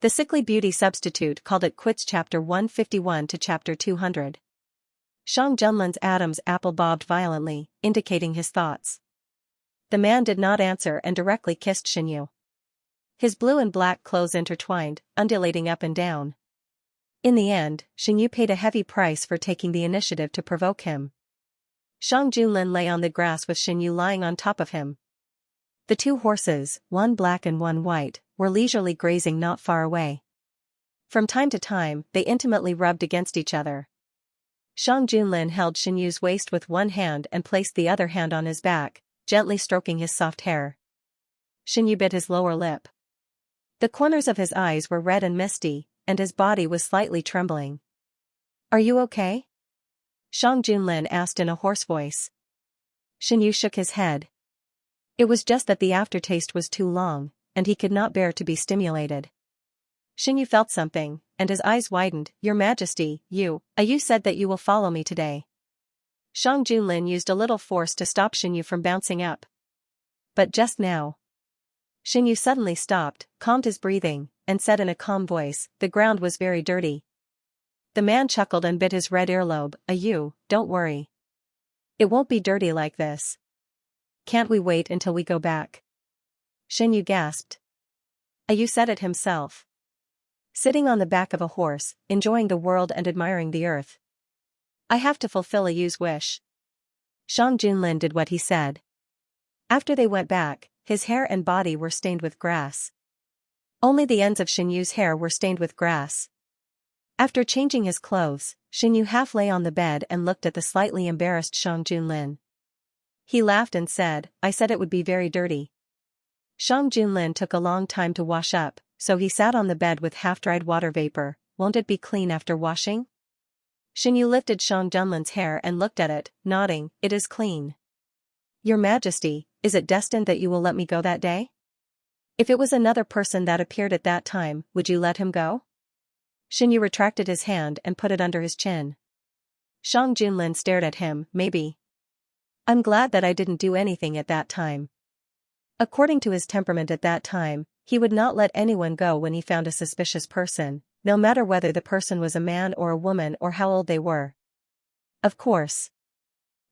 The Sickly Beauty Substitute called it quits. Chapter 151 to Chapter 200. Shang Junlin's Adam's apple bobbed violently, indicating his thoughts. The man did not answer and directly kissed Xianyu. His blue and black clothes intertwined, undulating up and down. In the end, Xianyu paid a heavy price for taking the initiative to provoke him. Shang Junlin lay on the grass with Xianyu lying on top of him. The two horses, one black and one white, were leisurely grazing not far away. From time to time, they intimately rubbed against each other. Shang Junlin held Xianyu's waist with one hand and placed the other hand on his back, gently stroking his soft hair. Xianyu bit his lower lip. The corners of his eyes were red and misty, and his body was slightly trembling. "Are you okay?" Shang Junlin asked in a hoarse voice. Xianyu shook his head. It was just that the aftertaste was too long, and he could not bear to be stimulated. Xianyu felt something, and his eyes widened. "Your Majesty, you said that you will follow me today." Shang Junlin used a little force to stop Xianyu from bouncing up. But just now. Xianyu suddenly stopped, calmed his breathing, and said in a calm voice, "The ground was very dirty." The man chuckled and bit his red earlobe. Don't worry. It won't be dirty like this." "Can't we wait until we go back?" Xianyu gasped. Ayu said it himself. Sitting on the back of a horse, enjoying the world and admiring the earth. "I have to fulfill Ayu's wish." Shang Junlin did what he said. After they went back, his hair and body were stained with grass. Only the ends of Xianyu's hair were stained with grass. After changing his clothes, Xianyu half lay on the bed and looked at the slightly embarrassed Shang Junlin. He laughed and said, "I said it would be very dirty." Shang Junlin took a long time to wash up, so he sat on the bed with half-dried water vapor. "Won't it be clean after washing?" Xianyu lifted Shang Junlin's hair and looked at it, nodding, "It is clean." "Your Majesty, is it destined that you will let me go that day? If it was another person that appeared at that time, would you let him go?" Xianyu retracted his hand and put it under his chin. Shang Junlin stared at him. "Maybe. I'm glad that I didn't do anything at that time." According to his temperament at that time, he would not let anyone go when he found a suspicious person, no matter whether the person was a man or a woman or how old they were. Of course.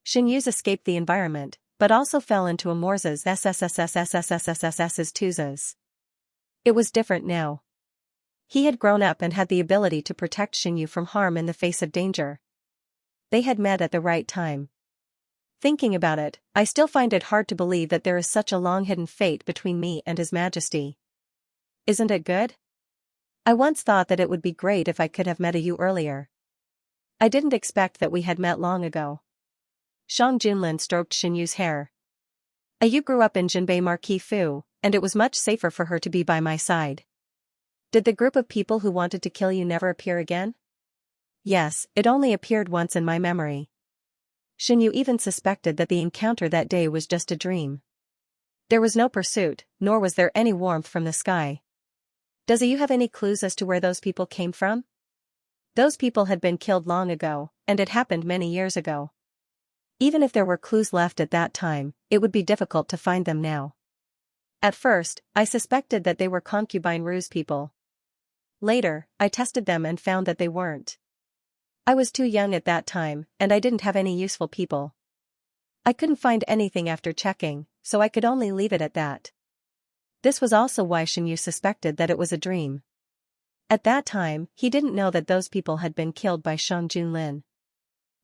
Xianyu's escaped the environment, but also fell into Amorza's SSSSSSSSSSS's Tuzas. It was different now. He had grown up and had the ability to protect Xianyu from harm in the face of danger. They had met at the right time. Thinking about it, I still find it hard to believe that there is such a long-hidden fate between me and His Majesty. Isn't it good? I once thought that it would be great if I could have met you earlier. I didn't expect that we had met long ago. Shang Junlin stroked Xianyu's hair. Ayu grew up in Jinbei Marquis Fu, and it was much safer for her to be by my side. Did the group of people who wanted to kill you never appear again? Yes, it only appeared once in my memory. Xianyu even suspected that the encounter that day was just a dream. There was no pursuit, nor was there any warmth from the sky. Does you have any clues as to where those people came from? Those people had been killed long ago, and it happened many years ago. Even if there were clues left at that time, it would be difficult to find them now. At first, I suspected that they were concubine ruse people. Later, I tested them and found that they weren't. I was too young at that time, and I didn't have any useful people. I couldn't find anything after checking, so I could only leave it at that. This was also why Xianyu suspected that it was a dream. At that time, he didn't know that those people had been killed by Shang Junlin.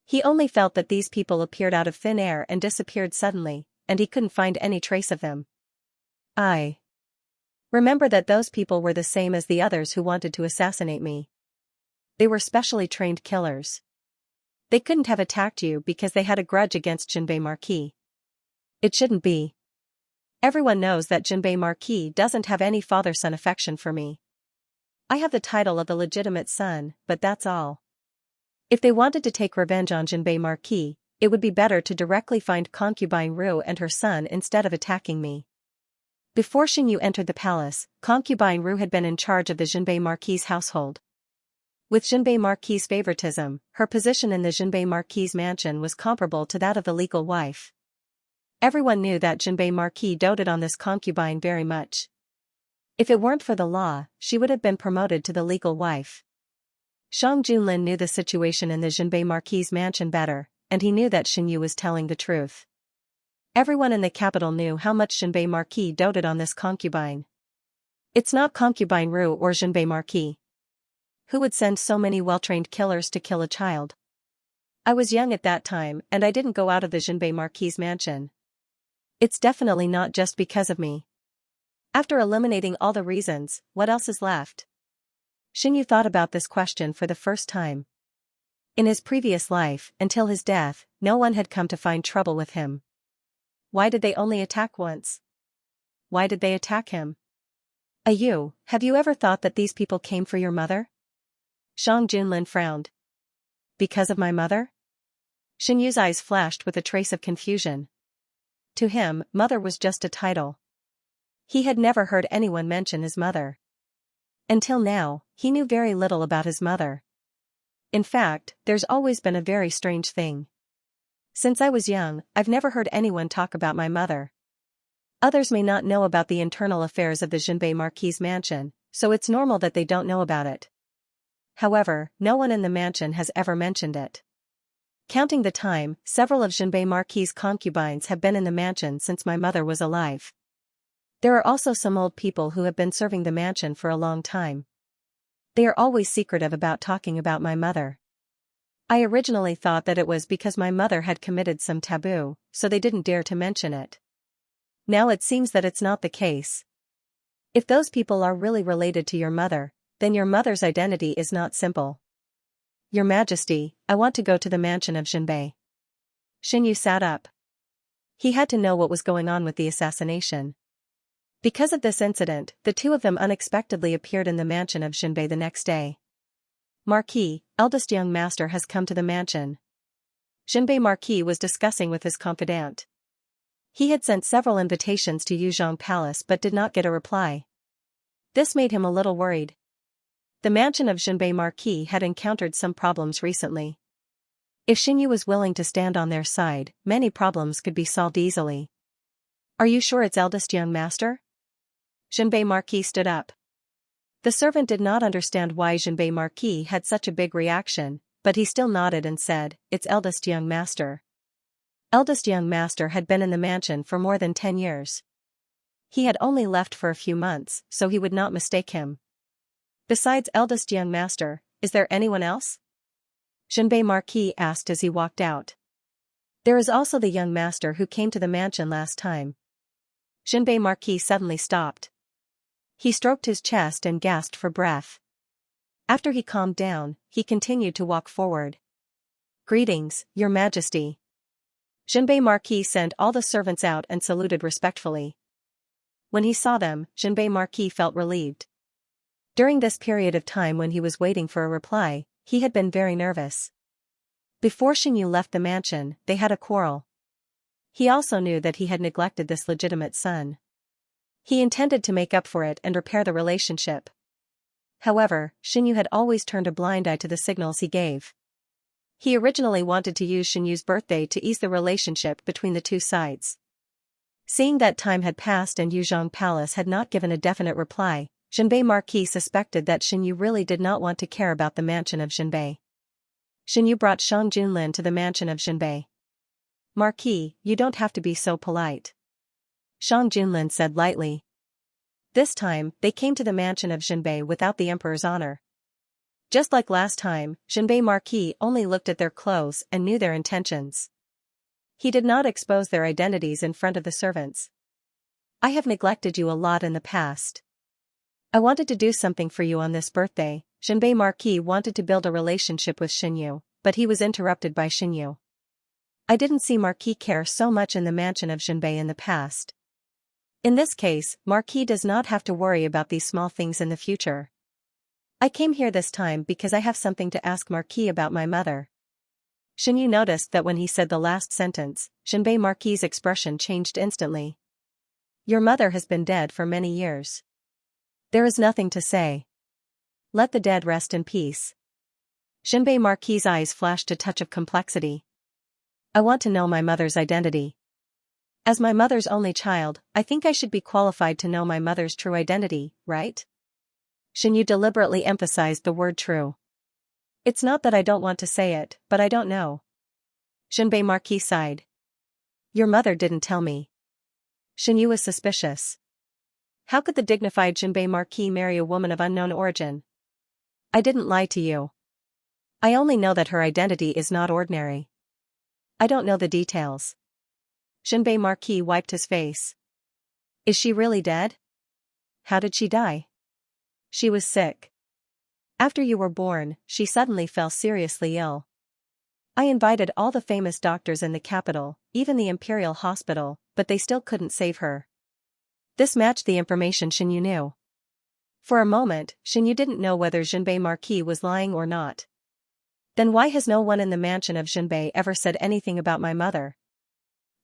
He only felt that these people appeared out of thin air and disappeared suddenly, and he couldn't find any trace of them. I remember that those people were the same as the others who wanted to assassinate me. They were specially trained killers. They couldn't have attacked you because they had a grudge against Jinbei Marquis. It shouldn't be. Everyone knows that Jinbei Marquis doesn't have any father-son affection for me. I have the title of the legitimate son, but that's all. If they wanted to take revenge on Jinbei Marquis, it would be better to directly find concubine Ru and her son instead of attacking me. Before Xianyu entered the palace, concubine Ru had been in charge of the Jinbei Marquis' household. With Jinbei Marquis' favoritism, her position in the Jinbei Marquis' mansion was comparable to that of the legal wife. Everyone knew that Jinbei Marquis doted on this concubine very much. If it weren't for the law, she would have been promoted to the legal wife. Shang Junlin knew the situation in the Jinbei Marquis' mansion better, and he knew that Xinyu was telling the truth. Everyone in the capital knew how much Jinbei Marquis doted on this concubine. It's not concubine Ru or Jinbei Marquis. Who would send so many well-trained killers to kill a child? I was young at that time and I didn't go out of the Jinbei Marquis' mansion. It's definitely not just because of me. After eliminating all the reasons, what else is left? Xinyu thought about this question for the first time. In his previous life, until his death, no one had come to find trouble with him. Why did they only attack once? Why did they attack him? Have you ever thought that these people came for your mother? Shang Junlin frowned. Because of my mother? Xinyu's eyes flashed with a trace of confusion. To him, mother was just a title. He had never heard anyone mention his mother. Until now, he knew very little about his mother. In fact, there's always been a very strange thing. Since I was young, I've never heard anyone talk about my mother. Others may not know about the internal affairs of the Jinbei Marquis' mansion, so it's normal that they don't know about it. However, no one in the mansion has ever mentioned it. Counting the time, several of Jinbei Marquis' concubines have been in the mansion since my mother was alive. There are also some old people who have been serving the mansion for a long time. They are always secretive about talking about my mother. I originally thought that it was because my mother had committed some taboo, so they didn't dare to mention it. Now it seems that it's not the case. If those people are really related to your mother, then your mother's identity is not simple. Your Majesty, I want to go to the mansion of Jinbei. Xinyu sat up. He had to know what was going on with the assassination. Because of this incident, the two of them unexpectedly appeared in the mansion of Jinbei the next day. Marquis, eldest young master has come to the mansion. Jinbei Marquis was discussing with his confidant. He had sent several invitations to Yuzhong Palace but did not get a reply. This made him a little worried. The mansion of Jinbei Marquis had encountered some problems recently. If Xinyu was willing to stand on their side, many problems could be solved easily. Are you sure it's eldest young master? Jinbei Marquis stood up. The servant did not understand why Jinbei Marquis had such a big reaction, but he still nodded and said, it's eldest young master. Eldest young master had been in the mansion for more than 10 years. He had only left for a few months, so he would not mistake him. Besides eldest young master, is there anyone else? Jinbei Marquis asked as he walked out. There is also the young master who came to the mansion last time. Jinbei Marquis suddenly stopped. He stroked his chest and gasped for breath. After he calmed down, he continued to walk forward. Greetings, Your Majesty. Jinbei Marquis sent all the servants out and saluted respectfully. When he saw them, Jinbei Marquis felt relieved. During this period of time when he was waiting for a reply, he had been very nervous. Before Xinyu left the mansion, they had a quarrel. He also knew that he had neglected this legitimate son. He intended to make up for it and repair the relationship. However, Xinyu had always turned a blind eye to the signals he gave. He originally wanted to use Xinyu's birthday to ease the relationship between the two sides. Seeing that time had passed and Yuzhong Palace had not given a definite reply, Jinbei Marquis suspected that Xinyu really did not want to care about the mansion of Jinbei. Xinyu brought Shang Junlin to the mansion of Jinbei. Marquis, you don't have to be so polite. Shang Junlin said lightly. This time, they came to the mansion of Jinbei without the emperor's honor. Just like last time, Jinbei Marquis only looked at their clothes and knew their intentions. He did not expose their identities in front of the servants. I have neglected you a lot in the past. I wanted to do something for you on this birthday. Jinbei Marquis wanted to build a relationship with Xinyu, but he was interrupted by Xinyu. I didn't see Marquis care so much in the mansion of Jinbei in the past. In this case, Marquis does not have to worry about these small things in the future. I came here this time because I have something to ask Marquis about my mother. Xinyu noticed that when he said the last sentence, Jinbei Marquis' expression changed instantly. Your mother has been dead for many years. There is nothing to say. Let the dead rest in peace. Jinbei Marquis' eyes flashed a touch of complexity. I want to know my mother's identity. As my mother's only child, I think I should be qualified to know my mother's true identity, right? Xianyu deliberately emphasized the word true. It's not that I don't want to say it, but I don't know. Jinbei Marquis sighed. Your mother didn't tell me. Xianyu was suspicious. How could the dignified Jinbei Marquis marry a woman of unknown origin? I didn't lie to you. I only know that her identity is not ordinary. I don't know the details. Jinbei Marquis wiped his face. Is she really dead? How did she die? She was sick. After you were born, she suddenly fell seriously ill. I invited all the famous doctors in the capital, even the Imperial Hospital, but they still couldn't save her. This matched the information Xianyu knew. For a moment, Xianyu didn't know whether Jinbei Marquis was lying or not. Then why has no one in the mansion of Jinbei ever said anything about my mother?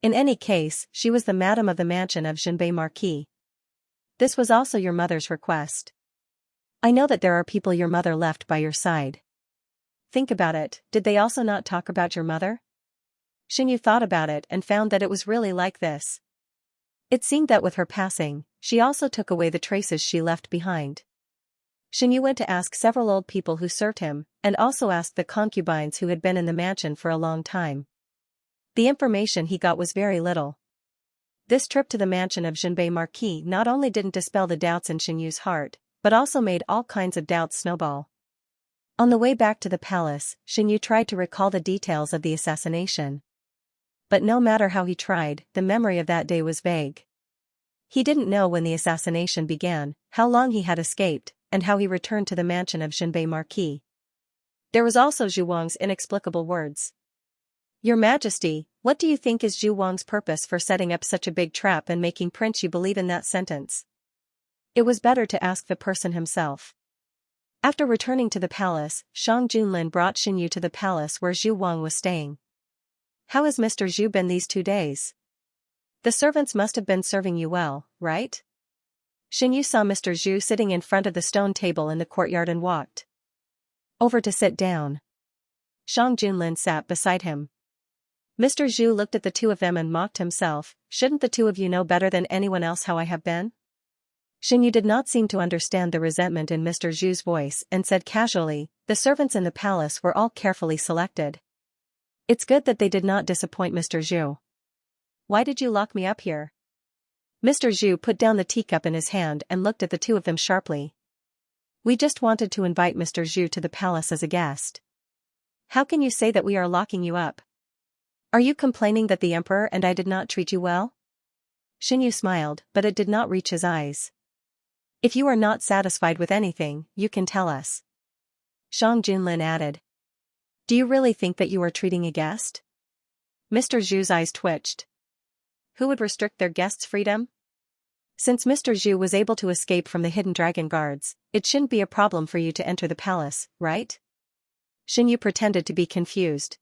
In any case, she was the madam of the mansion of Jinbei Marquis. This was also your mother's request. I know that there are people your mother left by your side. Think about it, did they also not talk about your mother? Xianyu thought about it and found that it was really like this. It seemed that with her passing, she also took away the traces she left behind. Xianyu went to ask several old people who served him, and also asked the concubines who had been in the mansion for a long time. The information he got was very little. This trip to the mansion of Jinbei Marquis not only didn't dispel the doubts in Xianyu's heart, but also made all kinds of doubts snowball. On the way back to the palace, Xianyu tried to recall the details of the assassination. But no matter how he tried, the memory of that day was vague. He didn't know when the assassination began, how long he had escaped, and how he returned to the mansion of Jinbei Marquis. There was also Zhu Wang's inexplicable words. Your Majesty, what do you think is Zhu Wang's purpose for setting up such a big trap and making Prince Yu believe in that sentence? It was better to ask the person himself. After returning to the palace, Shang Junlin brought Xianyu to the palace where Zhu Wang was staying. How has Mr. Zhu been these 2 days? The servants must have been serving you well, right? Xianyu saw Mr. Zhu sitting in front of the stone table in the courtyard and walked over to sit down. Shang Junlin sat beside him. Mr. Zhu looked at the two of them and mocked himself. Shouldn't the two of you know better than anyone else how I have been? Xianyu did not seem to understand the resentment in Mr. Zhu's voice and said casually, the servants in the palace were all carefully selected. It's good that they did not disappoint Mr. Zhu. Why did you lock me up here? Mr. Zhu put down the teacup in his hand and looked at the two of them sharply. We just wanted to invite Mr. Zhu to the palace as a guest. How can you say that we are locking you up? Are you complaining that the emperor and I did not treat you well? Xianyu smiled, but it did not reach his eyes. If you are not satisfied with anything, you can tell us. Shang Junlin added. Do you really think that you are treating a guest? Mr. Zhu's eyes twitched. Who would restrict their guests' freedom? Since Mr. Zhu was able to escape from the hidden dragon guards, it shouldn't be a problem for you to enter the palace, right? Xianyu pretended to be confused.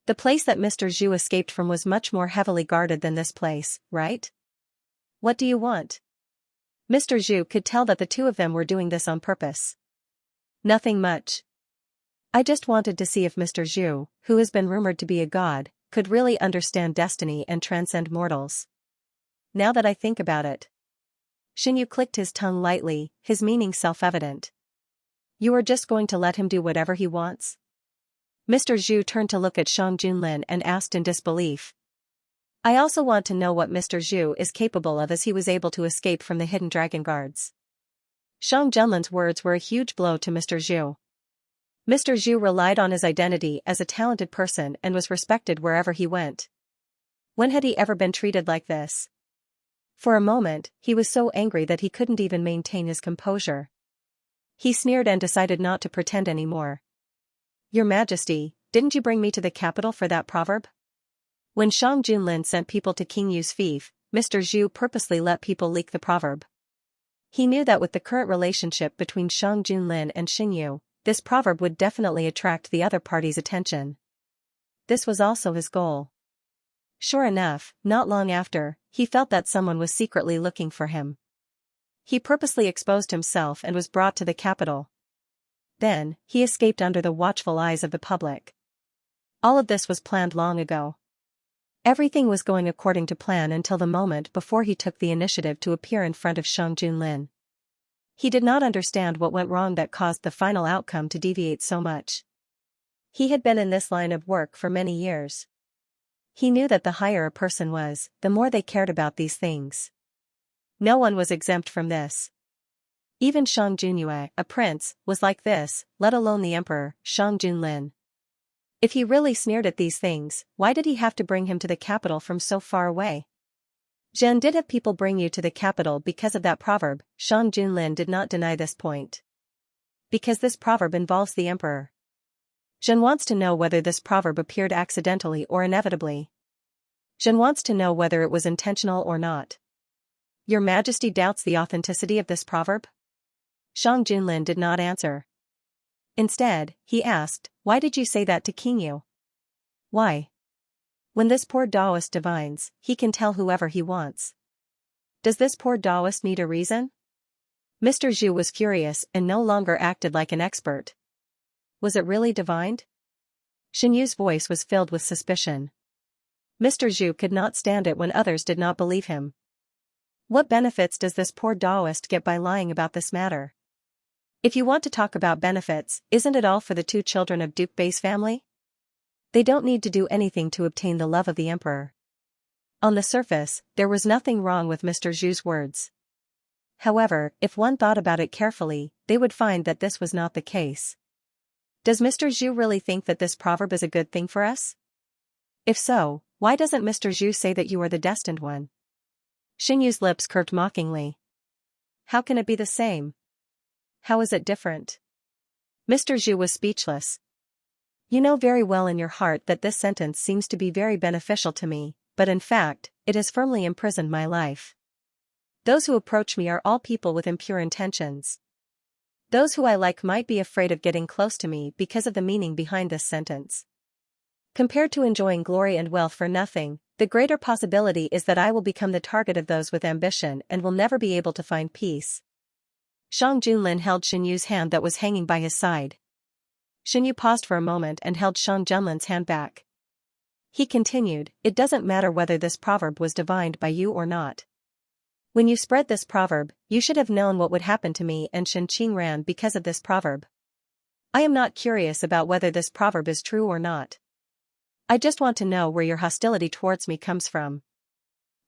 The place that Mr. Zhu escaped from was much more heavily guarded than this place, right? What do you want? Mr. Zhu could tell that the two of them were doing this on purpose. Nothing much. I just wanted to see if Mr. Zhu, who has been rumored to be a god, could really understand destiny and transcend mortals. Now that I think about it. Xianyu clicked his tongue lightly, his meaning self-evident. You are just going to let him do whatever he wants? Mr. Zhu turned to look at Shang Junlin and asked in disbelief. I also want to know what Mr. Zhu is capable of as he was able to escape from the hidden dragon guards. Shang Junlin's words were a huge blow to Mr. Zhu. Mr. Zhu relied on his identity as a talented person and was respected wherever he went. When had he ever been treated like this? For a moment, he was so angry that he couldn't even maintain his composure. He sneered and decided not to pretend anymore. Your Majesty, didn't you bring me to the capital for that proverb? When Shang Junlin sent people to King Yu's fief, Mr. Zhu purposely let people leak the proverb. He knew that with the current relationship between Shang Junlin and Xianyu, this proverb would definitely attract the other party's attention. This was also his goal. Sure enough, not long after, he felt that someone was secretly looking for him. He purposely exposed himself and was brought to the capital. Then, he escaped under the watchful eyes of the public. All of this was planned long ago. Everything was going according to plan until the moment before he took the initiative to appear in front of Shang Junlin. He did not understand what went wrong that caused the final outcome to deviate so much. He had been in this line of work for many years. He knew that the higher a person was, the more they cared about these things. No one was exempt from this. Even Shang Junyue, a prince, was like this, let alone the emperor, Shang Junlin. If he really sneered at these things, why did he have to bring him to the capital from so far away? Zhen did have people bring you to the capital because of that proverb. Shang Junlin did not deny this point. Because this proverb involves the emperor. Zhen wants to know whether this proverb appeared accidentally or inevitably. Zhen wants to know whether it was intentional or not. Your Majesty doubts the authenticity of this proverb? Shang Junlin did not answer. Instead, he asked, why did you say that to King Yu? Why? When this poor Taoist divines, he can tell whoever he wants. Does this poor Taoist need a reason? Mr. Zhu was furious and no longer acted like an expert. Was it really divined? Shen Yu's voice was filled with suspicion. Mr. Zhu could not stand it when others did not believe him. What benefits does this poor Taoist get by lying about this matter? If you want to talk about benefits, isn't it all for the two children of Duke Bei's family? They don't need to do anything to obtain the love of the emperor. On the surface, there was nothing wrong with Mr. Zhu's words. However, if one thought about it carefully, they would find that this was not the case. Does Mr. Zhu really think that this proverb is a good thing for us? If so, why doesn't Mr. Zhu say that you are the destined one? Xing Yu's lips curved mockingly. How can it be the same? How is it different? Mr. Zhu was speechless. You know very well in your heart that this sentence seems to be very beneficial to me, but in fact, it has firmly imprisoned my life. Those who approach me are all people with impure intentions. Those who I like might be afraid of getting close to me because of the meaning behind this sentence. Compared to enjoying glory and wealth for nothing, the greater possibility is that I will become the target of those with ambition and will never be able to find peace. Shang Junlin held Shen Yu's hand that was hanging by his side. Shen Yu paused for a moment and held Shang Junlin's hand back. He continued, it doesn't matter whether this proverb was divined by you or not. When you spread this proverb, you should have known what would happen to me and Shen Qingran because of this proverb. I am not curious about whether this proverb is true or not. I just want to know where your hostility towards me comes from.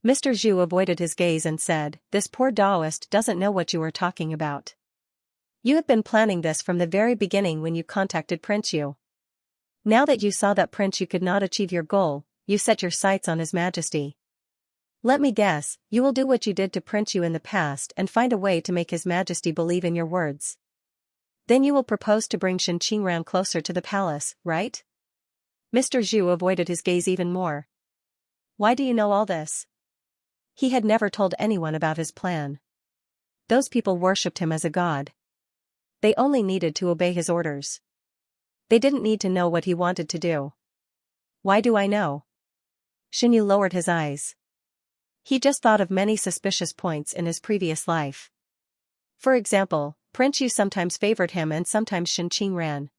Mr. Zhu avoided his gaze and said, this poor Taoist doesn't know what you are talking about. You have been planning this from the very beginning when you contacted Prince Yu. Now that you saw that Prince Yu could not achieve your goal, you set your sights on His Majesty. Let me guess, you will do what you did to Prince Yu in the past and find a way to make His Majesty believe in your words. Then you will propose to bring Shen Qingran closer to the palace, right? Mr. Zhu avoided his gaze even more. Why do you know all this? He had never told anyone about his plan. Those people worshipped him as a god. They only needed to obey his orders. They didn't need to know what he wanted to do. Why do I know? Shen Yu lowered his eyes. He just thought of many suspicious points in his previous life. For example, Prince Yu sometimes favored him and sometimes Shen Qingran.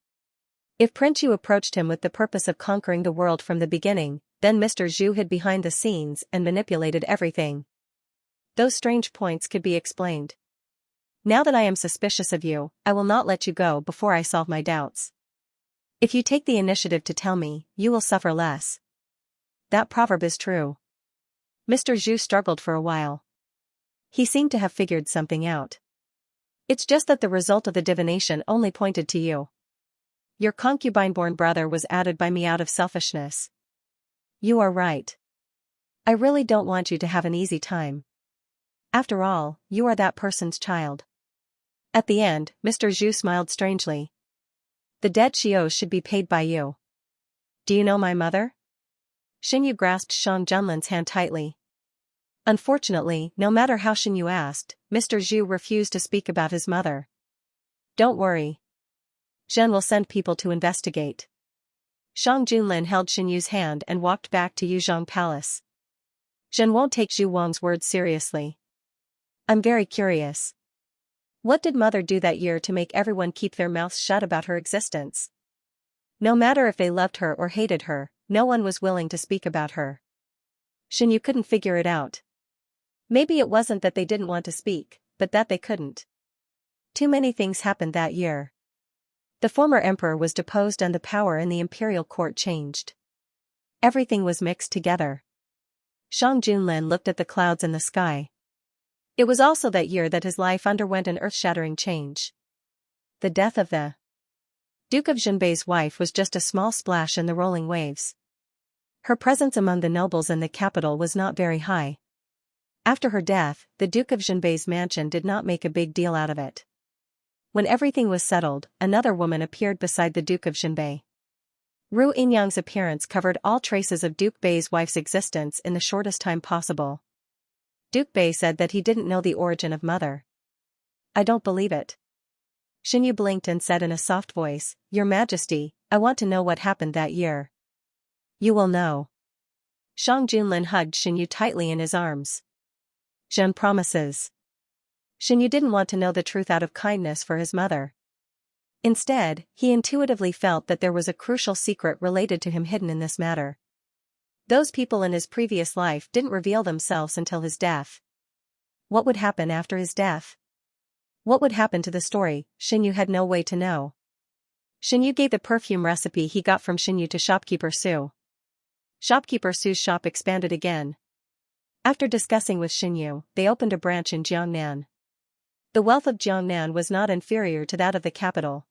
If Prince Yu approached him with the purpose of conquering the world from the beginning, then Mr. Zhu hid behind the scenes and manipulated everything. Those strange points could be explained. Now that I am suspicious of you, I will not let you go before I solve my doubts. If you take the initiative to tell me, you will suffer less. That proverb is true. Mr. Zhu struggled for a while. He seemed to have figured something out. It's just that the result of the divination only pointed to you. Your concubine-born brother was added by me out of selfishness. You are right. I really don't want you to have an easy time. After all, you are that person's child. At the end, Mr. Zhu smiled strangely. The debt she owes should be paid by you. Do you know my mother? Shen Yu grasped Shang Junlin's hand tightly. Unfortunately, no matter how Shen Yu asked, Mr. Zhu refused to speak about his mother. Don't worry. Zhen will send people to investigate. Shang Junlin held Shen Yu's hand and walked back to Yuzhong Palace. Zhen won't take Zhu Wang's words seriously. I'm very curious. What did mother do that year to make everyone keep their mouths shut about her existence? No matter if they loved her or hated her, no one was willing to speak about her. Xinyu couldn't figure it out. Maybe it wasn't that they didn't want to speak, but that they couldn't. Too many things happened that year. The former emperor was deposed and the power in the imperial court changed. Everything was mixed together. Shang Junlin looked at the clouds in the sky. It was also that year that his life underwent an earth-shattering change. The death of the Duke of Jinbei's wife was just a small splash in the rolling waves. Her presence among the nobles in the capital was not very high. After her death, the Duke of Jinbei's mansion did not make a big deal out of it. When everything was settled, another woman appeared beside the Duke of Jinbei. Ru Yinyang's appearance covered all traces of Duke Bei's wife's existence in the shortest time possible. Duke Bei said that he didn't know the origin of mother. I don't believe it. Xinyu blinked and said in a soft voice, Your Majesty, I want to know what happened that year. You will know. Shang Junlin hugged Xinyu tightly in his arms. Zhen promises. Xinyu didn't want to know the truth out of kindness for his mother. Instead, he intuitively felt that there was a crucial secret related to him hidden in this matter. Those people in his previous life didn't reveal themselves until his death. What would happen after his death? What would happen to the story? Xinyu had no way to know. Xinyu gave the perfume recipe he got from Xinyu to shopkeeper Su. Shopkeeper Su's shop expanded again. After discussing with Xinyu, they opened a branch in Jiangnan. The wealth of Jiangnan was not inferior to that of the capital.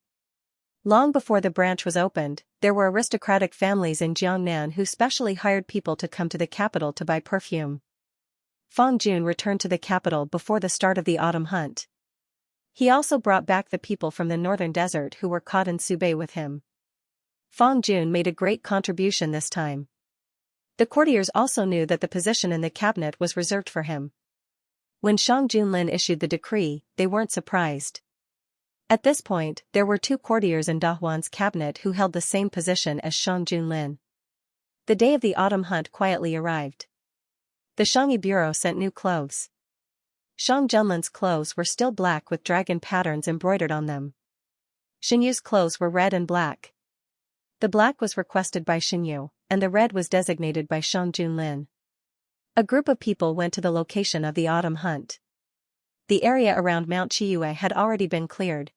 Long before the branch was opened, there were aristocratic families in Jiangnan who specially hired people to come to the capital to buy perfume. Fang Jun returned to the capital before the start of the autumn hunt. He also brought back the people from the northern desert who were caught in Subei with him. Fang Jun made a great contribution this time. The courtiers also knew that the position in the cabinet was reserved for him. When Shang Junlin issued the decree, they weren't surprised. At this point, there were 2 courtiers in Dahuan's cabinet who held the same position as Shang Junlin. The day of the autumn hunt quietly arrived. The Shangyi Bureau sent new clothes. Shang Junlin's clothes were still black with dragon patterns embroidered on them. Xinyu's clothes were red and black. The black was requested by Xinyu, and the red was designated by Shang Junlin. A group of people went to the location of the autumn hunt. The area around Mount Chiyue had already been cleared.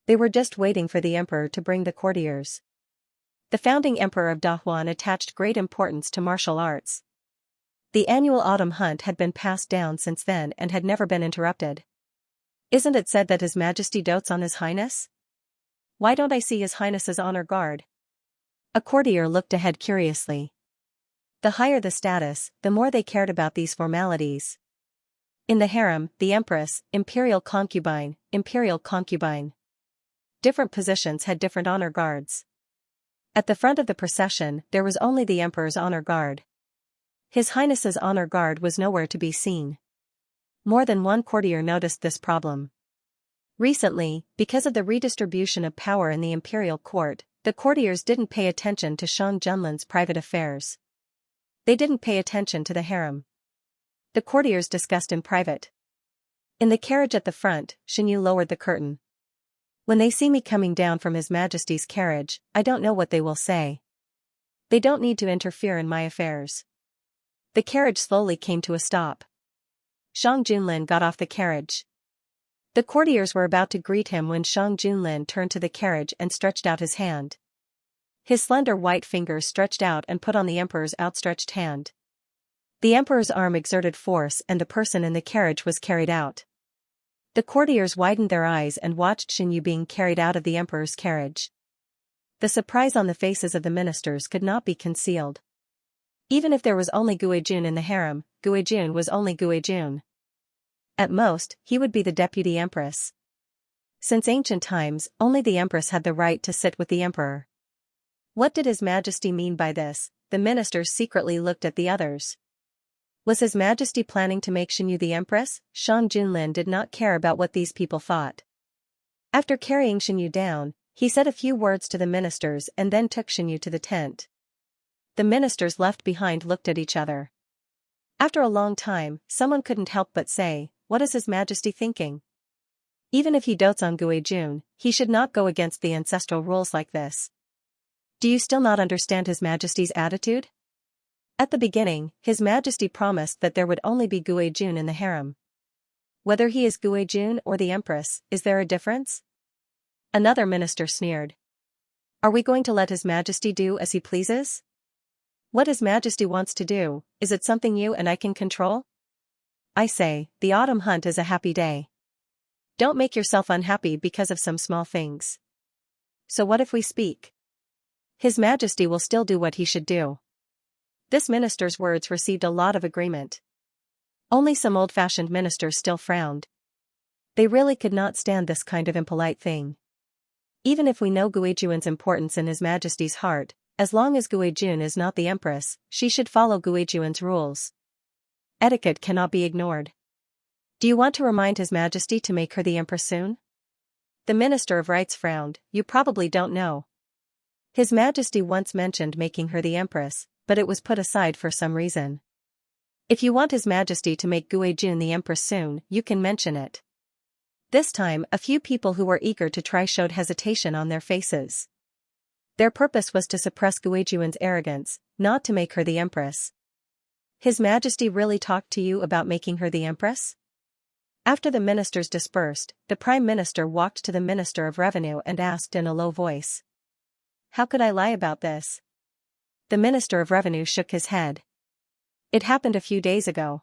They were just waiting for the emperor to bring the courtiers. The founding emperor of Dahuan attached great importance to martial arts. The annual autumn hunt had been passed down since then and had never been interrupted. Isn't it said that His Majesty dotes on His Highness? Why don't I see His Highness's honor guard? A courtier looked ahead curiously. The higher the status, the more they cared about these formalities. In the harem, the empress, imperial concubine. Different positions had different honor guards. At the front of the procession, there was only the emperor's honor guard. His Highness's honor guard was nowhere to be seen. More than one courtier noticed this problem. Recently, because of the redistribution of power in the imperial court, the courtiers didn't pay attention to Shang Junlin's private affairs. They didn't pay attention to the harem. The courtiers discussed in private. In the carriage at the front, Xinyu lowered the curtain. When they see me coming down from His Majesty's carriage, I don't know what they will say. They don't need to interfere in my affairs. The carriage slowly came to a stop. Shang Junlin got off the carriage. The courtiers were about to greet him when Shang Junlin turned to the carriage and stretched out his hand. His slender white fingers stretched out and put on the emperor's outstretched hand. The emperor's arm exerted force and the person in the carriage was carried out. The courtiers widened their eyes and watched Xinyu being carried out of the emperor's carriage. The surprise on the faces of the ministers could not be concealed. Even if there was only Guijun in the harem, Guijun was only Guijun. At most, he would be the deputy empress. Since ancient times, only the empress had the right to sit with the emperor. What did His Majesty mean by this? The ministers secretly looked at the others. Was His Majesty planning to make Xinyu the empress? Shang Junlin did not care about what these people thought. After carrying Xinyu down, he said a few words to the ministers and then took Xinyu to the tent. The ministers left behind looked at each other. After a long time, someone couldn't help but say, "What is His Majesty thinking?" Even if he dotes on Guijun, he should not go against the ancestral rules like this. Do you still not understand His Majesty's attitude? At the beginning, His Majesty promised that there would only be Guijun in the harem. Whether he is Guijun or the Empress, is there a difference? Another minister sneered. Are we going to let His Majesty do as he pleases? What His Majesty wants to do, is it something you and I can control? I say, the autumn hunt is a happy day. Don't make yourself unhappy because of some small things. So what if we speak? His Majesty will still do what he should do. This minister's words received a lot of agreement. Only some old-fashioned ministers still frowned. They really could not stand this kind of impolite thing. Even if we know Guijun's importance in His Majesty's heart, as long as Guijun is not the Empress, she should follow Guijun's rules. Etiquette cannot be ignored. Do you want to remind His Majesty to make her the Empress soon? The Minister of Rights frowned. You probably don't know. His Majesty once mentioned making her the Empress, but it was put aside for some reason. If you want His Majesty to make Guijun the Empress soon, you can mention it. This time, a few people who were eager to try showed hesitation on their faces. Their purpose was to suppress Guijun's arrogance, not to make her the Empress. His Majesty really talked to you about making her the Empress? After the ministers dispersed, the Prime Minister walked to the Minister of Revenue and asked in a low voice. How could I lie about this? The Minister of Revenue shook his head. It happened a few days ago.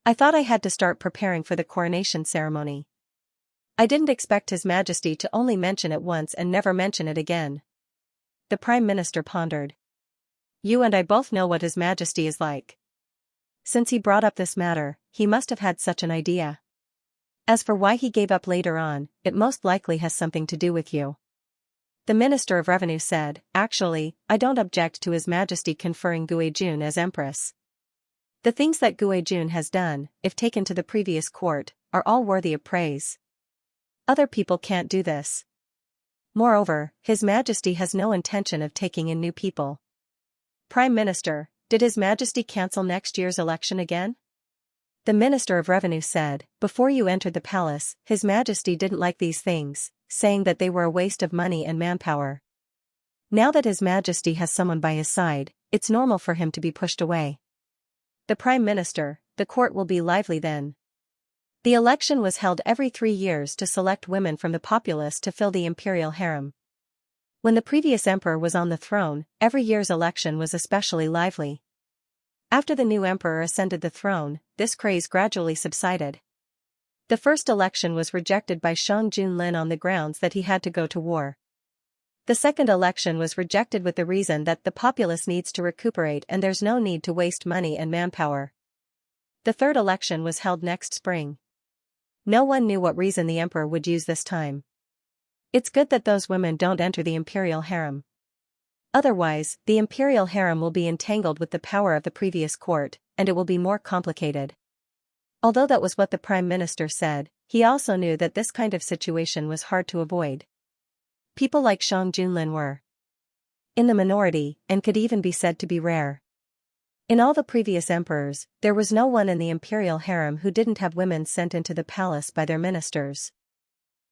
I thought I had to start preparing for the coronation ceremony. I didn't expect His Majesty to only mention it once and never mention it again. The Prime Minister pondered. You and I both know what His Majesty is like. Since he brought up this matter, he must have had such an idea. As for why he gave up later on, it most likely has something to do with you. The Minister of Revenue said, actually, I don't object to His Majesty conferring Guijun as Empress. The things that Guijun has done, if taken to the previous court, are all worthy of praise. Other people can't do this. Moreover, His Majesty has no intention of taking in new people. Prime Minister, did His Majesty cancel next year's election again? The Minister of Revenue said, before you entered the palace, His Majesty didn't like these things, saying that they were a waste of money and manpower. Now that His Majesty has someone by his side, it's normal for him to be pushed away. The Prime Minister, the court will be lively then. The election was held every 3 years to select women from the populace to fill the imperial harem. When the previous emperor was on the throne, every year's election was especially lively. After the new emperor ascended the throne, this craze gradually subsided. The first election was rejected by Shang Junlin on the grounds that he had to go to war. The second election was rejected with the reason that the populace needs to recuperate and there's no need to waste money and manpower. The third election was held next spring. No one knew what reason the emperor would use this time. It's good that those women don't enter the imperial harem. Otherwise, the imperial harem will be entangled with the power of the previous court, and it will be more complicated. Although that was what the Prime Minister said, he also knew that this kind of situation was hard to avoid. People like Shang Junlin were in the minority, and could even be said to be rare. In all the previous emperors, there was no one in the imperial harem who didn't have women sent into the palace by their ministers.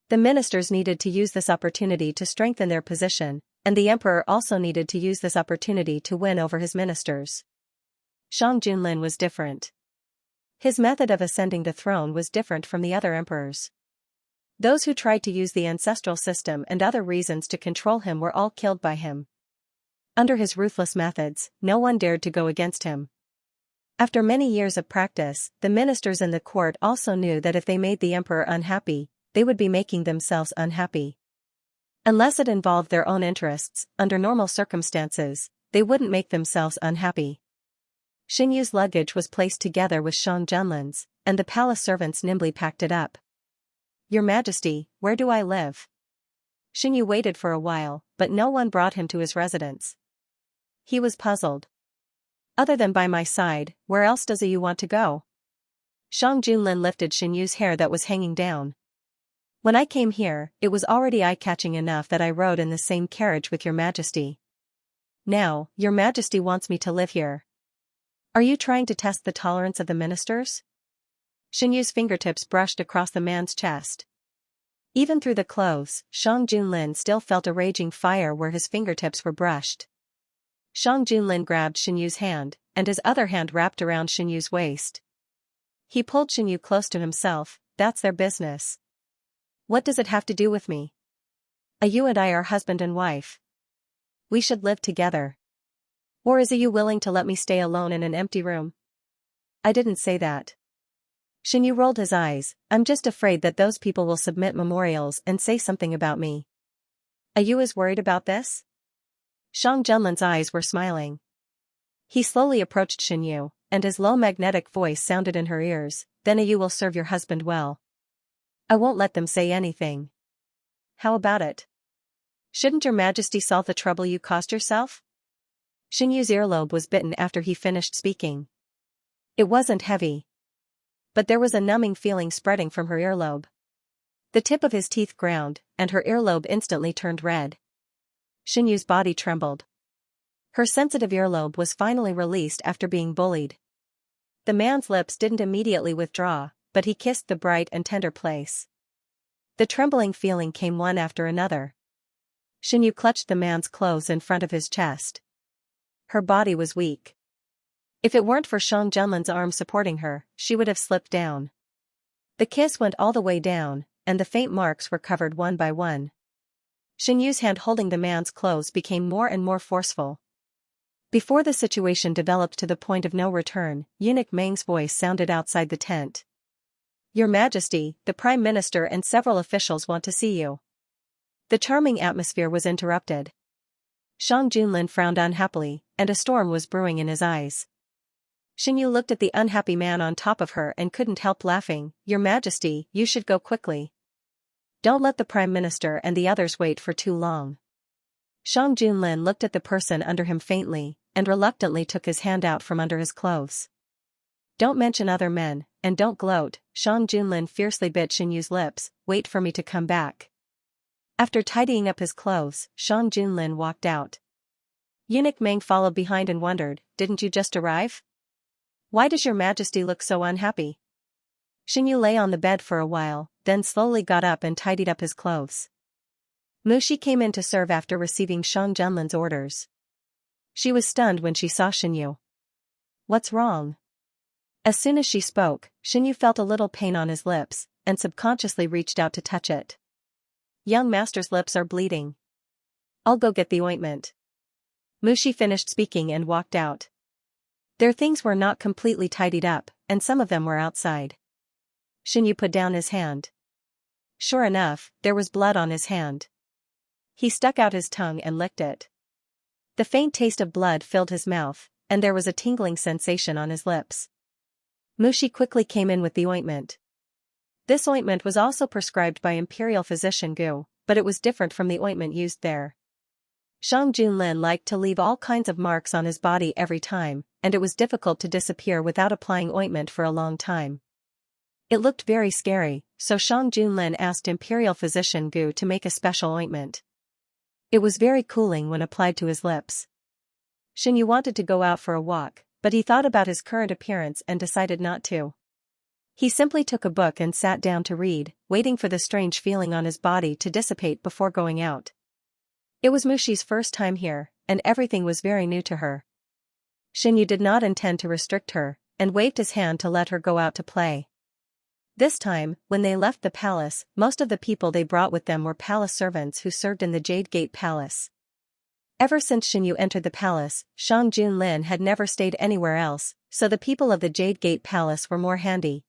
The ministers needed to use this opportunity to strengthen their position, and the emperor also needed to use this opportunity to win over his ministers. Shang Junlin was different. His method of ascending the throne was different from the other emperors. Those who tried to use the ancestral system and other reasons to control him were all killed by him. Under his ruthless methods, no one dared to go against him. After many years of practice, the ministers in the court also knew that if they made the emperor unhappy, they would be making themselves unhappy. Unless it involved their own interests, under normal circumstances, they wouldn't make themselves unhappy. Xinyu's luggage was placed together with Shang Junlin's, and the palace servants nimbly packed it up. Your Majesty, where do I live? Xinyu waited for a while, but no one brought him to his residence. He was puzzled. Other than by my side, where else does you want to go? Shang Junlin lifted Xinyu's hair that was hanging down. When I came here, it was already eye-catching enough that I rode in the same carriage with Your Majesty. Now, Your Majesty wants me to live here. Are you trying to test the tolerance of the ministers? Xinyu's fingertips brushed across the man's chest. Even through the clothes, Shang Junlin still felt a raging fire where his fingertips were brushed. Shang Junlin grabbed Xinyu's hand, and his other hand wrapped around Xianyu's waist. He pulled Xianyu close to himself. That's their business. What does it have to do with me? You and I are husband and wife. We should live together. Or is you willing to let me stay alone in an empty room? I didn't say that. Xianyu rolled his eyes. I'm just afraid that those people will submit memorials and say something about me. You is worried about this? Shang Junlin's eyes were smiling. He slowly approached Xianyu, and his low magnetic voice sounded in her ears. Then you will serve your husband well. I won't let them say anything. How about it? Shouldn't your majesty solve the trouble you caused yourself? Xianyu's earlobe was bitten after he finished speaking. It wasn't heavy. But there was a numbing feeling spreading from her earlobe. The tip of his teeth ground, and her earlobe instantly turned red. Xianyu's body trembled. Her sensitive earlobe was finally released after being bullied. The man's lips didn't immediately withdraw, but he kissed the bright and tender place. The trembling feeling came one after another. Xianyu clutched the man's clothes in front of his chest. Her body was weak. If it weren't for Shang Junlin's arm supporting her, she would have slipped down. The kiss went all the way down, and the faint marks were covered one by one. Xianyu's hand holding the man's clothes became more and more forceful. Before the situation developed to the point of no return, Eunuch Meng's voice sounded outside the tent. Your Majesty, the Prime Minister and several officials want to see you. The charming atmosphere was interrupted. Shang Junlin frowned unhappily, and a storm was brewing in his eyes. Xianyu looked at the unhappy man on top of her and couldn't help laughing. Your Majesty, you should go quickly. Don't let the Prime Minister and the others wait for too long. Shang Junlin looked at the person under him faintly, and reluctantly took his hand out from under his clothes. Don't mention other men, and don't gloat. Shang Junlin fiercely bit Xianyu's lips. Wait for me to come back. After tidying up his clothes, Shang Junlin walked out. Eunuch Meng followed behind and wondered, didn't you just arrive? Why does your Majesty look so unhappy? Xianyu lay on the bed for a while, then slowly got up and tidied up his clothes. Mushi came in to serve after receiving Shang Junlin's orders. She was stunned when she saw Xianyu. What's wrong? As soon as she spoke, Xianyu felt a little pain on his lips, and subconsciously reached out to touch it. Young master's lips are bleeding. I'll go get the ointment. Mushi finished speaking and walked out. Their things were not completely tidied up, and some of them were outside. Xianyu put down his hand. Sure enough, there was blood on his hand. He stuck out his tongue and licked it. The faint taste of blood filled his mouth, and there was a tingling sensation on his lips. Mushi quickly came in with the ointment. This ointment was also prescribed by Imperial Physician Gu, but it was different from the ointment used there. Shang Junlin liked to leave all kinds of marks on his body every time, and it was difficult to disappear without applying ointment for a long time. It looked very scary, so Shang Junlin asked Imperial Physician Gu to make a special ointment. It was very cooling when applied to his lips. Xianyu wanted to go out for a walk, but he thought about his current appearance and decided not to. He simply took a book and sat down to read, waiting for the strange feeling on his body to dissipate before going out. It was Mushi's first time here, and everything was very new to her. Xianyu did not intend to restrict her, and waved his hand to let her go out to play. This time, when they left the palace, most of the people they brought with them were palace servants who served in the Jade Gate Palace. Ever since Xianyu entered the palace, Shang Junlin had never stayed anywhere else, so the people of the Jade Gate Palace were more handy.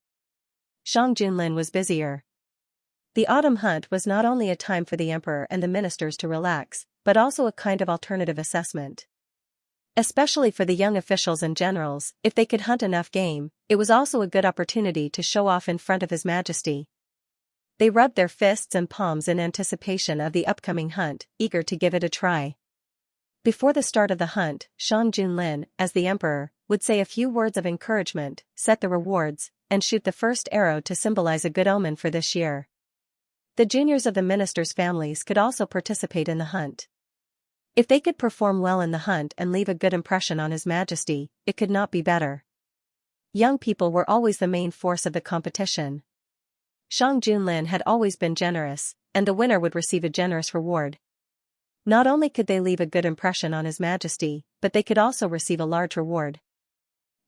Shang Junlin was busier. The autumn hunt was not only a time for the emperor and the ministers to relax, but also a kind of alternative assessment. Especially for the young officials and generals, if they could hunt enough game, it was also a good opportunity to show off in front of His Majesty. They rubbed their fists and palms in anticipation of the upcoming hunt, eager to give it a try. Before the start of the hunt, Shang Junlin, as the emperor, would say a few words of encouragement, set the rewards, and shoot the first arrow to symbolize a good omen for this year. The juniors of the ministers' families could also participate in the hunt. If they could perform well in the hunt and leave a good impression on His Majesty, it could not be better. Young people were always the main force of the competition. Shang Junlin had always been generous, and the winner would receive a generous reward. Not only could they leave a good impression on His Majesty, but they could also receive a large reward.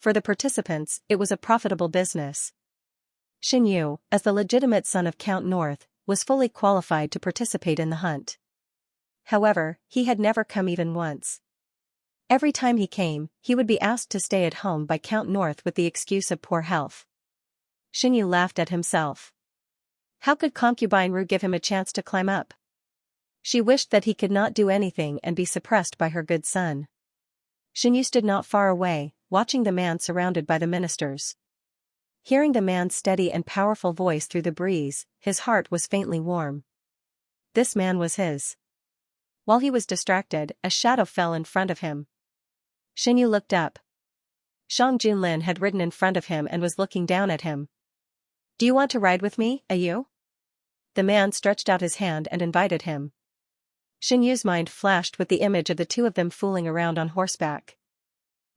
For the participants, it was a profitable business. Xianyu, as the legitimate son of Count North, was fully qualified to participate in the hunt. However, he had never come even once. Every time he came, he would be asked to stay at home by Count North with the excuse of poor health. Xianyu laughed at himself. How could concubine Ru give him a chance to climb up? She wished that he could not do anything and be suppressed by her good son. Xianyu stood not far away, watching the man surrounded by the ministers. Hearing the man's steady and powerful voice through the breeze, his heart was faintly warm. This man was his. While he was distracted, a shadow fell in front of him. Xianyu looked up. Shang Junlin had ridden in front of him and was looking down at him. Do you want to ride with me, Ayu? The man stretched out his hand and invited him. Xianyu's mind flashed with the image of the two of them fooling around on horseback.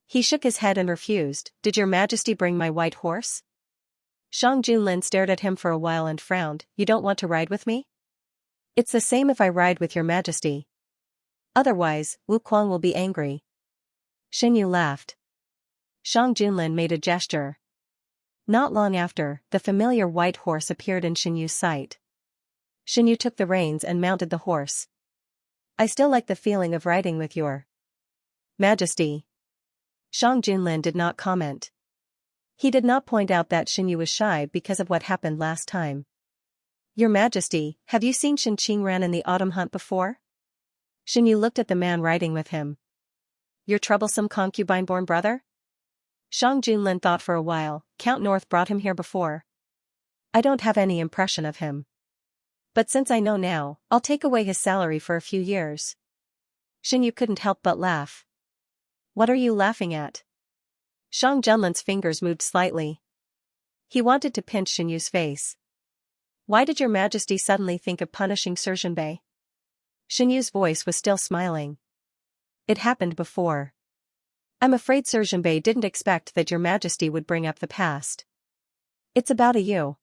He shook his head and refused. Did your majesty bring my white horse? Shang Junlin stared at him for a while and frowned. You don't want to ride with me? It's the same if I ride with your majesty. Otherwise, Wu Quan will be angry. Xianyu laughed. Shang Junlin made a gesture. Not long after, the familiar white horse appeared in Xianyu's sight. Xianyu took the reins and mounted the horse. I still like the feeling of riding with your majesty. Shang Junlin did not comment. He did not point out that Xianyu was shy because of what happened last time. Your majesty, have you seen Shen Qingran in the autumn hunt before? Xianyu looked at the man riding with him. Your troublesome concubine-born brother? Shang Junlin thought for a while. Count North brought him here before. I don't have any impression of him. But since I know now, I'll take away his salary for a few years. Xianyu couldn't help but laugh. What are you laughing at? Shang Junlin's fingers moved slightly. He wanted to pinch Xianyu's face. Why did your majesty suddenly think of punishing Sergeant? Xianyu's voice was still smiling. It happened before. I'm afraid Sergeant didn't expect that your majesty would bring up the past. It's about you.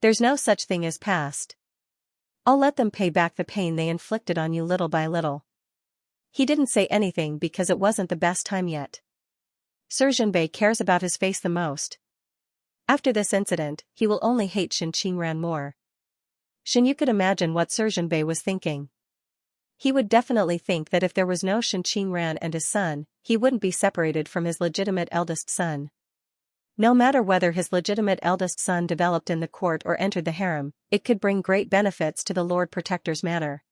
There's no such thing as past. I'll let them pay back the pain they inflicted on you little by little. He didn't say anything because it wasn't the best time yet. Sergeant cares about his face the most. After this incident, he will only hate Shen Qingran more. Xianyu could imagine what Sergeant was thinking. He would definitely think that if there was no Shen Qingran and his son, he wouldn't be separated from his legitimate eldest son. No matter whether his legitimate eldest son developed in the court or entered the harem, it could bring great benefits to the Lord Protector's manor.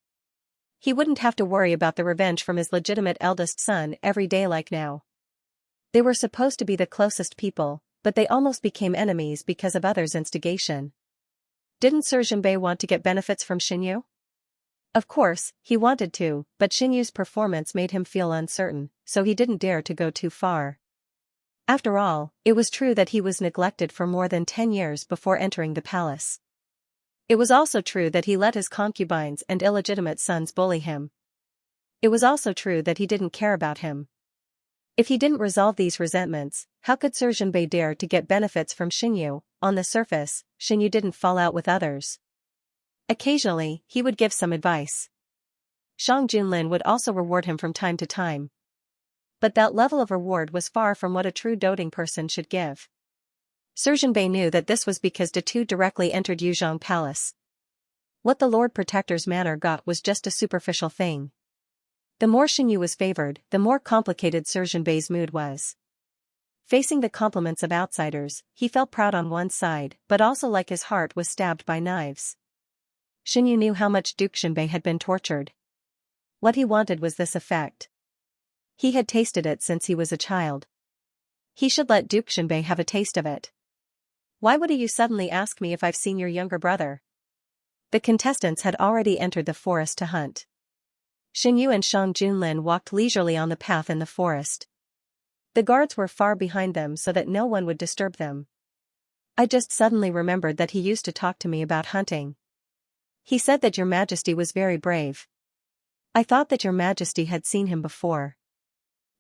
He wouldn't have to worry about the revenge from his legitimate eldest son every day like now. They were supposed to be the closest people, but they almost became enemies because of others' instigation. Didn't Sergeant want to get benefits from Xianyu? Of course, he wanted to, but Xianyu's performance made him feel uncertain, so he didn't dare to go too far. After all, it was true that he was neglected for more than 10 years before entering the palace. It was also true that he let his concubines and illegitimate sons bully him. It was also true that he didn't care about him. If he didn't resolve these resentments, how could Sergeant dare to get benefits from Xianyu? On the surface, Xianyu didn't fall out with others. Occasionally, he would give some advice. Shang Junlin would also reward him from time to time. But that level of reward was far from what a true doting person should give. Sergeant knew that this was because the two directly entered Yuzhong Palace. What the Lord Protector's manor got was just a superficial thing. The more Xianyu was favored, the more complicated Sergeant Bei's mood was. Facing the compliments of outsiders, he felt proud on one side, but also like his heart was stabbed by knives. Xianyu knew how much Duke Xianbei had been tortured. What he wanted was this effect. He had tasted it since he was a child. He should let Duke Xianbei have a taste of it. Why would you suddenly ask me if I've seen your younger brother? The contestants had already entered the forest to hunt. Xianyu and Shang Junlin walked leisurely on the path in the forest. The guards were far behind them so that no one would disturb them. I just suddenly remembered that he used to talk to me about hunting. He said that your majesty was very brave. I thought that your majesty had seen him before.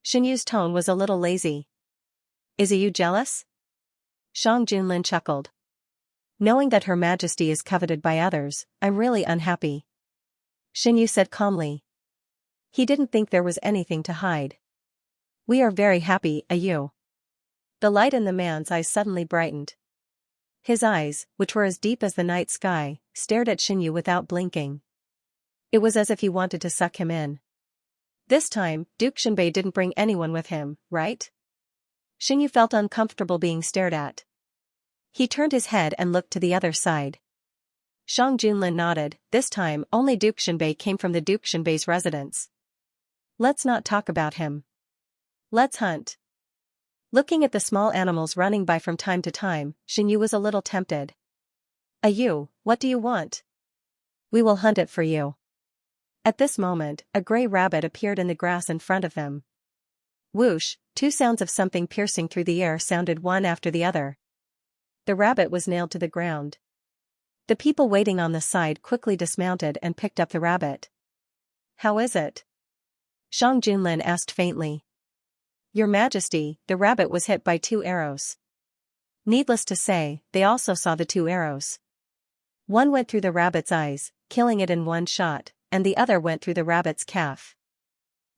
Xianyu's tone was a little lazy. Is you jealous? Shang Junlin chuckled. Knowing that her majesty is coveted by others, I'm really unhappy. Xianyu said calmly. He didn't think there was anything to hide. We are very happy, Ayu. The light in the man's eyes suddenly brightened. His eyes, which were as deep as the night sky, stared at Xianxia without blinking. It was as if he wanted to suck him in. This time, Duke Xianbei didn't bring anyone with him, right? Xianxia felt uncomfortable being stared at. He turned his head and looked to the other side. Shang Junlin nodded. This time, only Duke Xianbei came from the Duke Xianbei's residence. Let's not talk about him. Let's hunt. Looking at the small animals running by from time to time, Xianxia was a little tempted. You, what do you want? We will hunt it for you. At this moment, a gray rabbit appeared in the grass in front of them. Whoosh, two sounds of something piercing through the air sounded one after the other. The rabbit was nailed to the ground. The people waiting on the side quickly dismounted and picked up the rabbit. How is it? Shang Junlin asked faintly. Your Majesty, the rabbit was hit by 2 arrows. Needless to say, they also saw the 2 arrows. One went through the rabbit's eyes, killing it in one shot, and the other went through the rabbit's calf.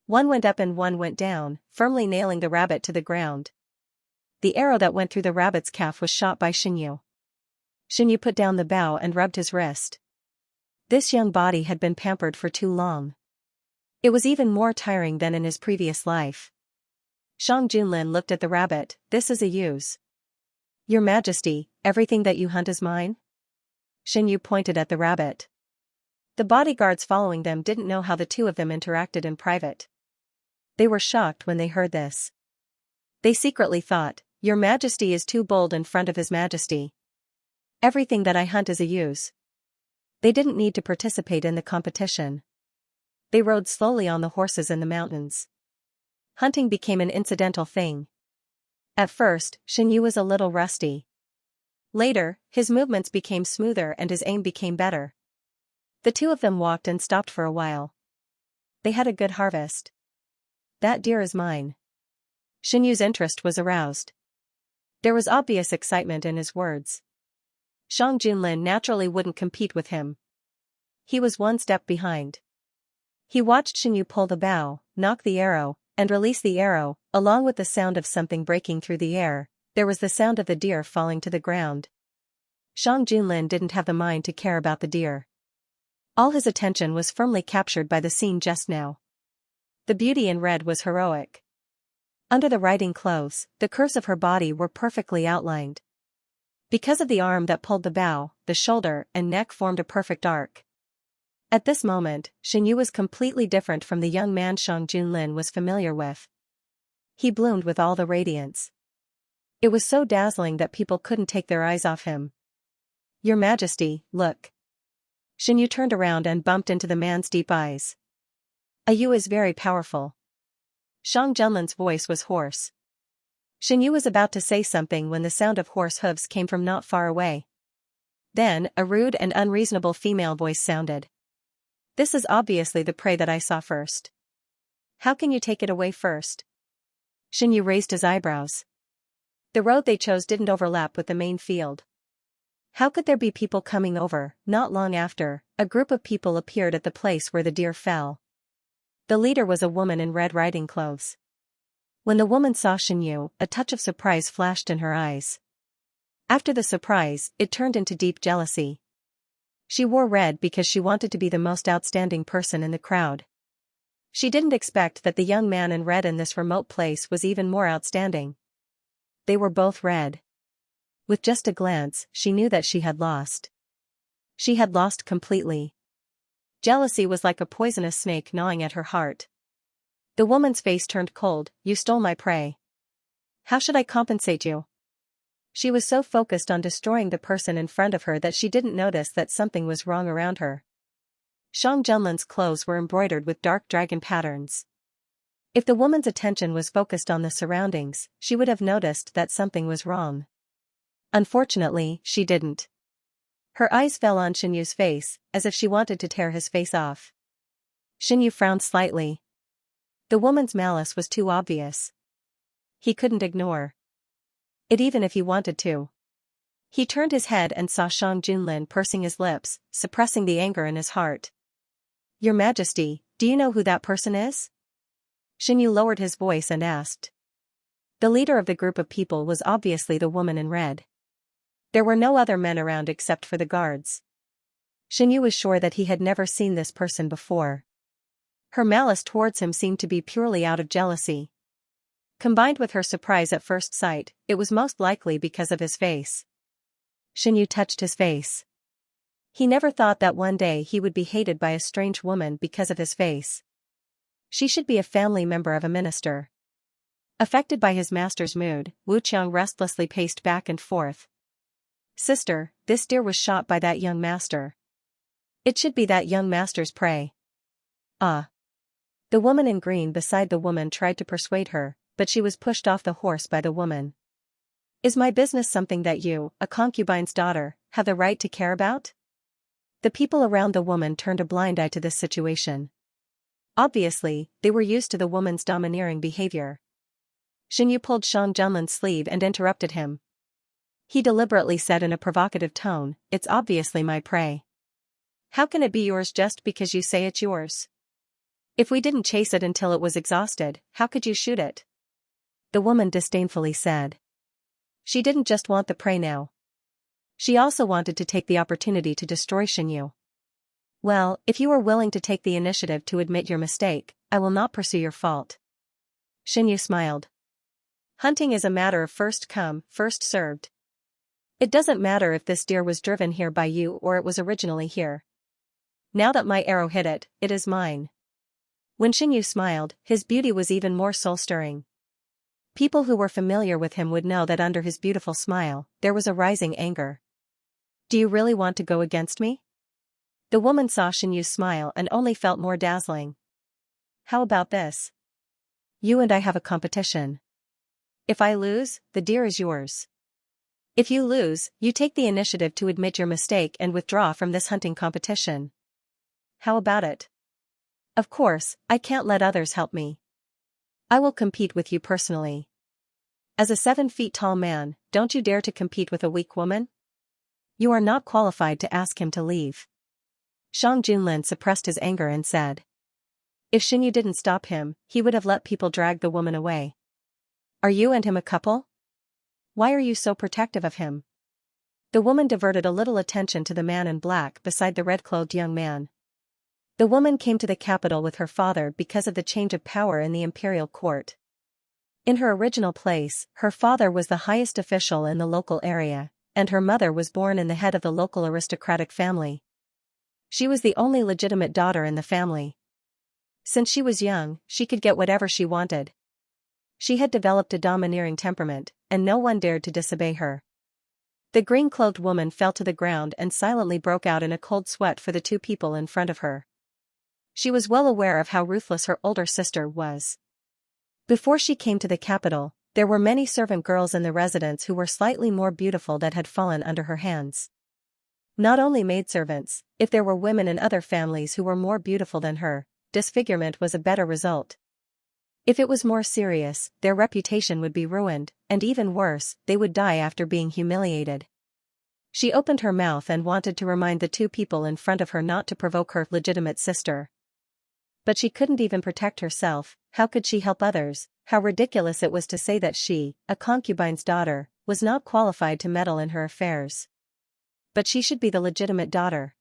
One went up and one went down, firmly nailing the rabbit to the ground. The arrow that went through the rabbit's calf was shot by Xianxia. Xianxia put down the bow and rubbed his wrist. This young body had been pampered for too long. It was even more tiring than in his previous life. Shang Junlin looked at the rabbit. This is a use. Your Majesty, everything that you hunt is mine? Xianxia pointed at the rabbit. The bodyguards following them didn't know how the two of them interacted in private. They were shocked when they heard this. They secretly thought, Your Majesty is too bold in front of His Majesty. Everything that I hunt is a use. They didn't need to participate in the competition. They rode slowly on the horses in the mountains. Hunting became an incidental thing. At first, Xianxia was a little rusty. Later, his movements became smoother and his aim became better. The two of them walked and stopped for a while. They had a good harvest. That deer is mine. Xianxia's interest was aroused. There was obvious excitement in his words. Shang Junlin naturally wouldn't compete with him. He was one step behind. He watched Xianxia pull the bow, knock the arrow, and release the arrow. Along with the sound of something breaking through the air, there was the sound of the deer falling to the ground. Shang Junlin didn't have the mind to care about the deer. All his attention was firmly captured by the scene just now. The beauty in red was heroic. Under the riding clothes, the curves of her body were perfectly outlined. Because of the arm that pulled the bow, the shoulder and neck formed a perfect arc. At this moment, Xianxia was completely different from the young man Shang Junlin was familiar with. He bloomed with all the radiance. It was so dazzling that people couldn't take their eyes off him. Your Majesty, look. Xianxia turned around and bumped into the man's deep eyes. You is very powerful. Shang Junlin's voice was hoarse. Xianxia was about to say something when the sound of horse hooves came from not far away. Then, a rude and unreasonable female voice sounded. This is obviously the prey that I saw first. How can you take it away first? Xianxia raised his eyebrows. The road they chose didn't overlap with the main field. How could there be people coming over? Not long after, a group of people appeared at the place where the deer fell. The leader was a woman in red riding clothes. When the woman saw Xianxia, a touch of surprise flashed in her eyes. After the surprise, it turned into deep jealousy. She wore red because she wanted to be the most outstanding person in the crowd. She didn't expect that the young man in red in this remote place was even more outstanding. They were both red. With just a glance, she knew that she had lost. She had lost completely. Jealousy was like a poisonous snake gnawing at her heart. The woman's face turned cold. You stole my prey. How should I compensate you? She was so focused on destroying the person in front of her that she didn't notice that something was wrong around her. Shang Junlin's clothes were embroidered with dark dragon patterns. If the woman's attention was focused on the surroundings, she would have noticed that something was wrong. Unfortunately, she didn't. Her eyes fell on Xianxu's face, as if she wanted to tear his face off. Xianxu frowned slightly. The woman's malice was too obvious. He couldn't ignore it even if he wanted to. He turned his head and saw Shang Junlin pursing his lips, suppressing the anger in his heart. Your Majesty, do you know who that person is? Xianxu lowered his voice and asked. The leader of the group of people was obviously the woman in red. There were no other men around except for the guards. Xianxia was sure that he had never seen this person before. Her malice towards him seemed to be purely out of jealousy. Combined with her surprise at first sight, it was most likely because of his face. Xianxia touched his face. He never thought that one day he would be hated by a strange woman because of his face. She should be a family member of a minister. Affected by his master's mood, Wu Qiang restlessly paced back and forth. Sister, this deer was shot by that young master. It should be that young master's prey. Ah. The woman in green beside the woman tried to persuade her, but she was pushed off the horse by the woman. Is my business something that you, a concubine's daughter, have the right to care about? The people around the woman turned a blind eye to this situation. Obviously, they were used to the woman's domineering behavior. Xianxia pulled Shang Junlin's sleeve and interrupted him. He deliberately said in a provocative tone, "It's obviously my prey. How can it be yours just because you say it's yours? If we didn't chase it until it was exhausted, how could you shoot it?" The woman disdainfully said. She didn't just want the prey now. She also wanted to take the opportunity to destroy Xianxia. Well, if you are willing to take the initiative to admit your mistake, I will not pursue your fault. Xianxia smiled. Hunting is a matter of first come, first served. It doesn't matter if this deer was driven here by you or it was originally here. Now that my arrow hit it, it is mine. When Xianxia smiled, his beauty was even more soul-stirring. People who were familiar with him would know that under his beautiful smile, there was a rising anger. Do you really want to go against me? The woman saw Xianxia's smile and only felt more dazzling. How about this? You and I have a competition. If I lose, the deer is yours. If you lose, you take the initiative to admit your mistake and withdraw from this hunting competition. How about it? Of course, I can't let others help me. I will compete with you personally. As a 7 feet tall man, don't you dare to compete with a weak woman? You are not qualified to ask him to leave. Shang Junlin suppressed his anger and said. If Xianxia didn't stop him, he would have let people drag the woman away. Are you and him a couple? Why are you so protective of him? The woman diverted a little attention to the man in black beside the red-clothed young man. The woman came to the capital with her father because of the change of power in the imperial court. In her original place, her father was the highest official in the local area, and her mother was born in the head of the local aristocratic family. She was the only legitimate daughter in the family. Since she was young, she could get whatever she wanted. She had developed a domineering temperament, and no one dared to disobey her. The green-clothed woman fell to the ground and silently broke out in a cold sweat for the two people in front of her. She was well aware of how ruthless her older sister was. Before she came to the capital, there were many servant girls in the residence who were slightly more beautiful that had fallen under her hands. Not only maidservants, if there were women in other families who were more beautiful than her, disfigurement was a better result. If it was more serious, their reputation would be ruined, and even worse, they would die after being humiliated. She opened her mouth and wanted to remind the two people in front of her not to provoke her legitimate sister. But she couldn't even protect herself. How could she help others? How ridiculous it was to say that she, a concubine's daughter, was not qualified to meddle in her affairs. But she should be the legitimate daughter.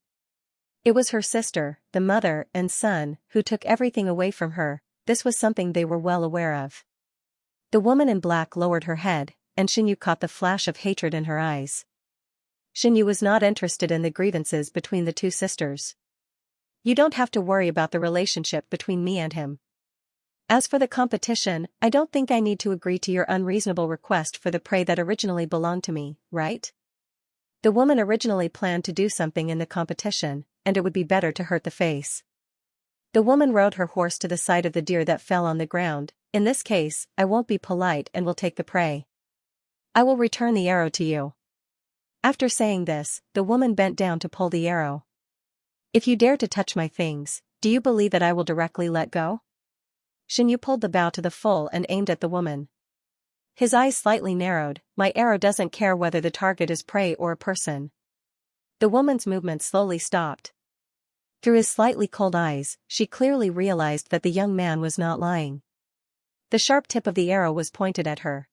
It was her sister, the mother and son, who took everything away from her. This was something they were well aware of. The woman in black lowered her head, and Xianxia caught the flash of hatred in her eyes. Xianxia was not interested in the grievances between the two sisters. You don't have to worry about the relationship between me and him. As for the competition, I don't think I need to agree to your unreasonable request for the prey that originally belonged to me, right? The woman originally planned to do something in the competition, and it would be better to hurt the face. The woman rode her horse to the side of the deer that fell on the ground. In this case, I won't be polite and will take the prey. I will return the arrow to you. After saying this, the woman bent down to pull the arrow. If you dare to touch my things, do you believe that I will directly let go? Xianxia pulled the bow to the full and aimed at the woman. His eyes slightly narrowed. My arrow doesn't care whether the target is prey or a person. The woman's movement slowly stopped. Through his slightly cold eyes, she clearly realized that the young man was not lying. The sharp tip of the arrow was pointed at her.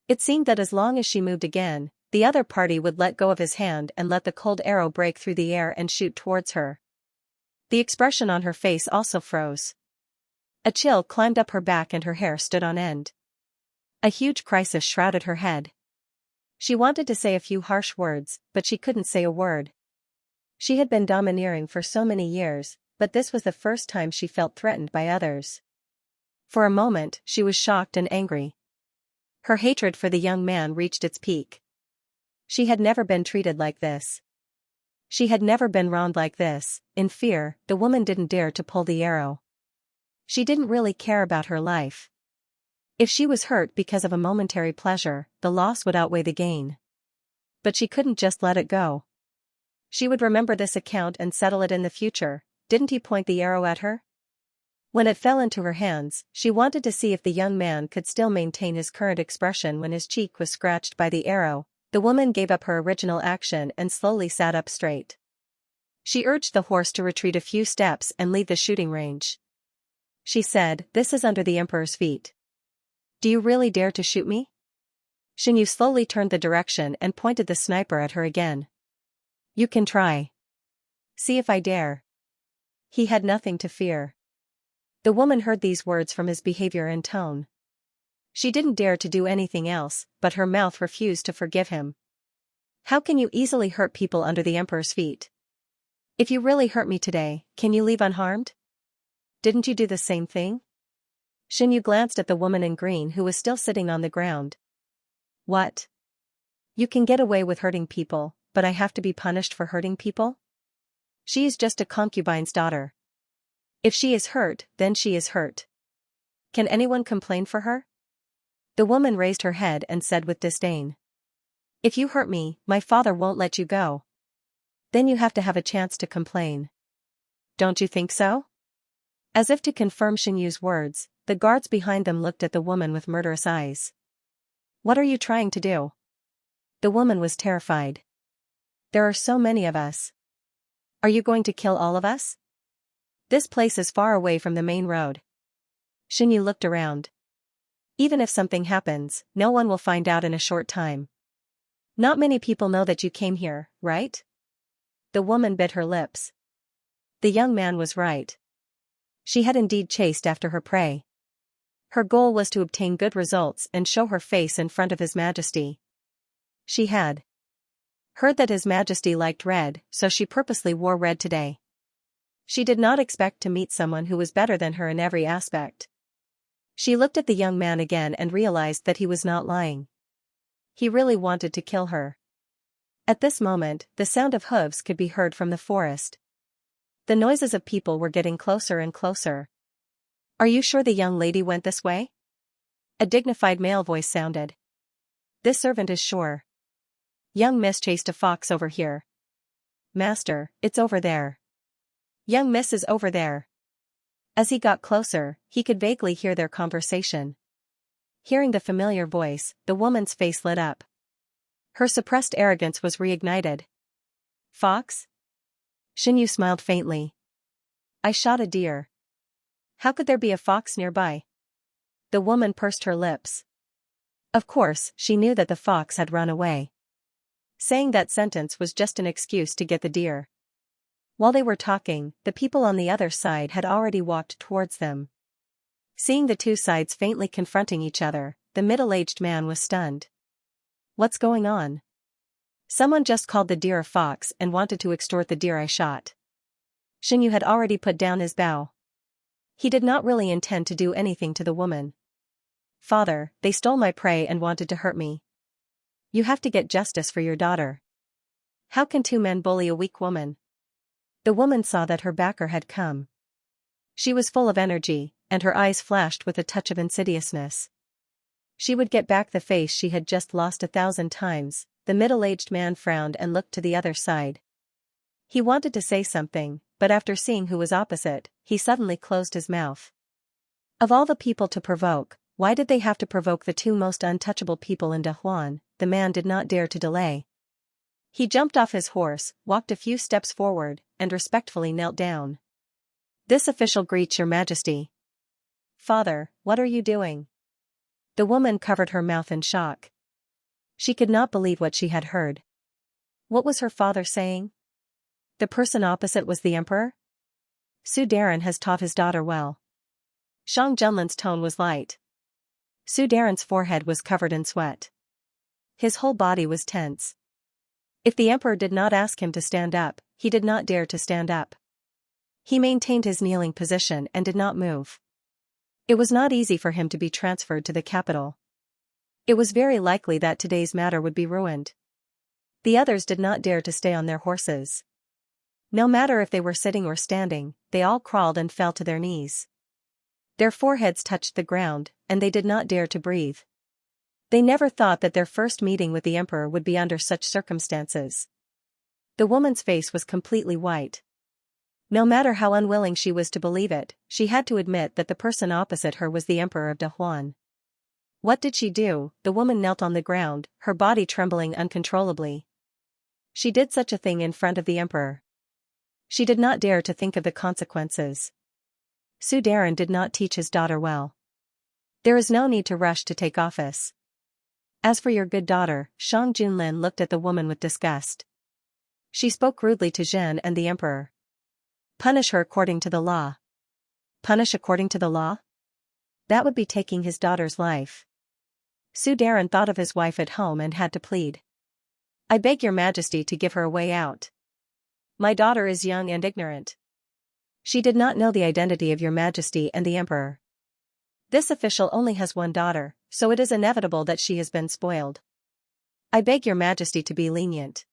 It seemed that as long as she moved again, the other party would let go of his hand and let the cold arrow break through the air and shoot towards her. The expression on her face also froze. A chill climbed up her back and her hair stood on end. A huge crisis shrouded her head. She wanted to say a few harsh words, but she couldn't say a word. She had been domineering for so many years, but this was the first time she felt threatened by others. For a moment, she was shocked and angry. Her hatred for the young man reached its peak. She had never been treated like this. She had never been wronged like this. In fear, the woman didn't dare to pull the arrow. She didn't really care about her life. If she was hurt because of a momentary pleasure, the loss would outweigh the gain. But she couldn't just let it go. She would remember this account and settle it in the future. Didn't he point the arrow at her? When it fell into her hands, she wanted to see if the young man could still maintain his current expression when his cheek was scratched by the arrow. The woman gave up her original action and slowly sat up straight. She urged the horse to retreat a few steps and leave the shooting range. She said, "This is under the Emperor's feet. Do you really dare to shoot me?" Xianxia slowly turned the direction and pointed the sniper at her again. "You can try. See if I dare." He had nothing to fear. The woman heard these words from his behavior and tone. She didn't dare to do anything else, but her mouth refused to forgive him. "How can you easily hurt people under the Emperor's feet? If you really hurt me today, can you leave unharmed? Didn't you do the same thing?" Xianxia glanced at the woman in green who was still sitting on the ground. "What? You can get away with hurting people, but I have to be punished for hurting people? She is just a concubine's daughter. If she is hurt, then she is hurt. Can anyone complain for her?" The woman raised her head and said with disdain. "If you hurt me, my father won't let you go. Then you have to have a chance to complain. Don't you think so?" As if to confirm Xianxia's words, the guards behind them looked at the woman with murderous eyes. "What are you trying to do?" The woman was terrified. "There are so many of us. Are you going to kill all of us? This place is far away from the main road." Xianxia looked around. "Even if something happens, no one will find out in a short time. Not many people know that you came here, right?" The woman bit her lips. The young man was right. She had indeed chased after her prey. Her goal was to obtain good results and show her face in front of His Majesty. She had heard that His Majesty liked red, so she purposely wore red today. She did not expect to meet someone who was better than her in every aspect. She looked at the young man again and realized that he was not lying. He really wanted to kill her. At this moment, the sound of hooves could be heard from the forest. The noises of people were getting closer and closer. "Are you sure the young lady went this way?" A dignified male voice sounded. "This servant is sure. Young miss chased a fox over here." "Master, it's over there." "Young miss is over there." As he got closer, he could vaguely hear their conversation. Hearing the familiar voice, the woman's face lit up. Her suppressed arrogance was reignited. "Fox?" Xianxia smiled faintly. "I shot a deer. How could there be a fox nearby?" The woman pursed her lips. Of course, she knew that the fox had run away. Saying that sentence was just an excuse to get the deer. While they were talking, the people on the other side had already walked towards them. Seeing the two sides faintly confronting each other, the middle-aged man was stunned. "What's going on?" "Someone just called the deer a fox and wanted to extort the deer I shot." Xianxia had already put down his bow. He did not really intend to do anything to the woman. "Father, they stole my prey and wanted to hurt me. You have to get justice for your daughter. How can two men bully a weak woman?" The woman saw that her backer had come. She was full of energy, and her eyes flashed with a touch of insidiousness. She would get back the face she had just lost 1,000 times. The middle-aged man frowned and looked to the other side. He wanted to say something, but after seeing who was opposite, he suddenly closed his mouth. Of all the people to provoke, why did they have to provoke the two most untouchable people in Dahuan? The man did not dare to delay. He jumped off his horse, walked a few steps forward, and respectfully knelt down. "This official greets your Majesty." "Father, what are you doing?" The woman covered her mouth in shock. She could not believe what she had heard. What was her father saying? The person opposite was the emperor? Su Darren has taught his daughter well. Shang Junlin's tone was light. Su Darren's forehead was covered in sweat. His whole body was tense. If the emperor did not ask him to stand up, he did not dare to stand up. He maintained his kneeling position and did not move. It was not easy for him to be transferred to the capital. It was very likely that today's matter would be ruined. The others did not dare to stay on their horses. No matter if they were sitting or standing, they all crawled and fell to their knees. Their foreheads touched the ground, and they did not dare to breathe. They never thought that their first meeting with the emperor would be under such circumstances. The woman's face was completely white. No matter how unwilling she was to believe it, she had to admit that the person opposite her was the Emperor of Dahuan. What did she do? The woman knelt on the ground, her body trembling uncontrollably. She did such a thing in front of the emperor. She did not dare to think of the consequences. Su Darren did not teach his daughter well. There is no need to rush to take office. As for your good daughter, Shang Junlin looked at the woman with disgust. She spoke rudely to Zhen and the emperor. Punish her according to the law. Punish according to the law? That would be taking his daughter's life. Su Darren thought of his wife at home and had to plead. I beg your majesty to give her a way out. My daughter is young and ignorant. She did not know the identity of your majesty and the emperor. This official only has one daughter, so it is inevitable that she has been spoiled. I beg your majesty to be lenient.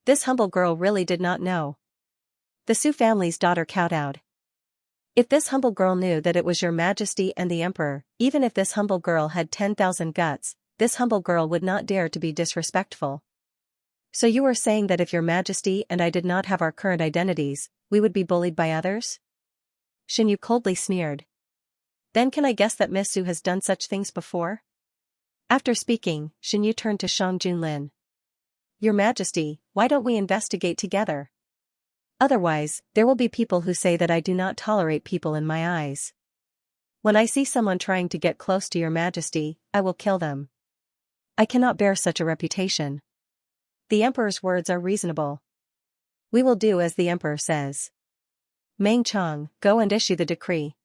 This humble girl really did not know. The Su family's daughter kowtowed. If this humble girl knew that it was your majesty and the emperor, even if this humble girl had 10,000 guts, this humble girl would not dare to be disrespectful. So you are saying that if your majesty and I did not have our current identities, we would be bullied by others? Shin Yu coldly sneered. Then can I guess that Miss Su has done such things before? After speaking, Shin Yu turned to Shang Junlin. Your majesty, why don't we investigate together? Otherwise, there will be people who say that I do not tolerate people in my eyes. When I see someone trying to get close to your majesty, I will kill them. I cannot bear such a reputation. The emperor's words are reasonable. We will do as the emperor says. Meng Chong, go and issue the decree.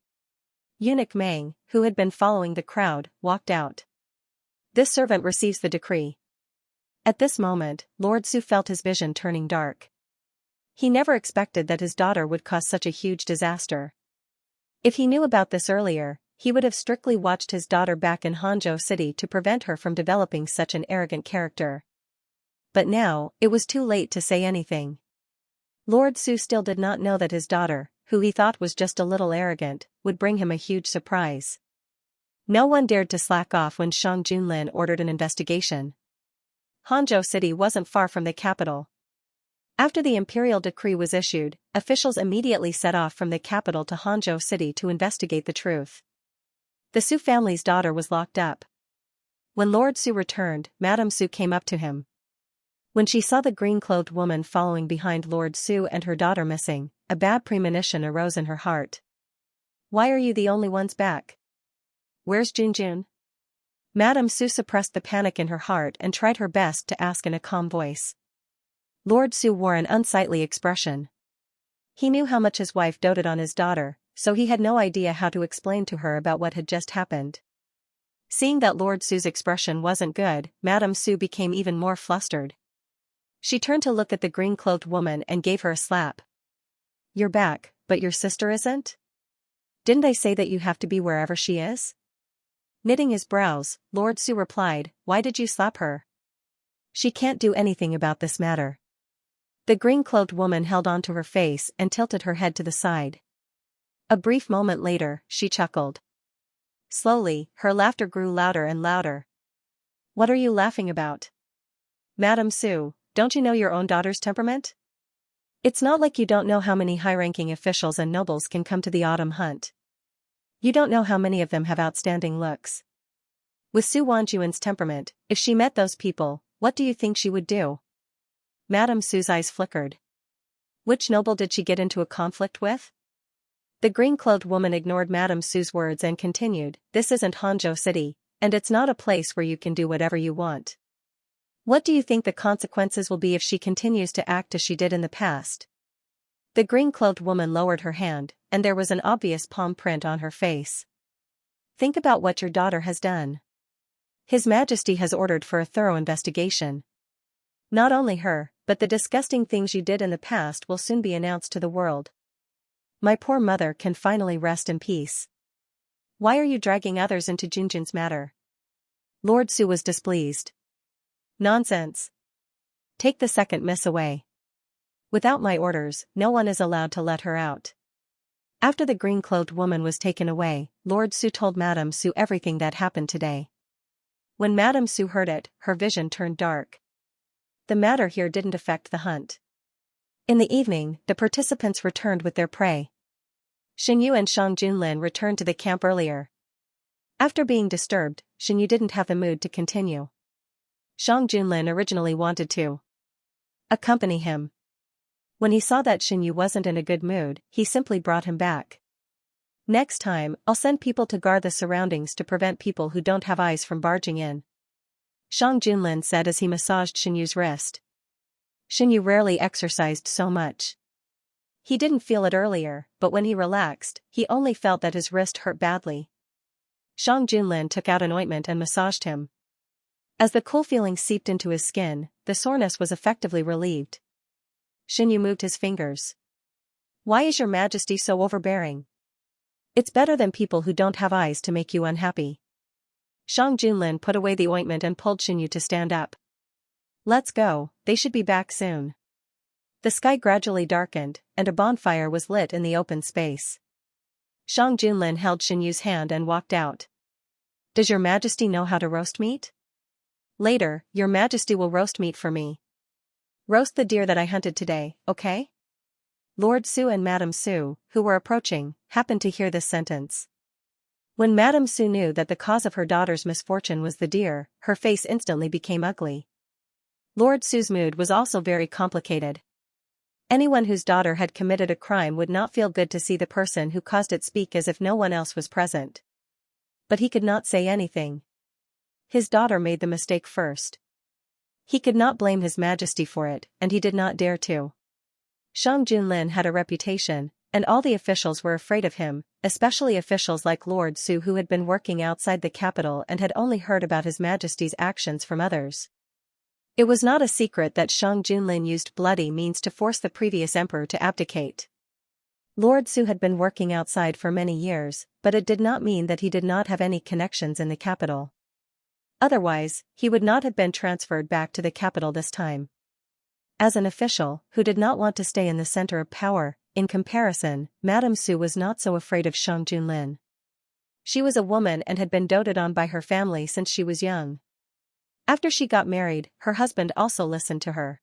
Eunuch Meng, who had been following the crowd, walked out. This servant receives the decree. At this moment, Lord Su felt his vision turning dark. He never expected that his daughter would cause such a huge disaster. If he knew about this earlier, he would have strictly watched his daughter back in Hangzhou City to prevent her from developing such an arrogant character. But now, it was too late to say anything. Lord Su still did not know that his daughter, who he thought was just a little arrogant, would bring him a huge surprise. No one dared to slack off when Shang Junlin ordered an investigation. Hangzhou City wasn't far from the capital. After the imperial decree was issued, officials immediately set off from the capital to Hangzhou City to investigate the truth. The Su family's daughter was locked up. When Lord Su returned, Madame Su came up to him. When she saw the green-clothed woman following behind Lord Su and her daughter missing, a bad premonition arose in her heart. Why are you the only ones back? Where's Junjun? Madame Su suppressed the panic in her heart and tried her best to ask in a calm voice. Lord Su wore an unsightly expression. He knew how much his wife doted on his daughter, so he had no idea how to explain to her about what had just happened. Seeing that Lord Su's expression wasn't good, Madame Su became even more flustered. She turned to look at the green-clothed woman and gave her a slap. You're back, but your sister isn't? Didn't I say that you have to be wherever she is? Knitting his brows, Lord Su replied, why did you slap her? She can't do anything about this matter. The green-clothed woman held on to her face and tilted her head to the side. A brief moment later, she chuckled. Slowly, her laughter grew louder and louder. What are you laughing about? Madame Su, don't you know your own daughter's temperament? It's not like you don't know how many high-ranking officials and nobles can come to the autumn hunt. You don't know how many of them have outstanding looks. With Su Wanjuan's temperament, if she met those people, what do you think she would do? Madame Su's eyes flickered. Which noble did she get into a conflict with? The green-clothed woman ignored Madame Su's words and continued, this isn't Hangzhou City, And it's not a place where you can do whatever you want. What do you think the consequences will be if she continues to act as she did in the past? The green-cloaked woman lowered her hand, and there was an obvious palm print on her face. Think about what your daughter has done. His Majesty has ordered for a thorough investigation. Not only her, but the disgusting things you did in the past will soon be announced to the world. My poor mother can finally rest in peace. Why are you dragging others into Junjun's matter? Lord Su was displeased. Nonsense. Take the second miss away. Without my orders, no one is allowed to let her out. After the green-clothed woman was taken away, Lord Su told Madame Su everything that happened today. When Madame Su heard it, her vision turned dark. The matter here didn't affect the hunt. In the evening, the participants returned with their prey. Xinyu and Shang Junlin returned to the camp earlier. After being disturbed, Xinyu didn't have the mood to continue. Shang Junlin originally wanted to accompany him. When he saw that Xinyu wasn't in a good mood, he simply brought him back. Next time, I'll send people to guard the surroundings to prevent people who don't have eyes from barging in. Shang Junlin said as he massaged Xinyu's wrist. Xinyu rarely exercised so much. He didn't feel it earlier, but when he relaxed, he only felt that his wrist hurt badly. Shang Junlin took out an ointment and massaged him. As the cool feeling seeped into his skin, the soreness was effectively relieved. Xinyu moved his fingers. Why is your Majesty so overbearing? It's better than people who don't have eyes to make you unhappy. Shang Junlin put away the ointment and pulled Xinyu to stand up. Let's go, they should be back soon. The sky gradually darkened, and a bonfire was lit in the open space. Shang Junlin held Xinyu's hand and walked out. Does your Majesty know how to roast meat? Later, your Majesty will roast meat for me. Roast the deer that I hunted today, okay? Lord Su and Madame Su, who were approaching, happened to hear this sentence. When Madame Su knew that the cause of her daughter's misfortune was the deer, her face instantly became ugly. Lord Su's mood was also very complicated. Anyone whose daughter had committed a crime would not feel good to see the person who caused it speak as if no one else was present. But he could not say anything. His daughter made the mistake first. He could not blame His Majesty for it, and he did not dare to. Shang Junlin had a reputation, and all the officials were afraid of him, especially officials like Lord Su who had been working outside the capital and had only heard about His Majesty's actions from others. It was not a secret that Shang Junlin used bloody means to force the previous emperor to abdicate. Lord Su had been working outside for many years, but it did not mean that he did not have any connections in the capital. Otherwise, he would not have been transferred back to the capital this time. As an official, who did not want to stay in the center of power, in comparison, Madame Su was not so afraid of Shang Junlin. She was a woman and had been doted on by her family since she was young. After she got married, her husband also listened to her.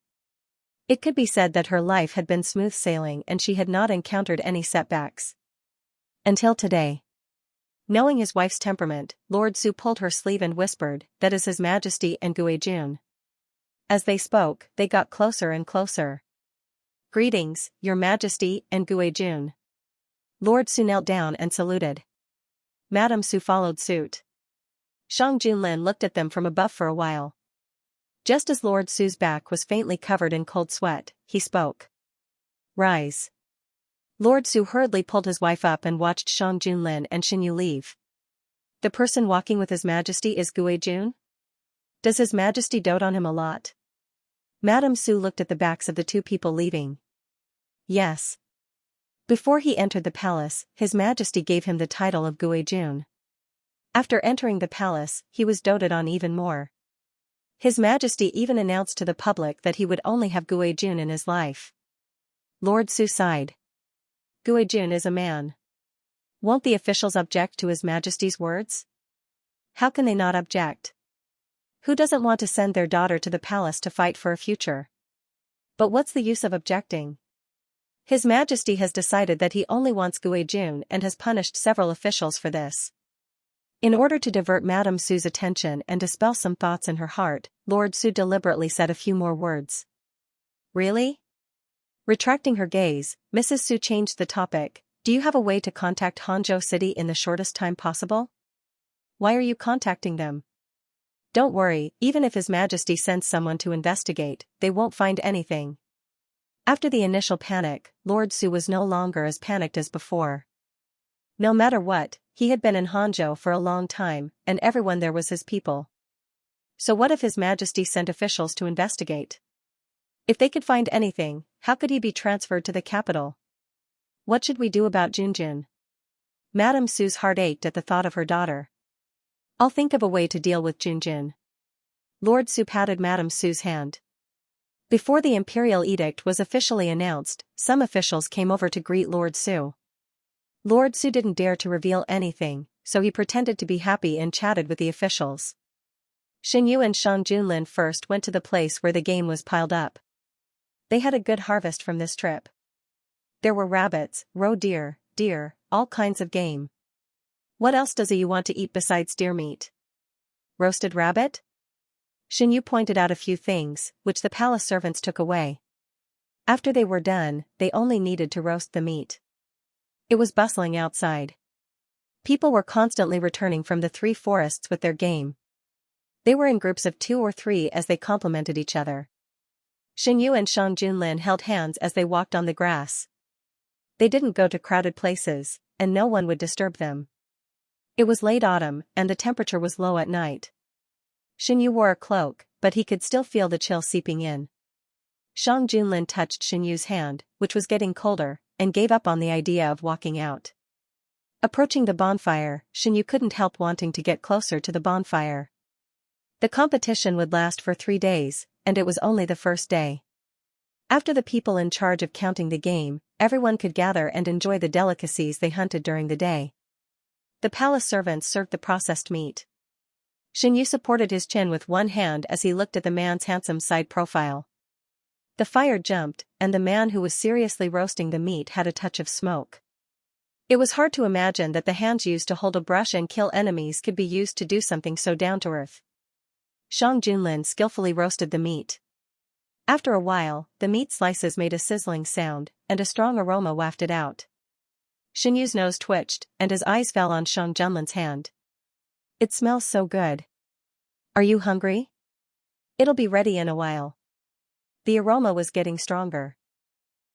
It could be said that her life had been smooth sailing and she had not encountered any setbacks. Until today. Knowing his wife's temperament, Lord Su pulled her sleeve and whispered, "That is His Majesty and Gui Jun." As they spoke, they got closer and closer. "Greetings, Your Majesty and Gui Jun." Lord Su knelt down and saluted. Madame Su followed suit. Shang Junlin looked at them from above for a while. Just as Lord Su's back was faintly covered in cold sweat, he spoke. "Rise." Lord Su hurriedly pulled his wife up and watched Shang Junlin and Xinyu leave. The person walking with His Majesty is Gui Jun? Does His Majesty dote on him a lot? Madame Su looked at the backs of the two people leaving. Yes. Before he entered the palace, His Majesty gave him the title of Gui Jun. After entering the palace, he was doted on even more. His Majesty even announced to the public that he would only have Gui Jun in his life. Lord Su sighed. Gui Jun is a man. Won't the officials object to His Majesty's words? How can they not object? Who doesn't want to send their daughter to the palace to fight for a future? But what's the use of objecting? His Majesty has decided that he only wants Gui Jun and has punished several officials for this. In order to divert Madame Su's attention and dispel some thoughts in her heart, Lord Su deliberately said a few more words. Really? Retracting her gaze, Mrs. Su changed the topic. Do you have a way to contact Hangzhou City in the shortest time possible? Why are you contacting them? Don't worry, even if His Majesty sends someone to investigate, they won't find anything. After the initial panic, Lord Su was no longer as panicked as before. No matter what, he had been in Hangzhou for a long time, and everyone there was his people. So what if His Majesty sent officials to investigate? If they could find anything, how could he be transferred to the capital? What should we do about Junjun? Madame Su's heart ached at the thought of her daughter. I'll think of a way to deal with Junjun. Lord Su patted Madame Su's hand. Before the imperial edict was officially announced, some officials came over to greet Lord Su. Lord Su didn't dare to reveal anything, so he pretended to be happy and chatted with the officials. Xinyu and Shang Junlin first went to the place where the game was piled up. They had a good harvest from this trip. There were rabbits, roe deer, all kinds of game. What else does you want to eat besides deer meat? Roasted rabbit? Xinyu pointed out a few things, which the palace servants took away. After they were done, they only needed to roast the meat. It was bustling outside. People were constantly returning from the 3 forests with their game. They were in groups of 2 or 3 as they complemented each other. Xinyu and Shang Junlin held hands as they walked on the grass. They didn't go to crowded places, and no one would disturb them. It was late autumn, and the temperature was low at night. Xinyu wore a cloak, but he could still feel the chill seeping in. Shang Junlin touched Xinyu's hand, which was getting colder, and gave up on the idea of walking out. Approaching the bonfire, Xinyu couldn't help wanting to get closer to the bonfire. The competition would last for 3 days, and it was only the first day. After the people in charge of counting the game, everyone could gather and enjoy the delicacies they hunted during the day. The palace servants served the processed meat. Xinyu supported his chin with one hand as he looked at the man's handsome side profile. The fire jumped, and the man who was seriously roasting the meat had a touch of smoke. It was hard to imagine that the hands used to hold a brush and kill enemies could be used to do something so down-to-earth. Shang Junlin skillfully roasted the meat. After a while, the meat slices made a sizzling sound, and a strong aroma wafted out. Xinyu's nose twitched, and his eyes fell on Shang Junlin's hand. It smells so good. Are you hungry? It'll be ready in a while. The aroma was getting stronger.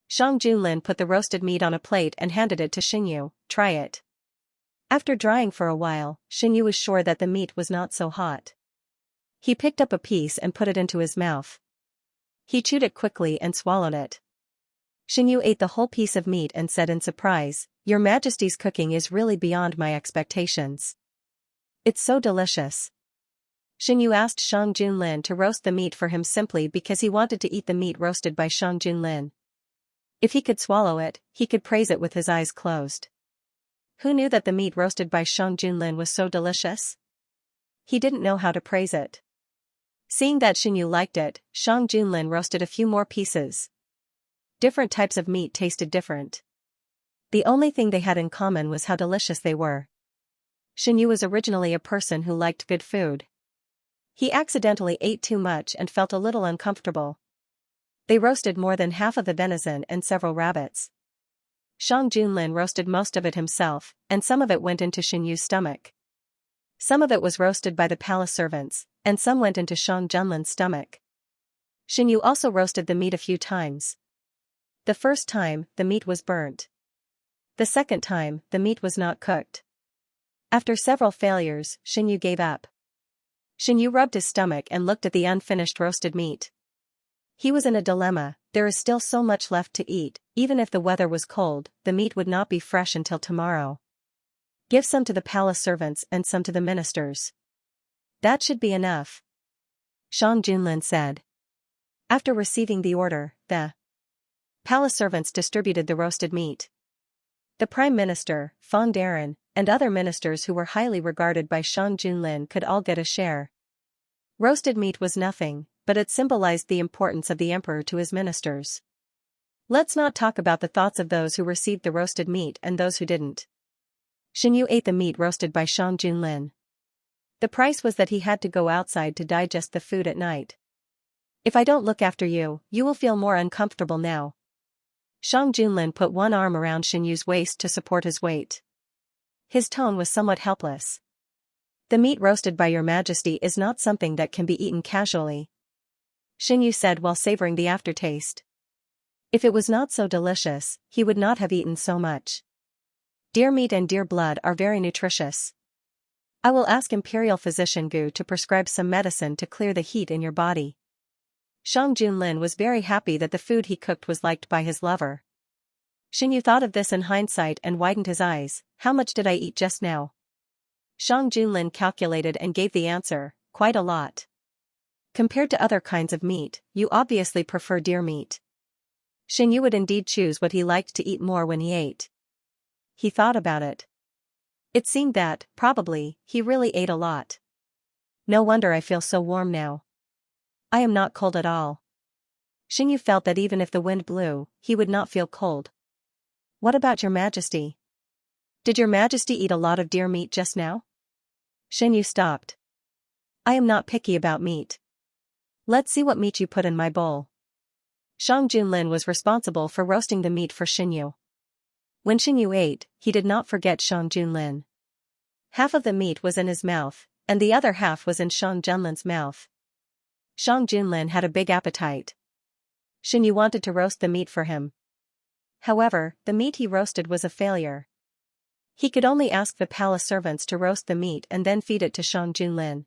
Shang Junlin put the roasted meat on a plate and handed it to Xinyu. Try it. After drying for a while, Xinyu was sure that the meat was not so hot. He picked up a piece and put it into his mouth. He chewed it quickly and swallowed it. Xinyu ate the whole piece of meat and said in surprise, "Your Majesty's cooking is really beyond my expectations. It's so delicious." Xinyu asked Shang Junlin to roast the meat for him simply because he wanted to eat the meat roasted by Shang Junlin. If he could swallow it, he could praise it with his eyes closed. Who knew that the meat roasted by Shang Junlin was so delicious? He didn't know how to praise it. Seeing that Xinyu liked it, Shang Junlin roasted a few more pieces. Different types of meat tasted different. The only thing they had in common was how delicious they were. Xinyu was originally a person who liked good food. He accidentally ate too much and felt a little uncomfortable. They roasted more than half of the venison and several rabbits. Shang Junlin roasted most of it himself, and some of it went into Xinyu's stomach. Some of it was roasted by the palace servants, and some went into Shang Junlin's stomach. Xinyu also roasted the meat a few times. The first time, the meat was burnt. The second time, the meat was not cooked. After several failures, Xinyu gave up. Xinyu rubbed his stomach and looked at the unfinished roasted meat. He was in a dilemma. There is still so much left to eat. Even if the weather was cold, the meat would not be fresh until tomorrow. Give some to the palace servants and some to the ministers. That should be enough, Shang Junlin said. After receiving the order, the palace servants distributed the roasted meat. The Prime Minister, Fong Darren, and other ministers who were highly regarded by Shang Junlin could all get a share. Roasted meat was nothing, but it symbolized the importance of the emperor to his ministers. Let's not talk about the thoughts of those who received the roasted meat and those who didn't. Xinyu ate the meat roasted by Shang Junlin. The price was that he had to go outside to digest the food at night. If I don't look after you, you will feel more uncomfortable now. Shang Junlin put one arm around Xinyu's waist to support his weight. His tone was somewhat helpless. The meat roasted by your majesty is not something that can be eaten casually, Xianxia said while savoring the aftertaste. If it was not so delicious, he would not have eaten so much. Deer meat and deer blood are very nutritious. I will ask Imperial Physician Gu to prescribe some medicine to clear the heat in your body. Shang Junlin was very happy that the food he cooked was liked by his lover. Xianxia thought of this in hindsight and widened his eyes. How much did I eat just now? Shang Junlin calculated and gave the answer, quite a lot. Compared to other kinds of meat, you obviously prefer deer meat. Xianxia would indeed choose what he liked to eat more when he ate. He thought about it. It seemed that, probably, he really ate a lot. No wonder I feel so warm now. I am not cold at all. Xianxia felt that even if the wind blew, he would not feel cold. What about your majesty? Did your majesty eat a lot of deer meat just now? Xianxia stopped. I am not picky about meat. Let's see what meat you put in my bowl. Shang Junlin was responsible for roasting the meat for Xianxia. When Xianxia ate, he did not forget Shang Junlin. Half of the meat was in his mouth, and the other half was in Shang Junlin's mouth. Shang Junlin had a big appetite. Xianxia wanted to roast the meat for him. However, the meat he roasted was a failure. He could only ask the palace servants to roast the meat and then feed it to Shang Junlin.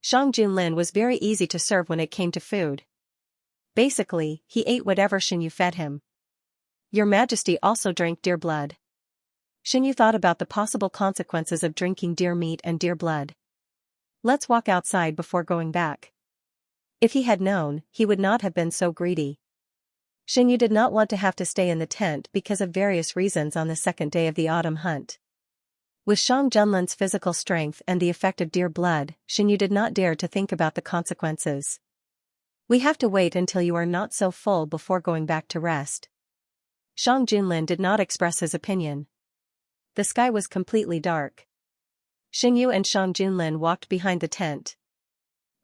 Shang Junlin was very easy to serve when it came to food. Basically, he ate whatever Xianxia fed him. Your Majesty also drank deer blood. Xianxia thought about the possible consequences of drinking deer meat and deer blood. Let's walk outside before going back. If he had known, he would not have been so greedy. Xianxia did not want to have to stay in the tent because of various reasons on the second day of the autumn hunt. With Shang Junlin's physical strength and the effect of deer blood, Xianxia did not dare to think about the consequences. We have to wait until you are not so full before going back to rest. Shang Junlin did not express his opinion. The sky was completely dark. Xianxia and Shang Junlin walked behind the tent.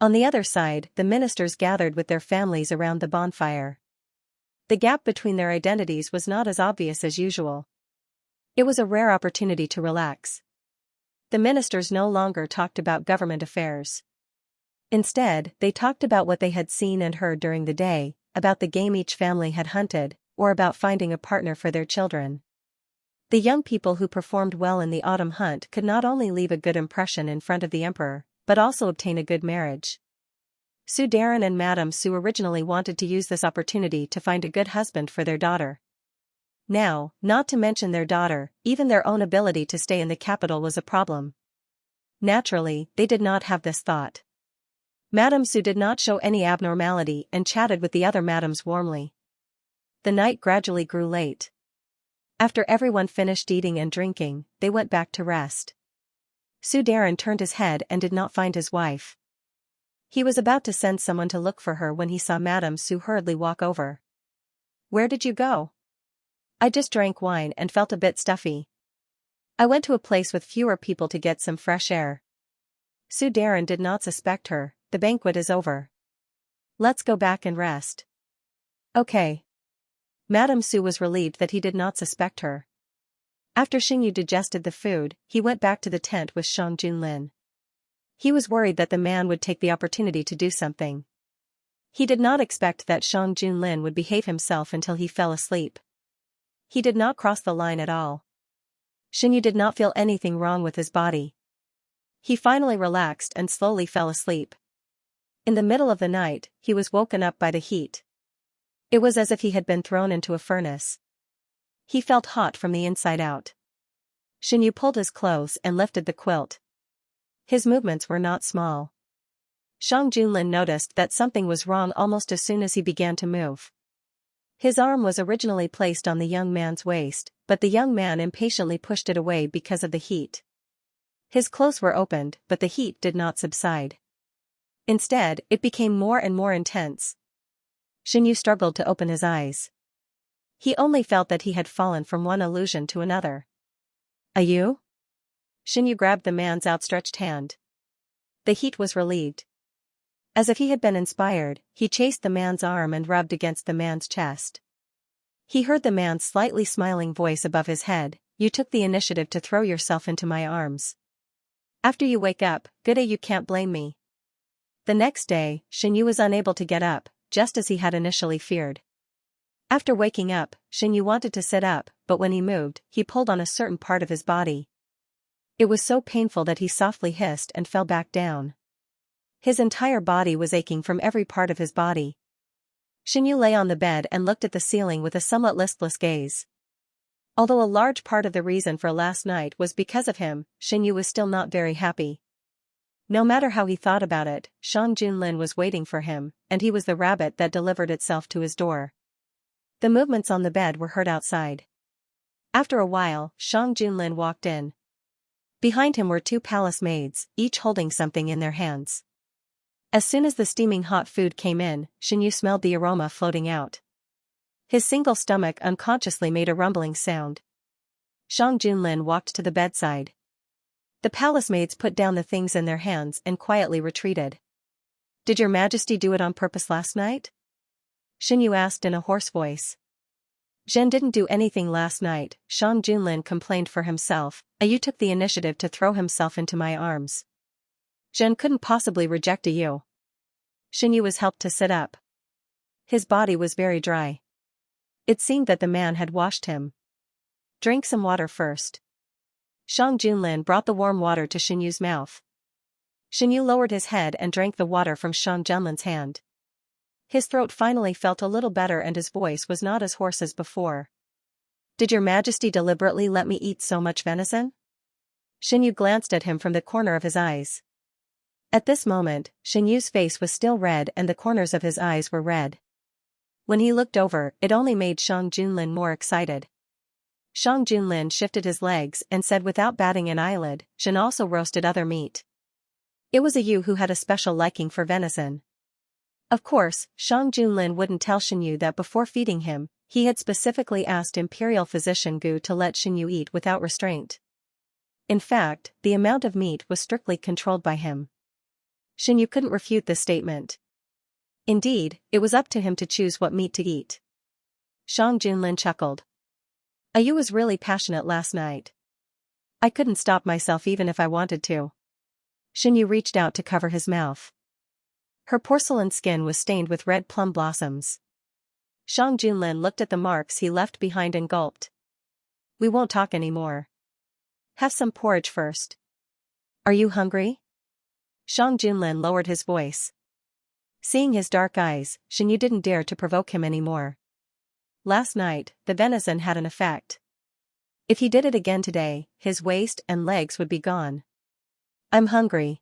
On the other side, the ministers gathered with their families around the bonfire. The gap between their identities was not as obvious as usual. It was a rare opportunity to relax. The ministers no longer talked about government affairs. Instead, they talked about what they had seen and heard during the day, about the game each family had hunted, or about finding a partner for their children. The young people who performed well in the autumn hunt could not only leave a good impression in front of the emperor, but also obtain a good marriage. Su Darren and Madame Su originally wanted to use this opportunity to find a good husband for their daughter. Now, not to mention their daughter, even their own ability to stay in the capital was a problem. Naturally, they did not have this thought. Madame Su did not show any abnormality and chatted with the other madames warmly. The night gradually grew late. After everyone finished eating and drinking, they went back to rest. Su Darren turned his head and did not find his wife. He was about to send someone to look for her when he saw Madame Su hurriedly walk over. Where did you go? I just drank wine and felt a bit stuffy. I went to a place with fewer people to get some fresh air. Su Darren did not suspect her. The banquet is over. Let's go back and rest. Okay. Madame Su was relieved that he did not suspect her. After Xianxia digested the food, he went back to the tent with Shang Junlin. He was worried that the man would take the opportunity to do something. He did not expect that Shang Junlin would behave himself until he fell asleep. He did not cross the line at all. Xianxia did not feel anything wrong with his body. He finally relaxed and slowly fell asleep. In the middle of the night, he was woken up by the heat. It was as if he had been thrown into a furnace. He felt hot from the inside out. Xianxia pulled his clothes and lifted the quilt. His movements were not small. Shang Junlin noticed that something was wrong almost as soon as he began to move. His arm was originally placed on the young man's waist, but the young man impatiently pushed it away because of the heat. His clothes were opened, but the heat did not subside. Instead, it became more and more intense. Xianxia struggled to open his eyes. He only felt that he had fallen from one illusion to another. Are you? Xianxia grabbed the man's outstretched hand. The heat was relieved. As if he had been inspired, he chased the man's arm and rubbed against the man's chest. He heard the man's slightly smiling voice above his head, "You took the initiative to throw yourself into my arms." After you wake up, good day, you can't blame me. The next day, Xianyu was unable to get up, just as he had initially feared. After waking up, Xianyu wanted to sit up, but when he moved, he pulled on a certain part of his body. It was so painful that he softly hissed and fell back down. His entire body was aching from every part of his body. Xianyu lay on the bed and looked at the ceiling with a somewhat listless gaze. Although a large part of the reason for last night was because of him, Xianyu was still not very happy. No matter how he thought about it, Shang Junlin was waiting for him, and he was the rabbit that delivered itself to his door. The movements on the bed were heard outside. After a while, Shang Junlin walked in. Behind him were two palace maids, each holding something in their hands. As soon as the steaming hot food came in, Xianyu smelled the aroma floating out. His single stomach unconsciously made a rumbling sound. Shang Junlin walked to the bedside. The palace maids put down the things in their hands and quietly retreated. "Did your majesty do it on purpose last night?" Xianyu asked in a hoarse voice. "Zhen didn't do anything last night," Shang Junlin complained for himself. "Ayu took the initiative to throw himself into my arms. Zhen couldn't possibly reject Ayu." Xianyu was helped to sit up. His body was very dry. It seemed that the man had washed him. "Drink some water first." Shang Junlin brought the warm water to Xianyu's mouth. Xianyu lowered his head and drank the water from Shang Junlin's hand. His throat finally felt a little better and his voice was not as hoarse as before. "Did your majesty deliberately let me eat so much venison?" Xianyu glanced at him from the corner of his eyes. At this moment, Xianyu's face was still red and the corners of his eyes were red. When he looked over, it only made Shang Junlin more excited. Shang Junlin shifted his legs and said without batting an eyelid, "Zhen also roasted other meat." It was Ayu who had a special liking for venison. Of course, Shang Junlin wouldn't tell Xianyu that before feeding him, he had specifically asked Imperial Physician Gu to let Xianyu eat without restraint. In fact, the amount of meat was strictly controlled by him. Xianyu couldn't refute this statement. Indeed, it was up to him to choose what meat to eat. Shang Junlin chuckled. "Ayu was really passionate last night. I couldn't stop myself even if I wanted to." Xianyu reached out to cover his mouth. Her porcelain skin was stained with red plum blossoms. Shang Junlin looked at the marks he left behind and gulped. "We won't talk anymore. Have some porridge first." "Are you hungry?" Shang Junlin lowered his voice. Seeing his dark eyes, Xianyu didn't dare to provoke him anymore. Last night, the venison had an effect. If he did it again today, his waist and legs would be gone. "I'm hungry."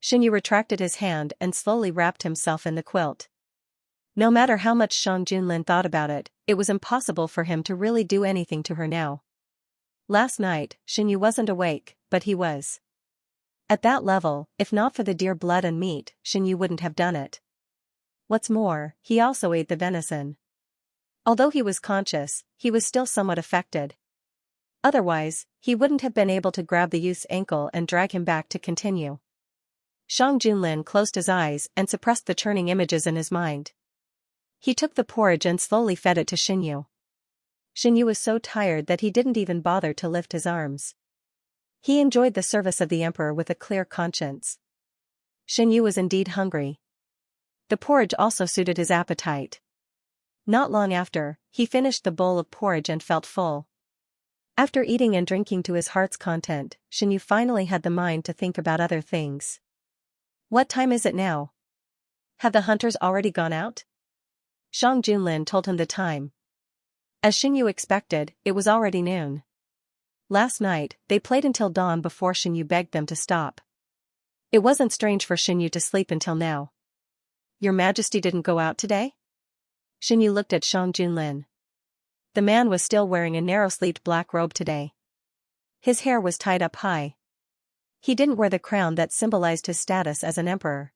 Xianyu retracted his hand and slowly wrapped himself in the quilt. No matter how much Shang Junlin thought about it, it was impossible for him to really do anything to her now. Last night, Xianyu wasn't awake, but he was. At that level, if not for the dear blood and meat, Xianyu wouldn't have done it. What's more, he also ate the venison. Although he was conscious, he was still somewhat affected. Otherwise, he wouldn't have been able to grab the youth's ankle and drag him back to continue. Shang Junlin closed his eyes and suppressed the churning images in his mind. He took the porridge and slowly fed it to Xianyu. Xianyu was so tired that he didn't even bother to lift his arms. He enjoyed the service of the emperor with a clear conscience. Xianyu was indeed hungry. The porridge also suited his appetite. Not long after, he finished the bowl of porridge and felt full. After eating and drinking to his heart's content, Xianyu finally had the mind to think about other things. "What time is it now? Have the hunters already gone out?" Shang Junlin told him the time. As Xianyu expected, it was already noon. Last night, they played until dawn before Xianyu begged them to stop. It wasn't strange for Xianyu to sleep until now. "Your Majesty didn't go out today?" Xianyu looked at Shang Junlin. The man was still wearing a narrow-sleeved black robe today. His hair was tied up high. He didn't wear the crown that symbolized his status as an emperor.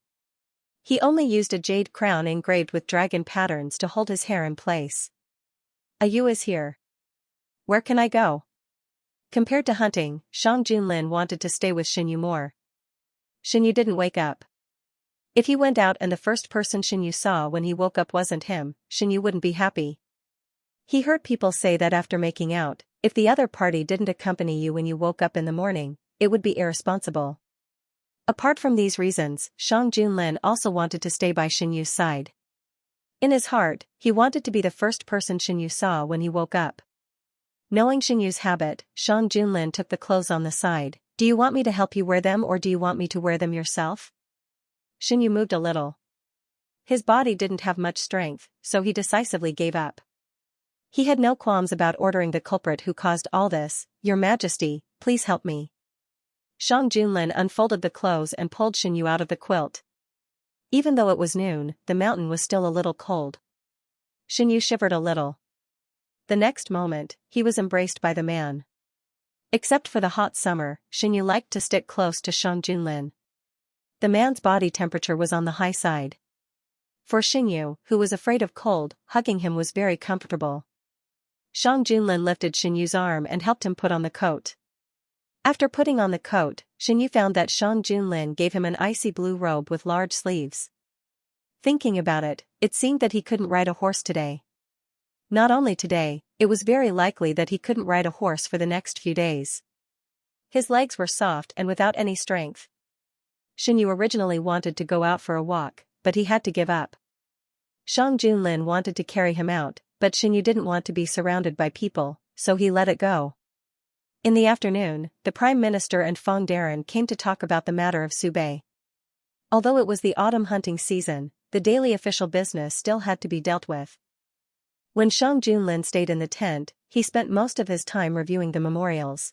He only used a jade crown engraved with dragon patterns to hold his hair in place. "Ayu is here. Where can I go?" Compared to hunting, Shang Junlin wanted to stay with Xianyu more. Xianyu didn't wake up. If he went out and the first person Xianyu saw when he woke up wasn't him, Xianyu wouldn't be happy. He heard people say that after making out, if the other party didn't accompany you when you woke up in the morning, it would be irresponsible. Apart from these reasons, Shang Junlin also wanted to stay by Xianyu's side. In his heart, he wanted to be the first person Xianyu saw when he woke up. Knowing Xianyu's habit, Shang Junlin took the clothes on the side. Do you want me to help you wear them or do you want me to wear them yourself? Xianyu moved a little. His body didn't have much strength, so he decisively gave up. He had no qualms about ordering the culprit who caused all this. Your Majesty, please help me. Shang Junlin unfolded the clothes and pulled Xianyu out of the quilt. Even though it was noon, the mountain was still a little cold. Xianyu shivered a little. The next moment, he was embraced by the man. Except for the hot summer, Xianyu liked to stick close to Shang Junlin. The man's body temperature was on the high side. For Xianyu, who was afraid of cold, hugging him was very comfortable. Shang Junlin lifted Xianyu's arm and helped him put on the coat. After putting on the coat, Xianyu found that Shang Junlin gave him an icy blue robe with large sleeves. Thinking about it, it seemed that he couldn't ride a horse today. Not only today, it was very likely that he couldn't ride a horse for the next few days. His legs were soft and without any strength. Xianyu originally wanted to go out for a walk, but he had to give up. Shang Junlin wanted to carry him out, but Xianyu didn't want to be surrounded by people, so he let it go. In the afternoon, the Prime Minister and Feng Darren came to talk about the matter of Subei. Although it was the autumn hunting season, the daily official business still had to be dealt with. When Shang Junlin stayed in the tent, he spent most of his time reviewing the memorials.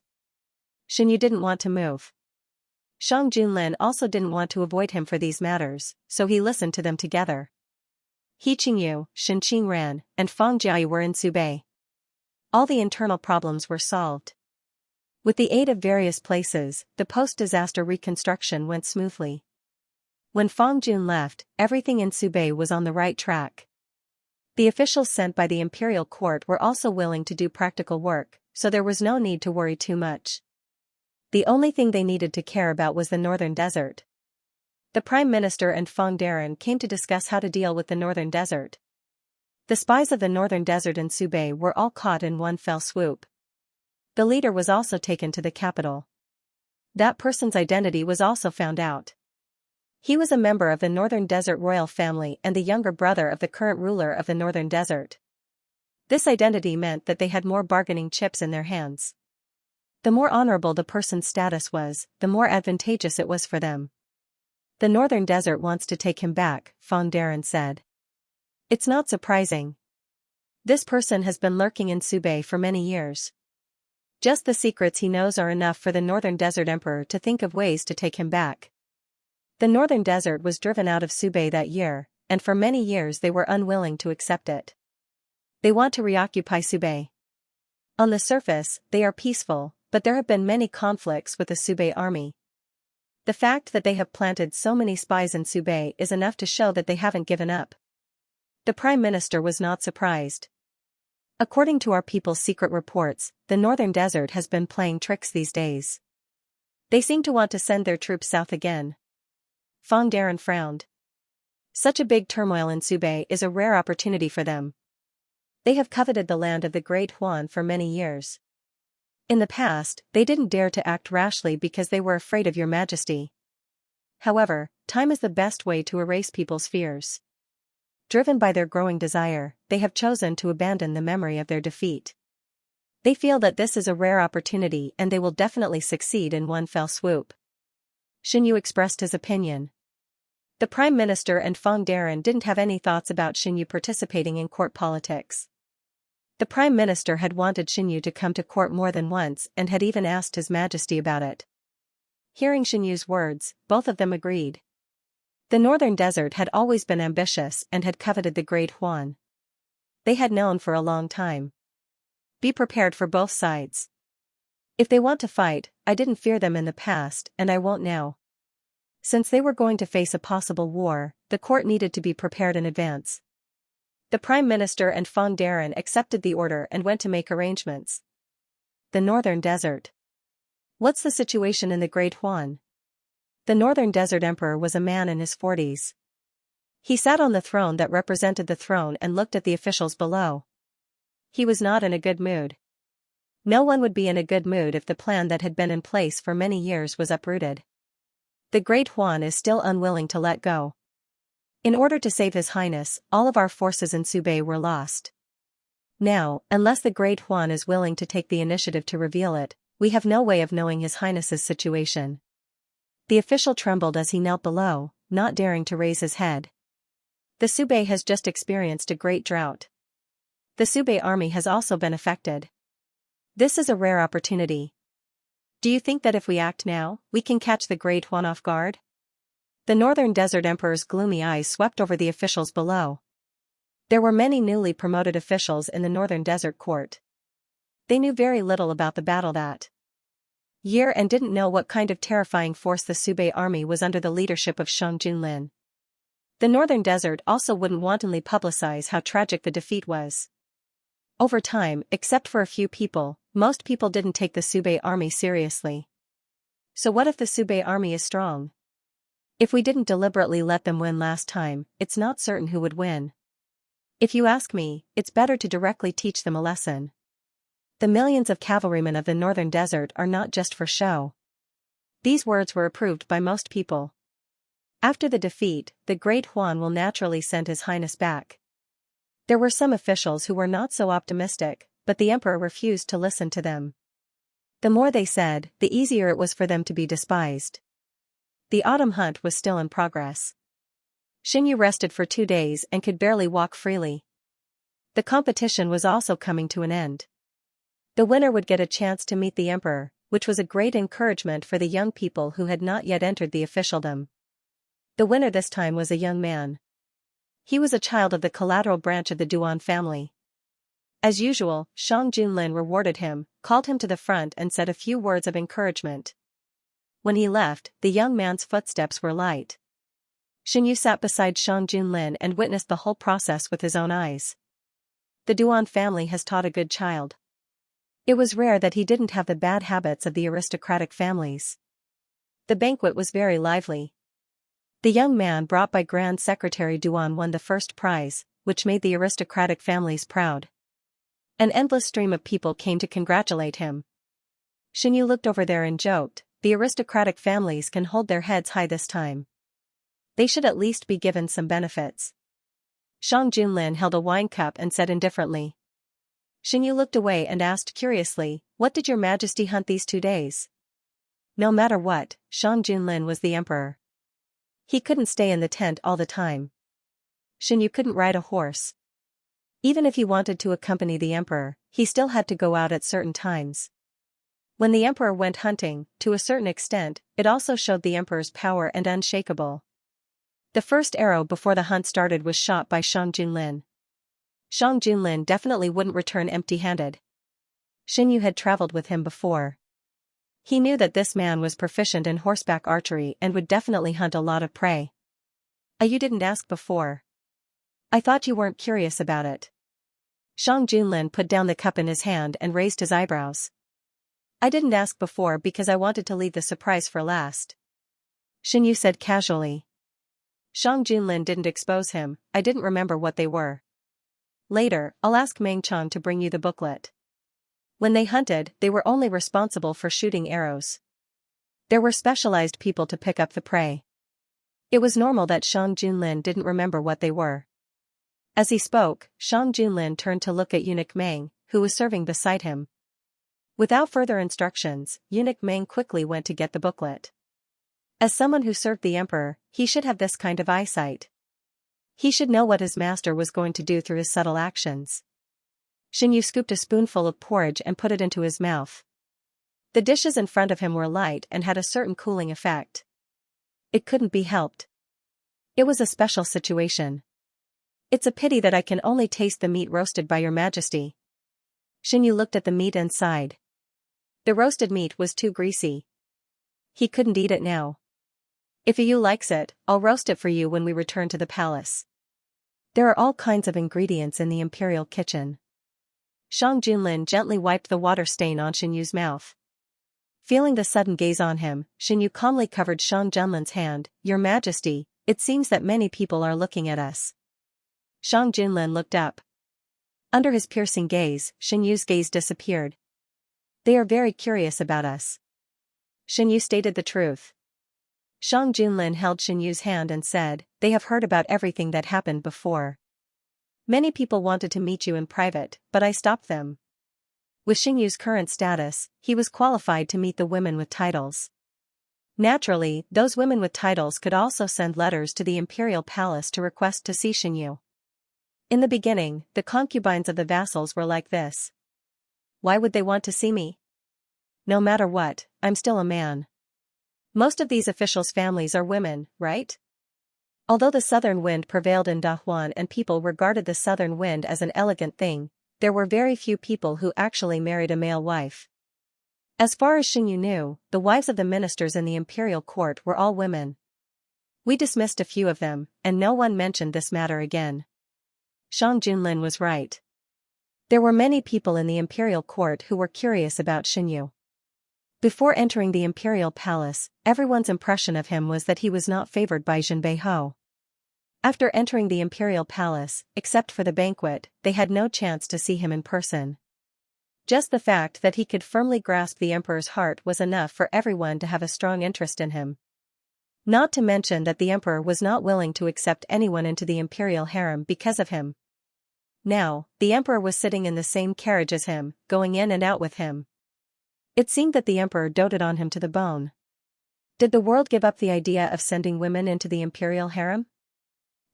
Xianyu didn't want to move. Shang Junlin also didn't want to avoid him for these matters, so he listened to them together. He Qingyu, Shen Qingran, and Feng Jiayu were in Subei. All the internal problems were solved. With the aid of various places, the post-disaster reconstruction went smoothly. When Feng Jun left, everything in Subei was on the right track. The officials sent by the imperial court were also willing to do practical work, so there was no need to worry too much. The only thing they needed to care about was the northern desert. The Prime Minister and Feng Darren came to discuss how to deal with the northern desert. The spies of the northern desert in Subei were all caught in one fell swoop. The leader was also taken to the capital. That person's identity was also found out. He was a member of the Northern Desert royal family and the younger brother of the current ruler of the Northern Desert. This identity meant that they had more bargaining chips in their hands. The more honorable the person's status was, the more advantageous it was for them. The Northern Desert wants to take him back, Feng Darren said. It's not surprising. This person has been lurking in Subei for many years. Just the secrets he knows are enough for the Northern Desert Emperor to think of ways to take him back. The Northern Desert was driven out of Subei that year, and for many years they were unwilling to accept it. They want to reoccupy Subei. On the surface, they are peaceful, but there have been many conflicts with the Subei army. The fact that they have planted so many spies in Subei is enough to show that they haven't given up. The Prime Minister was not surprised. According to our people's secret reports, the Northern Desert has been playing tricks these days. They seem to want to send their troops south again. Feng Darren frowned. Such a big turmoil in Subei is a rare opportunity for them. They have coveted the land of the Great Huan for many years. In the past, they didn't dare to act rashly because they were afraid of your Majesty. However, time is the best way to erase people's fears. Driven by their growing desire, they have chosen to abandon the memory of their defeat. They feel that this is a rare opportunity and they will definitely succeed in one fell swoop. Xianyu expressed his opinion. The Prime Minister and Feng Darren didn't have any thoughts about Xianyu participating in court politics. The Prime Minister had wanted Xianyu to come to court more than once and had even asked His Majesty about it. Hearing Xianyu's words, both of them agreed. The Northern Desert had always been ambitious and had coveted the Great Huan. They had known for a long time. Be prepared for both sides. If they want to fight, I didn't fear them in the past and I won't now. Since they were going to face a possible war, the court needed to be prepared in advance. The Prime Minister and Feng Darren accepted the order and went to make arrangements. The Northern Desert. What's the situation in the Great Huan? The Northern Desert Emperor was a man in his 40s. He sat on the throne that represented the throne and looked at the officials below. He was not in a good mood. No one would be in a good mood if the plan that had been in place for many years was uprooted. The Great Juan is still unwilling to let go. In order to save His Highness, all of our forces in Subei were lost. Now, unless the Great Juan is willing to take the initiative to reveal it, we have no way of knowing His Highness's situation. The official trembled as he knelt below, not daring to raise his head. The Subei has just experienced a great drought. The Subei army has also been affected. This is a rare opportunity. Do you think that if we act now, we can catch the Great Juan off guard? The Northern Desert Emperor's gloomy eyes swept over the officials below. There were many newly promoted officials in the Northern Desert Court. They knew very little about the battle that year and didn't know what kind of terrifying force the Subei army was under the leadership of Shang Junlin. The Northern Desert also wouldn't wantonly publicize how tragic the defeat was. Over time, except for a few people, most people didn't take the Subei army seriously. So what if the Subei army is strong? If we didn't deliberately let them win last time, it's not certain who would win. If you ask me, it's better to directly teach them a lesson. The millions of cavalrymen of the Northern Desert are not just for show. These words were approved by most people. After the defeat, the Great Juan will naturally send His Highness back. There were some officials who were not so optimistic, but the Emperor refused to listen to them. The more they said, the easier it was for them to be despised. The autumn hunt was still in progress. Xianxia rested for 2 days and could barely walk freely. The competition was also coming to an end. The winner would get a chance to meet the Emperor, which was a great encouragement for the young people who had not yet entered the officialdom. The winner this time was a young man. He was a child of the collateral branch of the Duan family. As usual, Shang Junlin rewarded him, called him to the front and said a few words of encouragement. When he left, the young man's footsteps were light. Xianxia sat beside Shang Junlin and witnessed the whole process with his own eyes. The Duan family has taught a good child. It was rare that he didn't have the bad habits of the aristocratic families. The banquet was very lively. The young man brought by Grand Secretary Duan won the first prize, which made the aristocratic families proud. An endless stream of people came to congratulate him. Xianxia looked over there and joked, "The aristocratic families can hold their heads high this time. They should at least be given some benefits." Shang Junlin held a wine cup and said indifferently. Xianxia looked away and asked curiously, "What did your majesty hunt these 2 days?" No matter what, Shang Junlin was the emperor. He couldn't stay in the tent all the time. Xianxia couldn't ride a horse. Even if he wanted to accompany the emperor, he still had to go out at certain times. When the emperor went hunting, to a certain extent, it also showed the emperor's power and unshakable. The first arrow before the hunt started was shot by Shang Junlin. Shang Junlin definitely wouldn't return empty-handed. Xianxia had traveled with him before. He knew that this man was proficient in horseback archery and would definitely hunt a lot of prey. You didn't ask before. I thought you weren't curious about it." Shang Junlin put down the cup in his hand and raised his eyebrows. "I didn't ask before because I wanted to leave the surprise for last," Xianxia said casually. Shang Junlin didn't expose him. "I didn't remember what they were. Later, I'll ask Meng Chang to bring you the booklet." When they hunted, they were only responsible for shooting arrows. There were specialized people to pick up the prey. It was normal that Shang Junlin didn't remember what they were. As he spoke, Shang Junlin turned to look at Eunuch Meng, who was serving beside him. Without further instructions, Eunuch Meng quickly went to get the booklet. As someone who served the emperor, he should have this kind of eyesight. He should know what his master was going to do through his subtle actions. Xianxia scooped a spoonful of porridge and put it into his mouth. The dishes in front of him were light and had a certain cooling effect. It couldn't be helped. It was a special situation. "It's a pity that I can only taste the meat roasted by your majesty." Xianxia looked at the meat and sighed. The roasted meat was too greasy. He couldn't eat it now. "If you likes it, I'll roast it for you when we return to the palace. There are all kinds of ingredients in the imperial kitchen." Shang Junlin gently wiped the water stain on Xianxu's mouth. Feeling the sudden gaze on him, Xianxu calmly covered Shang Junlin's hand. "Your Majesty, it seems that many people are looking at us." Shang Junlin looked up. Under his piercing gaze, Xianxu's gaze disappeared. They are very curious about us. Xianyu stated the truth. Shang Junlin held Xianyu's hand and said, they have heard about everything that happened before. Many people wanted to meet you in private, but I stopped them. With Xianyu's current status, he was qualified to meet the women with titles. Naturally, those women with titles could also send letters to the imperial palace to request to see Xianyu. In the beginning, the concubines of the vassals were like this. Why would they want to see me? No matter what, I'm still a man. Most of these officials' families are women, right? Although the southern wind prevailed in Dahuan and people regarded the southern wind as an elegant thing, there were very few people who actually married a male wife. As far as Xianyu knew, the wives of the ministers in the imperial court were all women. We dismissed a few of them, and no one mentioned this matter again. Shang Junlin was right. There were many people in the imperial court who were curious about Xianyu. Before entering the imperial palace, everyone's impression of him was that he was not favored by Jinbei. After entering the imperial palace, except for the banquet, they had no chance to see him in person. Just the fact that he could firmly grasp the emperor's heart was enough for everyone to have a strong interest in him. Not to mention that the emperor was not willing to accept anyone into the imperial harem because of him. Now, the emperor was sitting in the same carriage as him, going in and out with him. It seemed that the emperor doted on him to the bone. Did the world give up the idea of sending women into the imperial harem?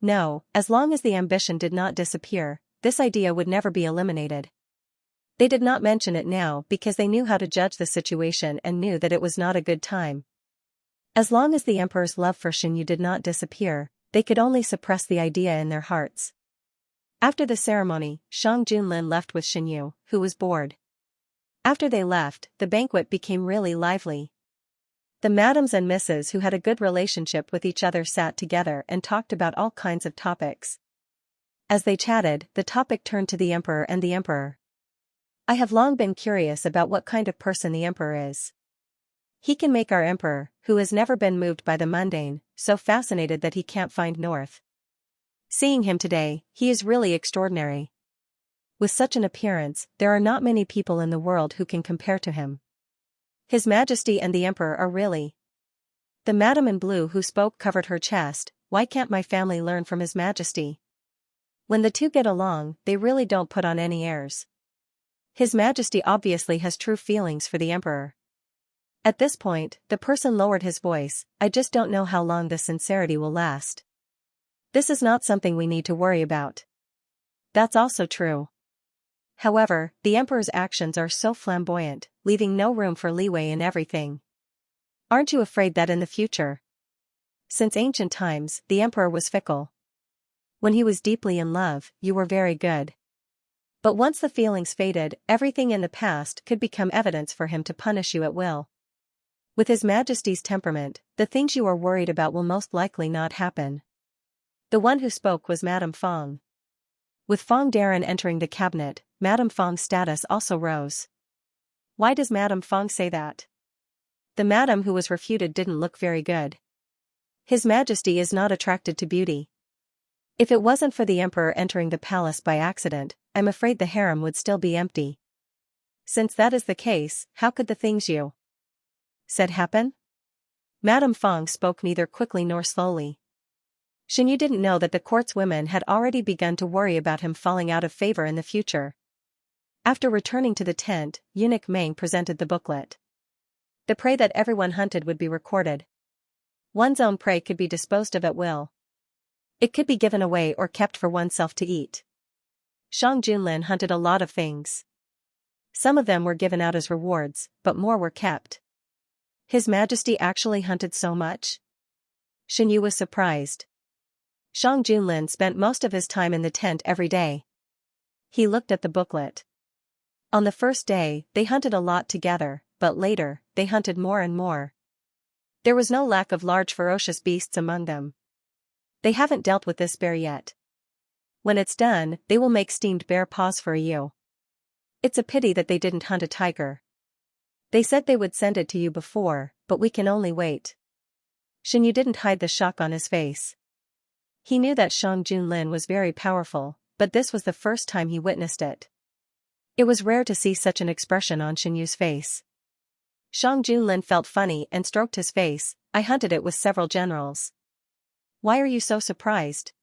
No, as long as the ambition did not disappear, this idea would never be eliminated. They did not mention it now because they knew how to judge the situation and knew that it was not a good time. As long as the emperor's love for Xianyu did not disappear, they could only suppress the idea in their hearts. After the ceremony, Shang Junlin left with Xianyu, who was bored. After they left, the banquet became really lively. The madams and misses who had a good relationship with each other sat together and talked about all kinds of topics. As they chatted, the topic turned to the emperor and the emperor. I have long been curious about what kind of person the emperor is. He can make our emperor, who has never been moved by the mundane, so fascinated that he can't find north. Seeing him today, he is really extraordinary. With such an appearance, there are not many people in the world who can compare to him. His Majesty and the Emperor are really. The Madam in Blue who spoke covered her chest. Why can't my family learn from His Majesty? When the two get along, they really don't put on any airs. His Majesty obviously has true feelings for the Emperor. At this point, the person lowered his voice. I just don't know how long this sincerity will last. This is not something we need to worry about. That's also true. However, the emperor's actions are so flamboyant, leaving no room for leeway in everything. Aren't you afraid that in the future? Since ancient times, the emperor was fickle. When he was deeply in love, you were very good. But once the feelings faded, everything in the past could become evidence for him to punish you at will. With His Majesty's temperament, the things you are worried about will most likely not happen. The one who spoke was Madame Fong. With Fong Darren entering the cabinet, Madame Fong's status also rose. Why does Madame Fong say that? The madam who was refuted didn't look very good. His Majesty is not attracted to beauty. If it wasn't for the emperor entering the palace by accident, I'm afraid the harem would still be empty. Since that is the case, how could the things you said happen? Madame Fong spoke neither quickly nor slowly. Xianyu didn't know that the court's women had already begun to worry about him falling out of favor in the future. After returning to the tent, Eunuch Meng presented the booklet. The prey that everyone hunted would be recorded. One's own prey could be disposed of at will. It could be given away or kept for oneself to eat. Shang Junlin hunted a lot of things. Some of them were given out as rewards, but more were kept. His Majesty actually hunted so much? Xianyu was surprised. Shang Junlin spent most of his time in the tent every day. He looked at the booklet. On the first day, they hunted a lot together, but later, they hunted more and more. There was no lack of large ferocious beasts among them. They haven't dealt with this bear yet. When it's done, they will make steamed bear paws for you. It's a pity that they didn't hunt a tiger. They said they would send it to you before, but we can only wait. Xianyu didn't hide the shock on his face. He knew that Shang Junlin was very powerful, but this was the first time he witnessed it. It was rare to see such an expression on Xianyu's face. Shang Junlin felt funny and stroked his face. I hunted it with several generals. Why are you so surprised?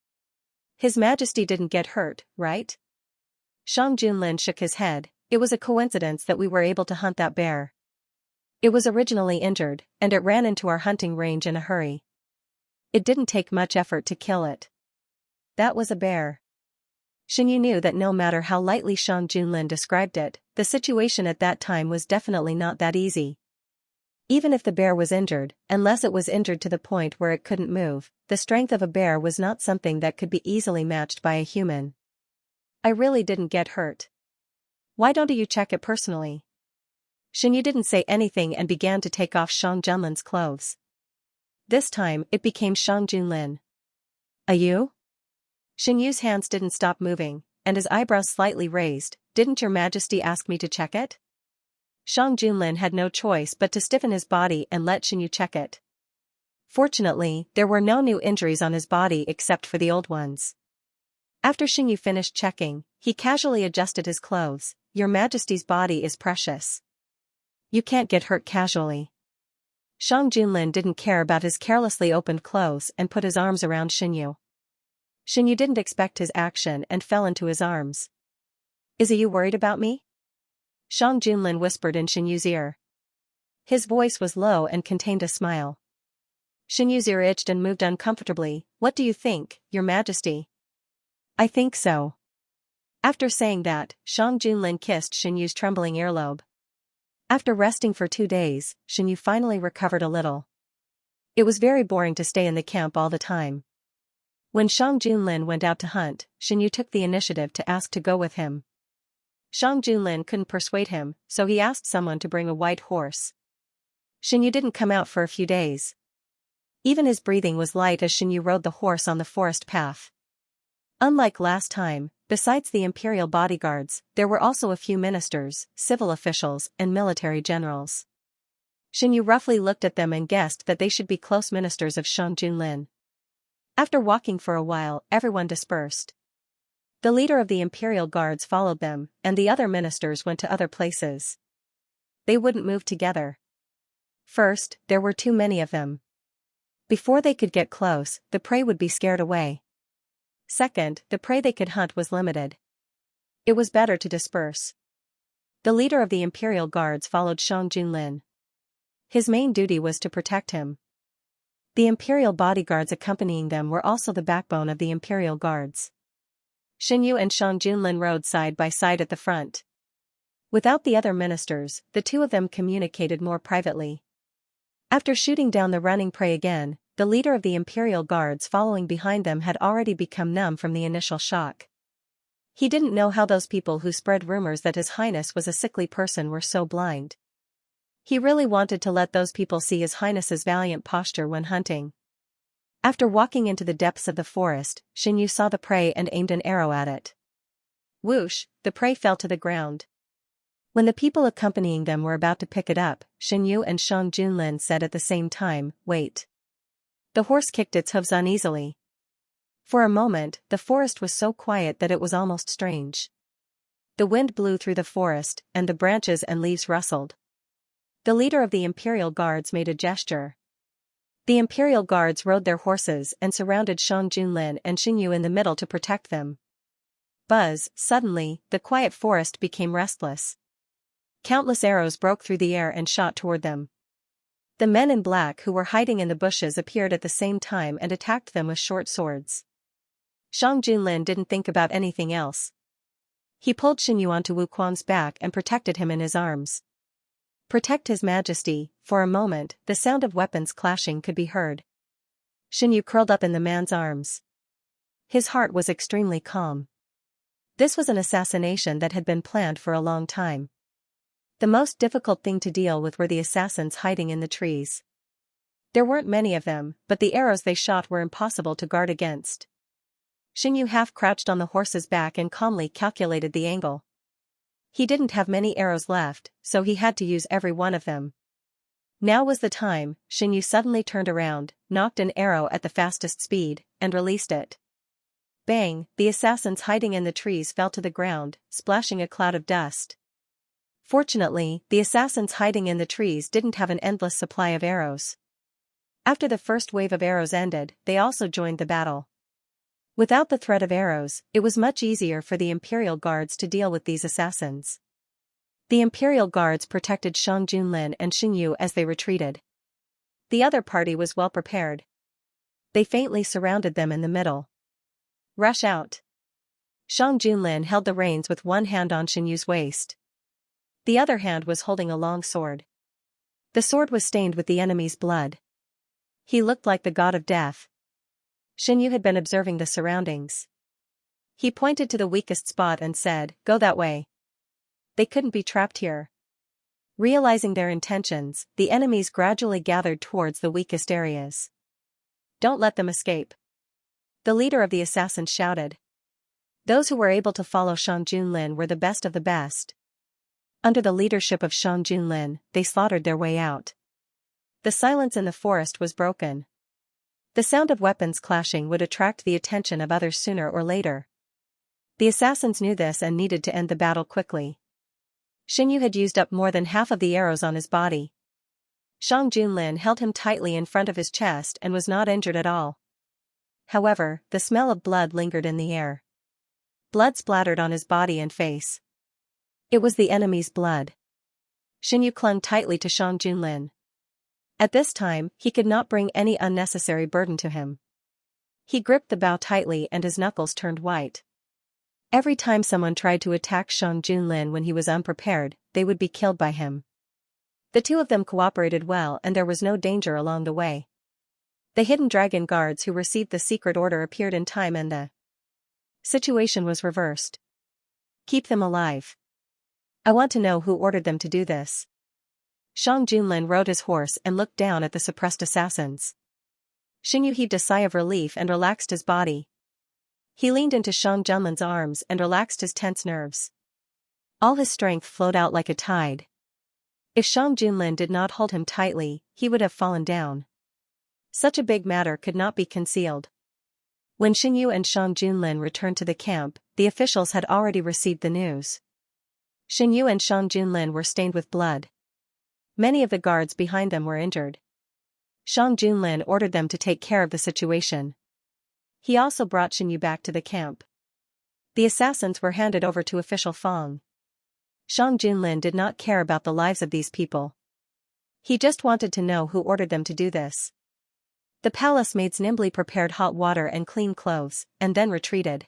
His Majesty didn't get hurt, right? Shang Junlin shook his head. It was a coincidence that we were able to hunt that bear. It was originally injured, and it ran into our hunting range in a hurry. It didn't take much effort to kill it. That was a bear. Xianyu knew that no matter how lightly Shang Junlin described it, the situation at that time was definitely not that easy. Even if the bear was injured, unless it was injured to the point where it couldn't move, the strength of a bear was not something that could be easily matched by a human. I really didn't get hurt. Why don't you check it personally? Xianyu didn't say anything and began to take off Shang Junlin's clothes. This time, it became Shang Junlin. You? Xianyu's hands didn't stop moving, and his eyebrows slightly raised. Didn't your Majesty ask me to check it? Shang Junlin had no choice but to stiffen his body and let Xianyu check it. Fortunately, there were no new injuries on his body except for the old ones. After Xianyu finished checking, he casually adjusted his clothes. Your Majesty's body is precious. You can't get hurt casually. Shang Junlin didn't care about his carelessly opened clothes and put his arms around Xianyu. Xianyu didn't expect his action and fell into his arms. Is you worried about me? Shang Junlin whispered in Xianyu's ear. His voice was low and contained a smile. Xianyu's ear itched and moved uncomfortably. What do you think, Your Majesty? I think so. After saying that, Shang Junlin kissed Xianyu's trembling earlobe. After resting for 2 days, Xianyu finally recovered a little. It was very boring to stay in the camp all the time. When Shang Junlin went out to hunt, Xianyu took the initiative to ask to go with him. Shang Junlin couldn't persuade him, so he asked someone to bring a white horse. Xianyu didn't come out for a few days. Even his breathing was light as Xianyu rode the horse on the forest path. Unlike last time, besides the imperial bodyguards, there were also a few ministers, civil officials, and military generals. Xianyu roughly looked at them and guessed that they should be close ministers of Shang Junlin. After walking for a while, everyone dispersed. The leader of the imperial guards followed them, and the other ministers went to other places. They wouldn't move together. First, there were too many of them. Before they could get close, the prey would be scared away. Second, the prey they could hunt was limited. It was better to disperse. The leader of the imperial guards followed Shang Junlin. His main duty was to protect him. The imperial bodyguards accompanying them were also the backbone of the imperial guards. Xianyu and Shang Junlin rode side by side at the front. Without the other ministers, the two of them communicated more privately. After shooting down the running prey again, the leader of the imperial guards following behind them had already become numb from the initial shock. He didn't know how those people who spread rumors that His Highness was a sickly person were so blind. He really wanted to let those people see His Highness's valiant posture when hunting. After walking into the depths of the forest, Xianyu saw the prey and aimed an arrow at it. Whoosh, the prey fell to the ground. When the people accompanying them were about to pick it up, Xianyu and Shang Junlin said at the same time, "Wait." The horse kicked its hooves uneasily. For a moment, the forest was so quiet that it was almost strange. The wind blew through the forest, and the branches and leaves rustled. The leader of the imperial guards made a gesture. The imperial guards rode their horses and surrounded Shang Junlin and Xianyu in the middle to protect them. Buzz, suddenly, the quiet forest became restless. Countless arrows broke through the air and shot toward them. The men in black who were hiding in the bushes appeared at the same time and attacked them with short swords. Shang Junlin didn't think about anything else. He pulled Xianyu onto Wu Quan's back and protected him in his arms. Protect His Majesty. For a moment, the sound of weapons clashing could be heard. Xianyu curled up in the man's arms. His heart was extremely calm. This was an assassination that had been planned for a long time. The most difficult thing to deal with were the assassins hiding in the trees. There weren't many of them, but the arrows they shot were impossible to guard against. Xianyu half-crouched on the horse's back and calmly calculated the angle. He didn't have many arrows left, so he had to use every one of them. Now was the time. Xianyu suddenly turned around, knocked an arrow at the fastest speed, and released it. Bang, the assassins hiding in the trees fell to the ground, splashing a cloud of dust. Fortunately, the assassins hiding in the trees didn't have an endless supply of arrows. After the first wave of arrows ended, they also joined the battle. Without the threat of arrows, it was much easier for the Imperial Guards to deal with these assassins. The Imperial Guards protected Shang Junlin and Xingyu as they retreated. The other party was well prepared. They faintly surrounded them in the middle. Rush out. Shang Junlin held the reins with one hand on Xinyu's waist. The other hand was holding a long sword. The sword was stained with the enemy's blood. He looked like the god of death. Xinyu had been observing the surroundings. He pointed to the weakest spot and said, "Go that way. They couldn't be trapped here." Realizing their intentions, the enemies gradually gathered towards the weakest areas. "Don't let them escape," the leader of the assassins shouted. Those who were able to follow Shang Junlin were the best of the best. Under the leadership of Shang Junlin, they slaughtered their way out. The silence in the forest was broken. The sound of weapons clashing would attract the attention of others sooner or later. The assassins knew this and needed to end the battle quickly. Xinyu had used up more than half of the arrows on his body. Shang Junlin held him tightly in front of his chest and was not injured at all. However, the smell of blood lingered in the air. Blood splattered on his body and face. It was the enemy's blood. Xinyu clung tightly to Shang Junlin. At this time, he could not bring any unnecessary burden to him. He gripped the bow tightly and his knuckles turned white. Every time someone tried to attack Shang Junlin when he was unprepared, they would be killed by him. The two of them cooperated well and there was no danger along the way. The hidden dragon guards who received the secret order appeared in time and the situation was reversed. "Keep them alive. I want to know who ordered them to do this." Shang Junlin rode his horse and looked down at the suppressed assassins. Xinyu heaved a sigh of relief and relaxed his body. He leaned into Shang Junlin's arms and relaxed his tense nerves. All his strength flowed out like a tide. If Shang Junlin did not hold him tightly, he would have fallen down. Such a big matter could not be concealed. When Xinyu and Shang Junlin returned to the camp, the officials had already received the news. Xinyu and Shang Junlin were stained with blood. Many of the guards behind them were injured. Shang Junlin ordered them to take care of the situation. He also brought Xinyu back to the camp. The assassins were handed over to official Fang. Shang Junlin did not care about the lives of these people. He just wanted to know who ordered them to do this. The palace maids nimbly prepared hot water and clean clothes, and then retreated.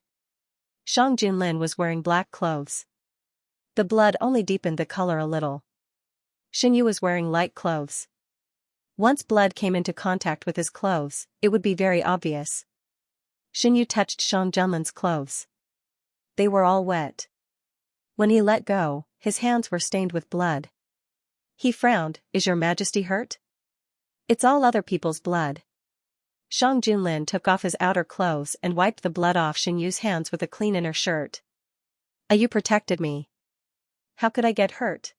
Shang Junlin was wearing black clothes. The blood only deepened the color a little. Xinyu was wearing light clothes. Once blood came into contact with his clothes, it would be very obvious. Xinyu touched Shang Junlin's clothes. They were all wet. When he let go, his hands were stained with blood. He frowned. "Is your majesty hurt?" "It's all other people's blood." Shang Junlin took off his outer clothes and wiped the blood off Xinyu's hands with a clean inner shirt. "You protected me. How could I get hurt?"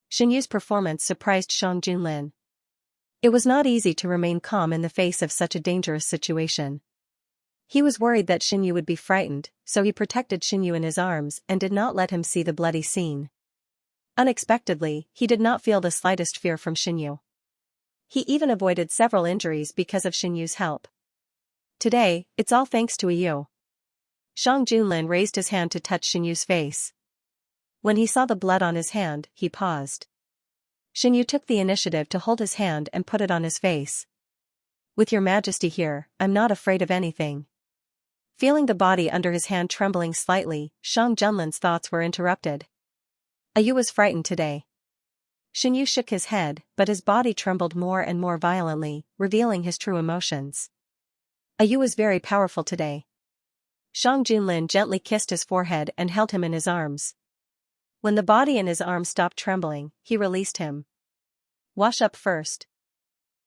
Xinyu's performance surprised Shang Junlin. It was not easy to remain calm in the face of such a dangerous situation. He was worried that Xinyu would be frightened, so he protected Xinyu in his arms and did not let him see the bloody scene. Unexpectedly, he did not feel the slightest fear from Xinyu. He even avoided several injuries because of Xinyu's help. "Today, it's all thanks to you." Shang Junlin raised his hand to touch Xinyu's face. When he saw the blood on his hand, he paused. Xinyu took the initiative to hold his hand and put it on his face. "With your majesty here, I'm not afraid of anything." Feeling the body under his hand trembling slightly, Shang Junlin's thoughts were interrupted. "You was frightened today." Xinyu shook his head, but his body trembled more and more violently, revealing his true emotions. "You was very powerful today." Shang Junlin gently kissed his forehead and held him in his arms. When the body in his arms stopped trembling, he released him. "Wash up first.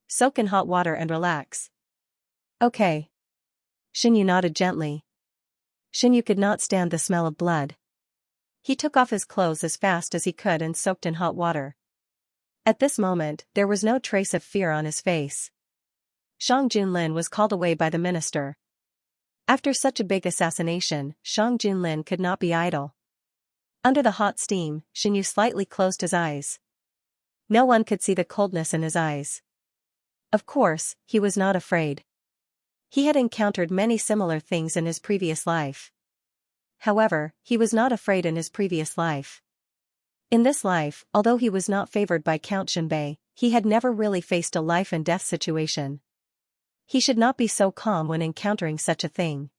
Soak in hot water and relax." "Okay." Xinyu nodded gently. Xinyu could not stand the smell of blood. He took off his clothes as fast as he could and soaked in hot water. At this moment, there was no trace of fear on his face. Shang Junlin was called away by the minister. After such a big assassination, Shang Junlin could not be idle. Under the hot steam, Xianxia slightly closed his eyes. No one could see the coldness in his eyes. Of course, he was not afraid. He had encountered many similar things in his previous life. However, he was not afraid in his previous life. In this life, although he was not favored by Count Shenbei, he had never really faced a life-and-death situation. He should not be so calm when encountering such a thing.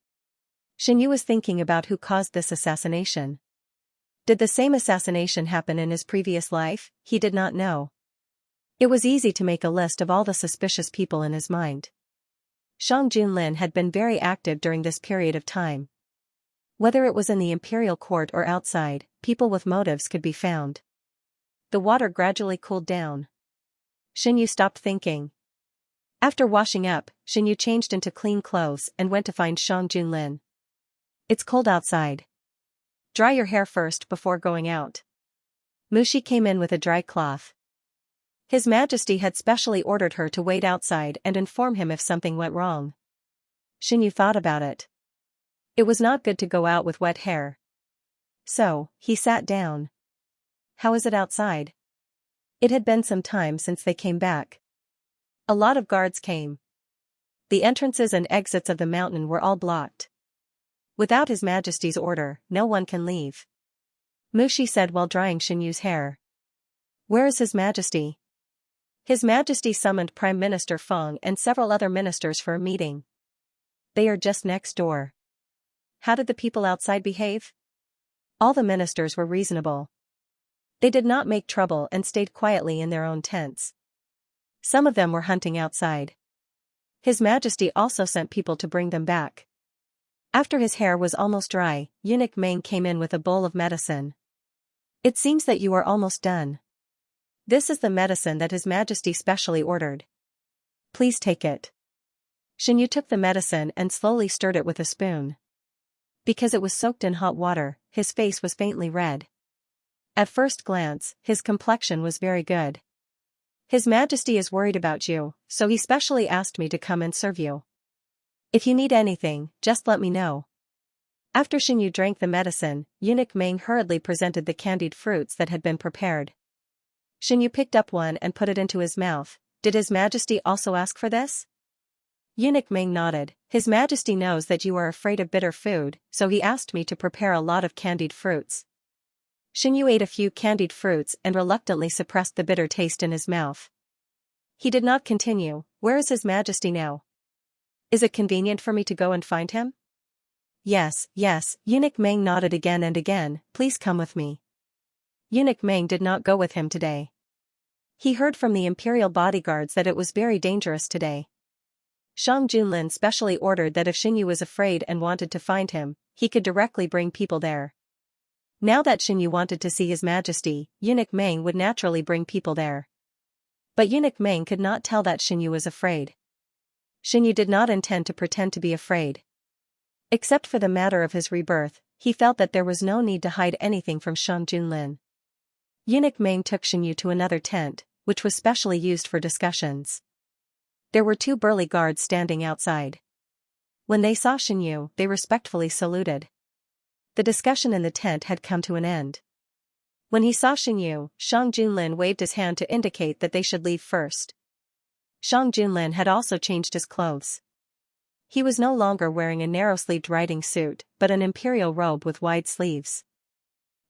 Xianxia was thinking about who caused this assassination. Did the same assassination happen in his previous life? He did not know. It was easy to make a list of all the suspicious people in his mind. Shang Junlin had been very active during this period of time. Whether it was in the imperial court or outside, people with motives could be found. The water gradually cooled down. Xianxia stopped thinking. After washing up, Xianxia changed into clean clothes and went to find Shang Junlin. It's cold outside. Dry your hair first before going out. Mushi came in with a dry cloth. His Majesty had specially ordered her to wait outside and inform him if something went wrong. Xianxia thought about it. It was not good to go out with wet hair. So, he sat down. How is it outside? It had been some time since they came back. A lot of guards came. The entrances and exits of the mountain were all blocked. Without His Majesty's order, no one can leave. Mushi said while drying Xianxu's hair. Where is His Majesty? His Majesty summoned Prime Minister Feng and several other ministers for a meeting. They are just next door. How did the people outside behave? All the ministers were reasonable. They did not make trouble and stayed quietly in their own tents. Some of them were hunting outside. His Majesty also sent people to bring them back. After his hair was almost dry, Eunuch Meng came in with a bowl of medicine. It seems that you are almost done. This is the medicine that His Majesty specially ordered. Please take it. Xianxia took the medicine and slowly stirred it with a spoon. Because it was soaked in hot water, his face was faintly red. At first glance, his complexion was very good. His Majesty is worried about you, so he specially asked me to come and serve you. If you need anything, just let me know. After Xianxia drank the medicine, Eunuch Meng hurriedly presented the candied fruits that had been prepared. Xianxia picked up one and put it into his mouth. Did His Majesty also ask for this? Eunuch Meng nodded. His Majesty knows that you are afraid of bitter food, so he asked me to prepare a lot of candied fruits. Xianxia ate a few candied fruits and reluctantly suppressed the bitter taste in his mouth. He did not continue. Where is His Majesty now? Is it convenient for me to go and find him? Yes, yes, Eunuch Meng nodded again and again. Please come with me. Eunuch Meng did not go with him today. He heard from the imperial bodyguards that it was very dangerous today. Shang Junlin specially ordered that if Xianxia was afraid and wanted to find him, he could directly bring people there. Now that Xianxia wanted to see His Majesty, Eunuch Meng would naturally bring people there. But Eunuch Meng could not tell that Xianxia was afraid. Xianxia did not intend to pretend to be afraid. Except for the matter of his rebirth, he felt that there was no need to hide anything from Shang Junlin. Eunuch Meng took Xianxia to another tent, which was specially used for discussions. There were 2 burly guards standing outside. When they saw Xianxia, they respectfully saluted. The discussion in the tent had come to an end. When he saw Xianxia, Shang Junlin waved his hand to indicate that they should leave first. Shang Junlin had also changed his clothes. He was no longer wearing a narrow-sleeved riding suit, but an imperial robe with wide sleeves.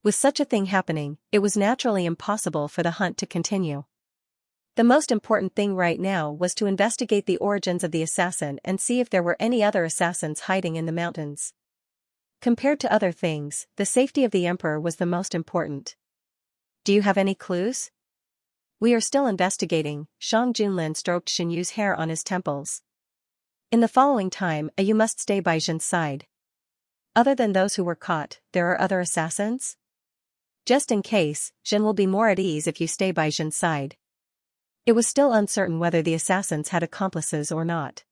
With such a thing happening, it was naturally impossible for the hunt to continue. The most important thing right now was to investigate the origins of the assassin and see if there were any other assassins hiding in the mountains. Compared to other things, the safety of the emperor was the most important. Do you have any clues? We are still investigating. Shang Junlin stroked Xianxu's hair on his temples. In the following time, you must stay by Zhen's side. Other than those who were caught, there are other assassins? Just in case, Zhen will be more at ease if you stay by Zhen's side. It was still uncertain whether the assassins had accomplices or not.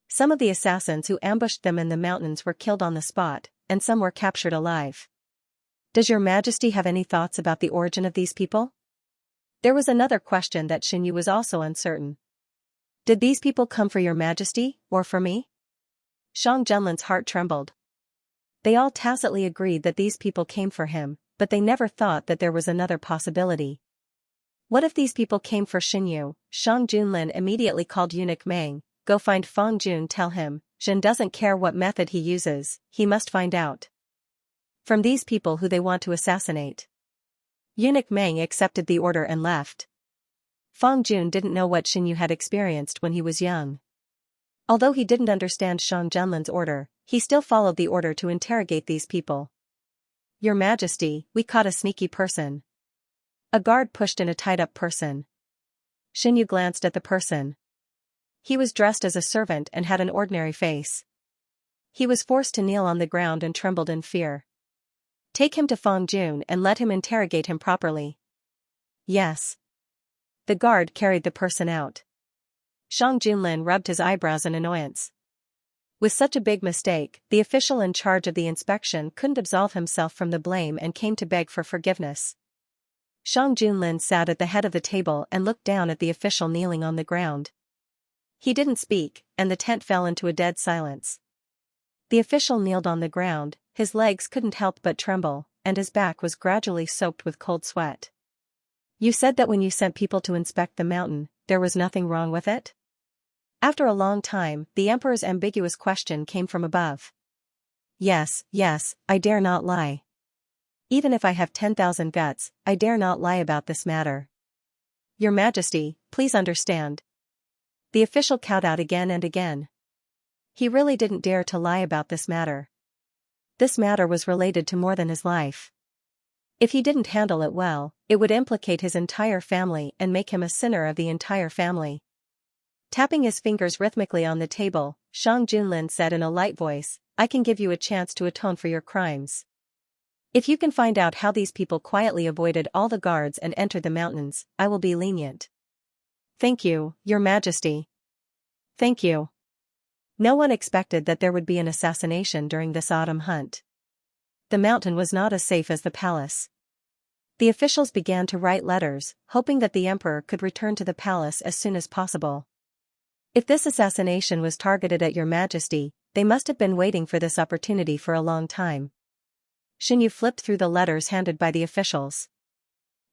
Some of the assassins who ambushed them in the mountains were killed on the spot, and some were captured alive. Does Your Majesty have any thoughts about the origin of these people? There was another question that Xianxia was also uncertain. Did these people come for Your Majesty, or for me? Shang Junlin's heart trembled. They all tacitly agreed that these people came for him, but they never thought that there was another possibility. What if these people came for Xinyu? Shang Junlin immediately called eunuch Meng. Go find Feng Jun, tell him, Zhen doesn't care what method he uses, he must find out from these people who they want to assassinate. Eunuch Meng accepted the order and left. Feng Jun didn't know what Xinyu had experienced when he was young. Although he didn't understand Shang Junlin's order, he still followed the order to interrogate these people. Your Majesty, we caught a sneaky person. A guard pushed in a tied-up person. Xinyu glanced at the person. He was dressed as a servant and had an ordinary face. He was forced to kneel on the ground and trembled in fear. Take him to Feng Jun and let him interrogate him properly. Yes. The guard carried the person out. Shang Junlin rubbed his eyebrows in annoyance. With such a big mistake, the official in charge of the inspection couldn't absolve himself from the blame and came to beg for forgiveness. Shang Junlin sat at the head of the table and looked down at the official kneeling on the ground. He didn't speak, and the tent fell into a dead silence. The official kneeled on the ground, his legs couldn't help but tremble, and his back was gradually soaked with cold sweat. You said that when you sent people to inspect the mountain, there was nothing wrong with it? After a long time, the emperor's ambiguous question came from above. Yes, I dare not lie. Even if I have 10,000 guts, I dare not lie about this matter. Your Majesty, please understand. The official cowed out again and again. He really didn't dare to lie about this matter. This matter was related to more than his life. If he didn't handle it well, it would implicate his entire family and make him a sinner of the entire family. Tapping his fingers rhythmically on the table, Shang Junlin said in a light voice, I can give you a chance to atone for your crimes. If you can find out how these people quietly avoided all the guards and entered the mountains, I will be lenient. Thank you, Your Majesty. Thank you. No one expected that there would be an assassination during this autumn hunt. The mountain was not as safe as the palace. The officials began to write letters, hoping that the emperor could return to the palace as soon as possible. If this assassination was targeted at Your Majesty, they must have been waiting for this opportunity for a long time. Xinyu flipped through the letters handed by the officials.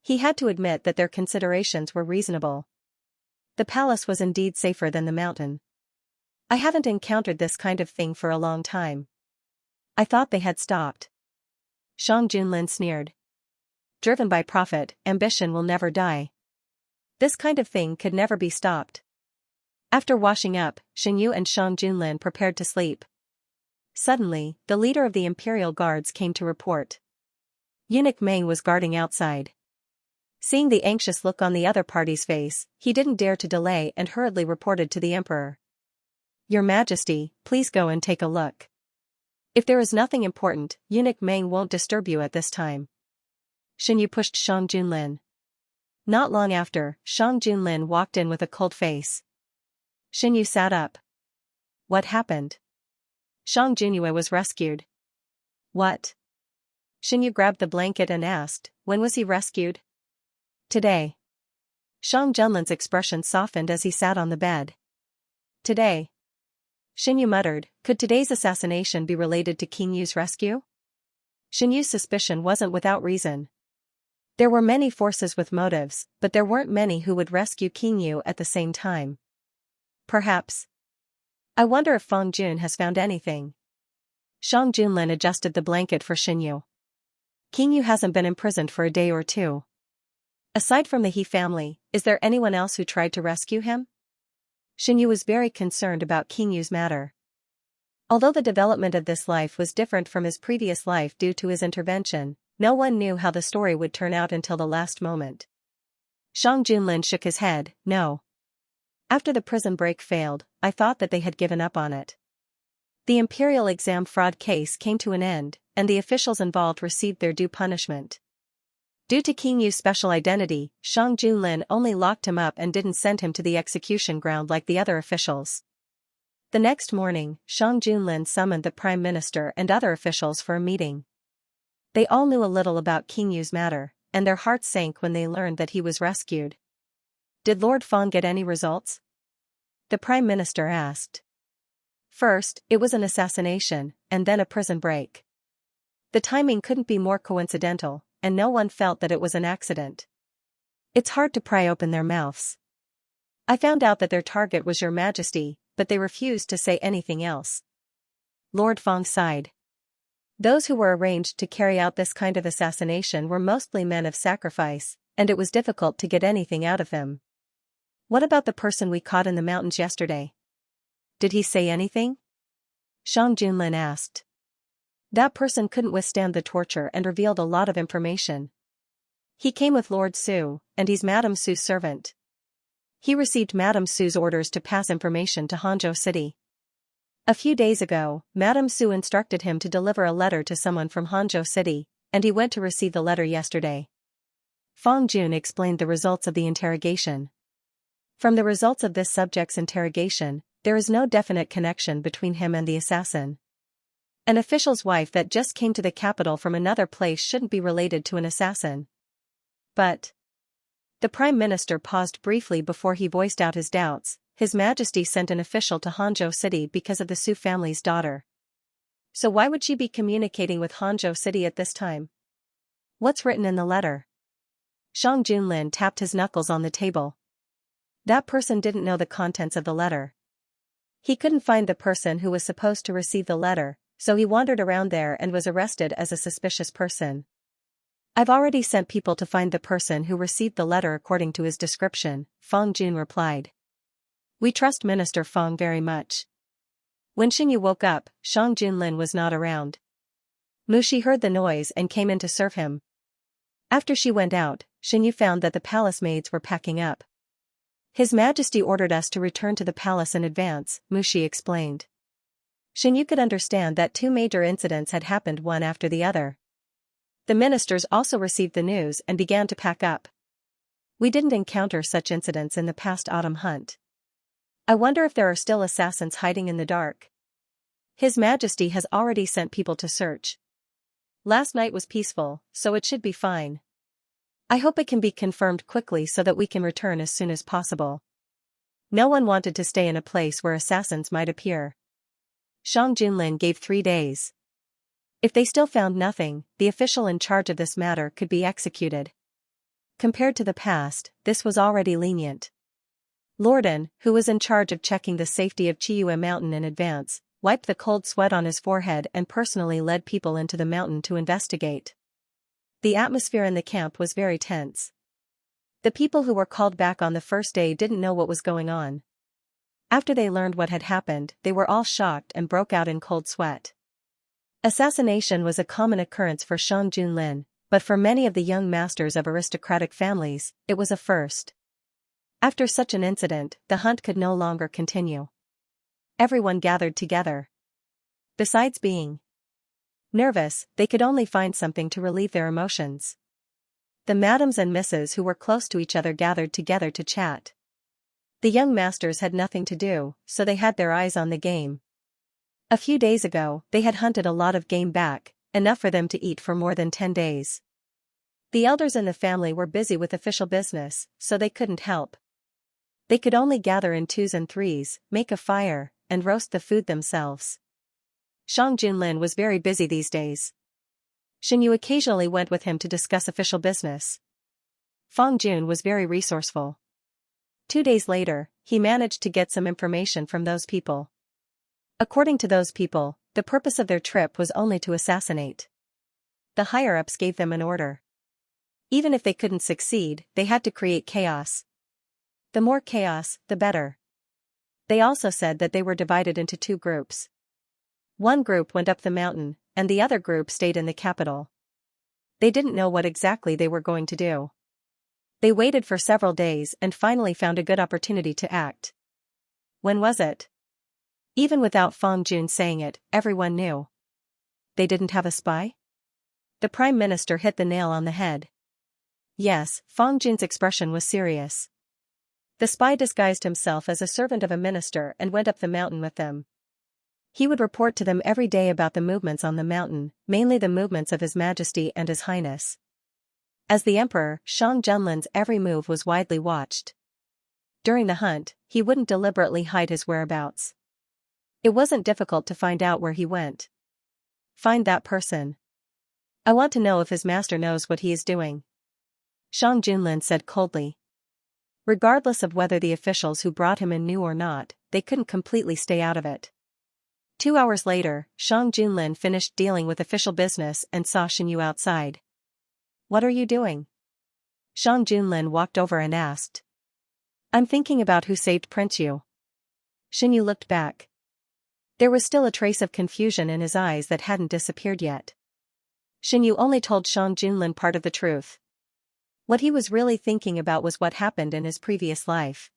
He had to admit that their considerations were reasonable. The palace was indeed safer than the mountain. I haven't encountered this kind of thing for a long time. I thought they had stopped. Shang Junlin sneered. Driven by profit, ambition will never die. This kind of thing could never be stopped. After washing up, Xinyu and Shang Junlin prepared to sleep. Suddenly, the leader of the Imperial Guards came to report. Eunuch Meng was guarding outside. Seeing the anxious look on the other party's face, he didn't dare to delay and hurriedly reported to the emperor. Your Majesty, please go and take a look. If there is nothing important, Eunuch Meng won't disturb you at this time. Xinyu pushed Shang Junlin. Not long after, Shang Junlin walked in with a cold face. Xinyu sat up. What happened? Shang Junlin was rescued. What? Xinyu grabbed the blanket and asked, when was he rescued? Today. Shang Junlin's expression softened as he sat on the bed. Today. Xinyu muttered, could today's assassination be related to King Yu's rescue? Xinyu's suspicion wasn't without reason. There were many forces with motives, but there weren't many who would rescue King Yu at the same time. Perhaps. I wonder if Feng Jun has found anything. Shang Junlin adjusted the blanket for Xinyu. King Yu hasn't been imprisoned for a day or two. Aside from the He family, is there anyone else who tried to rescue him? Xinyu was very concerned about King Yu's matter. Although the development of this life was different from his previous life due to his intervention, no one knew how the story would turn out until the last moment. Shang Junlin shook his head, no. After the prison break failed, I thought that they had given up on it. The imperial exam fraud case came to an end, and the officials involved received their due punishment. Due to King Yu's special identity, Shang Junlin only locked him up and didn't send him to the execution ground like the other officials. The next morning, Shang Junlin summoned the Prime Minister and other officials for a meeting. They all knew a little about King Yu's matter, and their hearts sank when they learned that he was rescued. Did Lord Feng get any results? The Prime Minister asked. First, it was an assassination, and then a prison break. The timing couldn't be more coincidental, and no one felt that it was an accident. It's hard to pry open their mouths. I found out that their target was your majesty, but they refused to say anything else. Lord Fong sighed. Those who were arranged to carry out this kind of assassination were mostly men of sacrifice, and it was difficult to get anything out of them. What about the person we caught in the mountains yesterday? Did he say anything? Shang Junlin asked. That person couldn't withstand the torture and revealed a lot of information. He came with Lord Su, and he's Madame Su's servant. He received Madame Su's orders to pass information to Hangzhou City. A few days ago, Madame Su instructed him to deliver a letter to someone from Hangzhou City, and he went to receive the letter yesterday. Fang Jun explained the results of the interrogation. From the results of this subject's interrogation, there is no definite connection between him and the assassin. An official's wife that just came to the capital from another place shouldn't be related to an assassin. But the Prime Minister paused briefly before he voiced out his doubts. His Majesty sent an official to Hangzhou City because of the Su family's daughter. So why would she be communicating with Hangzhou City at this time? What's written in the letter? Shang Junlin tapped his knuckles on the table. That person didn't know the contents of the letter. He couldn't find the person who was supposed to receive the letter, so he wandered around there and was arrested as a suspicious person. I've already sent people to find the person who received the letter according to his description, Fang Jun replied. We trust Minister Fang very much. When Xinyu woke up, Shang Junlin was not around. Mushi heard the noise and came in to serve him. After she went out, Xinyu found that the palace maids were packing up. His Majesty ordered us to return to the palace in advance, Mushi explained. Xinyu could understand that two major incidents had happened one after the other. The ministers also received the news and began to pack up. We didn't encounter such incidents in the past autumn hunt. I wonder if there are still assassins hiding in the dark. His Majesty has already sent people to search. Last night was peaceful, so it should be fine. I hope it can be confirmed quickly so that we can return as soon as possible. No one wanted to stay in a place where assassins might appear. Shang Junlin gave 3 days. If they still found nothing, the official in charge of this matter could be executed. Compared to the past, this was already lenient. Lorden, who was in charge of checking the safety of Chiyue Mountain in advance, wiped the cold sweat on his forehead and personally led people into the mountain to investigate. The atmosphere in the camp was very tense. The people who were called back on the first day didn't know what was going on. After they learned what had happened, they were all shocked and broke out in cold sweat. Assassination was a common occurrence for Shang Junlin, but for many of the young masters of aristocratic families, it was a first. After such an incident, the hunt could no longer continue. Everyone gathered together. Besides being nervous, they could only find something to relieve their emotions. The madams and misses who were close to each other gathered together to chat. The young masters had nothing to do, so they had their eyes on the game. A few days ago, they had hunted a lot of game back, enough for them to eat for more than 10 days. The elders in the family were busy with official business, so they couldn't help. They could only gather in 2s and 3s, make a fire, and roast the food themselves. Shang Junlin was very busy these days. Xinyu occasionally went with him to discuss official business. Fang Jun was very resourceful. 2 days later, he managed to get some information from those people. According to those people, the purpose of their trip was only to assassinate. The higher-ups gave them an order. Even if they couldn't succeed, they had to create chaos. The more chaos, the better. They also said that they were divided into 2 groups. One group went up the mountain, and the other group stayed in the capital. They didn't know what exactly they were going to do. They waited for several days and finally found a good opportunity to act. When was it? Even without Fang Jun saying it, everyone knew. They didn't have a spy? The Prime Minister hit the nail on the head. Yes, Fang Jun's expression was serious. The spy disguised himself as a servant of a minister and went up the mountain with them. He would report to them every day about the movements on the mountain, mainly the movements of His Majesty and His Highness. As the Emperor, Shang Junlin's every move was widely watched. During the hunt, he wouldn't deliberately hide his whereabouts. It wasn't difficult to find out where he went. Find that person. I want to know if his master knows what he is doing, Shang Junlin said coldly. Regardless of whether the officials who brought him in knew or not, they couldn't completely stay out of it. 2 hours later, Shang Junlin finished dealing with official business and saw Xinyu outside. What are you doing? Shang Junlin walked over and asked. I'm thinking about who saved Prince Yu. Xinyu looked back. There was still a trace of confusion in his eyes that hadn't disappeared yet. Xinyu only told Shang Junlin part of the truth. What he was really thinking about was what happened in his previous life.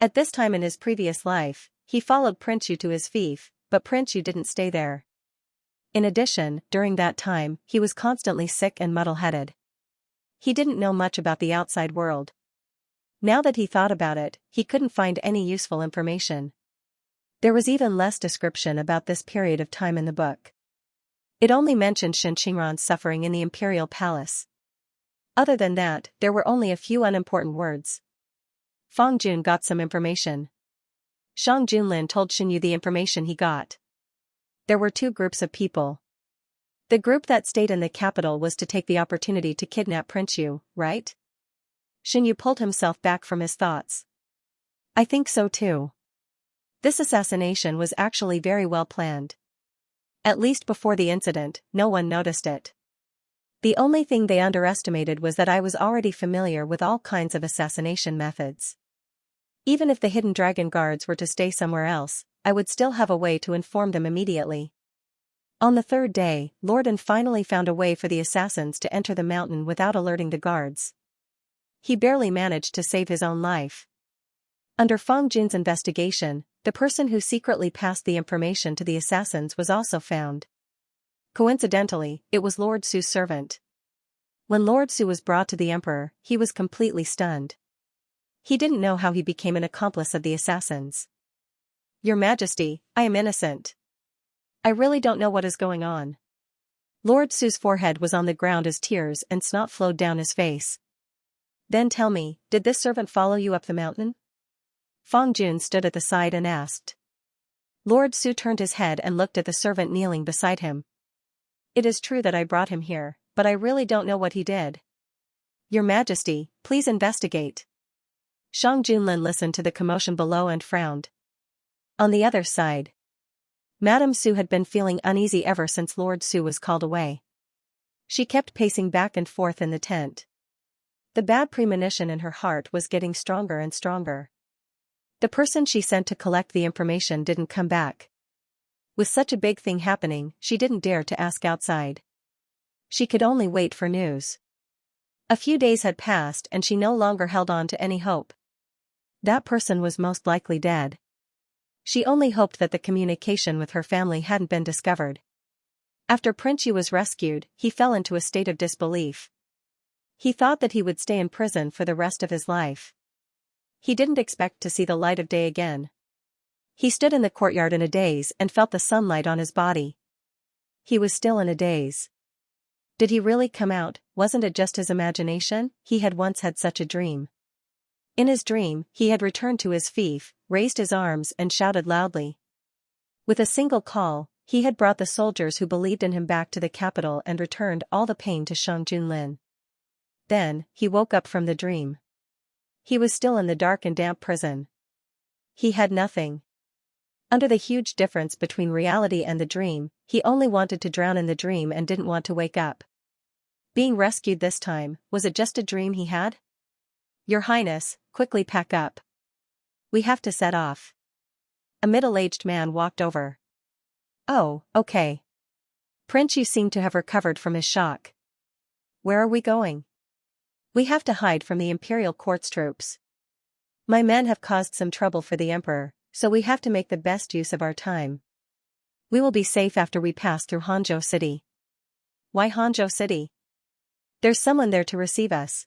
At this time in his previous life, he followed Prince Yu to his fief, but Prince Yu didn't stay there. In addition, during that time, he was constantly sick and muddle-headed. He didn't know much about the outside world. Now that he thought about it, he couldn't find any useful information. There was even less description about this period of time in the book. It only mentioned Shen Qingran's suffering in the imperial palace. Other than that, there were only a few unimportant words. Fang Jun got some information. Shang Junlin told Xinyu the information he got. There were two groups of people. The group that stayed in the capital was to take the opportunity to kidnap Prince Yu, right? Xinyu pulled himself back from his thoughts. I think so too. This assassination was actually very well planned. At least before the incident, no one noticed it. The only thing they underestimated was that I was already familiar with all kinds of assassination methods. Even if the hidden dragon guards were to stay somewhere else, I would still have a way to inform them immediately. On the third day, Lorden finally found a way for the assassins to enter the mountain without alerting the guards. He barely managed to save his own life. Under Fang Jun's investigation, the person who secretly passed the information to the assassins was also found. Coincidentally, it was Lord Su's servant. When Lord Su was brought to the emperor, he was completely stunned. He didn't know how he became an accomplice of the assassins. Your Majesty, I am innocent. I really don't know what is going on. Lord Su's forehead was on the ground as tears and snot flowed down his face. Then tell me, did this servant follow you up the mountain? Fang Jun stood at the side and asked. Lord Su turned his head and looked at the servant kneeling beside him. It is true that I brought him here, but I really don't know what he did. Your Majesty, please investigate. Shang Junlin listened to the commotion below and frowned. On the other side, Madame Su had been feeling uneasy ever since Lord Su was called away. She kept pacing back and forth in the tent. The bad premonition in her heart was getting stronger and stronger. The person she sent to collect the information didn't come back. With such a big thing happening, she didn't dare to ask outside. She could only wait for news. A few days had passed and she no longer held on to any hope. That person was most likely dead. She only hoped that the communication with her family hadn't been discovered. After Prince Yu was rescued, he fell into a state of disbelief. He thought that he would stay in prison for the rest of his life. He didn't expect to see the light of day again. He stood in the courtyard in a daze and felt the sunlight on his body. He was still in a daze. Did he really come out? Wasn't it just his imagination? He had once had such a dream. In his dream, he had returned to his fief, raised his arms and shouted loudly. With a single call, he had brought the soldiers who believed in him back to the capital and returned all the pain to Shang Junlin. Then, he woke up from the dream. He was still in the dark and damp prison. He had nothing. Under the huge difference between reality and the dream, he only wanted to drown in the dream and didn't want to wake up. Being rescued this time, was it just a dream he had? Your Highness, quickly pack up. We have to set off. A middle-aged man walked over. Oh, okay. Prince Yu seemed to have recovered from his shock. Where are we going? We have to hide from the imperial court's troops. My men have caused some trouble for the emperor, so we have to make the best use of our time. We will be safe after we pass through Hangzhou City. Why Hangzhou City? There's someone there to receive us.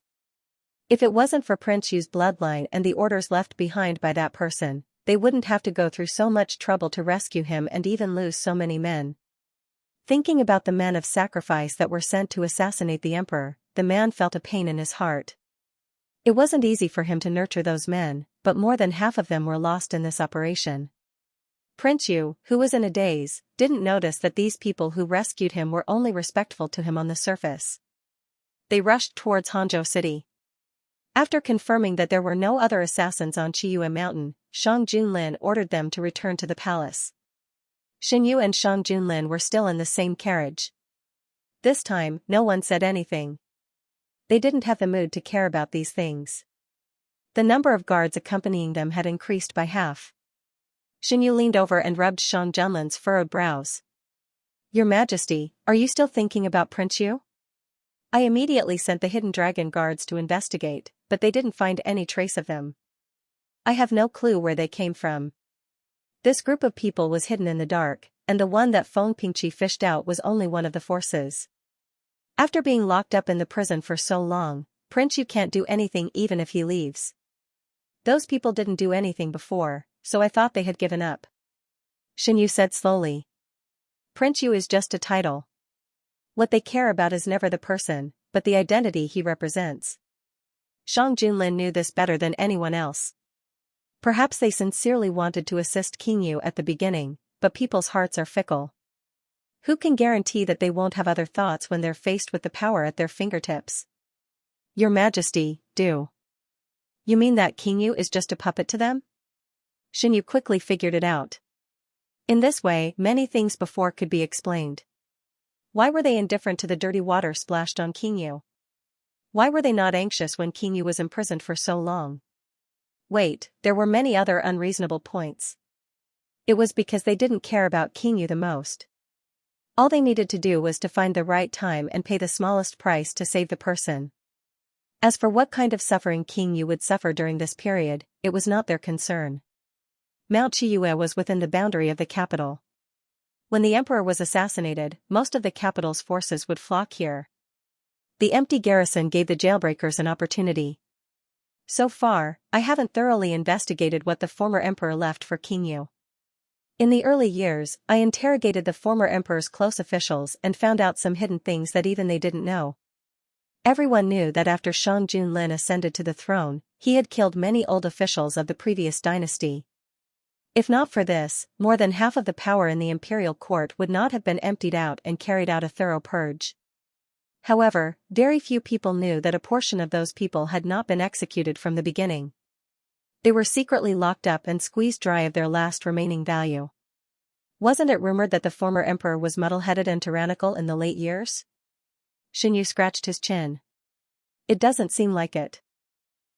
If it wasn't for Prince Yu's bloodline and the orders left behind by that person, they wouldn't have to go through so much trouble to rescue him and even lose so many men. Thinking about the men of sacrifice that were sent to assassinate the emperor, the man felt a pain in his heart. It wasn't easy for him to nurture those men, but more than half of them were lost in this operation. Prince Yu, who was in a daze, didn't notice that these people who rescued him were only respectful to him on the surface. They rushed towards Hangzhou City. After confirming that there were no other assassins on Qiyue Mountain, Shang Junlin ordered them to return to the palace. Xin Yu and Shang Junlin were still in the same carriage. This time, no one said anything. They didn't have the mood to care about these things. The number of guards accompanying them had increased by half. Xin Yu leaned over and rubbed Shang Junlin's furrowed brows. "Your Majesty, are you still thinking about Prince Yu?" "I immediately sent the hidden dragon guards to investigate, but they didn't find any trace of them. I have no clue where they came from. This group of people was hidden in the dark, and the one that Feng Pingqi fished out was only one of the forces. After being locked up in the prison for so long, Prince Yu can't do anything even if he leaves. Those people didn't do anything before, so I thought they had given up." Xin Yu said slowly. "Prince Yu is just a title. What they care about is never the person, but the identity he represents." Shang Junlin knew this better than anyone else. Perhaps they sincerely wanted to assist King Yu at the beginning, but people's hearts are fickle. Who can guarantee that they won't have other thoughts when they're faced with the power at their fingertips? "Your Majesty, do you mean that King Yu is just a puppet to them?" Xin Yu quickly figured it out. In this way, many things before could be explained. Why were they indifferent to the dirty water splashed on King Yu? Why were they not anxious when King Yu was imprisoned for so long? Wait, there were many other unreasonable points. It was because they didn't care about King Yu the most. All they needed to do was to find the right time and pay the smallest price to save the person. As for what kind of suffering King Yu would suffer during this period, it was not their concern. Mount Qiyue was within the boundary of the capital. When the emperor was assassinated, most of the capital's forces would flock here. The empty garrison gave the jailbreakers an opportunity. So far, I haven't thoroughly investigated what the former emperor left for King Yu. In the early years, I interrogated the former emperor's close officials and found out some hidden things that even they didn't know. Everyone knew that after Shang Junlin ascended to the throne, he had killed many old officials of the previous dynasty. If not for this, more than half of the power in the imperial court would not have been emptied out and carried out a thorough purge. However, very few people knew that a portion of those people had not been executed from the beginning. They were secretly locked up and squeezed dry of their last remaining value. Wasn't it rumored that the former emperor was muddle-headed and tyrannical in the late years? Xin Yu scratched his chin. It doesn't seem like it.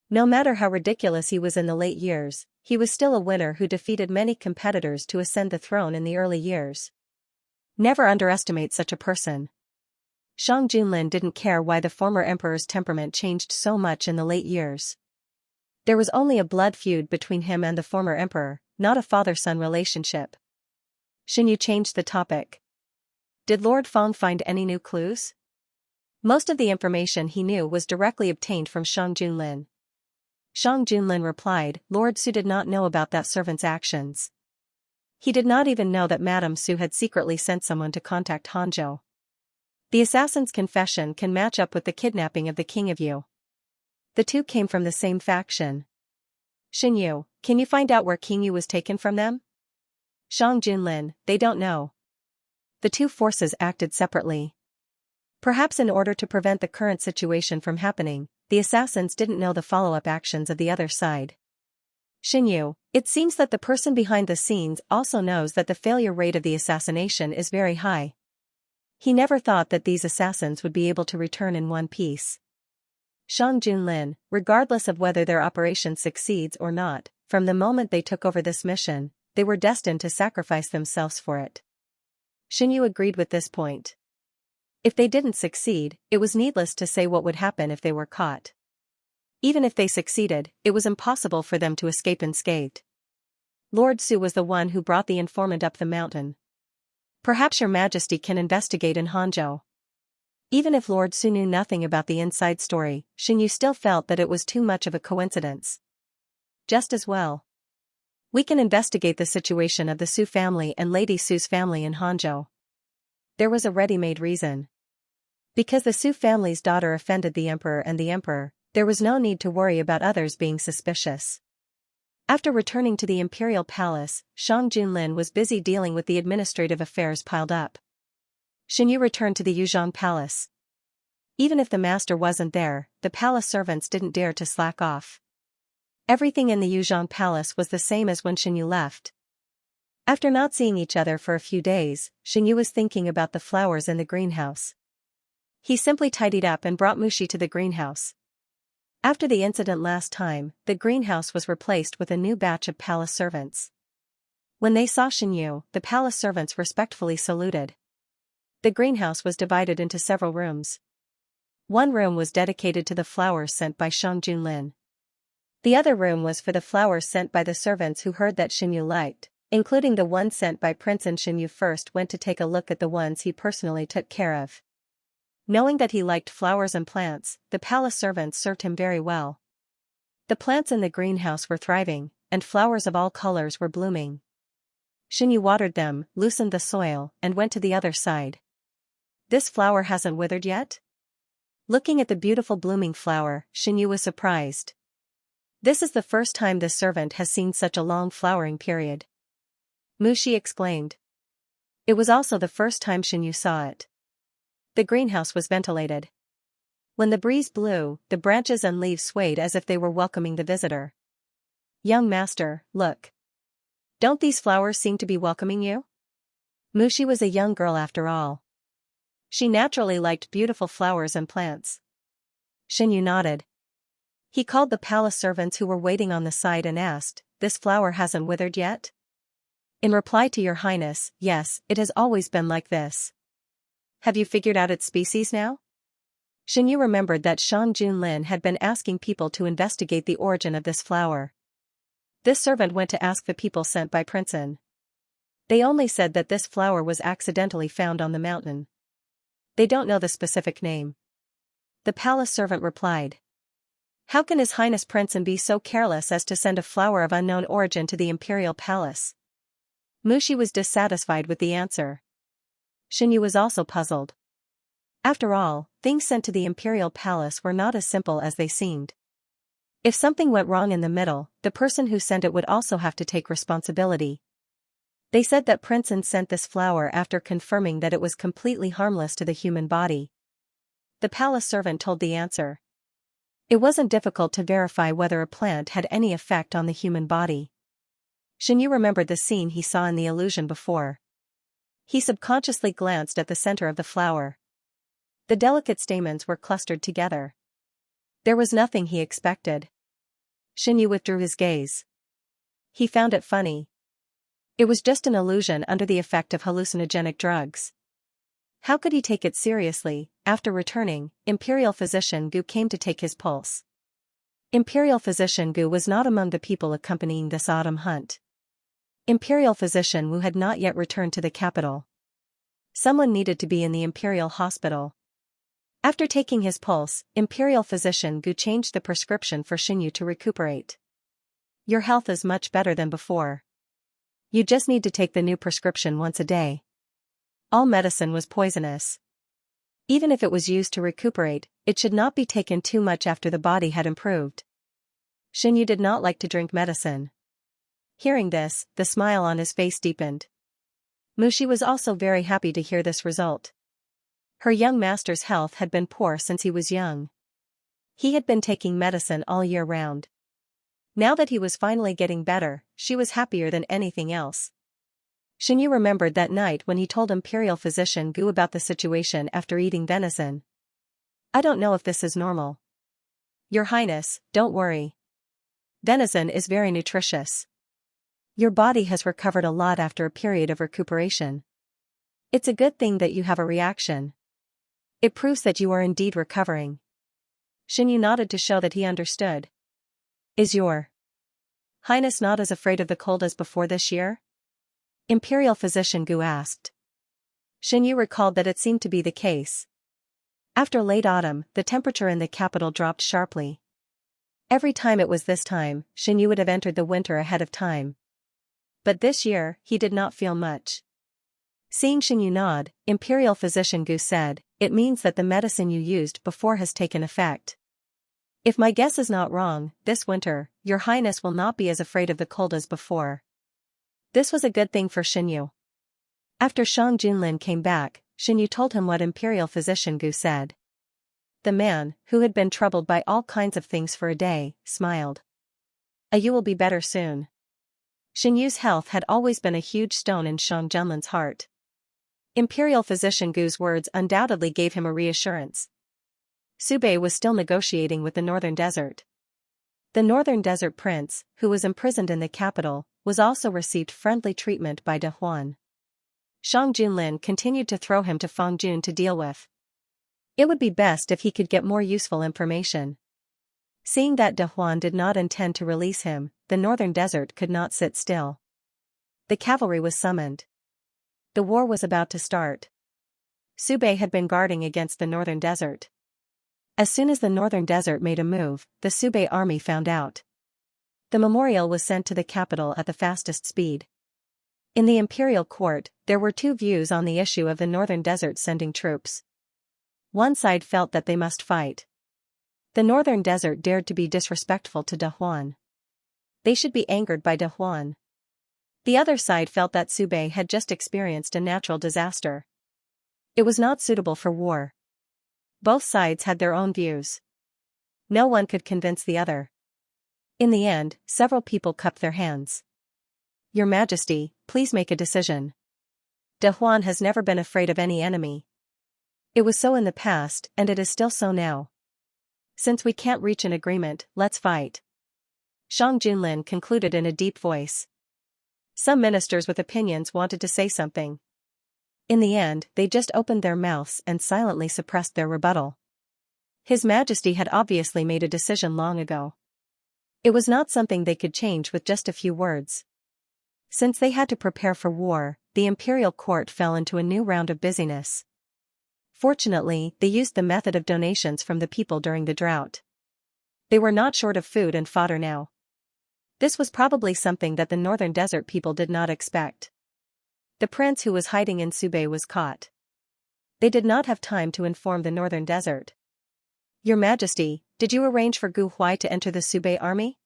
No matter how ridiculous he was in the late years, he was still a winner who defeated many competitors to ascend the throne in the early years. Never underestimate such a person. Shang Junlin didn't care why the former emperor's temperament changed so much in the late years. There was only a blood feud between him and the former emperor, not a father-son relationship. Xin Yu changed the topic. Did Lord Feng find any new clues? Most of the information he knew was directly obtained from Shang Junlin. Shang Junlin replied, Lord Su did not know about that servant's actions. He did not even know that Madame Su had secretly sent someone to contact Hangzhou. The assassin's confession can match up with the kidnapping of the King of Yu. The two came from the same faction. Xin Yu, can you find out where King Yu was taken from them? Shang Junlin, they don't know. The two forces acted separately. Perhaps in order to prevent the current situation from happening, the assassins didn't know the follow-up actions of the other side. Xin Yu, it seems that the person behind the scenes also knows that the failure rate of the assassination is very high. He never thought that these assassins would be able to return in one piece. Shang Junlin, regardless of whether their operation succeeds or not, from the moment they took over this mission, they were destined to sacrifice themselves for it. Xin Yu agreed with this point. If they didn't succeed, it was needless to say what would happen if they were caught. Even if they succeeded, it was impossible for them to escape unscathed. Lord Su was the one who brought the informant up the mountain. Perhaps your Majesty can investigate in Hangzhou. Even if Lord Su knew nothing about the inside story, Xin Yu still felt that it was too much of a coincidence. Just as well. We can investigate the situation of the Su family and Lady Su's family in Hangzhou. There was a ready-made reason. Because the Su family's daughter offended the emperor and the emperor, there was no need to worry about others being suspicious. After returning to the imperial palace, Shang Junlin was busy dealing with the administrative affairs piled up. Xinyu returned to the Yuzhong palace. Even if the master wasn't there, the palace servants didn't dare to slack off. Everything in the Yuzhong palace was the same as when Xinyu left. After not seeing each other for a few days, Xinyu was thinking about the flowers in the greenhouse. He simply tidied up and brought Mushi to the greenhouse. After the incident last time, the greenhouse was replaced with a new batch of palace servants. When they saw Xinyu, the palace servants respectfully saluted. The greenhouse was divided into several rooms. One room was dedicated to the flowers sent by Shang Junlin. The other room was for the flowers sent by the servants who heard that Xinyu liked, including the ones sent by Prince, and Xinyu first went to take a look at the ones he personally took care of. Knowing that he liked flowers and plants, the palace servants served him very well. The plants in the greenhouse were thriving, and flowers of all colors were blooming. Xinyu watered them, loosened the soil, and went to the other side. This flower hasn't withered yet? Looking at the beautiful blooming flower, Xinyu was surprised. This is the first time this servant has seen such a long flowering period. Mushi exclaimed. It was also the first time Xinyu saw it. The greenhouse was ventilated. When the breeze blew, the branches and leaves swayed as if they were welcoming the visitor. Young master, look. Don't these flowers seem to be welcoming you? Mushi was a young girl after all. She naturally liked beautiful flowers and plants. Xinyu nodded. He called the palace servants who were waiting on the side and asked, "This flower hasn't withered yet?" In reply to your highness, yes, it has always been like this. Have you figured out its species now? Xinyu remembered that Shang Junlin had been asking people to investigate the origin of this flower. This servant went to ask the people sent by Princeton. They only said that this flower was accidentally found on the mountain. They don't know the specific name. The palace servant replied. How can His Highness Princeton be so careless as to send a flower of unknown origin to the imperial palace? Mushi was dissatisfied with the answer. Xinyu was also puzzled. After all, things sent to the imperial palace were not as simple as they seemed. If something went wrong in the middle, the person who sent it would also have to take responsibility. They said that Princeton sent this flower after confirming that it was completely harmless to the human body. The palace servant told the answer. It wasn't difficult to verify whether a plant had any effect on the human body. Xinyu remembered the scene he saw in the illusion before. He subconsciously glanced at the center of the flower. The delicate stamens were clustered together. There was nothing he expected. Xinyu withdrew his gaze. He found it funny. It was just an illusion under the effect of hallucinogenic drugs. How could he take it seriously? After returning, Imperial Physician Gu came to take his pulse. Imperial Physician Gu was not among the people accompanying this autumn hunt. Imperial Physician Wu had not yet returned to the capital. Someone needed to be in the Imperial Hospital. After taking his pulse, Imperial Physician Gu changed the prescription for Xinyu to recuperate. Your health is much better than before. You just need to take the new prescription once a day. All medicine was poisonous. Even if it was used to recuperate, it should not be taken too much after the body had improved. Xinyu did not like to drink medicine. Hearing this, the smile on his face deepened. Mushi was also very happy to hear this result. Her young master's health had been poor since he was young. He had been taking medicine all year round. Now that he was finally getting better, she was happier than anything else. Xinyu remembered that night when he told Imperial Physician Gu about the situation after eating venison. I don't know if this is normal. Your Highness, don't worry. Venison is very nutritious. Your body has recovered a lot after a period of recuperation. It's a good thing that you have a reaction. It proves that you are indeed recovering. Xinyu nodded to show that he understood. Is your Highness not as afraid of the cold as before this year? Imperial Physician Gu asked. Xinyu recalled that it seemed to be the case. After late autumn, the temperature in the capital dropped sharply. Every time it was this time, Xinyu would have entered the winter ahead of time. But this year, he did not feel much. Seeing Xinyu nod, Imperial Physician Gu said, it means that the medicine you used before has taken effect. If my guess is not wrong, this winter, your highness will not be as afraid of the cold as before. This was a good thing for Xinyu. After Shang Junlin came back, Xinyu told him what imperial physician Gu said. The man, who had been troubled by all kinds of things for a day, smiled. You will be better soon. Xinyu's health had always been a huge stone in Shang Junlin's heart. Imperial physician Gu's words undoubtedly gave him a reassurance. Subei was still negotiating with the Northern Desert. The Northern Desert Prince, who was imprisoned in the capital, was also received friendly treatment by De Huan. Shang Junlin continued to throw him to Fang Jun to deal with. It would be best if he could get more useful information. Seeing that De Huan did not intend to release him, the Northern Desert could not sit still. The cavalry was summoned. The war was about to start. Subei had been guarding against the Northern Desert. As soon as the Northern Desert made a move, the Subei army found out. The memorial was sent to the capital at the fastest speed. In the imperial court, there were two views on the issue of the Northern Desert sending troops. One side felt that they must fight. The Northern Desert dared to be disrespectful to De Huan. They should be angered by De Huan. The other side felt that Subei had just experienced a natural disaster. It was not suitable for war. Both sides had their own views. No one could convince the other. In the end, several people cupped their hands. Your Majesty, please make a decision. De Huan has never been afraid of any enemy. It was so in the past, and it is still so now. Since we can't reach an agreement, let's fight. Shang Junlin concluded in a deep voice. Some ministers with opinions wanted to say something. In the end, they just opened their mouths and silently suppressed their rebuttal. His Majesty had obviously made a decision long ago. It was not something they could change with just a few words. Since they had to prepare for war, the imperial court fell into a new round of busyness. Fortunately, they used the method of donations from the people during the drought. They were not short of food and fodder now. This was probably something that the Northern Desert people did not expect. The prince who was hiding in Subei was caught. They did not have time to inform the Northern Desert. Your Majesty, did you arrange for Gu Huai to enter the Subei army?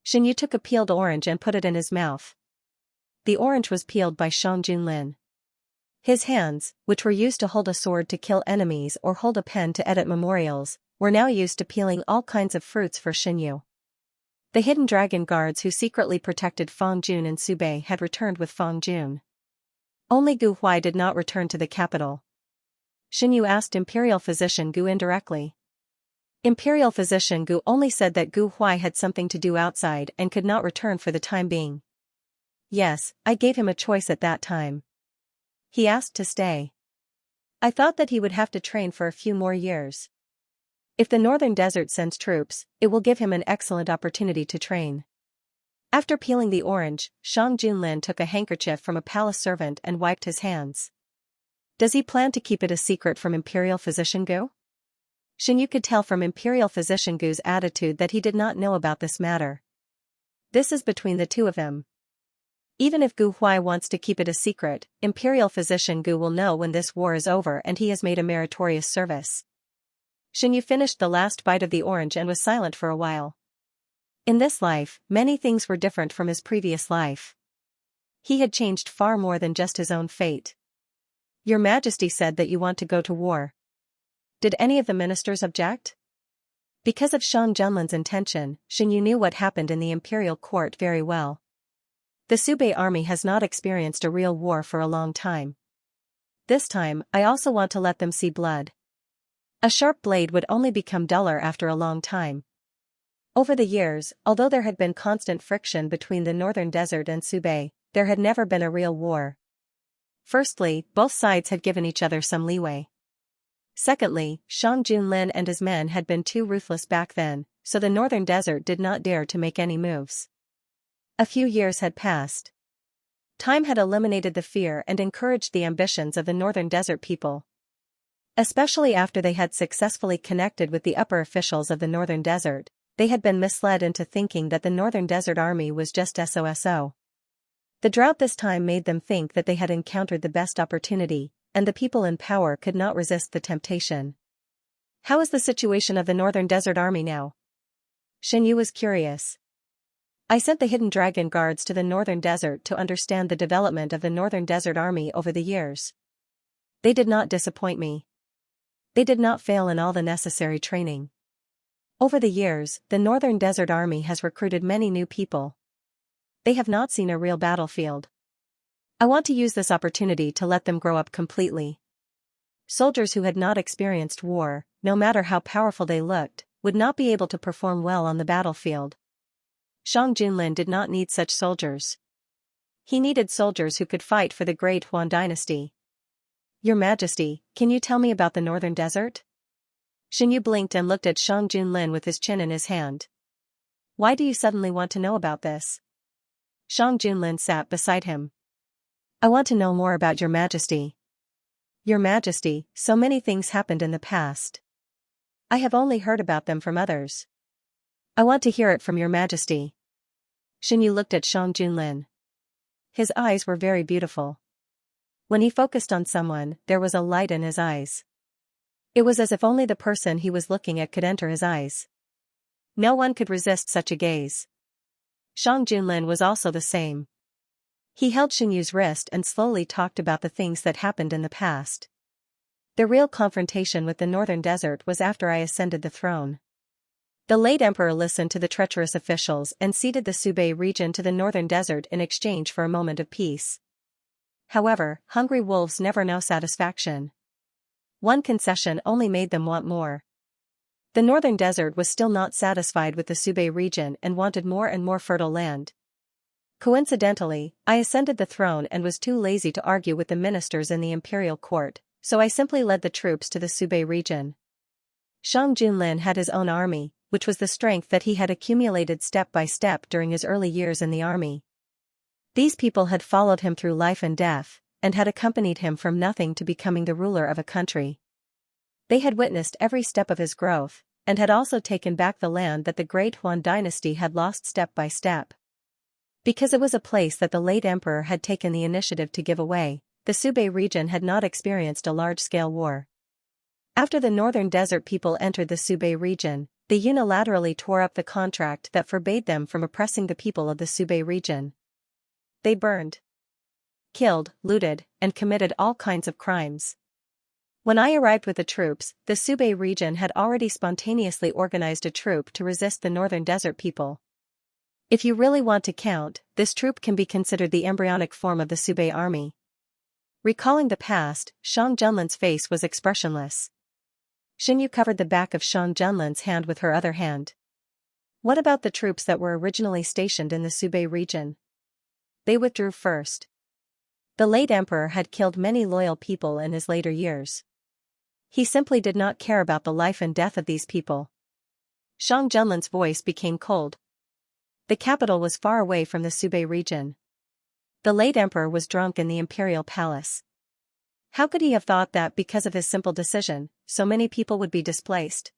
Xinyu took a peeled orange and put it in his mouth. The orange was peeled by Shang Junlin. His hands, which were used to hold a sword to kill enemies or hold a pen to edit memorials, were now used to peeling all kinds of fruits for Xinyu. The hidden dragon guards who secretly protected Fang Jun and Subei had returned with Fang Jun. Only Gu Huai did not return to the capital. Xinyu asked Imperial Physician Gu indirectly. Imperial Physician Gu only said that Gu Huai had something to do outside and could not return for the time being. Yes, I gave him a choice at that time. He asked to stay. I thought that he would have to train for a few more years. If the Northern Desert sends troops, it will give him an excellent opportunity to train. After peeling the orange, Shang Junlin took a handkerchief from a palace servant and wiped his hands. Does he plan to keep it a secret from Imperial Physician Gu? Xinyu could tell from Imperial Physician Gu's attitude that he did not know about this matter. This is between the two of them. Even if Gu Huai wants to keep it a secret, Imperial Physician Gu will know when this war is over and he has made a meritorious service. Xinyu finished the last bite of the orange and was silent for a while. In this life, many things were different from his previous life. He had changed far more than just his own fate. Your Majesty said that you want to go to war. Did any of the ministers object? Because of Shang Junlin's intention, Xinyu knew what happened in the imperial court very well. The Subei army has not experienced a real war for a long time. This time, I also want to let them see blood. A sharp blade would only become duller after a long time. Over the years, although there had been constant friction between the Northern Desert and Subei, there had never been a real war. Firstly, both sides had given each other some leeway. Secondly, Shang Junlin and his men had been too ruthless back then, so the Northern Desert did not dare to make any moves. A few years had passed. Time had eliminated the fear and encouraged the ambitions of the Northern Desert people. Especially after they had successfully connected with the upper officials of the Northern Desert, they had been misled into thinking that the Northern Desert Army was just SOSO. The drought this time made them think that they had encountered the best opportunity, and the people in power could not resist the temptation. How is the situation of the Northern Desert Army now? Xianxia was curious. I sent the hidden dragon guards to the Northern Desert to understand the development of the Northern Desert Army over the years. They did not disappoint me. They did not fail in all the necessary training. Over the years, the Northern Desert Army has recruited many new people. They have not seen a real battlefield. I want to use this opportunity to let them grow up completely. Soldiers who had not experienced war, no matter how powerful they looked, would not be able to perform well on the battlefield. Shang Junlin did not need such soldiers. He needed soldiers who could fight for the Great Huan dynasty. Your Majesty, can you tell me about the Northern Desert? Xianxia blinked and looked at Shang Junlin with his chin in his hand. Why do you suddenly want to know about this? Shang Junlin sat beside him. I want to know more about Your Majesty. Your Majesty, so many things happened in the past. I have only heard about them from others. I want to hear it from Your Majesty. Xianxia looked at Shang Junlin. His eyes were very beautiful. When he focused on someone, there was a light in his eyes. It was as if only the person he was looking at could enter his eyes. No one could resist such a gaze. Shang Junlin was also the same. He held Xianxia's wrist and slowly talked about the things that happened in the past. The real confrontation with the Northern Desert was after I ascended the throne. The late emperor listened to the treacherous officials and ceded the Subei region to the Northern Desert in exchange for a moment of peace. However, hungry wolves never know satisfaction. One concession only made them want more. The Northern Desert was still not satisfied with the Subei region and wanted more and more fertile land. Coincidentally, I ascended the throne and was too lazy to argue with the ministers in the imperial court, so I simply led the troops to the Subei region. Shang Junlin had his own army, which was the strength that he had accumulated step by step during his early years in the army. These people had followed him through life and death, and had accompanied him from nothing to becoming the ruler of a country. They had witnessed every step of his growth, and had also taken back the land that the Great Huan dynasty had lost step by step. Because it was a place that the late emperor had taken the initiative to give away, the Subei region had not experienced a large-scale war. After the Northern Desert people entered the Subei region, they unilaterally tore up the contract that forbade them from oppressing the people of the Subei region. They burned, killed, looted, and committed all kinds of crimes. When I arrived with the troops, the Subei region had already spontaneously organized a troop to resist the Northern Desert people. If you really want to count, this troop can be considered the embryonic form of the Subei army. Recalling the past, Shang Junlin's face was expressionless. Xianxia covered the back of Shang Junlin's hand with her other hand. What about the troops that were originally stationed in the Subei region? They withdrew first. The late emperor had killed many loyal people in his later years. He simply did not care about the life and death of these people. Shang Junlin's voice became cold. The capital was far away from the Subei region. The late emperor was drunk in the imperial palace. How could he have thought that because of his simple decision, so many people would be displaced?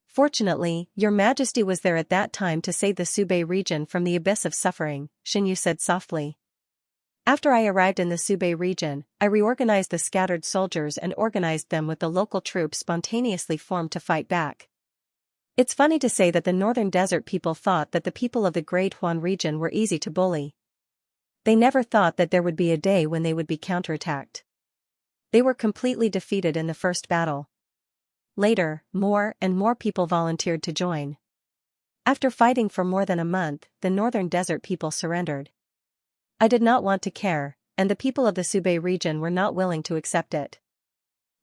Fortunately, Your Majesty was there at that time to save the Subei region from the abyss of suffering, Xianxia said softly. After I arrived in the Subei region, I reorganized the scattered soldiers and organized them with the local troops spontaneously formed to fight back. It's funny to say that the Northern Desert people thought that the people of the Great Huan region were easy to bully. They never thought that there would be a day when they would be counterattacked. They were completely defeated in the first battle. Later, more and more people volunteered to join. After fighting for more than a month, the Northern Desert people surrendered. I did not want to care, and the people of the Subei region were not willing to accept it.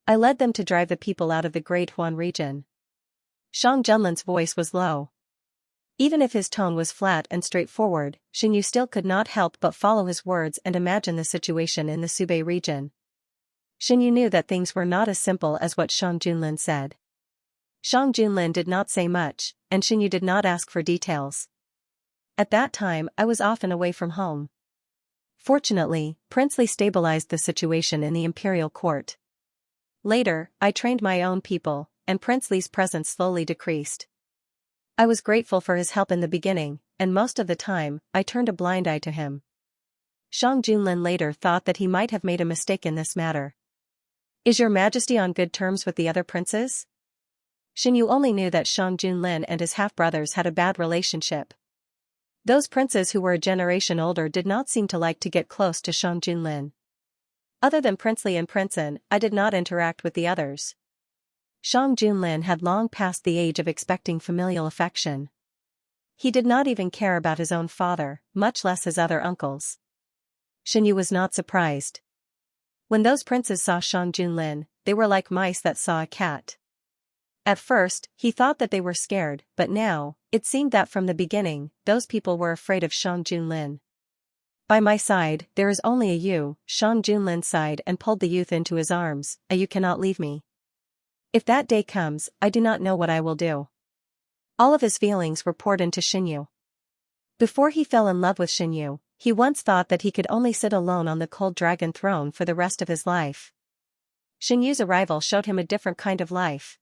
I led them to drive the people out of the Great Huan region. Shang Junlin's voice was low. Even if his tone was flat and straightforward, Xianxia still could not help but follow his words and imagine the situation in the Subei region. Xianxia knew that things were not as simple as what Shang Junlin said. Shang Junlin did not say much, and Xianxia did not ask for details. At that time, I was often away from home. Fortunately, Prince Li stabilized the situation in the imperial court. Later, I trained my own people, and Prince Li's presence slowly decreased. I was grateful for his help in the beginning, and most of the time, I turned a blind eye to him. Shang Junlin later thought that he might have made a mistake in this matter. Is Your Majesty on good terms with the other princes? Xinyu only knew that Shang Junlin and his half-brothers had a bad relationship. Those princes who were a generation older did not seem to like to get close to Shang Junlin. Other than Prince Li and Prince An, I did not interact with the others. Shang Junlin had long passed the age of expecting familial affection. He did not even care about his own father, much less his other uncles. Xinyu was not surprised. When those princes saw Shang Junlin, they were like mice that saw a cat. At first, he thought that they were scared, but now, it seemed that from the beginning, those people were afraid of Shang Junlin. By my side, there is only a you, Shang Junlin sighed and pulled the youth into his arms, you cannot leave me. If that day comes, I do not know what I will do. All of his feelings were poured into Xinyu. Before he fell in love with Xinyu, he once thought that he could only sit alone on the cold dragon throne for the rest of his life. Xinyu's arrival showed him a different kind of life.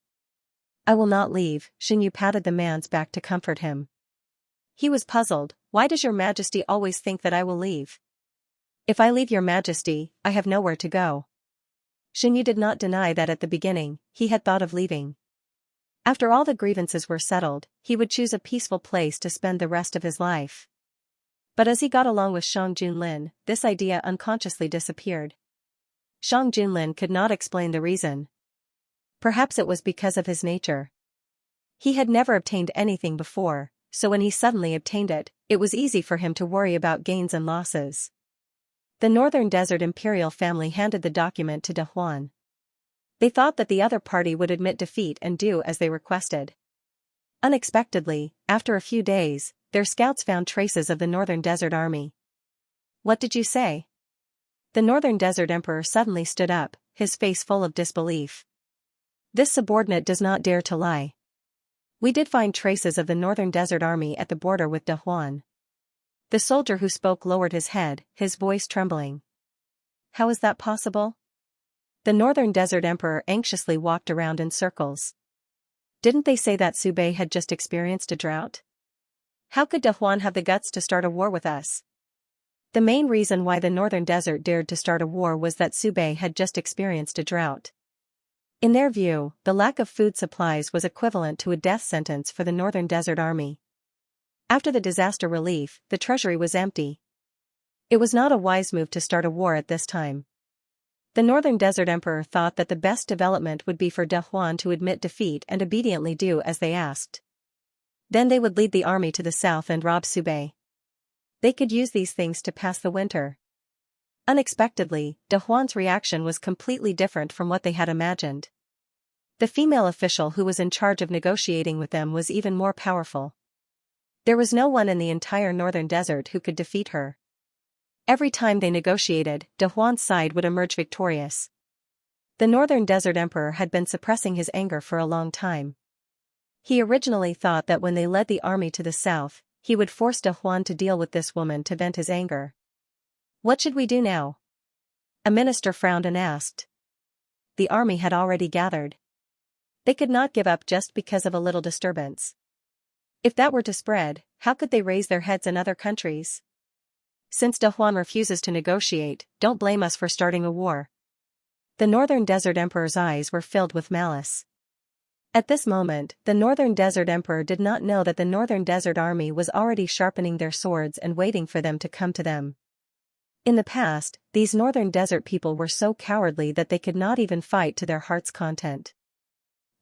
I will not leave, Xinyu patted the man's back to comfort him. He was puzzled. Why does your majesty always think that I will leave? If I leave your majesty, I have nowhere to go. Xinyu did not deny that at the beginning, he had thought of leaving. After all the grievances were settled, he would choose a peaceful place to spend the rest of his life. But as he got along with Shang Junlin, this idea unconsciously disappeared. Shang Junlin could not explain the reason. Perhaps it was because of his nature. He had never obtained anything before, so when he suddenly obtained it, it was easy for him to worry about gains and losses. The Northern Desert Imperial family handed the document to De Huan. They thought that the other party would admit defeat and do as they requested. Unexpectedly, after a few days, their scouts found traces of the Northern Desert Army. What did you say? The Northern Desert Emperor suddenly stood up, his face full of disbelief. This subordinate does not dare to lie. We did find traces of the Northern Desert Army at the border with De Huan. The soldier who spoke lowered his head, his voice trembling. How is that possible? The Northern Desert Emperor anxiously walked around in circles. Didn't they say that Subei had just experienced a drought? How could De Huan have the guts to start a war with us? The main reason why the Northern Desert dared to start a war was that Subei had just experienced a drought. In their view, the lack of food supplies was equivalent to a death sentence for the Northern Desert Army. After the disaster relief, the treasury was empty. It was not a wise move to start a war at this time. The Northern Desert Emperor thought that the best development would be for De Huan to admit defeat and obediently do as they asked. Then they would lead the army to the south and rob Subei. They could use these things to pass the winter. Unexpectedly, De Huan's reaction was completely different from what they had imagined. The female official who was in charge of negotiating with them was even more powerful. There was no one in the entire Northern Desert who could defeat her. Every time they negotiated, De Huan's side would emerge victorious. The Northern Desert Emperor had been suppressing his anger for a long time. He originally thought that when they led the army to the south, he would force De Huan to deal with this woman to vent his anger. What should we do now? A minister frowned and asked. The army had already gathered. They could not give up just because of a little disturbance. If that were to spread, how could they raise their heads in other countries? Since De Huan refuses to negotiate, don't blame us for starting a war. The Northern Desert Emperor's eyes were filled with malice. At this moment, the Northern Desert Emperor did not know that the Northern Desert Army was already sharpening their swords and waiting for them to come to them. In the past, these Northern Desert people were so cowardly that they could not even fight to their heart's content.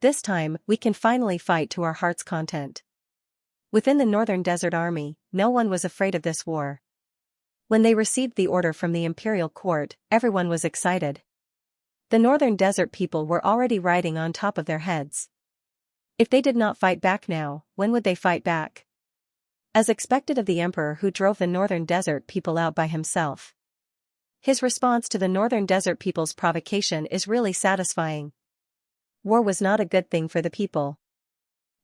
This time, we can finally fight to our heart's content. Within the Northern Desert Army, no one was afraid of this war. When they received the order from the imperial court, everyone was excited. The Northern Desert people were already riding on top of their heads. If they did not fight back now, when would they fight back? As expected of the emperor who drove the Northern Desert people out by himself. His response to the Northern Desert people's provocation is really satisfying. War was not a good thing for the people.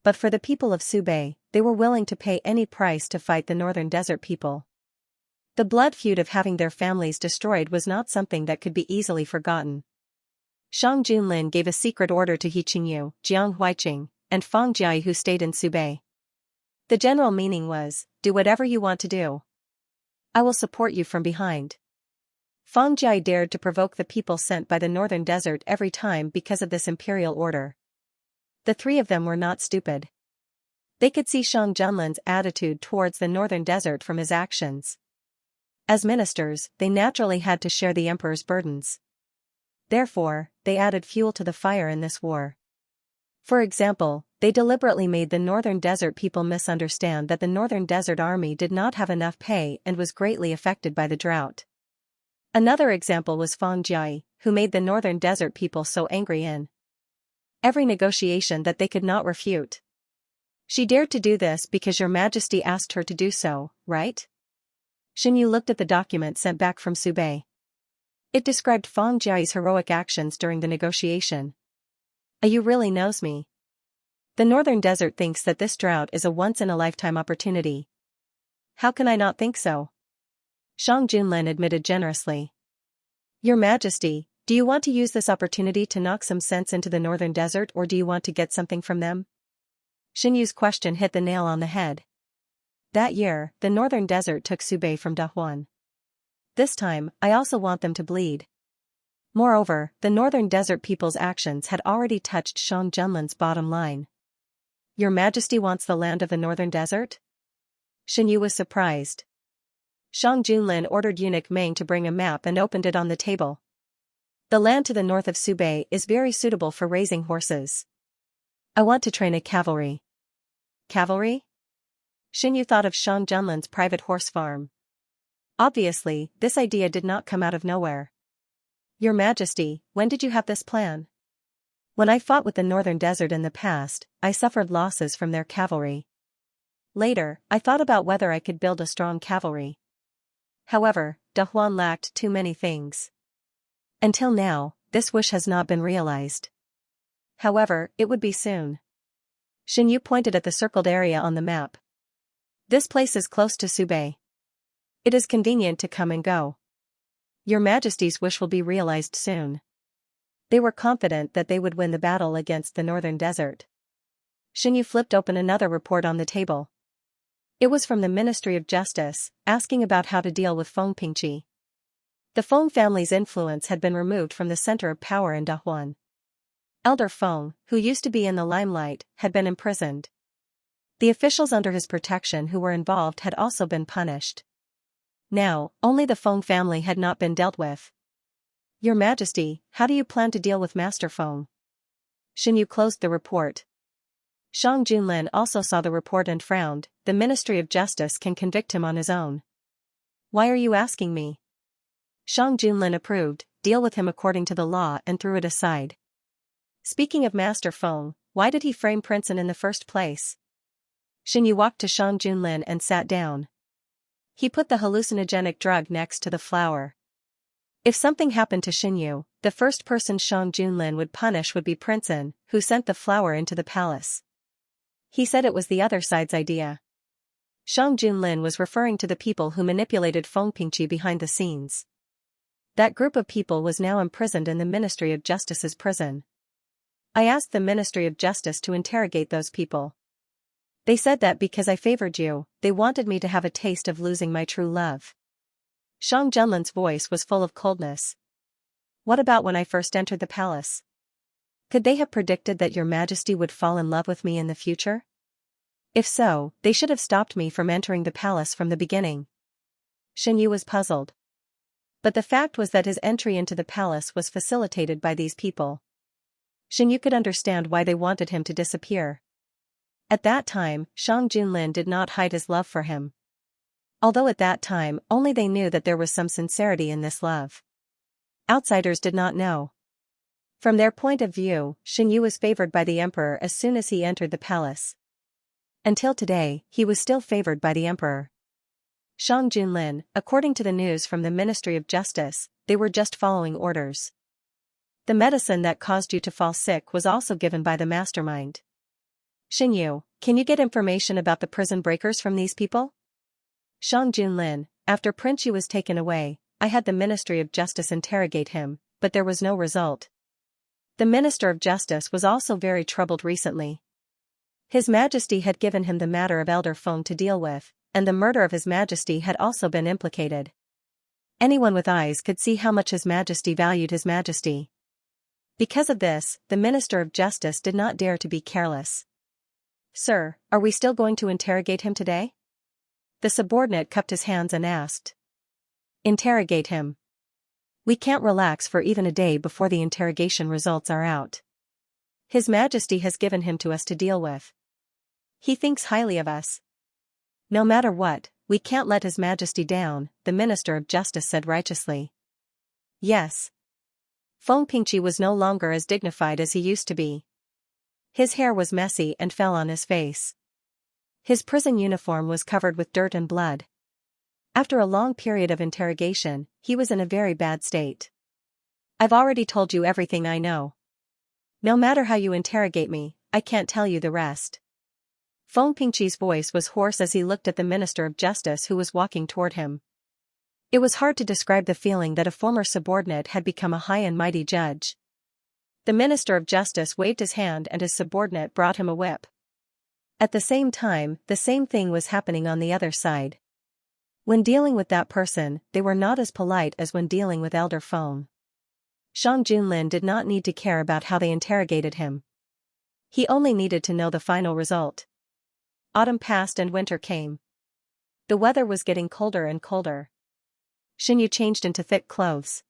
But for the people of Subei, they were willing to pay any price to fight the Northern Desert people. The blood feud of having their families destroyed was not something that could be easily forgotten. Shang Junlin gave a secret order to He Qingyu, Jiang Huiqing, and Fang Jiai who stayed in Subei. The general meaning was, do whatever you want to do. I will support you from behind. Fang Jiai dared to provoke the people sent by the Northern Desert every time because of this imperial order. The three of them were not stupid. They could see Shang Junlin's attitude towards the northern desert from his actions. As ministers, they naturally had to share the emperor's burdens. Therefore, they added fuel to the fire in this war. For example, they deliberately made the northern desert people misunderstand that the northern desert army did not have enough pay and was greatly affected by the drought. Another example was Fang Jie, who made the northern desert people so angry in every negotiation that they could not refute. She dared to do this because your majesty asked her to do so, right? Xinyu looked at the document sent back from Subei. It described Fang Jie's heroic actions during the negotiation. You really knows me. The northern desert thinks that this drought is a once-in-a-lifetime opportunity. How can I not think so? Shang Junlin admitted generously. Your majesty, do you want to use this opportunity to knock some sense into the northern desert, or do you want to get something from them? Xinyu's question hit the nail on the head. That year, the northern desert took Subei from Dahuan. This time, I also want them to bleed. Moreover, the northern desert people's actions had already touched Shang Junlin's bottom line. Your majesty wants the land of the northern desert? Xinyu was surprised. Shang Junlin ordered eunuch Meng to bring a map and opened it on the table. The land to the north of Subei is very suitable for raising horses. I want to train a cavalry. Cavalry? Xinyu thought of Shang Junlin's private horse farm. Obviously, this idea did not come out of nowhere. Your majesty, when did you have this plan? When I fought with the northern desert in the past, I suffered losses from their cavalry. Later, I thought about whether I could build a strong cavalry. However, Dahuan lacked too many things. Until now, this wish has not been realized. However, it would be soon. Xinyu pointed at the circled area on the map. This place is close to Subei. It is convenient to come and go. Your majesty's wish will be realized soon. They were confident that they would win the battle against the northern desert. Xinyu flipped open another report on the table. It was from the Ministry of Justice, asking about how to deal with Feng Pingqi. The Feng family's influence had been removed from the center of power in Dahuan. Elder Feng, who used to be in the limelight, had been imprisoned. The officials under his protection who were involved had also been punished. Now, only the Feng family had not been dealt with. Your Majesty, how do you plan to deal with Master Feng? Xinyu closed the report. Shang Junlin also saw the report and frowned. The Ministry of Justice can convict him on his own. Why are you asking me? Shang Junlin approved, deal with him according to the law, and threw it aside. Speaking of Master Feng, why did he frame Princeton in the first place? Xinyu walked to Shang Junlin and sat down. He put the hallucinogenic drug next to the flower. If something happened to Xinyu, the first person Shang Junlin would punish would be Princeton, who sent the flower into the palace. He said it was the other side's idea. Shang Junlin was referring to the people who manipulated Feng Pingqi behind the scenes. That group of people was now imprisoned in the Ministry of Justice's prison. I asked the Ministry of Justice to interrogate those people. They said that because I favored you, they wanted me to have a taste of losing my true love. Shang Junlin's voice was full of coldness. What about when I first entered the palace? Could they have predicted that your majesty would fall in love with me in the future? If so, they should have stopped me from entering the palace from the beginning. Xinyu was puzzled. But the fact was that his entry into the palace was facilitated by these people. Xinyu could understand why they wanted him to disappear. At that time, Shang Junlin did not hide his love for him. Although at that time, only they knew that there was some sincerity in this love. Outsiders did not know. From their point of view, Xinyu was favored by the emperor as soon as he entered the palace. Until today, he was still favored by the emperor. Shang Junlin, according to the news from the Ministry of Justice, they were just following orders. The medicine that caused you to fall sick was also given by the mastermind. Xinyu, can you get information about the prison breakers from these people? Shang Junlin, after Prince Yu was taken away, I had the Ministry of Justice interrogate him, but there was no result. The Minister of Justice was also very troubled recently. His Majesty had given him the matter of Elder Feng to deal with, and the murder of His Majesty had also been implicated. Anyone with eyes could see how much His Majesty valued His Majesty. Because of this, the Minister of Justice did not dare to be careless. "Sir, are we still going to interrogate him today?" The subordinate cupped his hands and asked. "Interrogate him. We can't relax for even a day before the interrogation results are out. His Majesty has given him to us to deal with. He thinks highly of us. No matter what, we can't let His Majesty down," the Minister of Justice said righteously. Yes. Feng Pingqi was no longer as dignified as he used to be. His hair was messy and fell on his face. His prison uniform was covered with dirt and blood. After a long period of interrogation, he was in a very bad state. "I've already told you everything I know. No matter how you interrogate me, I can't tell you the rest." Feng Pingqi's voice was hoarse as he looked at the Minister of Justice who was walking toward him. It was hard to describe the feeling that a former subordinate had become a high and mighty judge. The Minister of Justice waved his hand and his subordinate brought him a whip. At the same time, the same thing was happening on the other side. When dealing with that person, they were not as polite as when dealing with Elder Feng. Shang Junlin did not need to care about how they interrogated him. He only needed to know the final result. Autumn passed and winter came. The weather was getting colder and colder. Xinyu changed into thick clothes.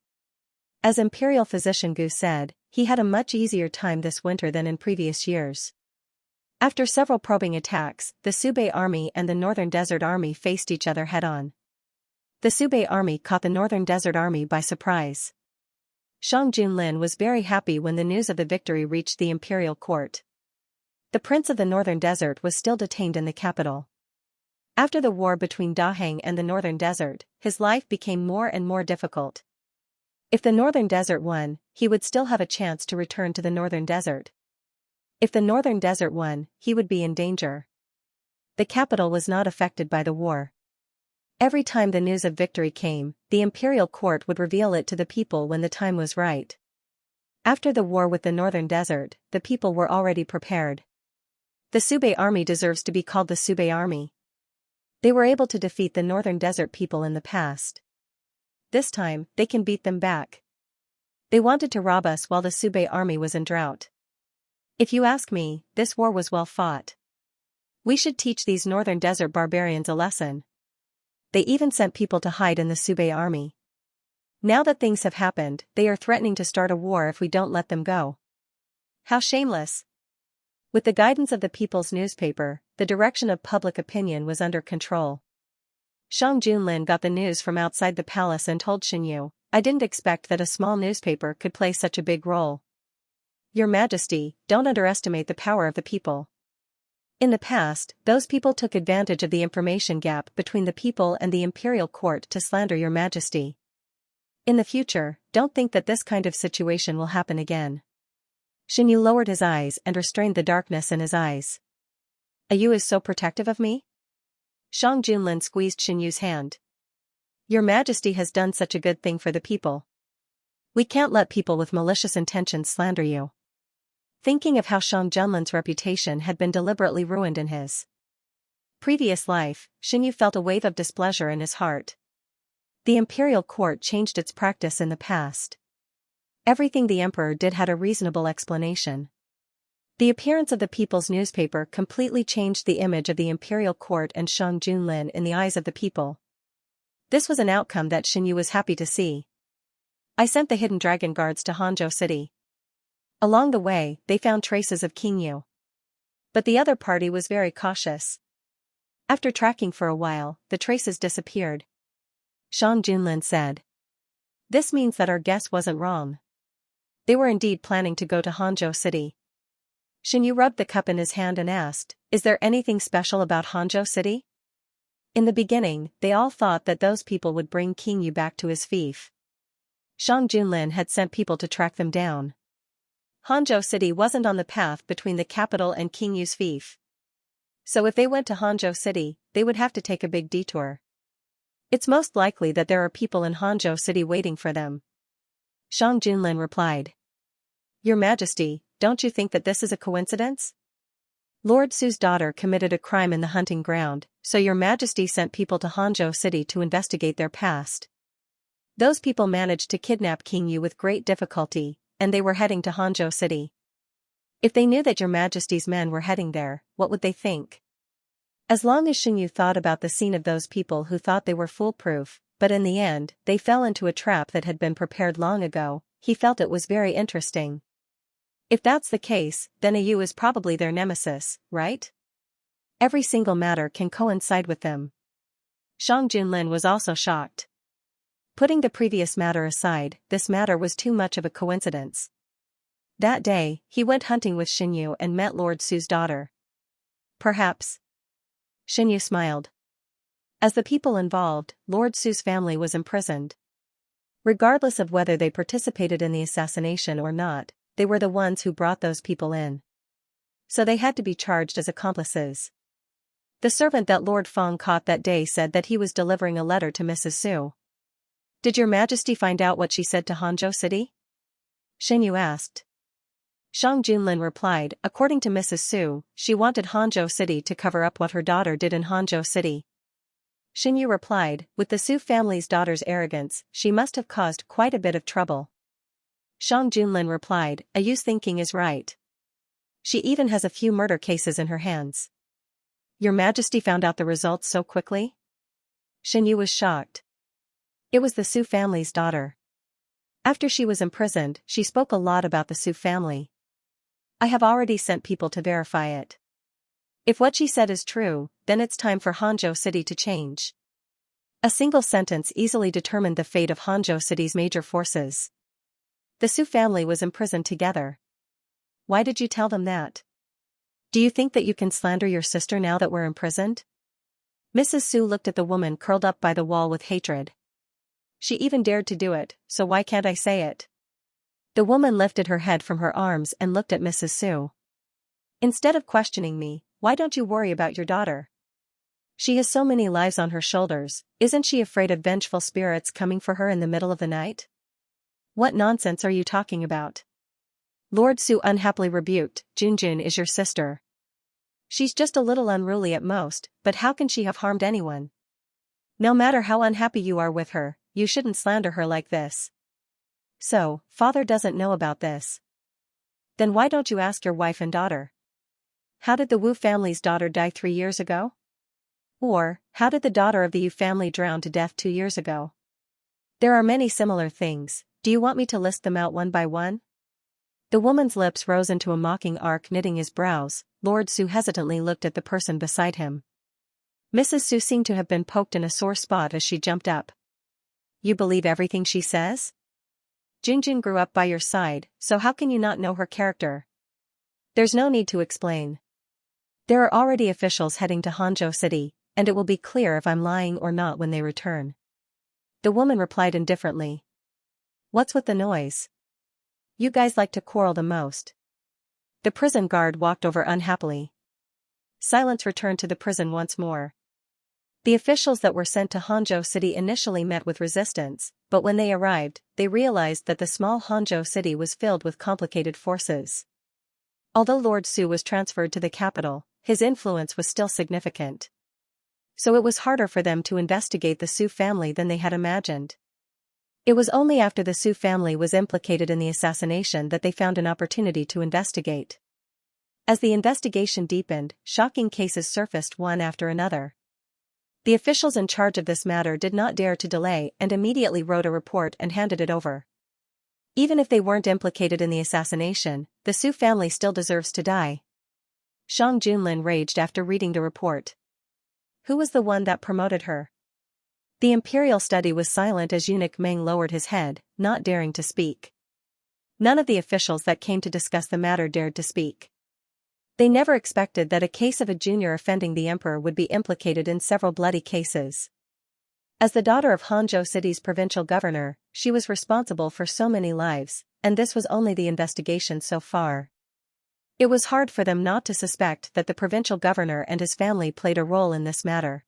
As Imperial Physician Gu said, he had a much easier time this winter than in previous years. After several probing attacks, the Subei Army and the Northern Desert Army faced each other head-on. The Subei Army caught the Northern Desert Army by surprise. Shang Junlin was very happy when the news of the victory reached the imperial court. The Prince of the Northern Desert was still detained in the capital. After the war between Daheng and the Northern Desert, his life became more and more difficult. If the Northern Desert won, he would still have a chance to return to the Northern Desert. If the Northern Desert won, he would be in danger. The capital was not affected by the war. Every time the news of victory came, the imperial court would reveal it to the people when the time was right. After the war with the Northern Desert, the people were already prepared. The Subei Army deserves to be called the Subei Army. They were able to defeat the Northern Desert people in the past. This time, they can beat them back. They wanted to rob us while the Subei Army was in drought. If you ask me, this war was well fought. We should teach these Northern Desert barbarians a lesson. They even sent people to hide in the Subei Army. Now that things have happened, they are threatening to start a war if we don't let them go. How shameless! With the guidance of the People's Newspaper, the direction of public opinion was under control. Shang Junlin got the news from outside the palace and told Xinyu, "I didn't expect that a small newspaper could play such a big role. Your Majesty, don't underestimate the power of the people. In the past, those people took advantage of the information gap between the people and the imperial court to slander your Majesty. In the future, don't think that this kind of situation will happen again." Xinyu lowered his eyes and restrained the darkness in his eyes. "You is so protective of me?" Shang Junlin squeezed Xinyu's hand. "Your Majesty has done such a good thing for the people. We can't let people with malicious intentions slander you." Thinking of how Shang Junlin's reputation had been deliberately ruined in his previous life, Xinyu felt a wave of displeasure in his heart. The imperial court changed its practice in the past. Everything the emperor did had a reasonable explanation. The appearance of the People's Newspaper completely changed the image of the imperial court and Shang Junlin in the eyes of the people. This was an outcome that Xinyu was happy to see. "I sent the hidden dragon guards to Hanzhou City. Along the way, they found traces of King Yu. But the other party was very cautious. After tracking for a while, the traces disappeared." Shang Junlin said. "This means that our guess wasn't wrong. They were indeed planning to go to Hanzhou City." Xinyu rubbed the cup in his hand and asked, "Is there anything special about Hanzhou City?" In the beginning, they all thought that those people would bring King Yu back to his fief. Shang Junlin had sent people to track them down. Hanzhou City wasn't on the path between the capital and King Yu's fief. So if they went to Hanzhou City, they would have to take a big detour. "It's most likely that there are people in Hanzhou City waiting for them," Shang Junlin replied. "Your Majesty, don't you think that this is a coincidence? Lord Su's daughter committed a crime in the hunting ground, so your Majesty sent people to Hanzhou City to investigate their past. Those people managed to kidnap King Yu with great difficulty, and they were heading to Hangzhou City. If they knew that your majesty's men were heading there, what would they think? As long as Xianxia thought about the scene of those people who thought they were foolproof, but in the end, they fell into a trap that had been prepared long ago, he felt it was very interesting. If that's the case, then AU is probably their nemesis, right? Every single matter can coincide with them. Shang Junlin was also shocked. Putting the previous matter aside, this matter was too much of a coincidence. That day, he went hunting with Xianxia and met Lord Su's daughter. Perhaps. Xianxia smiled. As the people involved, Lord Su's family was imprisoned. Regardless of whether they participated in the assassination or not, they were the ones who brought those people in. So they had to be charged as accomplices. The servant that Lord Feng caught that day said that he was delivering a letter to Mrs. Su. Did your majesty find out what she said to Hangzhou City? Xianxia asked. Shang Junlin replied, according to Mrs. Su, she wanted Hangzhou City to cover up what her daughter did in Hangzhou City. Xianxia replied, with the Su family's daughter's arrogance, she must have caused quite a bit of trouble. Shang Junlin replied, Ayu's thinking is right. She even has a few murder cases in her hands. Your majesty found out the results so quickly? Xianxia was shocked. It was the Su family's daughter. After she was imprisoned, she spoke a lot about the Su family. I have already sent people to verify it. If what she said is true, then it's time for Hangzhou City to change. A single sentence easily determined the fate of Hangzhou City's major forces. The Su family was imprisoned together. Why did you tell them that? Do you think that you can slander your sister now that we're imprisoned? Mrs. Su looked at the woman curled up by the wall with hatred. She even dared to do it, so why can't I say it? The woman lifted her head from her arms and looked at Mrs. Su. Instead of questioning me, why don't you worry about your daughter? She has so many lives on her shoulders, isn't she afraid of vengeful spirits coming for her in the middle of the night? What nonsense are you talking about? Lord Su unhappily rebuked, Junjun is your sister. She's just a little unruly at most, but how can she have harmed anyone? No matter how unhappy you are with her, you shouldn't slander her like this. So, father doesn't know about this. Then why don't you ask your wife and daughter? How did the Wu family's daughter die 3 years ago? Or, how did the daughter of the Yu family drown to death 2 years ago? There are many similar things, do you want me to list them out one by one? The woman's lips rose into a mocking arc, knitting his brows. Lord Su hesitantly looked at the person beside him. Mrs. Su seemed to have been poked in a sore spot as she jumped up. You believe everything she says? Junjun grew up by your side, so how can you not know her character? There's no need to explain. There are already officials heading to Hangzhou City, and it will be clear if I'm lying or not when they return. The woman replied indifferently. What's with the noise? You guys like to quarrel the most. The prison guard walked over unhappily. Silence returned to the prison once more. The officials that were sent to Hangzhou City initially met with resistance, but when they arrived, they realized that the small Hangzhou City was filled with complicated forces. Although Lord Su was transferred to the capital, his influence was still significant. So it was harder for them to investigate the Su family than they had imagined. It was only after the Su family was implicated in the assassination that they found an opportunity to investigate. As the investigation deepened, shocking cases surfaced one after another. The officials in charge of this matter did not dare to delay and immediately wrote a report and handed it over. Even if they weren't implicated in the assassination, the Su family still deserves to die. Shang Junlin raged after reading the report. Who was the one that promoted her? The imperial study was silent as eunuch Meng lowered his head, not daring to speak. None of the officials that came to discuss the matter dared to speak. They never expected that a case of a junior offending the emperor would be implicated in several bloody cases. As the daughter of Hangzhou City's provincial governor, she was responsible for so many lives, and this was only the investigation so far. It was hard for them not to suspect that the provincial governor and his family played a role in this matter.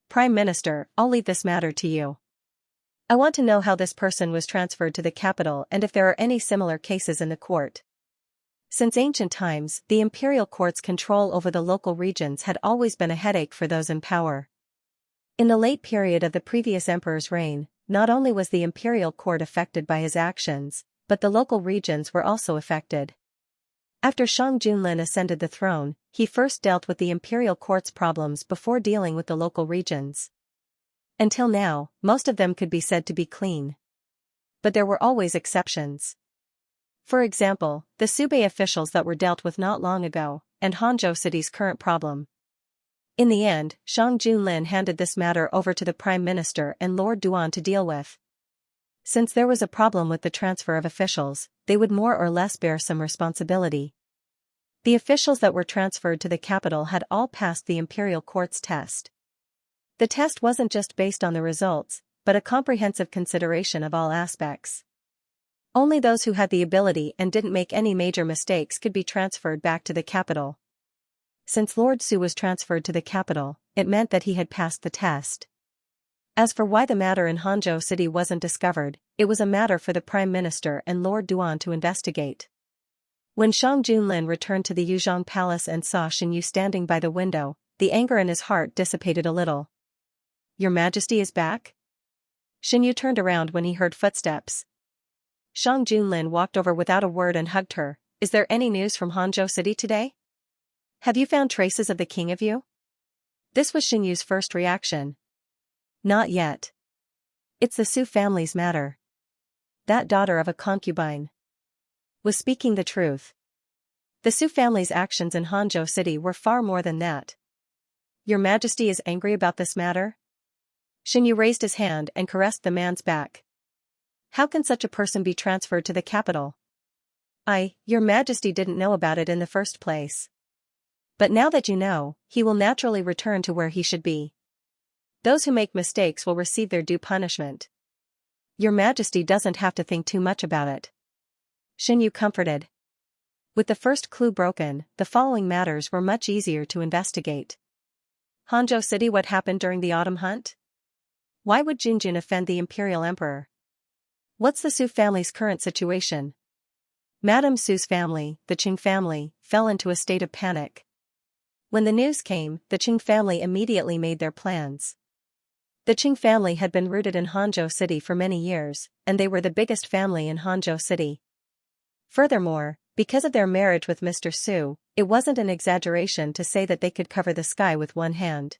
Prime Minister, I'll leave this matter to you. I want to know how this person was transferred to the capital and if there are any similar cases in the court. Since ancient times, the imperial court's control over the local regions had always been a headache for those in power. In the late period of the previous emperor's reign, not only was the imperial court affected by his actions, but the local regions were also affected. After Shang Junlin ascended the throne, he first dealt with the imperial court's problems before dealing with the local regions. Until now, most of them could be said to be clean. But there were always exceptions. For example, the Subei officials that were dealt with not long ago, and Hangzhou City's current problem. In the end, Shang Junlin handed this matter over to the Prime Minister and Lord Duan to deal with. Since there was a problem with the transfer of officials, they would more or less bear some responsibility. The officials that were transferred to the capital had all passed the imperial court's test. The test wasn't just based on the results, but a comprehensive consideration of all aspects. Only those who had the ability and didn't make any major mistakes could be transferred back to the capital. Since Lord Su was transferred to the capital, it meant that he had passed the test. As for why the matter in Hangzhou City wasn't discovered, it was a matter for the Prime Minister and Lord Duan to investigate. When Shang Junlin returned to the Yuzhong Palace and saw Xianxia standing by the window, the anger in his heart dissipated a little. "Your Majesty is back?" Xianxia turned around when he heard footsteps. Shang Junlin walked over without a word and hugged her. "Is there any news from Hangzhou City today? Have you found traces of the king of you?" This was Xianxia's first reaction. "Not yet. It's the Su family's matter." That daughter of a concubine was speaking the truth. The Su family's actions in Hangzhou City were far more than that. "Your Majesty is angry about this matter?" Xianxia raised his hand and caressed the man's back. "How can such a person be transferred to the capital? Your Majesty didn't know about it in the first place. But now that you know, he will naturally return to where he should be. Those who make mistakes will receive their due punishment. Your Majesty doesn't have to think too much about it." Xianxia comforted. With the first clue broken, the following matters were much easier to investigate. Hangzhou City. What happened during the autumn hunt? Why would Junjun offend the Imperial Emperor? What's the Su family's current situation? Madame Su's family, the Qing family, fell into a state of panic. When the news came, the Qing family immediately made their plans. The Qing family had been rooted in Hangzhou City for many years, and they were the biggest family in Hangzhou City. Furthermore, because of their marriage with Mr. Su, it wasn't an exaggeration to say that they could cover the sky with one hand.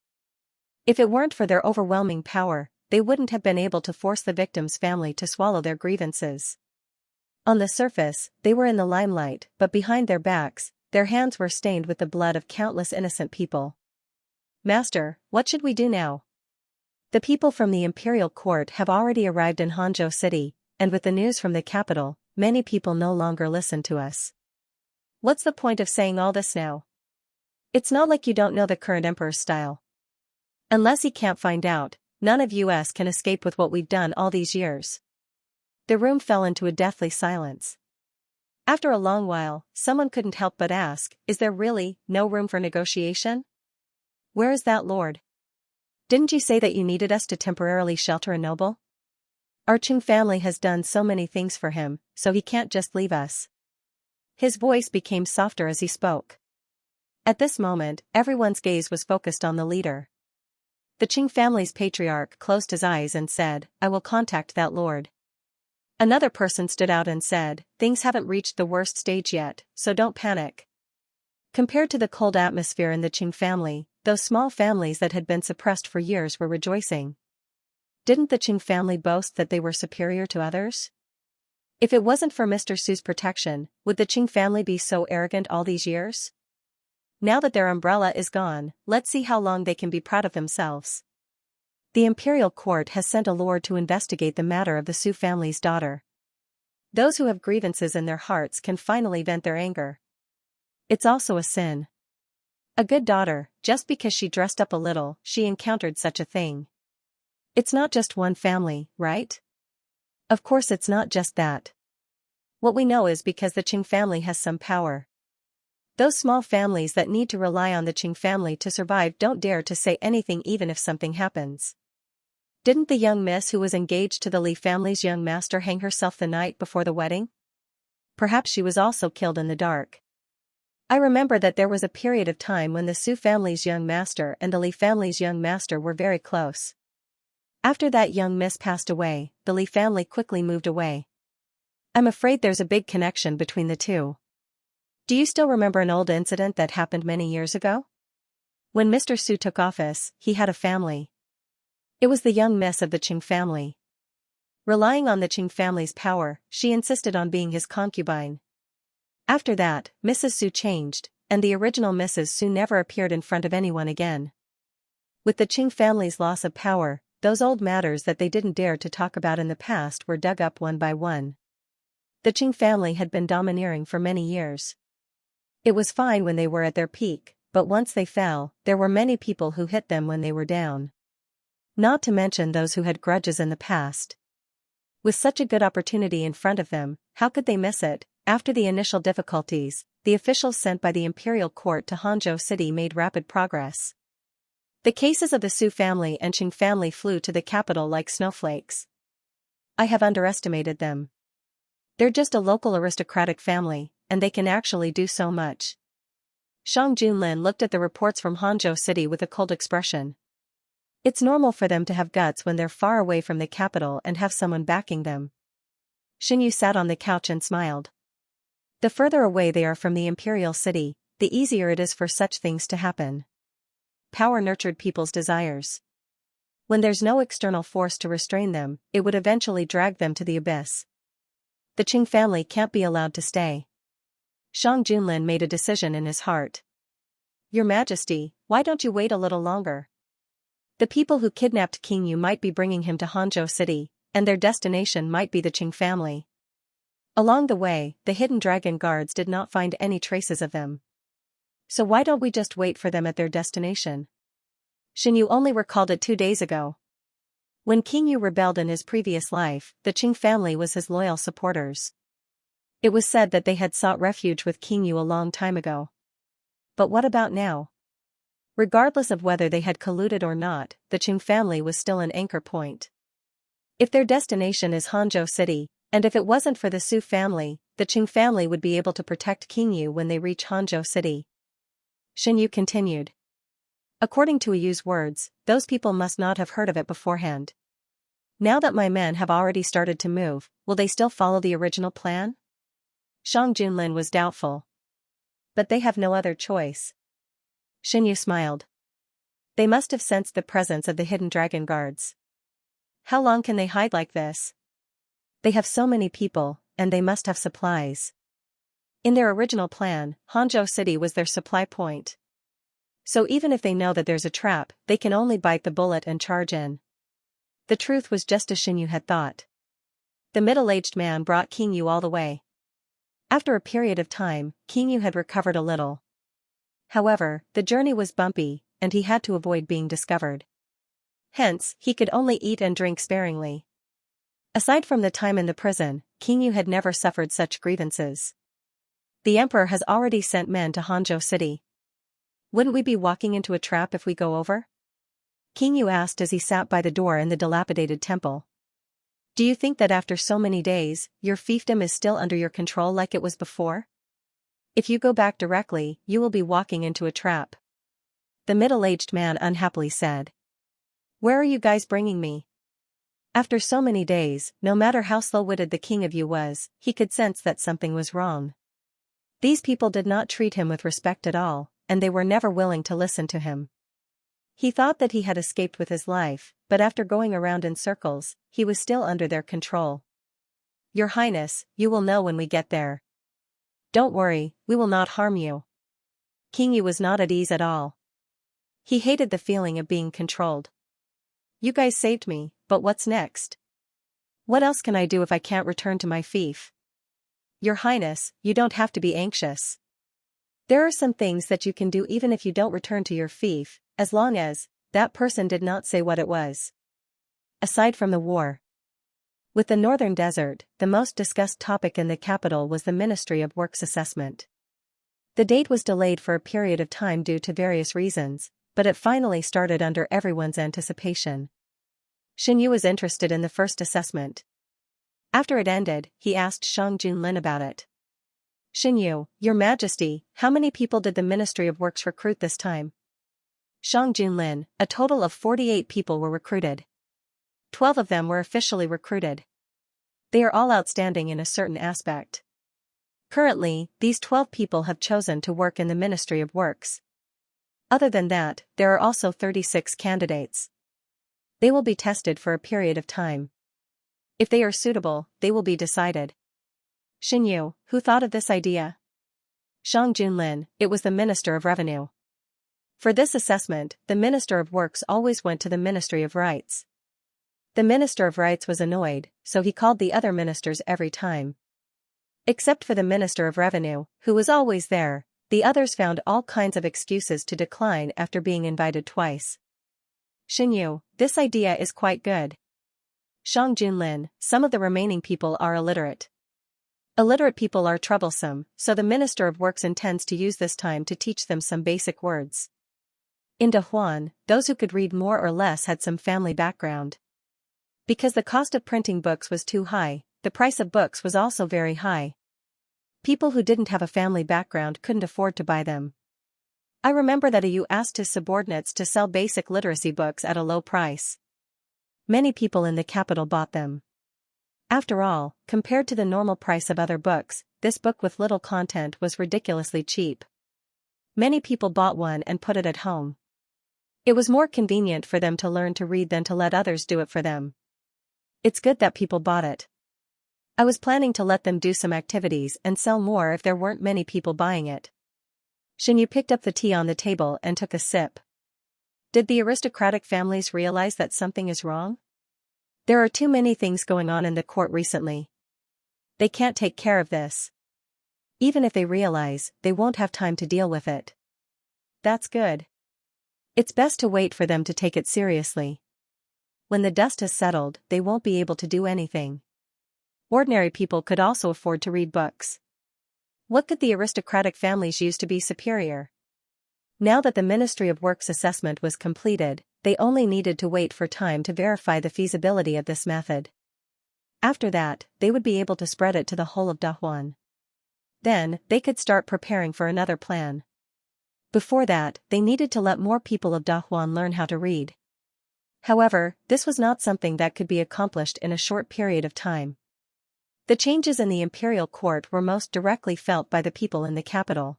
If it weren't for their overwhelming power, they wouldn't have been able to force the victim's family to swallow their grievances. On the surface, they were in the limelight, but behind their backs, their hands were stained with the blood of countless innocent people. "Master, what should we do now? The people from the imperial court have already arrived in Hangzhou City, and with the news from the capital, many people no longer listen to us. What's the point of saying all this now? It's not like you don't know the current emperor's style. Unless he can't find out, none of us can escape with what we've done all these years." The room fell into a deathly silence. After a long while, someone couldn't help but ask, "Is there really no room for negotiation? Where is that lord? Didn't you say that you needed us to temporarily shelter a noble? Our Qing family has done so many things for him, so he can't just leave us." His voice became softer as he spoke. At this moment, everyone's gaze was focused on the leader. The Qing family's patriarch closed his eyes and said, "I will contact that lord." Another person stood out and said, "Things haven't reached the worst stage yet, so don't panic." Compared to the cold atmosphere in the Qing family, those small families that had been suppressed for years were rejoicing. Didn't the Qing family boast that they were superior to others? If it wasn't for Mr. Su's protection, would the Qing family be so arrogant all these years? Now that their umbrella is gone, let's see how long they can be proud of themselves. The imperial court has sent a lord to investigate the matter of the Su family's daughter. Those who have grievances in their hearts can finally vent their anger. It's also a sin. A good daughter, just because she dressed up a little, she encountered such a thing. It's not just one family, right? Of course it's not just that. What we know is because the Qing family has some power. Those small families that need to rely on the Qing family to survive don't dare to say anything even if something happens. Didn't the young miss who was engaged to the Li family's young master hang herself the night before the wedding? Perhaps she was also killed in the dark. I remember that there was a period of time when the Su family's young master and the Li family's young master were very close. After that young miss passed away, the Li family quickly moved away. I'm afraid there's a big connection between the two. Do you still remember an old incident that happened many years ago? When Mr. Su took office, he had a family. It was the young miss of the Qing family. Relying on the Qing family's power, she insisted on being his concubine. After that, Mrs. Su changed, and the original Mrs. Su never appeared in front of anyone again. With the Qing family's loss of power, those old matters that they didn't dare to talk about in the past were dug up one by one. The Qing family had been domineering for many years. It was fine when they were at their peak, but once they fell, there were many people who hit them when they were down. Not to mention those who had grudges in the past. With such a good opportunity in front of them, how could they miss it? After the initial difficulties, the officials sent by the imperial court to Hangzhou City made rapid progress. The cases of the Su family and Qing family flew to the capital like snowflakes. I have underestimated them. They're just a local aristocratic family, and they can actually do so much. Shang Junlin looked at the reports from Hangzhou City with a cold expression. It's normal for them to have guts when they're far away from the capital and have someone backing them. Xinyu sat on the couch and smiled. The further away they are from the imperial city, the easier it is for such things to happen. Power nurtured people's desires. When there's no external force to restrain them, it would eventually drag them to the abyss. The Qing family can't be allowed to stay. Shang Junlin made a decision in his heart. Your Majesty, why don't you wait a little longer? The people who kidnapped King Yu might be bringing him to Hangzhou City, and their destination might be the Qing family. Along the way, the hidden dragon guards did not find any traces of them. So why don't we just wait for them at their destination? Xinyu only recalled it 2 days ago. When King Yu rebelled in his previous life, the Qing family was his loyal supporters. It was said that they had sought refuge with King Yu a long time ago. But what about now? Regardless of whether they had colluded or not, the Qing family was still an anchor point. If their destination is Hangzhou City, and if it wasn't for the Su family, the Qing family would be able to protect King Yu when they reach Hangzhou City. Xinyu continued. According to Yu's words, those people must not have heard of it beforehand. Now that my men have already started to move, will they still follow the original plan? Shang Junlin was doubtful. But they have no other choice. Xinyu smiled. They must have sensed the presence of the hidden dragon guards. How long can they hide like this? They have so many people, and they must have supplies. In their original plan, Hangzhou City was their supply point. So even if they know that there's a trap, they can only bite the bullet and charge in. The truth was just as Xinyu had thought. The middle-aged man brought King Yu all the way. After a period of time, King Yu had recovered a little. However, the journey was bumpy, and he had to avoid being discovered. Hence, he could only eat and drink sparingly. Aside from the time in the prison, King Yu had never suffered such grievances. The emperor has already sent men to Hangzhou City. Wouldn't we be walking into a trap if we go over? King Yu asked as he sat by the door in the dilapidated temple. Do you think that after so many days, your fiefdom is still under your control like it was before? If you go back directly, you will be walking into a trap. The middle-aged man unhappily said. Where are you guys bringing me? After so many days, no matter how slow-witted the king of Yu was, he could sense that something was wrong. These people did not treat him with respect at all, and they were never willing to listen to him. He thought that he had escaped with his life, but after going around in circles, he was still under their control. Your Highness, you will know when we get there. Don't worry, we will not harm you. King Yu was not at ease at all. He hated the feeling of being controlled. You guys saved me, but what's next? What else can I do if I can't return to my fief? Your Highness, you don't have to be anxious. There are some things that you can do even if you don't return to your fief, as long as that person did not say what it was. Aside from the war. With the northern desert, the most discussed topic in the capital was the Ministry of Works assessment. The date was delayed for a period of time due to various reasons, but it finally started under everyone's anticipation. Xinyu was interested in the first assessment. After it ended, he asked Shang Junlin about it. Xinyu, Your Majesty, how many people did the Ministry of Works recruit this time? Shang Junlin, a total of 48 people were recruited. 12 of them were officially recruited. They are all outstanding in a certain aspect. Currently, these 12 people have chosen to work in the Ministry of Works. Other than that, there are also 36 candidates. They will be tested for a period of time. If they are suitable, they will be decided. Xinyu, who thought of this idea? Zhang Junlin, it was the Minister of Revenue. For this assessment, the Minister of Works always went to the Ministry of Rights. The Minister of Rights was annoyed, so he called the other ministers every time. Except for the Minister of Revenue, who was always there, the others found all kinds of excuses to decline after being invited twice. Xinyu, this idea is quite good. Zhang Junlin, some of the remaining people are illiterate. Illiterate people are troublesome, so the Minister of Works intends to use this time to teach them some basic words. In Dahuan, those who could read more or less had some family background. Because the cost of printing books was too high, the price of books was also very high. People who didn't have a family background couldn't afford to buy them. I remember that AU asked his subordinates to sell basic literacy books at a low price. Many people in the capital bought them. After all, compared to the normal price of other books, this book with little content was ridiculously cheap. Many people bought one and put it at home. It was more convenient for them to learn to read than to let others do it for them. It's good that people bought it. I was planning to let them do some activities and sell more if there weren't many people buying it. Xinyu picked up the tea on the table and took a sip. Did the aristocratic families realize that something is wrong? There are too many things going on in the court recently. They can't take care of this. Even if they realize, they won't have time to deal with it. That's good. It's best to wait for them to take it seriously. When the dust has settled, they won't be able to do anything. Ordinary people could also afford to read books. What could the aristocratic families use to be superior? Now that the Ministry of Works assessment was completed, they only needed to wait for time to verify the feasibility of this method. After that, they would be able to spread it to the whole of Dahuan. Then, they could start preparing for another plan. Before that, they needed to let more people of Dahuan learn how to read. However, this was not something that could be accomplished in a short period of time. The changes in the imperial court were most directly felt by the people in the capital.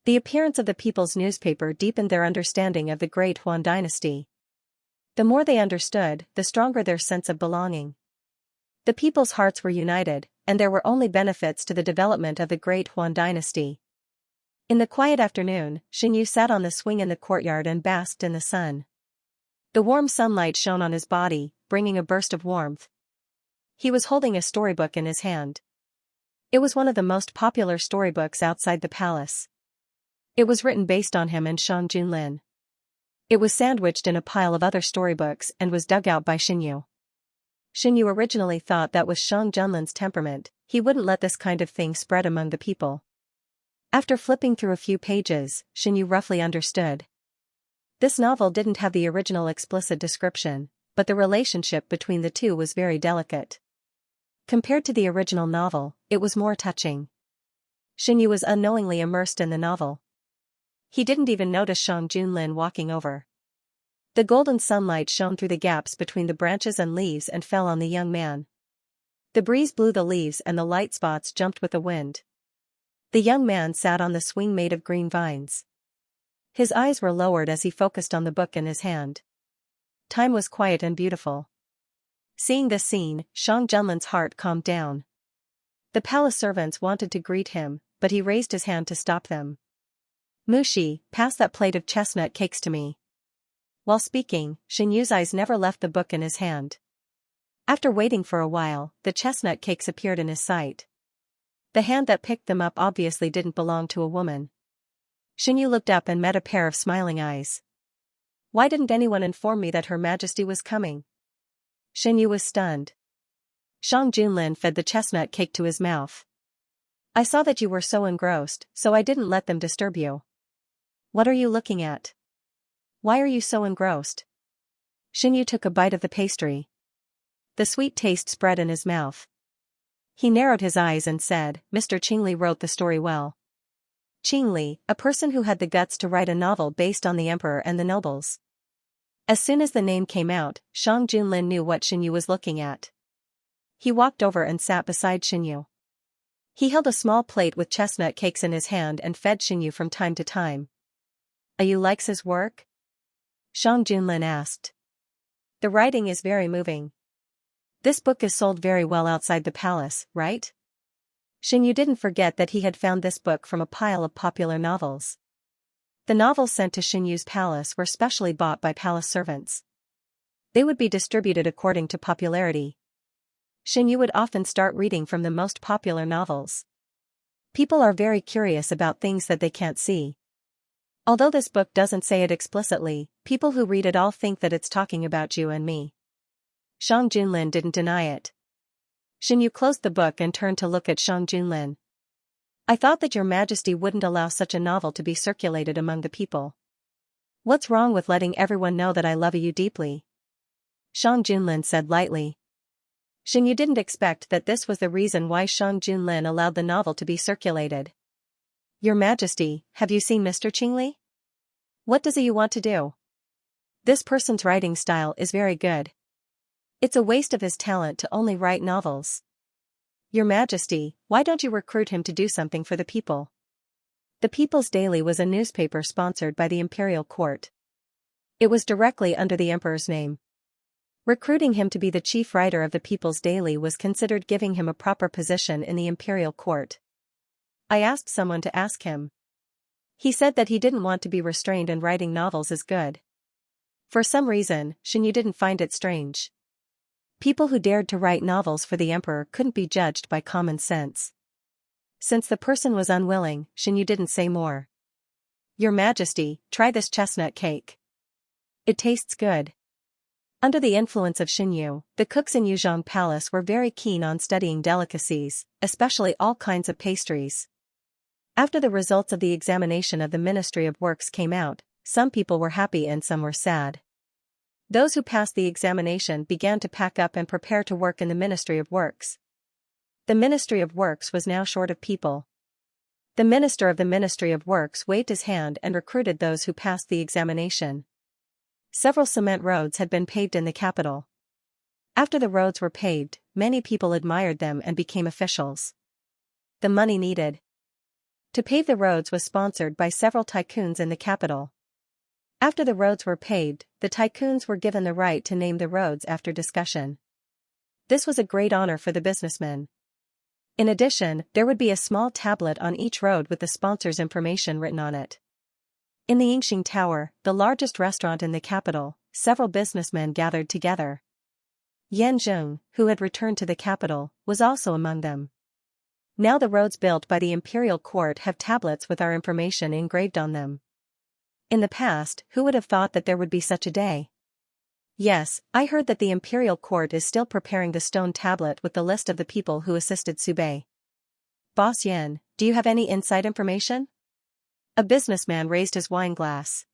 The appearance of the People's Newspaper deepened their understanding of the Great Huan dynasty. The more they understood, the stronger their sense of belonging. The people's hearts were united, and there were only benefits to the development of the Great Huan dynasty. In the quiet afternoon, Xinyu sat on the swing in the courtyard and basked in the sun. The warm sunlight shone on his body, bringing a burst of warmth. He was holding a storybook in his hand. It was one of the most popular storybooks outside the palace. It was written based on him and Zhang Junlin. It was sandwiched in a pile of other storybooks and was dug out by Xinyu. Xinyu originally thought that with Zhang Junlin's temperament, he wouldn't let this kind of thing spread among the people. After flipping through a few pages, Xinyu roughly understood. This novel didn't have the original explicit description, but the relationship between the two was very delicate. Compared to the original novel, it was more touching. Xinyu was unknowingly immersed in the novel. He didn't even notice Zhang Junlin walking over. The golden sunlight shone through the gaps between the branches and leaves and fell on the young man. The breeze blew the leaves and the light spots jumped with the wind. The young man sat on the swing made of green vines. His eyes were lowered as he focused on the book in his hand. Time was quiet and beautiful. Seeing this scene, Zhang Junlin's heart calmed down. The palace servants wanted to greet him, but he raised his hand to stop them. Mushi, pass that plate of chestnut cakes to me. While speaking, Xinyu's eyes never left the book in his hand. After waiting for a while, the chestnut cakes appeared in his sight. The hand that picked them up obviously didn't belong to a woman. Xinyu looked up and met a pair of smiling eyes. Why didn't anyone inform me that Her Majesty was coming? Xinyu was stunned. Zhang Junlin fed the chestnut cake to his mouth. I saw that you were so engrossed, so I didn't let them disturb you. What are you looking at? Why are you so engrossed? Xinyu took a bite of the pastry. The sweet taste spread in his mouth. He narrowed his eyes and said, Mr. Qingli wrote the story well. Qingli, a person who had the guts to write a novel based on the emperor and the nobles. As soon as the name came out, Zhang Junlin knew what Xinyu was looking at. He walked over and sat beside Xinyu. He held a small plate with chestnut cakes in his hand and fed Xinyu from time to time. You likes his work? Shang Junlin asked. The writing is very moving. This book is sold very well outside the palace, right? Xinyu didn't forget that he had found this book from a pile of popular novels. The novels sent to Xinyu's palace were specially bought by palace servants. They would be distributed according to popularity. Xinyu would often start reading from the most popular novels. People are very curious about things that they can't see. Although this book doesn't say it explicitly, people who read it all think that it's talking about you and me. Shang Junlin didn't deny it. Xinyu closed the book and turned to look at Shang Junlin. I thought that your majesty wouldn't allow such a novel to be circulated among the people. What's wrong with letting everyone know that I love you deeply? Shang Junlin said lightly. Xinyu didn't expect that this was the reason why Shang Junlin allowed the novel to be circulated. Your Majesty, have you seen Mr. Qingli? What does he want to do? This person's writing style is very good. It's a waste of his talent to only write novels. Your Majesty, why don't you recruit him to do something for the people? The People's Daily was a newspaper sponsored by the imperial court. It was directly under the emperor's name. Recruiting him to be the chief writer of the People's Daily was considered giving him a proper position in the imperial court. I asked someone to ask him. He said that he didn't want to be restrained and writing novels is good. For some reason, Xinyu didn't find it strange. People who dared to write novels for the emperor couldn't be judged by common sense. Since the person was unwilling, Xinyu didn't say more. Your Majesty, try this chestnut cake. It tastes good. Under the influence of Xinyu, the cooks in Yuzhong Palace were very keen on studying delicacies, especially all kinds of pastries. After the results of the examination of the Ministry of Works came out, some people were happy and some were sad. Those who passed the examination began to pack up and prepare to work in the Ministry of Works. The Ministry of Works was now short of people. The minister of the Ministry of Works waved his hand and recruited those who passed the examination. Several cement roads had been paved in the capital. After the roads were paved, many people admired them and became officials. The money needed to pave the roads was sponsored by several tycoons in the capital. After the roads were paved, the tycoons were given the right to name the roads after discussion. This was a great honor for the businessmen. In addition, there would be a small tablet on each road with the sponsor's information written on it. In the Yingxing Tower, the largest restaurant in the capital, several businessmen gathered together. Yan Zheng, who had returned to the capital, was also among them. Now the roads built by the imperial court have tablets with our information engraved on them. In the past, who would have thought that there would be such a day? Yes, I heard that the imperial court is still preparing the stone tablet with the list of the people who assisted Subei. Boss Yan, do you have any inside information? A businessman raised his wine glass.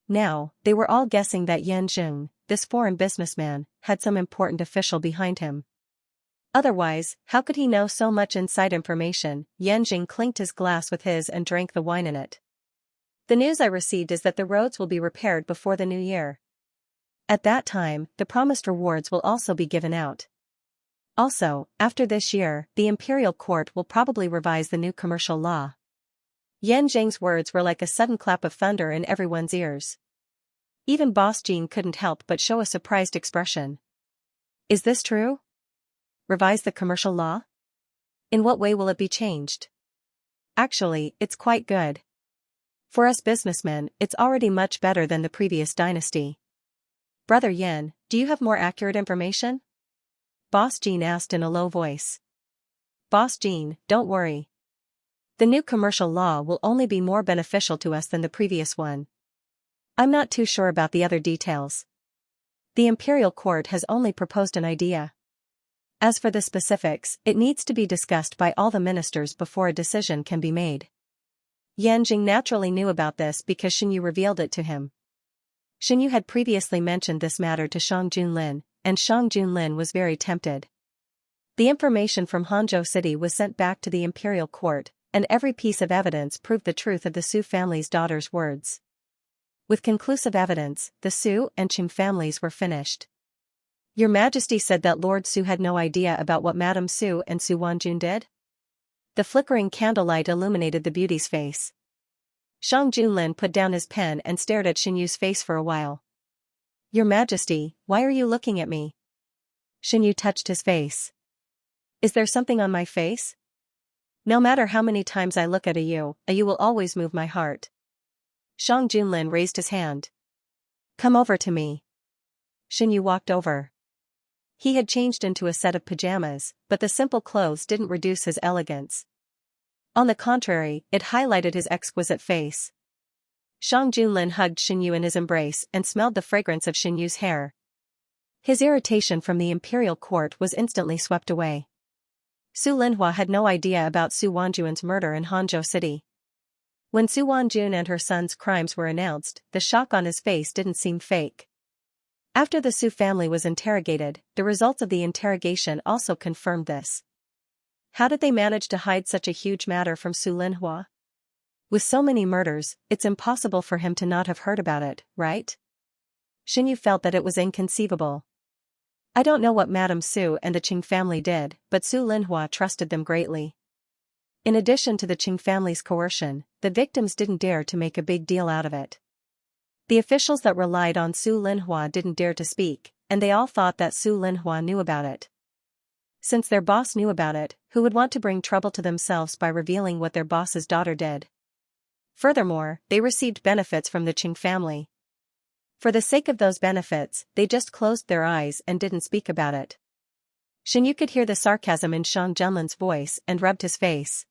Now, they were all guessing that Yan Zheng, this foreign businessman, had some important official behind him. Otherwise, how could he know so much inside information? Yan Zheng clinked his glass with his and drank the wine in it. The news I received is that the roads will be repaired before the new year. At that time, the promised rewards will also be given out. Also, after this year, the imperial court will probably revise the new commercial law. Yan Zheng's words were like a sudden clap of thunder in everyone's ears. Even Boss Jean couldn't help but show a surprised expression. Is this true? Revise the commercial law? In what way will it be changed? Actually, it's quite good. For us businessmen, it's already much better than the previous dynasty. Brother Yan, do you have more accurate information? Boss Jean asked in a low voice. Boss Jean, don't worry. The new commercial law will only be more beneficial to us than the previous one. I'm not too sure about the other details. The imperial court has only proposed an idea. As for the specifics, it needs to be discussed by all the ministers before a decision can be made. Yan Jing naturally knew about this because Xinyu revealed it to him. Xinyu had previously mentioned this matter to Shang Junlin, and Shang Junlin was very tempted. The information from Hanzhou City was sent back to the imperial court, and every piece of evidence proved the truth of the Su family's daughter's words. With conclusive evidence, the Su and Qing families were finished. Your Majesty said that Lord Su had no idea about what Madame Su and Su Wanjun did? The flickering candlelight illuminated the beauty's face. Shang Junlin put down his pen and stared at Xianyu's face for a while. Your Majesty, why are you looking at me? Xianyu touched his face. Is there something on my face? No matter how many times I look at you will always move my heart. Shang Junlin raised his hand. Come over to me. Xianyu walked over. He had changed into a set of pajamas, but the simple clothes didn't reduce his elegance. On the contrary, it highlighted his exquisite face. Shang Junlin hugged Xianyu in his embrace and smelled the fragrance of Xianyu's hair. His irritation from the imperial court was instantly swept away. Su Linhua had no idea about Su Wanjun's murder in Hanzhou City. When Su Wanjun and her son's crimes were announced, the shock on his face didn't seem fake. After the Su family was interrogated, the results of the interrogation also confirmed this. How did they manage to hide such a huge matter from Su Linhua? With so many murders, it's impossible for him to not have heard about it, right? Xianyu felt that it was inconceivable. I don't know what Madame Su and the Qing family did, but Su Linhua trusted them greatly. In addition to the Qing family's coercion, the victims didn't dare to make a big deal out of it. The officials that relied on Su Linhua didn't dare to speak, and they all thought that Su Linhua knew about it. Since their boss knew about it, who would want to bring trouble to themselves by revealing what their boss's daughter did? Furthermore, they received benefits from the Qing family. For the sake of those benefits, they just closed their eyes and didn't speak about it. Xianyu could hear the sarcasm in Shang Junlin's voice and rubbed his face.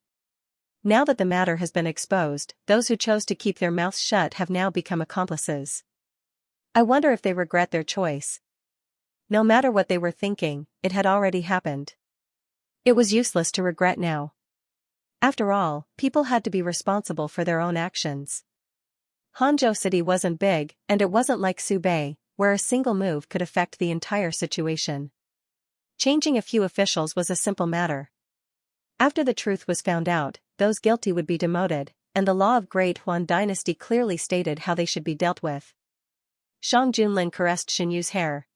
Now that the matter has been exposed, those who chose to keep their mouths shut have now become accomplices. I wonder if they regret their choice. No matter what they were thinking, it had already happened. It was useless to regret now. After all, people had to be responsible for their own actions. Hanzhou City wasn't big, and it wasn't like Subei, where a single move could affect the entire situation. Changing a few officials was a simple matter. After the truth was found out, those guilty would be demoted, and the law of Great Huan Dynasty clearly stated how they should be dealt with. Shang Junlin caressed Xianyu's hair.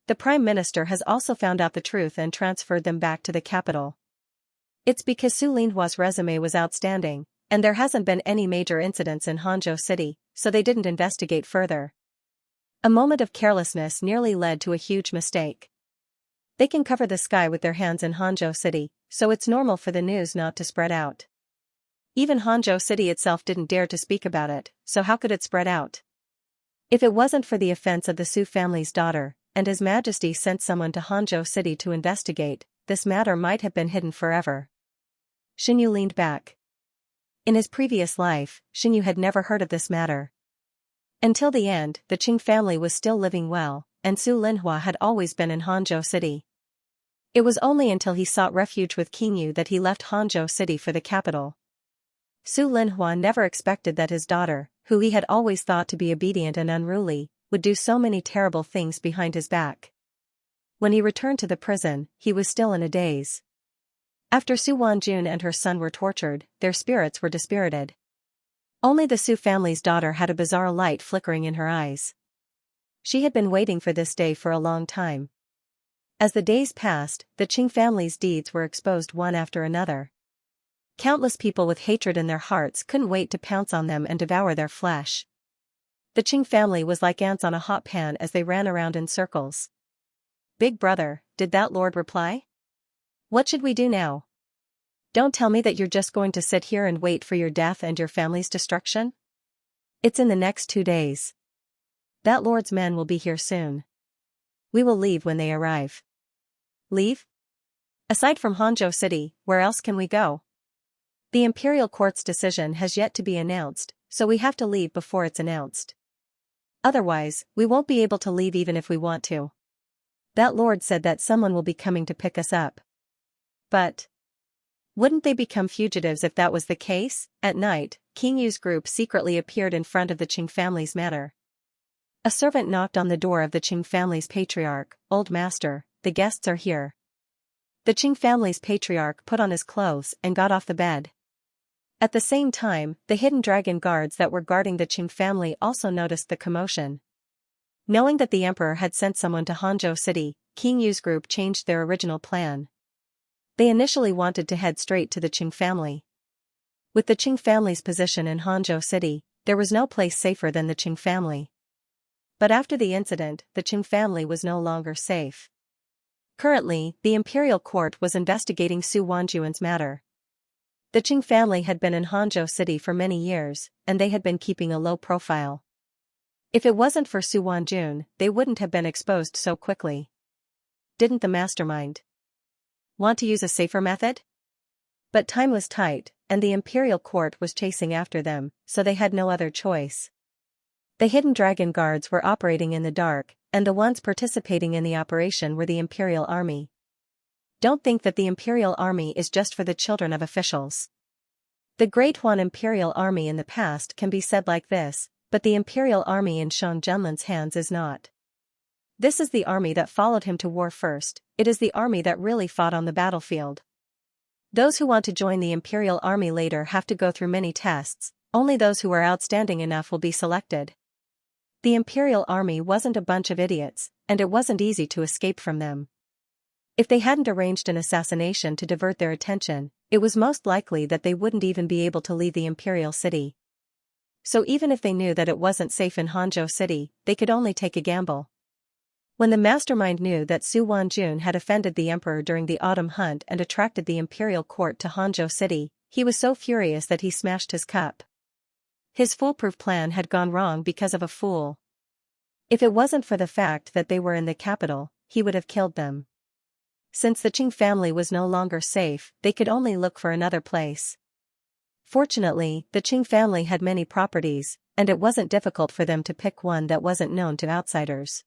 The Prime Minister has also found out the truth and transferred them back to the capital. It's because Su Linhua's resume was outstanding, and there hasn't been any major incidents in Hanzhou City, so they didn't investigate further. A moment of carelessness nearly led to a huge mistake. They can cover the sky with their hands in Hanzhou City, so it's normal for the news not to spread out. Even Hanzhou City itself didn't dare to speak about it, so how could it spread out? If it wasn't for the offense of the Su family's daughter, and His Majesty sent someone to Hanzhou City to investigate, this matter might have been hidden forever. Xianyu leaned back. In his previous life, Xianyu had never heard of this matter. Until the end, the Qing family was still living well, and Su Linhua had always been in Hanzhou City. It was only until he sought refuge with Qingyu that he left Hanzhou City for the capital. Su Linhua never expected that his daughter, who he had always thought to be obedient and unruly, would do so many terrible things behind his back. When he returned to the prison, he was still in a daze. After Su Wanjun and her son were tortured, their spirits were dispirited. Only the Su family's daughter had a bizarre light flickering in her eyes. She had been waiting for this day for a long time. As the days passed, the Qing family's deeds were exposed one after another. Countless people with hatred in their hearts couldn't wait to pounce on them and devour their flesh. The Qing family was like ants on a hot pan as they ran around in circles. "Big brother," did that lord reply? "What should we do now? Don't tell me that you're just going to sit here and wait for your death and your family's destruction? It's in the next 2 days. That lord's men will be here soon. We will leave when they arrive." Leave? Aside from Hanzhou City, where else can we go? The imperial court's decision has yet to be announced, so we have to leave before it's announced. Otherwise, we won't be able to leave even if we want to. That lord said that someone will be coming to pick us up. But wouldn't they become fugitives if that was the case? At night, Qingyu's group secretly appeared in front of the Qing family's manor. A servant knocked on the door of the Qing family's patriarch. "Old master, the guests are here." The Qing family's patriarch put on his clothes and got off the bed. At the same time, the hidden dragon guards that were guarding the Qing family also noticed the commotion. Knowing that the emperor had sent someone to Hangzhou City, King Yu's group changed their original plan. They initially wanted to head straight to the Qing family. With the Qing family's position in Hangzhou City, there was no place safer than the Qing family. But after the incident, the Qing family was no longer safe. Currently, the imperial court was investigating Su Wanjuan's matter. The Qing family had been in Hangzhou City for many years, and they had been keeping a low profile. If it wasn't for Su Wanjun, they wouldn't have been exposed so quickly. Didn't the mastermind want to use a safer method? But time was tight, and the imperial court was chasing after them, so they had no other choice. The hidden dragon guards were operating in the dark, and the ones participating in the operation were the imperial army. Don't think that the imperial army is just for the children of officials. The Great Huan imperial army in the past can be said like this, but the imperial army in Xiang Zhenlan's hands is not. This is the army that followed him to war first, it is the army that really fought on the battlefield. Those who want to join the imperial army later have to go through many tests, only those who are outstanding enough will be selected. The imperial army wasn't a bunch of idiots, and it wasn't easy to escape from them. If they hadn't arranged an assassination to divert their attention, it was most likely that they wouldn't even be able to leave the imperial city. So even if they knew that it wasn't safe in Hangzhou City, they could only take a gamble. When the mastermind knew that Su Wanjun had offended the emperor during the autumn hunt and attracted the imperial court to Hangzhou City, he was so furious that he smashed his cup. His foolproof plan had gone wrong because of a fool. If it wasn't for the fact that they were in the capital, he would have killed them. Since the Qing family was no longer safe, they could only look for another place. Fortunately, the Qing family had many properties, and it wasn't difficult for them to pick one that wasn't known to outsiders.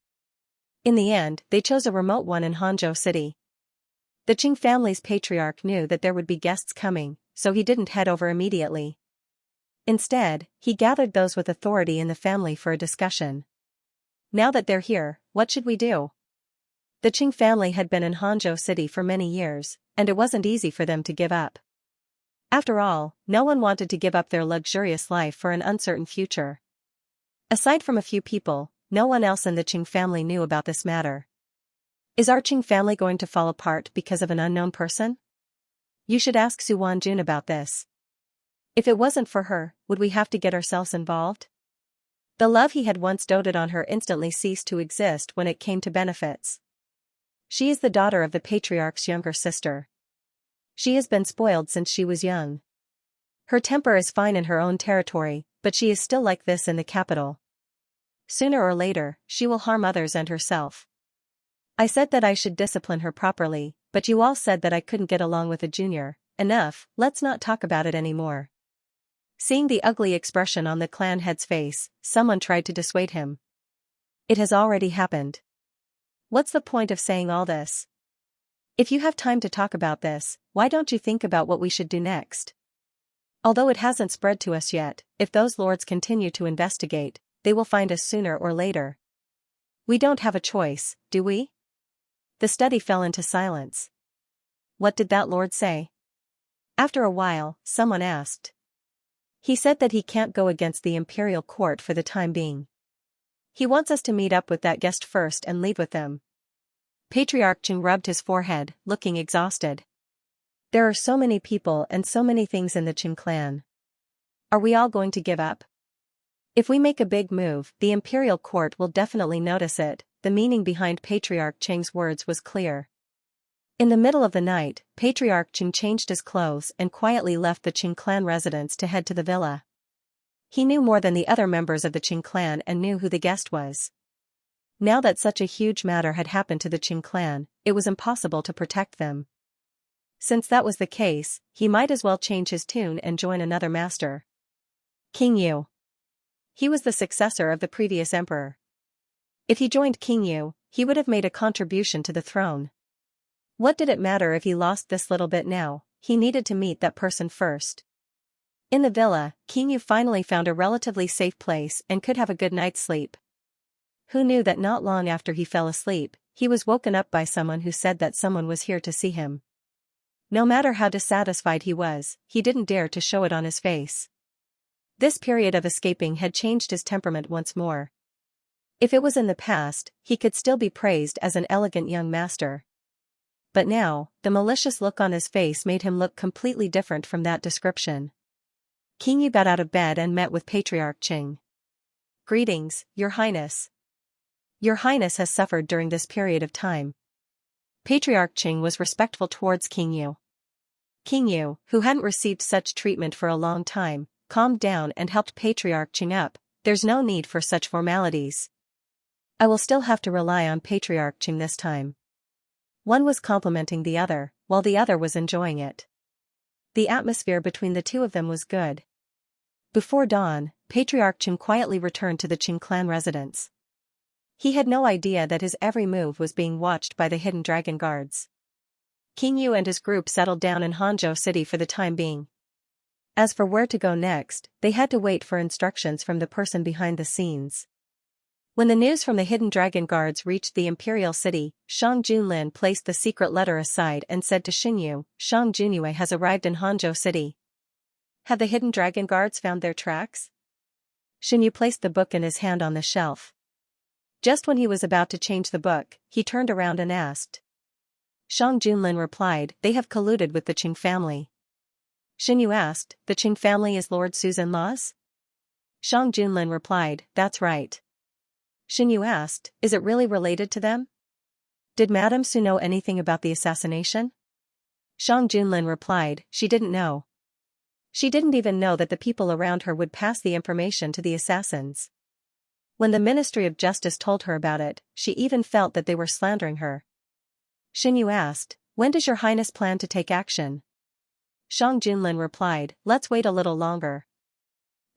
In the end, they chose a remote one in Hangzhou City. The Qing family's patriarch knew that there would be guests coming, so he didn't head over immediately. Instead, he gathered those with authority in the family for a discussion. Now that they're here, what should we do? The Qing family had been in Hangzhou City for many years, and it wasn't easy for them to give up. After all, no one wanted to give up their luxurious life for an uncertain future. Aside from a few people, no one else in the Qing family knew about this matter. Is our Qing family going to fall apart because of an unknown person? You should ask Su Wanjun about this. If it wasn't for her, would we have to get ourselves involved? The love he had once doted on her instantly ceased to exist when it came to benefits. She is the daughter of the patriarch's younger sister. She has been spoiled since she was young. Her temper is fine in her own territory, but she is still like this in the capital. Sooner or later, she will harm others and herself. I said that I should discipline her properly, but you all said that I couldn't get along with a junior. Enough, let's not talk about it anymore. Seeing the ugly expression on the clan head's face, someone tried to dissuade him. It has already happened. What's the point of saying all this? If you have time to talk about this, why don't you think about what we should do next? Although it hasn't spread to us yet, if those lords continue to investigate, they will find us sooner or later. We don't have a choice, do we? The study fell into silence. What did that lord say? After a while, someone asked. He said that he can't go against the imperial court for the time being. He wants us to meet up with that guest first and leave with them. Patriarch Qing rubbed his forehead, looking exhausted. There are so many people and so many things in the Qing clan. Are we all going to give up? If we make a big move, the imperial court will definitely notice it. The meaning behind Patriarch Qing's words was clear. In the middle of the night, Patriarch Qing changed his clothes and quietly left the Qing clan residence to head to the villa. He knew more than the other members of the Qing clan and knew who the guest was. Now that such a huge matter had happened to the Qing clan, it was impossible to protect them. Since that was the case, he might as well change his tune and join another master. King Yu. He was the successor of the previous emperor. If he joined King Yu, he would have made a contribution to the throne. What did it matter if he lost this little bit now? He needed to meet that person first. In the villa, King Yu finally found a relatively safe place and could have a good night's sleep. Who knew that not long after he fell asleep, he was woken up by someone who said that someone was here to see him. No matter how dissatisfied he was, he didn't dare to show it on his face. This period of escaping had changed his temperament once more. If it was in the past, he could still be praised as an elegant young master. But now, the malicious look on his face made him look completely different from that description. King Yu got out of bed and met with Patriarch Qing. "Greetings, Your Highness. Your Highness has suffered during this period of time." Patriarch Qing was respectful towards King Yu. King Yu, who hadn't received such treatment for a long time, calmed down and helped Patriarch Qing up. "There's no need for such formalities. I will still have to rely on Patriarch Qing this time." One was complimenting the other, while the other was enjoying it. The atmosphere between the two of them was good. Before dawn, Patriarch Qing quietly returned to the Qing clan residence. He had no idea that his every move was being watched by the hidden dragon guards. King Yu and his group settled down in Hangzhou City for the time being. As for where to go next, they had to wait for instructions from the person behind the scenes. When the news from the hidden dragon guards reached the imperial city, Shang Junlin placed the secret letter aside and said to Xingyu, "Shang Junyue has arrived in Hangzhou City. Have the hidden dragon guards found their tracks?" Xingyu placed the book in his hand on the shelf. Just when he was about to change the book, he turned around and asked. Shang Junlin replied, "They have colluded with the Qing family." Xingyu asked, "The Qing family is Lord Su's in-laws?" Shang Junlin replied, "That's right." Xingyu asked, "Is it really related to them? Did Madame Su know anything about the assassination?" Shang Junlin replied, "She didn't know. She didn't even know that the people around her would pass the information to the assassins. When the Ministry of Justice told her about it, she even felt that they were slandering her." Xingyu asked, "When does Your Highness plan to take action?" Shang Junlin replied, "Let's wait a little longer.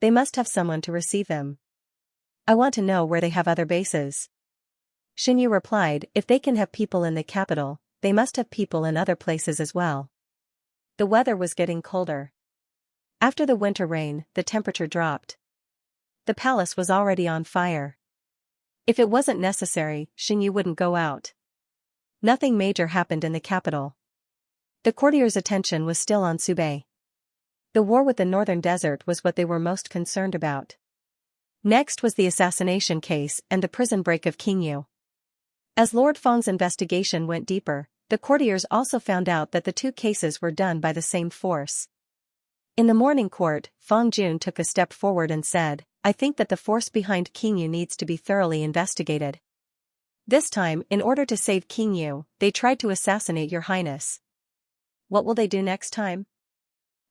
They must have someone to receive them. I want to know where they have other bases." Xingyu replied, "If they can have people in the capital, they must have people in other places as well." The weather was getting colder. After the winter rain, the temperature dropped. The palace was already on fire. If it wasn't necessary, Xingyu wouldn't go out. Nothing major happened in the capital. The courtiers' attention was still on Subei. The war with the northern desert was what they were most concerned about. Next was the assassination case and the prison break of King Yu. As Lord Feng's investigation went deeper, the courtiers also found out that the two cases were done by the same force. In the morning court, Feng Jun took a step forward and said, "I think that the force behind King Yu needs to be thoroughly investigated. This time, in order to save King Yu, they tried to assassinate Your Highness. What will they do next time?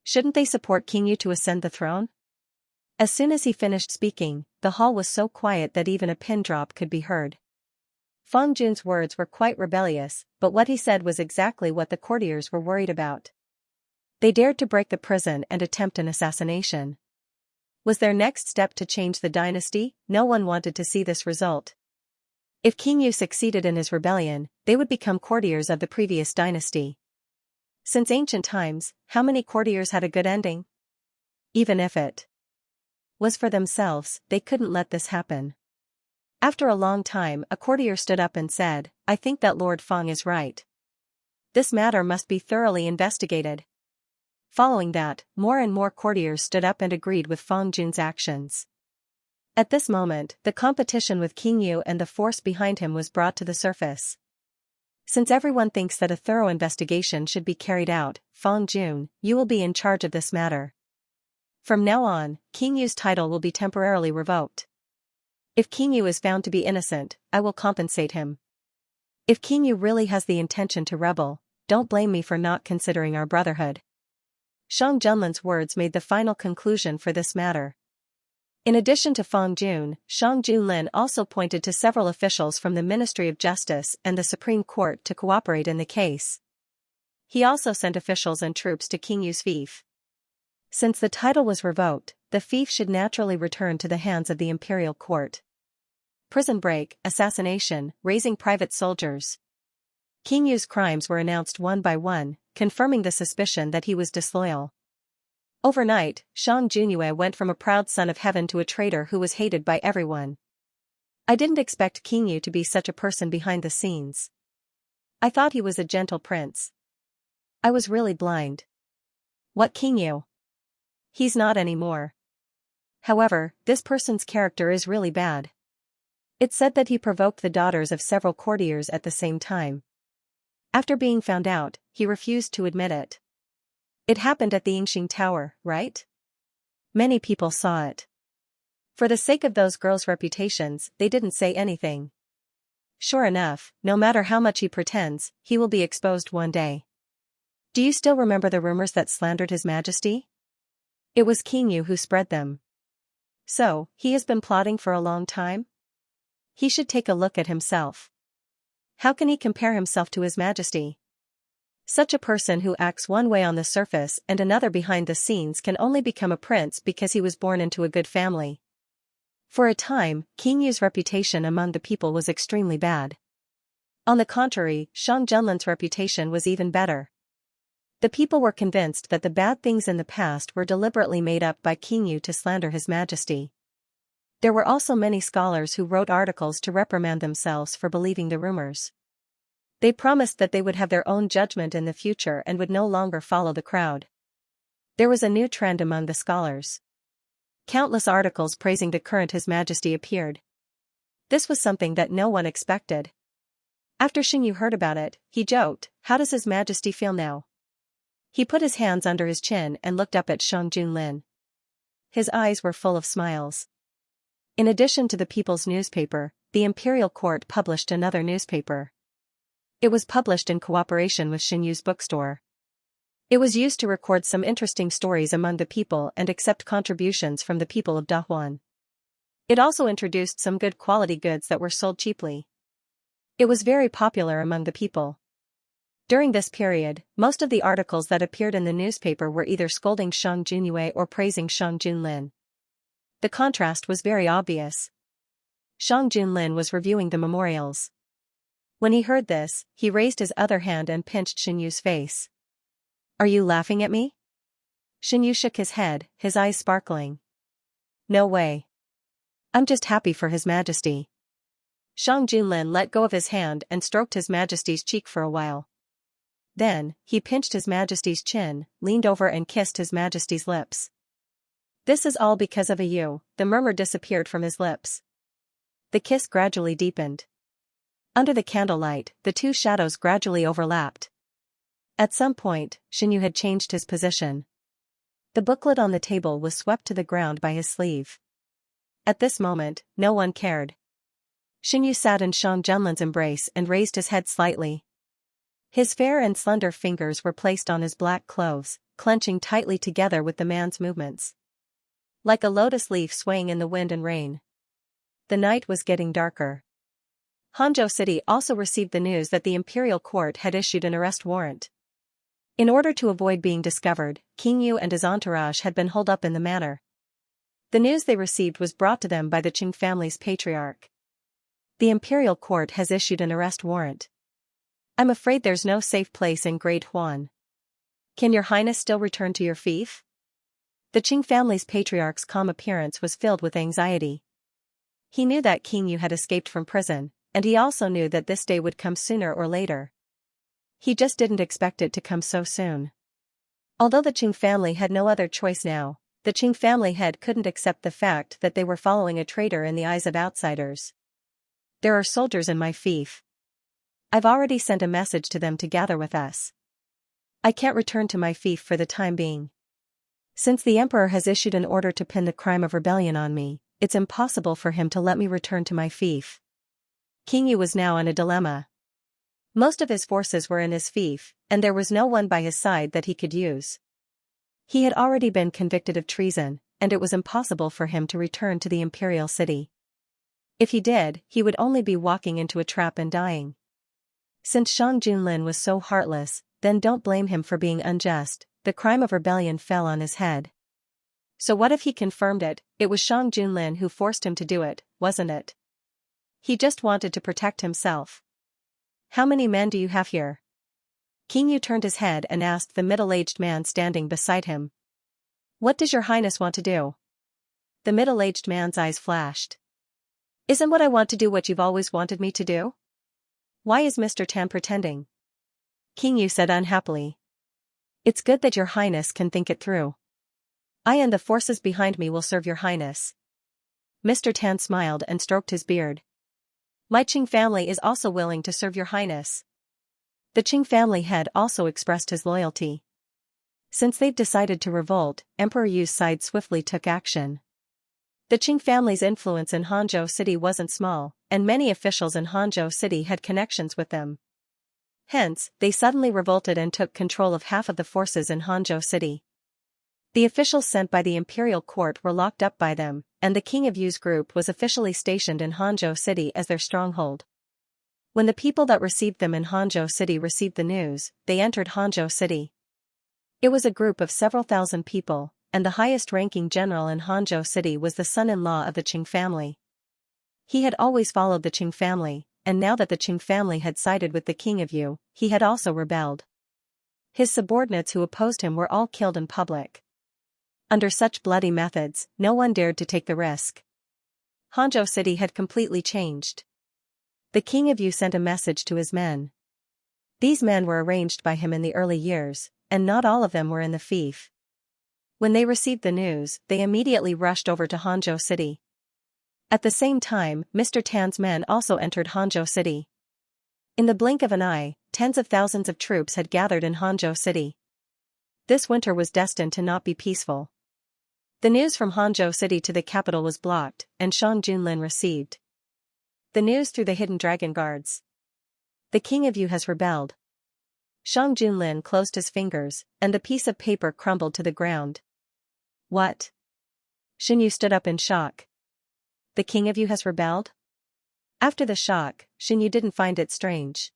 Shouldn't they support King Yu to ascend the throne?" As soon as he finished speaking, the hall was so quiet that even a pin drop could be heard. Feng Jun's words were quite rebellious, but what he said was exactly what the courtiers were worried about. They dared to break the prison and attempt an assassination. Was their next step to change the dynasty? No one wanted to see this result. If King Yu succeeded in his rebellion, they would become courtiers of the previous dynasty. Since ancient times, how many courtiers had a good ending? Even if it was for themselves, they couldn't let this happen. After a long time, a courtier stood up and said, "I think that Lord Feng is right. This matter must be thoroughly investigated." Following that, more and more courtiers stood up and agreed with Feng Jun's actions. At this moment, the competition with King Yu and the force behind him was brought to the surface. Since everyone thinks that a thorough investigation should be carried out, Feng Jun, you will be in charge of this matter. From now on, King Yu's title will be temporarily revoked. If King Yu is found to be innocent, I will compensate him. If King Yu really has the intention to rebel, don't blame me for not considering our brotherhood. Shang Junlin's words made the final conclusion for this matter. In addition to Feng Jun, Shang Junlin also pointed to several officials from the Ministry of Justice and the Supreme Court to cooperate in the case. He also sent officials and troops to King Yu's fief. Since the title was revoked, the fief should naturally return to the hands of the imperial court. Prison break, assassination, raising private soldiers. King Yu's crimes were announced one by one, confirming the suspicion that he was disloyal. Overnight, Shang Junyue went from a proud son of heaven to a traitor who was hated by everyone. I didn't expect King Yu to be such a person behind the scenes. I thought he was a gentle prince. I was really blind. What King Yu? He's not anymore. However, this person's character is really bad. It said that he provoked the daughters of several courtiers at the same time. After being found out, he refused to admit it. It happened at the Yingxing Tower, right? Many people saw it. For the sake of those girls' reputations, they didn't say anything. Sure enough, no matter how much he pretends, he will be exposed one day. Do you still remember the rumors that slandered His Majesty? It was Qingyu who spread them. So, he has been plotting for a long time? He should take a look at himself. How can he compare himself to His Majesty? Such a person who acts one way on the surface and another behind the scenes can only become a prince because he was born into a good family. For a time, Qingyu's reputation among the people was extremely bad. On the contrary, Shang Junlin's reputation was even better. The people were convinced that the bad things in the past were deliberately made up by Qingyu to slander His Majesty. There were also many scholars who wrote articles to reprimand themselves for believing the rumors. They promised that they would have their own judgment in the future and would no longer follow the crowd. There was a new trend among the scholars. Countless articles praising the current His Majesty appeared. This was something that no one expected. After Xingyu heard about it, he joked, "How does His Majesty feel now?" He put his hands under his chin and looked up at Shang Junlin. His eyes were full of smiles. In addition to the People's Newspaper, the Imperial Court published another newspaper. It was published in cooperation with Xinyu's bookstore. It was used to record some interesting stories among the people and accept contributions from the people of Dahuan. It also introduced some good quality goods that were sold cheaply. It was very popular among the people. During this period, most of the articles that appeared in the newspaper were either scolding Shang Junyue or praising Shang Junlin. The contrast was very obvious. Shang Junlin was reviewing the memorials. When he heard this, he raised his other hand and pinched Xinyu's face. "Are you laughing at me?" Xinyu shook his head, his eyes sparkling. "No way. I'm just happy for His Majesty." Shang Junlin let go of his hand and stroked His Majesty's cheek for a while. Then, he pinched His Majesty's chin, leaned over and kissed His Majesty's lips. "This is all because of you." The murmur disappeared from his lips. The kiss gradually deepened. Under the candlelight, the two shadows gradually overlapped. At some point, Xinyu had changed his position. The booklet on the table was swept to the ground by his sleeve. At this moment, no one cared. Xinyu sat in Shang Junlin's embrace and raised his head slightly. His fair and slender fingers were placed on his black clothes, clenching tightly together with the man's movements. Like a lotus leaf swaying in the wind and rain. The night was getting darker. Hangzhou City also received the news that the Imperial Court had issued an arrest warrant. In order to avoid being discovered, Qingyu and his entourage had been holed up in the manor. The news they received was brought to them by the Qing family's patriarch. "The Imperial Court has issued an arrest warrant. I'm afraid there's no safe place in Great Huan. Can Your Highness still return to your fief?" The Qing family's patriarch's calm appearance was filled with anxiety. He knew that Qingyu had escaped from prison, and he also knew that this day would come sooner or later. He just didn't expect it to come so soon. Although the Qing family had no other choice now, the Qing family head couldn't accept the fact that they were following a traitor in the eyes of outsiders. "There are soldiers in my fief. I've already sent a message to them to gather with us. I can't return to my fief for the time being. Since the Emperor has issued an order to pin the crime of rebellion on me, it's impossible for him to let me return to my fief." Qingyu was now in a dilemma. Most of his forces were in his fief, and there was no one by his side that he could use. He had already been convicted of treason, and it was impossible for him to return to the imperial city. If he did, he would only be walking into a trap and dying. Since Shang Junlin was so heartless, then don't blame him for being unjust. The crime of rebellion fell on his head. So what if he confirmed it? It was Shang Junlin who forced him to do it, wasn't it? He just wanted to protect himself. "How many men do you have here?" Qingyu turned his head and asked the middle-aged man standing beside him. "What does Your Highness want to do?" The middle-aged man's eyes flashed. "Isn't what I want to do what you've always wanted me to do?" "Why is Mr. Tan pretending?" Qingyu said unhappily. "It's good that Your Highness can think it through. I and the forces behind me will serve Your Highness." Mr. Tan smiled and stroked his beard. My Qing family is also willing to serve your highness. The Qing family head also expressed his loyalty. Since they've decided to revolt, Emperor Yu's side swiftly took action. The Qing family's influence in Hangzhou City wasn't small, and many officials in Hangzhou City had connections with them. Hence, they suddenly revolted and took control of half of the forces in Hangzhou City. The officials sent by the imperial court were locked up by them, and the King of Yu's group was officially stationed in Hangzhou City as their stronghold. When the people that received them in Hangzhou City received the news, they entered Hangzhou City. It was a group of several thousand people, and the highest-ranking general in Hangzhou City was the son-in-law of the Qing family. He had always followed the Qing family, and now that the Qing family had sided with the King of Yu, he had also rebelled. His subordinates who opposed him were all killed in public. Under such bloody methods, no one dared to take the risk. Hangzhou City had completely changed. The King of Yu sent a message to his men. These men were arranged by him in the early years, and not all of them were in the fief. When they received the news, they immediately rushed over to Hangzhou City. At the same time, Mr. Tan's men also entered Hangzhou City. In the blink of an eye, tens of thousands of troops had gathered in Hangzhou City. This winter was destined to not be peaceful. The news from Hangzhou City to the capital was blocked, and Shang Junlin received the news through the hidden dragon guards. The King of Yu has rebelled. Shang Junlin closed his fingers, and the piece of paper crumbled to the ground. What? Xin Yu stood up in shock. The King of Yu has rebelled? After the shock, Xin Yu didn't find it strange.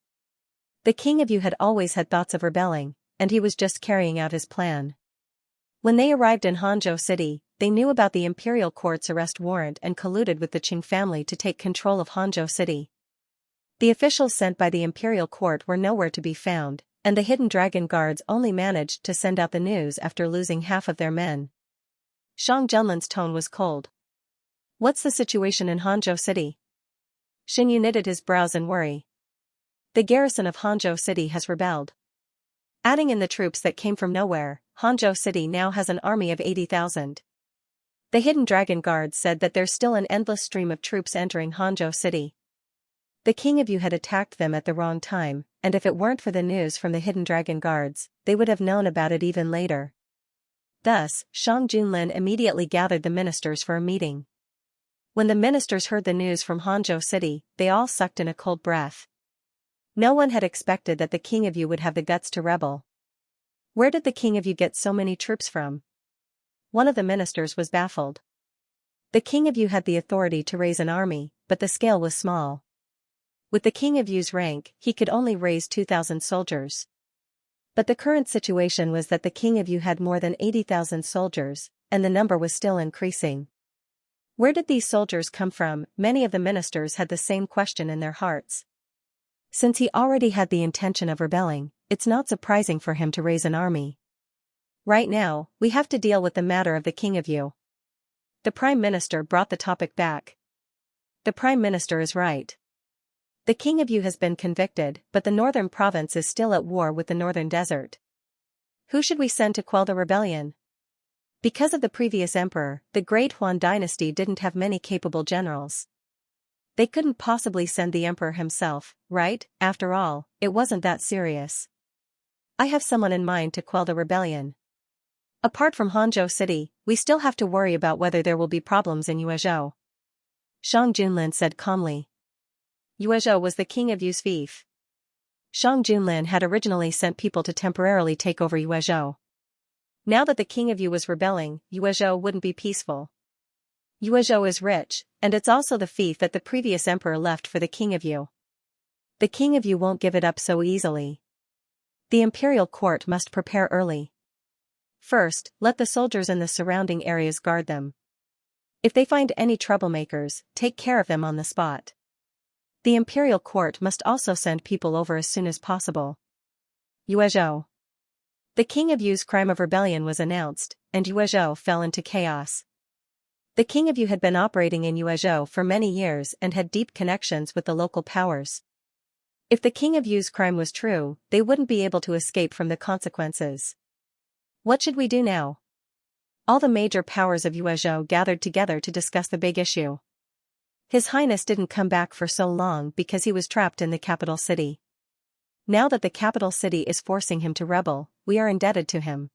The King of Yu had always had thoughts of rebelling, and he was just carrying out his plan. When they arrived in Hangzhou City, they knew about the imperial court's arrest warrant and colluded with the Qing family to take control of Hangzhou City. The officials sent by the imperial court were nowhere to be found, and the hidden dragon guards only managed to send out the news after losing half of their men. Shang Junlin's tone was cold. What's the situation in Hangzhou City? Xin Yu knitted his brows in worry. The garrison of Hangzhou City has rebelled. Adding in the troops that came from nowhere, Hangzhou City now has an army of 80,000. The hidden dragon guards said that there's still an endless stream of troops entering Hangzhou City. The King of Yu had attacked them at the wrong time, and if it weren't for the news from the hidden dragon guards, they would have known about it even later. Thus, Shang Junlin immediately gathered the ministers for a meeting. When the ministers heard the news from Hangzhou City, they all sucked in a cold breath. No one had expected that the King of Yu would have the guts to rebel. Where did the King of Yu get so many troops from? One of the ministers was baffled. The King of Yu had the authority to raise an army, but the scale was small. With the King of Yu's rank, he could only raise 2,000 soldiers. But the current situation was that the King of Yu had more than 80,000 soldiers, and the number was still increasing. Where did these soldiers come from? Many of the ministers had the same question in their hearts. Since he already had the intention of rebelling, it's not surprising for him to raise an army. Right now, we have to deal with the matter of the King of Yu. The Prime Minister brought the topic back. The Prime Minister is right. The King of Yu has been convicted, but the northern province is still at war with the northern desert. Who should we send to quell the rebellion? Because of the previous emperor, the Great Huan dynasty didn't have many capable generals. They couldn't possibly send the emperor himself, right? After all, it wasn't that serious. I have someone in mind to quell the rebellion. Apart from Hangzhou City, we still have to worry about whether there will be problems in Yuezhou. Shang Junlin said calmly. Yuezhou was the King of Yu's fief. Shang Junlin had originally sent people to temporarily take over Yuezhou. Now that the King of Yu was rebelling, Yuezhou wouldn't be peaceful. Yuezhou is rich, and it's also the fief that the previous emperor left for the King of Yu. The King of Yu won't give it up so easily. The imperial court must prepare early. First, let the soldiers in the surrounding areas guard them. If they find any troublemakers, take care of them on the spot. The imperial court must also send people over as soon as possible. Yuezhou. The King of Yu's crime of rebellion was announced, and Yuezhou fell into chaos. The King of Yu had been operating in Yuezhou for many years and had deep connections with the local powers. If the King of Yu's crime was true, they wouldn't be able to escape from the consequences. What should we do now? All the major powers of Yuezhou gathered together to discuss the big issue. His Highness didn't come back for so long because he was trapped in the capital city. Now that the capital city is forcing him to rebel, we are indebted to him.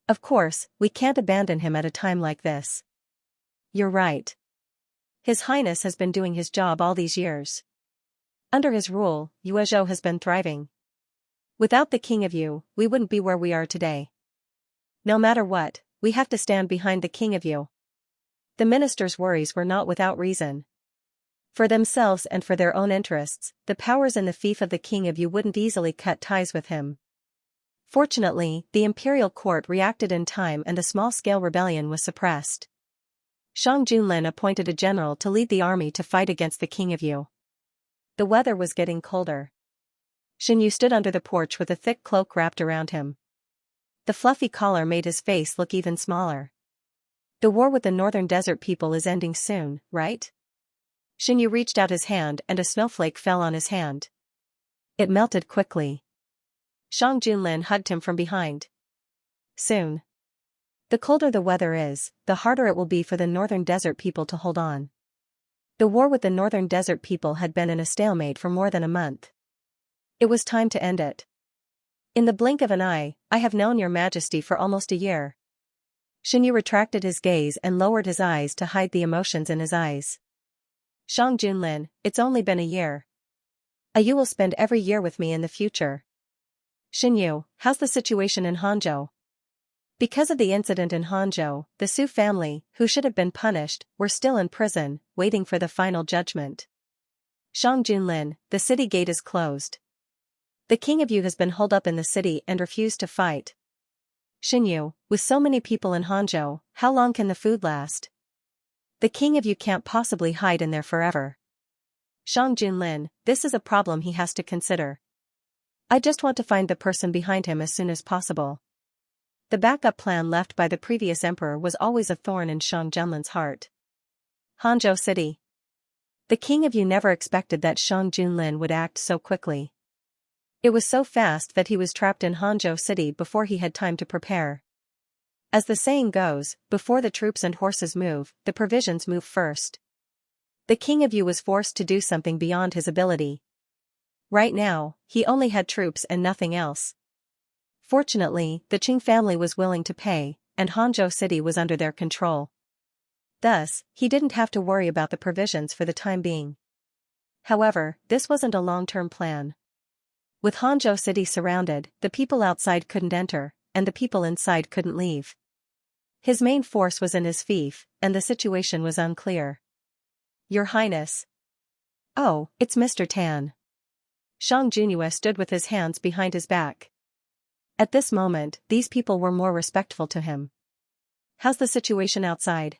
Of course, we can't abandon him at a time like this. You're right. His Highness has been doing his job all these years. Under his rule, Yuezhou has been thriving. Without the king of Yu, we wouldn't be where we are today. No matter what, we have to stand behind the king of Yu. The minister's worries were not without reason. For themselves and for their own interests, the powers in the fief of the king of Yu wouldn't easily cut ties with him. Fortunately, the imperial court reacted in time and a small-scale rebellion was suppressed. Shang Junlin appointed a general to lead the army to fight against the king of Yu. The weather was getting colder. Xinyu stood under the porch with a thick cloak wrapped around him. The fluffy collar made his face look even smaller. The war with the northern desert people is ending soon, right? Xinyu reached out his hand and a snowflake fell on his hand. It melted quickly. Shang Junlin hugged him from behind. Soon. The colder the weather is, the harder it will be for the northern desert people to hold on. The war with the northern desert people had been in a stalemate for more than a month. It was time to end it. In the blink of an eye, I have known your majesty for almost a year. Xinyu retracted his gaze and lowered his eyes to hide the emotions in his eyes. Shang Junlin, it's only been a year. You will spend every year with me in the future. Xinyu, how's the situation in Hangzhou? Because of the incident in Hangzhou, the Su family, who should have been punished, were still in prison, waiting for the final judgment. Shang Junlin, the city gate is closed. The king of Yu has been holed up in the city and refused to fight. Xinyu, with so many people in Hangzhou, how long can the food last? The king of Yu can't possibly hide in there forever. Shang Junlin, this is a problem he has to consider. I just want to find the person behind him as soon as possible. The backup plan left by the previous emperor was always a thorn in Shang Junlin's heart. Hangzhou City. The king of Yu never expected that Shang Junlin would act so quickly. It was so fast that he was trapped in Hangzhou City before he had time to prepare. As the saying goes, before the troops and horses move, the provisions move first. The king of Yu was forced to do something beyond his ability. Right now, he only had troops and nothing else. Fortunately, the Qing family was willing to pay, and Hangzhou City was under their control. Thus, he didn't have to worry about the provisions for the time being. However, this wasn't a long-term plan. With Hangzhou City surrounded, the people outside couldn't enter, and the people inside couldn't leave. His main force was in his fief, and the situation was unclear. Your Highness. Oh, it's Mr. Tan. Shang Junyu stood with his hands behind his back. At this moment, these people were more respectful to him. How's the situation outside?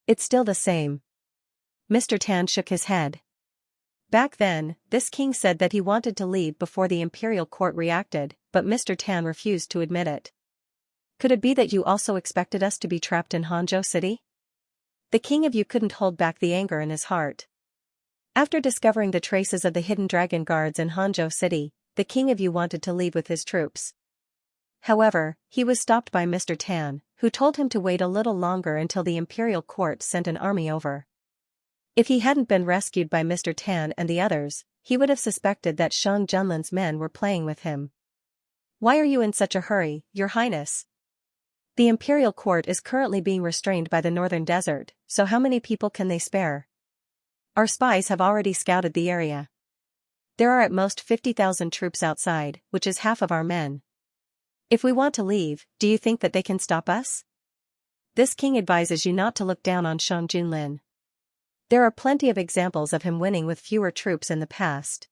It's still the same. Mr. Tan shook his head. Back then, this king said that he wanted to leave before the imperial court reacted, but Mr. Tan refused to admit it. Could it be that you also expected us to be trapped in Hangzhou City? The king of Yu couldn't hold back the anger in his heart. After discovering the traces of the hidden dragon guards in Hangzhou City, the king of Yu wanted to leave with his troops. However, he was stopped by Mr. Tan, who told him to wait a little longer until the imperial court sent an army over. If he hadn't been rescued by Mr. Tan and the others, he would have suspected that Shang Junlin's men were playing with him. Why are you in such a hurry, Your Highness? The imperial court is currently being restrained by the northern desert, so how many people can they spare? Our spies have already scouted the area. There are at most 50,000 troops outside, which is half of our men. If we want to leave, do you think that they can stop us? This king advises you not to look down on Shang Junlin. There are plenty of examples of him winning with fewer troops in the past.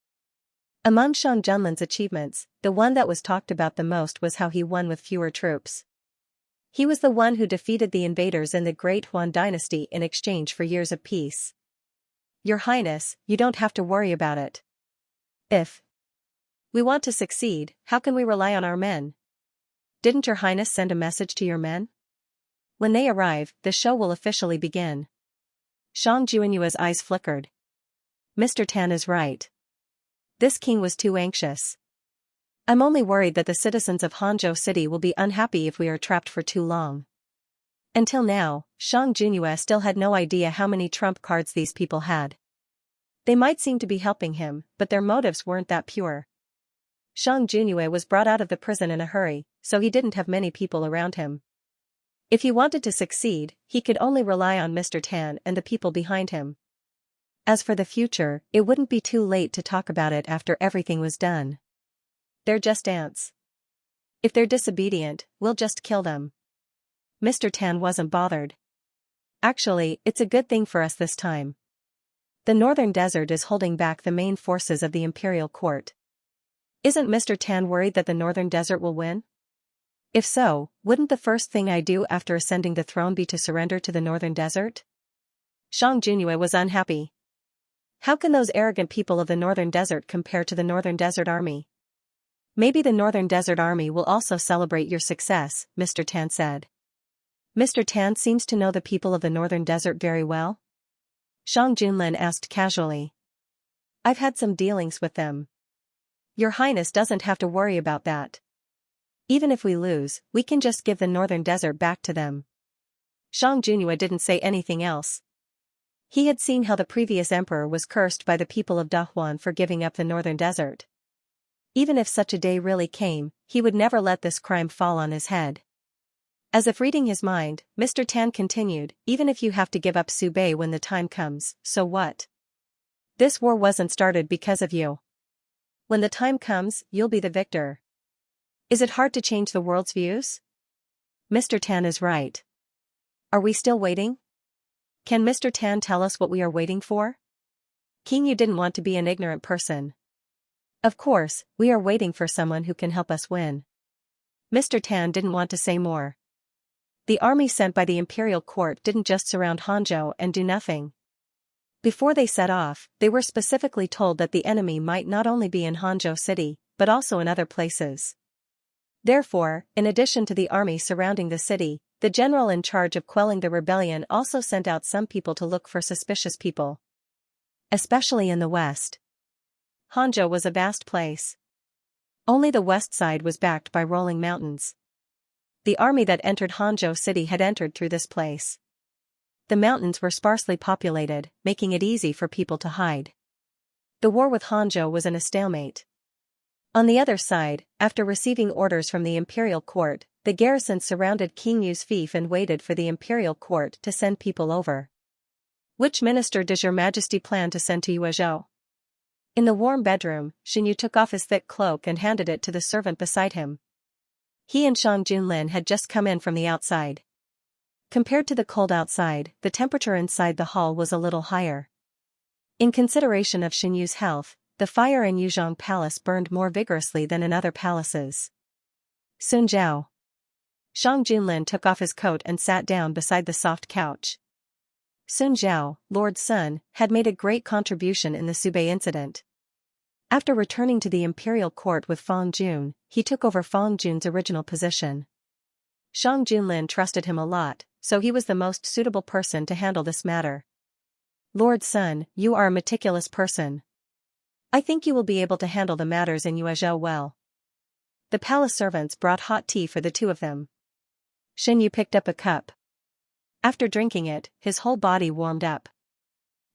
Among Shang Junlin's achievements, the one that was talked about the most was how he won with fewer troops. He was the one who defeated the invaders in the Great Huan dynasty in exchange for years of peace. Your Highness, you don't have to worry about it. If we want to succeed, how can we rely on our men? Didn't Your Highness send a message to your men? When they arrive, the show will officially begin. Shang Junyue's eyes flickered. Mr. Tan is right. This king was too anxious. I'm only worried that the citizens of Hangzhou City will be unhappy if we are trapped for too long. Until now, Xianxia still had no idea how many trump cards these people had. They might seem to be helping him, but their motives weren't that pure. Xianxia was brought out of the prison in a hurry, so he didn't have many people around him. If he wanted to succeed, he could only rely on Mr. Tan and the people behind him. As for the future, it wouldn't be too late to talk about it after everything was done. They're just ants. If they're disobedient, we'll just kill them. Mr. Tan wasn't bothered. Actually, it's a good thing for us this time. The northern desert is holding back the main forces of the imperial court. Isn't Mr. Tan worried that the northern desert will win? If so, wouldn't the first thing I do after ascending the throne be to surrender to the northern desert? Xianxia was unhappy. How can those arrogant people of the northern desert compare to the northern desert army? Maybe the northern desert army will also celebrate your success, Mr. Tan said. Mr. Tan seems to know the people of the northern desert very well? Shang Junlin asked casually. I've had some dealings with them. Your Highness doesn't have to worry about that. Even if we lose, we can just give the northern desert back to them. Shang Junhua didn't say anything else. He had seen how the previous emperor was cursed by the people of Dahuan for giving up the northern desert. Even if such a day really came, he would never let this crime fall on his head. As if reading his mind, Mr. Tan continued, even if you have to give up Subei when the time comes, so what? This war wasn't started because of you. When the time comes, you'll be the victor. Is it hard to change the world's views? Mr. Tan is right. Are we still waiting? Can Mr. Tan tell us what we are waiting for? King Yu didn't want to be an ignorant person. Of course, we are waiting for someone who can help us win. Mr. Tan didn't want to say more. The army sent by the imperial court didn't just surround Hangzhou and do nothing. Before they set off, they were specifically told that the enemy might not only be in Hangzhou city, but also in other places. Therefore, in addition to the army surrounding the city, the general in charge of quelling the rebellion also sent out some people to look for suspicious people. Especially in the west. Hangzhou was a vast place. Only the west side was backed by rolling mountains. The army that entered Hangzhou city had entered through this place. The mountains were sparsely populated, making it easy for people to hide. The war with Hangzhou was in a stalemate. On the other side, after receiving orders from the imperial court, the garrison surrounded King Yu's fief and waited for the imperial court to send people over. Which minister does your majesty plan to send to Yuezhou? In the warm bedroom, Xin Yu took off his thick cloak and handed it to the servant beside him. He and Shang Junlin had just come in from the outside. Compared to the cold outside, the temperature inside the hall was a little higher. In consideration of Xin Yu's health, the fire in Yuzhong Palace burned more vigorously than in other palaces. Sun Zhao. Shang Junlin took off his coat and sat down beside the soft couch. Sun Zhao, Lord Sun, had made a great contribution in the Subei incident. After returning to the imperial court with Fang Jun, he took over Fang Jun's original position. Shang Junlin trusted him a lot, so he was the most suitable person to handle this matter. Lord Sun, you are a meticulous person. I think you will be able to handle the matters in Yuezhou well. The palace servants brought hot tea for the two of them. Xin Yu picked up a cup. After drinking it, his whole body warmed up.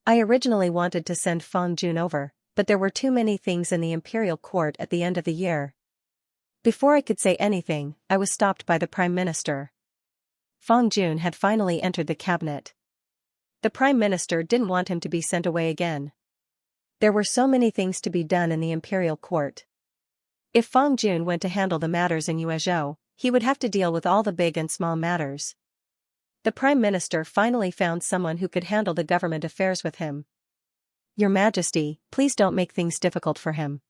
I originally wanted to send Fang Jun over, but there were too many things in the imperial court at the end of the year. Before I could say anything, I was stopped by the prime minister. Fang Jun had finally entered the cabinet. The prime minister didn't want him to be sent away again. There were so many things to be done in the imperial court. If Fang Jun went to handle the matters in Yuezhou, he would have to deal with all the big and small matters. The prime minister finally found someone who could handle the government affairs with him. Your Majesty, please don't make things difficult for him.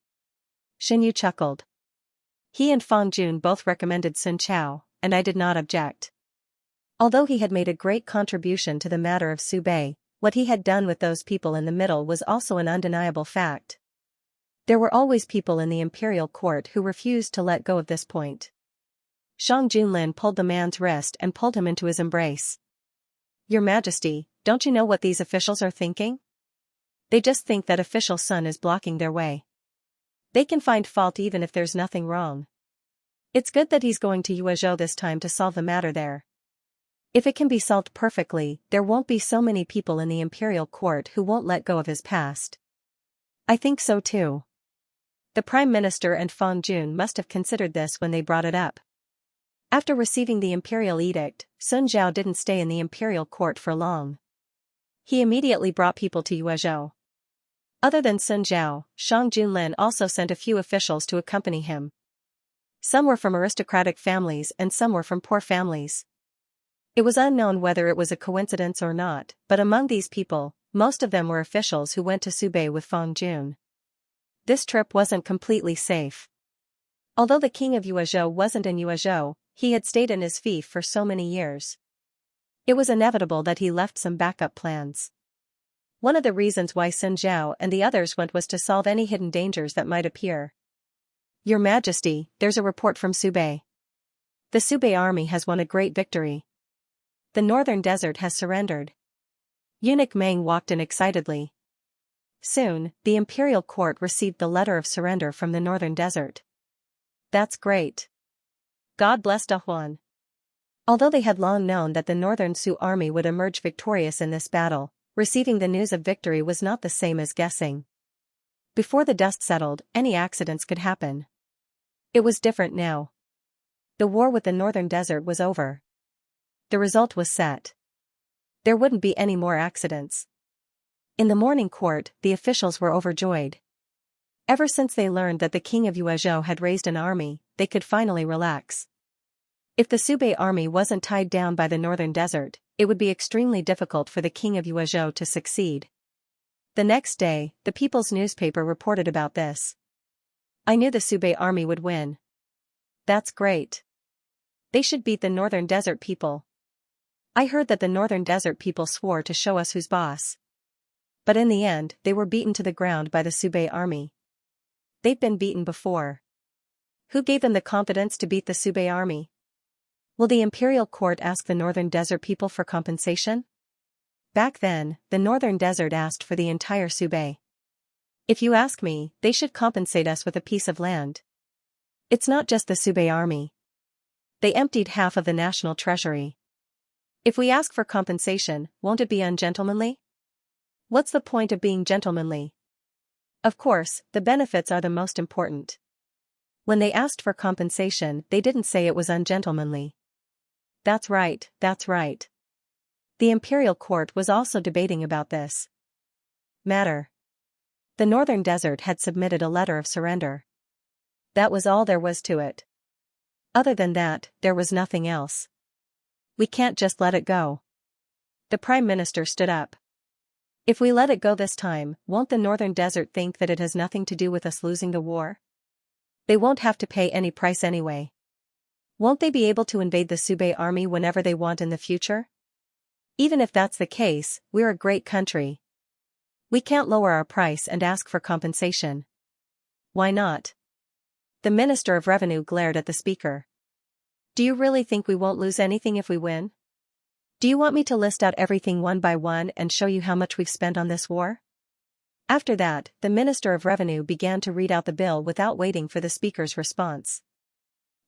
Xin Yu chuckled. He and Fang Jun both recommended Sun Chao, and I did not object. Although he had made a great contribution to the matter of Subei, what he had done with those people in the middle was also an undeniable fact. There were always people in the imperial court who refused to let go of this point. Shang Junlin pulled the man's wrist and pulled him into his embrace. Your Majesty, don't you know what these officials are thinking? They just think that official Sun is blocking their way. They can find fault even if there's nothing wrong. It's good that he's going to Yuezhou this time to solve the matter there. If it can be solved perfectly, there won't be so many people in the imperial court who won't let go of his past. I think so too. The Prime Minister and Fang Jun must have considered this when they brought it up. After receiving the imperial edict, Sun Zhao didn't stay in the imperial court for long. He immediately brought people to Yuezhou. Other than Sun Zhao, Shang Junlin also sent a few officials to accompany him. Some were from aristocratic families and some were from poor families. It was unknown whether it was a coincidence or not, but among these people, most of them were officials who went to Subei with Fang Jun. This trip wasn't completely safe. Although the king of Yuezhou wasn't in Yuezhou, he had stayed in his fief for so many years. It was inevitable that he left some backup plans. One of the reasons why Sun Zhao and the others went was to solve any hidden dangers that might appear. Your Majesty, there's a report from Subei. The Subei army has won a great victory. The northern desert has surrendered. Eunuch Meng walked in excitedly. Soon, the imperial court received the letter of surrender from the northern desert. That's great. God bless Dahuan. Although they had long known that the northern Su army would emerge victorious in this battle, receiving the news of victory was not the same as guessing. Before the dust settled, any accidents could happen. It was different now. The war with the northern desert was over. The result was set. There wouldn't be any more accidents. In the morning court, the officials were overjoyed. Ever since they learned that the king of Yuezhou had raised an army, they could finally relax. If the Subei army wasn't tied down by the northern desert, it would be extremely difficult for the king of Yuezhou to succeed. The next day, the People's newspaper reported about this. I knew the Subei army would win. That's great. They should beat the northern desert people. I heard that the northern desert people swore to show us who's boss. But in the end, they were beaten to the ground by the Subei army. They've been beaten before. Who gave them the confidence to beat the Subei army? Will the imperial court ask the northern desert people for compensation? Back then, the northern desert asked for the entire Subei. If you ask me, they should compensate us with a piece of land. It's not just the Subei army. They emptied half of the national treasury. If we ask for compensation, won't it be ungentlemanly? What's the point of being gentlemanly? Of course, the benefits are the most important. When they asked for compensation, they didn't say it was ungentlemanly. That's right, that's right. The imperial court was also debating about this matter. The northern desert had submitted a letter of surrender. That was all there was to it. Other than that, there was nothing else. We can't just let it go. The Prime Minister stood up. If we let it go this time, won't the northern desert think that it has nothing to do with us losing the war? They won't have to pay any price anyway. Won't they be able to invade the Subei army whenever they want in the future? Even if that's the case, we're a great country. We can't lower our price and ask for compensation. Why not? The Minister of Revenue glared at the speaker. Do you really think we won't lose anything if we win? Do you want me to list out everything one by one and show you how much we've spent on this war? After that, the Minister of Revenue began to read out the bill without waiting for the speaker's response.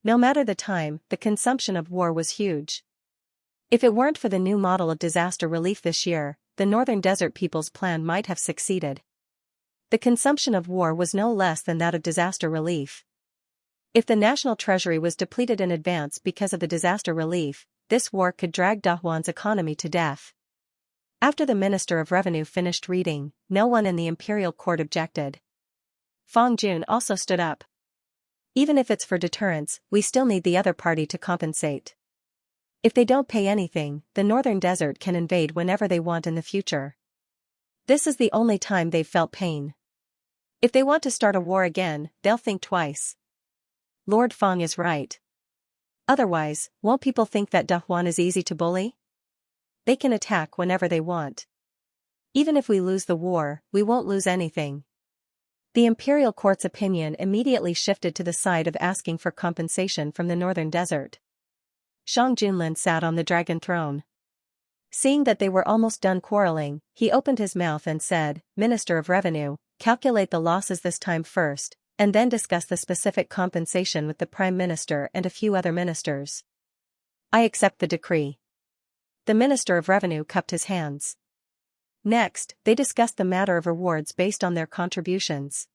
No matter the time, the consumption of war was huge. If it weren't for the new model of disaster relief this year, the northern desert people's plan might have succeeded. The consumption of war was no less than that of disaster relief. If the national treasury was depleted in advance because of the disaster relief, this war could drag Dahuan's economy to death. After the Minister of Revenue finished reading, no one in the imperial court objected. Fang Jun also stood up. Even if it's for deterrence, we still need the other party to compensate. If they don't pay anything, the northern desert can invade whenever they want in the future. This is the only time they've felt pain. If they want to start a war again, they'll think twice. Lord Fang is right. Otherwise, won't people think that Dahuan is easy to bully? They can attack whenever they want. Even if we lose the war, we won't lose anything. The imperial court's opinion immediately shifted to the side of asking for compensation from the northern desert. Shang Junlin sat on the dragon throne. Seeing that they were almost done quarreling, he opened his mouth and said, Minister of Revenue, calculate the losses this time first, and then discuss the specific compensation with the Prime Minister and a few other ministers. I accept the decree. The Minister of Revenue cupped his hands. Next, they discussed the matter of rewards based on their contributions.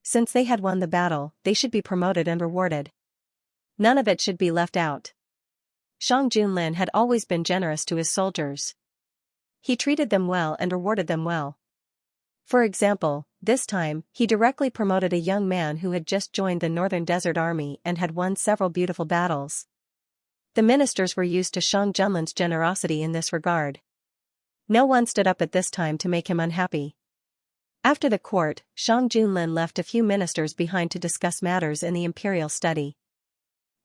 Since they had won the battle, they should be promoted and rewarded. None of it should be left out. Shang Junlin had always been generous to his soldiers. He treated them well and rewarded them well. For example, this time, he directly promoted a young man who had just joined the Northern Desert Army and had won several beautiful battles. The ministers were used to Shang Junlin's generosity in this regard. No one stood up at this time to make him unhappy. After the court, Shang Junlin left a few ministers behind to discuss matters in the imperial study.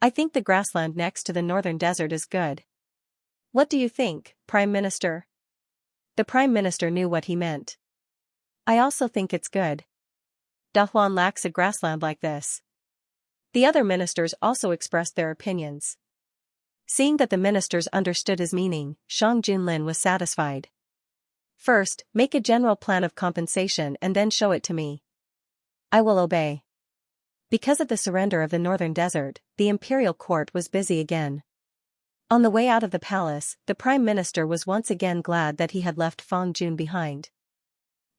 I think the grassland next to the northern desert is good. What do you think, Prime Minister? The Prime Minister knew what he meant. I also think it's good. Dahuan lacks a grassland like this. The other ministers also expressed their opinions. Seeing that the ministers understood his meaning, Shang Junlin was satisfied. First, make a general plan of compensation and then show it to me. I will obey. Because of the surrender of the northern desert, the imperial court was busy again. On the way out of the palace, the prime minister was once again glad that he had left Fang Jun behind.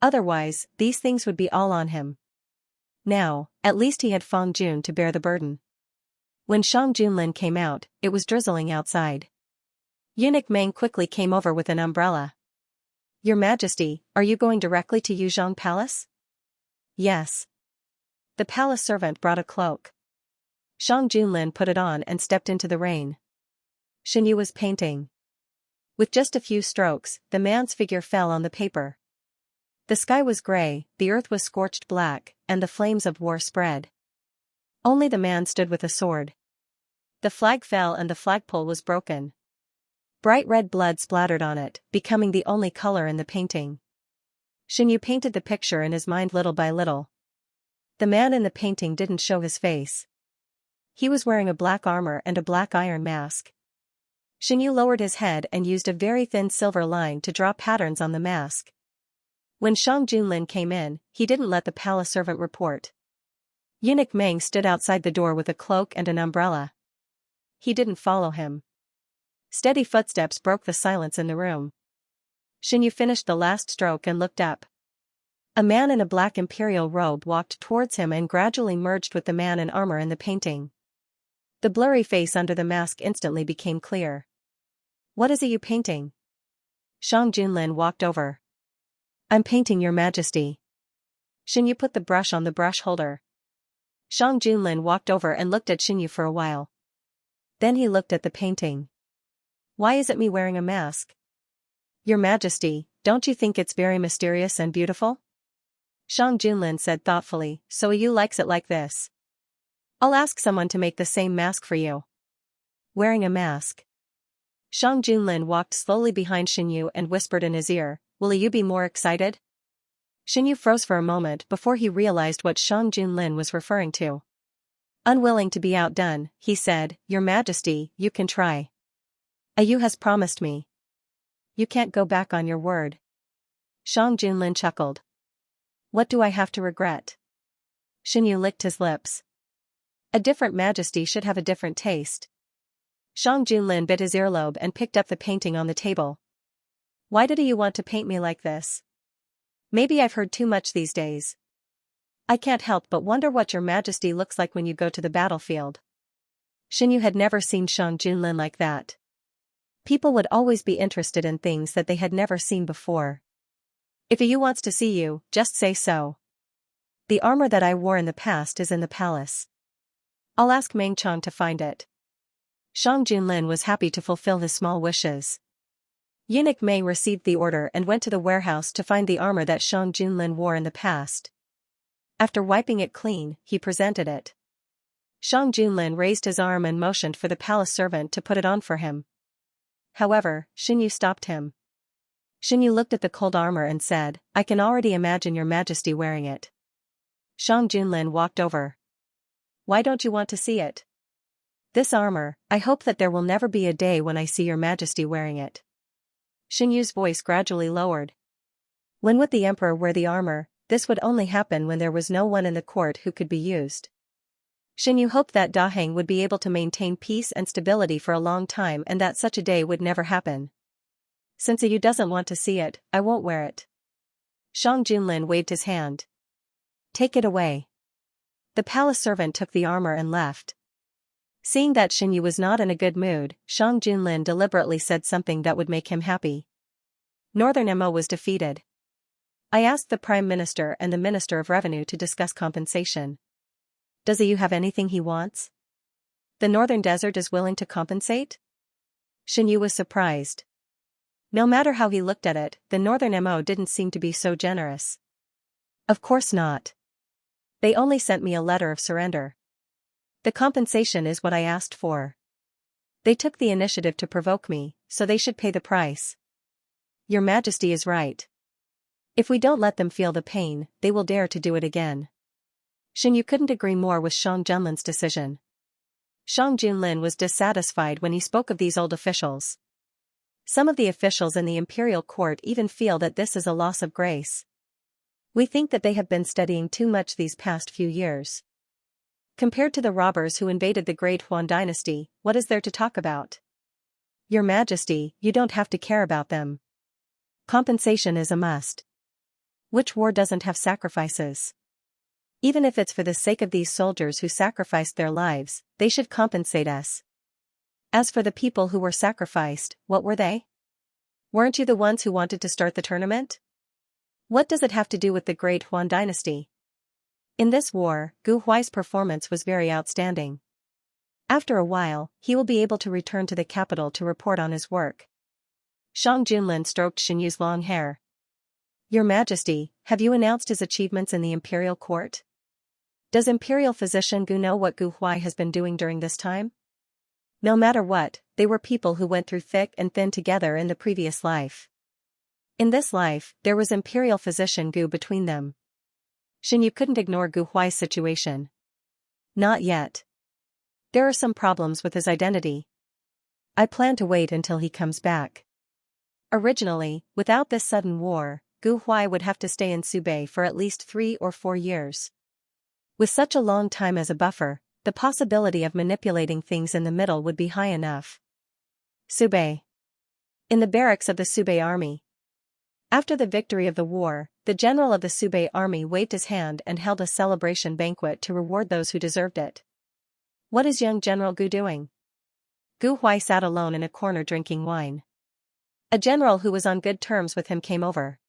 Otherwise, these things would be all on him. Now, at least he had Fang Jun to bear the burden. When Shang Junlin came out, it was drizzling outside. Eunuch Meng quickly came over with an umbrella. Your Majesty, are you going directly to Yuzhong Palace? Yes. The palace servant brought a cloak. Shang Junlin put it on and stepped into the rain. Xinyu was painting. With just a few strokes, the man's figure fell on the paper. The sky was gray, the earth was scorched black, and the flames of war spread. Only the man stood with a sword. The flag fell and the flagpole was broken. Bright red blood splattered on it, becoming the only color in the painting. Xinyu painted the picture in his mind little by little. The man in the painting didn't show his face. He was wearing a black armor and a black iron mask. Xinyu lowered his head and used a very thin silver line to draw patterns on the mask. When Shang Junlin came in, he didn't let the palace servant report. Eunuch Meng stood outside the door with a cloak and an umbrella. He didn't follow him. Steady footsteps broke the silence in the room. Xinyu finished the last stroke and looked up. A man in a black imperial robe walked towards him and gradually merged with the man in armor in the painting. The blurry face under the mask instantly became clear. What is it you painting? Shang Junlin walked over. I'm painting your Majesty. Xinyu put the brush on the brush holder. Shang Junlin walked over and looked at Xinyu for a while. Then he looked at the painting. Why is it me wearing a mask? Your Majesty, don't you think it's very mysterious and beautiful? Shang Junlin said thoughtfully, so you likes it like this. I'll ask someone to make the same mask for you. Wearing a mask. Shang Junlin walked slowly behind Xinyu and whispered in his ear, will you be more excited? Xinyu froze for a moment before he realized what Shang Junlin was referring to. Unwilling to be outdone, he said, Your Majesty, you can try. Ayu has promised me. You can't go back on your word. Shang Junlin chuckled. What do I have to regret? Xinyu licked his lips. A different Majesty should have a different taste. Shang Junlin bit his earlobe and picked up the painting on the table. Why did you want to paint me like this? Maybe I've heard too much these days. I can't help but wonder what your Majesty looks like when you go to the battlefield. Xinyu had never seen Shang Junlin like that. People would always be interested in things that they had never seen before. If Yu wants to see you, just say so. The armor that I wore in the past is in the palace. I'll ask Meng Chang to find it. Shang Junlin was happy to fulfill his small wishes. Eunuch Meng received the order and went to the warehouse to find the armor that Shang Junlin wore in the past. After wiping it clean, he presented it. Shang Junlin raised his arm and motioned for the palace servant to put it on for him. However, Xinyu stopped him. Xinyu looked at the cold armor and said, I can already imagine your Majesty wearing it. Shang Junlin walked over. Why don't you want to see it? This armor, I hope that there will never be a day when I see your Majesty wearing it. Xinyu's voice gradually lowered. When would the Emperor wear the armor? This would only happen when there was no one in the court who could be used. Xinyu hoped that Daheng would be able to maintain peace and stability for a long time and that such a day would never happen. Since you doesn't want to see it, I won't wear it. Shang Junlin waved his hand. Take it away. The palace servant took the armor and left. Seeing that Xinyu was not in a good mood, Shang Junlin deliberately said something that would make him happy. Northern Mo was defeated. I asked the Prime Minister and the Minister of Revenue to discuss compensation. Does you have anything he wants? The Northern Desert is willing to compensate? Xinyu was surprised. No matter how he looked at it, the Northern Mo didn't seem to be so generous. Of course not. They only sent me a letter of surrender. The compensation is what I asked for. They took the initiative to provoke me, so they should pay the price. Your Majesty is right. If we don't let them feel the pain, they will dare to do it again. Xinyu couldn't agree more with Shang Junlin's decision. Shang Junlin was dissatisfied when he spoke of these old officials. Some of the officials in the imperial court even feel that this is a loss of grace. We think that they have been studying too much these past few years. Compared to the robbers who invaded the Great Huan dynasty, what is there to talk about? Your Majesty, you don't have to care about them. Compensation is a must. Which war doesn't have sacrifices? Even if it's for the sake of these soldiers who sacrificed their lives, they should compensate us. As for the people who were sacrificed, what were they? Weren't you the ones who wanted to start the tournament? What does it have to do with the Great Huan dynasty? In this war, Gu Huai's performance was very outstanding. After a while, he will be able to return to the capital to report on his work. Shang Junlin stroked Xinyu's long hair. Your Majesty, have you announced his achievements in the imperial court? Does Imperial Physician Gu know what Gu Huai has been doing during this time? No matter what, they were people who went through thick and thin together in the previous life. In this life, there was Imperial Physician Gu between them. Xinyu couldn't ignore Gu Huai's situation. Not yet. There are some problems with his identity. I plan to wait until he comes back. Originally, without this sudden war, Gu Huai would have to stay in Subei for at least 3 or 4 years. With such a long time as a buffer, the possibility of manipulating things in the middle would be high enough. Subei. In the barracks of the Subei army. After the victory of the war, the general of the Subei army waved his hand and held a celebration banquet to reward those who deserved it. What is young General Gu doing? Gu Huai sat alone in a corner drinking wine. A general who was on good terms with him came over.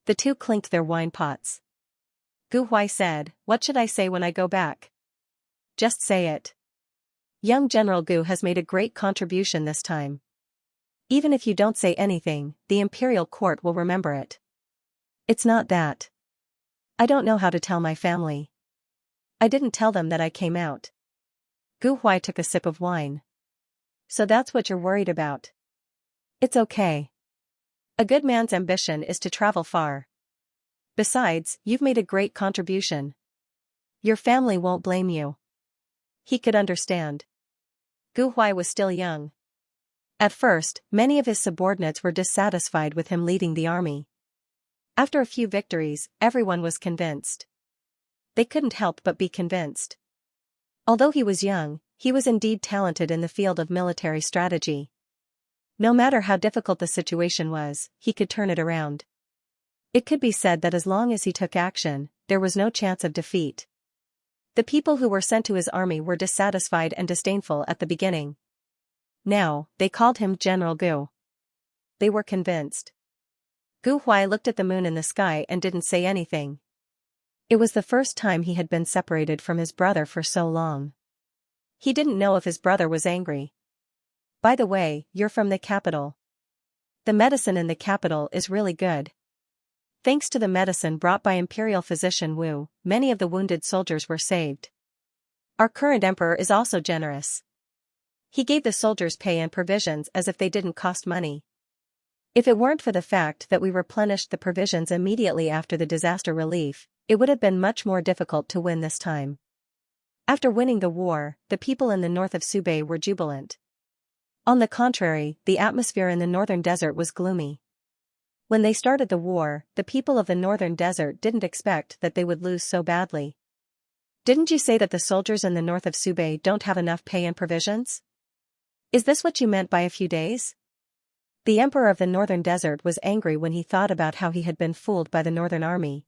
The two clinked their wine pots. Gu Huai said, "What should I say when I go back?" Just say it. Young General Gu has made a great contribution this time. Even if you don't say anything, the imperial court will remember it. It's not that. I don't know how to tell my family. I didn't tell them that I came out. Gu Huai took a sip of wine. So that's what you're worried about. It's okay. A good man's ambition is to travel far. Besides, you've made a great contribution. Your family won't blame you. He could understand. Gu Huai was still young. At first, many of his subordinates were dissatisfied with him leading the army. After a few victories, everyone was convinced. They couldn't help but be convinced. Although he was young, he was indeed talented in the field of military strategy. No matter how difficult the situation was, he could turn it around. It could be said that as long as he took action, there was no chance of defeat. The people who were sent to his army were dissatisfied and disdainful at the beginning. Now, they called him General Gu. They were convinced. Gu Huai looked at the moon in the sky and didn't say anything. It was the first time he had been separated from his brother for so long. He didn't know if his brother was angry. By the way, you're from the capital. The medicine in the capital is really good. Thanks to the medicine brought by Imperial Physician Wu, many of the wounded soldiers were saved. Our current emperor is also generous. He gave the soldiers pay and provisions as if they didn't cost money. If it weren't for the fact that we replenished the provisions immediately after the disaster relief, it would have been much more difficult to win this time. After winning the war, the people in the north of Subei were jubilant. On the contrary, the atmosphere in the northern desert was gloomy. When they started the war, the people of the northern desert didn't expect that they would lose so badly. Didn't you say that the soldiers in the north of Subei don't have enough pay and provisions? Is this what you meant by a few days? The emperor of the northern desert was angry when he thought about how he had been fooled by the northern army.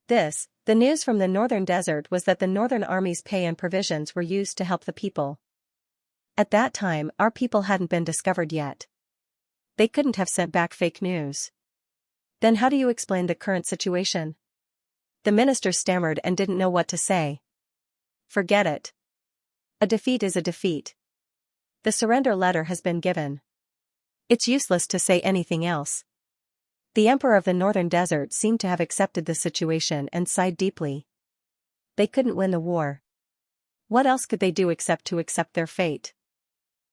The news from the northern desert was that the northern army's pay and provisions were used to help the people. At that time, our people hadn't been discovered yet. They couldn't have sent back fake news. Then how do you explain the current situation? The minister stammered and didn't know what to say. Forget it. A defeat is a defeat. The surrender letter has been given. It's useless to say anything else. The emperor of the northern desert seemed to have accepted the situation and sighed deeply. They couldn't win the war. What else could they do except to accept their fate?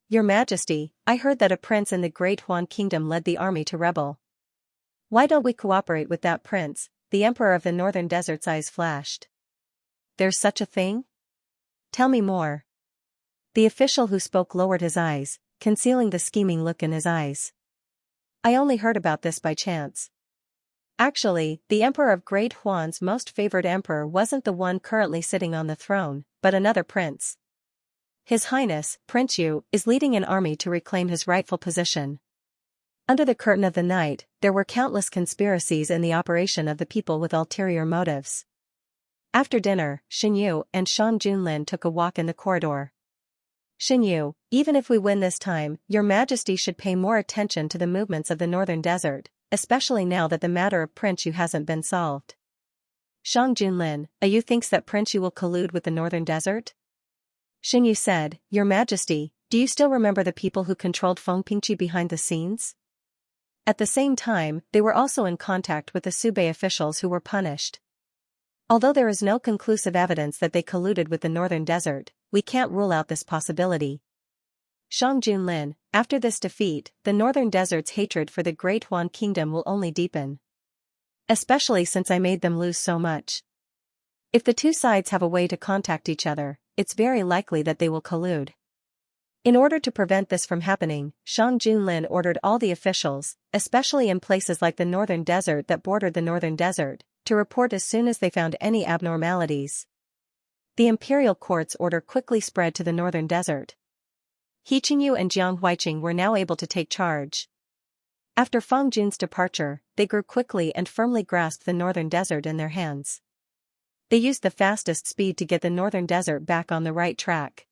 Your Majesty, I heard that a prince in the Great Huan Kingdom led the army to rebel. Why don't we cooperate with that prince? The emperor of the northern desert's eyes flashed. There's such a thing? Tell me more. The official who spoke lowered his eyes, concealing the scheming look in his eyes. I only heard about this by chance. Actually, the emperor of Great Huan's most favored emperor wasn't the one currently sitting on the throne, but another prince. His Highness, Prince Yu, is leading an army to reclaim his rightful position. Under the curtain of the night, there were countless conspiracies in the operation of the people with ulterior motives. After dinner, Xinyu and Shang Junlin took a walk in the corridor. Xinyu, even if we win this time, Your Majesty should pay more attention to the movements of the northern desert, especially now that the matter of Prince Yu hasn't been solved. Shang Junlin, Yu thinks that Prince Yu will collude with the northern desert? Xinyu said, Your Majesty, do you still remember the people who controlled Fengpingqi behind the scenes? At the same time, they were also in contact with the Subei officials who were punished. Although there is no conclusive evidence that they colluded with the northern desert, we can't rule out this possibility. Shang Junlin, after this defeat, the northern desert's hatred for the Great Huan Kingdom will only deepen. Especially since I made them lose so much. If the two sides have a way to contact each other, it's very likely that they will collude. In order to prevent this from happening, Shang Junlin ordered all the officials, especially in places like the northern desert that bordered the northern desert, to report as soon as they found any abnormalities. The imperial court's order quickly spread to the northern desert. He Qingyu and Jiang Huiqing were now able to take charge. After Feng Jun's departure, they grew quickly and firmly grasped the northern desert in their hands. They used the fastest speed to get the northern desert back on the right track.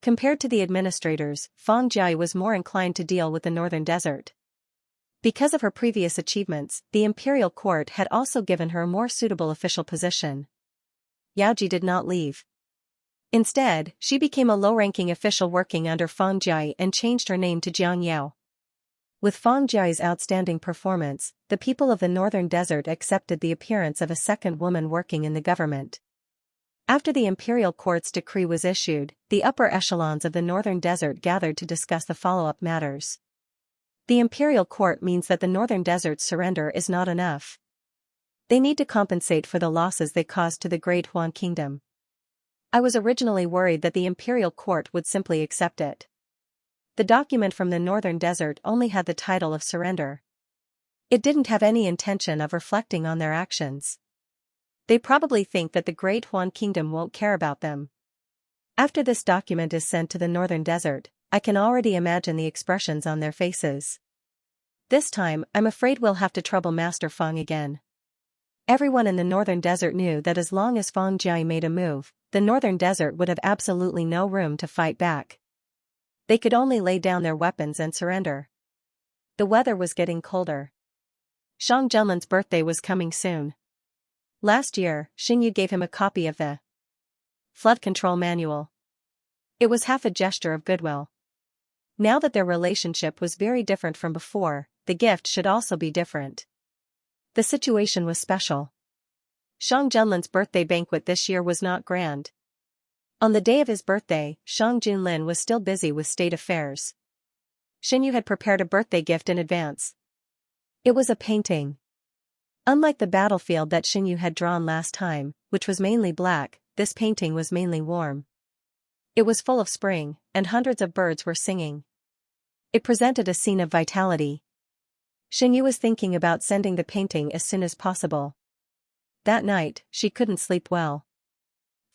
Compared to the administrators, Feng Jia was more inclined to deal with the northern desert. Because of her previous achievements, the imperial court had also given her a more suitable official position. Yaoji did not leave. Instead, she became a low-ranking official working under Feng Jia and changed her name to Jiang Yao. With Feng Jia's outstanding performance, the people of the northern desert accepted the appearance of a second woman working in the government. After the imperial court's decree was issued, the upper echelons of the northern desert gathered to discuss the follow-up matters. The imperial court means that the northern desert's surrender is not enough. They need to compensate for the losses they caused to the Great Huan Kingdom. I was originally worried that the imperial court would simply accept it. The document from the northern desert only had the title of surrender. It didn't have any intention of reflecting on their actions. They probably think that the Great Huan Kingdom won't care about them. After this document is sent to the northern desert, I can already imagine the expressions on their faces. This time, I'm afraid we'll have to trouble Master Feng again. Everyone in the northern desert knew that as long as Feng Jia made a move, the northern desert would have absolutely no room to fight back. They could only lay down their weapons and surrender. The weather was getting colder. Shang Junlin's birthday was coming soon. Last year, Xinyu gave him a copy of the flood control manual. It was half a gesture of goodwill. Now that their relationship was very different from before, the gift should also be different. The situation was special. Shang Junlin's birthday banquet this year was not grand. On the day of his birthday, Shang Junlin was still busy with state affairs. Xinyu had prepared a birthday gift in advance. It was a painting. Unlike the battlefield that Xinyu had drawn last time, which was mainly black, this painting was mainly warm. It was full of spring, and hundreds of birds were singing. It presented a scene of vitality. Xinyu was thinking about sending the painting as soon as possible. That night, she couldn't sleep well.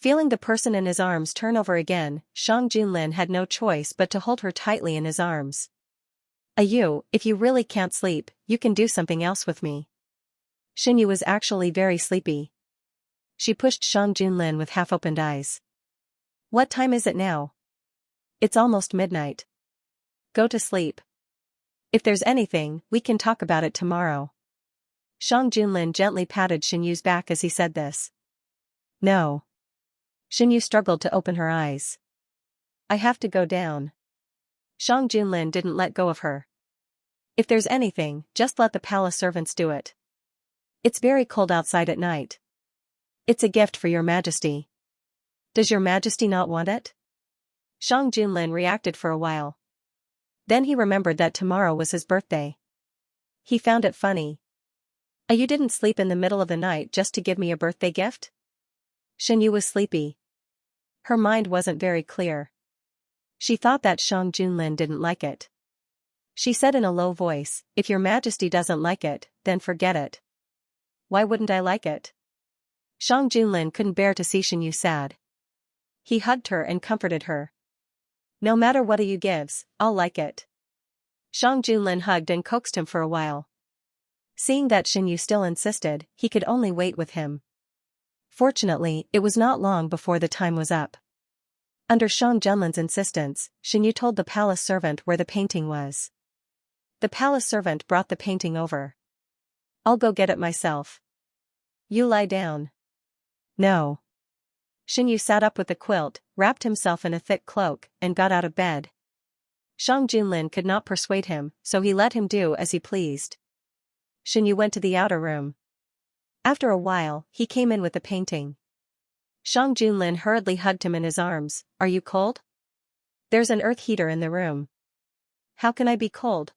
Feeling the person in his arms turn over again, Shang Junlin had no choice but to hold her tightly in his arms. If you really can't sleep, you can do something else with me. Xinyu was actually very sleepy. She pushed Shang Junlin with half-opened eyes. What time is it now? It's almost midnight. Go to sleep. If there's anything, we can talk about it tomorrow. Shang Junlin gently patted Xinyu's back as he said this. No. Xinyu struggled to open her eyes. I have to go down. Shang Junlin didn't let go of her. If there's anything, just let the palace servants do it. It's very cold outside at night. It's a gift for your majesty. Does your majesty not want it? Shang Junlin reacted for a while. Then he remembered that tomorrow was his birthday. He found it funny. You didn't sleep in the middle of the night just to give me a birthday gift? Xinyu was sleepy. Her mind wasn't very clear. She thought that Shang Junlin didn't like it. She said in a low voice, if your majesty doesn't like it, then forget it. Why wouldn't I like it? Shang Junlin couldn't bear to see Xinyu sad. He hugged her and comforted her. No matter what you gives, I'll like it. Shang Junlin hugged and coaxed him for a while. Seeing that Xinyu still insisted, he could only wait with him. Fortunately, it was not long before the time was up. Under Shang Junlin's insistence, Xinyu told the palace servant where the painting was. The palace servant brought the painting over. I'll go get it myself. You lie down. No. Xinyu sat up with the quilt, wrapped himself in a thick cloak, and got out of bed. Shang Junlin could not persuade him, so he let him do as he pleased. Xinyu went to the outer room. After a while, he came in with the painting. Shang Junlin hurriedly hugged him in his arms. Are you cold? There's an earth heater in the room. How can I be cold?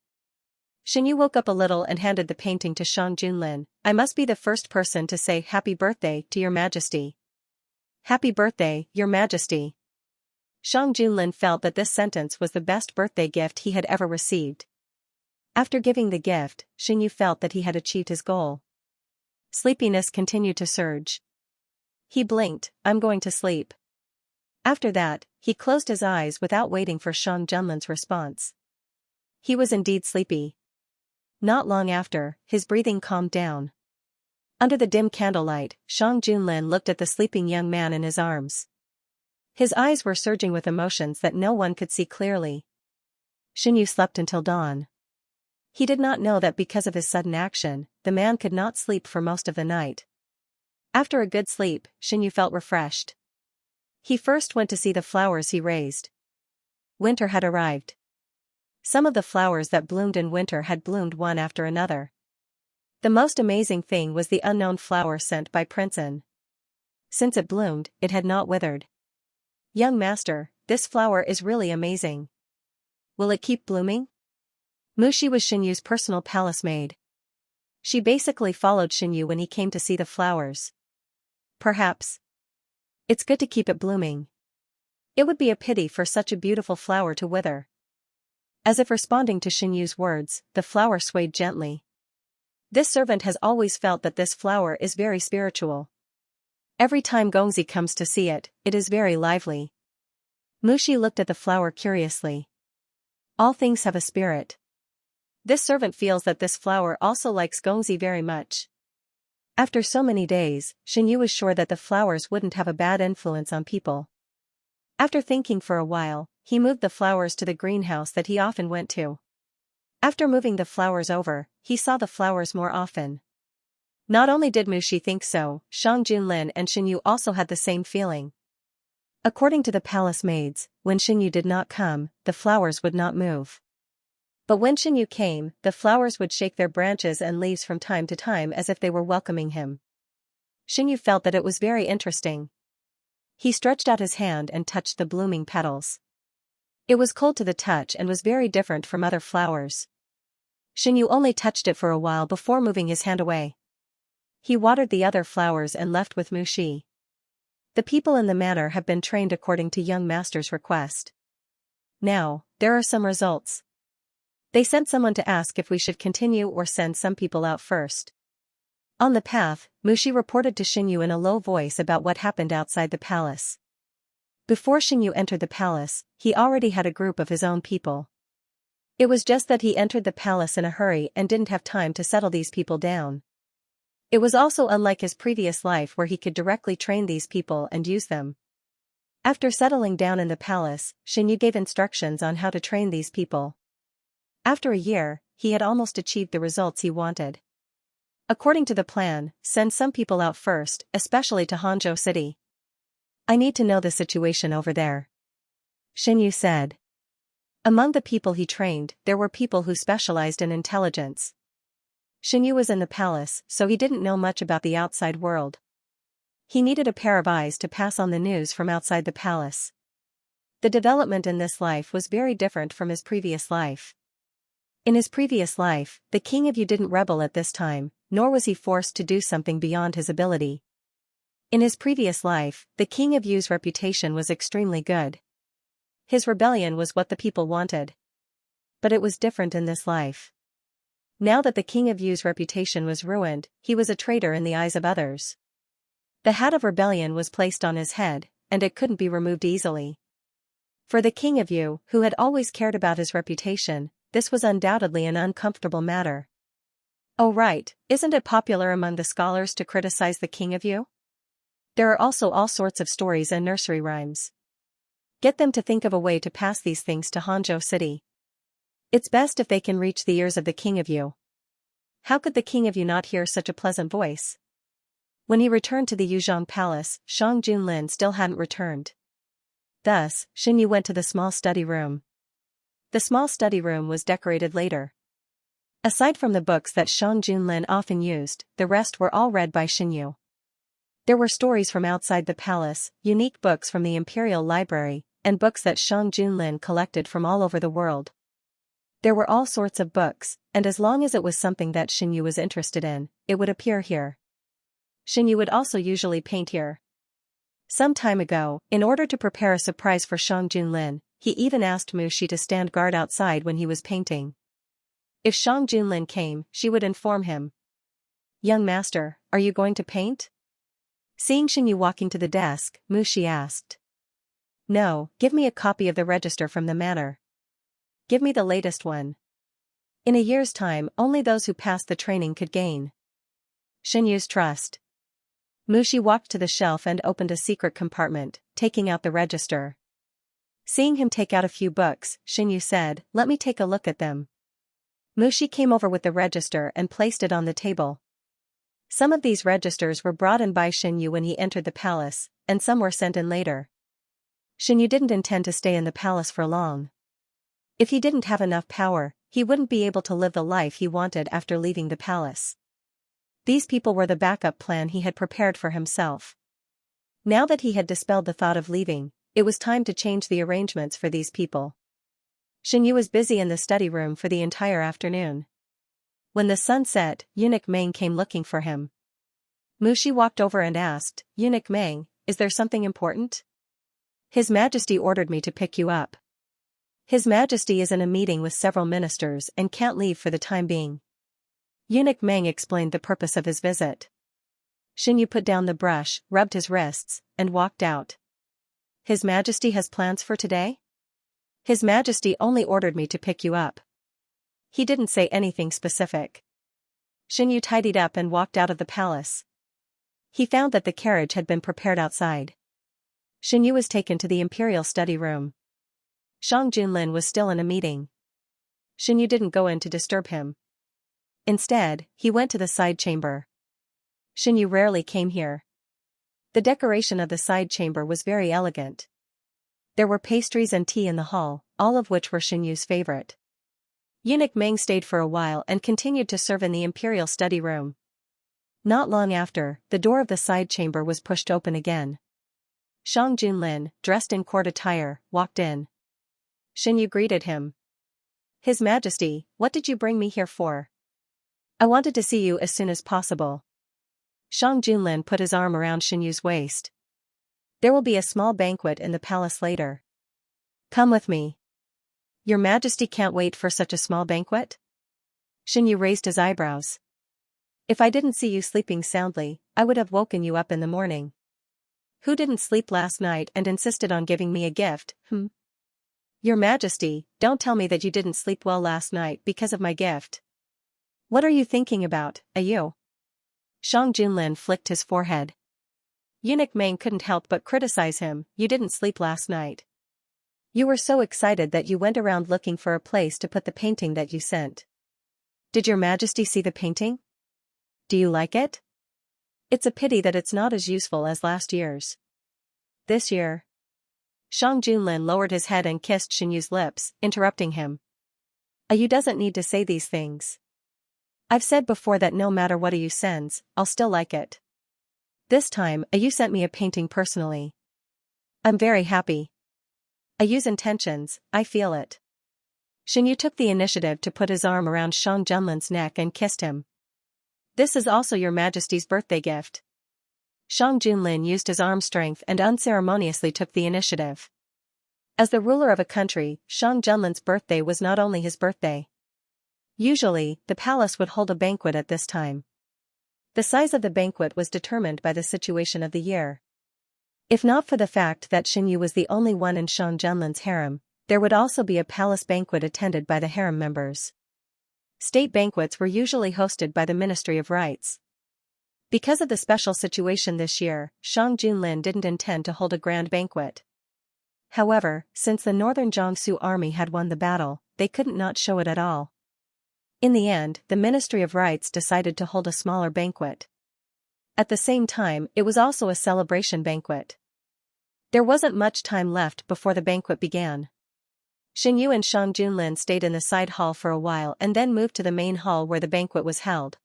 Xinyu woke up a little and handed the painting to Shang Junlin. I must be the first person to say happy birthday to your majesty. Happy birthday, your majesty. Shang Junlin felt that this sentence was the best birthday gift he had ever received. After giving the gift, Xinyu felt that he had achieved his goal. Sleepiness continued to surge. He blinked, I'm going to sleep. After that, he closed his eyes without waiting for Shang Junlin's response. He was indeed sleepy. Not long after, his breathing calmed down. Under the dim candlelight, Shang Junlin looked at the sleeping young man in his arms. His eyes were surging with emotions that no one could see clearly. Xinyu slept until dawn. He did not know that because of his sudden action, the man could not sleep for most of the night. After a good sleep, Xinyu felt refreshed. He first went to see the flowers he raised. Winter had arrived. Some of the flowers that bloomed in winter had bloomed one after another. The most amazing thing was the unknown flower sent by Prince An. Since it bloomed, it had not withered. Young master, this flower is really amazing. Will it keep blooming? Mushi was Xinyu's personal palace maid. She basically followed Xinyu when he came to see the flowers. Perhaps. It's good to keep it blooming. It would be a pity for such a beautiful flower to wither. As if responding to Xinyu's words, the flower swayed gently. This servant has always felt that this flower is very spiritual. Every time Gongzi comes to see it, it is very lively. Mushi looked at the flower curiously. All things have a spirit. This servant feels that this flower also likes Gongzi very much. After so many days, Xinyu was sure that the flowers wouldn't have a bad influence on people. After thinking for a while, he moved the flowers to the greenhouse that he often went to. After moving the flowers over, he saw the flowers more often. Not only did Mushi think so, Shang Junlin and Xinyu also had the same feeling. According to the palace maids, when Xinyu did not come, the flowers would not move. But when Xinyu came, the flowers would shake their branches and leaves from time to time as if they were welcoming him. Xinyu felt that it was very interesting. He stretched out his hand and touched the blooming petals. It was cold to the touch and was very different from other flowers. Xinyu only touched it for a while before moving his hand away. He watered the other flowers and left with Mushi. The people in the manor have been trained according to young master's request. Now, there are some results. They sent someone to ask if we should continue or send some people out first. On the path, Mushi reported to Xinyu in a low voice about what happened outside the palace. Before Xinyu entered the palace, he already had a group of his own people. It was just that he entered the palace in a hurry and didn't have time to settle these people down. It was also unlike his previous life where he could directly train these people and use them. After settling down in the palace, Xianxia gave instructions on how to train these people. After a year, he had almost achieved the results he wanted. According to the plan, send some people out first, especially to Hangzhou City. I need to know the situation over there, Xianxia said. Among the people he trained, there were people who specialized in intelligence. Xianxia was in the palace, so he didn't know much about the outside world. He needed a pair of eyes to pass on the news from outside the palace. The development in this life was very different from his previous life. In his previous life, the king of Yu didn't rebel at this time, nor was he forced to do something beyond his ability. In his previous life, the king of Yu's reputation was extremely good. His rebellion was what the people wanted. But it was different in this life. Now that the king of Yu's reputation was ruined, he was a traitor in the eyes of others. The hat of rebellion was placed on his head, and it couldn't be removed easily. For the king of Yu, who had always cared about his reputation, this was undoubtedly an uncomfortable matter. Oh right, isn't it popular among the scholars to criticize the king of Yu? There are also all sorts of stories and nursery rhymes. Get them to think of a way to pass these things to Hangzhou City. It's best if they can reach the ears of the king of Yu. How could the king of Yu not hear such a pleasant voice? When he returned to the Yuzhong Palace, Shang Junlin still hadn't returned. Thus, Xianxia went to the small study room. The small study room was decorated later. Aside from the books that Shang Junlin often used, the rest were all read by Xianxia. There were stories from outside the palace, unique books from the Imperial Library, and books that Shang Junlin collected from all over the world. There were all sorts of books, and as long as it was something that Xianxia was interested in, it would appear here. Xianxia would also usually paint here. Some time ago, in order to prepare a surprise for Shang Junlin, he even asked Mu Shi to stand guard outside when he was painting. If Shang Junlin came, she would inform him. "Young master, are you going to paint?" Seeing Xianxia walking to the desk, Mu Shi asked. "No, give me a copy of the register from the manor. Give me the latest one. In a year's time, only those who passed the training could gain Xianxia's trust." Mu Shi walked to the shelf and opened a secret compartment, taking out the register. Seeing him take out a few books, Xianxia said, "Let me take a look at them." Mu Shi came over with the register and placed it on the table. Some of these registers were brought in by Xianxia when he entered the palace, and some were sent in later. Xianxia didn't intend to stay in the palace for long. If he didn't have enough power, he wouldn't be able to live the life he wanted after leaving the palace. These people were the backup plan he had prepared for himself. Now that he had dispelled the thought of leaving, it was time to change the arrangements for these people. Xianxia was busy in the study room for the entire afternoon. When the sun set, Eunuch Meng came looking for him. Mu Shi walked over and asked, "Eunuch Meng, is there something important?" "His Majesty ordered me to pick you up. His Majesty is in a meeting with several ministers and can't leave for the time being." Eunuch Meng explained the purpose of his visit. Xianxia put down the brush, rubbed his wrists, and walked out. "His Majesty has plans for today?" "His Majesty only ordered me to pick you up. He didn't say anything specific." Xianxia tidied up and walked out of the palace. He found that the carriage had been prepared outside. Xianxia was taken to the imperial study room. Shang Junlin was still in a meeting. Xianxia didn't go in to disturb him. Instead, he went to the side chamber. Xianxia rarely came here. The decoration of the side chamber was very elegant. There were pastries and tea in the hall, all of which were Xianxia's favorite. Eunuch Meng stayed for a while and continued to serve in the imperial study room. Not long after, the door of the side chamber was pushed open again. Shang Junlin, dressed in court attire, walked in. Xianxia greeted him. "His Majesty, what did you bring me here for?" "I wanted to see you as soon as possible." Shang Junlin put his arm around Xianxia's waist. "There will be a small banquet in the palace later. Come with me." "Your Majesty can't wait for such a small banquet?" Xianxia raised his eyebrows. "If I didn't see you sleeping soundly, I would have woken you up in the morning. Who didn't sleep last night and insisted on giving me a gift, Your Majesty, don't tell me that you didn't sleep well last night because of my gift. What are you thinking about, Ayu? Shang Junlin flicked his forehead. Eunuch Meng couldn't help but criticize him. You didn't sleep last night. You were so excited that you went around looking for a place to put the painting that you sent. Did your Majesty see the painting? Do you like it? It's a pity that it's not as useful as last year's. This year. Shang Junlin lowered his head and kissed Xianyu's lips, interrupting him. Ayu doesn't need to say these things. I've said before that no matter what Ayu sends, I'll still like it. This time, Ayu sent me a painting personally. I'm very happy. Ayu's intentions, I feel it. Xianyu took the initiative to put his arm around Shang Junlin's neck and kissed him. This is also your Majesty's birthday gift. Shang Junlin used his arm strength and unceremoniously took the initiative. As the ruler of a country, Shang Junlin's birthday was not only his birthday. Usually, the palace would hold a banquet at this time. The size of the banquet was determined by the situation of the year. If not for the fact that Xianyu was the only one in Shang Junlin's harem, there would also be a palace banquet attended by the harem members. State banquets were usually hosted by the Ministry of Rites. Because of the special situation this year, Shang Junlin didn't intend to hold a grand banquet. However, since the northern Jiangsu army had won the battle, they couldn't not show it at all. In the end, the Ministry of Rites decided to hold a smaller banquet. At the same time, it was also a celebration banquet. There wasn't much time left before the banquet began. Xianyu and Shang Junlin stayed in the side hall for a while and then moved to the main hall where the banquet was held.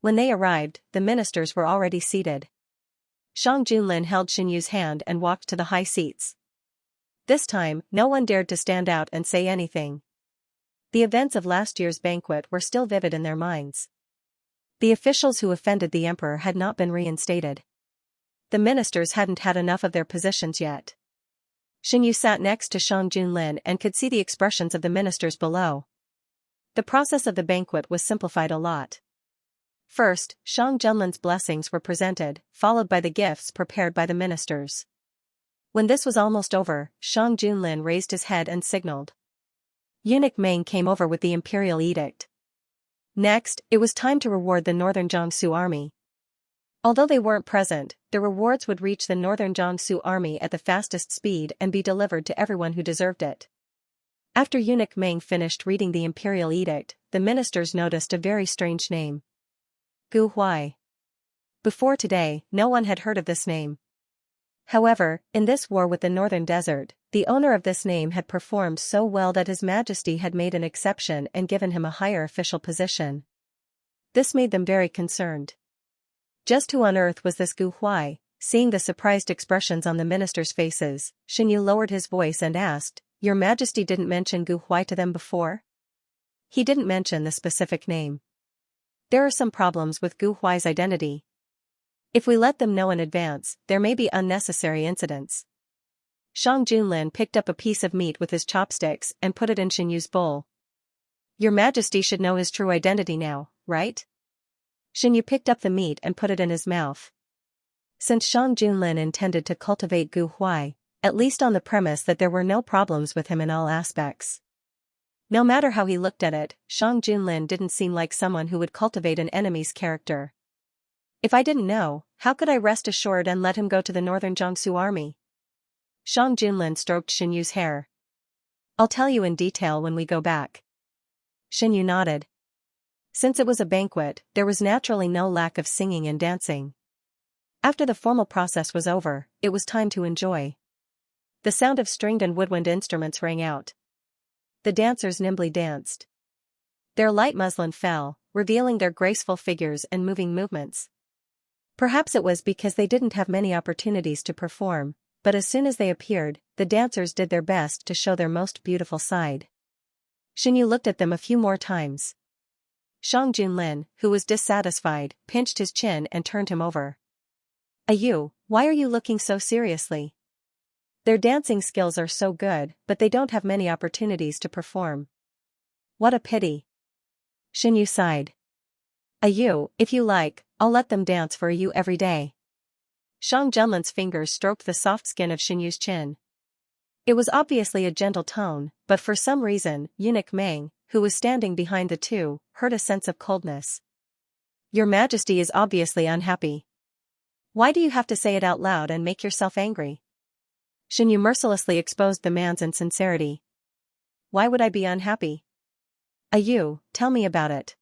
When they arrived, the ministers were already seated. Shang Junlin held Xianyu's hand and walked to the high seats. This time, no one dared to stand out and say anything. The events of last year's banquet were still vivid in their minds. The officials who offended the emperor had not been reinstated. The ministers hadn't had enough of their positions yet. Xianyu sat next to Shang Junlin and could see the expressions of the ministers below. The process of the banquet was simplified a lot. First, Shang Junlin's blessings were presented, followed by the gifts prepared by the ministers. When this was almost over, Shang Junlin raised his head and signaled. Eunuch Meng came over with the imperial edict. Next, it was time to reward the northern Jiangsu army. Although they weren't present, the rewards would reach the northern Jiangsu army at the fastest speed and be delivered to everyone who deserved it. After Eunuch Meng finished reading the imperial edict, the ministers noticed a very strange name. Gu Huai. Before today, no one had heard of this name. However, in this war with the northern desert, the owner of this name had performed so well that His Majesty had made an exception and given him a higher official position. This made them very concerned. Just who on earth was this Gu Huai? Seeing the surprised expressions on the ministers' faces, Xianyu lowered his voice and asked, Your Majesty didn't mention Gu Huai to them before? He didn't mention the specific name. There are some problems with Gu Huai's identity. If we let them know in advance, there may be unnecessary incidents. Shang Junlin picked up a piece of meat with his chopsticks and put it in Xianyu's bowl. Your Majesty should know his true identity now, right? Xianyu picked up the meat and put it in his mouth. Since Shang Junlin intended to cultivate Gu Huai, at least on the premise that there were no problems with him in all aspects. No matter how he looked at it, Shang Junlin didn't seem like someone who would cultivate an enemy's character. If I didn't know, how could I rest assured and let him go to the northern Jiangsu army? Shang Junlin stroked Xianyu's hair. I'll tell you in detail when we go back. Xianyu nodded. Since it was a banquet, there was naturally no lack of singing and dancing. After the formal process was over, it was time to enjoy. The sound of stringed and woodwind instruments rang out. The dancers nimbly danced. Their light muslin fell, revealing their graceful figures and moving movements. Perhaps it was because they didn't have many opportunities to perform, but as soon as they appeared, the dancers did their best to show their most beautiful side. Xianyu looked at them a few more times. Shang Junlin, who was dissatisfied, pinched his chin and turned him over. Ayu, why are you looking so seriously? Their dancing skills are so good, but they don't have many opportunities to perform. What a pity. Xianyu sighed. Ayu, if you like, I'll let them dance for you every day. Shang Junlin's fingers stroked the soft skin of Xianyu's chin. It was obviously a gentle tone, but for some reason, Eunuch Meng, who was standing behind the two, heard a sense of coldness. Your Majesty is obviously unhappy. Why do you have to say it out loud and make yourself angry? Xinyu mercilessly exposed the man's insincerity. Why would I be unhappy? You, tell me about it.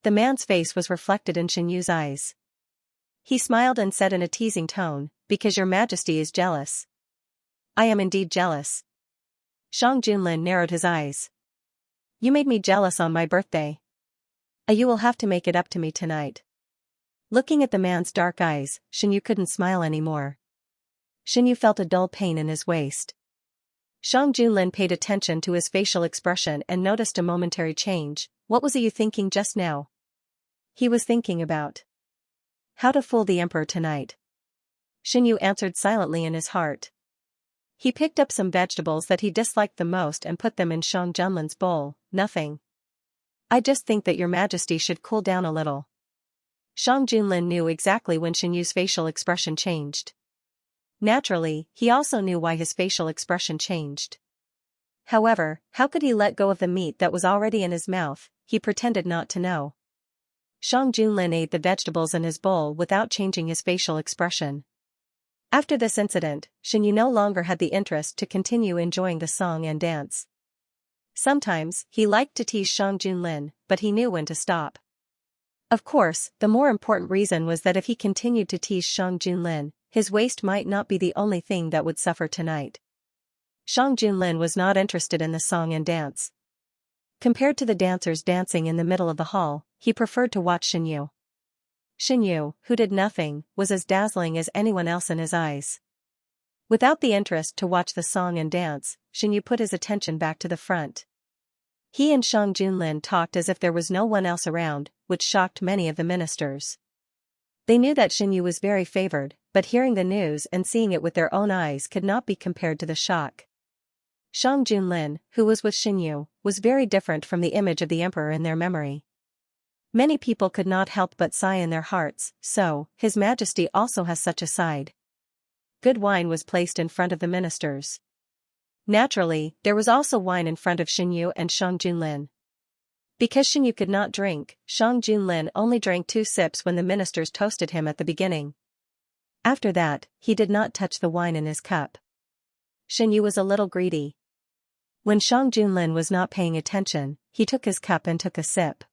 The man's face was reflected in Xinyu's eyes. He smiled and said in a teasing tone, because your Majesty is jealous. I am indeed jealous. Shang Junlin narrowed his eyes. You made me jealous on my birthday. You will have to make it up to me tonight. Looking at the man's dark eyes, Xinyu couldn't smile anymore. Xinyu felt a dull pain in his waist. Shang Junlin paid attention to his facial expression and noticed a momentary change. What was you thinking just now? He was thinking about how to fool the emperor tonight. Xinyu answered silently in his heart. He picked up some vegetables that he disliked the most and put them in Shang Junlin's bowl. Nothing. I just think that your Majesty should cool down a little. Shang Junlin knew exactly when Xinyu's facial expression changed. Naturally, he also knew why his facial expression changed. However, how could he let go of the meat that was already in his mouth? He pretended not to know. Shang Junlin ate the vegetables in his bowl without changing his facial expression. After this incident, Xinyu no longer had the interest to continue enjoying the song and dance. Sometimes, he liked to tease Shang Junlin, but he knew when to stop. Of course, the more important reason was that if he continued to tease Shang Junlin, his waist might not be the only thing that would suffer tonight. Shang Junlin was not interested in the song and dance. Compared to the dancers dancing in the middle of the hall, he preferred to watch Xinyu. Xinyu, who did nothing, was as dazzling as anyone else in his eyes. Without the interest to watch the song and dance, Xinyu put his attention back to the front. He and Shang Junlin talked as if there was no one else around, which shocked many of the ministers. They knew that Xinyu was very favored, but hearing the news and seeing it with their own eyes could not be compared to the shock. Shang Junlin, who was with Xinyu, was very different from the image of the emperor in their memory. Many people could not help but sigh in their hearts, so, His Majesty also has such a side. Good wine was placed in front of the ministers. Naturally, there was also wine in front of Xinyu and Shang Junlin. Because Xinyu could not drink, Shang Junlin only drank 2 sips when the ministers toasted him at the beginning. After that, he did not touch the wine in his cup. Xinyu was a little greedy. When Shang Junlin was not paying attention, he took his cup and took a sip.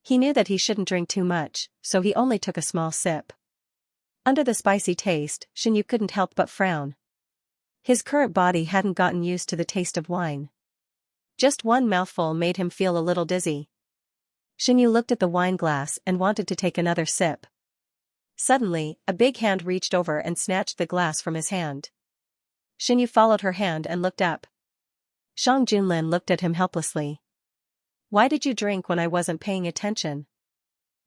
He knew that he shouldn't drink too much, so he only took a small sip. Under the spicy taste, Xinyu couldn't help but frown. His current body hadn't gotten used to the taste of wine. Just one mouthful made him feel a little dizzy. Xinyu looked at the wine glass and wanted to take another sip. Suddenly, a big hand reached over and snatched the glass from his hand. Xinyu followed her hand and looked up. Shang Junlin looked at him helplessly. Why did you drink when I wasn't paying attention?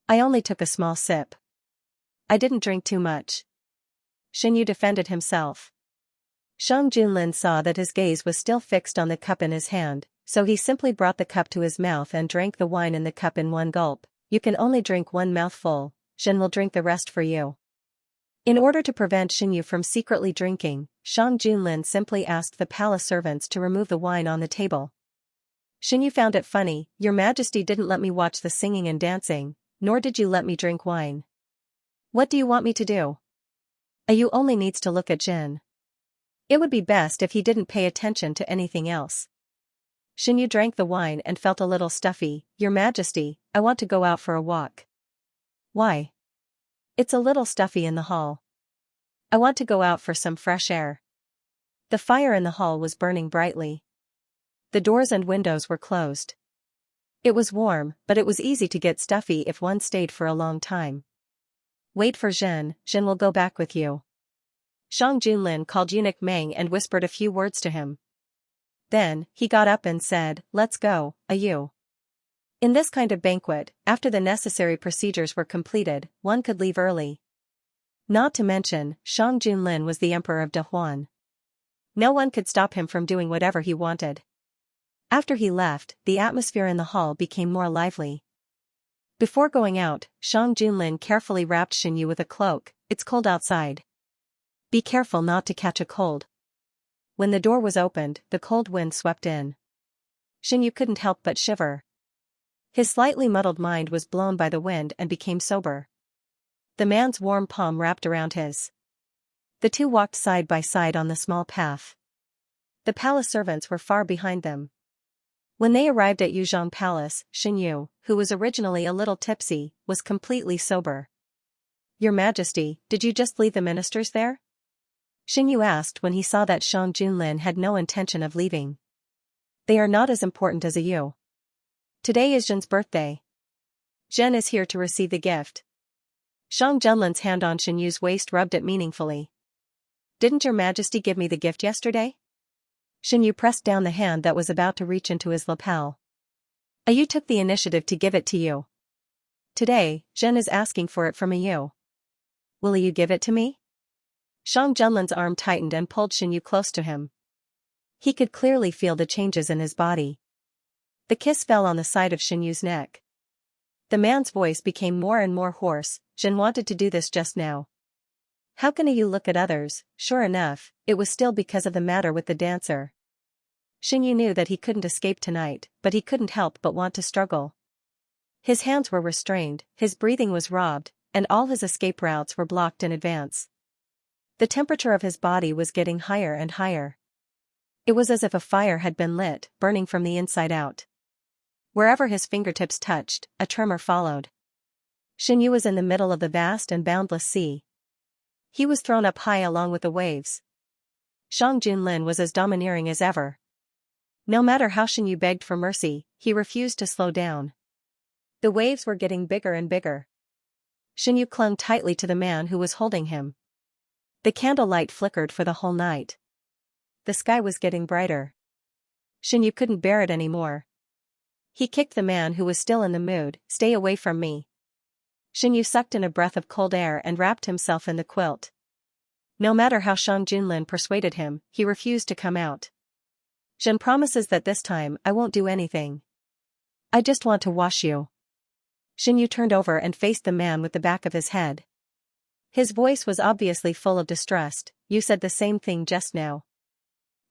I only took a small sip. I didn't drink too much. Xinyu defended himself. Shang Junlin saw that his gaze was still fixed on the cup in his hand, so he simply brought the cup to his mouth and drank the wine in the cup in one gulp. You can only drink one mouthful, Xin will drink the rest for you. In order to prevent Xinyu from secretly drinking, Shang Junlin simply asked the palace servants to remove the wine on the table. Xinyu found it funny, Your Majesty didn't let me watch the singing and dancing, nor did you let me drink wine. What do you want me to do? You only needs to look at Jin. It would be best if he didn't pay attention to anything else. Xinyu drank the wine and felt a little stuffy. Your Majesty, I want to go out for a walk. Why? It's a little stuffy in the hall. I want to go out for some fresh air. The fire in the hall was burning brightly. The doors and windows were closed. It was warm, but it was easy to get stuffy if one stayed for a long time. Wait for Jin will go back with you. Shang Junlin called Eunuch Meng and whispered a few words to him. Then, he got up and said, Let's go, you. In this kind of banquet, after the necessary procedures were completed, one could leave early. Not to mention, Shang Junlin was the emperor of Dahuan. No one could stop him from doing whatever he wanted. After he left, the atmosphere in the hall became more lively. Before going out, Shang Junlin carefully wrapped Xinyu with a cloak. It's cold outside. Be careful not to catch a cold. When the door was opened, the cold wind swept in. Xinyu couldn't help but shiver. His slightly muddled mind was blown by the wind and became sober. The man's warm palm wrapped around his. The two walked side by side on the small path. The palace servants were far behind them. When they arrived at Yuzhong Palace, Xinyu, who was originally a little tipsy, was completely sober. "Your Majesty, did you just leave the ministers there?" Xinyu asked when he saw that Shang Junlin had no intention of leaving. "They are not as important as you. Today is Zhen's birthday. Zhen is here to receive the gift." Shang Junlin's hand on Xinyu's waist rubbed it meaningfully. "Didn't your Majesty give me the gift yesterday?" Xinyu pressed down the hand that was about to reach into his lapel. "You took the initiative to give it to you. Today, Zhen is asking for it from you. Will you give it to me?" Shang Junlin's arm tightened and pulled Xinyu close to him. He could clearly feel the changes in his body. The kiss fell on the side of Xinyu's neck. The man's voice became more and more hoarse. "Zhen wanted to do this just now. How can you look at others?" Sure enough, it was still because of the matter with the dancer. Xinyu knew that he couldn't escape tonight, but he couldn't help but want to struggle. His hands were restrained, his breathing was robbed, and all his escape routes were blocked in advance. The temperature of his body was getting higher and higher. It was as if a fire had been lit, burning from the inside out. Wherever his fingertips touched, a tremor followed. Xinyu was in the middle of the vast and boundless sea. He was thrown up high along with the waves. Shang Junlin was as domineering as ever. No matter how Xinyu begged for mercy, he refused to slow down. The waves were getting bigger and bigger. Xinyu clung tightly to the man who was holding him. The candlelight flickered for the whole night. The sky was getting brighter. Xinyu couldn't bear it anymore. He kicked the man who was still in the mood. "Stay away from me." Xinyu sucked in a breath of cold air and wrapped himself in the quilt. No matter how Shang Junlin persuaded him, he refused to come out. "Zhen promises that this time I won't do anything. I just want to wash you." Xinyu turned over and faced the man with the back of his head. His voice was obviously full of distrust. "You said the same thing just now."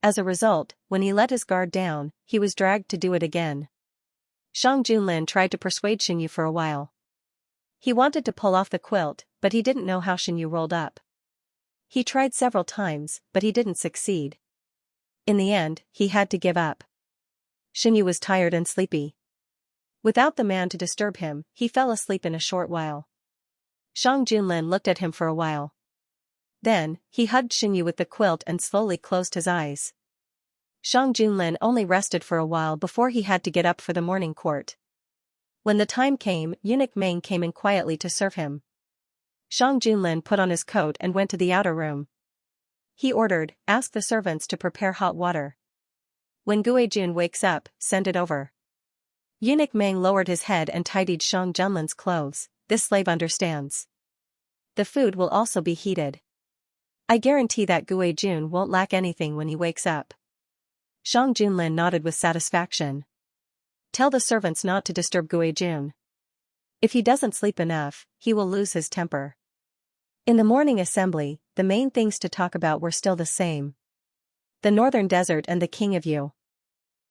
As a result, when he let his guard down, he was dragged to do it again. Shang Junlin tried to persuade Xinyu for a while. He wanted to pull off the quilt, but he didn't know how Xinyu rolled up. He tried several times, but he didn't succeed. In the end, he had to give up. Xinyu was tired and sleepy. Without the man to disturb him, he fell asleep in a short while. Shang Junlin looked at him for a while. Then, he hugged Xinyu with the quilt and slowly closed his eyes. Shang Junlin only rested for a while before he had to get up for the morning court. When the time came, eunuch Meng came in quietly to serve him. Shang Junlin put on his coat and went to the outer room. He ordered, "Ask the servants to prepare hot water. When Guijun wakes up, send it over." Eunuch Meng lowered his head and tidied Shang Junlin's clothes. "This slave understands. The food will also be heated. I guarantee that Guijun won't lack anything when he wakes up." Shang Junlin nodded with satisfaction. "Tell the servants not to disturb Guijun. If he doesn't sleep enough, he will lose his temper." In the morning assembly, the main things to talk about were still the same. The northern desert and the king of Yu.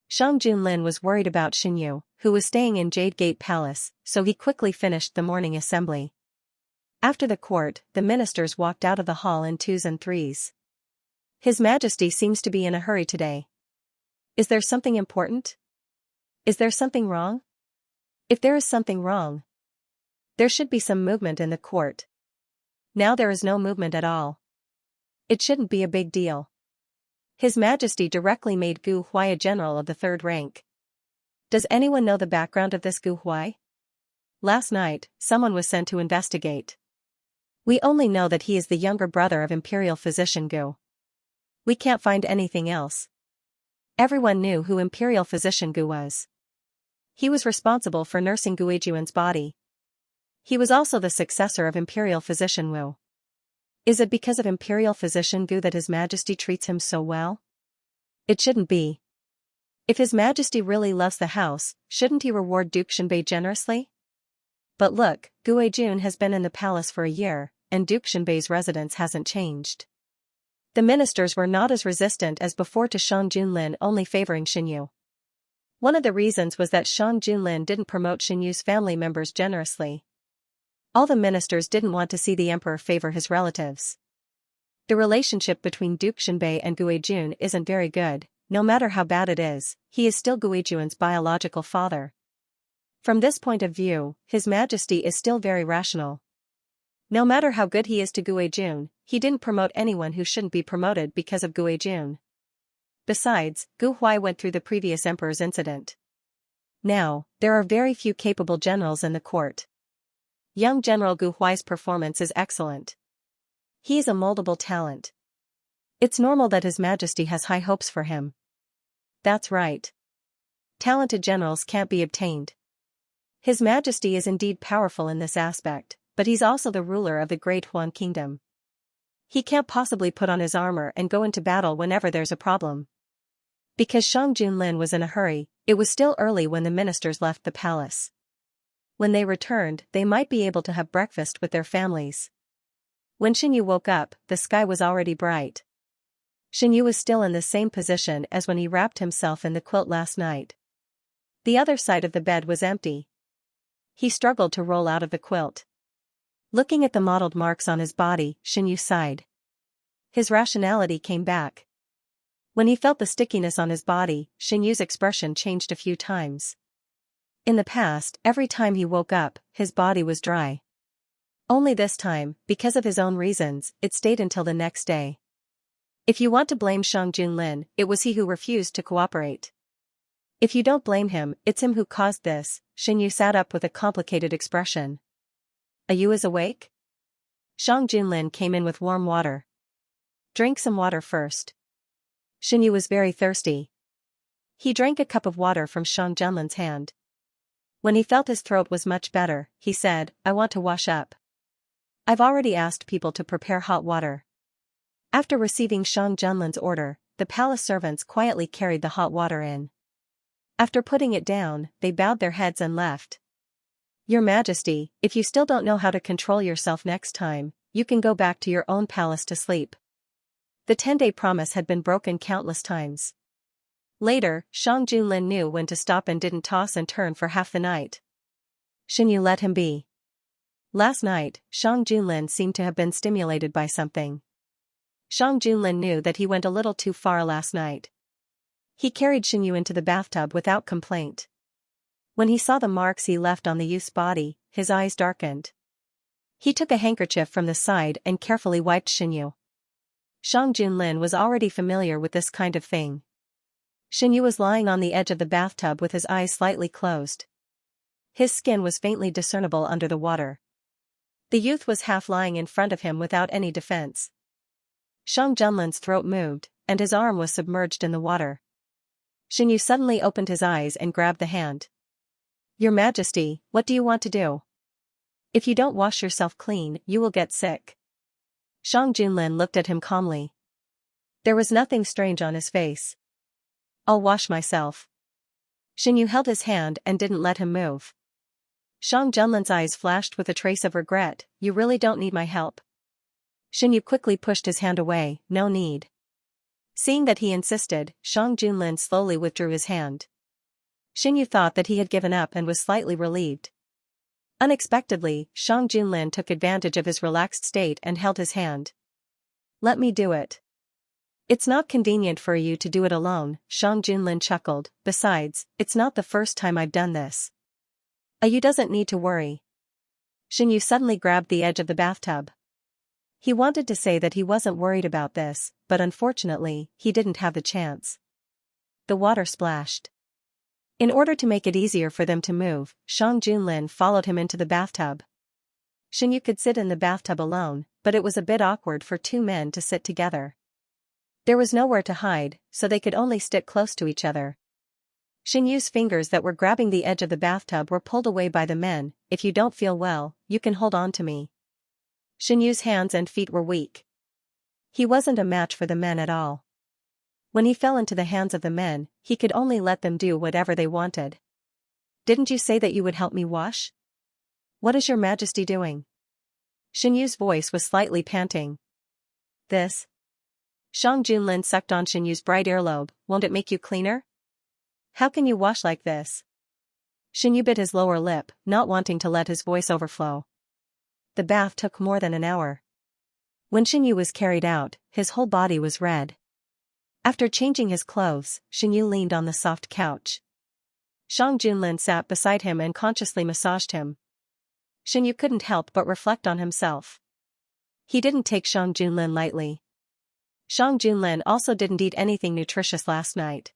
Shang Junlin was worried about Xinyu, who was staying in Jade Gate Palace, so he quickly finished the morning assembly. After the court, the ministers walked out of the hall in twos and threes. "His Majesty seems to be in a hurry today. Is there something important? Is there something wrong? If there is something wrong, there should be some movement in the court. Now there is no movement at all. It shouldn't be a big deal. His Majesty directly made Gu Huai a general of the third rank. Does anyone know the background of this Gu Huai? Last night, someone was sent to investigate. We only know that he is the younger brother of Imperial Physician Gu. We can't find anything else." Everyone knew who Imperial Physician Gu was. He was responsible for nursing Guijuan's body. He was also the successor of Imperial Physician Wu. Is it because of Imperial Physician Gu that His Majesty treats him so well? It shouldn't be. If His Majesty really loves the house, shouldn't he reward Duke Shenbei generously? But look, Guijun has been in the palace for a year, and Duke Shenbei's residence hasn't changed. The ministers were not as resistant as before to Shang Junlin only favoring Xinyu. One of the reasons was that Shang Junlin didn't promote Xinyu's family members generously. All the ministers didn't want to see the emperor favor his relatives. The relationship between Duke Xinbei and Guijun isn't very good. No matter how bad it is, he is still Guijun's biological father. From this point of view, His Majesty is still very rational. No matter how good he is to Guijun, he didn't promote anyone who shouldn't be promoted because of Guijun. Besides, Gu Huai went through the previous emperor's incident. Now, there are very few capable generals in the court. Young General Gu Huai's performance is excellent. He is a moldable talent. It's normal that His Majesty has high hopes for him. That's right. Talented generals can't be obtained. His Majesty is indeed powerful in this aspect, but he's also the ruler of the Great Huan Kingdom. He can't possibly put on his armor and go into battle whenever there's a problem. Because Shang Junlin was in a hurry, it was still early when the ministers left the palace. When they returned, they might be able to have breakfast with their families. When Xinyu woke up, the sky was already bright. Xinyu was still in the same position as when he wrapped himself in the quilt last night. The other side of the bed was empty. He struggled to roll out of the quilt. Looking at the mottled marks on his body, Xinyu sighed. His rationality came back. When he felt the stickiness on his body, Xinyu's expression changed a few times. In the past, every time he woke up, his body was dry. Only this time, because of his own reasons, it stayed until the next day. If you want to blame Shang Junlin, it was he who refused to cooperate. If you don't blame him, it's him who caused this. Xinyu sat up with a complicated expression. Are you as awake? Shang Junlin came in with warm water. Drink some water first. Xinyu was very thirsty. He drank a cup of water from Shang Junlin's hand. When he felt his throat was much better, he said, I want to wash up. I've already asked people to prepare hot water. After receiving Shang Junlin's order, the palace servants quietly carried the hot water in. After putting it down, they bowed their heads and left. Your Majesty, if you still don't know how to control yourself next time, you can go back to your own palace to sleep. The 10-day promise had been broken countless times. Later, Shang Junlin knew when to stop and didn't toss and turn for half the night. Xinyu let him be. Last night, Shang Junlin seemed to have been stimulated by something. Shang Junlin knew that he went a little too far last night. He carried Xinyu into the bathtub without complaint. When he saw the marks he left on the youth's body, his eyes darkened. He took a handkerchief from the side and carefully wiped Xinyu. Shang Junlin was already familiar with this kind of thing. Xinyu was lying on the edge of the bathtub with his eyes slightly closed. His skin was faintly discernible under the water. The youth was half lying in front of him without any defense. Shang Junlin's throat moved, and his arm was submerged in the water. Xinyu suddenly opened his eyes and grabbed the hand. Your Majesty, what do you want to do? If you don't wash yourself clean, you will get sick. Shang Junlin looked at him calmly. There was nothing strange on his face. I'll wash myself. Xinyu held his hand and didn't let him move. Shang Junlin's eyes flashed with a trace of regret. You really don't need my help. Xinyu quickly pushed his hand away. No need. Seeing that he insisted, Shang Junlin slowly withdrew his hand. Xinyu thought that he had given up and was slightly relieved. Unexpectedly, Shang Junlin took advantage of his relaxed state and held his hand. Let me do it. It's not convenient for you to do it alone, Shang Junlin chuckled. Besides, it's not the first time I've done this. You doesn't need to worry. Xinyu suddenly grabbed the edge of the bathtub. He wanted to say that he wasn't worried about this, but unfortunately, he didn't have the chance. The water splashed. In order to make it easier for them to move, Shang Junlin followed him into the bathtub. Xinyu could sit in the bathtub alone, but it was a bit awkward for two men to sit together. There was nowhere to hide, so they could only stick close to each other. Xinyu's fingers that were grabbing the edge of the bathtub were pulled away by the men. If you don't feel well, you can hold on to me. Xinyu's hands and feet were weak. He wasn't a match for the men at all. When he fell into the hands of the men, he could only let them do whatever they wanted. Didn't you say that you would help me wash? What is your Majesty doing? Xinyu's voice was slightly panting. This. Shang Junlin sucked on Xianyu's bright earlobe. Won't it make you cleaner? How can you wash like this? Xianyu bit his lower lip, not wanting to let his voice overflow. The bath took more than an hour. When Xianyu was carried out, his whole body was red. After changing his clothes, Xianyu leaned on the soft couch. Shang Junlin sat beside him and consciously massaged him. Xianyu couldn't help but reflect on himself. He didn't take Shang Junlin lightly. Shang Junlin also didn't eat anything nutritious last night.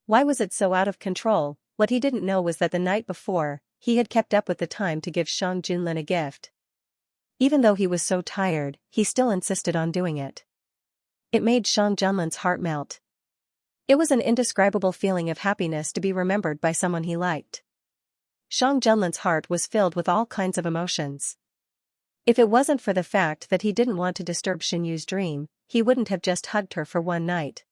Why was it so out of control? What he didn't know was that the night before, he had kept up with the time to give Shang Junlin a gift. Even though he was so tired, he still insisted on doing it. It made Shang Junlin's heart melt. It was an indescribable feeling of happiness to be remembered by someone he liked. Shang Junlin's heart was filled with all kinds of emotions. If it wasn't for the fact that he didn't want to disturb Xianyu's dream, he wouldn't have just hugged her for one night.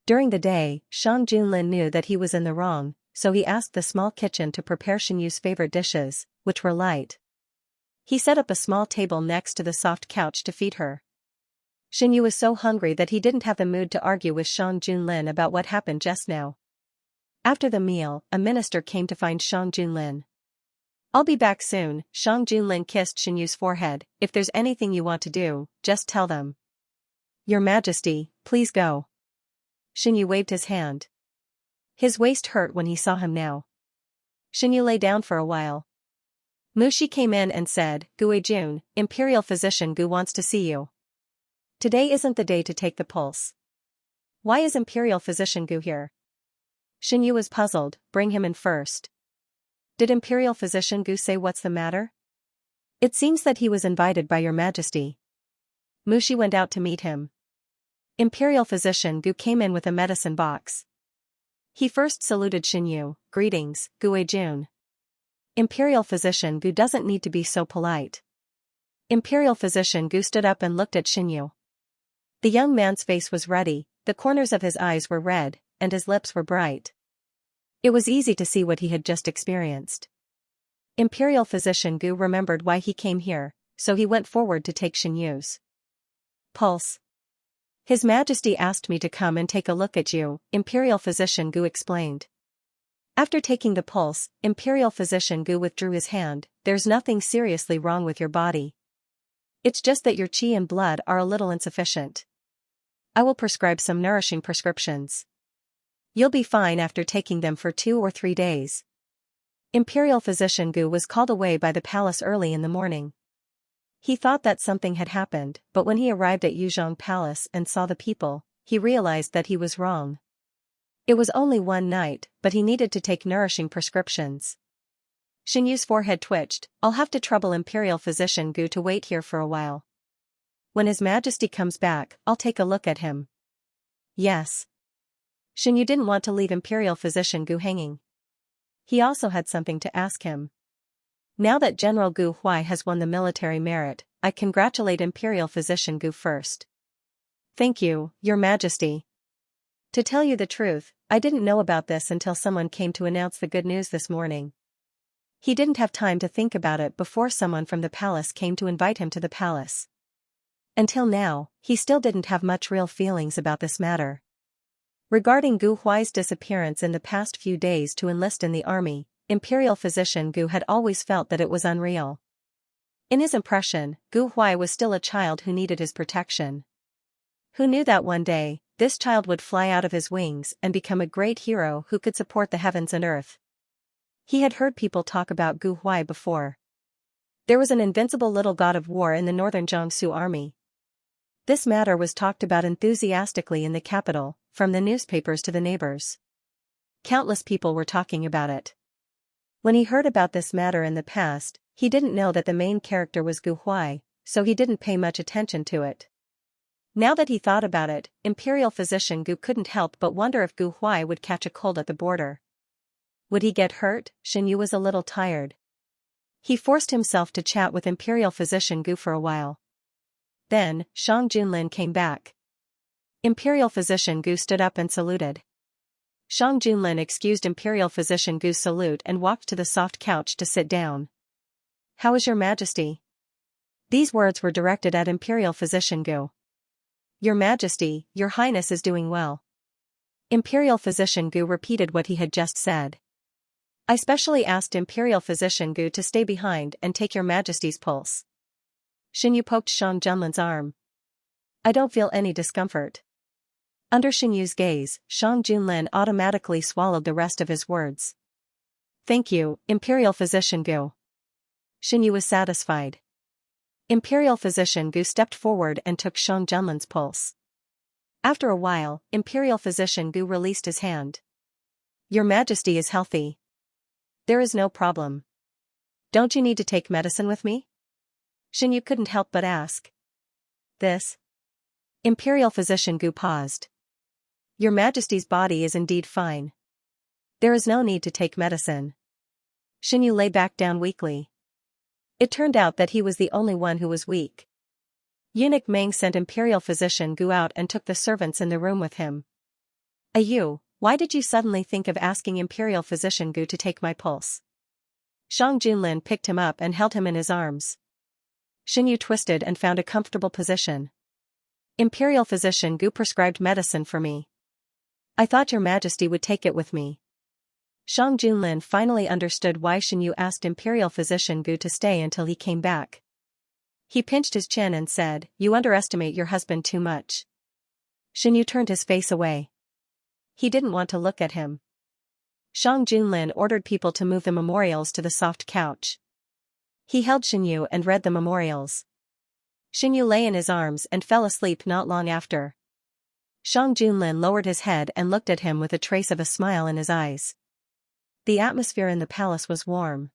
During the day, Shang Junlin knew that he was in the wrong, so he asked the small kitchen to prepare Xianyu's favorite dishes, which were light. He set up a small table next to the soft couch to feed her. Xianyu was so hungry that he didn't have the mood to argue with Shang Junlin about what happened just now. After the meal, a minister came to find Shang Junlin. "I'll be back soon." Shang Junlin kissed Xianyu's forehead. "If there's anything you want to do, just tell them." "Your Majesty, please go." Xianyu waved his hand. His waist hurt when he saw him now. Xianyu lay down for a while. Mushi came in and said, "Gu Jun, Imperial Physician Gu wants to see you. Today isn't the day to take the pulse." "Why is Imperial Physician Gu here?" Xianyu was puzzled. "Bring him in first." "Did Imperial Physician Gu say what's the matter?" "It seems that he was invited by your Majesty." Mushi went out to meet him. Imperial Physician Gu came in with a medicine box. He first saluted Xianyu. "Greetings, Gu Jun." Imperial Physician Gu doesn't need to be so polite. Imperial Physician Gu stood up and looked at Xianyu. The young man's face was ruddy, the corners of his eyes were red, and his lips were bright. It was easy to see what he had just experienced. Imperial Physician Gu remembered why he came here, so he went forward to take Xianyu's pulse. "His Majesty asked me to come and take a look at you," Imperial Physician Gu explained. After taking the pulse, Imperial Physician Gu withdrew his hand. "There's nothing seriously wrong with your body. It's just that your qi and blood are a little insufficient. I will prescribe some nourishing prescriptions. You'll be fine after taking them for 2 or 3 days." Imperial Physician Gu was called away by the palace early in the morning. He thought that something had happened, but when he arrived at Yuzhong Palace and saw the people, he realized that he was wrong. It was only one night, but he needed to take nourishing prescriptions. Xianyu's forehead twitched. "I'll have to trouble Imperial Physician Gu to wait here for a while. When His Majesty comes back, I'll take a look at him." "Yes." Xianyu didn't want to leave Imperial Physician Gu hanging. He also had something to ask him. "Now that General Gu Huai has won the military merit, I congratulate Imperial Physician Gu first." "Thank you, Your Majesty. To tell you the truth, I didn't know about this until someone came to announce the good news this morning." He didn't have time to think about it before someone from the palace came to invite him to the palace. Until now, he still didn't have much real feelings about this matter. Regarding Gu Huai's disappearance in the past few days to enlist in the army, Imperial Physician Gu had always felt that it was unreal. In his impression, Gu Huai was still a child who needed his protection. Who knew that one day, this child would fly out of his wings and become a great hero who could support the heavens and earth? He had heard people talk about Gu Huai before. There was an invincible little god of war in the northern Jiangsu army. This matter was talked about enthusiastically in the capital, from the newspapers to the neighbors. Countless people were talking about it. When he heard about this matter in the past, he didn't know that the main character was Gu Huai, so he didn't pay much attention to it. Now that he thought about it, Imperial Physician Gu couldn't help but wonder if Gu Huai would catch a cold at the border. Would he get hurt? Xianyu was a little tired. He forced himself to chat with Imperial Physician Gu for a while. Then, Shang Junlin came back. Imperial Physician Gu stood up and saluted. Shang Junlin excused Imperial Physician Gu's salute and walked to the soft couch to sit down. "How is your Majesty?" These words were directed at Imperial Physician Gu. Your Majesty, your Highness is doing well. Imperial Physician Gu repeated what he had just said. I specially asked Imperial Physician Gu to stay behind and take your Majesty's pulse. Xinyu poked Shang Junlin's arm. I don't feel any discomfort. Under Xinyu's gaze, Shang Junlin automatically swallowed the rest of his words. Thank you, Imperial Physician Gu. Xinyu was satisfied. Imperial Physician Gu stepped forward and took Shang Junlin's pulse. After a while, Imperial Physician Gu released his hand. Your Majesty is healthy. There is no problem. Don't you need to take medicine with me? Xinyu couldn't help but ask. This? Imperial Physician Gu paused. Your Majesty's body is indeed fine. There is no need to take medicine. Xinyu lay back down weakly. It turned out that he was the only one who was weak. Eunuch Meng sent Imperial Physician Gu out and took the servants in the room with him. Ayu, why did you suddenly think of asking Imperial Physician Gu to take my pulse? Shang Junlin picked him up and held him in his arms. Xinyu twisted and found a comfortable position. Imperial Physician Gu prescribed medicine for me. I thought your Majesty would take it with me. Shang Junlin finally understood why Xinyu asked Imperial Physician Gu to stay until he came back. He pinched his chin and said, You underestimate your husband too much. Xinyu turned his face away. He didn't want to look at him. Shang Junlin ordered people to move the memorials to the soft couch. He held Xinyu and read the memorials. Xinyu lay in his arms and fell asleep not long after. Shang Junlin lowered his head and looked at him with a trace of a smile in his eyes. The atmosphere in the palace was warm.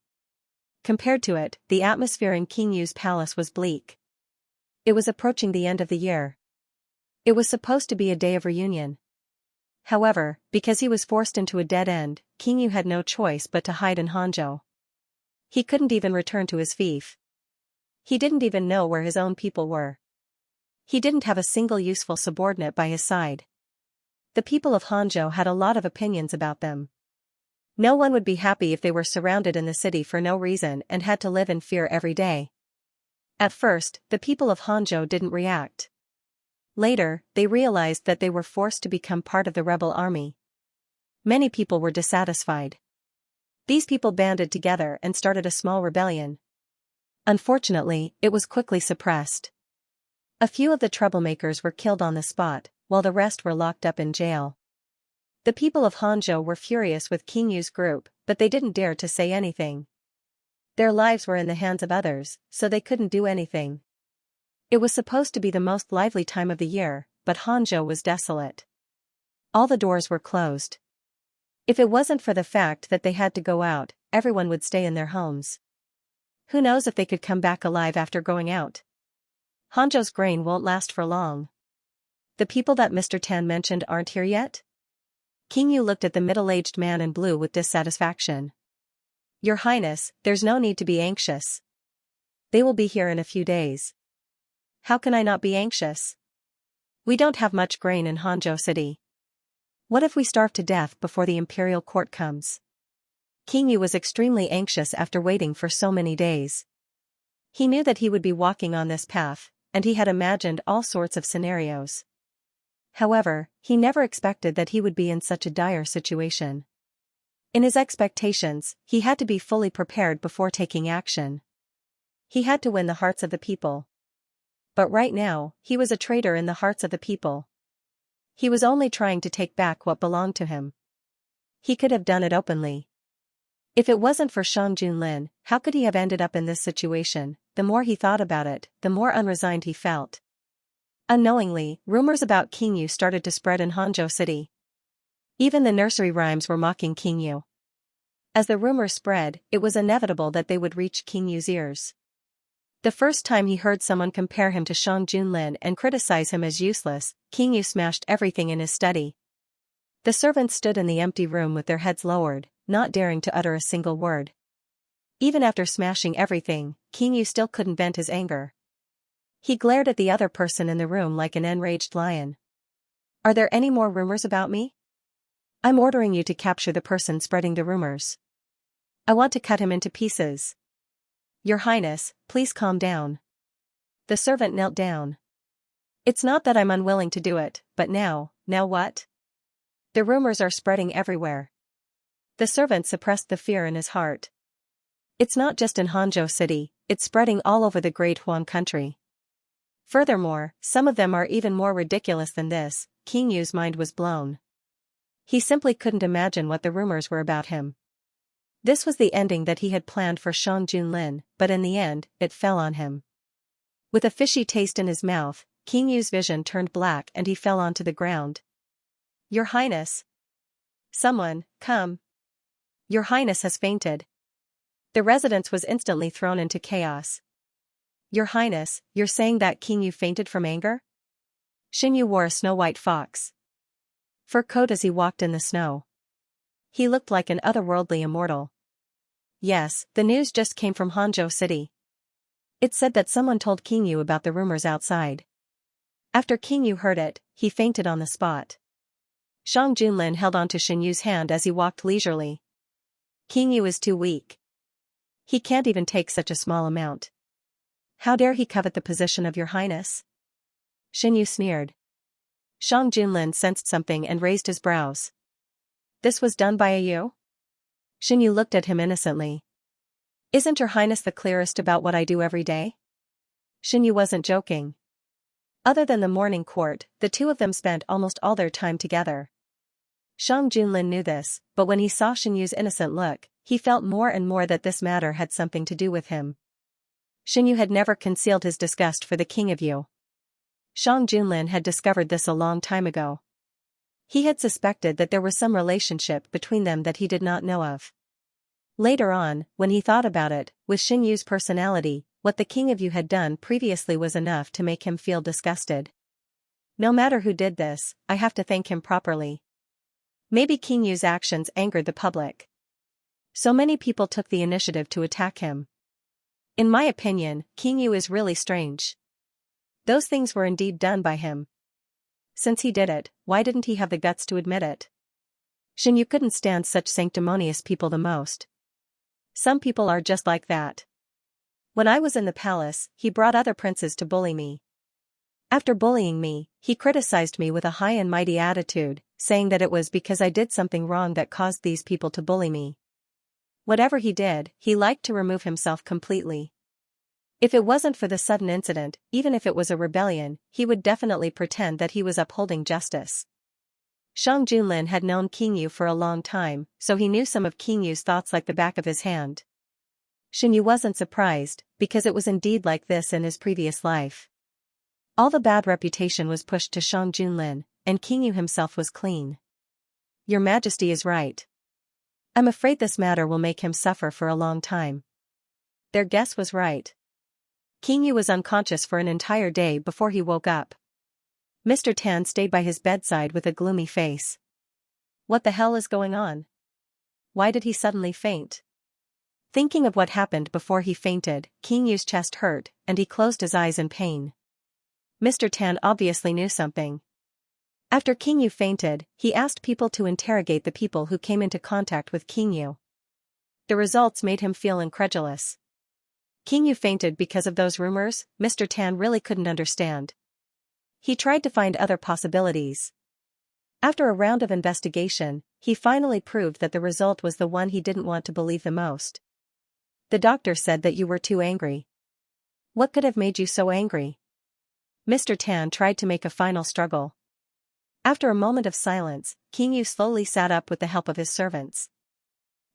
Compared to it, the atmosphere in King Yu's palace was bleak. It was approaching the end of the year. It was supposed to be a day of reunion. However, because he was forced into a dead end, King Yu had no choice but to hide in Hangzhou. He couldn't even return to his fief. He didn't even know where his own people were. He didn't have a single useful subordinate by his side. The people of Hangzhou had a lot of opinions about them. No one would be happy if they were surrounded in the city for no reason and had to live in fear every day. At first, the people of Hangzhou didn't react. Later, they realized that they were forced to become part of the rebel army. Many people were dissatisfied. These people banded together and started a small rebellion. Unfortunately, it was quickly suppressed. A few of the troublemakers were killed on the spot, while the rest were locked up in jail. The people of Hangzhou were furious with King Yu's group, but they didn't dare to say anything. Their lives were in the hands of others, so they couldn't do anything. It was supposed to be the most lively time of the year, but Hangzhou was desolate. All the doors were closed. If it wasn't for the fact that they had to go out, everyone would stay in their homes. Who knows if they could come back alive after going out? Hangzhou's grain won't last for long. The people that Mr. Tan mentioned aren't here yet? King Yu looked at the middle-aged man in blue with dissatisfaction. Your Highness, there's no need to be anxious. They will be here in a few days. How can I not be anxious? We don't have much grain in Hangzhou City. What if we starve to death before the imperial court comes? King Yu was extremely anxious after waiting for so many days. He knew that he would be walking on this path, and he had imagined all sorts of scenarios. However, he never expected that he would be in such a dire situation. In his expectations, he had to be fully prepared before taking action. He had to win the hearts of the people. But right now, he was a traitor in the hearts of the people. He was only trying to take back what belonged to him. He could have done it openly. If it wasn't for Shang Junlin, how could he have ended up in this situation? The more he thought about it, the more unresigned he felt. Unknowingly, rumors about King Yu started to spread in Hangzhou City. Even the nursery rhymes were mocking King Yu. As the rumors spread, it was inevitable that they would reach King Yu's ears. The first time he heard someone compare him to Shang Junlin and criticize him as useless, King Yu smashed everything in his study. The servants stood in the empty room with their heads lowered, not daring to utter a single word. Even after smashing everything, King Yu still couldn't vent his anger. He glared at the other person in the room like an enraged lion. Are there any more rumors about me? I'm ordering you to capture the person spreading the rumors. I want to cut him into pieces. Your Highness, please calm down. The servant knelt down. It's not that I'm unwilling to do it, but now what? The rumors are spreading everywhere. The servant suppressed the fear in his heart. It's not just in Hangzhou City, it's spreading all over the Great Huan country. Furthermore, some of them are even more ridiculous than this. King Yu's mind was blown. He simply couldn't imagine what the rumors were about him. This was the ending that he had planned for Shang Junlin, but in the end, it fell on him. With a fishy taste in his mouth, King Yu's vision turned black and he fell onto the ground. Your Highness! Someone, come! Your Highness has fainted. The residence was instantly thrown into chaos. Your Highness, you're saying that King Yu fainted from anger? Xin Yu wore a snow-white fox fur coat as he walked in the snow. He looked like an otherworldly immortal. Yes, the news just came from Hangzhou City. It said that someone told King Yu about the rumors outside. After King Yu heard it, he fainted on the spot. Shang Junlin held on to Xin Yu's hand as he walked leisurely. King Yu is too weak. He can't even take such a small amount. How dare he covet the position of your Highness? Xin Yu sneered. Shang Junlin sensed something and raised his brows. This was done by a Yu? Xin Yu looked at him innocently. Isn't your Highness the clearest about what I do every day? Xin Yu wasn't joking. Other than the morning court, the two of them spent almost all their time together. Shang Junlin knew this, but when he saw Xin Yu's innocent look, he felt more and more that this matter had something to do with him. Xin Yu had never concealed his disgust for the King of Yu. Shang Junlin had discovered this a long time ago. He had suspected that there was some relationship between them that he did not know of. Later on, when he thought about it, with Xin Yu's personality, what the King of Yu had done previously was enough to make him feel disgusted. No matter who did this, I have to thank him properly. Maybe King Yu's actions angered the public. So many people took the initiative to attack him. In my opinion, King Yu is really strange. Those things were indeed done by him. Since he did it, why didn't he have the guts to admit it? Xin Yu couldn't stand such sanctimonious people the most. Some people are just like that. When I was in the palace, he brought other princes to bully me. After bullying me, he criticized me with a high and mighty attitude, saying that it was because I did something wrong that caused these people to bully me. Whatever he did, he liked to remove himself completely. If it wasn't for the sudden incident, even if it was a rebellion, he would definitely pretend that he was upholding justice. Shang Junlin had known King Yu for a long time, so he knew some of King Yu's thoughts like the back of his hand. Xin Yu wasn't surprised, because it was indeed like this in his previous life. All the bad reputation was pushed to Shang Junlin, and King Yu himself was clean. Your Majesty is right. I'm afraid this matter will make him suffer for a long time. Their guess was right. King Yu was unconscious for an entire day before he woke up. Mr. Tan stayed by his bedside with a gloomy face. What the hell is going on? Why did he suddenly faint? Thinking of what happened before he fainted, King Yu's chest hurt, and he closed his eyes in pain. Mr. Tan obviously knew something. After King Yu fainted, he asked people to interrogate the people who came into contact with King Yu. The results made him feel incredulous. King Yu fainted because of those rumors? Mr. Tan really couldn't understand. He tried to find other possibilities. After a round of investigation, he finally proved that the result was the one he didn't want to believe the most. The doctor said that you were too angry. What could have made you so angry? Mr. Tan tried to make a final struggle. After a moment of silence, King Yu slowly sat up with the help of his servants.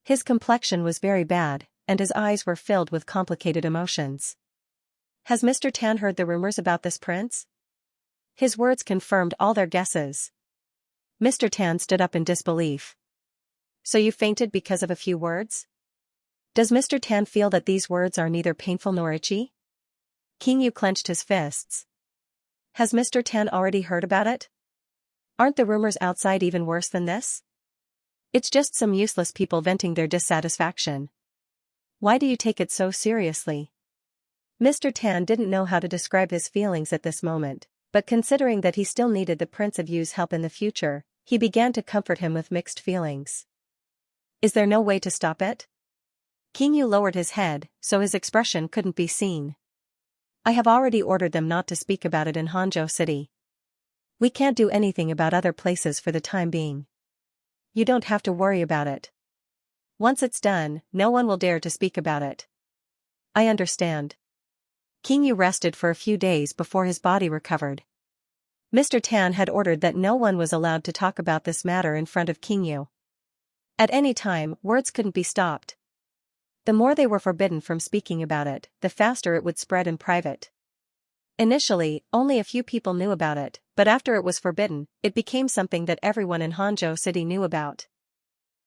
His complexion was very bad, and his eyes were filled with complicated emotions. Has Mr. Tan heard the rumors about this prince? His words confirmed all their guesses. Mr. Tan stood up in disbelief. So you fainted because of a few words? Does Mr. Tan feel that these words are neither painful nor itchy? King Yu clenched his fists. Has Mr. Tan already heard about it? Aren't the rumors outside even worse than this? It's just some useless people venting their dissatisfaction. Why do you take it so seriously? Mr. Tan didn't know how to describe his feelings at this moment, but considering that he still needed the Prince of Yu's help in the future, he began to comfort him with mixed feelings. Is there no way to stop it? King Yu lowered his head, so his expression couldn't be seen. I have already ordered them not to speak about it in Hangzhou City. We can't do anything about other places for the time being. You don't have to worry about it. Once it's done, no one will dare to speak about it. I understand. King Yu rested for a few days before his body recovered. Mr. Tan had ordered that no one was allowed to talk about this matter in front of King Yu. At any time, words couldn't be stopped. The more they were forbidden from speaking about it, the faster it would spread in private. Initially, only a few people knew about it, but after it was forbidden, it became something that everyone in Hangzhou City knew about.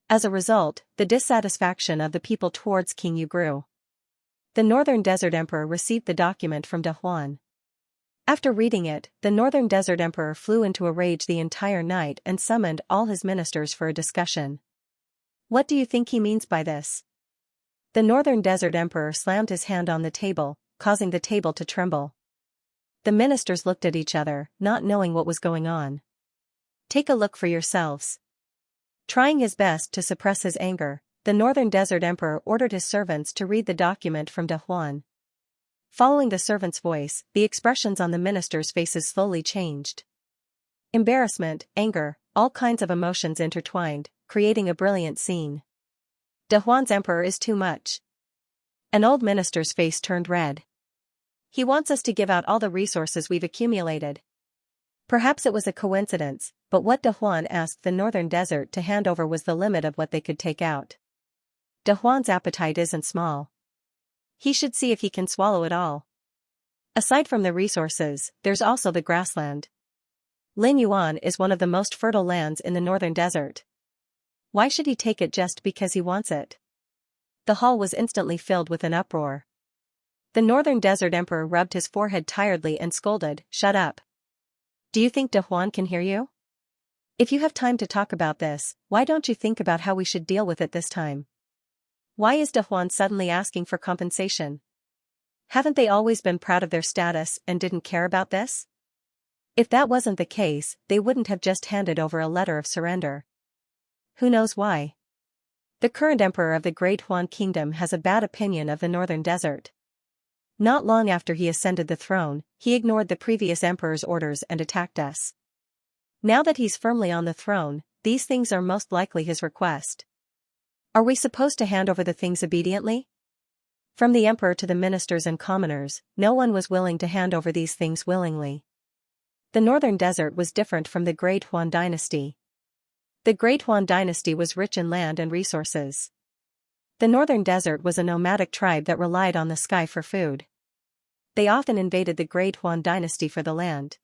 As a result, the dissatisfaction of the people towards King Yu grew. The Northern Desert Emperor received the document from De Huan. After reading it, the Northern Desert Emperor flew into a rage the entire night and summoned all his ministers for a discussion. What do you think he means by this? The Northern Desert Emperor slammed his hand on the table, causing the table to tremble. The ministers looked at each other, not knowing what was going on. Take a look for yourselves. Trying his best to suppress his anger, the Northern Desert Emperor ordered his servants to read the document from De Huan. Following the servant's voice, the expressions on the ministers' faces slowly changed. Embarrassment, anger, all kinds of emotions intertwined, creating a brilliant scene. De Huan's emperor is too much. An old minister's face turned red. He wants us to give out all the resources we've accumulated. Perhaps it was a coincidence, but what De Huan asked the Northern Desert to hand over was the limit of what they could take out. De Huan's appetite isn't small. He should see if he can swallow it all. Aside from the resources, there's also the grassland. Lin Yuan is one of the most fertile lands in the Northern Desert. Why should he take it just because he wants it? The hall was instantly filled with an uproar. The Northern Desert Emperor rubbed his forehead tiredly and scolded, "Shut up. Do you think De Huan can hear you? If you have time to talk about this, why don't you think about how we should deal with it this time? Why is De Huan suddenly asking for compensation? Haven't they always been proud of their status and didn't care about this? If that wasn't the case, they wouldn't have just handed over a letter of surrender. Who knows why? The current emperor of the Great Huan Kingdom has a bad opinion of the Northern Desert. Not long after he ascended the throne, he ignored the previous emperor's orders and attacked us. Now that he's firmly on the throne, these things are most likely his request. Are we supposed to hand over the things obediently? From the emperor to the ministers and commoners, no one was willing to hand over these things willingly. The Northern Desert was different from the Great Huan dynasty. The Great Huan dynasty was rich in land and resources. The Northern Desert was a nomadic tribe that relied on the sky for food. They often invaded the Great Huan dynasty for the land.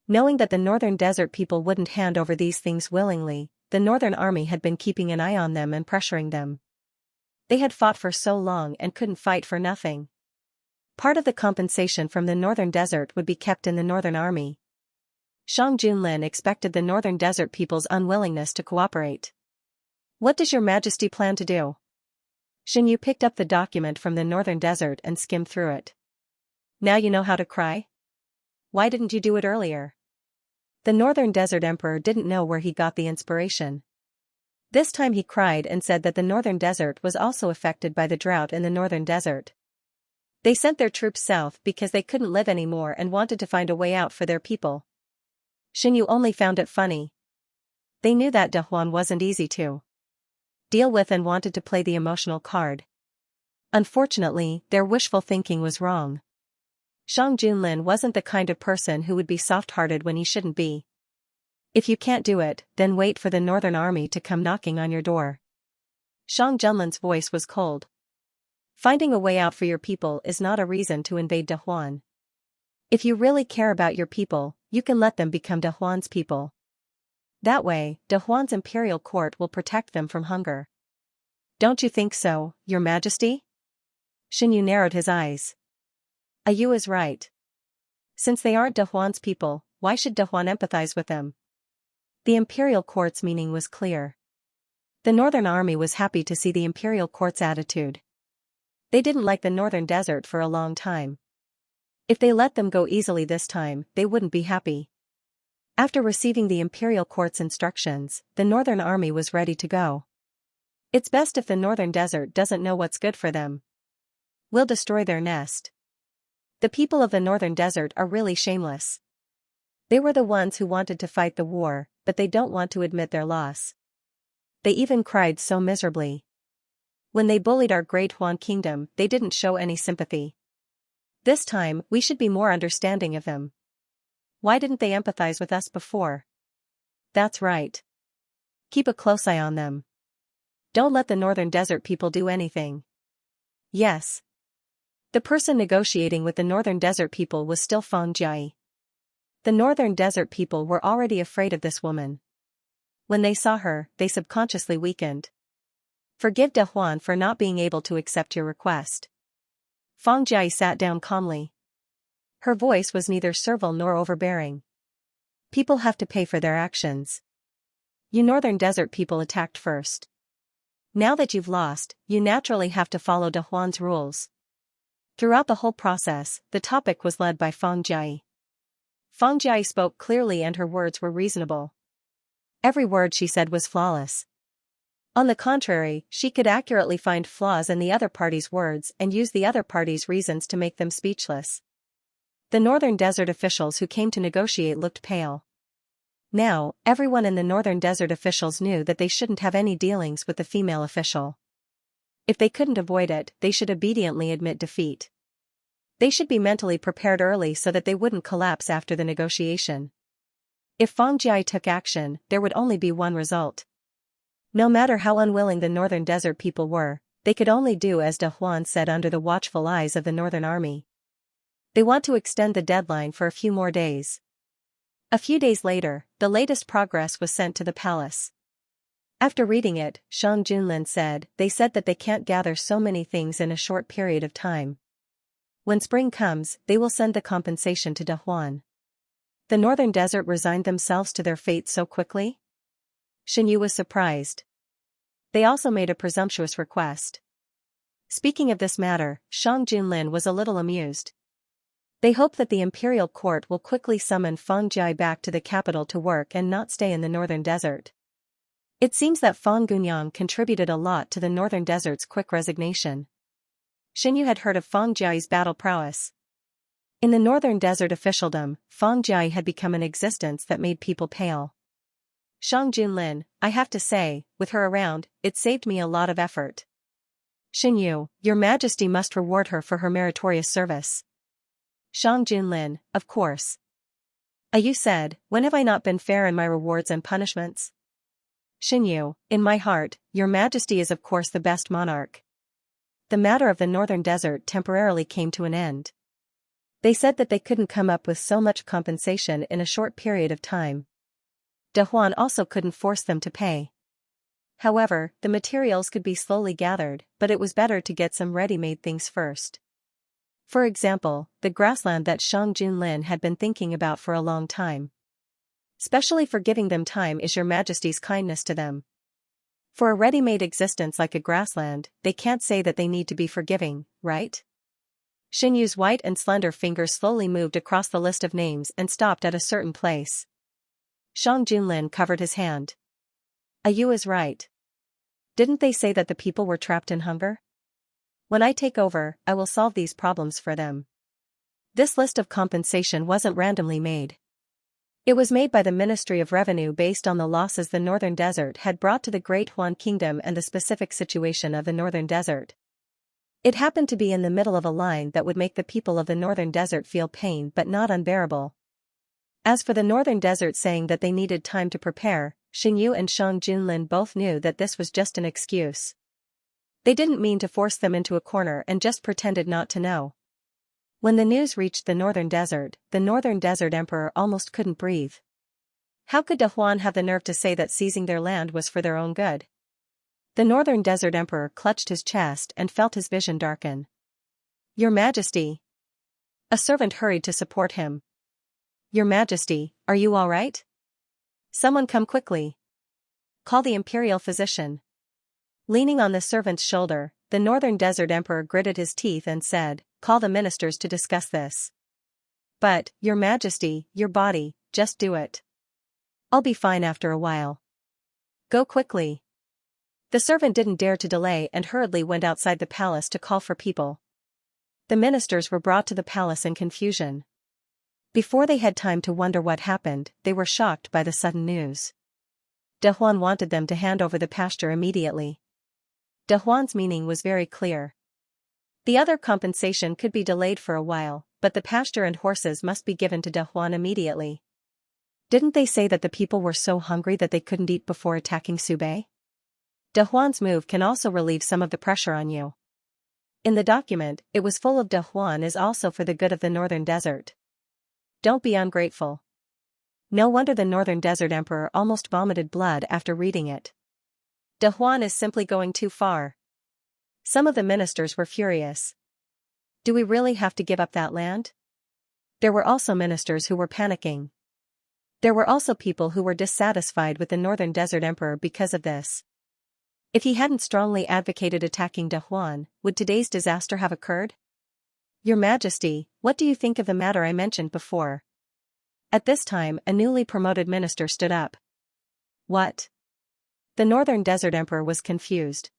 Knowing that the Northern Desert people wouldn't hand over these things willingly, the Northern Army had been keeping an eye on them and pressuring them. They had fought for so long and couldn't fight for nothing. Part of the compensation from the Northern Desert would be kept in the Northern Army. Shang Junlin expected the Northern Desert people's unwillingness to cooperate. What does your Majesty plan to do? Shen Yu picked up the document from the Northern Desert and skimmed through it. Now you know how to cry? Why didn't you do it earlier? The Northern Desert Emperor didn't know where he got the inspiration. This time he cried and said that the Northern Desert was also affected by the drought in the Northern Desert. They sent their troops south because they couldn't live anymore and wanted to find a way out for their people. Shen Yu only found it funny. They knew that De Huan wasn't easy to deal with and wanted to play the emotional card. Unfortunately, their wishful thinking was wrong. Shang Junlin wasn't the kind of person who would be soft-hearted when he shouldn't be. If you can't do it, then wait for the Northern Army to come knocking on your door. Shang Junlin's voice was cold. Finding a way out for your people is not a reason to invade De Huan. If you really care about your people, you can let them become De Huan's people. That way, De Huan's imperial court will protect them from hunger. Don't you think so, Your Majesty? Shen Yu narrowed his eyes. Yu is right. Since they aren't De Huan's people, why should De Huan empathize with them? The imperial court's meaning was clear. The Northern Army was happy to see the imperial court's attitude. They didn't like the Northern Desert for a long time. If they let them go easily this time, they wouldn't be happy. After receiving the imperial court's instructions, the Northern Army was ready to go. It's best if the Northern Desert doesn't know what's good for them. We'll destroy their nest. The people of the northern desert are really shameless. They were the ones who wanted to fight the war, but they don't want to admit their loss. They even cried so miserably. When they bullied our great Huan kingdom, they didn't show any sympathy. This time, we should be more understanding of them. Why didn't they empathize with us before? That's right. Keep a close eye on them. Don't let the northern desert people do anything. Yes. The person negotiating with the northern desert people was still Feng Jie. The northern desert people were already afraid of this woman. When they saw her, they subconsciously weakened. Forgive De Huan for not being able to accept your request. Feng Jie sat down calmly. Her voice was neither servile nor overbearing. People have to pay for their actions. You northern desert people attacked first. Now that you've lost, you naturally have to follow De Huan's rules. Throughout the whole process, the topic was led by Feng Jie. Feng Jie spoke clearly and her words were reasonable. Every word she said was flawless. On the contrary, she could accurately find flaws in the other party's words and use the other party's reasons to make them speechless. The northern desert officials who came to negotiate looked pale. Now, everyone in the northern desert officials knew that they shouldn't have any dealings with the female official. If they couldn't avoid it, they should obediently admit defeat. They should be mentally prepared early so that they wouldn't collapse after the negotiation. If Feng Jie took action, there would only be one result. No matter how unwilling the northern desert people were, they could only do as De Huan said under the watchful eyes of the northern army. They want to extend the deadline for a few more days. A few days later, the latest progress was sent to the palace. After reading it, Shang Junlin said, they said that they can't gather so many things in a short period of time. When spring comes, they will send the compensation to De Huan. The northern desert resigned themselves to their fate so quickly? Xinyu was surprised. They also made a presumptuous request. Speaking of this matter, Shang Junlin was a little amused. They hope that the imperial court will quickly summon Feng Jie back to the capital to work and not stay in the northern desert. It seems that Feng Gunyang contributed a lot to the northern desert's quick resignation. Xinyu had heard of Feng Jie's battle prowess. In the northern desert officialdom, Feng Jie had become an existence that made people pale. Shang Junlin, I have to say, with her around, it saved me a lot of effort. Xinyu, your majesty must reward her for her meritorious service. Shang Junlin, of course. You said, when have I not been fair in my rewards and punishments? Xinyu, in my heart, your majesty is of course the best monarch. The matter of the northern desert temporarily came to an end. They said that they couldn't come up with so much compensation in a short period of time. De Huan also couldn't force them to pay. However, the materials could be slowly gathered, but it was better to get some ready-made things first. For example, the grassland that Shang Junlin had been thinking about for a long time. Specially for giving them time is your majesty's kindness to them. For a ready-made existence like a grassland, they can't say that they need to be forgiving, right? Xinyu's white and slender fingers slowly moved across the list of names and stopped at a certain place. Shang Junlin covered his hand. Yu is right. Didn't they say that the people were trapped in hunger? When I take over, I will solve these problems for them. This list of compensation wasn't randomly made. It was made by the Ministry of Revenue based on the losses the Northern Desert had brought to the Great Huan Kingdom and the specific situation of the Northern Desert. It happened to be in the middle of a line that would make the people of the Northern Desert feel pain but not unbearable. As for the Northern Desert saying that they needed time to prepare, Xinyu and Shang Junlin both knew that this was just an excuse. They didn't mean to force them into a corner and just pretended not to know. When the news reached the Northern Desert Emperor almost couldn't breathe. How could De Huan have the nerve to say that seizing their land was for their own good? The Northern Desert Emperor clutched his chest and felt his vision darken. Your Majesty! A servant hurried to support him. Your Majesty, are you all right? Someone come quickly. Call the imperial physician. Leaning on the servant's shoulder, the Northern Desert Emperor gritted his teeth and said, call the ministers to discuss this. But, Your Majesty, your body, just do it. I'll be fine after a while. Go quickly. The servant didn't dare to delay and hurriedly went outside the palace to call for people. The ministers were brought to the palace in confusion. Before they had time to wonder what happened, they were shocked by the sudden news. De Huan wanted them to hand over the pasture immediately. De Huan's meaning was very clear. The other compensation could be delayed for a while, but the pasture and horses must be given to De Huan immediately. Didn't they say that the people were so hungry that they couldn't eat before attacking Subei? De Huan's move can also relieve some of the pressure on you. In the document, it was full of De Huan is also for the good of the Northern Desert. Don't be ungrateful. No wonder the Northern Desert Emperor almost vomited blood after reading it. De Huan is simply going too far. Some of the ministers were furious. Do we really have to give up that land? There were also ministers who were panicking. There were also people who were dissatisfied with the Northern Desert Emperor because of this. If he hadn't strongly advocated attacking De Huan, would today's disaster have occurred? Your Majesty, what do you think of the matter I mentioned before? At this time, a newly promoted minister stood up. What? The Northern Desert Emperor was confused.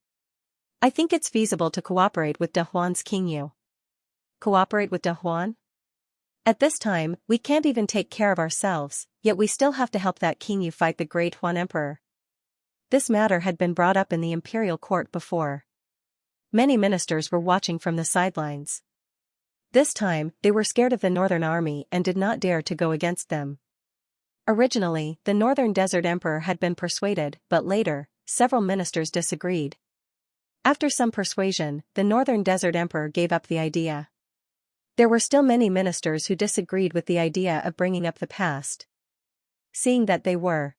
I think it's feasible to cooperate with De Huan's Qingyu. Cooperate with De Huan? At this time, we can't even take care of ourselves, yet we still have to help that Qingyu fight the Great Huan Emperor. This matter had been brought up in the imperial court before. Many ministers were watching from the sidelines. This time, they were scared of the Northern Army and did not dare to go against them. Originally, the Northern Desert Emperor had been persuaded, but later, several ministers disagreed. After some persuasion, the Northern Desert Emperor gave up the idea. There were still many ministers who disagreed with the idea of bringing up the past. Seeing that they were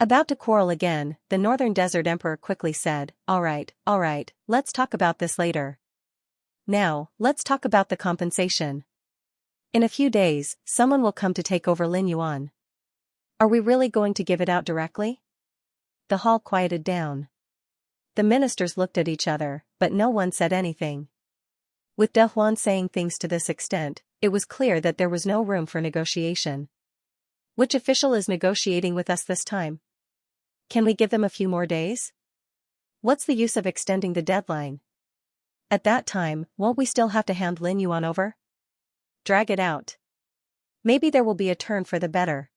about to quarrel again, the Northern Desert Emperor quickly said, all right, let's talk about this later. Now, let's talk about the compensation. In a few days, someone will come to take over Lin Yuan. Are we really going to give it out directly? The hall quieted down. The ministers looked at each other, but no one said anything. With De Huan saying things to this extent, it was clear that there was no room for negotiation. Which official is negotiating with us this time? Can we give them a few more days? What's the use of extending the deadline? At that time, won't we still have to hand Lin Yuan over? Drag it out. Maybe there will be a turn for the better.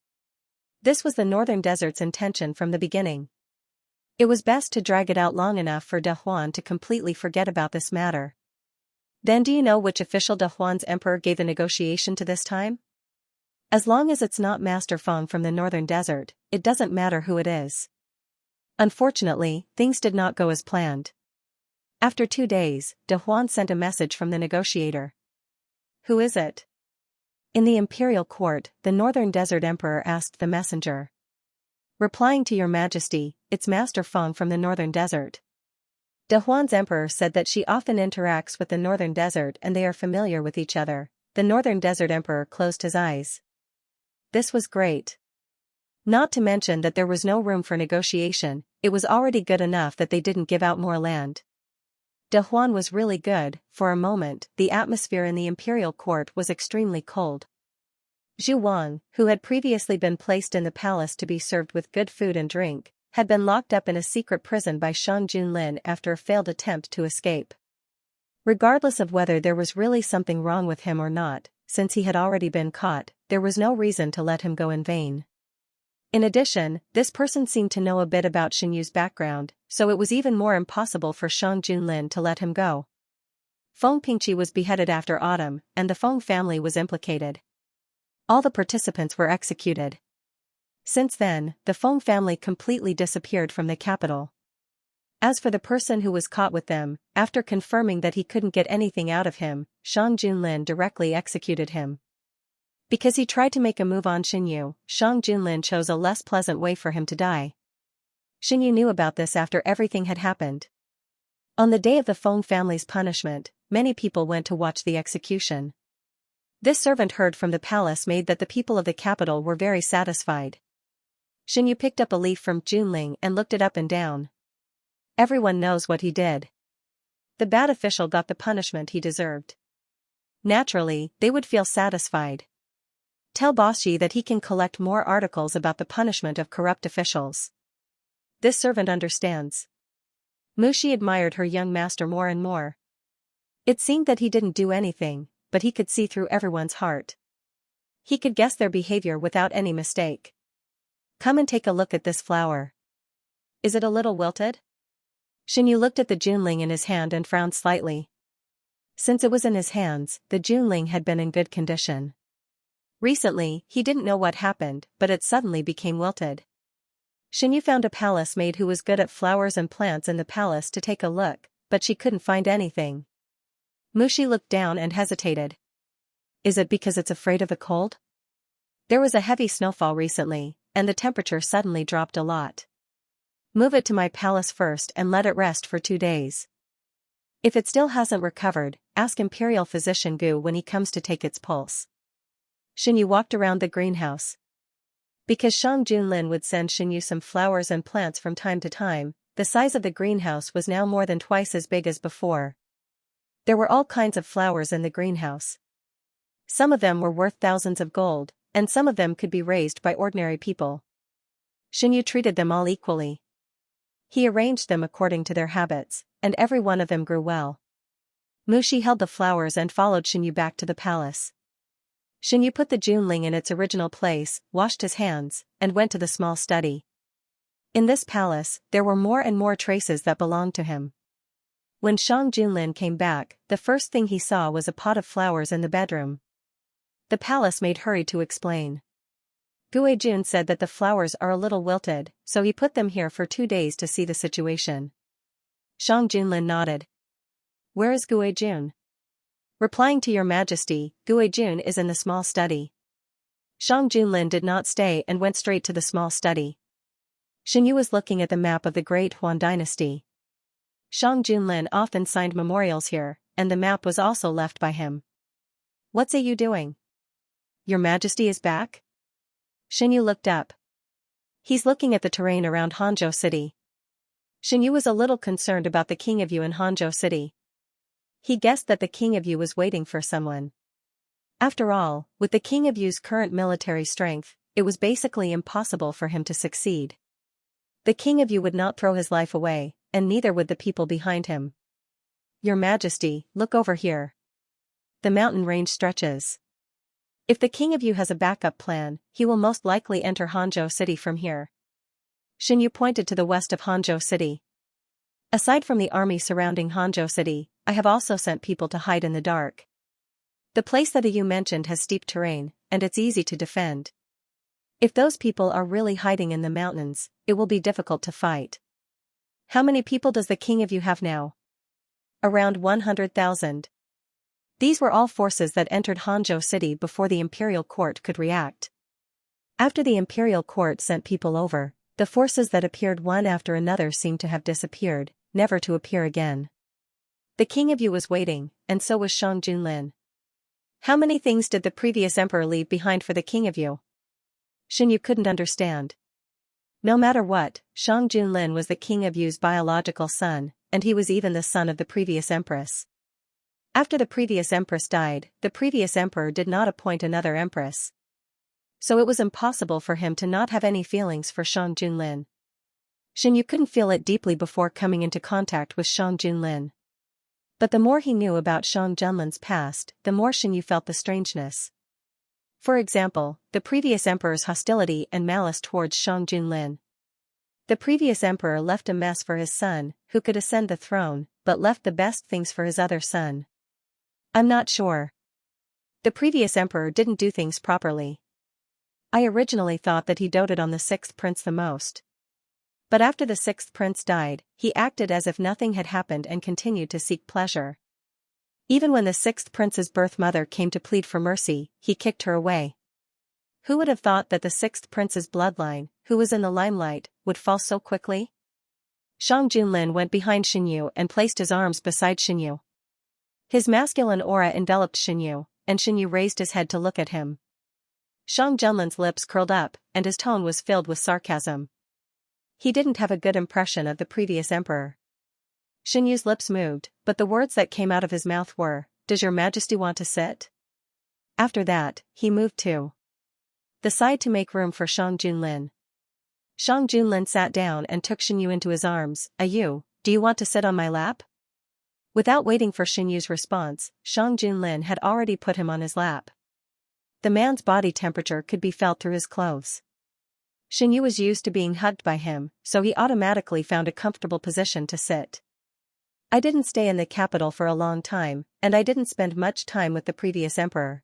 This was the Northern Desert's intention from the beginning. It was best to drag it out long enough for De Huan to completely forget about this matter. Then do you know which official De Huan's emperor gave the negotiation to this time? As long as it's not Master Feng from the Northern Desert, it doesn't matter who it is. Unfortunately, things did not go as planned. After 2 days, De Huan sent a message from the negotiator. Who is it? In the imperial court, the Northern Desert Emperor asked the messenger. Replying to Your Majesty, it's Master Feng from the Northern Desert. De Huan's emperor said that she often interacts with the Northern Desert and they are familiar with each other. The Northern Desert Emperor closed his eyes. This was great. Not to mention that there was no room for negotiation, it was already good enough that they didn't give out more land. De Huan was really good. For a moment, the atmosphere in the imperial court was extremely cold. Zhu Wang, who had previously been placed in the palace to be served with good food and drink, had been locked up in a secret prison by Shang Junlin after a failed attempt to escape. Regardless of whether there was really something wrong with him or not, since he had already been caught, there was no reason to let him go in vain. In addition, this person seemed to know a bit about Xinyu's background, so it was even more impossible for Shang Junlin to let him go. Feng Pingqi was beheaded after autumn, and the Feng family was implicated. All the participants were executed. Since then, the Feng family completely disappeared from the capital. As for the person who was caught with them, after confirming that he couldn't get anything out of him, Shang Junlin directly executed him. Because he tried to make a move on Xinyu, Shang Junlin chose a less pleasant way for him to die. Xinyu knew about this after everything had happened. On the day of the Feng family's punishment, many people went to watch the execution. This servant heard from the palace maid that the people of the capital were very satisfied. Xinyu picked up a leaf from Junling and looked it up and down. Everyone knows what he did. The bad official got the punishment he deserved. Naturally, they would feel satisfied. Tell Boshi that he can collect more articles about the punishment of corrupt officials. This servant understands. Mushi admired her young master more and more. It seemed that he didn't do anything, but he could see through everyone's heart. He could guess their behavior without any mistake. Come and take a look at this flower. Is it a little wilted? Xinyu looked at the junling in his hand and frowned slightly. Since it was in his hands, the junling had been in good condition. Recently, he didn't know what happened, but it suddenly became wilted. Xinyu found a palace maid who was good at flowers and plants in the palace to take a look, but she couldn't find anything. Mushi looked down and hesitated. Is it because it's afraid of the cold? There was a heavy snowfall recently, and the temperature suddenly dropped a lot. Move it to my palace first and let it rest for 2 days. If it still hasn't recovered, ask Imperial Physician Gu when he comes to take its pulse. Xinyu walked around the greenhouse. Because Shang Junlin would send Xinyu some flowers and plants from time to time, the size of the greenhouse was now more than twice as big as before. There were all kinds of flowers in the greenhouse. Some of them were worth thousands of gold, and some of them could be raised by ordinary people. Xinyu treated them all equally. He arranged them according to their habits, and every one of them grew well. Mushi held the flowers and followed Xinyu back to the palace. Xinyu put the junling in its original place, washed his hands, and went to the small study. In this palace, there were more and more traces that belonged to him. When Shang Junlin came back, the first thing he saw was a pot of flowers in the bedroom. The palace maid hurried to explain. Gue Jun said that the flowers are a little wilted, so he put them here for 2 days to see the situation. Shang Junlin nodded. Where is Gue Jun? Replying to your majesty, Gue Jun is in the small study. Shang Junlin did not stay and went straight to the small study. Xinyu was looking at the map of the Great Huan dynasty. Shang Junlin often signed memorials here, and the map was also left by him. What's you doing? Your majesty is back? Xinyu looked up. He's looking at the terrain around Hanzhou City. Xinyu was a little concerned about the King of Yu in Hanzhou City. He guessed that the King of Yu was waiting for someone. After all, with the King of Yu's current military strength, it was basically impossible for him to succeed. The King of Yu would not throw his life away, and neither would the people behind him. Your Majesty, look over here. The mountain range stretches. If the King of Yu has a backup plan, he will most likely enter Hanzhou City from here. Xinyu pointed to the west of Hanzhou City. Aside from the army surrounding Hanzhou City, I have also sent people to hide in the dark. The place that you mentioned has steep terrain, and it's easy to defend. If those people are really hiding in the mountains, it will be difficult to fight. How many people does the King of Yu have now? Around 100,000. These were all forces that entered Hanzhou City before the imperial court could react. After the imperial court sent people over, the forces that appeared one after another seemed to have disappeared, never to appear again. The King of Yu was waiting, and so was Shang Junlin. How many things did the previous emperor leave behind for the King of Yu? Xinyu couldn't understand. No matter what, Shang Junlin was the King of Yu's biological son, and he was even the son of the previous empress. After the previous empress died, the previous emperor did not appoint another empress. So it was impossible for him to not have any feelings for Shang Junlin. Xinyu couldn't feel it deeply before coming into contact with Shang Junlin. But the more he knew about Shang Junlin's past, the more Xinyu felt the strangeness. For example, the previous emperor's hostility and malice towards Shang Junlin. The previous emperor left a mess for his son, who could ascend the throne, but left the best things for his other son. I'm not sure. The previous emperor didn't do things properly. I originally thought that he doted on the sixth prince the most. But after the sixth prince died, he acted as if nothing had happened and continued to seek pleasure. Even when the sixth prince's birth mother came to plead for mercy, he kicked her away. Who would have thought that the sixth prince's bloodline, who was in the limelight, would fall so quickly? Shang Junlin went behind Xinyu and placed his arms beside Xinyu. His masculine aura enveloped Xinyu, and Xinyu raised his head to look at him. Shang Junlin's lips curled up, and his tone was filled with sarcasm. He didn't have a good impression of the previous emperor. Xinyu's lips moved, but the words that came out of his mouth were, "Does your majesty want to sit?" After that, he moved to the side to make room for Shang Junlin. Shang Junlin sat down and took Xinyu into his arms. "You, do you want to sit on my lap?" Without waiting for Xianyu's response, Shang Junlin had already put him on his lap. The man's body temperature could be felt through his clothes. Xianyu was used to being hugged by him, so he automatically found a comfortable position to sit. I didn't stay in the capital for a long time, and I didn't spend much time with the previous emperor.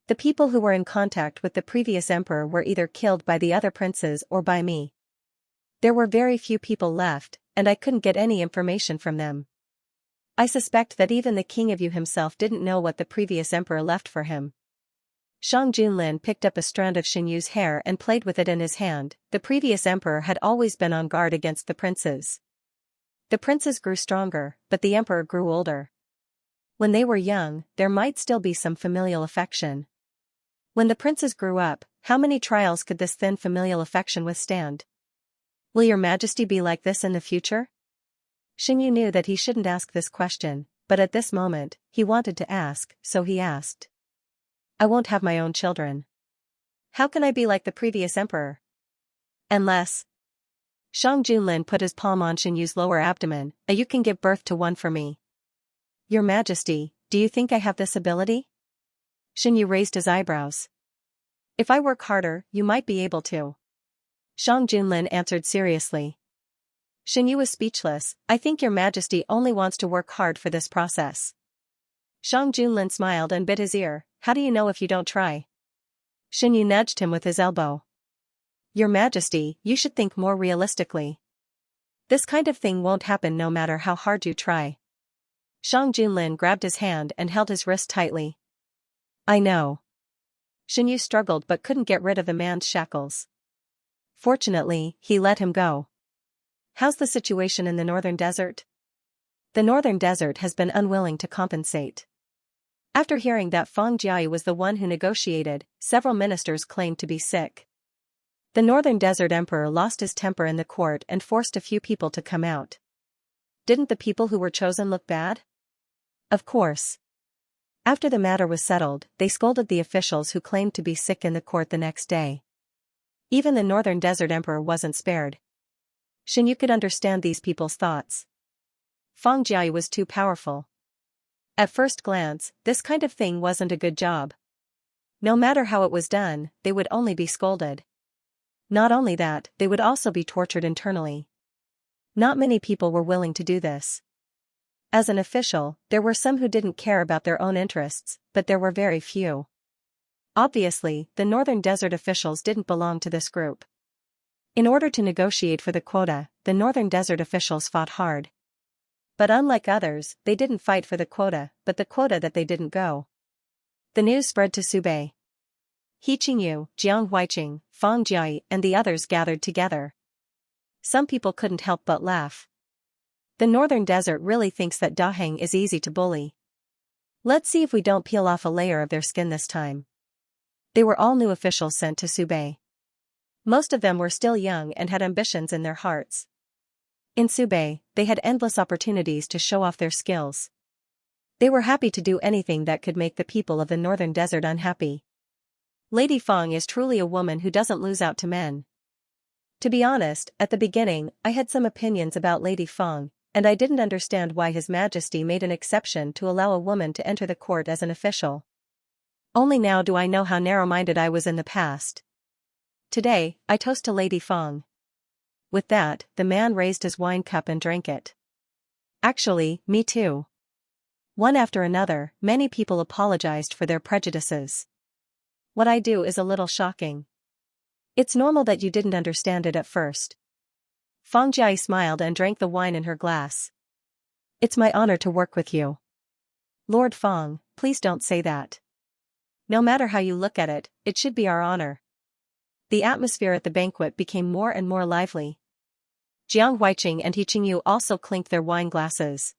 The people who were in contact with the previous emperor were either killed by the other princes or by me. There were very few people left, and I couldn't get any information from them. I suspect that even the king of Yu himself didn't know what the previous emperor left for him. Shang Junlin picked up a strand of Xianyu's hair and played with it in his hand. The previous emperor had always been on guard against the princes. The princes grew stronger, but the emperor grew older. When they were young, there might still be some familial affection. When the princes grew up, how many trials could this thin familial affection withstand? Will your majesty be like this in the future? Xianyu knew that he shouldn't ask this question, but at this moment, he wanted to ask, so he asked. I won't have my own children. How can I be like the previous emperor? Unless... Shang Junlin put his palm on Xianyu's lower abdomen. You can give birth to one for me. Your Majesty, do you think I have this ability? Xianyu raised his eyebrows. If I work harder, you might be able to. Shang Junlin answered seriously. Xianyu was speechless. I think your Majesty only wants to work hard for this process. Shang Junlin smiled and bit his ear. How do you know if you don't try? Xianyu nudged him with his elbow. Your Majesty, you should think more realistically. This kind of thing won't happen no matter how hard you try. Shang Junlin grabbed his hand and held his wrist tightly. I know. Xianyu struggled but couldn't get rid of the man's shackles. Fortunately, he let him go. How's the situation in the northern desert? The northern desert has been unwilling to compensate. After hearing that Feng Jiayi was the one who negotiated, several ministers claimed to be sick. The northern desert emperor lost his temper in the court and forced a few people to come out. Didn't the people who were chosen look bad? Of course. After the matter was settled, they scolded the officials who claimed to be sick in the court the next day. Even the northern desert emperor wasn't spared. Xianyu could understand these people's thoughts. Feng Jiayi was too powerful. At first glance, this kind of thing wasn't a good job. No matter how it was done, they would only be scolded. Not only that, they would also be tortured internally. Not many people were willing to do this. As an official, there were some who didn't care about their own interests, but there were very few. Obviously, the northern desert officials didn't belong to this group. In order to negotiate for the quota, the northern desert officials fought hard. But unlike others, they didn't fight for the quota, but the quota that they didn't go. The news spread to Subei. He Qingyu, Jiang Huiqing, Feng Jiayi and the others gathered together. Some people couldn't help but laugh. The northern desert really thinks that Daheng is easy to bully. Let's see if we don't peel off a layer of their skin this time. They were all new officials sent to Subei. Most of them were still young and had ambitions in their hearts. In Subei, they had endless opportunities to show off their skills. They were happy to do anything that could make the people of the northern desert unhappy. Lady Feng is truly a woman who doesn't lose out to men. To be honest, at the beginning, I had some opinions about Lady Feng, and I didn't understand why His Majesty made an exception to allow a woman to enter the court as an official. Only now do I know how narrow-minded I was in the past. Today, I toast to Lady Feng. With that, the man raised his wine cup and drank it. Actually, me too. One after another, many people apologized for their prejudices. What I do is a little shocking. It's normal that you didn't understand it at first. Feng Jiayi smiled and drank the wine in her glass. It's my honor to work with you. Lord Feng, please don't say that. No matter how you look at it, it should be our honor. The atmosphere at the banquet became more and more lively. Jiang Huiqing and He Qingyu also clinked their wine glasses.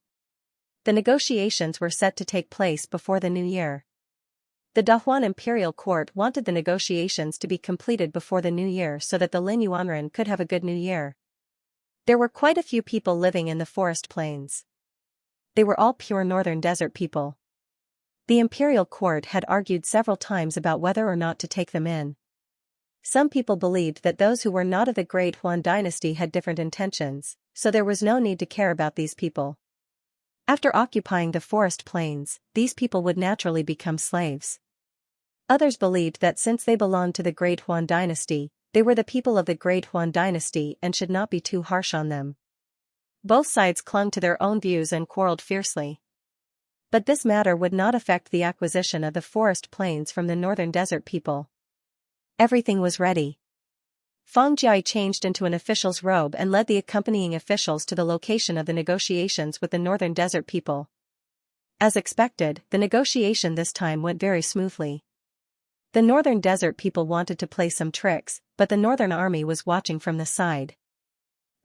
The negotiations were set to take place before the new year. The Dahuan Imperial Court wanted the negotiations to be completed before the new year so that the Lin Yuanren could have a good new year. There were quite a few people living in the forest plains. They were all pure northern desert people. The Imperial Court had argued several times about whether or not to take them in. Some people believed that those who were not of the Great Huan dynasty had different intentions, so there was no need to care about these people. After occupying the forest plains, these people would naturally become slaves. Others believed that since they belonged to the Great Huan dynasty, they were the people of the Great Huan dynasty and should not be too harsh on them. Both sides clung to their own views and quarreled fiercely. But this matter would not affect the acquisition of the forest plains from the northern desert people. Everything was ready. Feng Jiai changed into an official's robe and led the accompanying officials to the location of the negotiations with the northern desert people. As expected, the negotiation this time went very smoothly. The northern desert people wanted to play some tricks, but the northern army was watching from the side.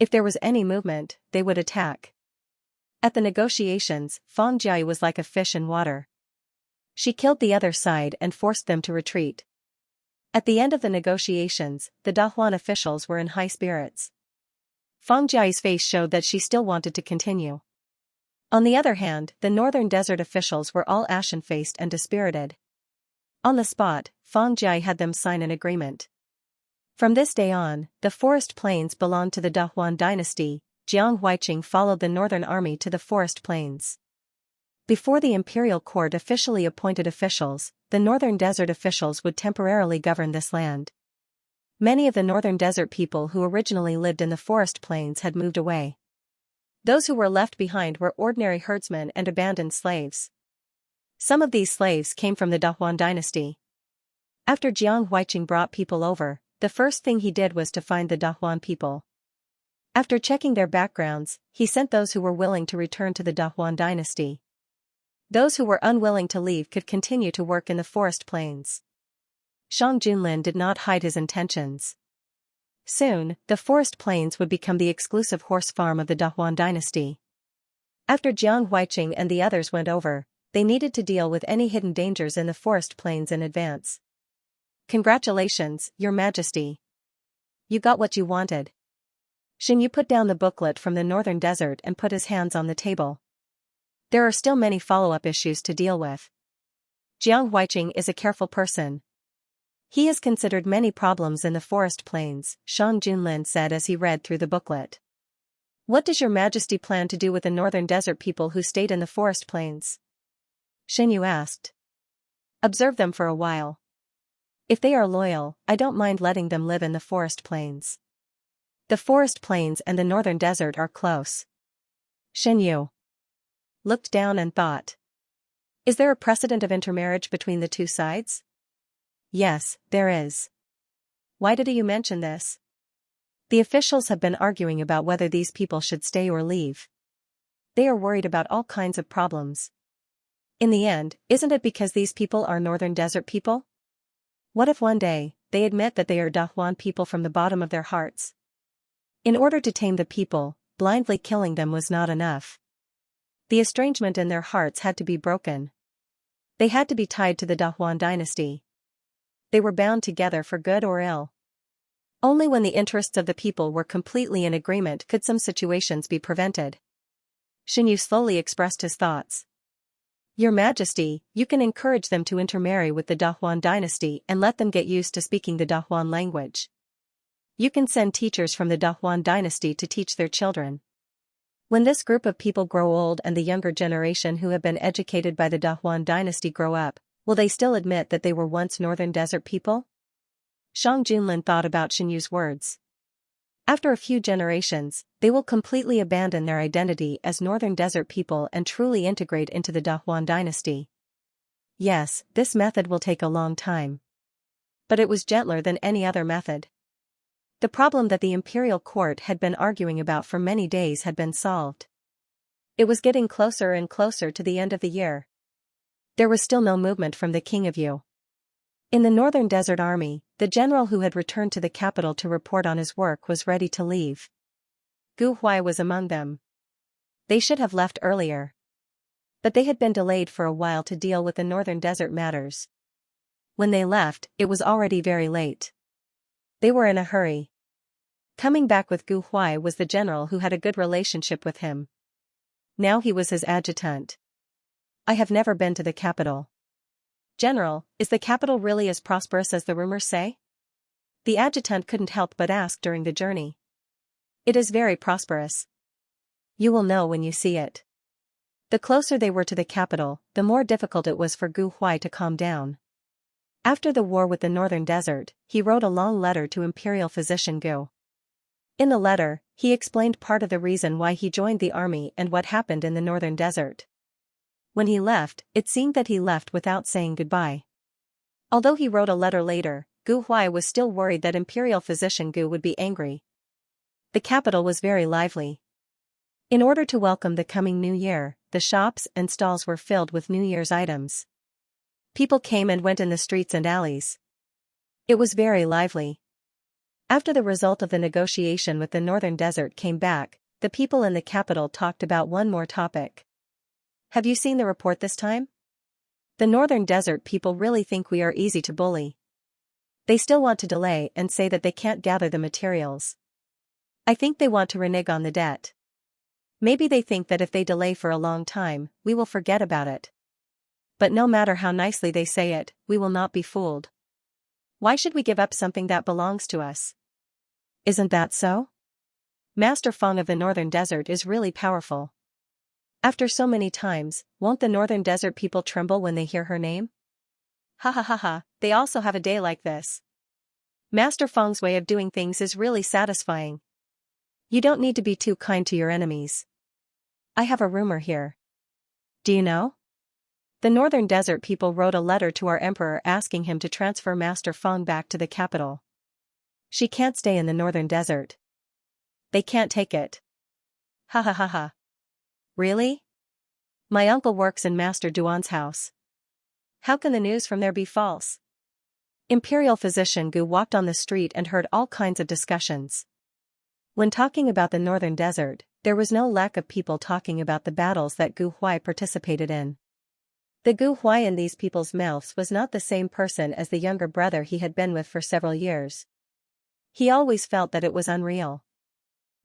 If there was any movement, they would attack. At the negotiations, Feng Jiai was like a fish in water. She killed the other side and forced them to retreat. At the end of the negotiations, the Dahuan officials were in high spirits. Feng Jiai's face showed that she still wanted to continue. On the other hand, the northern desert officials were all ashen-faced and dispirited. On the spot, Feng Jiai had them sign an agreement. From this day on, the forest plains belonged to the Dahuan dynasty. Jiang Huiqing followed the northern army to the forest plains. Before the imperial court officially appointed officials, the northern desert officials would temporarily govern this land. Many of the northern desert people who originally lived in the forest plains had moved away. Those who were left behind were ordinary herdsmen and abandoned slaves. Some of these slaves came from the Dahuan dynasty. After Jiang Huiqing brought people over, the first thing he did was to find the Dahuan people. After checking their backgrounds, he sent those who were willing to return to the Dahuan dynasty. Those who were unwilling to leave could continue to work in the forest plains. Shang Junlin did not hide his intentions. Soon, the forest plains would become the exclusive horse farm of the Dahuan dynasty. After Jiang Huiqing and the others went over, they needed to deal with any hidden dangers in the forest plains in advance. Congratulations, Your Majesty. You got what you wanted. Xin Yu put down the booklet from the northern desert and put his hands on the table. There are still many follow-up issues to deal with. Jiang Huiqing is a careful person. He has considered many problems in the forest plains, Shang Junlin said as he read through the booklet. What does Your Majesty plan to do with the northern desert people who stayed in the forest plains? Xin Yu asked. Observe them for a while. If they are loyal, I don't mind letting them live in the forest plains. The forest plains and the northern desert are close. Xin Yu looked down and thought. Is there a precedent of intermarriage between the two sides? Yes, there is. Why did you mention this? The officials have been arguing about whether these people should stay or leave. They are worried about all kinds of problems. In the end, isn't it because these people are northern desert people? What if one day, they admit that they are Dahuan people from the bottom of their hearts? In order to tame the people, blindly killing them was not enough. The estrangement in their hearts had to be broken. They had to be tied to the Dahuan dynasty. They were bound together for good or ill. Only when the interests of the people were completely in agreement could some situations be prevented. Xin Yu slowly expressed his thoughts. Your Majesty, you can encourage them to intermarry with the Dahuan dynasty and let them get used to speaking the Dahuan language. You can send teachers from the Dahuan dynasty to teach their children. When this group of people grow old and the younger generation who have been educated by the Dahuan dynasty grow up, will they still admit that they were once northern desert people? Shang Junlin thought about Xin Yu's words. After a few generations, they will completely abandon their identity as northern desert people and truly integrate into the Dahuan dynasty. Yes, this method will take a long time. But it was gentler than any other method. The problem that the imperial court had been arguing about for many days had been solved. It was getting closer and closer to the end of the year. There was still no movement from the King of Yu. In the Northern Desert Army, the general who had returned to the capital to report on his work was ready to leave. Gu Huai was among them. They should have left earlier. But they had been delayed for a while to deal with the Northern Desert matters. When they left, it was already very late. They were in a hurry. Coming back with Gu Huai was the general who had a good relationship with him. Now he was his adjutant. I have never been to the capital. General, is the capital really as prosperous as the rumors say? The adjutant couldn't help but ask during the journey. It is very prosperous. You will know when you see it. The closer they were to the capital, the more difficult it was for Gu Huai to calm down. After the war with the northern desert, he wrote a long letter to Imperial Physician Gu. In the letter, he explained part of the reason why he joined the army and what happened in the northern desert. When he left, it seemed that he left without saying goodbye. Although he wrote a letter later, Gu Huai was still worried that Imperial Physician Gu would be angry. The capital was very lively. In order to welcome the coming new year, the shops and stalls were filled with New Year's items. People came and went in the streets and alleys. It was very lively. After the result of the negotiation with the northern desert came back, the people in the capital talked about one more topic. Have you seen the report this time? The northern desert people really think we are easy to bully. They still want to delay and say that they can't gather the materials. I think they want to renege on the debt. Maybe they think that if they delay for a long time, we will forget about it. But no matter how nicely they say it, we will not be fooled. Why should we give up something that belongs to us? Isn't that so? Master Feng of the northern desert is really powerful. After so many times, won't the northern desert people tremble when they hear her name? Ha ha ha ha, they also have a day like this. Master Feng's way of doing things is really satisfying. You don't need to be too kind to your enemies. I have a rumor here. Do you know? The northern desert people wrote a letter to our emperor asking him to transfer Master Feng back to the capital. She can't stay in the northern desert. They can't take it. Ha ha ha ha. Really? My uncle works in Master Duan's house. How can the news from there be false? Imperial Physician Gu walked on the street and heard all kinds of discussions. When talking about the northern desert, there was no lack of people talking about the battles that Gu Huai participated in. The Gu Huai in these people's mouths was not the same person as the younger brother he had been with for several years. He always felt that it was unreal.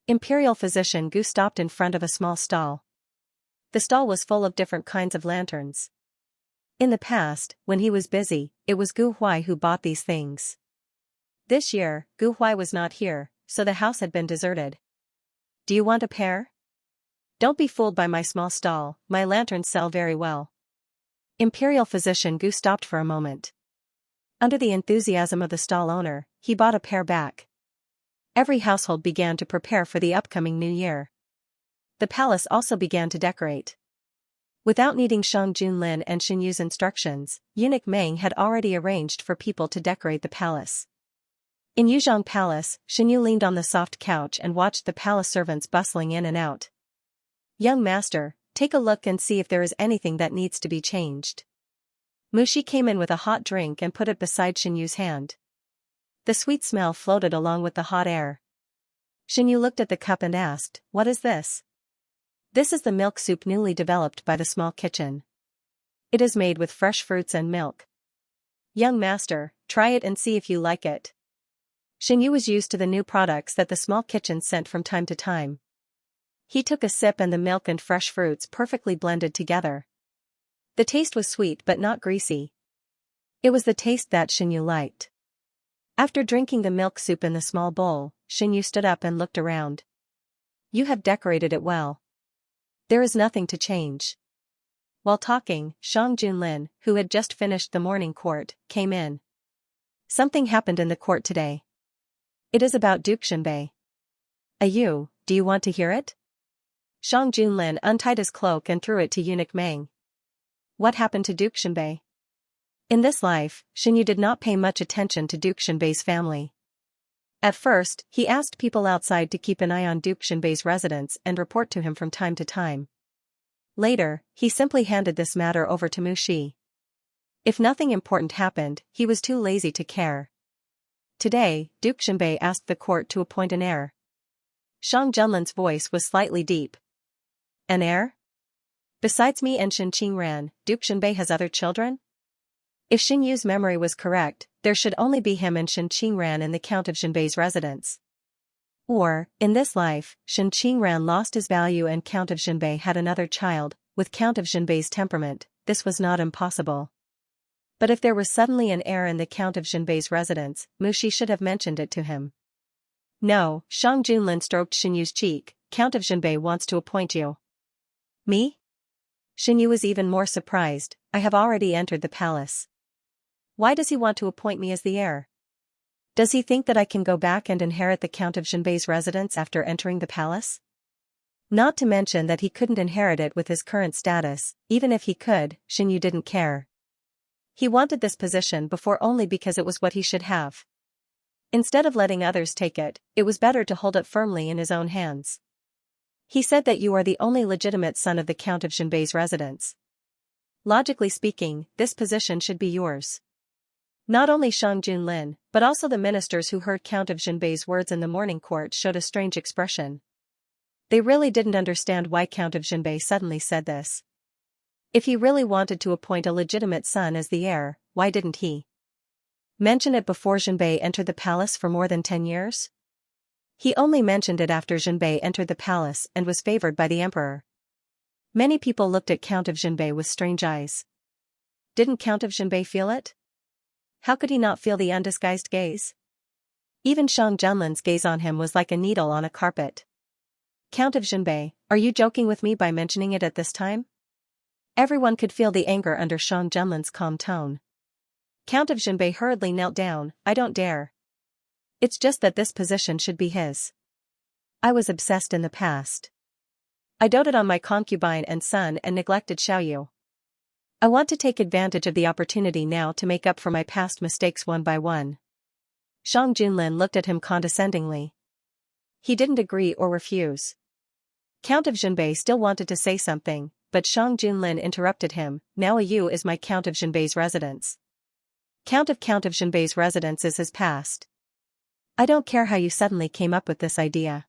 Imperial Physician Gu stopped in front of a small stall. The stall was full of different kinds of lanterns. In the past, when he was busy, it was Gu Huai who bought these things. This year, Gu Huai was not here, so the house had been deserted. Do you want a pair? Don't be fooled by my small stall, my lanterns sell very well. Imperial Physician Gu stopped for a moment. Under the enthusiasm of the stall owner, he bought a pair back. Every household began to prepare for the upcoming new year. The palace also began to decorate. Without needing Shang Junlin and Xin Yu's instructions, eunuch Meng had already arranged for people to decorate the palace. In Yuzhong Palace, Xin Yu leaned on the soft couch and watched the palace servants bustling in and out. Young master, take a look and see if there is anything that needs to be changed. Mushi came in with a hot drink and put it beside Xin Yu's hand. The sweet smell floated along with the hot air. Xin Yu looked at the cup and asked, "What is this?" "This is the milk soup newly developed by the small kitchen. It is made with fresh fruits and milk. Young master, try it and see if you like it." Xin Yu was used to the new products that the small kitchen sent from time to time. He took a sip and the milk and fresh fruits perfectly blended together. The taste was sweet but not greasy. It was the taste that Xin Yu liked. After drinking the milk soup in the small bowl, Xin Yu stood up and looked around. "You have decorated it well. There is nothing to change." While talking, Shang Junlin, who had just finished the morning court, came in. "Something happened in the court today. It is about Duke Xinbei. Do you want to hear it?" Shang Junlin untied his cloak and threw it to eunuch Meng. "What happened to Duke Xinbei?" In this life, Xin Yu did not pay much attention to Duke Xinbei's family. At first, he asked people outside to keep an eye on Duke Xinbei's residence and report to him from time to time. Later, he simply handed this matter over to Mushi. If nothing important happened, he was too lazy to care. Today, Duke Xinbei asked the court to appoint an heir. Shang Junlin's voice was slightly deep. "An heir? Besides me and Shin Qingran, Duke Xinbei has other children?" If Xin Yu's memory was correct, there should only be him and Shin Qingran in the Count of Xinbei's residence. Or, in this life, Shin Qingran lost his value and Count of Xinbei had another child. With Count of Xinbei's temperament, this was not impossible. But if there was suddenly an heir in the Count of Xinbei's residence, Mushi should have mentioned it to him. "No," Shang Junlin stroked Xin Yu's cheek, "Count of Xinbei wants to appoint you." "Me?" Xinyu was even more surprised. I have already entered the palace. Why does he want to appoint me as the heir? Does he think that I can go back and inherit the Count of Jinbei's residence after entering the palace? Not to mention that he couldn't inherit it with his current status. Even if he could, Xinyu didn't care. He wanted this position before only because it was what he should have. Instead of letting others take it, it was better to hold it firmly in his own hands. He said that you are the only legitimate son of the Count of Jinbei's residence. Logically speaking, this position should be yours. Not only Shang Junlin, but also the ministers who heard Count of Jinbei's words in the morning court showed a strange expression. They really didn't understand why Count of Jinbei suddenly said this. If he really wanted to appoint a legitimate son as the heir, why didn't he mention it before Jinbei entered the palace for more than 10 years? He only mentioned it after Jinbei entered the palace and was favored by the emperor. Many people looked at Count of Jinbei with strange eyes. Didn't Count of Jinbei feel it? How could he not feel the undisguised gaze? Even Shang Junlin's gaze on him was like a needle on a carpet. Count of Jinbei, are you joking with me by mentioning it at this time? Everyone could feel the anger under Shang Junlin's calm tone. Count of Jinbei hurriedly knelt down. I don't dare. It's just that this position should be his. I was obsessed in the past. I doted on my concubine and son and neglected Xiaoyu. I want to take advantage of the opportunity now to make up for my past mistakes one by one. Shang Junlin looked at him condescendingly. He didn't agree or refuse. Count of Jinbei still wanted to say something, but Shang Junlin interrupted him. Now Yu is my Count of Jinbei's residence. Count of Jinbei's residence is his past. I don't care how you suddenly came up with this idea.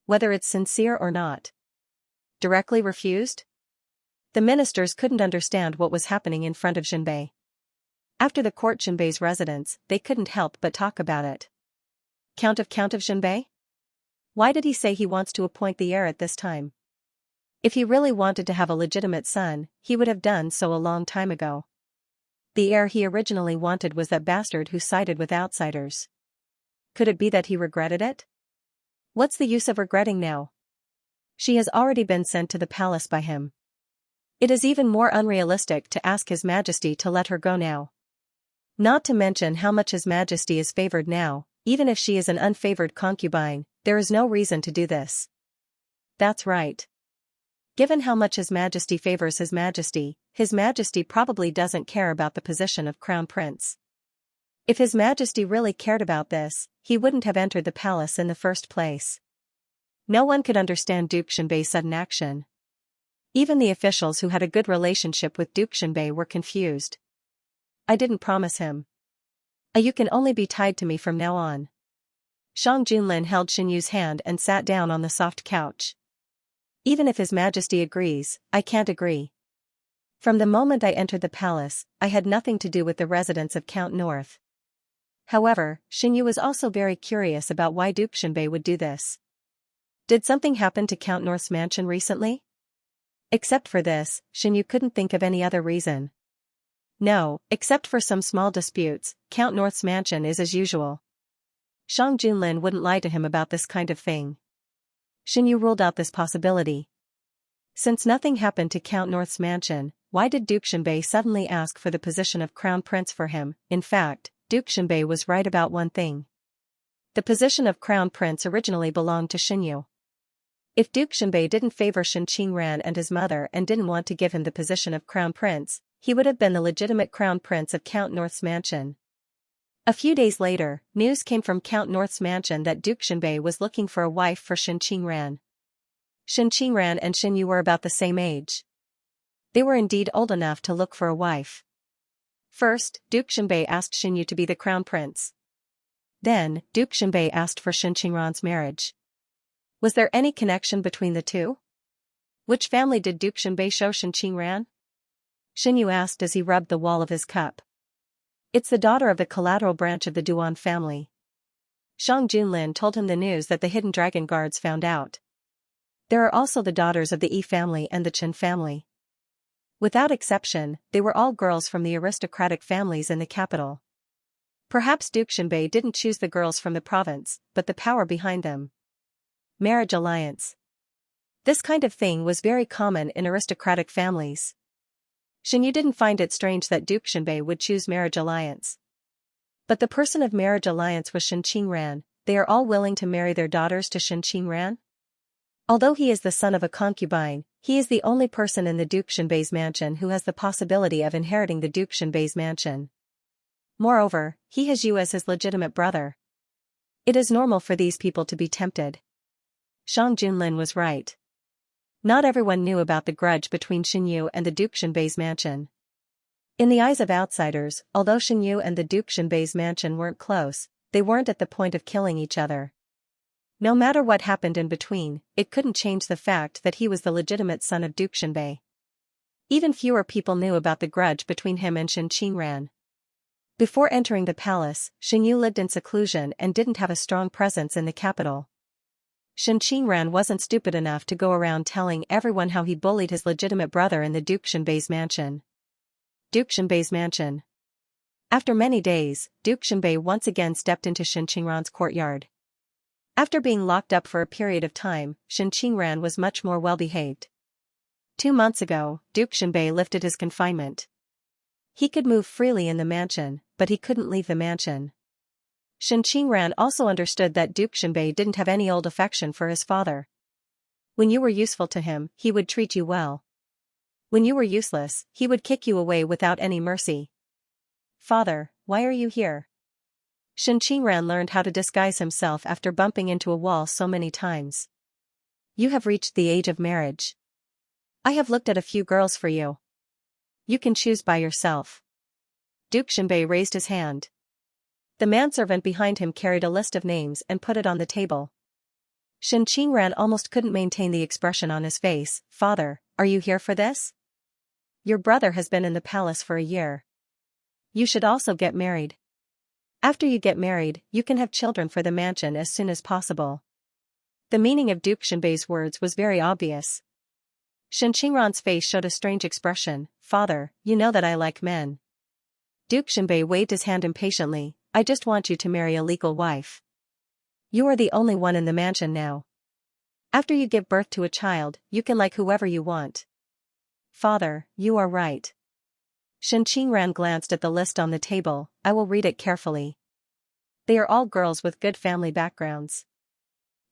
Whether it's sincere or not. Directly refused? The ministers couldn't understand what was happening in front of Jinbei. After the court Jinbei's residence, they couldn't help but talk about it. Count of Jinbei? Why did he say he wants to appoint the heir at this time? If he really wanted to have a legitimate son, he would have done so a long time ago. The heir he originally wanted was that bastard who sided with outsiders. Could it be that he regretted it? What's the use of regretting now? She has already been sent to the palace by him. It is even more unrealistic to ask His Majesty to let her go now. Not to mention how much His Majesty is favored now. Even if she is an unfavored concubine, there is no reason to do this. That's right. Given how much His Majesty favors His Majesty probably doesn't care about the position of Crown Prince. If His Majesty really cared about this, he wouldn't have entered the palace in the first place. No one could understand Duke Xinbei's sudden action. Even the officials who had a good relationship with Duke Xinbei were confused. I didn't promise him. You can only be tied to me from now on. Shang Junlin held Xinyu's hand and sat down on the soft couch. Even if His Majesty agrees, I can't agree. From the moment I entered the palace, I had nothing to do with the residence of Count North. However, Xinyu was also very curious about why Duke Xinbei would do this. Did something happen to Count North's mansion recently? Except for this, Xinyu couldn't think of any other reason. No, except for some small disputes, Count North's mansion is as usual. Shang Junlin wouldn't lie to him about this kind of thing. Xinyu ruled out this possibility. Since nothing happened to Count North's mansion, why did Duke Xinbei suddenly ask for the position of Crown Prince for him? In fact, Duke Xinbei was right about one thing. The position of Crown Prince originally belonged to Xinyu. If Duke Xinbei didn't favor Shen Qingran and his mother and didn't want to give him the position of Crown Prince, he would have been the legitimate Crown Prince of Count North's mansion. A few days later, news came from Count North's mansion that Duke Xinbei was looking for a wife for Shen Qingran. Shen Qingran and Xinyu were about the same age. They were indeed old enough to look for a wife. First, Duke Xinbei asked Xinyu to be the Crown Prince. Then, Duke Xinbei asked for Shen Qingran's marriage. Was there any connection between the two? Which family did Duke Xinbei show Shen Qingran? Xinyu asked as he rubbed the wall of his cup. It's the daughter of the collateral branch of the Duan family. Shang Junlin told him the news that the hidden dragon guards found out. There are also the daughters of the Yi family and the Chen family. Without exception, they were all girls from the aristocratic families in the capital. Perhaps Duke Xinbei didn't choose the girls from the province, but the power behind them. Marriage alliance. This kind of thing was very common in aristocratic families. Xianxia didn't find it strange that Duke Xianbei would choose marriage alliance. But the person of marriage alliance was Shen Qingran. They are all willing to marry their daughters to Shen Qingran? Although he is the son of a concubine, he is the only person in the Duke Xianbei's mansion who has the possibility of inheriting the Duke Xianbei's mansion. Moreover, he has you as his legitimate brother. It is normal for these people to be tempted. Zhang Junlin was right. Not everyone knew about the grudge between Xianxia and the Duke Xianbei's mansion. In the eyes of outsiders, although Xianxia and the Duke Xianbei's mansion weren't close, they weren't at the point of killing each other. No matter what happened in between, it couldn't change the fact that he was the legitimate son of Duke Xianbei. Even fewer people knew about the grudge between him and Shen Qingran. Before entering the palace, Xianxia lived in seclusion and didn't have a strong presence in the capital. Shen Qingran wasn't stupid enough to go around telling everyone how he bullied his legitimate brother in the Duke Xianbei's mansion. Duke Xianbei's mansion. After many days, Duke Xianbei once again stepped into Shen Qingran's courtyard. After being locked up for a period of time, Shen Qingran was much more well-behaved. 2 months ago, Duke Xianbei lifted his confinement. He could move freely in the mansion, but he couldn't leave the mansion. Shen Qingran also understood that Duke Xianbei didn't have any old affection for his father. When you were useful to him, he would treat you well. When you were useless, he would kick you away without any mercy. Father, why are you here? Shen Qingran learned how to disguise himself after bumping into a wall so many times. You have reached the age of marriage. I have looked at a few girls for you. You can choose by yourself. Duke Xianbei raised his hand. The manservant behind him carried a list of names and put it on the table. Shen Qingran almost couldn't maintain the expression on his face. Father, are you here for this? Your brother has been in the palace for a year. You should also get married. After you get married, you can have children for the mansion as soon as possible. The meaning of Duke Xianbei's words was very obvious. Shen Qingran's face showed a strange expression. Father, you know that I like men. Duke Xianbei waved his hand impatiently. I just want you to marry a legal wife. You are the only one in the mansion now. After you give birth to a child, you can like whoever you want. Father, you are right. Shen Qingran glanced at the list on the table. I will read it carefully. They are all girls with good family backgrounds.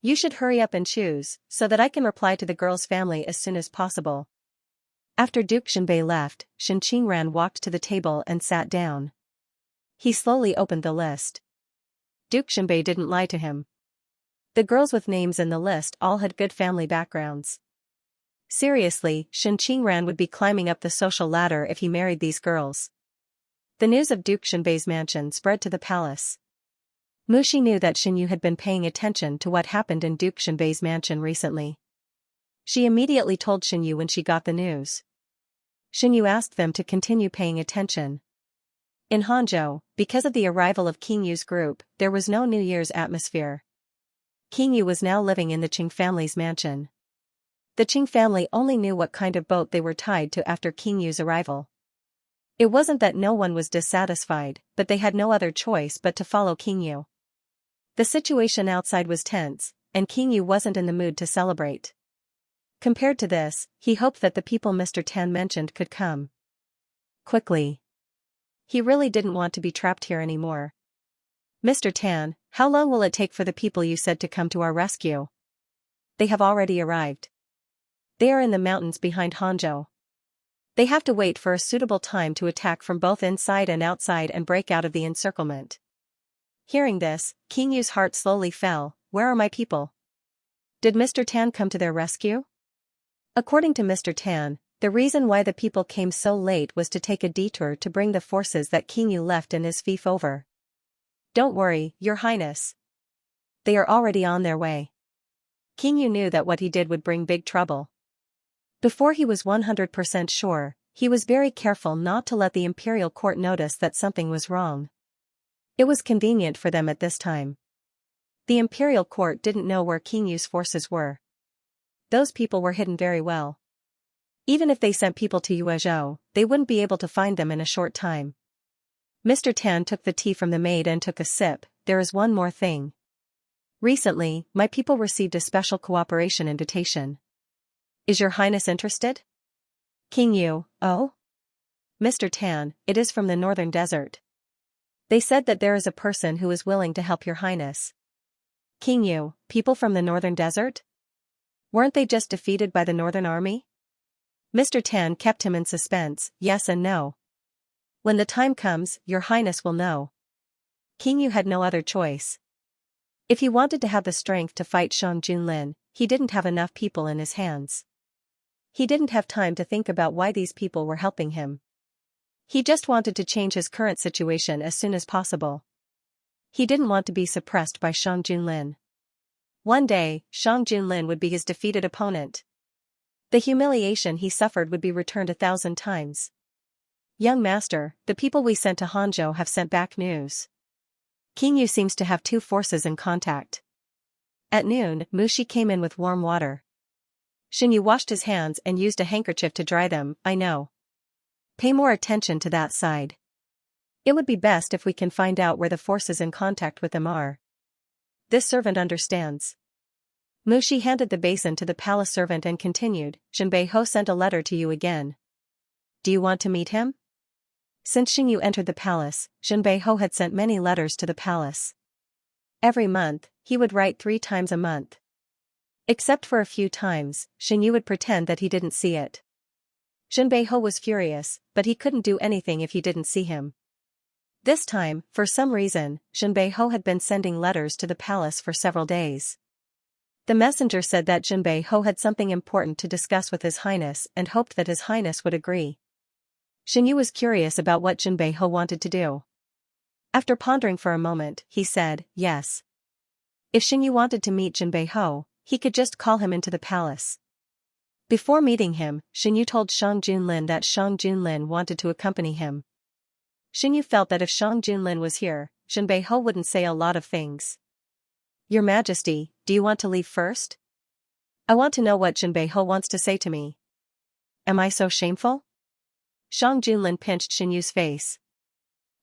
You should hurry up and choose, so that I can reply to the girl's family as soon as possible. After Duke Xianbei left, Shen Qingran walked to the table and sat down. He slowly opened the list. Duke Xianbei didn't lie to him. The girls with names in the list all had good family backgrounds. Seriously, Shen Qingran would be climbing up the social ladder if he married these girls. The news of Duke Xianbei's mansion spread to the palace. Mushi knew that Xianxia had been paying attention to what happened in Duke Xianbei's mansion recently. She immediately told Xianxia when she got the news. Xianxia asked them to continue paying attention. In Hangzhou, because of the arrival of Qingyu's group, there was no New Year's atmosphere. Qingyu was now living in the Qing family's mansion. The Qing family only knew what kind of boat they were tied to after Qingyu's arrival. It wasn't that no one was dissatisfied, but they had no other choice but to follow Qingyu. The situation outside was tense, and Qingyu wasn't in the mood to celebrate. Compared to this, he hoped that the people Mr. Tan mentioned could come quickly. He really didn't want to be trapped here anymore. Mr. Tan, how long will it take for the people you said to come to our rescue? They have already arrived. They are in the mountains behind Hangzhou. They have to wait for a suitable time to attack from both inside and outside and break out of the encirclement. Hearing this, Qingyu's heart slowly fell. Where are my people? Did Mr. Tan come to their rescue? According to Mr. Tan, the reason why the people came so late was to take a detour to bring the forces that Qingyu left in his fief over. Don't worry, Your Highness. They are already on their way. Qingyu knew that what he did would bring big trouble. Before he was 100% sure, he was very careful not to let the imperial court notice that something was wrong. It was convenient for them at this time. The imperial court didn't know where Qingyu's forces were. Those people were hidden very well. Even if they sent people to Yuezhou, they wouldn't be able to find them in a short time. Mr. Tan took the tea from the maid and took a sip. There is one more thing. Recently, my people received a special cooperation invitation. Is your highness interested? King Yu, oh? Mr. Tan, it is from the northern desert. They said that there is a person who is willing to help your highness. King Yu, people from the northern desert? Weren't they just defeated by the northern army? Mr. Tan kept him in suspense, yes and no. When the time comes, your highness will know. King Yu had no other choice. If he wanted to have the strength to fight Shang Junlin, he didn't have enough people in his hands. He didn't have time to think about why these people were helping him. He just wanted to change his current situation as soon as possible. He didn't want to be suppressed by Shang Junlin. One day, Shang Junlin would be his defeated opponent. The humiliation he suffered would be returned 1,000 times. Young master, the people we sent to Hanzhou have sent back news. King Yu seems to have two forces in contact. At noon, Mushi came in with warm water. Xinyu washed his hands and used a handkerchief to dry them, I know. Pay more attention to that side. It would be best if we can find out where the forces in contact with them are. This servant understands. Mushi handed the basin to the palace servant and continued, Zhenbei Ho sent a letter to you again. Do you want to meet him? Since Xinyu entered the palace, Zhenbei Ho had sent many letters to the palace. Every month, he would write 3 times a month. Except for a few times, Xinyu would pretend that he didn't see it. Zhenbei Ho was furious, but he couldn't do anything if he didn't see him. This time, for some reason, Zhenbei Ho had been sending letters to the palace for several days. The messenger said that Zhenbei Ho had something important to discuss with His Highness and hoped that His Highness would agree. Xinyu was curious about what Zhenbei Ho wanted to do. After pondering for a moment, he said, yes. If Xinyu wanted to meet Zhenbei Ho, he could just call him into the palace. Before meeting him, Xinyu told Shang Junlin that Shang Junlin wanted to accompany him. Xinyu felt that if Shang Junlin was here, Zhenbei Ho wouldn't say a lot of things. Your Majesty, do you want to leave first? I want to know what Zhenbei Ho wants to say to me. Am I so shameful? Shang Junlin pinched Xinyu's face.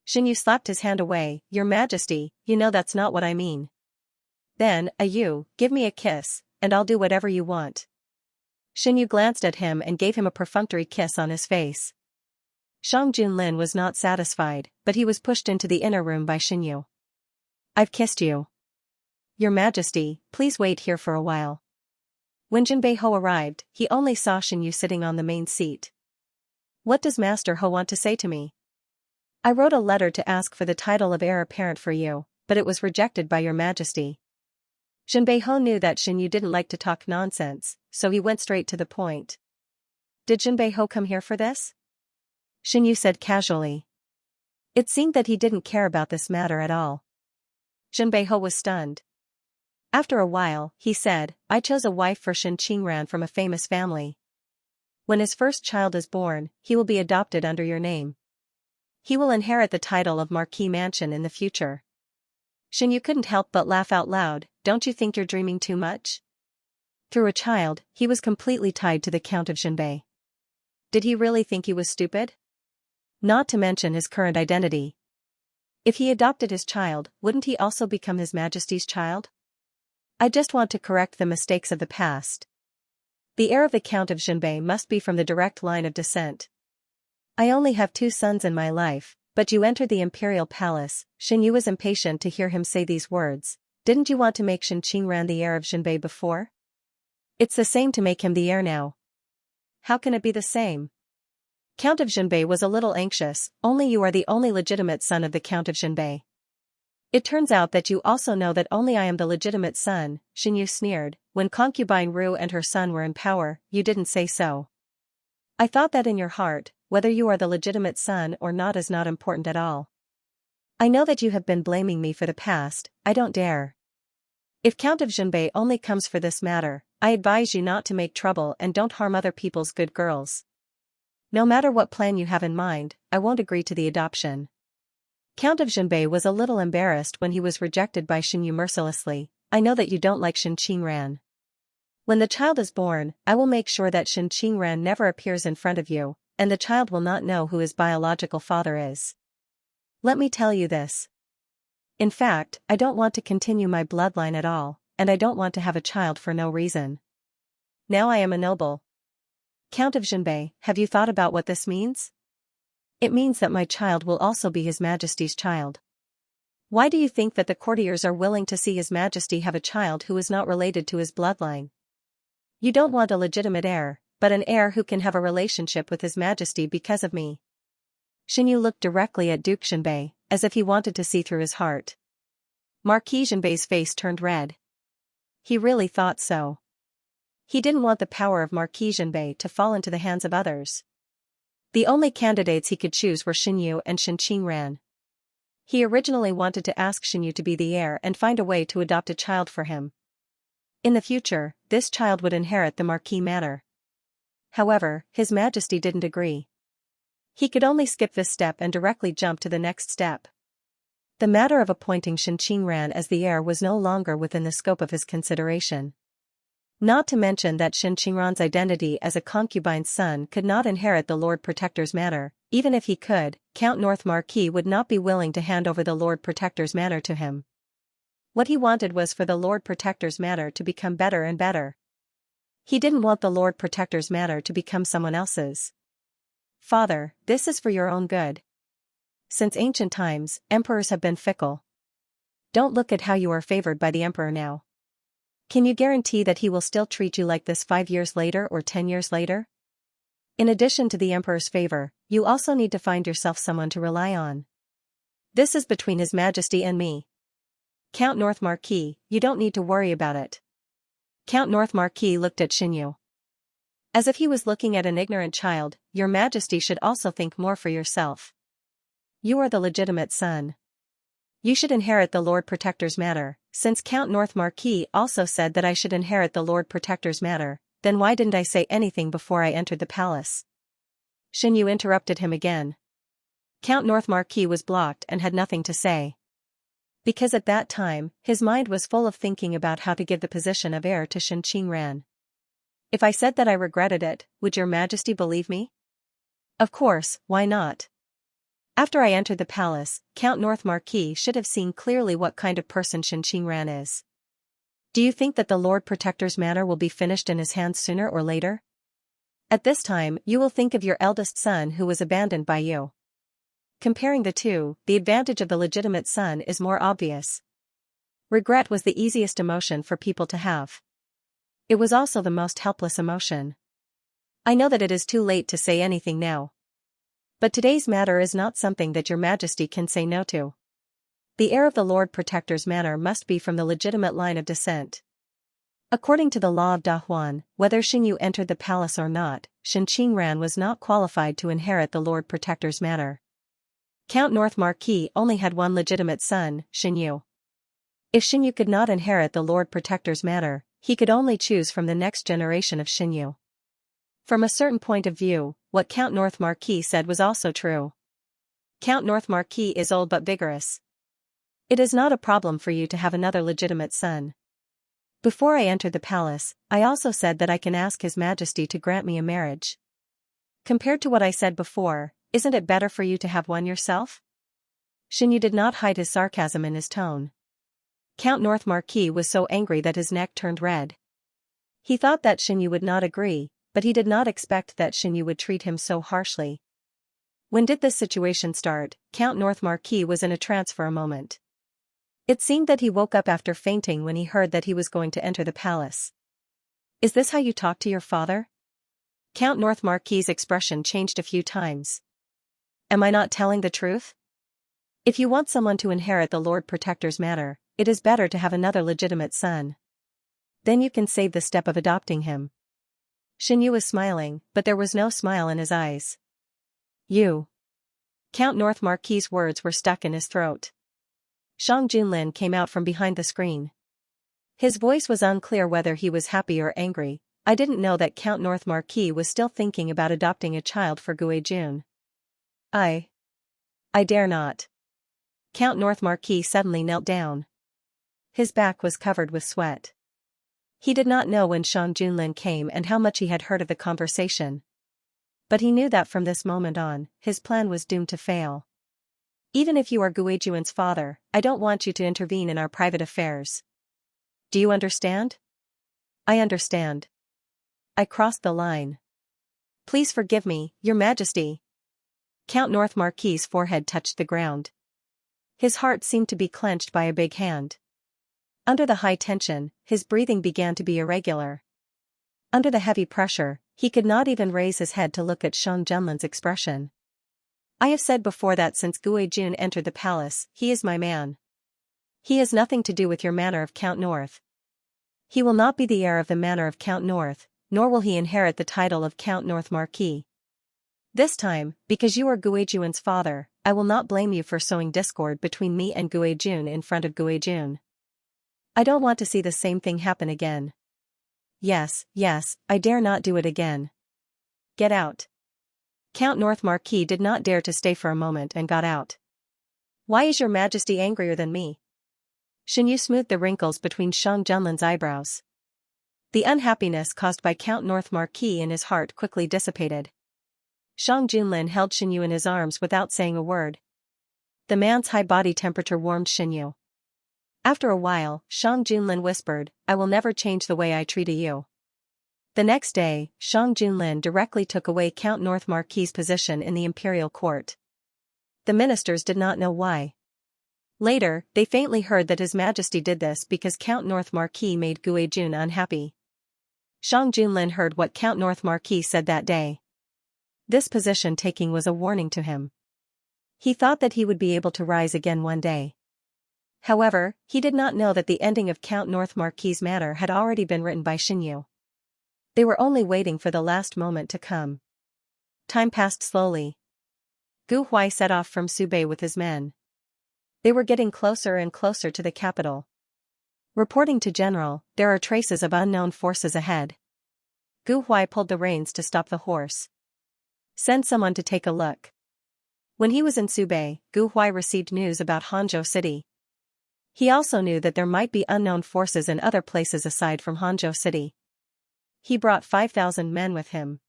Xinyu slapped his hand away, Your Majesty, you know that's not what I mean. Then, you, give me a kiss, and I'll do whatever you want. Xinyu glanced at him and gave him a perfunctory kiss on his face. Shang Junlin was not satisfied, but he was pushed into the inner room by Xinyu. I've kissed you. Your Majesty, please wait here for a while. When Zhenbei Ho arrived, he only saw Xinyu sitting on the main seat. What does Master Ho want to say to me? I wrote a letter to ask for the title of heir apparent for you, but it was rejected by Your Majesty. Zhenbei Ho knew that Xinyu didn't like to talk nonsense, so he went straight to the point. Did Zhenbei Ho come here for this? Xinyu said casually. It seemed that he didn't care about this matter at all. Zhenbei Ho was stunned. After a while, he said, I chose a wife for Shen Qingran from a famous family. When his first child is born, he will be adopted under your name. He will inherit the title of Marquis Mansion in the future. Xinyu couldn't help but laugh out loud, don't you think you're dreaming too much? Through a child, he was completely tied to the Count of Zhenbei. Did he really think he was stupid? Not to mention his current identity. If he adopted his child, wouldn't he also become His Majesty's child? I just want to correct the mistakes of the past. The heir of the Count of Zhenbei must be from the direct line of descent. I only have 2 sons in my life, but you entered the imperial palace. Xinyu was impatient to hear him say these words. Didn't you want to make Shen Qingran the heir of Zhenbei before? It's the same to make him the heir now. How can it be the same? Count of Zhenbei was a little anxious, only you are the only legitimate son of the Count of Zhenbei. It turns out that you also know that only I am the legitimate son, Xinyu sneered. When concubine Ru and her son were in power, you didn't say so. I thought that in your heart, whether you are the legitimate son or not is not important at all. I know that you have been blaming me for the past, I don't dare. If Count of Zhenbei only comes for this matter, I advise you not to make trouble and don't harm other people's good girls. No matter what plan you have in mind, I won't agree to the adoption. Count of Zhenbei was a little embarrassed when he was rejected by Xinyu mercilessly. I know that you don't like Shen Qingran. When the child is born, I will make sure that Shen Qingran never appears in front of you, and the child will not know who his biological father is. Let me tell you this. In fact, I don't want to continue my bloodline at all, and I don't want to have a child for no reason. Now I am a noble. Count of Jinbei, have you thought about what this means? It means that my child will also be His Majesty's child. Why do you think that the courtiers are willing to see His Majesty have a child who is not related to his bloodline? You don't want a legitimate heir, but an heir who can have a relationship with His Majesty because of me. Xinyu looked directly at Duke Jinbei, as if he wanted to see through his heart. Marquis Jinbei's face turned red. He really thought so. He didn't want the power of Marquis Jinbei to fall into the hands of others. The only candidates he could choose were Xinyu and Xianxia. He originally wanted to ask Xinyu to be the heir and find a way to adopt a child for him. In the future, this child would inherit the Marquis manor. However, His Majesty didn't agree. He could only skip this step and directly jump to the next step. The matter of appointing Xianxia as the heir was no longer within the scope of his consideration. Not to mention that Xianxia's identity as a concubine's son could not inherit the Lord Protector's manor. Even if he could, Count North Marquis would not be willing to hand over the Lord Protector's manor to him. What he wanted was for the Lord Protector's manor to become better and better. He didn't want the Lord Protector's manor to become someone else's. Father, this is for your own good. Since ancient times, emperors have been fickle. Don't look at how you are favored by the emperor now. Can you guarantee that he will still treat you like this 5 years later or 10 years later? In addition to the emperor's favor, you also need to find yourself someone to rely on. This is between His Majesty and me. Count North Marquis, you don't need to worry about it. Count North Marquis looked at Xinyu. As if he was looking at an ignorant child, Your Majesty should also think more for yourself. You are the legitimate son. You should inherit the Lord Protector's manor. Since Count North Marquis also said that I should inherit the Lord Protector's manor, then why didn't I say anything before I entered the palace? Xinyu interrupted him again. Count North Marquis was blocked and had nothing to say. Because at that time, his mind was full of thinking about how to give the position of heir to Xianxia. If I said that I regretted it, would Your Majesty believe me? Of course, why not? After I entered the palace, Count North Marquis should have seen clearly what kind of person Xianxia is. Do you think that the Lord Protector's manor will be finished in his hands sooner or later? At this time, you will think of your eldest son who was abandoned by you. Comparing the two, the advantage of the legitimate son is more obvious. Regret was the easiest emotion for people to have. It was also the most helpless emotion. I know that it is too late to say anything now. But today's matter is not something that Your Majesty can say no to. The heir of the Lord Protector's manor must be from the legitimate line of descent. According to the law of Dahuan, whether Xinyu entered the palace or not, Xianxia was not qualified to inherit the Lord Protector's manor. Count North Marquis only had one legitimate son, Xinyu. If Xinyu could not inherit the Lord Protector's manor, he could only choose from the next generation of Xinyu. From a certain point of view, what Count North Marquis said was also true. Count North Marquis is old but vigorous. It is not a problem for you to have another legitimate son. Before I entered the palace, I also said that I can ask His Majesty to grant me a marriage. Compared to what I said before, isn't it better for you to have one yourself? Xinyu did not hide his sarcasm in his tone. Count North Marquis was so angry that his neck turned red. He thought that Xinyu would not agree, but he did not expect that Xinyu would treat him so harshly. When did this situation start? Count North Marquis was in a trance for a moment. It seemed that he woke up after fainting when he heard that he was going to enter the palace. Is this how you talk to your father? Count North Marquis's expression changed a few times. Am I not telling the truth? If you want someone to inherit the Lord Protector's manor, it is better to have another legitimate son. Then you can save the step of adopting him. Xinyu was smiling, but there was no smile in his eyes. You. Count North Marquis's words were stuck in his throat. Shang Junlin came out from behind the screen. His voice was unclear whether he was happy or angry. I didn't know that Count North Marquis was still thinking about adopting a child for Guijun. I dare not. Count North Marquis suddenly knelt down. His back was covered with sweat. He did not know when Shang Junlin came and how much he had heard of the conversation. But he knew that from this moment on, his plan was doomed to fail. Even if you are Guijun's father, I don't want you to intervene in our private affairs. Do you understand? I understand. I crossed the line. Please forgive me, Your Majesty. Count North Marquis's forehead touched the ground. His heart seemed to be clenched by a big hand. Under the high tension, his breathing began to be irregular. Under the heavy pressure, he could not even raise his head to look at Xiang Zhenlan's expression. I have said before that since Guijun entered the palace, he is my man. He has nothing to do with your manor of Count North. He will not be the heir of the manor of Count North, nor will he inherit the title of Count North Marquis. This time, because you are Guijun's father, I will not blame you for sowing discord between me and Guijun in front of Guijun. I don't want to see the same thing happen again. Yes, I dare not do it again. Get out. Count North Marquis did not dare to stay for a moment and got out. Why is your Majesty angrier than me? Xianxia smoothed the wrinkles between Xiang Zhenlan's eyebrows. The unhappiness caused by Count North Marquis in his heart quickly dissipated. Xiang Zhenlan held Xianxia in his arms without saying a word. The man's high body temperature warmed Xianxia. After a while, Xiang Zhenlan whispered, I will never change the way I treat you. The next day, Xiang Zhenlan directly took away Count North Marquis's position in the imperial court. The ministers did not know why. Later, they faintly heard that His Majesty did this because Count North Marquis made Guijun unhappy. Xiang Zhenlan heard what Count North Marquis said that day. This position taking was a warning to him. He thought that he would be able to rise again one day. However, he did not know that the ending of Count North Marquis's manor had already been written by Xianxia. They were only waiting for the last moment to come. Time passed slowly. Gu Huai set off from Subei with his men. They were getting closer and closer to the capital. Reporting to General, there are traces of unknown forces ahead. Gu Huai pulled the reins to stop the horse. Send someone to take a look. When he was in Subei, Gu Huai received news about Hangzhou City. He also knew that there might be unknown forces in other places aside from Hangzhou City. He brought 5,000 men with him.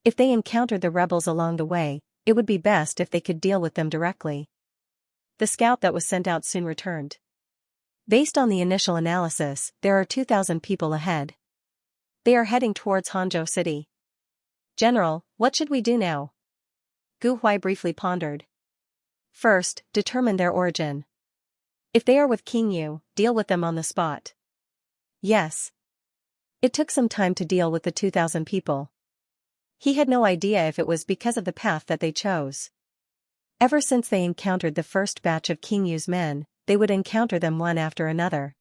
If they encountered the rebels along the way, it would be best if they could deal with them directly. The scout that was sent out soon returned. Based on the initial analysis, there are 2,000 people ahead. They are heading towards Hangzhou City. General, what should we do now? Gu Huai briefly pondered. First, determine their origin. If they are with King Yu, deal with them on the spot. Yes. It took some time to deal with the 2,000 people. He had no idea if it was because of the path that they chose. Ever since they encountered the first batch of King Yu's men, they would encounter them one after another.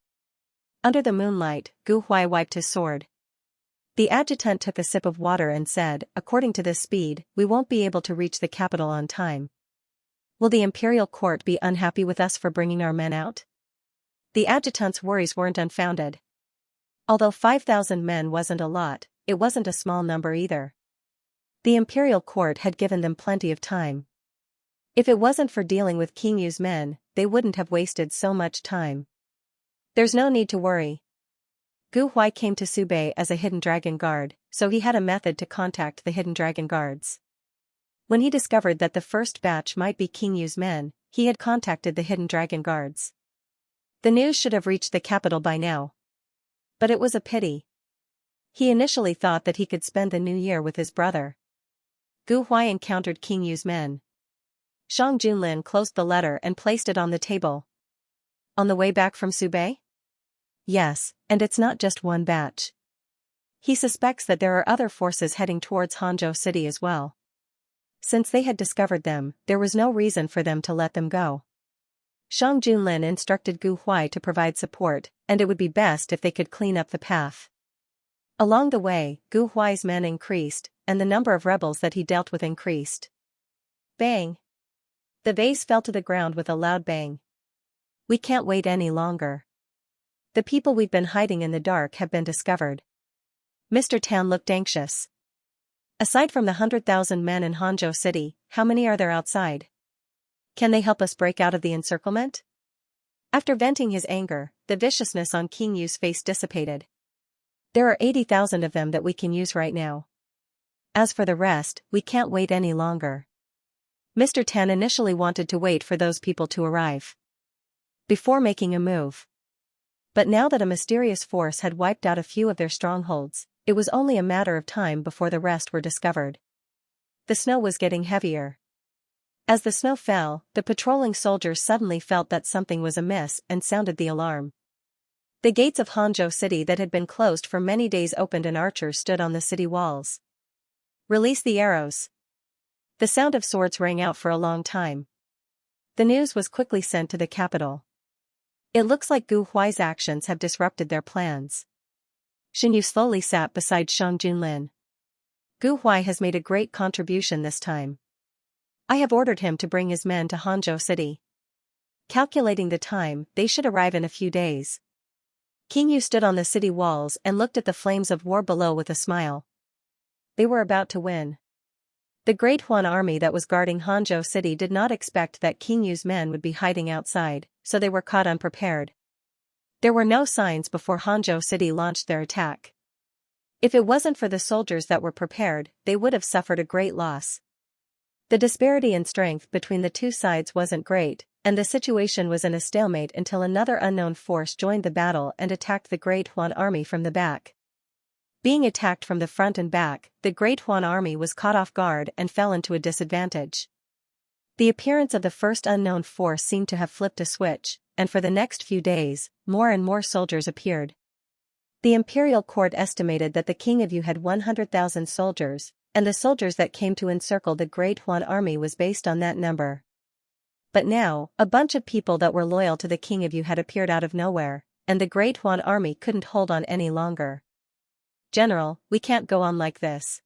Under the moonlight, Gu Huai wiped his sword. The adjutant took a sip of water and said, according to this speed, we won't be able to reach the capital on time. Will the imperial court be unhappy with us for bringing our men out? The adjutant's worries weren't unfounded. Although 5,000 men wasn't a lot, it wasn't a small number either. The imperial court had given them plenty of time. If it wasn't for dealing with King Yu's men, they wouldn't have wasted so much time. There's no need to worry. Gu Huai came to Subei as a hidden dragon guard, so he had a method to contact the hidden dragon guards. When he discovered that the first batch might be King Yu's men, he had contacted the hidden dragon guards. The news should have reached the capital by now. But it was a pity. He initially thought that he could spend the new year with his brother. Gu Huai encountered King Yu's men. Xiang Zhenlan closed the letter and placed it on the table. On the way back from Subei? Yes, and it's not just one batch. He suspects that there are other forces heading towards Hangzhou City as well. Since they had discovered them, there was no reason for them to let them go. Xiang Zhenlan instructed Gu Huai to provide support, and it would be best if they could clean up the path. Along the way, Gu Huai's men increased, and the number of rebels that he dealt with increased. Bang! The vase fell to the ground with a loud bang. We can't wait any longer. The people we've been hiding in the dark have been discovered. Mr. Tan looked anxious. Aside from the 100,000 men in Hangzhou City, how many are there outside? Can they help us break out of the encirclement? After venting his anger, the viciousness on King Yu's face dissipated. There are 80,000 of them that we can use right now. As for the rest, we can't wait any longer. Mr. Tan initially wanted to wait for those people to arrive before making a move. But now that a mysterious force had wiped out a few of their strongholds, it was only a matter of time before the rest were discovered. The snow was getting heavier. As the snow fell, the patrolling soldiers suddenly felt that something was amiss and sounded the alarm. The gates of Hangzhou City that had been closed for many days opened and archers stood on the city walls. "Release the arrows." The sound of swords rang out for a long time. The news was quickly sent to the capital. "It looks like Gu Huai's actions have disrupted their plans." Xinyu slowly sat beside Shang Junlin. "Gu Huai has made a great contribution this time. I have ordered him to bring his men to Hangzhou City. Calculating the time, they should arrive in a few days." King Yu stood on the city walls and looked at the flames of war below with a smile. They were about to win. The Great Huan army that was guarding Hangzhou City did not expect that King Yu's men would be hiding outside, so they were caught unprepared. There were no signs before Hangzhou City launched their attack. If it wasn't for the soldiers that were prepared, they would have suffered a great loss. The disparity in strength between the two sides wasn't great, and the situation was in a stalemate until another unknown force joined the battle and attacked the Great Huan army from the back. Being attacked from the front and back, the Great Huan army was caught off guard and fell into a disadvantage. The appearance of the first unknown force seemed to have flipped a switch, and for the next few days, more and more soldiers appeared. The imperial court estimated that the King of Yu had 100,000 soldiers, and the soldiers that came to encircle the Great Huan army was based on that number. But now, a bunch of people that were loyal to the King of Yu had appeared out of nowhere, and the Great Huan army couldn't hold on any longer. "General, we can't go on like this.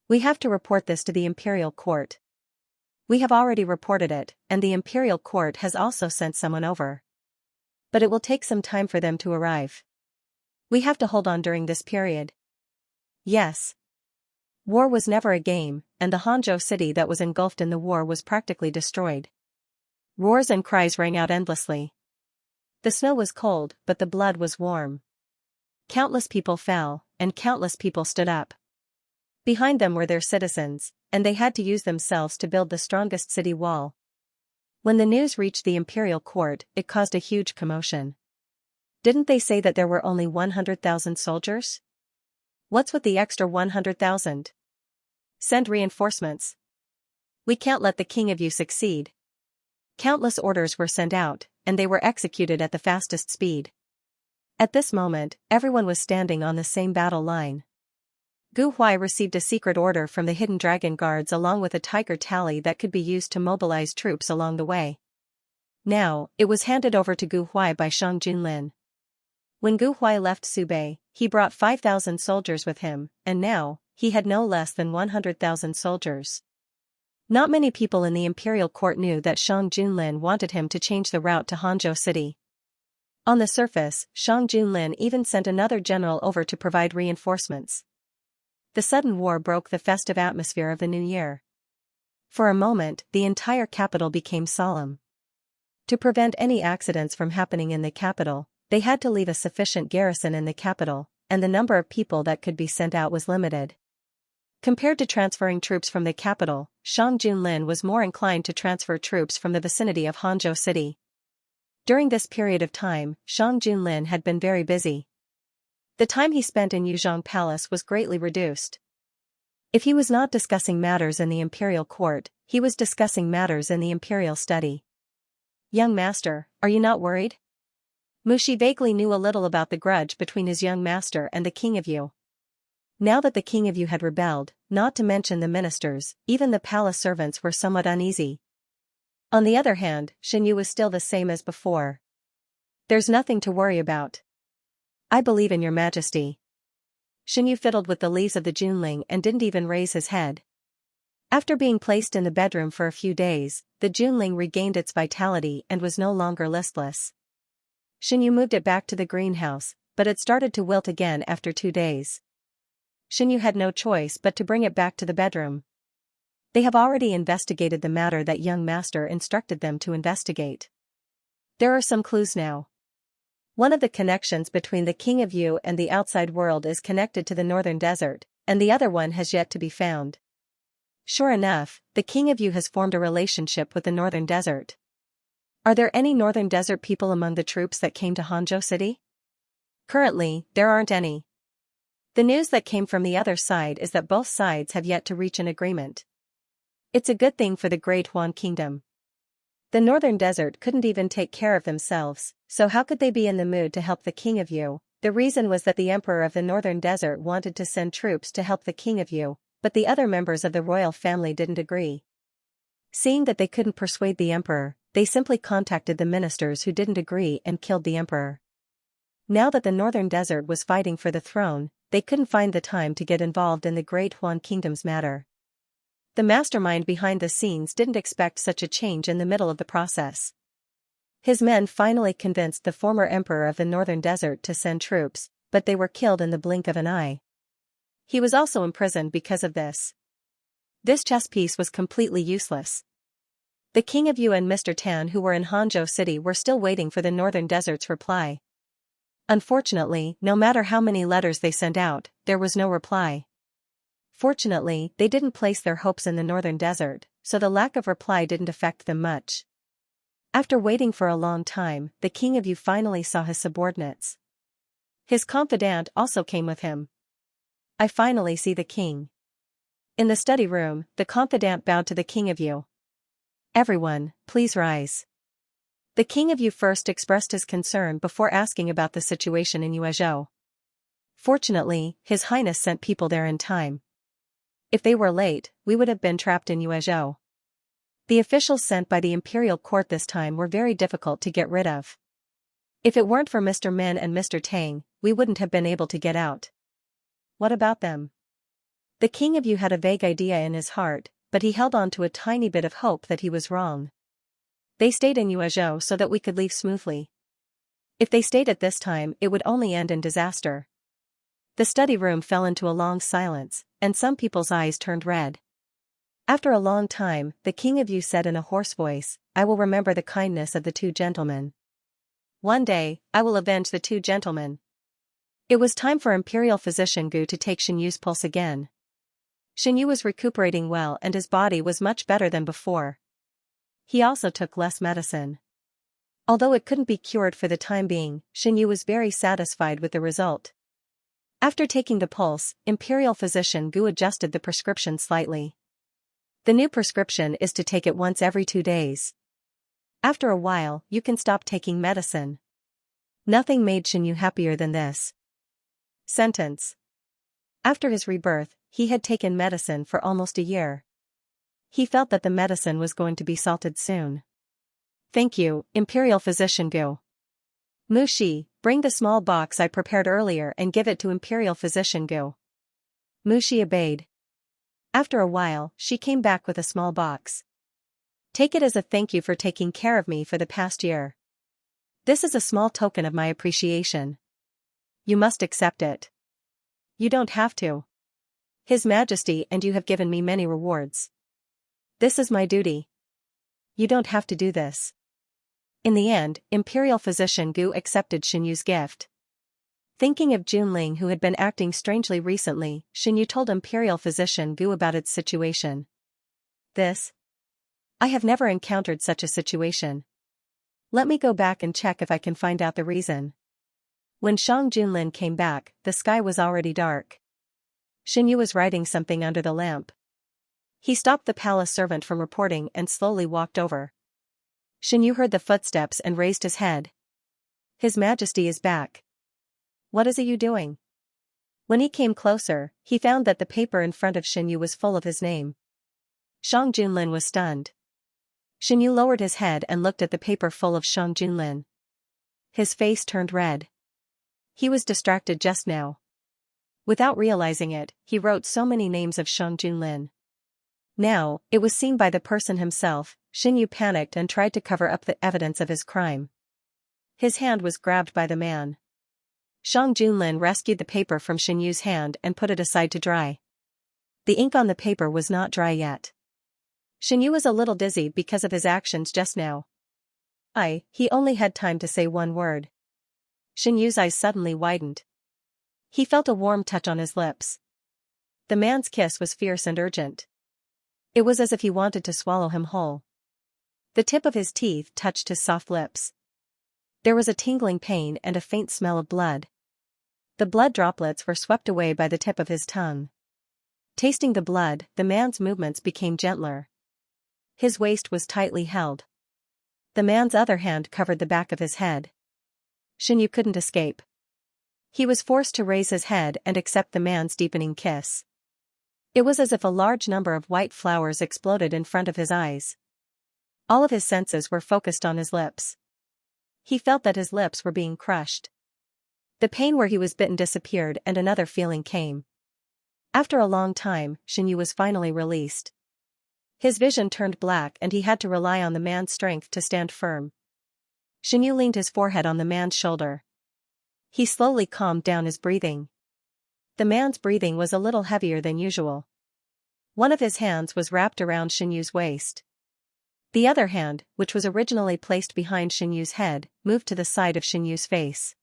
We have to report this to the imperial court." "We have already reported it, and the imperial court has also sent someone over. But it will take some time for them to arrive. We have to hold on during this period." "Yes." War was never a game, and the Hangzhou City that was engulfed in the war was practically destroyed. Roars and cries rang out endlessly. The snow was cold, but the blood was warm. Countless people fell, and countless people stood up. Behind them were their citizens, and they had to use themselves to build the strongest city wall. When the news reached the imperial court, it caused a huge commotion. "Didn't they say that there were only 100,000 soldiers? What's with the extra 100,000? Send reinforcements. We can't let the King of Yu succeed." Countless orders were sent out, and they were executed at the fastest speed. At this moment, everyone was standing on the same battle line. Gu Huai received a secret order from the hidden dragon guards along with a tiger tally that could be used to mobilize troops along the way. Now, it was handed over to Gu Huai by Shang Junlin. When Gu Huai left Subei, he brought 5,000 soldiers with him, and now, he had no less than 100,000 soldiers. Not many people in the imperial court knew that Shang Junlin wanted him to change the route to Hangzhou City. On the surface, Shang Junlin even sent another general over to provide reinforcements. The sudden war broke the festive atmosphere of the new year. For a moment, the entire capital became solemn. To prevent any accidents from happening in the capital, they had to leave a sufficient garrison in the capital, and the number of people that could be sent out was limited. Compared to transferring troops from the capital, Shang Junlin was more inclined to transfer troops from the vicinity of Hangzhou City. During this period of time, Shang Junlin had been very busy. The time he spent in Yuzhong Palace was greatly reduced. If he was not discussing matters in the imperial court, he was discussing matters in the imperial study. "Young master, are you not worried?" Mushi vaguely knew a little about the grudge between his young master and the King of Yu. Now that the King of Yu had rebelled, not to mention the ministers, even the palace servants were somewhat uneasy. On the other hand, Xinyu was still the same as before. "There's nothing to worry about. I believe in your majesty." Xinyu fiddled with the leaves of the junling and didn't even raise his head. After being placed in the bedroom for a few days, the junling regained its vitality and was no longer listless. Xinyu moved it back to the greenhouse, but it started to wilt again after 2 days. Xinyu had no choice but to bring it back to the bedroom. They have already investigated the matter that young master instructed them to investigate. There are some clues now. One of the connections between the King of Yu and the outside world is connected to the northern desert, and the other one has yet to be found. Sure enough, the King of Yu has formed a relationship with the northern desert. Are there any northern desert people among the troops that came to Hangzhou City? Currently, there aren't any. The news that came from the other side is that both sides have yet to reach an agreement. It's a good thing for the Great Huan Kingdom. The northern desert couldn't even take care of themselves, so how could they be in the mood to help the King of Yu? The reason was that the Emperor of the Northern Desert wanted to send troops to help the King of Yu, but the other members of the royal family didn't agree. Seeing that they couldn't persuade the Emperor, they simply contacted the ministers who didn't agree and killed the Emperor. Now that the Northern Desert was fighting for the throne, they couldn't find the time to get involved in the Great Huan Kingdom's matter. The mastermind behind the scenes didn't expect such a change in the middle of the process. His men finally convinced the former emperor of the Northern Desert to send troops, but they were killed in the blink of an eye. He was also imprisoned because of this. This chess piece was completely useless. The King of Yu and Mr. Tan, who were in Hangzhou City, were still waiting for the Northern Desert's reply. Unfortunately, no matter how many letters they sent out, there was no reply. Fortunately, they didn't place their hopes in the Northern Desert, so the lack of reply didn't affect them much. After waiting for a long time, the King of Yu finally saw his subordinates. His confidant also came with him. "I finally see the king." In the study room, the confidant bowed to the King of Yu. "Everyone, please rise." The King of Yu first expressed his concern before asking about the situation in Yuezhou. Fortunately, His Highness sent people there in time. If they were late, we would have been trapped in Yuezhou. The officials sent by the imperial court this time were very difficult to get rid of. If it weren't for Mr. Min and Mr. Tang, we wouldn't have been able to get out. What about them? The King of Yu had a vague idea in his heart, but he held on to a tiny bit of hope that he was wrong. They stayed in Yuezhou so that we could leave smoothly. If they stayed at this time, it would only end in disaster. The study room fell into a long silence, and some people's eyes turned red. After a long time, the King of Yu said in a hoarse voice, "I will remember the kindness of the two gentlemen. One day, I will avenge the two gentlemen." It was time for Imperial Physician Gu to take Shen Yu's pulse again. Shen Yu was recuperating well and his body was much better than before. He also took less medicine. Although it couldn't be cured for the time being, Shen Yu was very satisfied with the result. After taking the pulse, Imperial Physician Gu adjusted the prescription slightly. The new prescription is to take it once every 2 days. After a while, you can stop taking medicine. Nothing made Shen Yu happier than this sentence. After his rebirth, he had taken medicine for almost a year. He felt that the medicine was going to be salted soon. "Thank you, Imperial Physician Gu." "Mu Shi, bring the small box I prepared earlier and give it to Imperial Physician Gu." Mu Shi obeyed. After a while, she came back with a small box. "Take it as a thank you for taking care of me for the past year. This is a small token of my appreciation. You must accept it." "You don't have to. His Majesty and you have given me many rewards. This is my duty. You don't have to do this." In the end, Imperial Physician Gu accepted Shen Yu's gift. Thinking of Junling, who had been acting strangely recently, Shen Yu told Imperial Physician Gu about its situation. I have never encountered such a situation. Let me go back and check if I can find out the reason." When Shang Junlin came back, the sky was already dark. Shen Yu was writing something under the lamp. He stopped the palace servant from reporting and slowly walked over. Shen Yu heard the footsteps and raised his head. "His Majesty is back. What is you doing?" When he came closer, he found that the paper in front of Shen Yu was full of his name. Shang Junlin was stunned. Shen Yu lowered his head and looked at the paper full of Shang Junlin. His face turned red. He was distracted just now. Without realizing it, he wrote so many names of Shang Junlin. Now, it was seen by the person himself. Shen Yu panicked and tried to cover up the evidence of his crime. His hand was grabbed by the man. Shang Junlin rescued the paper from Shen Yu's hand and put it aside to dry. The ink on the paper was not dry yet. Shen Yu was a little dizzy because of his actions just now. He only had time to say one word. Shen Yu's eyes suddenly widened. He felt a warm touch on his lips. The man's kiss was fierce and urgent. It was as if he wanted to swallow him whole. The tip of his teeth touched his soft lips. There was a tingling pain and a faint smell of blood. The blood droplets were swept away by the tip of his tongue. Tasting the blood, the man's movements became gentler. His waist was tightly held. The man's other hand covered the back of his head. Xianxia couldn't escape. He was forced to raise his head and accept the man's deepening kiss. It was as if a large number of white flowers exploded in front of his eyes. All of his senses were focused on his lips. He felt that his lips were being crushed. The pain where he was bitten disappeared and another feeling came. After a long time, Xianxia was finally released. His vision turned black and he had to rely on the man's strength to stand firm. Xianxia leaned his forehead on the man's shoulder. He slowly calmed down his breathing. The man's breathing was a little heavier than usual. One of his hands was wrapped around Xianxia's waist. The other hand, which was originally placed behind Xianxia's head, moved to the side of Xianxia's face.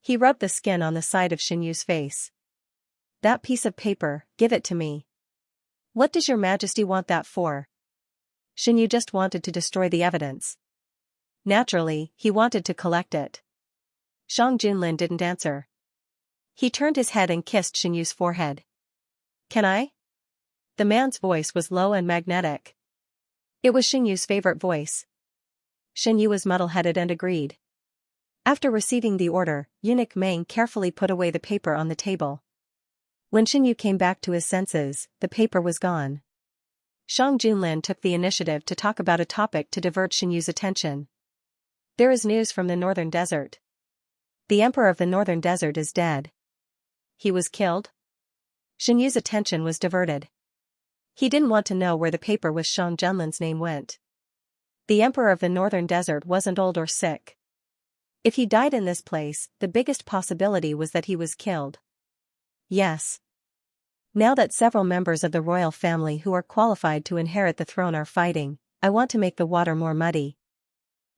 He rubbed the skin on the side of Xianxia's face. "That piece of paper, give it to me." "What does your majesty want that for?" Xianxia just wanted to destroy the evidence. Naturally, he wanted to collect it. Zhang Junlin didn't answer. He turned his head and kissed Xianxia's forehead. "Can I?" The man's voice was low and magnetic. It was Xianxia's favorite voice. Xianxia was muddle-headed and agreed. After receiving the order, Eunuch Meng carefully put away the paper on the table. When Xianxia came back to his senses, the paper was gone. Zhang Junlin took the initiative to talk about a topic to divert Xianxia's attention. "There is news from the northern desert. The emperor of the northern desert is dead." "He was killed?" Xianxia's attention was diverted. He didn't want to know where the paper with Zhang Junlin's name went. The emperor of the northern desert wasn't old or sick. If he died in this place, the biggest possibility was that he was killed. "Yes. Now that several members of the royal family who are qualified to inherit the throne are fighting, I want to make the water more muddy.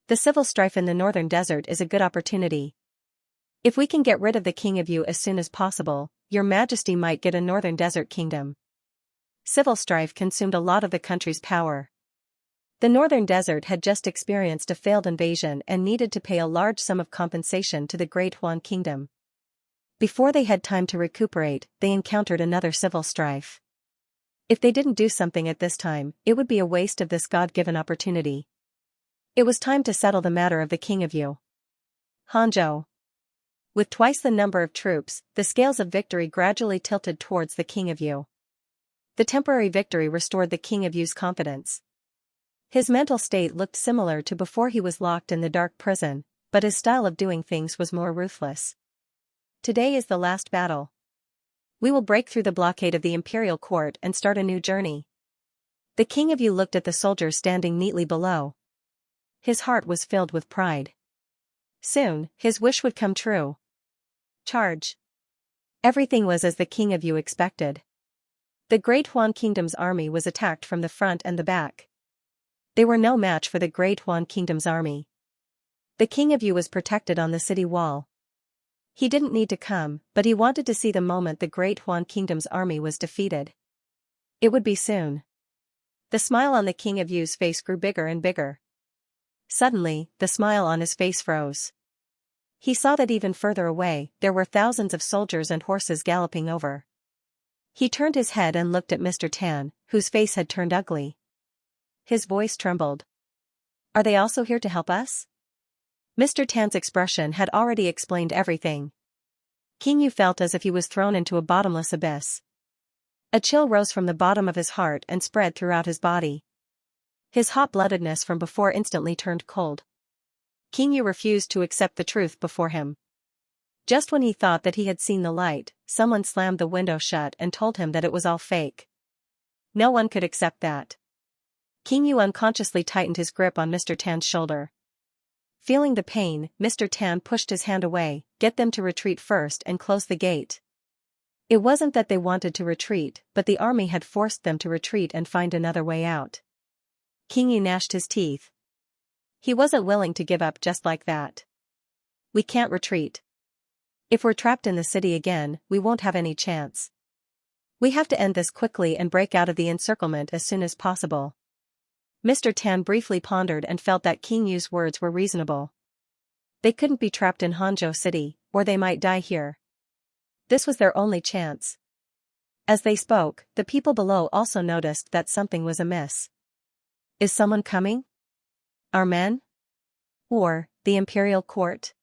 The civil strife in the northern desert is a good opportunity. If we can get rid of the king of you as soon as possible, your majesty might get a northern desert kingdom." Civil strife consumed a lot of the country's power. The northern desert had just experienced a failed invasion and needed to pay a large sum of compensation to the Great Huan Kingdom. Before they had time to recuperate, they encountered another civil strife. If they didn't do something at this time, it would be a waste of this God-given opportunity. It was time to settle the matter of the king of Yu. Hangzhou. With twice the number of troops, the scales of victory gradually tilted towards the king of Yu. The temporary victory restored the king of Yu's confidence. His mental state looked similar to before he was locked in the dark prison, but his style of doing things was more ruthless. "Today is the last battle. We will break through the blockade of the imperial court and start a new journey." The king of Yu looked at the soldiers standing neatly below. His heart was filled with pride. Soon, his wish would come true. Charge. Everything was as the king of Yu expected. The Great Huan Kingdom's army was attacked from the front and the back. They were no match for the Great Huan Kingdom's army. The king of Yu was protected on the city wall. He didn't need to come, but he wanted to see the moment the Great Huan Kingdom's army was defeated. It would be soon. The smile on the king of Yu's face grew bigger and bigger. Suddenly, the smile on his face froze. He saw that even further away, there were thousands of soldiers and horses galloping over. He turned his head and looked at Mr. Tan, whose face had turned ugly. His voice trembled. "Are they also here to help us?" Mr. Tan's expression had already explained everything. King Yu felt as if he was thrown into a bottomless abyss. A chill rose from the bottom of his heart and spread throughout his body. His hot-bloodedness from before instantly turned cold. King Yu refused to accept the truth before him. Just when he thought that he had seen the light, someone slammed the window shut and told him that it was all fake. No one could accept that. King Yu unconsciously tightened his grip on Mr. Tan's shoulder. Feeling the pain, Mr. Tan pushed his hand away, "Get them to retreat first and close the gate." It wasn't that they wanted to retreat, but the army had forced them to retreat and find another way out. King Yu gnashed his teeth. He wasn't willing to give up just like that. "We can't retreat. If we're trapped in the city again, we won't have any chance. We have to end this quickly and break out of the encirclement as soon as possible." Mr. Tan briefly pondered and felt that King Yu's words were reasonable. They couldn't be trapped in Hangzhou City, or they might die here. This was their only chance. As they spoke, the people below also noticed that something was amiss. Is someone coming? Our men? Or the imperial court?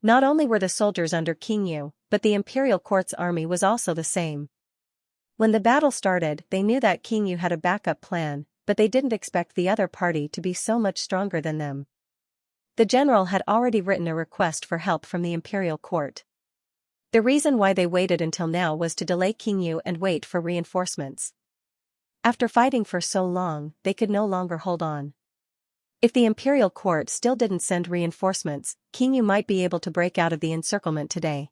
Not only were the soldiers under King Yu, but the imperial court's army was also the same. When the battle started, they knew that King Yu had a backup plan, but they didn't expect the other party to be so much stronger than them. The general had already written a request for help from the imperial court. The reason why they waited until now was to delay King Yu and wait for reinforcements. After fighting for so long, they could no longer hold on. If the imperial court still didn't send reinforcements, King Yu might be able to break out of the encirclement today.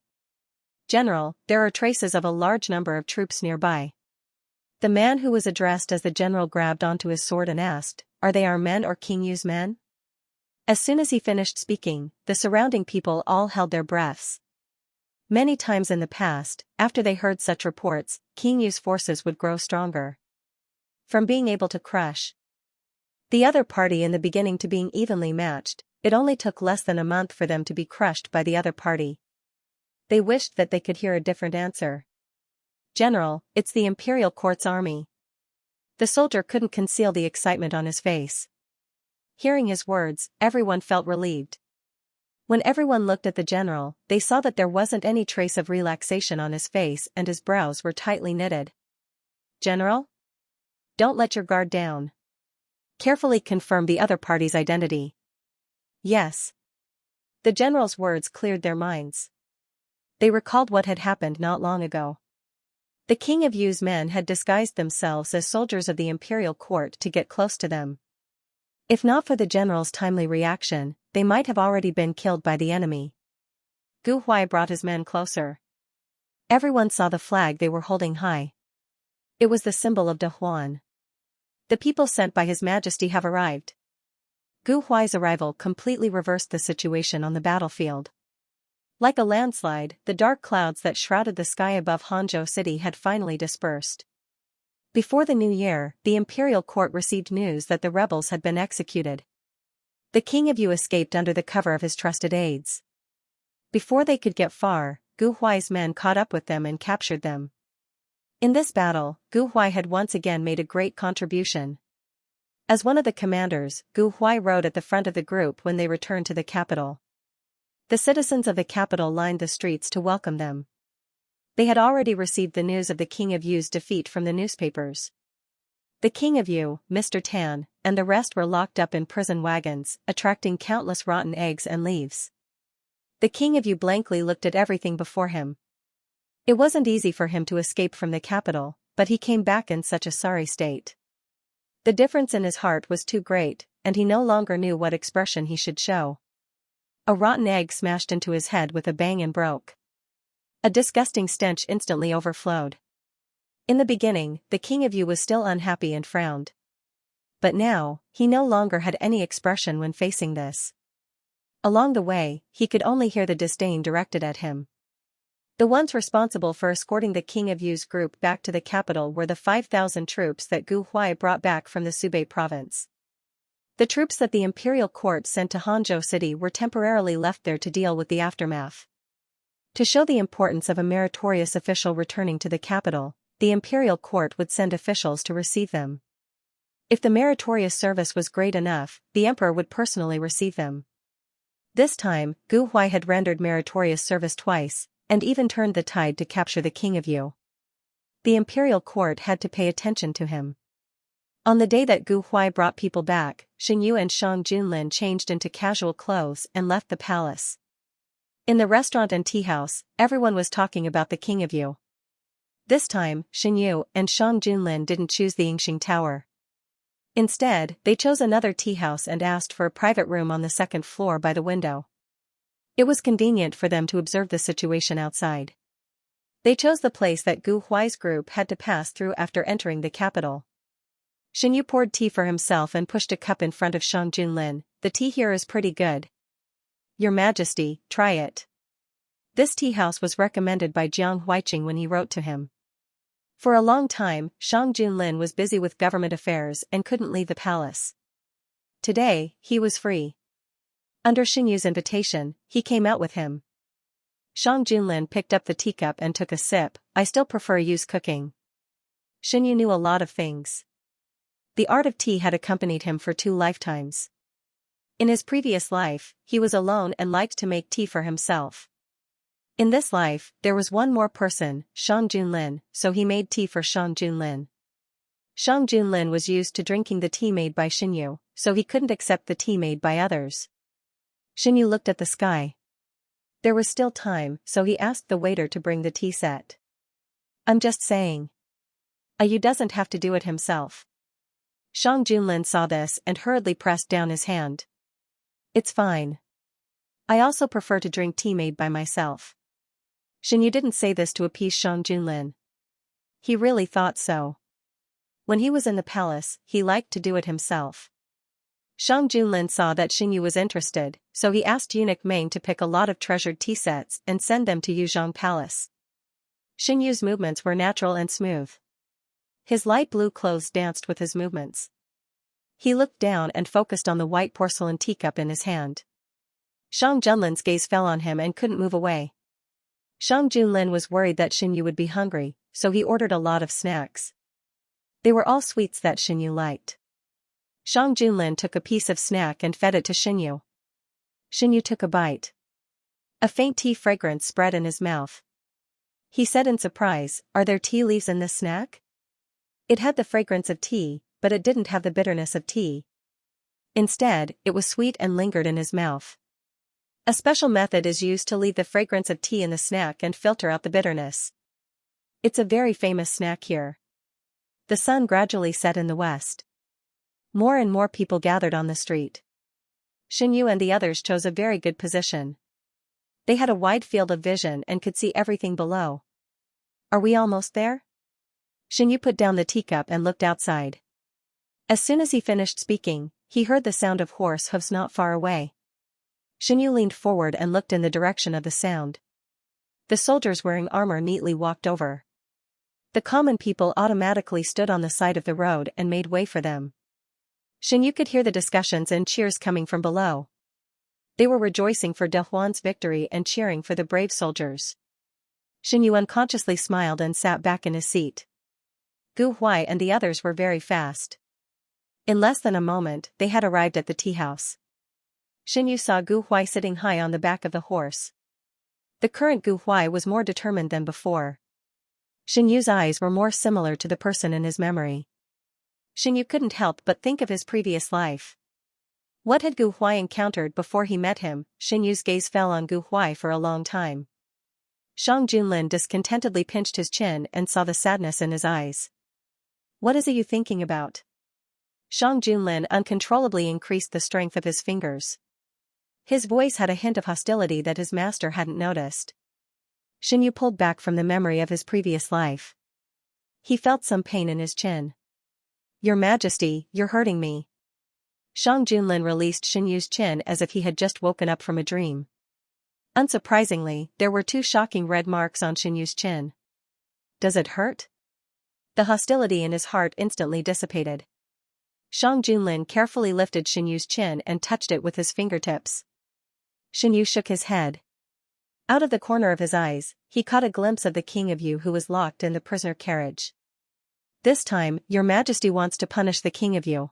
General, there are traces of a large number of troops nearby. The man who was addressed as the general grabbed onto his sword and asked, "Are they our men or King Yu's men?" As soon as he finished speaking, the surrounding people all held their breaths. Many times in the past, after they heard such reports, King Yu's forces would grow stronger. From being able to crush the other party in the beginning to being evenly matched, it only took less than a month for them to be crushed by the other party. They wished that they could hear a different answer. "General, it's the imperial court's army." The soldier couldn't conceal the excitement on his face. Hearing his words, everyone felt relieved. When everyone looked at the general, they saw that there wasn't any trace of relaxation on his face and his brows were tightly knitted. "General? Don't let your guard down. Carefully confirm the other party's identity." "Yes." The general's words cleared their minds. They recalled what had happened not long ago. The King of Yu's men had disguised themselves as soldiers of the imperial court to get close to them. If not for the general's timely reaction, they might have already been killed by the enemy. Gu Huai brought his men closer. Everyone saw the flag they were holding high. It was the symbol of De Huan. "The people sent by His Majesty have arrived." Gu Huai's arrival completely reversed the situation on the battlefield. Like a landslide, the dark clouds that shrouded the sky above Hangzhou City had finally dispersed. Before the new year, the imperial court received news that the rebels had been executed. The King of Yu escaped under the cover of his trusted aides. Before they could get far, Gu Huai's men caught up with them and captured them. In this battle, Gu Huai had once again made a great contribution. As one of the commanders, Gu Huai rode at the front of the group when they returned to the capital. The citizens of the capital lined the streets to welcome them. They had already received the news of the King of Yu's defeat from the newspapers. The King of Yu, Mr. Tan, and the rest were locked up in prison wagons, attracting countless rotten eggs and leaves. The King of Yu blankly looked at everything before him. It wasn't easy for him to escape from the capital, but he came back in such a sorry state. The difference in his heart was too great, and he no longer knew what expression he should show. A rotten egg smashed into his head with a bang and broke. A disgusting stench instantly overflowed. In the beginning, the King of Yu was still unhappy and frowned. But now, he no longer had any expression when facing this. Along the way, he could only hear the disdain directed at him. The ones responsible for escorting the King of Yu's group back to the capital were the 5,000 troops that Gu Huai brought back from the Subei province. The troops that the imperial court sent to Hangzhou City were temporarily left there to deal with the aftermath. To show the importance of a meritorious official returning to the capital, the imperial court would send officials to receive them. If the meritorious service was great enough, the emperor would personally receive them. This time, Gu Huai had rendered meritorious service twice, and even turned the tide to capture the King of Yu. The imperial court had to pay attention to him. On the day that Gu Huai brought people back, Xing Yu and Shang Junlin changed into casual clothes and left the palace. In the restaurant and tea house, everyone was talking about the King of Yu. This time, Xing Yu and Shang Junlin didn't choose the Yingxing Tower. Instead, they chose another tea house and asked for a private room on the second floor by the window. It was convenient for them to observe the situation outside. They chose the place that Gu Huai's group had to pass through after entering the capital. Xing Yu poured tea for himself and pushed a cup in front of Shang Junlin. "The tea here is pretty good. Your Majesty, try it." This tea house was recommended by Jiang Huiqing when he wrote to him. For a long time, Shang Junlin was busy with government affairs and couldn't leave the palace. Today, he was free. Under Xing Yu's invitation, he came out with him. Shang Junlin picked up the teacup and took a sip. I still prefer Yu's cooking. Xinyu knew a lot of things. The art of tea had accompanied him for 2 lifetimes. In his previous life, he was alone and liked to make tea for himself. In this life, there was one more person, Shang Junlin, so he made tea for Shang Junlin. Shang Junlin was used to drinking the tea made by Xinyu, so he couldn't accept the tea made by others. Xinyu looked at the sky. There was still time, so he asked the waiter to bring the tea set. I'm just saying. Yu doesn't have to do it himself. Shang Junlin saw this and hurriedly pressed down his hand. It's fine. I also prefer to drink tea made by myself. Xinyu didn't say this to appease Shang Junlin. He really thought so. When he was in the palace, he liked to do it himself. Shang Junlin saw that Xinyu was interested, so he asked eunuch Meng to pick a lot of treasured tea sets and send them to Yuzhong Palace. Xinyu's movements were natural and smooth. His light blue clothes danced with his movements. He looked down and focused on the white porcelain teacup in his hand. Shang Junlin's gaze fell on him and couldn't move away. Shang Junlin was worried that Xinyu would be hungry, so he ordered a lot of snacks. They were all sweets that Xinyu liked. Shang Junlin took a piece of snack and fed it to Xinyu. Xinyu took a bite. A faint tea fragrance spread in his mouth. He said in surprise, "Are there tea leaves in this snack?" It had the fragrance of tea, but it didn't have the bitterness of tea. Instead, it was sweet and lingered in his mouth. A special method is used to leave the fragrance of tea in the snack and filter out the bitterness. It's a very famous snack here. The sun gradually set in the west. More and more people gathered on the street. Xinyu and the others chose a very good position. They had a wide field of vision and could see everything below. Are we almost there? Xinyu put down the teacup and looked outside. As soon as he finished speaking, he heard the sound of horse hooves not far away. Xinyu leaned forward and looked in the direction of the sound. The soldiers wearing armor neatly walked over. The common people automatically stood on the side of the road and made way for them. Xinyu could hear the discussions and cheers coming from below. They were rejoicing for De Huan's victory and cheering for the brave soldiers. Xinyu unconsciously smiled and sat back in his seat. Gu Huai and the others were very fast. In less than a moment, they had arrived at the tea house. Xinyu saw Gu Huai sitting high on the back of the horse. The current Gu Huai was more determined than before. Xinyu's eyes were more similar to the person in his memory. Xinyu couldn't help but think of his previous life. What had Gu Huai encountered before he met him? Xinyu's gaze fell on Gu Huai for a long time. Shang Junlin discontentedly pinched his chin and saw the sadness in his eyes. What is you thinking about? Shang Junlin uncontrollably increased the strength of his fingers. His voice had a hint of hostility that his master hadn't noticed. Xinyu pulled back from the memory of his previous life. He felt some pain in his chin. Your Majesty, you're hurting me. Shang Junlin released Xinyu's chin as if he had just woken up from a dream. Unsurprisingly, there were 2 shocking red marks on Xinyu's chin. Does it hurt? The hostility in his heart instantly dissipated. Shang Junlin carefully lifted Xinyu's chin and touched it with his fingertips. Xinyu shook his head. Out of the corner of his eyes, he caught a glimpse of the King of Yu who was locked in the prisoner carriage. This time, Your Majesty wants to punish the King of Yu.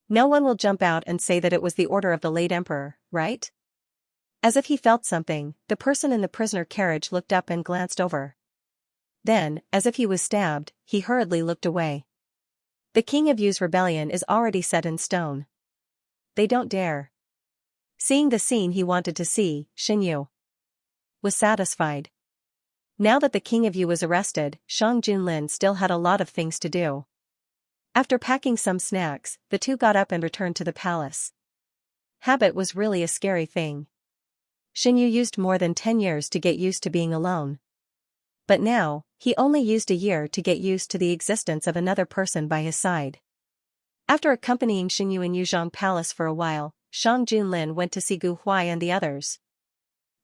No one will jump out and say that it was the order of the late emperor, right? As if he felt something, the person in the prisoner carriage looked up and glanced over. Then, as if he was stabbed, he hurriedly looked away. The King of Yu's rebellion is already set in stone. They don't dare. Seeing the scene he wanted to see, Xinyu was satisfied. Now that the King of Yu was arrested, Shang Junlin still had a lot of things to do. After packing some snacks, the 2 got up and returned to the palace. Habit was really a scary thing. Xinyu used more than 10 years to get used to being alone. But now, he only used a year to get used to the existence of another person by his side. After accompanying Xinyu in Yuzhong Palace for a while, Shang Junlin went to see Gu Huai and the others.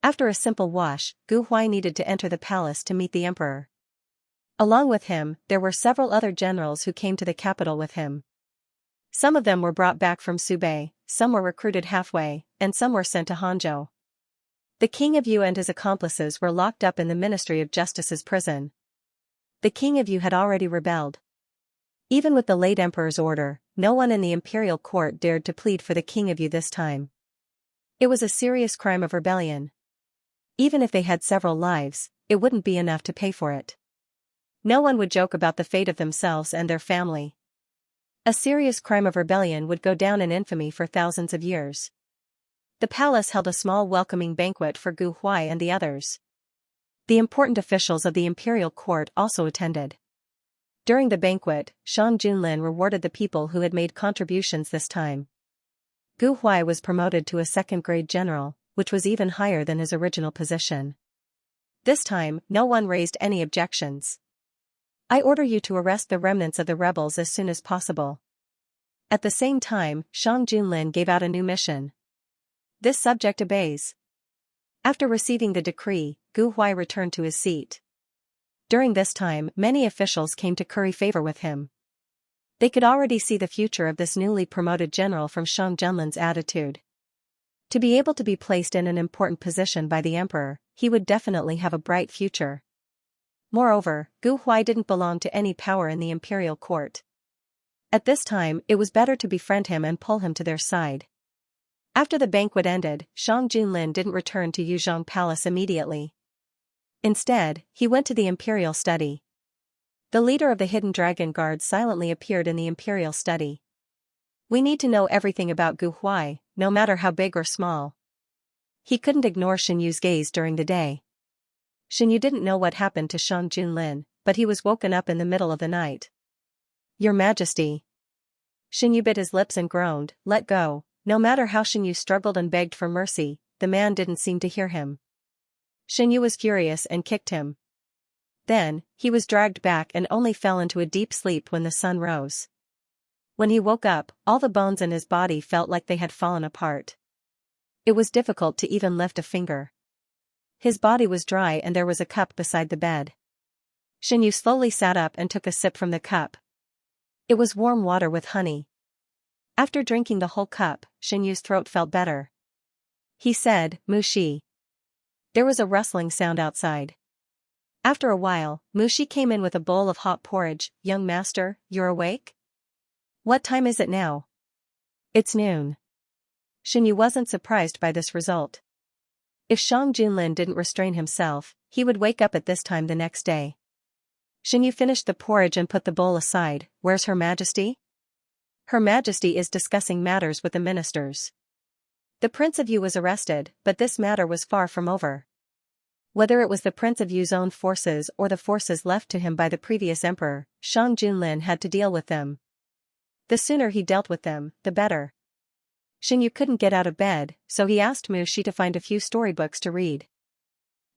After a simple wash, Gu Huai needed to enter the palace to meet the emperor. Along with him, there were several other generals who came to the capital with him. Some of them were brought back from Subei, some were recruited halfway, and some were sent to Hangzhou. The king of Yu and his accomplices were locked up in the Ministry of Justice's prison. The king of Yu had already rebelled. Even with the late emperor's order, no one in the imperial court dared to plead for the king of Yu this time. It was a serious crime of rebellion. Even if they had several lives, it wouldn't be enough to pay for it. No one would joke about the fate of themselves and their family. A serious crime of rebellion would go down in infamy for thousands of years. The palace held a small welcoming banquet for Gu Huai and the others. The important officials of the imperial court also attended. During the banquet, Shang Junlin rewarded the people who had made contributions this time. Gu Huai was promoted to a second-grade general, which was even higher than his original position. This time, no one raised any objections. I order you to arrest the remnants of the rebels as soon as possible. At the same time, Shang Junlin gave out a new mission. This subject obeys. After receiving the decree, Gu Huai returned to his seat. During this time, many officials came to curry favor with him. They could already see the future of this newly promoted general from Shang Junlin's attitude. To be able to be placed in an important position by the emperor, he would definitely have a bright future. Moreover, Gu Huai didn't belong to any power in the imperial court. At this time, it was better to befriend him and pull him to their side. After the banquet ended, Shang Junlin didn't return to Yuzhong Palace immediately. Instead, he went to the imperial study. The leader of the Hidden Dragon Guard silently appeared in the imperial study. We need to know everything about Gu Huai, no matter how big or small. He couldn't ignore Shen Yu's gaze during the day. Shen Yu didn't know what happened to Shang Junlin, but he was woken up in the middle of the night. Your Majesty. Shen Yu bit his lips and groaned, let go. No matter how Shen Yu struggled and begged for mercy, the man didn't seem to hear him. Shen Yu was furious and kicked him. Then, he was dragged back and only fell into a deep sleep when the sun rose. When he woke up, all the bones in his body felt like they had fallen apart. It was difficult to even lift a finger. His body was dry and there was a cup beside the bed. Shen Yu slowly sat up and took a sip from the cup. It was warm water with honey. After drinking the whole cup, Shen Yu's throat felt better. He said, Mu Shi. There was a rustling sound outside. After a while, Mu Shi came in with a bowl of hot porridge. Young master, you're awake? What time is it now? It's noon. Shen Yu wasn't surprised by this result. If Shang Junlin didn't restrain himself, he would wake up at this time the next day. Shen Yu finished the porridge and put the bowl aside. Where's Her Majesty? Her Majesty is discussing matters with the ministers. The Prince of Yu was arrested, but this matter was far from over. Whether it was the Prince of Yu's own forces or the forces left to him by the previous emperor, Shang Junlin had to deal with them. The sooner he dealt with them, the better. Shen Yu couldn't get out of bed, so he asked Mu Shi to find a few storybooks to read.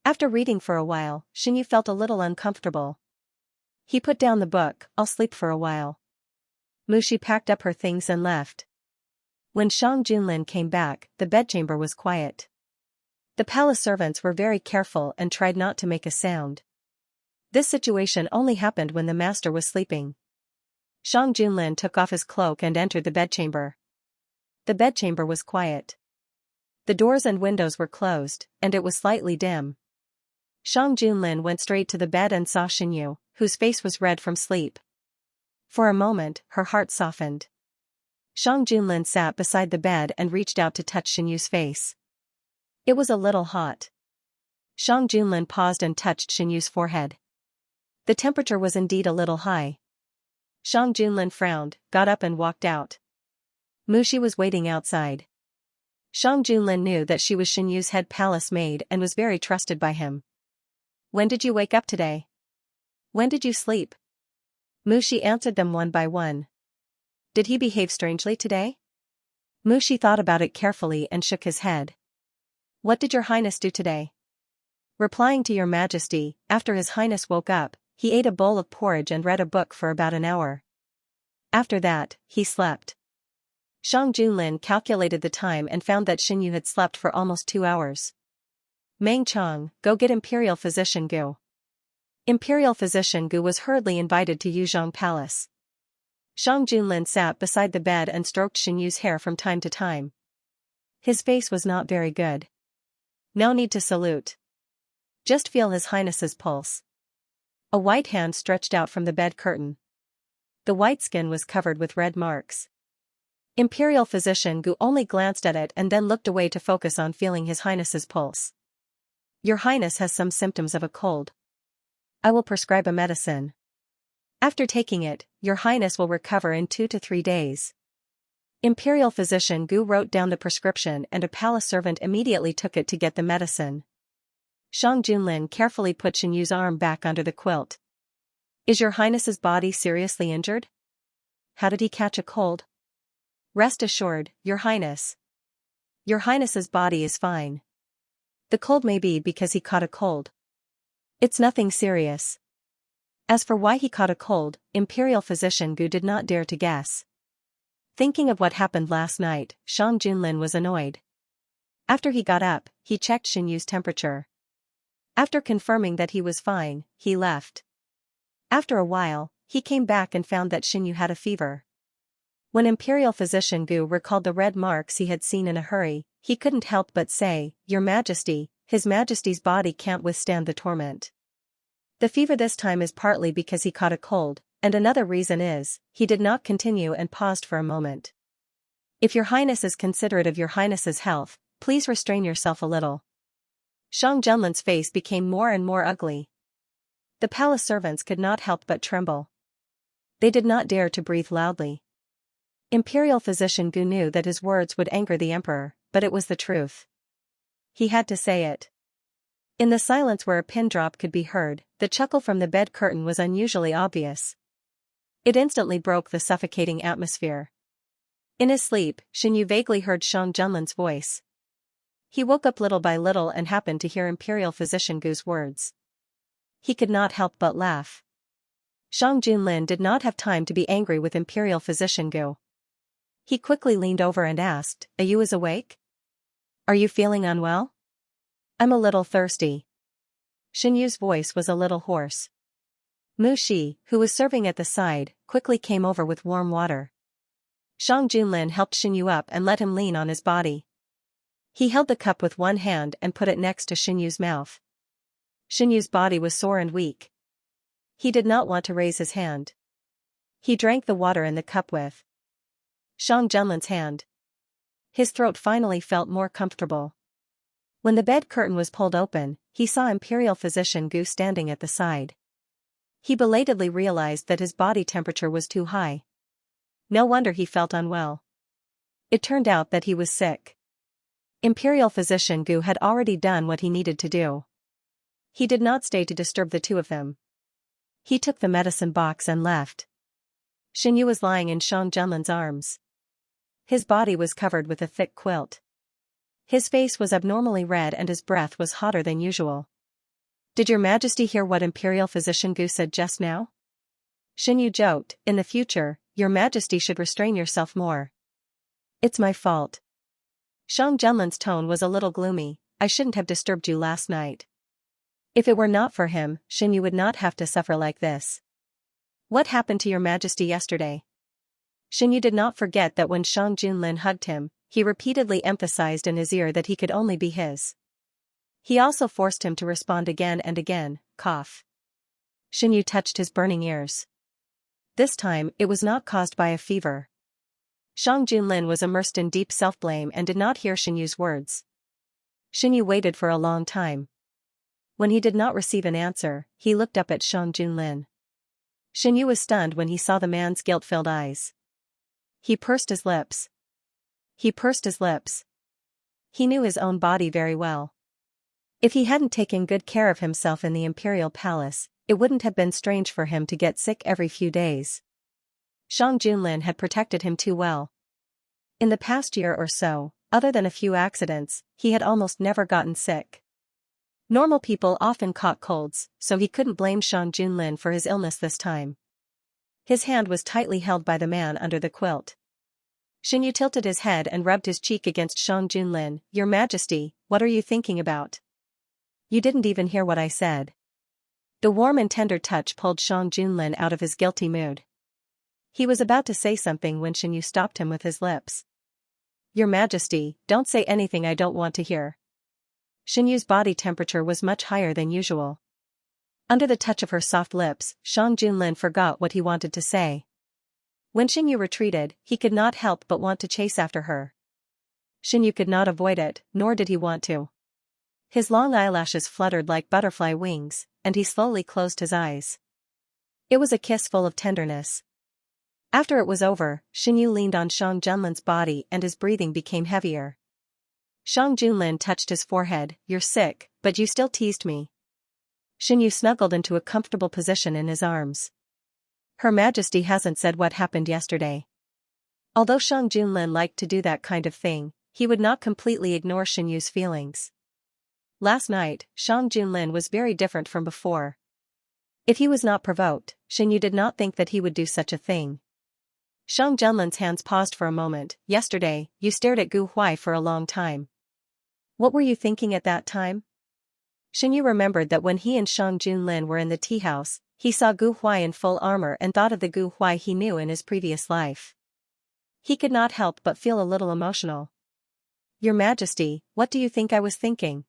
After reading for a while, Shen Yu felt a little uncomfortable. He put down the book. I'll sleep for a while. Mu Shi packed up her things and left. When Shang Junlin came back, the bedchamber was quiet. The palace servants were very careful and tried not to make a sound. This situation only happened when the master was sleeping. Shang Junlin took off his cloak and entered the bedchamber. The bedchamber was quiet. The doors and windows were closed, and it was slightly dim. Shang Junlin went straight to the bed and saw Shen Yu, whose face was red from sleep. For a moment, her heart softened. Shang Junlin sat beside the bed and reached out to touch Shen Yu's face. It was a little hot. Shang Junlin paused and touched Shen Yu's forehead. The temperature was indeed a little high. Shang Junlin frowned, got up and walked out. Mu Shi was waiting outside. Shang Junlin knew that she was Shen Yu's head palace maid and was very trusted by him. When did you wake up today? When did you sleep? Mu Shi answered them one by one. Did he behave strangely today? Mu Shi thought about it carefully and shook his head. What did your highness do today? Replying to your majesty, after his highness woke up, he ate a bowl of porridge and read a book for about an hour. After that, he slept. Shang Junlin calculated the time and found that Shen Yu had slept for almost 2 hours. Meng Chong, go get Imperial Physician Gu. Imperial Physician Gu was hurriedly invited to Yuzhong Palace. Shang Junlin sat beside the bed and stroked Shen Yu's hair from time to time. His face was not very good. No need to salute. Just feel His Highness's pulse. A white hand stretched out from the bed curtain. The white skin was covered with red marks. Imperial Physician Gu only glanced at it and then looked away to focus on feeling His Highness's pulse. Your Highness has some symptoms of a cold. I will prescribe a medicine. After taking it, Your Highness will recover in 2 to 3 days. Imperial Physician Gu wrote down the prescription and a palace servant immediately took it to get the medicine. Shang Junlin carefully put Shen Yu's arm back under the quilt. Is Your Highness's body seriously injured? How did he catch a cold? Rest assured, Your Highness. Your Highness's body is fine. The cold may be because he caught a cold. It's nothing serious. As for why he caught a cold, Imperial Physician Gu did not dare to guess. Thinking of what happened last night, Shang Junlin was annoyed. After he got up, he checked Shen Yu's temperature. After confirming that he was fine, he left. After a while, he came back and found that Shen Yu had a fever. When Imperial Physician Gu recalled the red marks he had seen in a hurry, he couldn't help but say, Your Majesty, His Majesty's body can't withstand the torment. The fever this time is partly because he caught a cold, and another reason is, he did not continue and paused for a moment. If Your Highness is considerate of Your Highness's health, please restrain yourself a little. Shang Junlin's face became more and more ugly. The palace servants could not help but tremble. They did not dare to breathe loudly. Imperial Physician Gu knew that his words would anger the emperor, but it was the truth. He had to say it. In the silence where a pin drop could be heard, the chuckle from the bed curtain was unusually obvious. It instantly broke the suffocating atmosphere. In his sleep, Shen Yu vaguely heard Shang Junlin's voice. He woke up little by little and happened to hear Imperial Physician Gu's words. He could not help but laugh. Shang Junlin did not have time to be angry with Imperial Physician Gu. He quickly leaned over and asked, Are you awake? Are you feeling unwell? I'm a little thirsty. Shen Yu's voice was a little hoarse. Mu Shi, who was serving at the side, quickly came over with warm water. Shang Junlin helped Shen Yu up and let him lean on his body. He held the cup with one hand and put it next to Shen Yu's mouth. Shen Yu's body was sore and weak. He did not want to raise his hand. He drank the water in the cup with Shang Junlin's hand. His throat finally felt more comfortable. When the bed curtain was pulled open, he saw Imperial Physician Gu standing at the side. He belatedly realized that his body temperature was too high. No wonder he felt unwell. It turned out that he was sick. Imperial Physician Gu had already done what he needed to do. He did not stay to disturb the two of them. He took the medicine box and left. Shen Yu was lying in Shang Junlin's arms. His body was covered with a thick quilt. His face was abnormally red and his breath was hotter than usual. Did Your Majesty hear what Imperial Physician Gu said just now? Shen Yu joked, In the future, Your Majesty should restrain yourself more. It's my fault. Shang Junlin's tone was a little gloomy. I shouldn't have disturbed you last night. If it were not for him, Shen Yu would not have to suffer like this. What happened to Your Majesty yesterday? Shen Yu did not forget that when Shang Junlin hugged him, he repeatedly emphasized in his ear that he could only be his. He also forced him to respond again and again, cough. Shen Yu touched his burning ears. This time, it was not caused by a fever. Shang Junlin was immersed in deep self-blame and did not hear Shen Yu's words. Shen Yu waited for a long time. When he did not receive an answer, he looked up at Shang Junlin. Shen Yu was stunned when he saw the man's guilt-filled eyes. He pursed his lips. He pursed his lips. He knew his own body very well. If he hadn't taken good care of himself in the imperial palace, it wouldn't have been strange for him to get sick every few days. Shang Junlin had protected him too well. In the past year or so, other than a few accidents, he had almost never gotten sick. Normal people often caught colds, so he couldn't blame Shang Junlin for his illness this time. His hand was tightly held by the man under the quilt. Shen Yu tilted his head and rubbed his cheek against Shang Junlin. Your Majesty, what are you thinking about? You didn't even hear what I said. The warm and tender touch pulled Shang Junlin out of his guilty mood. He was about to say something when Shen Yu stopped him with his lips. Your Majesty, don't say anything I don't want to hear. Xianyu's body temperature was much higher than usual. Under the touch of her soft lips, Shang Junlin forgot what he wanted to say. When Xianyu retreated, he could not help but want to chase after her. Xianyu could not avoid it, nor did he want to. His long eyelashes fluttered like butterfly wings, and he slowly closed his eyes. It was a kiss full of tenderness. After it was over, Xianyu leaned on Shang Junlin's body and his breathing became heavier. Shang Junlin touched his forehead. "You're sick, but you still teased me." Xianyu snuggled into a comfortable position in his arms. Her Majesty hasn't said what happened yesterday. Although Shang Junlin liked to do that kind of thing, he would not completely ignore Xianyu's feelings. Last night, Shang Junlin was very different from before. If he was not provoked, Xianyu did not think that he would do such a thing. Shang Junlin's hands paused for a moment. "Yesterday, you stared at Gu Huai for a long time. What were you thinking at that time?" Xianyu remembered that when he and Shang Junlin were in the tea house, he saw Gu Huai in full armor and thought of the Gu Huai he knew in his previous life. He could not help but feel a little emotional. "Your Majesty, what do you think I was thinking?"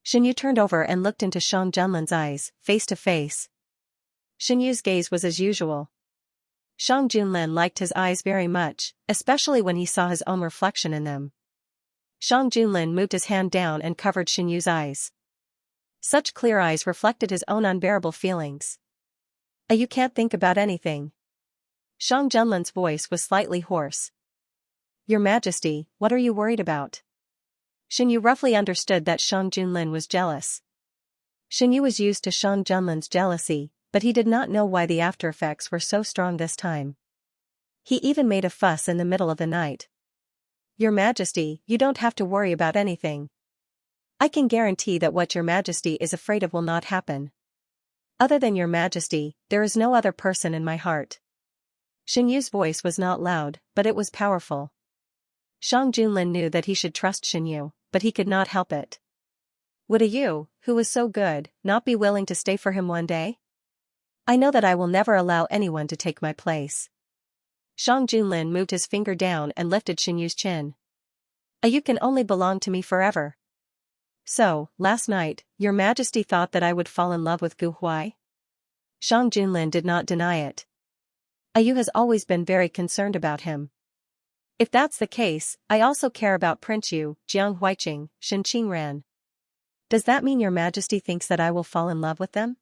Xianyu turned over and looked into Shang Junlin's eyes, face to face. Xianyu's gaze was as usual. Shang Junlin liked his eyes very much, especially when he saw his own reflection in them. Shang Junlin moved his hand down and covered Xianyu's eyes. Such clear eyes reflected his own unbearable feelings. You can't think about anything." Shang Junlin's voice was slightly hoarse. "Your Majesty, what are you worried about?" Xianyu roughly understood that Shang Junlin was jealous. Xianyu was used to Shang Junlin's jealousy, but he did not know why the after-effects were so strong this time. He even made a fuss in the middle of the night. "Your Majesty, you don't have to worry about anything. I can guarantee that what Your Majesty is afraid of will not happen. Other than Your Majesty, there is no other person in my heart." Xianyu's voice was not loud, but it was powerful. Shang Junlin knew that he should trust Xianyu, but he could not help it. Would you, who was so good, not be willing to stay for him one day? I know that I will never allow anyone to take my place. Shang Junlin moved his finger down and lifted Xianyu's chin. You can only belong to me forever. So, last night, Your Majesty thought that I would fall in love with Gu Huai? Shang Junlin did not deny it. Ayu has always been very concerned about him. If that's the case, I also care about Prince Yu, Jiang Huiqing, Shen Qingran. Does that mean Your Majesty thinks that I will fall in love with them?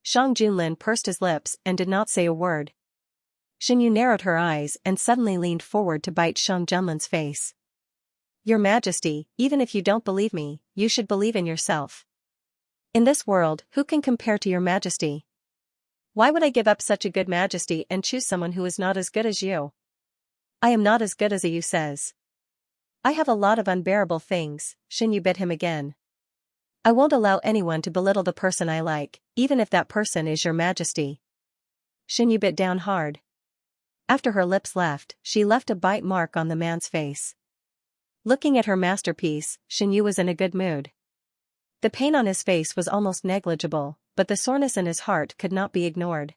Shang Junlin pursed his lips and did not say a word. Xianyu narrowed her eyes and suddenly leaned forward to bite Shang Junlin's face. Your Majesty, even if you don't believe me, you should believe in yourself. In this world, who can compare to Your Majesty? Why would I give up such a good Majesty and choose someone who is not as good as you? I am not as good as Ayu says. I have a lot of unbearable things. Xianyu bit him again. I won't allow anyone to belittle the person I like, even if that person is Your Majesty. Xianyu bit down hard. After her lips left, she left a bite mark on the man's face. Looking at her masterpiece, Xianyu was in a good mood. The pain on his face was almost negligible, but the soreness in his heart could not be ignored.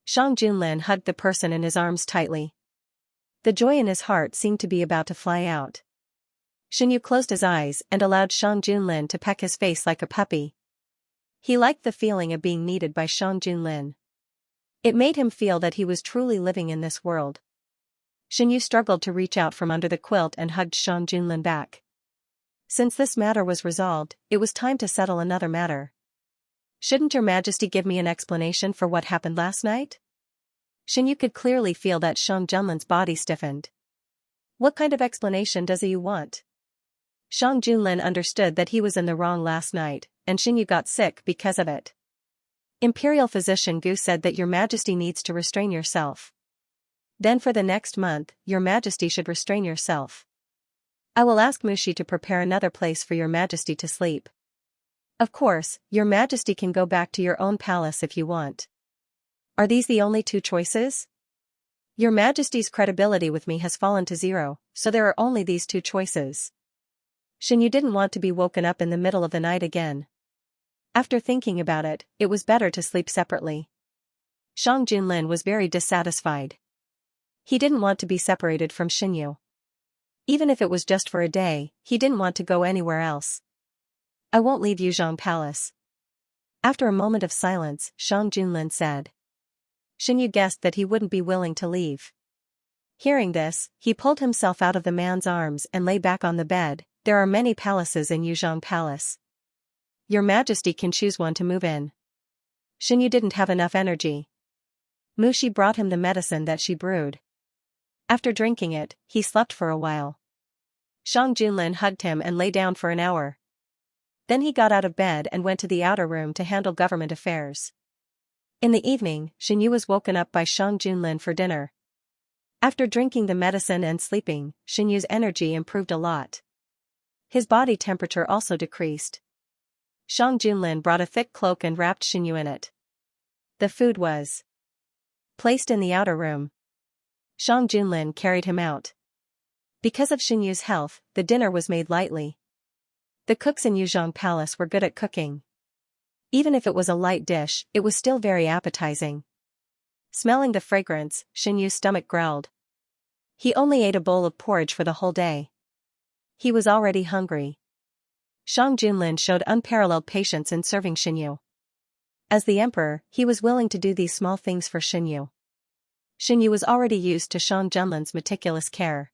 Shang Junlin hugged the person in his arms tightly. The joy in his heart seemed to be about to fly out. Xianyu closed his eyes and allowed Shang Junlin to peck his face like a puppy. He liked the feeling of being needed by Shang Junlin. It made him feel that he was truly living in this world. Xianyu struggled to reach out from under the quilt and hugged Shang Junlin back. Since this matter was resolved, it was time to settle another matter. Shouldn't Your Majesty give me an explanation for what happened last night? Xianyu could clearly feel that Shang Junlin's body stiffened. What kind of explanation does you want? Shang Junlin understood that he was in the wrong last night, and Xianyu got sick because of it. Imperial physician Gu said that Your Majesty needs to restrain yourself. Then for the next month, Your Majesty should restrain yourself. I will ask Mushi to prepare another place for Your Majesty to sleep. Of course, Your Majesty can go back to your own palace if you want. Are these the only two choices? Your Majesty's credibility with me has fallen to zero, so there are only these two choices. Xianyu didn't want to be woken up in the middle of the night again. After thinking about it, it was better to sleep separately. Shang Junlin was very dissatisfied. He didn't want to be separated from Xianyu. Even if it was just for a day, he didn't want to go anywhere else. I won't leave Yuzhong Palace. After a moment of silence, Shang Junlin said. Xinyu guessed that he wouldn't be willing to leave. Hearing this, he pulled himself out of the man's arms and lay back on the bed. There are many palaces in Yuzhong Palace. Your Majesty can choose one to move in. Xinyu didn't have enough energy. Mushi brought him the medicine that she brewed. After drinking it, he slept for a while. Shang Junlin hugged him and lay down for an hour. Then he got out of bed and went to the outer room to handle government affairs. In the evening, Xinyu was woken up by Shang Junlin for dinner. After drinking the medicine and sleeping, Xinyu's energy improved a lot. His body temperature also decreased. Shang Junlin brought a thick cloak and wrapped Xinyu in it. The food was placed in the outer room. Shang Junlin carried him out. Because of Xinyu's health, the dinner was made lightly. The cooks in Yuzhong Palace were good at cooking. Even if it was a light dish, it was still very appetizing. Smelling the fragrance, Xinyu's stomach growled. He only ate a bowl of porridge for the whole day. He was already hungry. Shang Junlin showed unparalleled patience in serving Xinyu. As the emperor, he was willing to do these small things for Xinyu. Xinyu was already used to Shang Junlin's meticulous care.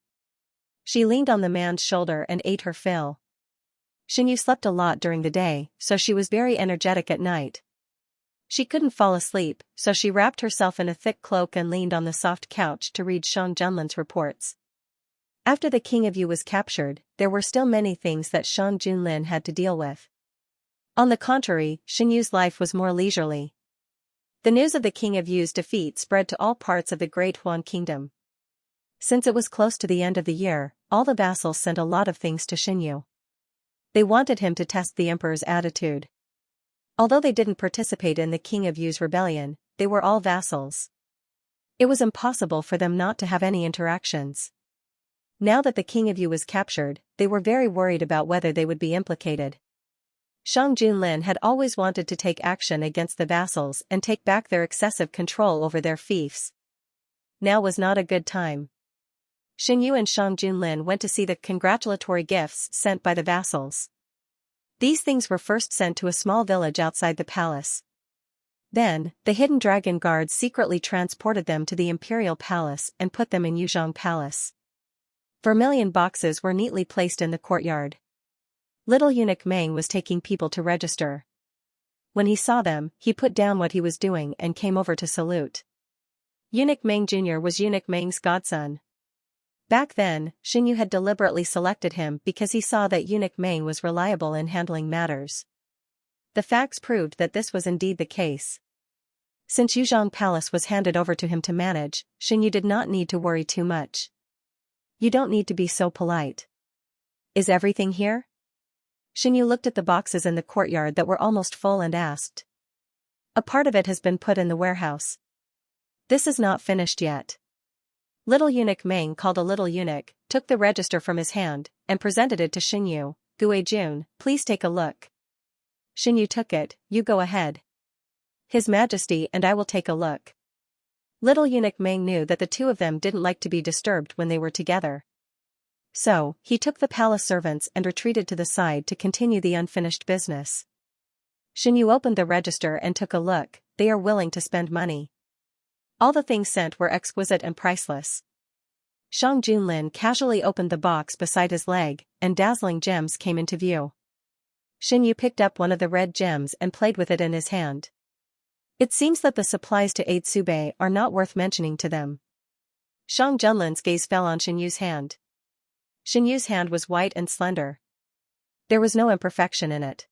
She leaned on the man's shoulder and ate her fill. Xinyu slept a lot during the day, so she was very energetic at night. She couldn't fall asleep, so she wrapped herself in a thick cloak and leaned on the soft couch to read Shang Junlin's reports. After the King of Yu was captured, there were still many things that Shang Junlin had to deal with. On the contrary, Xinyu's life was more leisurely. The news of the King of Yu's defeat spread to all parts of the Great Huan Kingdom. Since it was close to the end of the year, all the vassals sent a lot of things to Xinyu. They wanted him to test the emperor's attitude. Although they didn't participate in the King of Yu's rebellion, they were all vassals. It was impossible for them not to have any interactions. Now that the King of Yu was captured, they were very worried about whether they would be implicated. Shang Junlin had always wanted to take action against the vassals and take back their excessive control over their fiefs. Now was not a good time. Xinyu and Shang Junlin went to see the congratulatory gifts sent by the vassals. These things were first sent to a small village outside the palace. Then, the hidden dragon guards secretly transported them to the imperial palace and put them in Yuzhong Palace. Vermilion boxes were neatly placed in the courtyard. Little eunuch Meng was taking people to register. When he saw them, he put down what he was doing and came over to salute. Eunuch Meng Jr. was Eunuch Meng's godson. Back then, Xinyu had deliberately selected him because he saw that Eunuch Meng was reliable in handling matters. The facts proved that this was indeed the case. Since Yuzhong Palace was handed over to him to manage, Xinyu did not need to worry too much. You don't need to be so polite. Is everything here? Xinyu looked at the boxes in the courtyard that were almost full and asked. A part of it has been put in the warehouse. This is not finished yet. Little eunuch Meng called a little eunuch, took the register from his hand, and presented it to Xinyu. Guijun, please take a look. Xinyu took it. You go ahead. His Majesty and I will take a look. Little eunuch Meng knew that the two of them didn't like to be disturbed when they were together. So, he took the palace servants and retreated to the side to continue the unfinished business. Xinyu opened the register and took a look. They are willing to spend money. All the things sent were exquisite and priceless. Shang Junlin casually opened the box beside his leg, and dazzling gems came into view. Xinyu picked up one of the red gems and played with it in his hand. It seems that the supplies to aid Sube are not worth mentioning to them. Shang Junlin's gaze fell on Xinyu's hand. Xinyu's hand was white and slender. There was no imperfection in it.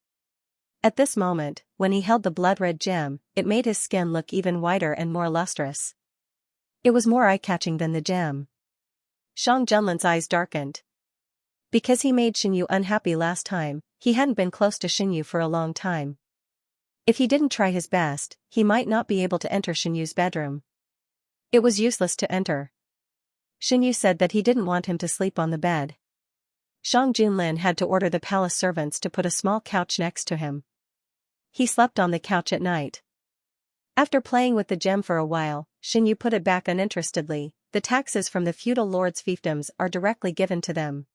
At this moment, when he held the blood-red gem, it made his skin look even whiter and more lustrous. It was more eye-catching than the gem. Shang Junlin's eyes darkened. Because he made Xinyu unhappy last time, he hadn't been close to Xinyu for a long time. If he didn't try his best, he might not be able to enter Xinyu's bedroom. It was useless to enter. Xinyu said that he didn't want him to sleep on the bed. Shang Junlin had to order the palace servants to put a small couch next to him. He slept on the couch at night. After playing with the gem for a while, Xinyu put it back uninterestedly. The taxes from the feudal lords' fiefdoms are directly given to them.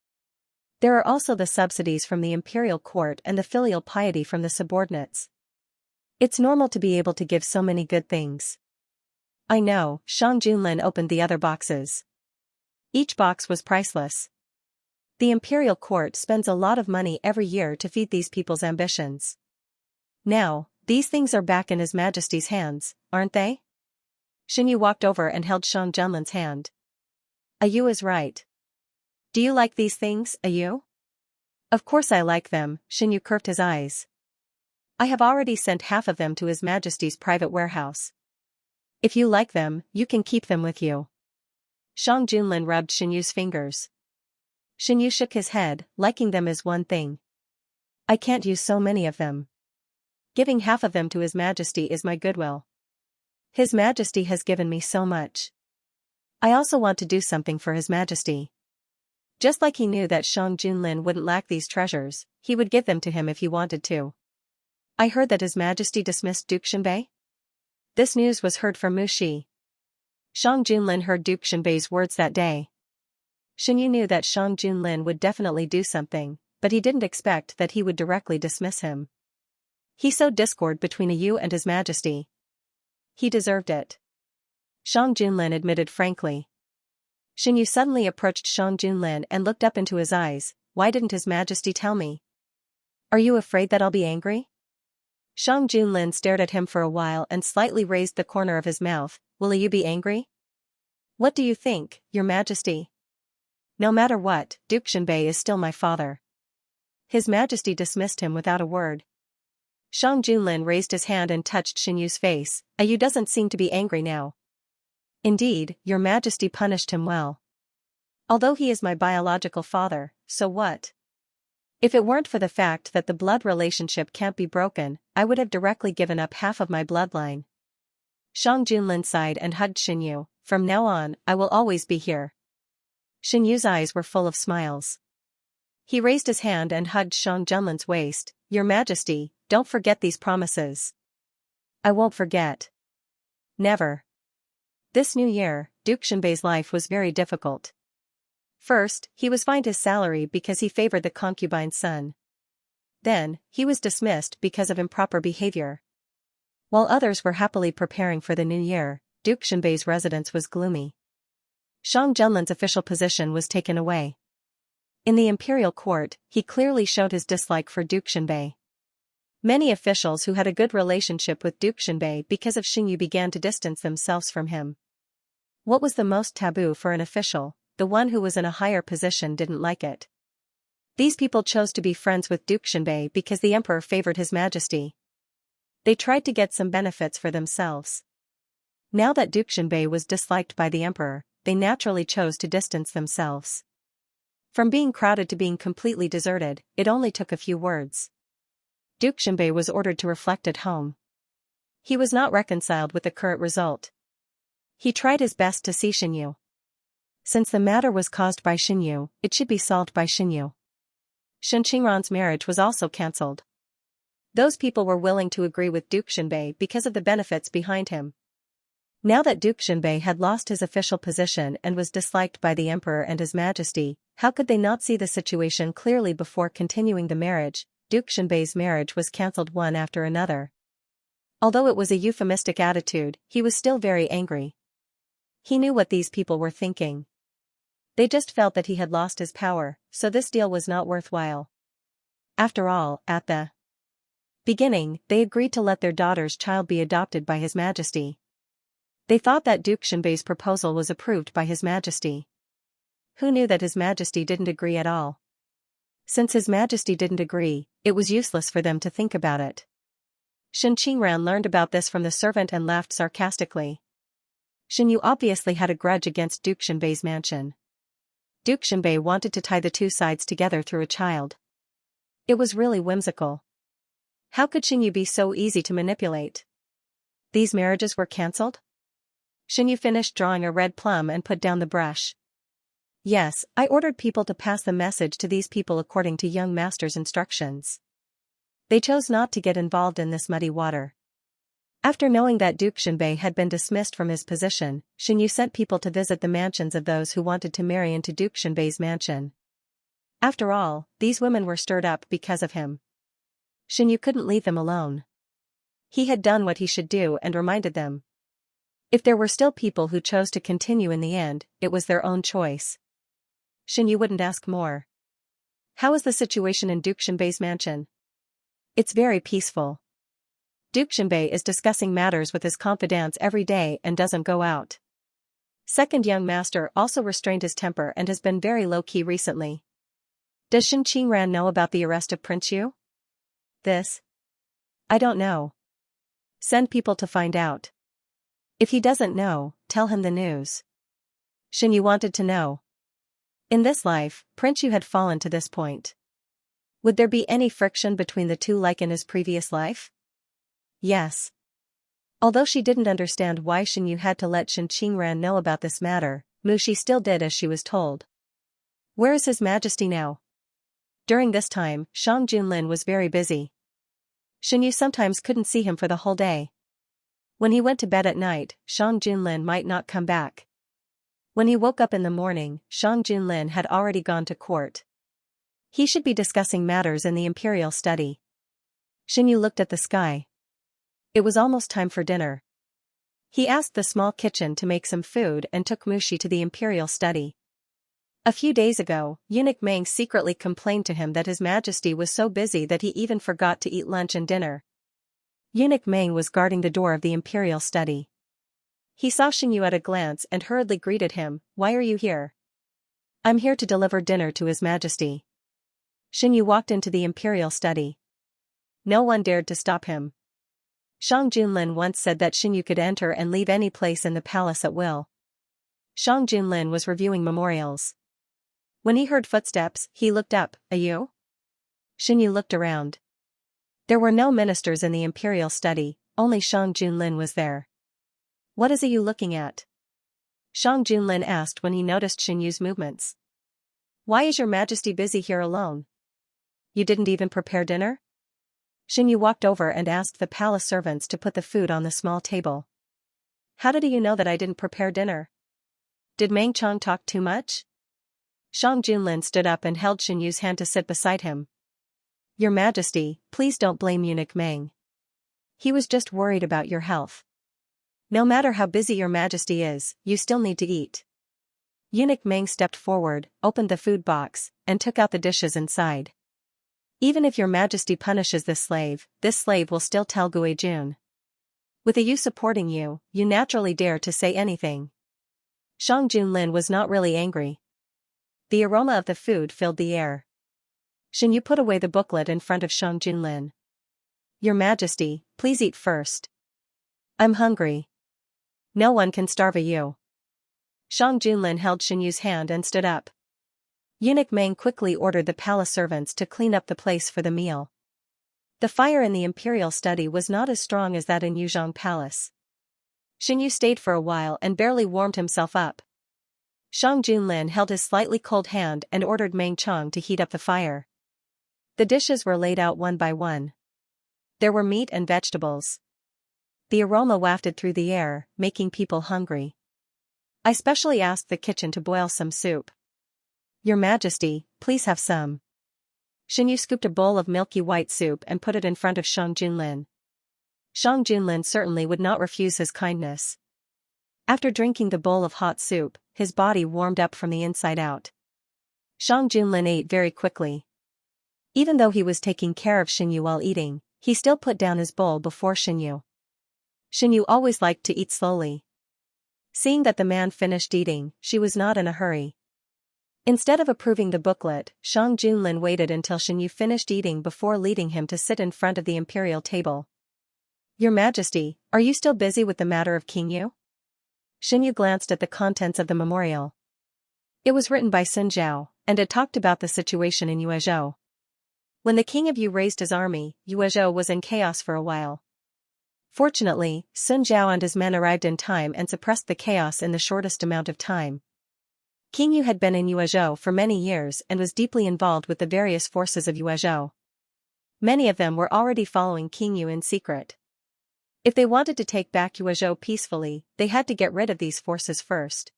There are also the subsidies from the imperial court and the filial piety from the subordinates. It's normal to be able to give so many good things. I know. Shang Junlin opened the other boxes. Each box was priceless. The imperial court spends a lot of money every year to feed these people's ambitions. Now, these things are back in His Majesty's hands, aren't they? Xinyu walked over and held Shang Junlin's hand. Ayu is right. Do you like these things, Ayu? Of course I like them, Xinyu curved his eyes. I have already sent half of them to His Majesty's private warehouse. If you like them, you can keep them with you. Shang Junlin rubbed Xinyu's fingers. Xinyu shook his head, liking them is one thing. I can't use so many of them. Giving half of them to His Majesty is my goodwill. His Majesty has given me so much. I also want to do something for His Majesty. Just like he knew that Shang Junlin wouldn't lack these treasures, he would give them to him if he wanted to. I heard that His Majesty dismissed Duke Xinbei? This news was heard from Muxi. Shang Junlin heard Duke Xinbei's words that day. Xinyu knew that Shang Junlin would definitely do something, but he didn't expect that he would directly dismiss him. He sowed discord between Ayu and His Majesty. He deserved it. Shang Junlin admitted frankly. Xinyu suddenly approached Shang Junlin and looked up into his eyes. Why didn't His Majesty tell me? Are you afraid that I'll be angry? Shang Junlin stared at him for a while and slightly raised the corner of his mouth. Will Ayu be angry? What do you think, Your Majesty? No matter what, Duke Xinbei is still my father. His Majesty dismissed him without a word. Shang Junlin raised his hand and touched Xinyu's face. Ayu doesn't seem to be angry now. Indeed, Your Majesty punished him well. Although he is my biological father, so what? If it weren't for the fact that the blood relationship can't be broken, I would have directly given up half of my bloodline. Shang Junlin sighed and hugged Xinyu. From now on, I will always be here. Xinyu's eyes were full of smiles. He raised his hand and hugged Shang Junlin's waist. Your Majesty, don't forget these promises. I won't forget. Never. This new year, Duke Xinbei's life was very difficult. First, he was fined his salary because he favored the concubine's son. Then, he was dismissed because of improper behavior. While others were happily preparing for the new year, Duke Xinbei's residence was gloomy. Shang Junlin's official position was taken away. In the imperial court, he clearly showed his dislike for Duke Xinbei. Many officials who had a good relationship with Duke Xinbei because of Xinyu began to distance themselves from him. What was the most taboo for an official? The one who was in a higher position didn't like it. These people chose to be friends with Duke Xinbei because the emperor favored His Majesty. They tried to get some benefits for themselves. Now that Duke Xinbei was disliked by the emperor, they naturally chose to distance themselves. From being crowded to being completely deserted, it only took a few words. Duke Xinbei was ordered to reflect at home. He was not reconciled with the current result. He tried his best to see Xinyu. Since the matter was caused by Xinyu, it should be solved by Xinyu. Shen Qingran's marriage was also cancelled. Those people were willing to agree with Duke Xinbei because of the benefits behind him. Now that Duke Xinbei had lost his official position and was disliked by the emperor and His Majesty, how could they not see the situation clearly before continuing the marriage? Duke Xinbei's marriage was cancelled one after another. Although it was a euphemistic attitude, he was still very angry. He knew what these people were thinking. They just felt that he had lost his power, so this deal was not worthwhile. After all, at the beginning, they agreed to let their daughter's child be adopted by His Majesty. They thought that Duke Xinbei's proposal was approved by His Majesty. Who knew that His Majesty didn't agree at all? Since His Majesty didn't agree, it was useless for them to think about it. Shen Qingran learned about this from the servant and laughed sarcastically. Xinyu obviously had a grudge against Duke Xinbei's mansion. Duke Xinbei wanted to tie the two sides together through a child. It was really whimsical. How could Xinyu be so easy to manipulate? These marriages were cancelled? Xinyu finished drawing a red plum and put down the brush. Yes, I ordered people to pass the message to these people according to young master's instructions. They chose not to get involved in this muddy water. After knowing that Duke Xinbei had been dismissed from his position, Xinyu sent people to visit the mansions of those who wanted to marry into Duke Xinbei's mansion. After all, these women were stirred up because of him. Xinyu couldn't leave them alone. He had done what he should do and reminded them. If there were still people who chose to continue in the end, it was their own choice. Xinyu wouldn't ask more. How is the situation in Duke Xinbei's mansion? It's very peaceful. Duke Xinbei is discussing matters with his confidants every day and doesn't go out. Second young master also restrained his temper and has been very low-key recently. Does Shen Qingran know about the arrest of Prince Yu? This? I don't know. Send people to find out. If he doesn't know, tell him the news. Xinyu wanted to know. In this life, Prince Yu had fallen to this point. Would there be any friction between the two like in his previous life? Yes. Although she didn't understand why Xinyu had to let Shen Qingran know about this matter, Mushi still did as she was told. Where is His Majesty now? During this time, Shang Junlin was very busy. Xinyu sometimes couldn't see him for the whole day. When he went to bed at night, Shang Junlin might not come back. When he woke up in the morning, Shang Junlin had already gone to court. He should be discussing matters in the imperial study. Xinyu looked at the sky. It was almost time for dinner. He asked the small kitchen to make some food and took Mushi to the imperial study. A few days ago, Eunuch Meng secretly complained to him that His Majesty was so busy that he even forgot to eat lunch and dinner. Eunuch Meng was guarding the door of the imperial study. He saw Xinyu at a glance and hurriedly greeted him. Why are you here? I'm here to deliver dinner to His Majesty. Xinyu walked into the imperial study. No one dared to stop him. Shang Junlin once said that Xinyu could enter and leave any place in the palace at will. Shang Junlin was reviewing memorials. When he heard footsteps, he looked up. You? Xinyu looked around. There were no ministers in the imperial study, only Shang Junlin was there. What is you looking at? Shang Junlin asked when he noticed Xinyu's movements. Why is your Majesty busy here alone? You didn't even prepare dinner? Xinyu walked over and asked the palace servants to put the food on the small table. How did you know that I didn't prepare dinner? Did Meng Chong talk too much? Shang Junlin stood up and held Xinyu's hand to sit beside him. Your Majesty, please don't blame Eunuch Meng. He was just worried about your health. No matter how busy your Majesty is, you still need to eat. Eunuch Meng stepped forward, opened the food box, and took out the dishes inside. Even if your Majesty punishes this slave will still tell Gui Jun. With you supporting you, you naturally dare to say anything. Shang Junlin was not really angry. The aroma of the food filled the air. Xinyu put away the booklet in front of Shang Junlin. Your Majesty, please eat first. I'm hungry. No one can starve you. Shang Junlin held Xinyu's hand and stood up. Eunuch Meng quickly ordered the palace servants to clean up the place for the meal. The fire in the imperial study was not as strong as that in Yuzhong Palace. Xinyu stayed for a while and barely warmed himself up. Shang Junlin held his slightly cold hand and ordered Meng Chong to heat up the fire. The dishes were laid out one by one. There were meat and vegetables. The aroma wafted through the air, making people hungry. I specially asked the kitchen to boil some soup. Your Majesty, please have some. Xinyu scooped a bowl of milky white soup and put it in front of Shang Junlin. Shang Junlin certainly would not refuse his kindness. After drinking the bowl of hot soup, his body warmed up from the inside out. Shang Junlin ate very quickly. Even though he was taking care of Xinyu while eating, he still put down his bowl before Xinyu. Xinyu always liked to eat slowly. Seeing that the man finished eating, she was not in a hurry. Instead of approving the booklet, Shang Junlin waited until Xinyu finished eating before leading him to sit in front of the imperial table. Your Majesty, are you still busy with the matter of King Yu? Xinyu glanced at the contents of the memorial. It was written by Sun Zhao, and it talked about the situation in Yuezhou. When the king of Yu raised his army, Yuezhou was in chaos for a while. Fortunately, Sun Zhao and his men arrived in time and suppressed the chaos in the shortest amount of time. King Yu had been in Yuezhou for many years and was deeply involved with the various forces of Yuezhou. Many of them were already following King Yu in secret. If they wanted to take back Yuezhou peacefully, they had to get rid of these forces first.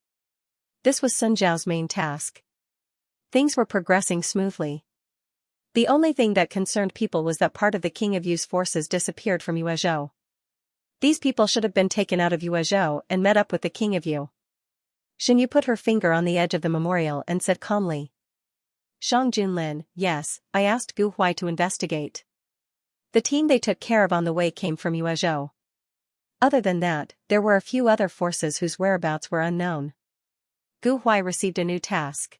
This was Sun Zhao's main task. Things were progressing smoothly. The only thing that concerned people was that part of the King of Yu's forces disappeared from Yuezhou. These people should have been taken out of Yuezhou and met up with the King of Yu. Xinyu put her finger on the edge of the memorial and said calmly. Shang Junlin, yes, I asked Gu Huai to investigate. The team they took care of on the way came from Yuezhou. Other than that, there were a few other forces whose whereabouts were unknown. Gu Huai received a new task.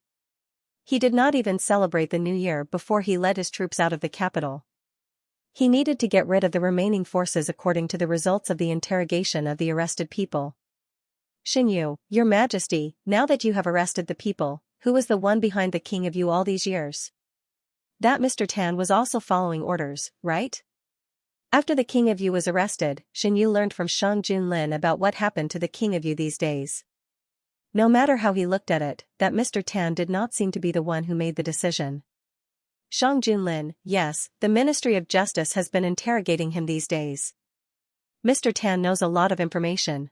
He did not even celebrate the new year before he led his troops out of the capital. He needed to get rid of the remaining forces according to the results of the interrogation of the arrested people. Xinyu, Your Majesty, now that you have arrested the people, who was the one behind the King of Yu all these years? That Mr. Tan was also following orders, right? After the King of Yu was arrested, Xinyu learned from Shang Junlin about what happened to the King of Yu these days. No matter how he looked at it, that Mr. Tan did not seem to be the one who made the decision. Shang Junlin, yes, the Ministry of Justice has been interrogating him these days. Mr. Tan knows a lot of information.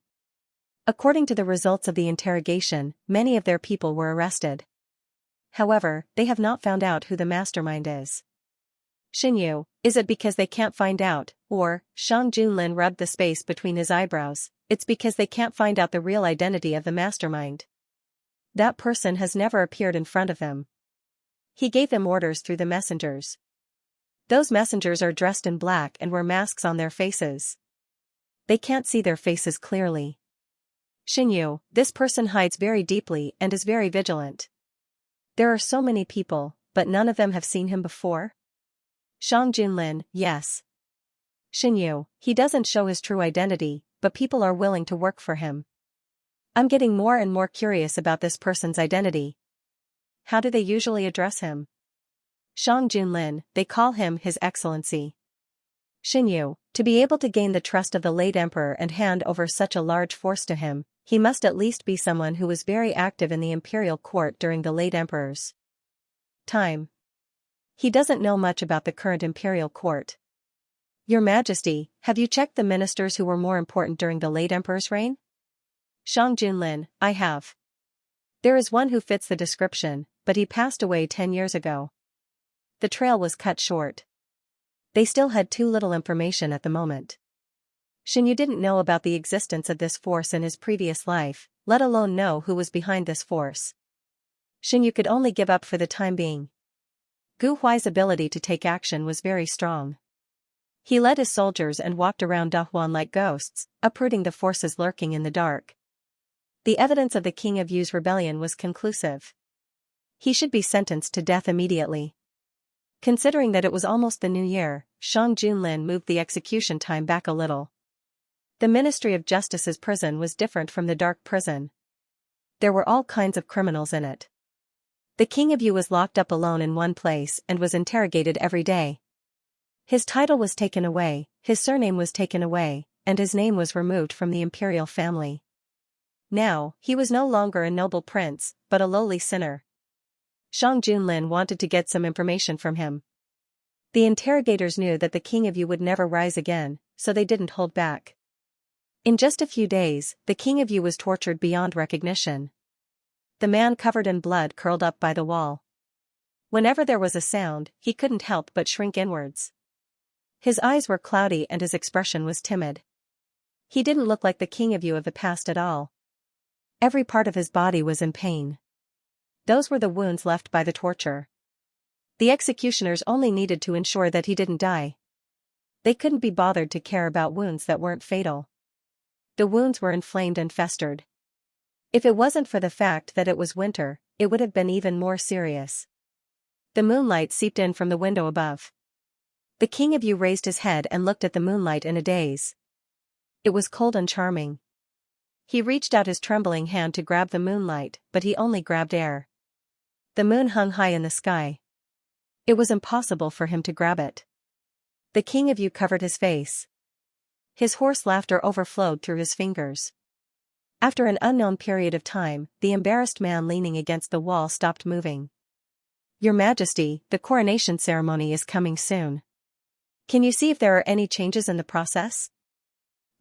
According to the results of the interrogation, many of their people were arrested. However, they have not found out who the mastermind is. Xinyu, is it because they can't find out, or, Shang Junlin rubbed the space between his eyebrows, it's because they can't find out the real identity of the mastermind. That person has never appeared in front of them. He gave them orders through the messengers. Those messengers are dressed in black and wear masks on their faces. They can't see their faces clearly. Xinyu, this person hides very deeply and is very vigilant. There are so many people, but none of them have seen him before? Shang Junlin, yes. Xinyu, he doesn't show his true identity, but people are willing to work for him. I'm getting more and more curious about this person's identity. How do they usually address him? Shang Junlin, they call him His Excellency. Xinyu, to be able to gain the trust of the late emperor and hand over such a large force to him, he must at least be someone who was very active in the imperial court during the late emperor's time. He doesn't know much about the current imperial court. Your Majesty, have you checked the ministers who were more important during the late emperor's reign? Shang Junlin, I have. There is one who fits the description, but he passed away 10 years ago. The trail was cut short. They still had too little information at the moment. Xinyu didn't know about the existence of this force in his previous life, let alone know who was behind this force. Xinyu could only give up for the time being. Gu Huai's ability to take action was very strong. He led his soldiers and walked around Dahuan like ghosts, uprooting the forces lurking in the dark. The evidence of the King of Yu's rebellion was conclusive. He should be sentenced to death immediately. Considering that it was almost the new year, Shang Junlin moved the execution time back a little. The Ministry of Justice's prison was different from the dark prison. There were all kinds of criminals in it. The King of Yu was locked up alone in one place and was interrogated every day. His title was taken away, his surname was taken away, and his name was removed from the imperial family. Now, he was no longer a noble prince, but a lowly sinner. Shang Junlin wanted to get some information from him. The interrogators knew that the King of Yu would never rise again, so they didn't hold back. In just a few days, the King of Yu was tortured beyond recognition. The man covered in blood curled up by the wall. Whenever there was a sound, he couldn't help but shrink inwards. His eyes were cloudy and his expression was timid. He didn't look like the King of Yu of the past at all. Every part of his body was in pain. Those were the wounds left by the torture. The executioners only needed to ensure that he didn't die. They couldn't be bothered to care about wounds that weren't fatal. The wounds were inflamed and festered. If it wasn't for the fact that it was winter, it would have been even more serious. The moonlight seeped in from the window above. The King of Yu raised his head and looked at the moonlight in a daze. It was cold and charming. He reached out his trembling hand to grab the moonlight, but he only grabbed air. The moon hung high in the sky. It was impossible for him to grab it. The King of Yu covered his face. His hoarse laughter overflowed through his fingers. After an unknown period of time, the embarrassed man leaning against the wall stopped moving. Your Majesty, the coronation ceremony is coming soon. Can you see if there are any changes in the process?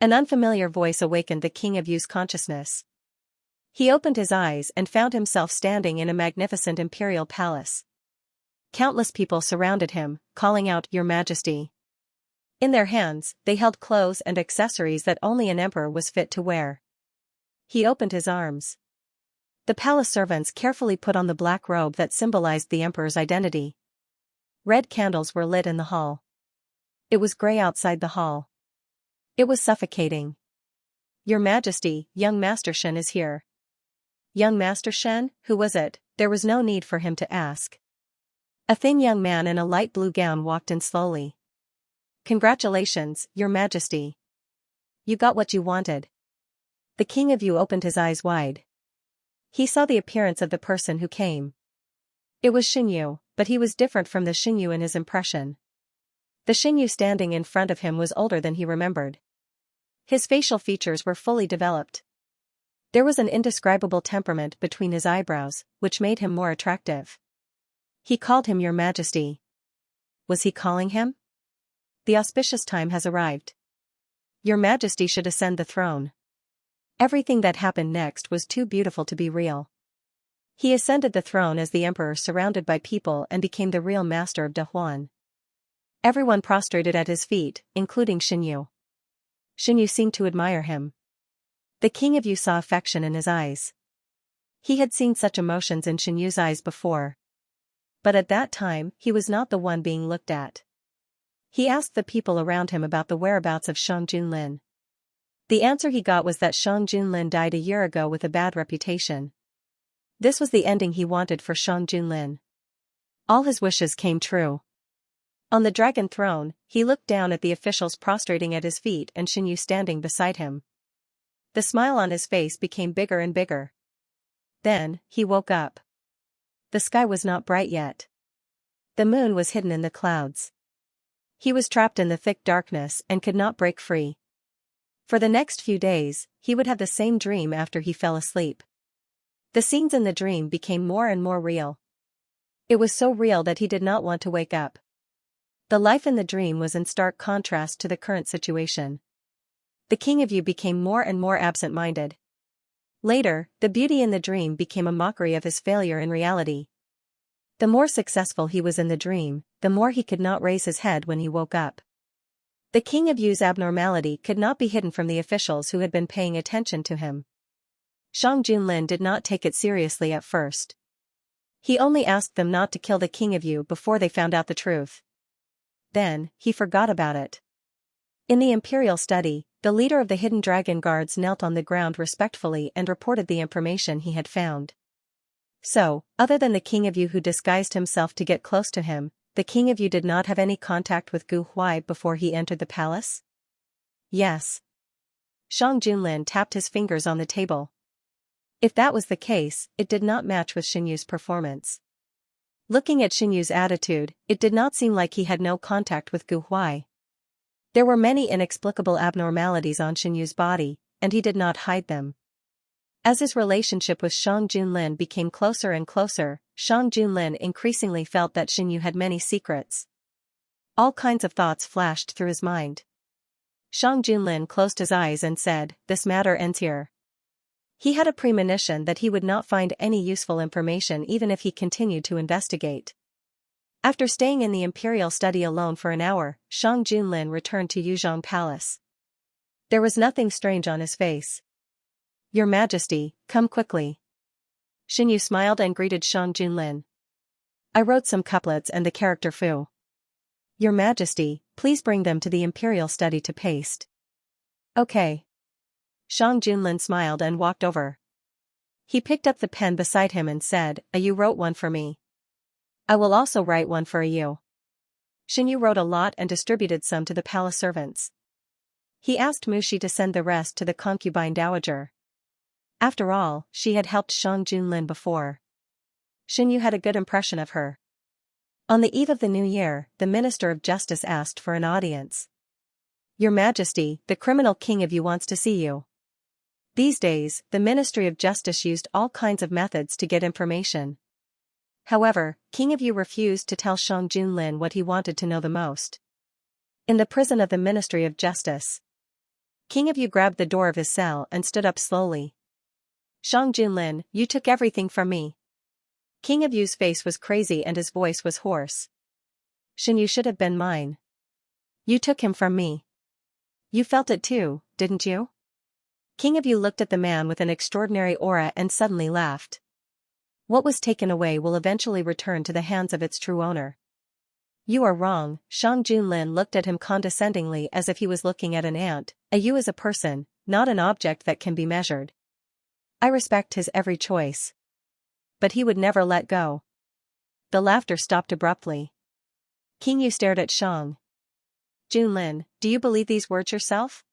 An unfamiliar voice awakened the King of Yu's consciousness. He opened his eyes and found himself standing in a magnificent imperial palace. Countless people surrounded him, calling out, "Your Majesty." In their hands, they held clothes and accessories that only an emperor was fit to wear. He opened his arms. The palace servants carefully put on the black robe that symbolized the emperor's identity. Red candles were lit in the hall. It was gray outside the hall. It was suffocating. "Your Majesty, young Master Shen is here." Young Master Shen, who was it? There was no need for him to ask. A thin young man in a light blue gown walked in slowly. "Congratulations, Your Majesty. You got what you wanted." The king of Yu opened his eyes wide. He saw the appearance of the person who came. It was Xinyu, but he was different from the Xinyu in his impression. The Xinyu standing in front of him was older than he remembered. His facial features were fully developed. There was an indescribable temperament between his eyebrows, which made him more attractive. He called him Your Majesty. Was he calling him? The auspicious time has arrived. Your Majesty should ascend the throne. Everything that happened next was too beautiful to be real. He ascended the throne as the emperor, surrounded by people, and became the real master of Dahuan. Everyone prostrated at his feet, including Xinyu. Xinyu seemed to admire him. The king of Yu saw affection in his eyes. He had seen such emotions in Xinyu's eyes before. But at that time, he was not the one being looked at. He asked the people around him about the whereabouts of Shang Junlin. The answer he got was that Shang Junlin died a year ago with a bad reputation. This was the ending he wanted for Shang Junlin. All his wishes came true. On the dragon throne, he looked down at the officials prostrating at his feet and Xinyu standing beside him. The smile on his face became bigger and bigger. Then, he woke up. The sky was not bright yet. The moon was hidden in the clouds. He was trapped in the thick darkness and could not break free. For the next few days, he would have the same dream after he fell asleep. The scenes in the dream became more and more real. It was so real that he did not want to wake up. The life in the dream was in stark contrast to the current situation. The king of Yu became more and more absent-minded. Later, the beauty in the dream became a mockery of his failure in reality. The more successful he was in the dream, the more he could not raise his head when he woke up. The king of Yu's abnormality could not be hidden from the officials who had been paying attention to him. Shang Junlin did not take it seriously at first. He only asked them not to kill the king of Yu before they found out the truth. Then, he forgot about it. In the imperial study, the leader of the hidden dragon guards knelt on the ground respectfully and reported the information he had found. So, other than the king of Yu who disguised himself to get close to him, the king of Yu did not have any contact with Gu Huai before he entered the palace? Yes. Shang Junlin tapped his fingers on the table. If that was the case, it did not match with Xinyu's performance. Looking at Xinyu's attitude, it did not seem like he had no contact with Gu Huai. There were many inexplicable abnormalities on Xinyu's body, and he did not hide them. As his relationship with Shang Junlin became closer and closer, Shang Junlin increasingly felt that Xinyu had many secrets. All kinds of thoughts flashed through his mind. Shang Junlin closed his eyes and said, "This matter ends here." He had a premonition that he would not find any useful information even if he continued to investigate. After staying in the imperial study alone for an hour, Shang Junlin returned to Yuzhong Palace. There was nothing strange on his face. "Your Majesty, come quickly." Xinyu smiled and greeted Shang Junlin. "I wrote some couplets and the character Fu. Your Majesty, please bring them to the imperial study to paste." "Okay." Shang Junlin smiled and walked over. He picked up the pen beside him and said, "You wrote one for me. I will also write one for you." Xinyu wrote a lot and distributed some to the palace servants. He asked Mushi to send the rest to the concubine dowager. After all, she had helped Shang Junlin before. Xinyu had a good impression of her. On the eve of the new year, the Minister of Justice asked for an audience. "Your Majesty, the criminal king of Yu wants to see you." These days, the Ministry of Justice used all kinds of methods to get information. However, King of Yu refused to tell Shang Junlin what he wanted to know the most. In the prison of the Ministry of Justice, King of Yu grabbed the door of his cell and stood up slowly. Shang Junlin, you took everything from me. King of Yu's face was crazy and his voice was hoarse. Shen Yu should have been mine. You took him from me. You felt it too, didn't you? King of Yu looked at the man with an extraordinary aura and suddenly laughed. What was taken away will eventually return to the hands of its true owner. You are wrong. Shang Junlin looked at him condescendingly as if he was looking at an ant. A Yu is a person, not an object that can be measured. I respect his every choice. But he would never let go. The laughter stopped abruptly. King Yu stared at Shang. Junlin, do you believe these words yourself?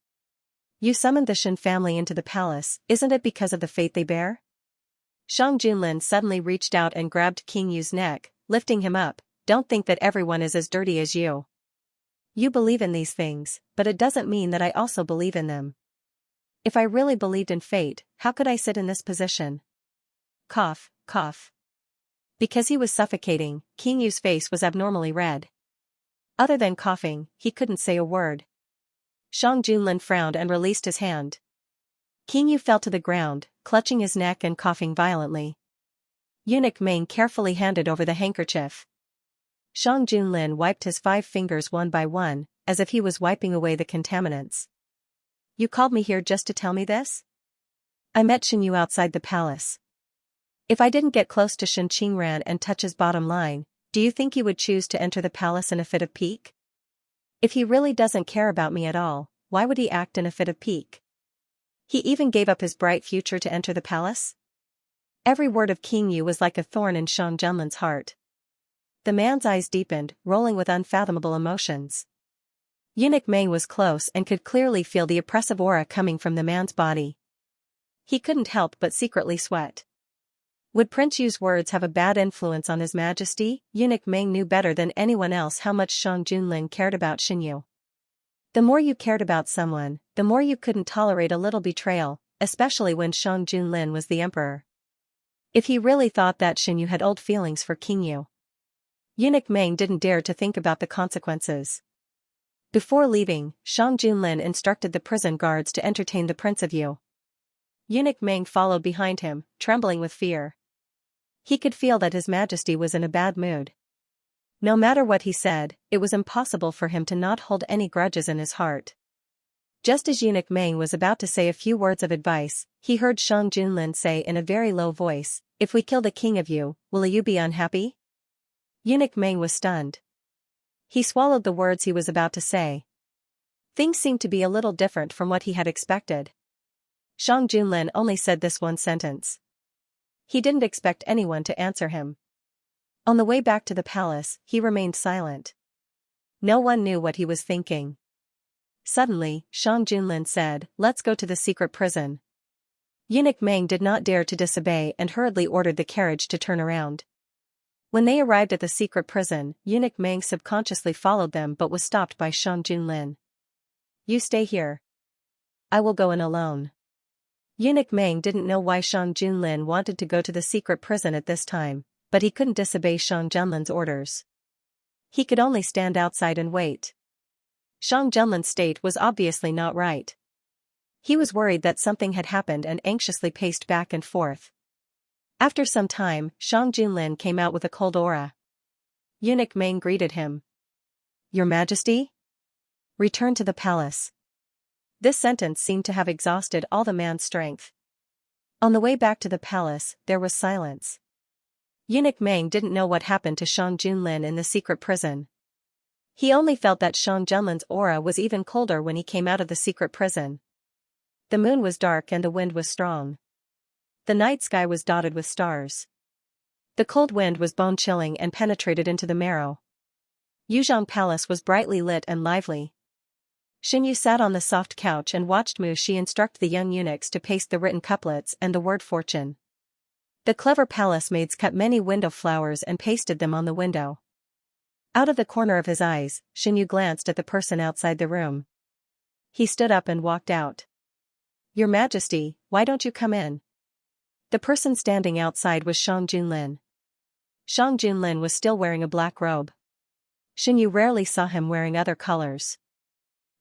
You summoned the Shen family into the palace, isn't it because of the fate they bear? Shang Junlin suddenly reached out and grabbed King Yu's neck, lifting him up. Don't think that everyone is as dirty as you. You believe in these things, but it doesn't mean that I also believe in them. If I really believed in fate, how could I sit in this position? Cough, cough. Because he was suffocating, King Yu's face was abnormally red. Other than coughing, he couldn't say a word. Shang Junlin frowned and released his hand. King Yu fell to the ground, clutching his neck and coughing violently. Eunuch Ming carefully handed over the handkerchief. Shang Junlin wiped his 5 fingers one by one, as if he was wiping away the contaminants. You called me here just to tell me this? I met Shen Yu outside the palace. If I didn't get close to Shen Qingran and touch his bottom line, do you think he would choose to enter the palace in a fit of pique? If he really doesn't care about me at all, why would he act in a fit of pique? He even gave up his bright future to enter the palace? Every word of King Yu was like a thorn in Shang Junlin's heart. The man's eyes deepened, rolling with unfathomable emotions. Eunuch Meng was close and could clearly feel the oppressive aura coming from the man's body. He couldn't help but secretly sweat. Would Prince Yu's words have a bad influence on His Majesty? Eunuch Meng knew better than anyone else how much Shang Junlin cared about Shen Yu. The more you cared about someone, the more you couldn't tolerate a little betrayal, especially when Shang Junlin was the emperor. If he really thought that Shen Yu had old feelings for King Yu, Eunuch Meng didn't dare to think about the consequences. Before leaving, Shang Junlin instructed the prison guards to entertain the Prince of Yu. Eunuch Meng followed behind him, trembling with fear. He could feel that His Majesty was in a bad mood. No matter what he said, it was impossible for him to not hold any grudges in his heart. Just as Eunuch Meng was about to say a few words of advice, he heard Shang Junlin say in a very low voice, "If we kill the King of Yu, will you be unhappy?" Eunuch Meng was stunned. He swallowed the words he was about to say. Things seemed to be a little different from what he had expected. Shang Junlin only said this one sentence. He didn't expect anyone to answer him. On the way back to the palace, he remained silent. No one knew what he was thinking. Suddenly, Shang Junlin said, "Let's go to the secret prison." Eunuch Meng did not dare to disobey and hurriedly ordered the carriage to turn around. When they arrived at the secret prison, Eunuch Meng subconsciously followed them but was stopped by Shang Junlin. "You stay here. I will go in alone." Eunuch Meng didn't know why Shang Junlin wanted to go to the secret prison at this time, but he couldn't disobey Shang Junlin's orders. He could only stand outside and wait. Shang Junlin's state was obviously not right. He was worried that something had happened and anxiously paced back and forth. After some time, Shang Junlin came out with a cold aura. Eunuch Meng greeted him. "Your Majesty? Return to the palace." This sentence seemed to have exhausted all the man's strength. On the way back to the palace, there was silence. Eunuch Meng didn't know what happened to Shang Junlin in the secret prison. He only felt that Shang Junlin's aura was even colder when he came out of the secret prison. The moon was dark and the wind was strong. The night sky was dotted with stars. The cold wind was bone-chilling and penetrated into the marrow. Yuzhong Palace was brightly lit and lively. Shen Yu sat on the soft couch and watched Mu Shi instruct the young eunuchs to paste the written couplets and the word fortune. The clever palace maids cut many window flowers and pasted them on the window. Out of the corner of his eyes, Shen Yu glanced at the person outside the room. He stood up and walked out. "Your Majesty, why don't you come in?" The person standing outside was Shang Junlin. Shang Junlin was still wearing a black robe. Shen Yu rarely saw him wearing other colors.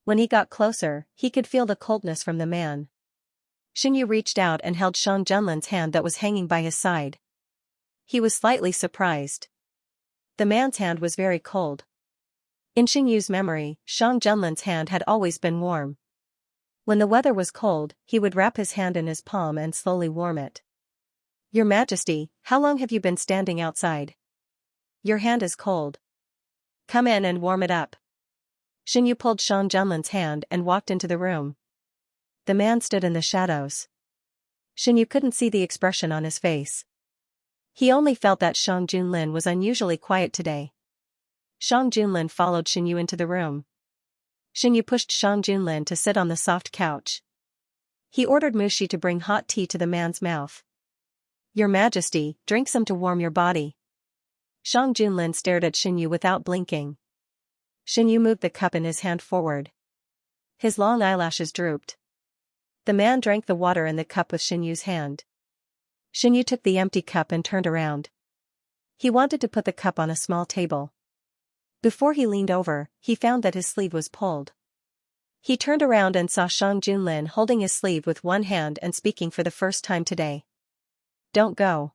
When he got closer, he could feel the coldness from the man. Xinyu reached out and held Shang Junlin's hand that was hanging by his side. He was slightly surprised. The man's hand was very cold. In Xinyu's memory, Shang Junlin's hand had always been warm. When the weather was cold, he would wrap his hand in his palm and slowly warm it. Your Majesty, how long have you been standing outside? Your hand is cold. Come in and warm it up. Xinyu pulled Shang Junlin's hand and walked into the room. The man stood in the shadows. Xinyu couldn't see the expression on his face. He only felt that Shang Junlin was unusually quiet today. Shang Junlin followed Xinyu into the room. Xinyu pushed Shang Junlin to sit on the soft couch. He ordered Mushi to bring hot tea to the man's mouth. Your Majesty, drink some to warm your body. Shang Junlin stared at Xinyu without blinking. Xinyu moved the cup in his hand forward. His long eyelashes drooped. The man drank the water in the cup with Xinyu's hand. Xinyu took the empty cup and turned around. He wanted to put the cup on a small table. Before he leaned over, he found that his sleeve was pulled. He turned around and saw Shang Junlin holding his sleeve with one hand and speaking for the first time today. Don't go.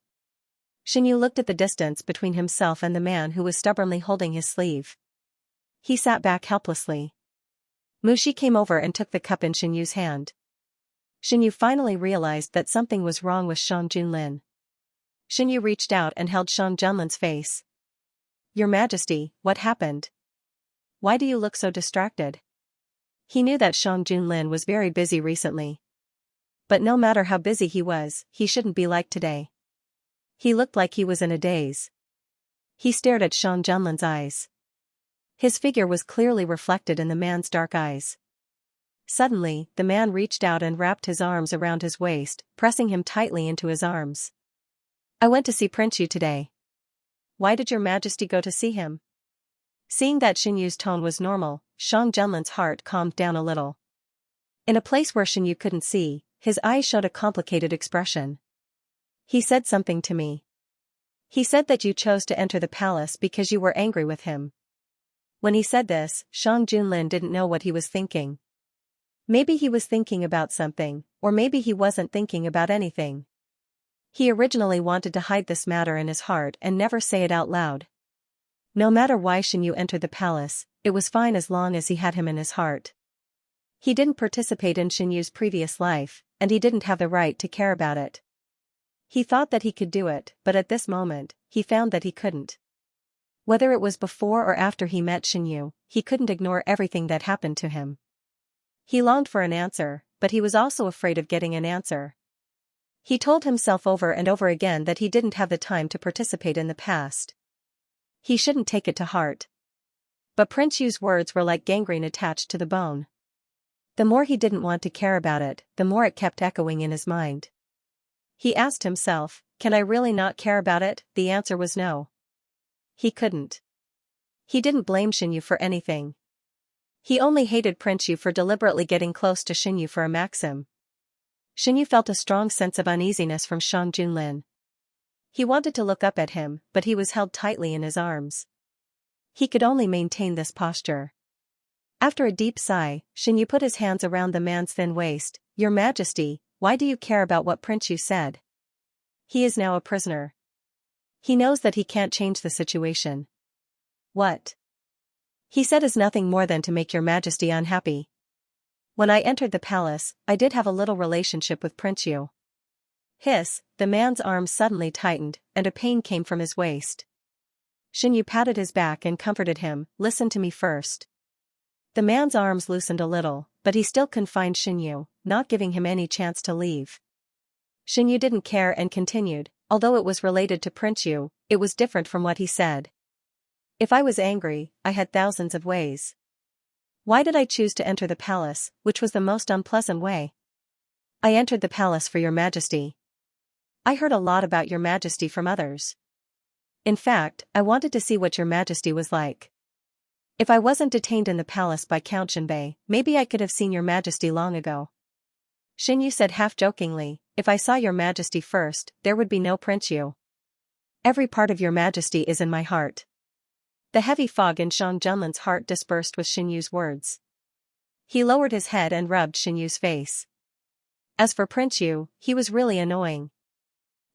Xinyu looked at the distance between himself and the man who was stubbornly holding his sleeve. He sat back helplessly. Mushi came over and took the cup in Xinyu's hand. Xinyu finally realized that something was wrong with Shang Junlin. Xinyu reached out and held Shang Junlin's face. Your Majesty, what happened? Why do you look so distracted? He knew that Shang Junlin was very busy recently. But no matter how busy he was, he shouldn't be like today. He looked like he was in a daze. He stared at Shang Junlin's eyes. His figure was clearly reflected in the man's dark eyes. Suddenly, the man reached out and wrapped his arms around his waist, pressing him tightly into his arms. I went to see Prince Yu today. Why did your Majesty go to see him? Seeing that Xinyu's tone was normal, Shang Junlin's heart calmed down a little. In a place where Xinyu couldn't see, his eyes showed a complicated expression. He said something to me. He said that you chose to enter the palace because you were angry with him. When he said this, Shang Junlin didn't know what he was thinking. Maybe he was thinking about something, or maybe he wasn't thinking about anything. He originally wanted to hide this matter in his heart and never say it out loud. No matter why Xinyu entered the palace, it was fine as long as he had him in his heart. He didn't participate in Xinyu's previous life, and he didn't have the right to care about it. He thought that he could do it, but at this moment, he found that he couldn't. Whether it was before or after he met Xinyu, he couldn't ignore everything that happened to him. He longed for an answer, but he was also afraid of getting an answer. He told himself over and over again that he didn't have the time to participate in the past. He shouldn't take it to heart. But Prince Yu's words were like gangrene attached to the bone. The more he didn't want to care about it, the more it kept echoing in his mind. He asked himself, can I really not care about it? The answer was no. He couldn't. He didn't blame Xinyu for anything. He only hated Prince Yu for deliberately getting close to Xinyu for a maxim. Xinyu felt a strong sense of uneasiness from Shang Junlin. He wanted to look up at him, but he was held tightly in his arms. He could only maintain this posture. After a deep sigh, Xinyu put his hands around the man's thin waist. Your Majesty, why do you care about what Prince Yu said? He is now a prisoner. He knows that he can't change the situation. What he said is nothing more than to make your Majesty unhappy. When I entered the palace, I did have a little relationship with Prince Yu. Hiss, the man's arms suddenly tightened, and a pain came from his waist. Xinyu patted his back and comforted him. Listen to me first. The man's arms loosened a little, but he still confined Xinyu, not giving him any chance to leave. Xinyu didn't care and continued, although it was related to Prince Yu, it was different from what he said. If I was angry, I had thousands of ways. Why did I choose to enter the palace, which was the most unpleasant way? I entered the palace for your Majesty. I heard a lot about your Majesty from others. In fact, I wanted to see what your Majesty was like. If I wasn't detained in the palace by Count Jinbei, maybe I could have seen your Majesty long ago. Xinyu said half-jokingly, if I saw your Majesty first, there would be no Prince Yu. Every part of your Majesty is in my heart. The heavy fog in Shang Junlin's heart dispersed with Xinyu's words. He lowered his head and rubbed Xinyu's face. As for Prince Yu, he was really annoying.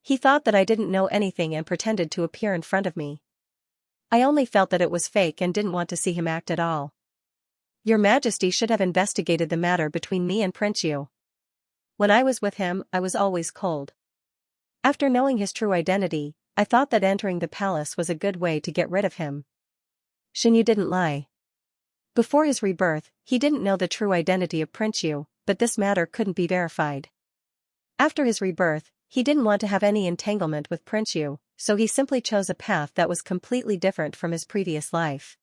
He thought that I didn't know anything and pretended to appear in front of me. I only felt that it was fake and didn't want to see him act at all. Your Majesty should have investigated the matter between me and Prince Yu. When I was with him, I was always cold. After knowing his true identity, I thought that entering the palace was a good way to get rid of him. Xianxia didn't lie. Before his rebirth, he didn't know the true identity of Prince Yu, but this matter couldn't be verified. After his rebirth, he didn't want to have any entanglement with Prince Yu, so he simply chose a path that was completely different from his previous life.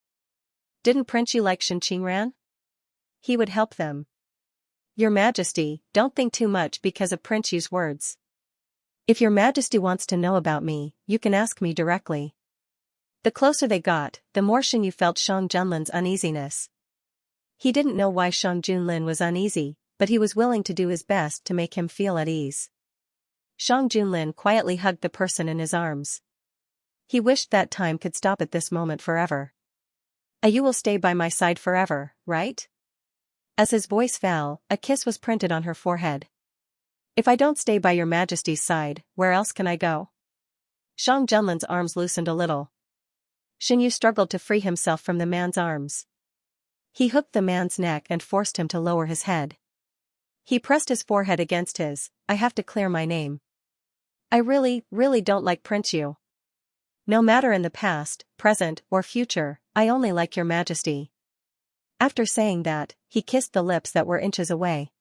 Didn't Prince Yu like Xianxia? He would help them. Your Majesty, don't think too much because of Prince Yu's words. If your Majesty wants to know about me, you can ask me directly. The closer they got, the more Xianxia felt Shang Junlin's uneasiness. He didn't know why Shang Junlin was uneasy, but he was willing to do his best to make him feel at ease. Shang Junlin quietly hugged the person in his arms. He wished that time could stop at this moment forever. You will stay by my side forever, right? As his voice fell, a kiss was printed on her forehead. If I don't stay by your Majesty's side, where else can I go? Shang Junlin's arms loosened a little. Xianxia struggled to free himself from the man's arms. He hooked the man's neck and forced him to lower his head. He pressed his forehead against his. I have to clear my name. I really don't like Prince Yu. No matter in the past, present, or future, I only like your Majesty. After saying that, he kissed the lips that were inches away.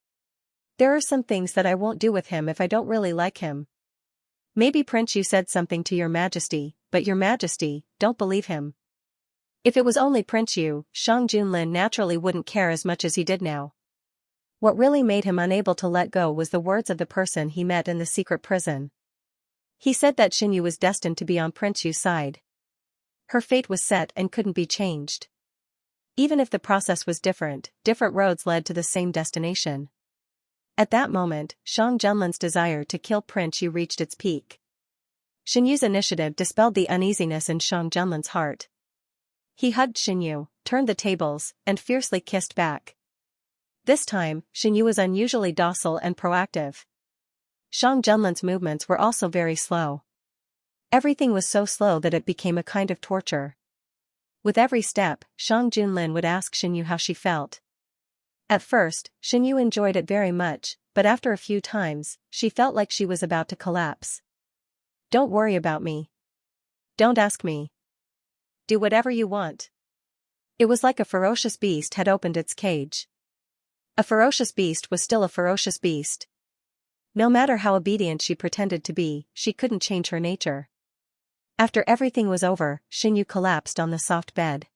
There are some things that I won't do with him if I don't really like him. Maybe Prince Yu said something to your Majesty, but your Majesty, don't believe him. If it was only Prince Yu, Shang Junlin naturally wouldn't care as much as he did now. What really made him unable to let go was the words of the person he met in the secret prison. He said that Xianxia was destined to be on Prince Yu's side. Her fate was set and couldn't be changed. Even if the process was different roads led to the same destination. At that moment, Shang Junlin's desire to kill Prince Yu reached its peak. Xianxia's initiative dispelled the uneasiness in Shang Junlin's heart. He hugged Xianxia, turned the tables, and fiercely kissed back. This time, Xianxia was unusually docile and proactive. Shang Junlin's movements were also very slow. Everything was so slow that it became a kind of torture. With every step, Shang Junlin would ask Xianxia how she felt. At first, Xianxia enjoyed it very much, but after a few times, she felt like she was about to collapse. Don't worry about me. Don't ask me. Do whatever you want. It was like a ferocious beast had opened its cage. A ferocious beast was still a ferocious beast. No matter how obedient she pretended to be, she couldn't change her nature. After everything was over, Xianxia collapsed on the soft bed.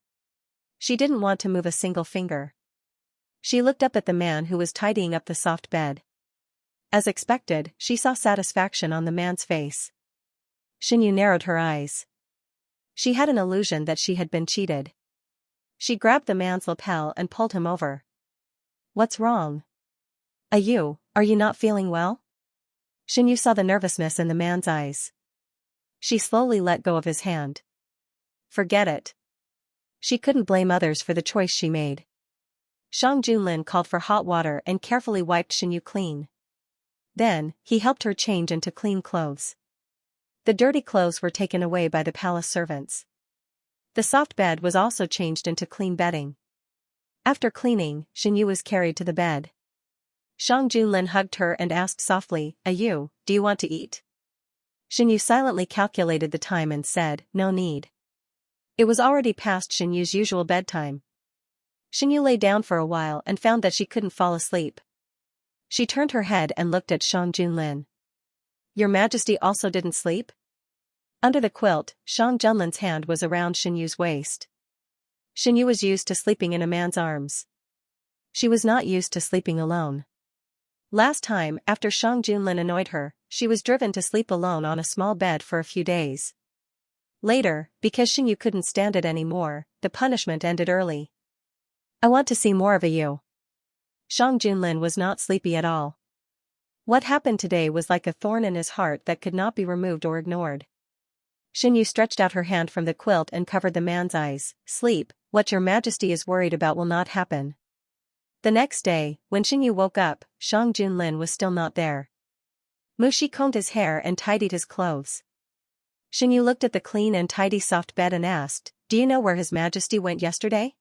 She didn't want to move a single finger. She looked up at the man who was tidying up the soft bed. As expected, she saw satisfaction on the man's face. Xianxia narrowed her eyes. She had an illusion that she had been cheated. She grabbed the man's lapel and pulled him over. What's wrong? Are you not feeling well? Xianxia saw the nervousness in the man's eyes. She slowly let go of his hand. Forget it. She couldn't blame others for the choice she made. Shang Junlin called for hot water and carefully wiped Xianxia clean. Then, he helped her change into clean clothes. The dirty clothes were taken away by the palace servants. The soft bed was also changed into clean bedding. After cleaning, Xianxia was carried to the bed. Shang Junlin hugged her and asked softly, do you want to eat? Xianxia silently calculated the time and said, no need. It was already past Xianxia's usual bedtime. Xianxia lay down for a while and found that she couldn't fall asleep. She turned her head and looked at Shang Junlin. Your Majesty also didn't sleep? Under the quilt, Shang Junlin's hand was around Xianxia's waist. Xianxia was used to sleeping in a man's arms. She was not used to sleeping alone. Last time, after Shang Junlin annoyed her, she was driven to sleep alone on a small bed for a few days. Later, because Xianxia couldn't stand it anymore, the punishment ended early. I want to see more of you. Shang Junlin was not sleepy at all. What happened today was like a thorn in his heart that could not be removed or ignored. Xianxia stretched out her hand from the quilt and covered the man's eyes. Sleep, what your Majesty is worried about will not happen. The next day, when Xinyu woke up, Shang Junlin was still not there. Mushi combed his hair and tidied his clothes. Xinyu looked at the clean and tidy soft bed and asked, "Do you know where His Majesty went yesterday?"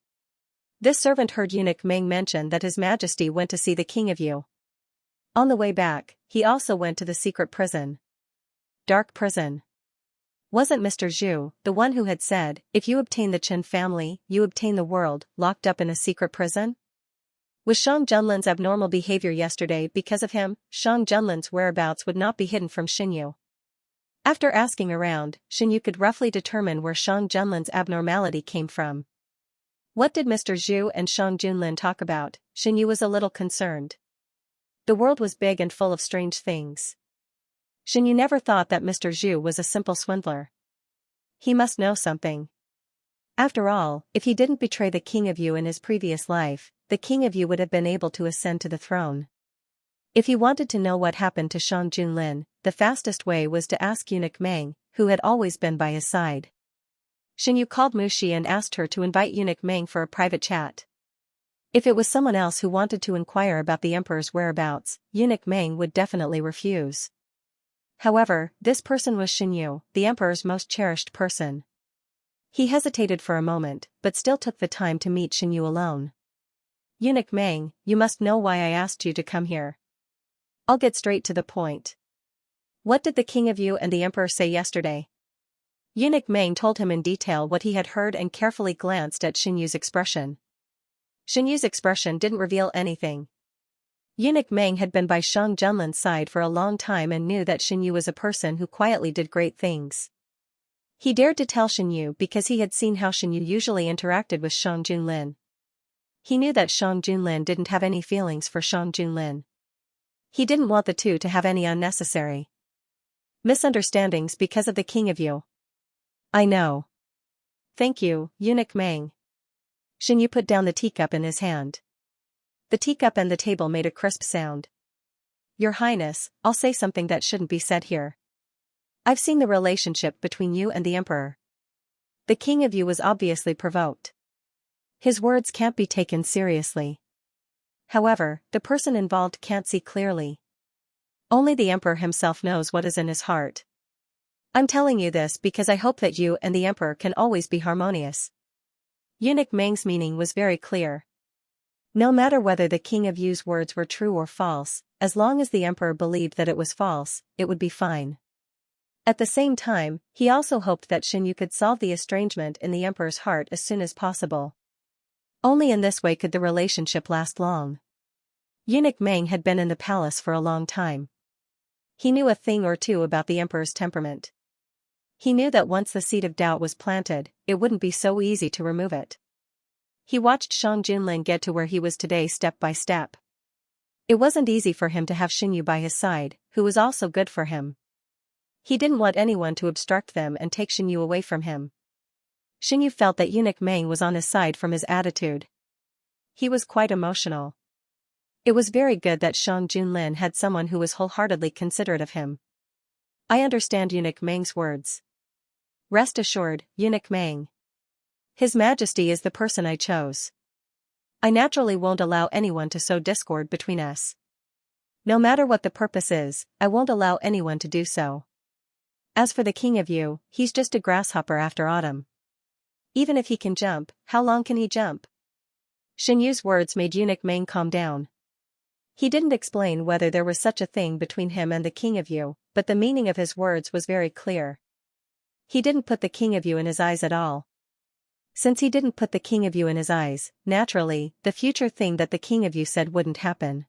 This servant heard eunuch Meng mention that His Majesty went to see the king of Yu. On the way back, he also went to the secret prison. Dark prison. Wasn't Mr. Zhu, the one who had said, "If you obtain the Chen family, you obtain the world," locked up in a secret prison? Was Shang Junlin's abnormal behavior yesterday because of him? Shang Junlin's whereabouts would not be hidden from Xinyu. After asking around, Xinyu could roughly determine where Shang Junlin's abnormality came from. What did Mr. Zhu and Shang Junlin talk about? Xinyu was a little concerned. The world was big and full of strange things. Xinyu never thought that Mr. Zhu was a simple swindler. He must know something. After all, if he didn't betray the king of Yu in his previous life, the king of Yu would have been able to ascend to the throne. If he wanted to know what happened to Shang Junlin, the fastest way was to ask eunuch Meng, who had always been by his side. Xinyu called Mushi and asked her to invite eunuch Meng for a private chat. If it was someone else who wanted to inquire about the emperor's whereabouts, eunuch Meng would definitely refuse. However, this person was Xinyu, the emperor's most cherished person. He hesitated for a moment, but still took the time to meet Xinyu alone. "Eunuch Meng, you must know why I asked you to come here. I'll get straight to the point. What did the king of Yu and the emperor say yesterday?" Eunuch Meng told him in detail what he had heard and carefully glanced at Xinyu's expression. Xinyu's expression didn't reveal anything. Eunuch Meng had been by Shang Junlin's side for a long time and knew that Xinyu was a person who quietly did great things. He dared to tell Xinyu because he had seen how Xinyu usually interacted with Shang Junlin. He knew that Shang Junlin didn't have any feelings for Shang Junlin. He didn't want the two to have any unnecessary misunderstandings because of the king of Yu. "I know. Thank you, eunuch Meng." Xinyu put down the teacup in his hand. The teacup and the table made a crisp sound. "Your Highness, I'll say something that shouldn't be said here. I've seen the relationship between you and the emperor." The king of Yu was obviously provoked. His words can't be taken seriously. However, the person involved can't see clearly. Only the emperor himself knows what is in his heart. "I'm telling you this because I hope that you and the emperor can always be harmonious." Eunuch Meng's meaning was very clear. No matter whether the king of Yu's words were true or false, as long as the emperor believed that it was false, it would be fine. At the same time, he also hoped that Xinyu could solve the estrangement in the emperor's heart as soon as possible. Only in this way could the relationship last long. Eunuch Meng had been in the palace for a long time. He knew a thing or two about the emperor's temperament. He knew that once the seed of doubt was planted, it wouldn't be so easy to remove it. He watched Shang Junlin get to where he was today step by step. It wasn't easy for him to have Xinyu by his side, who was also good for him. He didn't want anyone to obstruct them and take Xinyu away from him. Xinyu felt that eunuch Meng was on his side from his attitude. He was quite emotional. It was very good that Shang Junlin had someone who was wholeheartedly considerate of him. "I understand eunuch Meng's words. Rest assured, eunuch Meng. His Majesty is the person I chose. I naturally won't allow anyone to sow discord between us. No matter what the purpose is, I won't allow anyone to do so. As for the king of Yu, he's just a grasshopper after autumn. Even if he can jump, how long can he jump?" Xinyu's words made eunuch Meng calm down. He didn't explain whether there was such a thing between him and the king of Yu, but the meaning of his words was very clear. He didn't put the king of Yu in his eyes at all. Since he didn't put the king of Yu in his eyes, naturally, the future thing that the king of Yu said wouldn't happen.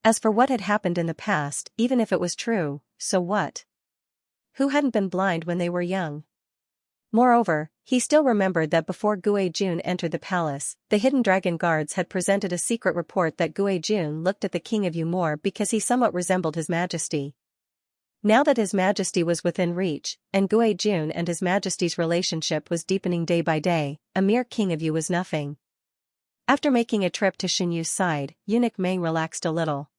As for what had happened in the past, even if it was true, so what? Who hadn't been blind when they were young? Moreover, he still remembered that before Gue Jun entered the palace, the hidden dragon guards had presented a secret report that Gue Jun looked at the king of Yu more because he somewhat resembled His Majesty. Now that His Majesty was within reach, and Gue Jun and His Majesty's relationship was deepening day by day, a mere king of Yu was nothing. After making a trip to Xinyu's side, eunuch Meng relaxed a little.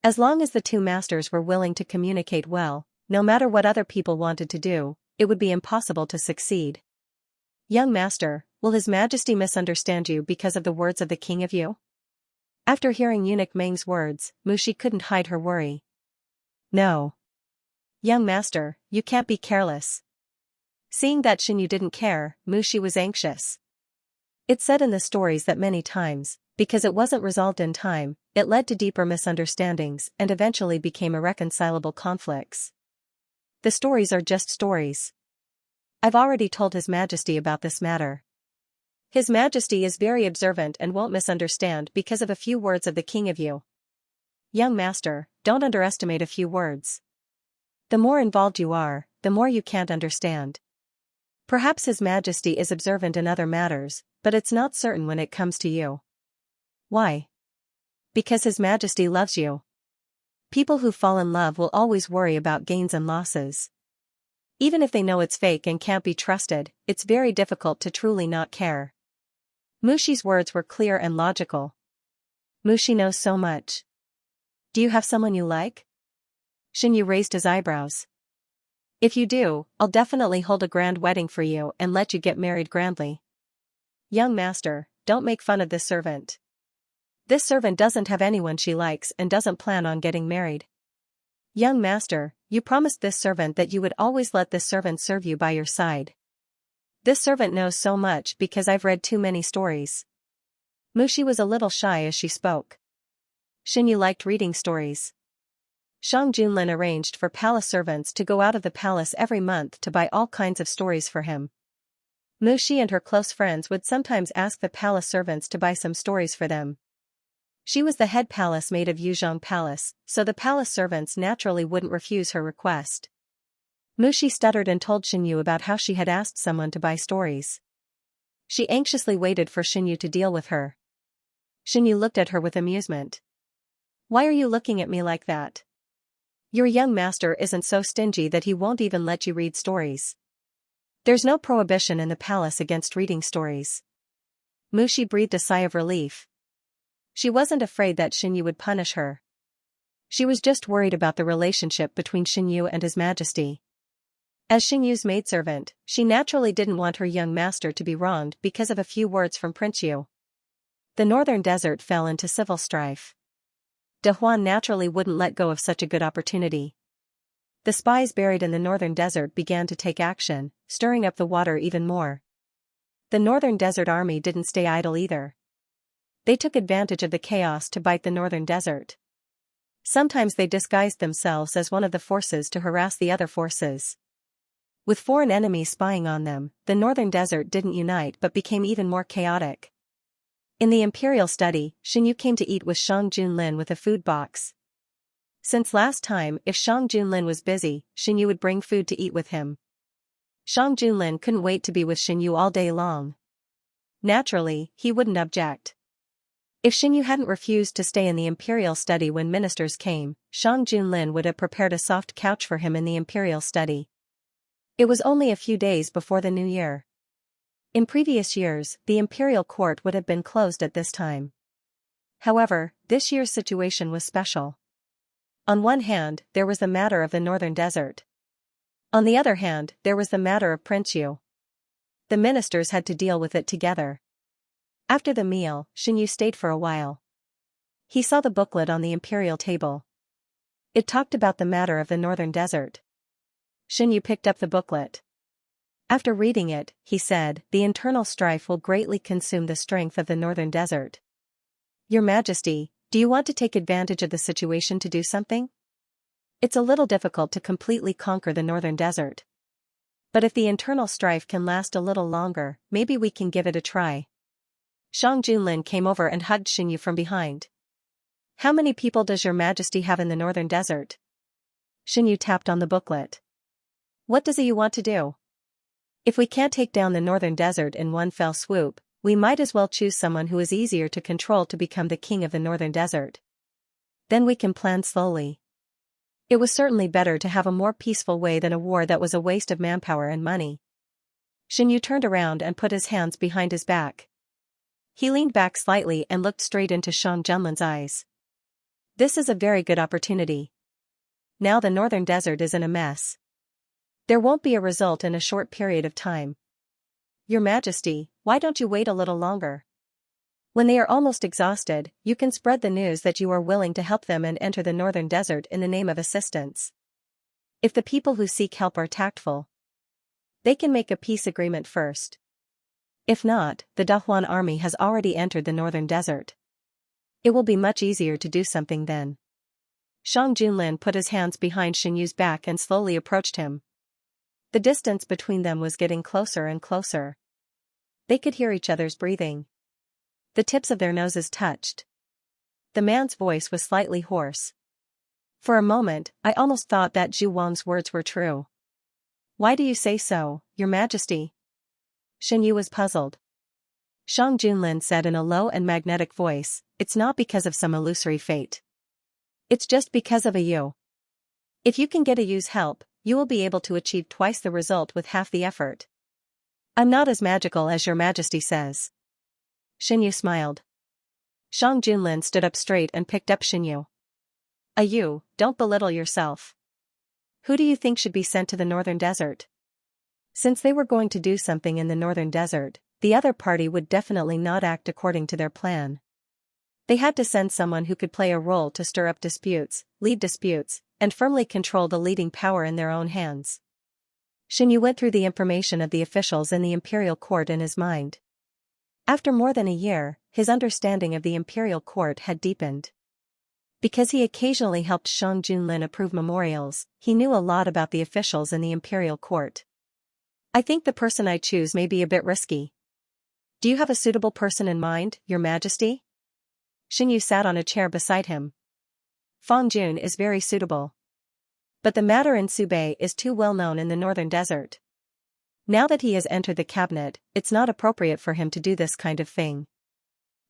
As long as the two masters were willing to communicate well, no matter what other people wanted to do, it would be impossible to succeed. "Young master, will His Majesty misunderstand you because of the words of the king of Yu?" After hearing eunuch Meng's words, Mushi couldn't hide her worry. No. Young master, you can't be careless. Seeing that Xinyu didn't care, Mushi was anxious. It's said in the stories that many times, because it wasn't resolved in time, it led to deeper misunderstandings and eventually became irreconcilable conflicts. The stories are just stories. I've already told His Majesty about this matter. His Majesty is very observant and won't misunderstand because of a few words of the king of you. Young master, don't underestimate a few words. The more involved you are, the more you can't understand. Perhaps His Majesty is observant in other matters, but it's not certain when it comes to you. Why? Because His Majesty loves you. People who fall in love will always worry about gains and losses. Even if they know it's fake and can't be trusted, it's very difficult to truly not care. Mushi's words were clear and logical. Mushi knows so much. Do you have someone you like? Xinyu raised his eyebrows. If you do, I'll definitely hold a grand wedding for you and let you get married grandly. Young master, don't make fun of this servant. This servant doesn't have anyone she likes and doesn't plan on getting married. Young master, you promised this servant that you would always let this servant serve you by your side. This servant knows so much because I've read too many stories. Mushi was a little shy as she spoke. Xinyu liked reading stories. Shang Junlin arranged for palace servants to go out of the palace every month to buy all kinds of stories for him. Mushi and her close friends would sometimes ask the palace servants to buy some stories for them. She was the head palace maid of Yuzhong Palace, so the palace servants naturally wouldn't refuse her request. Mushi stuttered and told Xinyu about how she had asked someone to buy stories. She anxiously waited for Xinyu to deal with her. Xinyu looked at her with amusement. Why are you looking at me like that? Your young master isn't so stingy that he won't even let you read stories. There's no prohibition in the palace against reading stories. Mushi breathed a sigh of relief. She wasn't afraid that Xinyu would punish her. She was just worried about the relationship between Xinyu and His Majesty. As Xinyu's maidservant, she naturally didn't want her young master to be wronged because of a few words from Prince Yu. The northern desert fell into civil strife. De Huan naturally wouldn't let go of such a good opportunity. The spies buried in the northern desert began to take action, stirring up the water even more. The northern desert army didn't stay idle either. They took advantage of the chaos to bite the northern desert. Sometimes they disguised themselves as one of the forces to harass the other forces. With foreign enemies spying on them, the northern desert didn't unite but became even more chaotic. In the imperial study, Xinyu came to eat with Shang Junlin with a food box. Since last time, if Shang Junlin was busy, Xinyu would bring food to eat with him. Shang Junlin couldn't wait to be with Xinyu all day long. Naturally, he wouldn't object. If Xinyu hadn't refused to stay in the imperial study when ministers came, Shang Junlin would have prepared a soft couch for him in the imperial study. It was only a few days before the new year. In previous years, the imperial court would have been closed at this time. However, this year's situation was special. On one hand, there was the matter of the northern desert. On the other hand, there was the matter of Prince Yu. The ministers had to deal with it together. After the meal, Xinyu stayed for a while. He saw the booklet on the imperial table. It talked about the matter of the northern desert. Xinyu picked up the booklet. After reading it, he said, "The internal strife will greatly consume the strength of the northern desert. Your Majesty, do you want to take advantage of the situation to do something? It's a little difficult to completely conquer the northern desert. But if the internal strife can last a little longer, maybe we can give it a try." Shang Junlin came over and hugged Xinyu from behind. "How many people does your Majesty have in the northern desert?" Xinyu tapped on the booklet. "What does you want to do? If we can't take down the northern desert in one fell swoop, we might as well choose someone who is easier to control to become the king of the northern desert. Then we can plan slowly." It was certainly better to have a more peaceful way than a war that was a waste of manpower and money. Xinyu turned around and put his hands behind his back. He leaned back slightly and looked straight into Shang Junlin's eyes. "This is a very good opportunity. Now the northern desert is in a mess. There won't be a result in a short period of time. Your Majesty, why don't you wait a little longer?" When they are almost exhausted, you can spread the news that you are willing to help them and enter the northern desert in the name of assistance. If the people who seek help are tactful, they can make a peace agreement first. If not, the Dahuan army has already entered the northern desert. It will be much easier to do something then. Shang Junlin put his hands behind Xianyu's back and slowly approached him. The distance between them was getting closer and closer. They could hear each other's breathing. The tips of their noses touched. The man's voice was slightly hoarse. For a moment, I almost thought that Zhu Wang's words were true. Why do you say so, Your Majesty? Xianyu was puzzled. Shang Junlin said in a low and magnetic voice, it's not because of some illusory fate. It's just because of a you. If you can get a Yu's help, you will be able to achieve twice the result with half the effort. I'm not as magical as Your Majesty says. Xianyu smiled. Shang Junlin stood up straight and picked up Xianyu. A you, don't belittle yourself. Who do you think should be sent to the northern desert? Since they were going to do something in the northern desert, the other party would definitely not act according to their plan. They had to send someone who could play a role to stir up disputes, lead disputes, and firmly control the leading power in their own hands. Xianyu went through the information of the officials in the imperial court in his mind. After more than a year, his understanding of the imperial court had deepened. Because he occasionally helped Shang Junlin approve memorials, he knew a lot about the officials in the imperial court. I think the person I choose may be a bit risky. Do you have a suitable person in mind, Your Majesty? Xianyu sat on a chair beside him. Fang Jun is very suitable. But the matter in Subei is too well known in the northern desert. Now that he has entered the cabinet, it's not appropriate for him to do this kind of thing.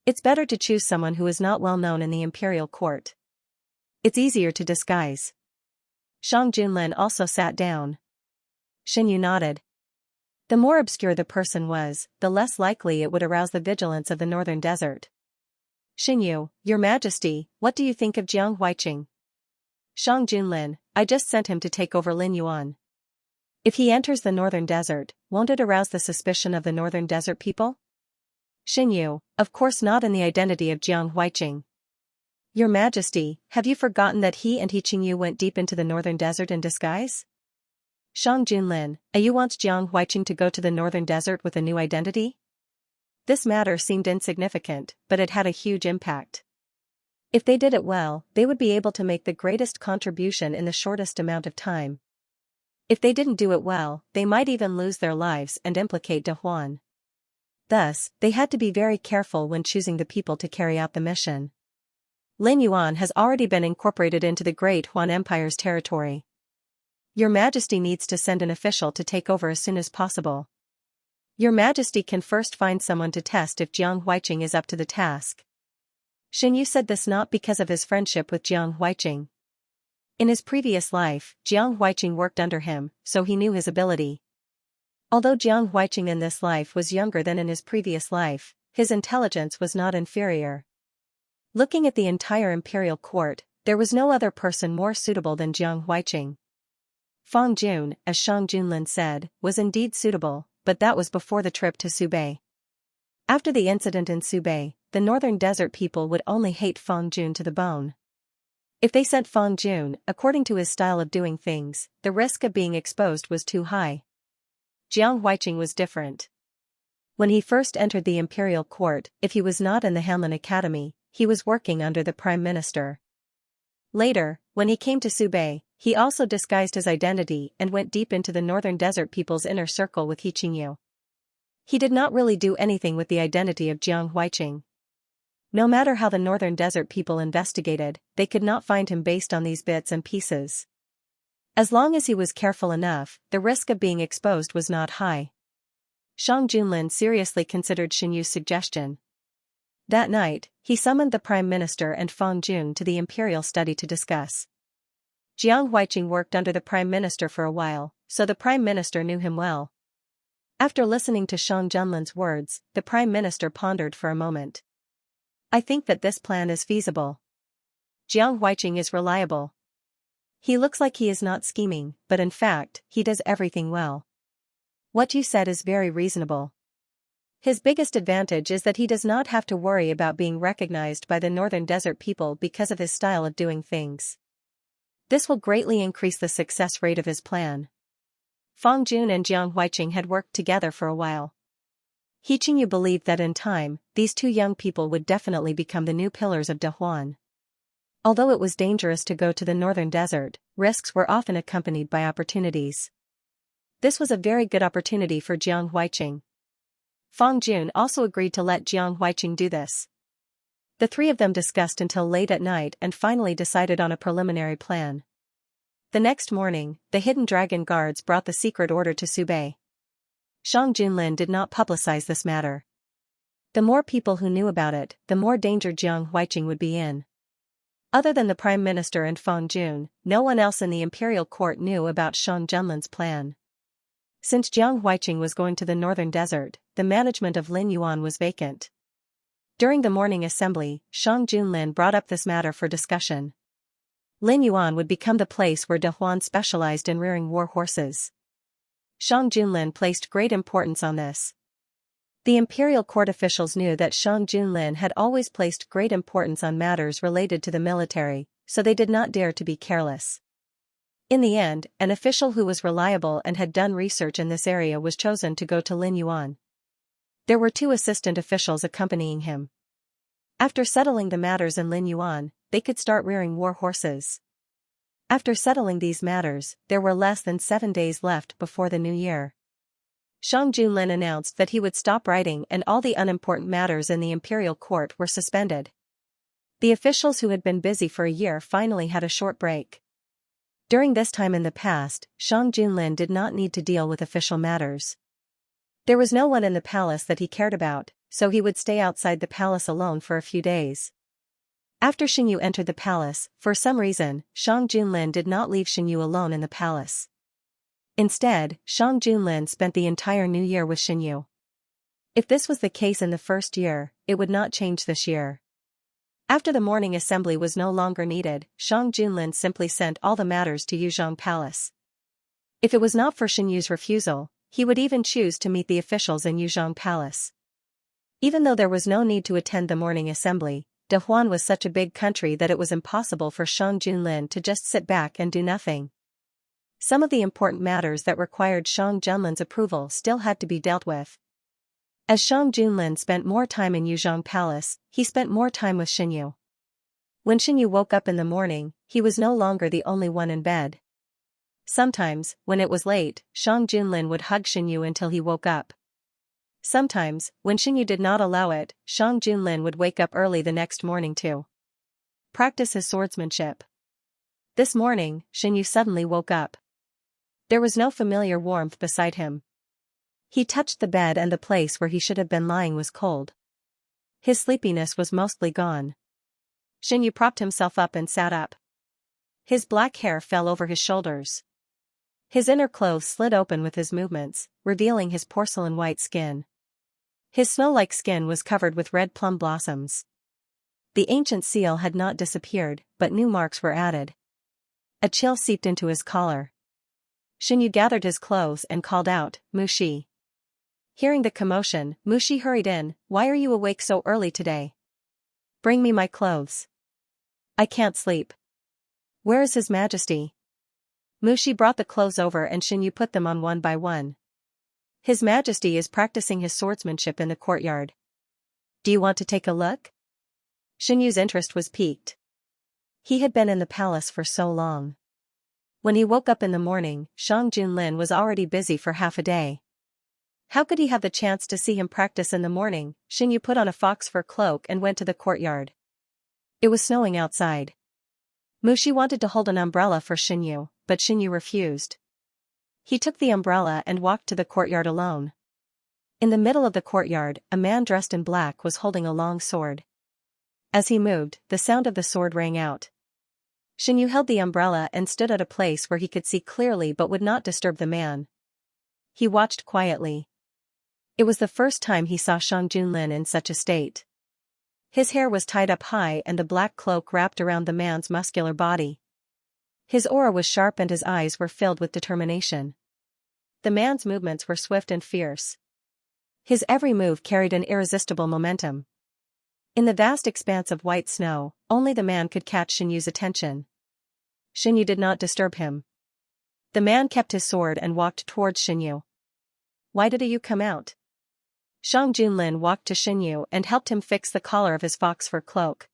It's better to choose someone who is not well known in the imperial court. It's easier to disguise. Shang Junlin also sat down. Xianyu nodded. The more obscure the person was, the less likely it would arouse the vigilance of the northern desert. Xianyu, Your Majesty, what do you think of Jiang Huiqing? Shang Junlin, I just sent him to take over Lin Yuan. If he enters the northern desert, won't it arouse the suspicion of the northern desert people? Xianyu, of course not in the identity of Jiang Huiqing. Your Majesty, have you forgotten that he and He Qingyu went deep into the northern desert in disguise? Shang Junlin, Ayu wants Jiang Huiqing to go to the northern desert with a new identity? This matter seemed insignificant, but it had a huge impact. If they did it well, they would be able to make the greatest contribution in the shortest amount of time. If they didn't do it well, they might even lose their lives and implicate Dahuan. Thus, they had to be very careful when choosing the people to carry out the mission. Lin Yuan has already been incorporated into the Great Huan Empire's territory. Your Majesty needs to send an official to take over as soon as possible. Your Majesty can first find someone to test if Jiang Huiqing is up to the task. Xianyu said this not because of his friendship with Jiang Huiqing. In his previous life, Jiang Huiqing worked under him, so he knew his ability. Although Jiang Huiqing in this life was younger than in his previous life, his intelligence was not inferior. Looking at the entire imperial court, there was no other person more suitable than Jiang Huiqing. Fang Jun, as Shang Junlin said, was indeed suitable, but that was before the trip to Subei. After the incident in Subei, the northern desert people would only hate Fang Jun to the bone. If they sent Fang Jun, according to his style of doing things, the risk of being exposed was too high. Jiang Huiqing was different. When he first entered the imperial court, if he was not in the Hanlin Academy, he was working under the prime minister. Later, when he came to Subei, he also disguised his identity and went deep into the northern desert people's inner circle with He Qingyu. He did not really do anything with the identity of Jiang Huiqing. No matter how the northern desert people investigated, they could not find him based on these bits and pieces. As long as he was careful enough, the risk of being exposed was not high. Shang Junlin seriously considered Xianyu's suggestion. That night, he summoned the Prime Minister and Fang Jun to the Imperial Study to discuss. Jiang Huiqing worked under the Prime Minister for a while, so the Prime Minister knew him well. After listening to Shang Junlin's words, the Prime Minister pondered for a moment. I think that this plan is feasible. Jiang Huiqing is reliable. He looks like he is not scheming, but in fact, he does everything well. What you said is very reasonable. His biggest advantage is that he does not have to worry about being recognized by the northern desert people because of his style of doing things. This will greatly increase the success rate of his plan. Fang Jun and Jiang Huiqing had worked together for a while. He Qingyu believed that in time, these two young people would definitely become the new pillars of Dehuan. Although it was dangerous to go to the northern desert, risks were often accompanied by opportunities. This was a very good opportunity for Jiang Huiqing. Fang Jun also agreed to let Jiang Huiqing do this. The three of them discussed until late at night and finally decided on a preliminary plan. The next morning, the hidden dragon guards brought the secret order to Subei. Shang Junlin did not publicize this matter. The more people who knew about it, the more danger Jiang Huiqing would be in. Other than the Prime Minister and Fang Jun, no one else in the imperial court knew about Shang Junlin's plan. Since Jiang Huiqing was going to the northern desert, the management of Lin Yuan was vacant. During the morning assembly, Shang Junlin brought up this matter for discussion. Lin Yuan would become the place where Dehuan specialized in rearing war horses. Shang Junlin placed great importance on this. The imperial court officials knew that Shang Junlin had always placed great importance on matters related to the military, so they did not dare to be careless. In the end, an official who was reliable and had done research in this area was chosen to go to Lin Yuan. There were 2 assistant officials accompanying him. After settling the matters in Lin Yuan, they could start rearing war horses. After settling these matters, there were less than 7 days left before the new year. Shang Junlin announced that he would stop writing and all the unimportant matters in the imperial court were suspended. The officials who had been busy for a year finally had a short break. During this time in the past, Shang Junlin did not need to deal with official matters. There was no one in the palace that he cared about, so he would stay outside the palace alone for a few days. After Xingyu entered the palace, for some reason, Shang Junlin did not leave Xingyu alone in the palace. Instead, Shang Junlin spent the entire new year with Xingyu. If this was the case in the first year, it would not change this year. After the morning assembly was no longer needed, Shang Junlin simply sent all the matters to Yuzhong Palace. If it was not for Xingyu's refusal, he would even choose to meet the officials in Yuzhong Palace. Even though there was no need to attend the morning assembly, Dehuan was such a big country that it was impossible for Shang Junlin to just sit back and do nothing. Some of the important matters that required Shang Junlin's approval still had to be dealt with. As Shang Junlin spent more time in Yuzhong Palace, he spent more time with Xingyu. When Xingyu woke up in the morning, he was no longer the only one in bed. Sometimes, when it was late, Shang Junlin would hug Xingyu until he woke up. Sometimes, when Xingyu did not allow it, Shang Junlin would wake up early the next morning to practice his swordsmanship. This morning, Xingyu suddenly woke up. There was no familiar warmth beside him. He touched the bed and the place where he should have been lying was cold. His sleepiness was mostly gone. Xingyu propped himself up and sat up. His black hair fell over his shoulders. His inner clothes slid open with his movements, revealing his porcelain white skin. His snow-like skin was covered with red plum blossoms. The ancient seal had not disappeared, but new marks were added. A chill seeped into his collar. Xingyu gathered his clothes and called out, "Mushi." Hearing the commotion, Mushi hurried in. "Why are you awake so early today? Bring me my clothes. I can't sleep." "Where is His Majesty?" Mushi brought the clothes over and Xingyu put them on one by one. "His Majesty is practicing his swordsmanship in the courtyard. Do you want to take a look?" Xingyu's interest was piqued. He had been in the palace for so long. When he woke up in the morning, Shang Junlin was already busy for half a day. How could he have the chance to see him practice in the morning? Xingyu put on a fox fur cloak and went to the courtyard. It was snowing outside. Mushi wanted to hold an umbrella for Xingyu, but Xingyu refused. He took the umbrella and walked to the courtyard alone. In the middle of the courtyard, a man dressed in black was holding a long sword. As he moved, the sound of the sword rang out. Xingyu held the umbrella and stood at a place where he could see clearly but would not disturb the man. He watched quietly. It was the first time he saw Shang Junlin in such a state. His hair was tied up high and the black cloak wrapped around the man's muscular body. His aura was sharp and his eyes were filled with determination. The man's movements were swift and fierce. His every move carried an irresistible momentum. In the vast expanse of white snow, only the man could catch Xianyu's attention. Xianyu did not disturb him. The man kept his sword and walked towards Xianyu. Why did you come out? Shang Junlin walked to Xianyu and helped him fix the collar of his fox fur cloak.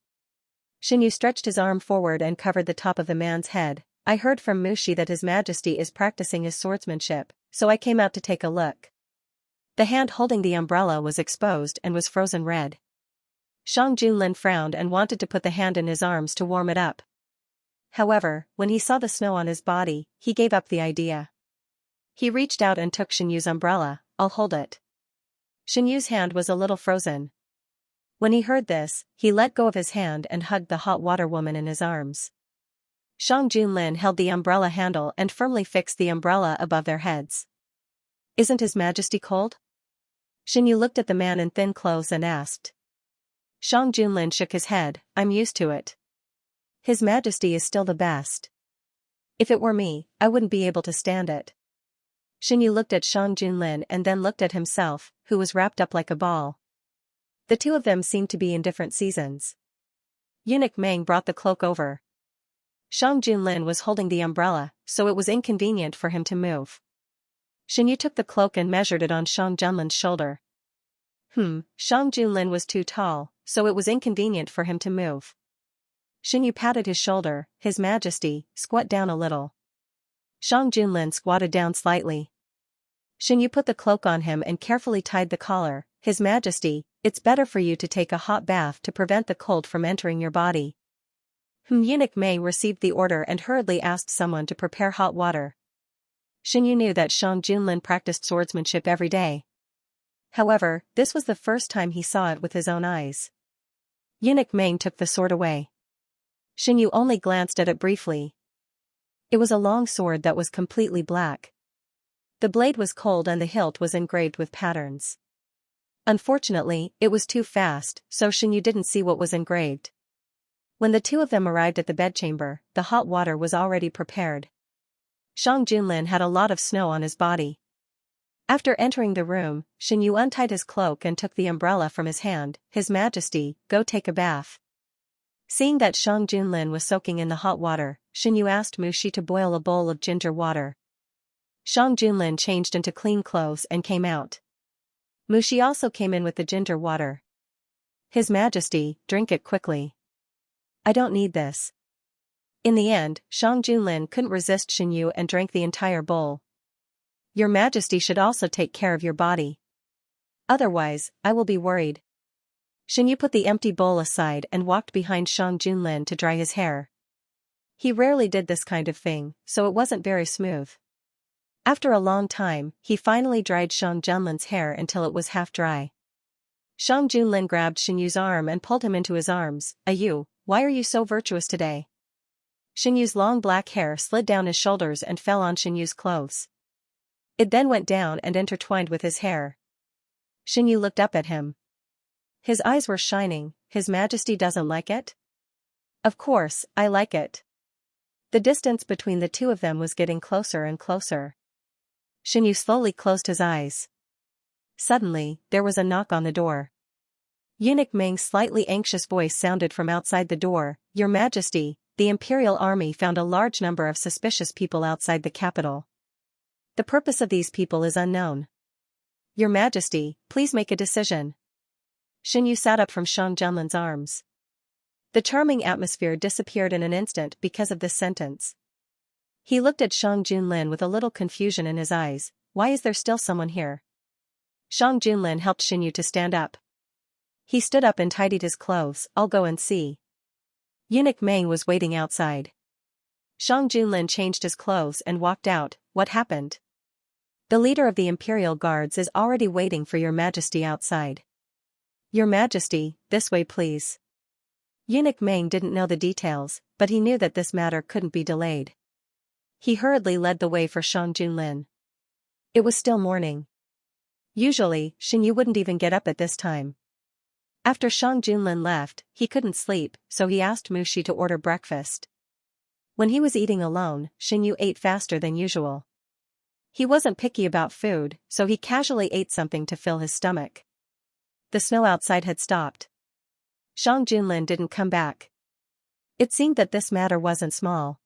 Xianyu stretched his arm forward and covered the top of the man's head. I heard from Mushi that His Majesty is practicing his swordsmanship, so I came out to take a look. The hand holding the umbrella was exposed and was frozen red. Shang Junlin frowned and wanted to put the hand in his arms to warm it up. However, when he saw the snow on his body, he gave up the idea. He reached out and took Xianyu's umbrella. I'll hold it. Xianyu's hand was a little frozen. When he heard this, he let go of his hand and hugged the hot water woman in his arms. Shang Junlin held the umbrella handle and firmly fixed the umbrella above their heads. Isn't His Majesty cold? Xianyu looked at the man in thin clothes and asked. Shang Junlin shook his head. I'm used to it. His Majesty is still the best. If it were me, I wouldn't be able to stand it. Xianyu looked at Shang Junlin and then looked at himself, who was wrapped up like a ball. The two of them seemed to be in different seasons. Eunuch Meng brought the cloak over. Shang Junlin was holding the umbrella, so it was inconvenient for him to move. Xianyu took the cloak and measured it on Shang Junlin's shoulder. Shang Junlin was too tall, so it was inconvenient for him to move. Xianyu patted his shoulder. His Majesty, squat down a little. Shang Junlin squatted down slightly. Xianyu put the cloak on him and carefully tied the collar. His Majesty, it's better for you to take a hot bath to prevent the cold from entering your body. Eunuch Mei received the order and hurriedly asked someone to prepare hot water. Xianyu knew that Shang Junlin practiced swordsmanship every day. However, this was the first time he saw it with his own eyes. Eunuch Mei took the sword away. Xianyu only glanced at it briefly. It was a long sword that was completely black. The blade was cold and the hilt was engraved with patterns. Unfortunately, it was too fast, so Xianyu didn't see what was engraved. When the two of them arrived at the bedchamber, the hot water was already prepared. Shang Junlin had a lot of snow on his body. After entering the room, Xianyu untied his cloak and took the umbrella from his hand. His Majesty, go take a bath. Seeing that Shang Junlin was soaking in the hot water, Xianyu asked Mushi to boil a bowl of ginger water. Shang Junlin changed into clean clothes and came out. Mushi also came in with the ginger water. His Majesty, drink it quickly. I don't need this. In the end, Shang Junlin couldn't resist Xianyu and drank the entire bowl. Your Majesty should also take care of your body. Otherwise, I will be worried. Xianyu put the empty bowl aside and walked behind Shang Junlin to dry his hair. He rarely did this kind of thing, so it wasn't very smooth. After a long time, he finally dried Shang Junlin's hair until it was half dry. Shang Junlin grabbed Xianyu's arm and pulled him into his arms. Ayu, why are you so virtuous today? Xianyu's long black hair slid down his shoulders and fell on Xianyu's clothes. It then went down and intertwined with his hair. Xianyu looked up at him. His eyes were shining. His Majesty doesn't like it? Of course, I like it. The distance between the two of them was getting closer and closer. Xianyu slowly closed his eyes. Suddenly, there was a knock on the door. Eunuch Meng's slightly anxious voice sounded from outside the door. Your Majesty, the Imperial Army found a large number of suspicious people outside the capital. The purpose of these people is unknown. Your Majesty, please make a decision. Xianyu sat up from Shang Junlin's arms. The charming atmosphere disappeared in an instant because of this sentence. He looked at Shang Junlin with a little confusion in his eyes. Why is there still someone here? Shang Junlin helped Xianyu to stand up. He stood up and tidied his clothes. I'll go and see. Eunuch Meng was waiting outside. Shang Junlin changed his clothes and walked out. What happened? The leader of the Imperial Guards is already waiting for Your Majesty outside. Your Majesty, this way please. Eunuch Meng didn't know the details, but he knew that this matter couldn't be delayed. He hurriedly led the way for Shang Junlin. It was still morning. Usually, Xianyu wouldn't even get up at this time. After Shang Junlin left, he couldn't sleep, so he asked Mushi to order breakfast. When he was eating alone, Xianyu ate faster than usual. He wasn't picky about food, so he casually ate something to fill his stomach. The snow outside had stopped. Shang Junlin didn't come back. It seemed that this matter wasn't small.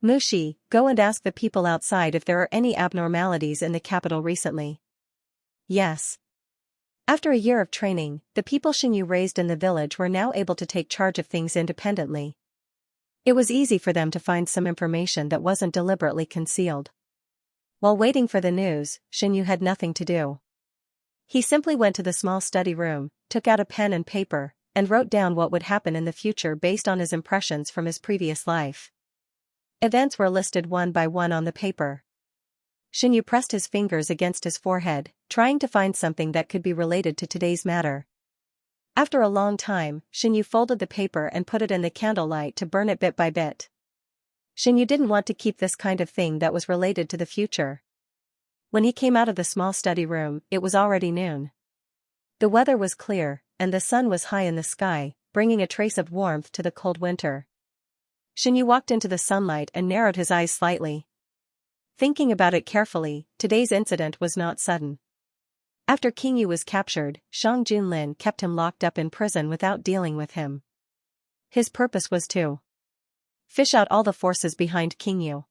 Mushi, go and ask the people outside if there are any abnormalities in the capital recently. Yes. After a year of training, the people Xinyu raised in the village were now able to take charge of things independently. It was easy for them to find some information that wasn't deliberately concealed. While waiting for the news, Xinyu had nothing to do. He simply went to the small study room, took out a pen and paper, and wrote down what would happen in the future based on his impressions from his previous life. Events were listed one by one on the paper. Xinyu pressed his fingers against his forehead, trying to find something that could be related to today's matter. After a long time, Xinyu folded the paper and put it in the candlelight to burn it bit by bit. Xinyu didn't want to keep this kind of thing that was related to the future. When he came out of the small study room, it was already noon. The weather was clear, and the sun was high in the sky, bringing a trace of warmth to the cold winter. Xinyu walked into the sunlight and narrowed his eyes slightly. Thinking about it carefully, today's incident was not sudden. After King Yu was captured, Shang Junlin kept him locked up in prison without dealing with him. His purpose was to fish out all the forces behind King Yu.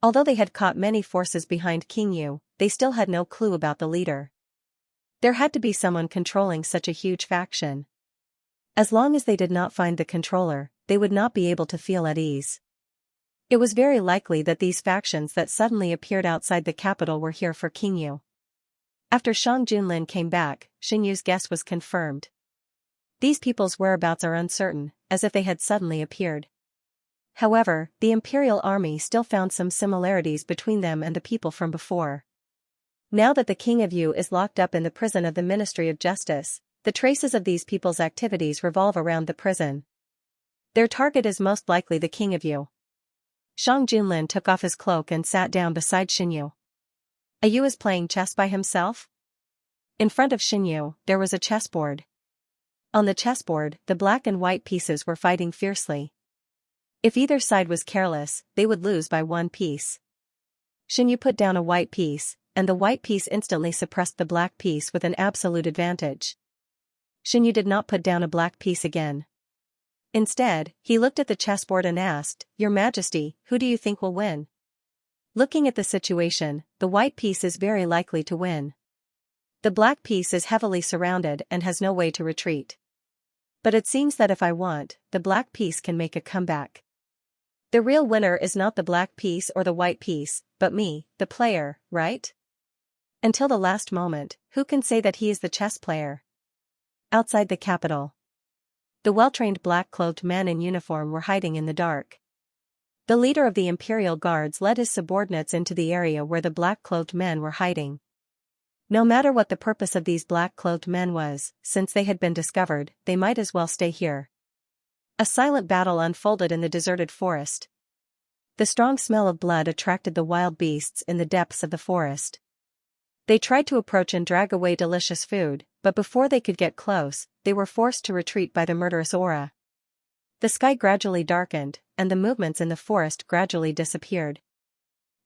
Although they had caught many forces behind King Yu, they still had no clue about the leader. There had to be someone controlling such a huge faction. As long as they did not find the controller, they would not be able to feel at ease. It was very likely that these factions that suddenly appeared outside the capital were here for King Yu. After Shang Junlin came back, Xinyu's guess was confirmed. These people's whereabouts are uncertain, as if they had suddenly appeared. However, the imperial army still found some similarities between them and the people from before. Now that the King of Yu is locked up in the prison of the Ministry of Justice, the traces of these people's activities revolve around the prison. Their target is most likely the King of Yu. Shang Junlin took off his cloak and sat down beside Xinyu. Yu is playing chess by himself? In front of Xinyu, there was a chessboard. On the chessboard, the black and white pieces were fighting fiercely. If either side was careless, they would lose by one piece. Xinyu put down a white piece, and the white piece instantly suppressed the black piece with an absolute advantage. Xinyu did not put down a black piece again. Instead, he looked at the chessboard and asked, "Your Majesty, who do you think will win?" Looking at the situation, the white piece is very likely to win. The black piece is heavily surrounded and has no way to retreat. But it seems that if I want, the black piece can make a comeback. The real winner is not the black piece or the white piece, but me, the player, right? Until the last moment, who can say that he is the chess player? Outside the capital, the well-trained black-clothed men in uniform were hiding in the dark. The leader of the Imperial Guards led his subordinates into the area where the black-clothed men were hiding. No matter what the purpose of these black-clothed men was, since they had been discovered, they might as well stay here. A silent battle unfolded in the deserted forest. The strong smell of blood attracted the wild beasts in the depths of the forest. They tried to approach and drag away delicious food, but before they could get close, they were forced to retreat by the murderous aura. The sky gradually darkened, and the movements in the forest gradually disappeared.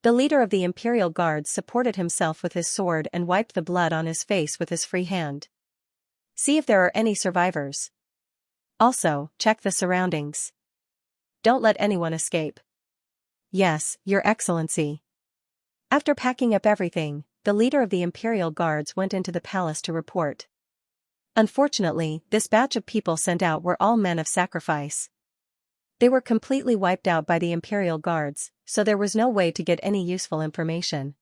The leader of the Imperial Guards supported himself with his sword and wiped the blood on his face with his free hand. See if there are any survivors. Also, check the surroundings. Don't let anyone escape. Yes, Your Excellency. After packing up everything, the leader of the Imperial Guards went into the palace to report. Unfortunately, this batch of people sent out were all men of sacrifice. They were completely wiped out by the Imperial Guards, so there was no way to get any useful information.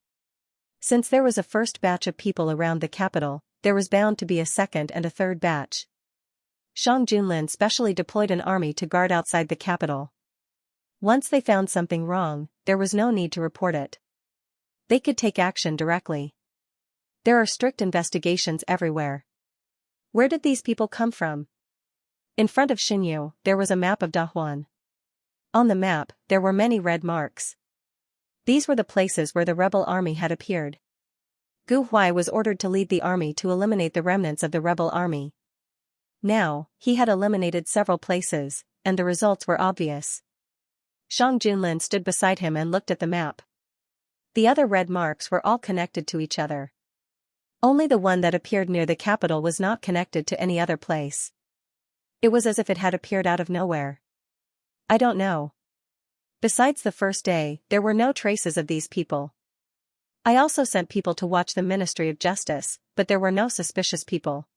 Since there was a first batch of people around the capital, there was bound to be a second and a third batch. Shang Junlin specially deployed an army to guard outside the capital. Once they found something wrong, there was no need to report it. They could take action directly. There are strict investigations everywhere. Where did these people come from? In front of Xinyu, there was a map of Dahuan. On the map, there were many red marks. These were the places where the rebel army had appeared. Gu Huai was ordered to lead the army to eliminate the remnants of the rebel army. Now, he had eliminated several places, and the results were obvious. Shang Junlin stood beside him and looked at the map. The other red marks were all connected to each other. Only the one that appeared near the capital was not connected to any other place. It was as if it had appeared out of nowhere. I don't know. Besides the first day, there were no traces of these people. I also sent people to watch the Ministry of Justice, but there were no suspicious people.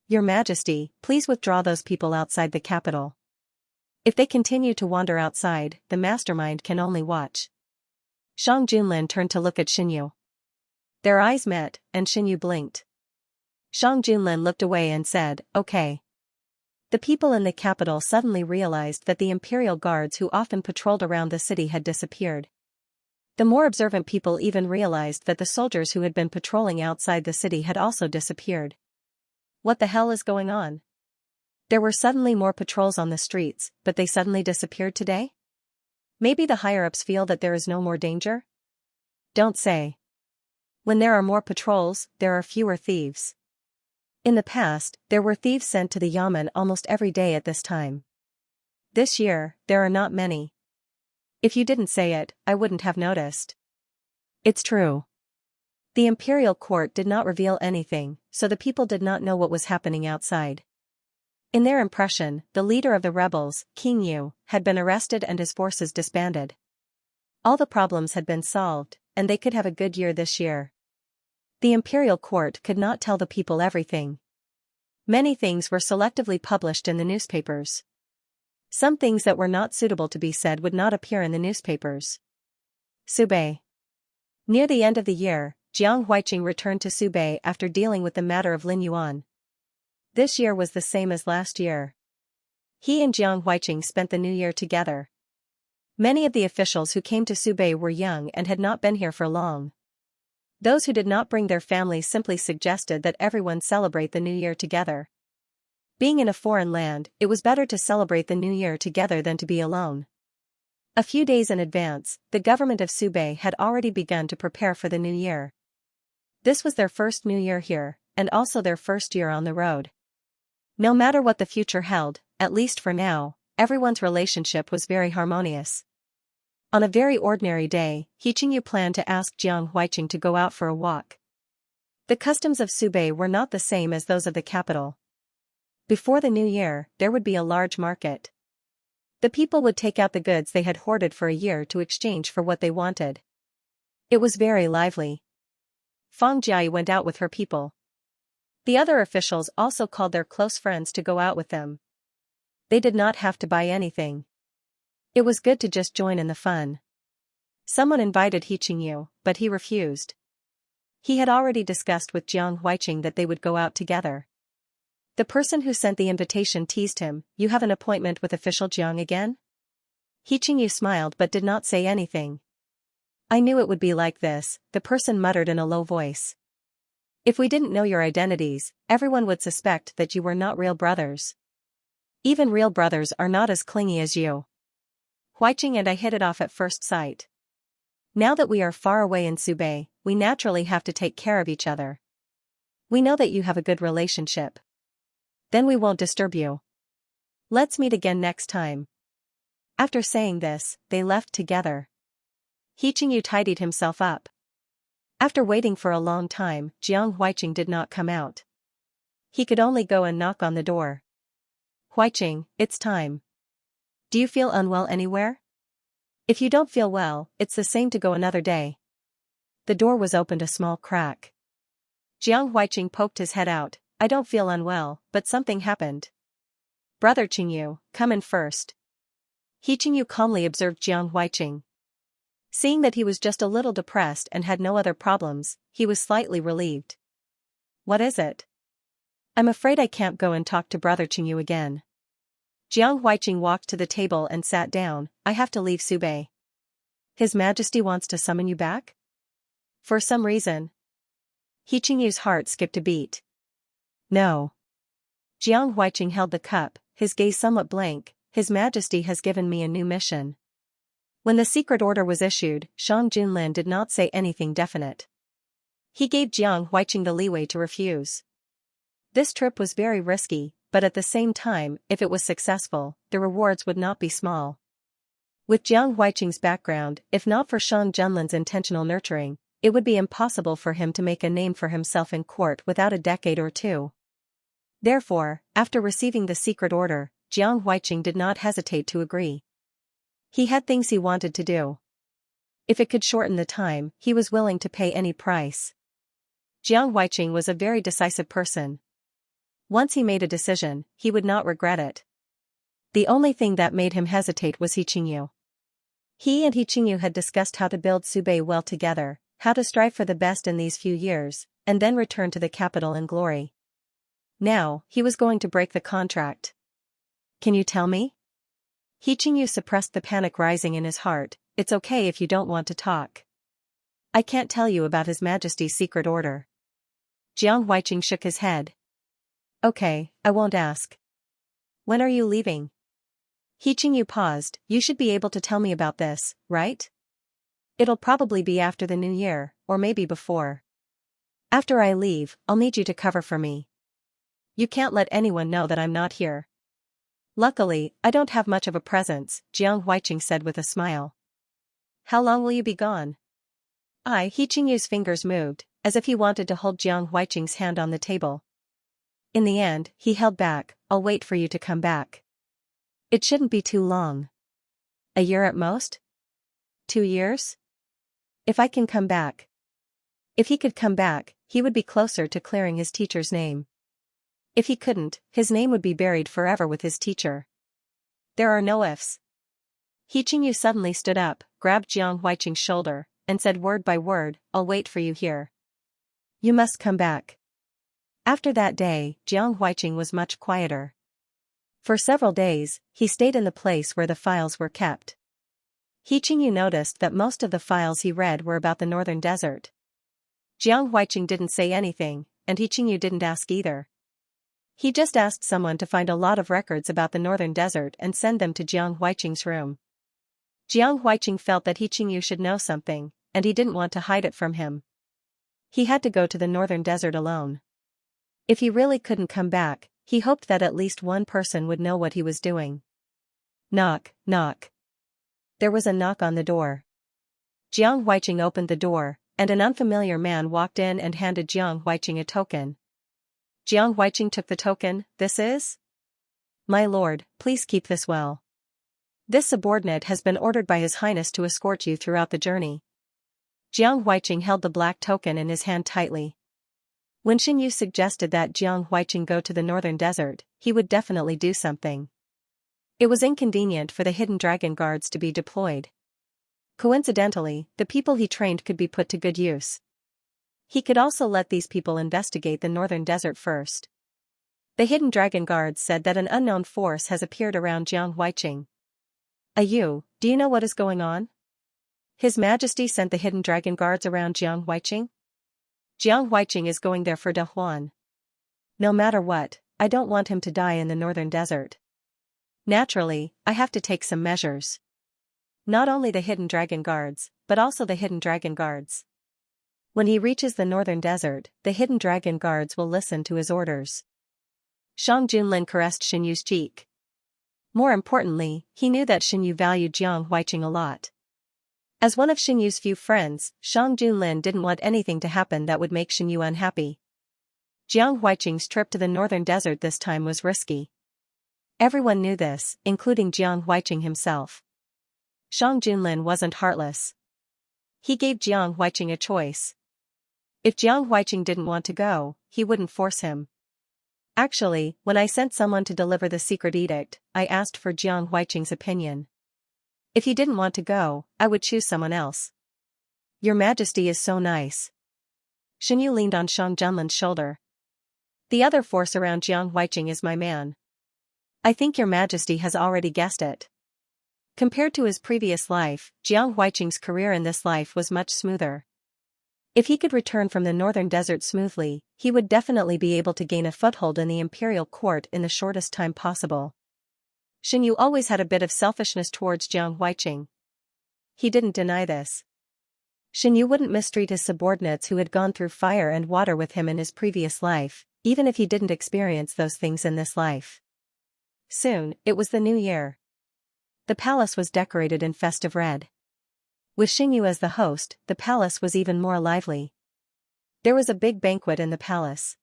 Your Majesty, please withdraw those people outside the capital. If they continue to wander outside, the mastermind can only watch. Shang Junlin turned to look at Xinyu. Their eyes met, and Xinyu blinked. Shang Junlin looked away and said, "Okay." The people in the capital suddenly realized that the imperial guards who often patrolled around the city had disappeared. The more observant people even realized that the soldiers who had been patrolling outside the city had also disappeared. What the hell is going on? There were suddenly more patrols on the streets, but they suddenly disappeared today? Maybe the higher-ups feel that there is no more danger? Don't say. When there are more patrols, there are fewer thieves. In the past, there were thieves sent to the Yamen almost every day at this time. This year, there are not many. If you didn't say it, I wouldn't have noticed. It's true. The imperial court did not reveal anything, so the people did not know what was happening outside. In their impression, the leader of the rebels, King Yu, had been arrested and his forces disbanded. All the problems had been solved, and they could have a good year this year. The imperial court could not tell the people everything. Many things were selectively published in the newspapers. Some things that were not suitable to be said would not appear in the newspapers. Subei. Near the end of the year, Jiang Huiqing returned to Subei after dealing with the matter of Lin Yuan. This year was the same as last year. He and Jiang Huiqing spent the new year together. Many of the officials who came to Subei were young and had not been here for long. Those who did not bring their families simply suggested that everyone celebrate the new year together. Being in a foreign land, it was better to celebrate the new year together than to be alone. A few days in advance, the government of Subei had already begun to prepare for the new year. This was their first new year here, and also their first year on the road. No matter what the future held, at least for now, everyone's relationship was very harmonious. On a very ordinary day, He Qingyu planned to ask Jiang Huiqing to go out for a walk. The customs of Subei were not the same as those of the capital. Before the new year, there would be a large market. The people would take out the goods they had hoarded for a year to exchange for what they wanted. It was very lively. Fang Jiayi went out with her people. The other officials also called their close friends to go out with them. They did not have to buy anything. It was good to just join in the fun. Someone invited He Qingyu, but he refused. He had already discussed with Jiang Huiqing that they would go out together. The person who sent the invitation teased him, "You have an appointment with official Jiang again?" He Qingyu smiled but did not say anything. "I knew it would be like this," the person muttered in a low voice. "If we didn't know your identities, everyone would suspect that you were not real brothers. Even real brothers are not as clingy as you. Huiqing and I hit it off at first sight. Now that we are far away in Subei, we naturally have to take care of each other. We know that you have a good relationship. Then we won't disturb you. Let's meet again next time." After saying this, they left together. He Qingyu tidied himself up. After waiting for a long time, Jiang Huiqing did not come out. He could only go and knock on the door. "Huiqing, it's time. Do you feel unwell anywhere? If you don't feel well, it's the same to go another day." The door was opened a small crack. Jiang Huiqing poked his head out. "I don't feel unwell, but something happened." "Brother Qingyu, come in first." He Qingyu calmly observed Jiang Huiqing. Seeing that he was just a little depressed and had no other problems, he was slightly relieved. "What is it?" "I'm afraid I can't go and talk to Brother Qingyu again." Jiang Huiqing walked to the table and sat down. "I have to leave Subei." "His Majesty wants to summon you back?" "For some reason." He Qingyu's heart skipped a beat. "No." Jiang Huiqing held the cup, his gaze somewhat blank. "His Majesty has given me a new mission." When the secret order was issued, Shang Junlin did not say anything definite. He gave Jiang Huiqing the leeway to refuse. This trip was very risky, but at the same time, if it was successful, the rewards would not be small. With Jiang Huiqing's background, if not for Shang Junlin's intentional nurturing, it would be impossible for him to make a name for himself in court without a decade or two. Therefore, after receiving the secret order, Jiang Huiqing did not hesitate to agree. He had things he wanted to do. If it could shorten the time, he was willing to pay any price. Jiang Huiqing was a very decisive person. Once he made a decision, he would not regret it. The only thing that made him hesitate was Xianxia. He and Xianxia had discussed how to build Subei well together, how to strive for the best in these few years, and then return to the capital in glory. Now, he was going to break the contract. Can you tell me? Xianxia suppressed the panic rising in his heart. It's okay if you don't want to talk. I can't tell you about His Majesty's secret order. Jiang Huiqing shook his head. Okay, I won't ask. When are you leaving? Xianxia paused. You should be able to tell me about this, right? It'll probably be after the new year, or maybe before. After I leave, I'll need you to cover for me. You can't let anyone know that I'm not here. Luckily, I don't have much of a presence, Jiang Huiqing said with a smile. How long will you be gone? Xianxia's fingers moved, as if he wanted to hold Jiang Huiqing's hand on the table. In the end, he held back. I'll wait for you to come back. It shouldn't be too long. A year at most? 2 years? If I can come back. If he could come back, he would be closer to clearing his teacher's name. If he couldn't, his name would be buried forever with his teacher. There are no ifs. Xianxia suddenly stood up, grabbed Jiang Huiqing's shoulder, and said word by word, I'll wait for you here. You must come back. After that day, Jiang Huiqing was much quieter. For several days, he stayed in the place where the files were kept. Xianxia noticed that most of the files he read were about the northern desert. Jiang Huiqing didn't say anything, and Xianxia didn't ask either. He just asked someone to find a lot of records about the northern desert and send them to Jiang Huiqing's room. Jiang Huiqing felt that Xianxia should know something, and he didn't want to hide it from him. He had to go to the northern desert alone. If he really couldn't come back, he hoped that at least one person would know what he was doing. Knock, knock. There was a knock on the door. Jiang Huiqing opened the door, and an unfamiliar man walked in and handed Jiang Huiqing a token. Jiang Huiqing took the token. This is? My lord, please keep this well. This subordinate has been ordered by His Highness to escort you throughout the journey. Jiang Huiqing held the black token in his hand tightly. When Xianxia suggested that Jiang Huiqing go to the northern desert, he would definitely do something. It was inconvenient for the hidden dragon guards to be deployed. Coincidentally, the people he trained could be put to good use. He could also let these people investigate the northern desert first. The hidden dragon guards said that an unknown force has appeared around Jiang Huiqing. Do you know what is going on? His Majesty sent the hidden dragon guards around Jiang Huiqing? Jiang Huiqing is going there for De Huan. No matter what, I don't want him to die in the northern desert. Naturally, I have to take some measures. Not only the hidden dragon guards, but also the hidden dragon guards. When he reaches the northern desert, the hidden dragon guards will listen to his orders. Shang Junlin caressed Xianxu's cheek. More importantly, he knew that Xianxu valued Jiang Huiqing a lot. As one of Xianxu's few friends, Shang Junlin didn't want anything to happen that would make Xianxu unhappy. Jiang Huiqing's trip to the northern desert this time was risky. Everyone knew this, including Jiang Huiqing himself. Shang Junlin wasn't heartless. He gave Jiang Huiqing a choice. If Jiang Huiqing didn't want to go, he wouldn't force him. Actually, when I sent someone to deliver the secret edict, I asked for Jiang Huiqing's opinion. If he didn't want to go, I would choose someone else. Your Majesty is so nice. Xianxu leaned on Shang Junlin's shoulder. The other force around Jiang Huiqing is my man. I think your Majesty has already guessed it. Compared to his previous life, Jiang Huiqing's career in this life was much smoother. If he could return from the northern desert smoothly, he would definitely be able to gain a foothold in the imperial court in the shortest time possible. Xianxu always had a bit of selfishness towards Jiang Huiqing. He didn't deny this. Xianxu wouldn't mistreat his subordinates who had gone through fire and water with him in his previous life, even if he didn't experience those things in this life. Soon, it was the new year. The palace was decorated in festive red. With Xingyu as the host, the palace was even more lively. There was a big banquet in the palace.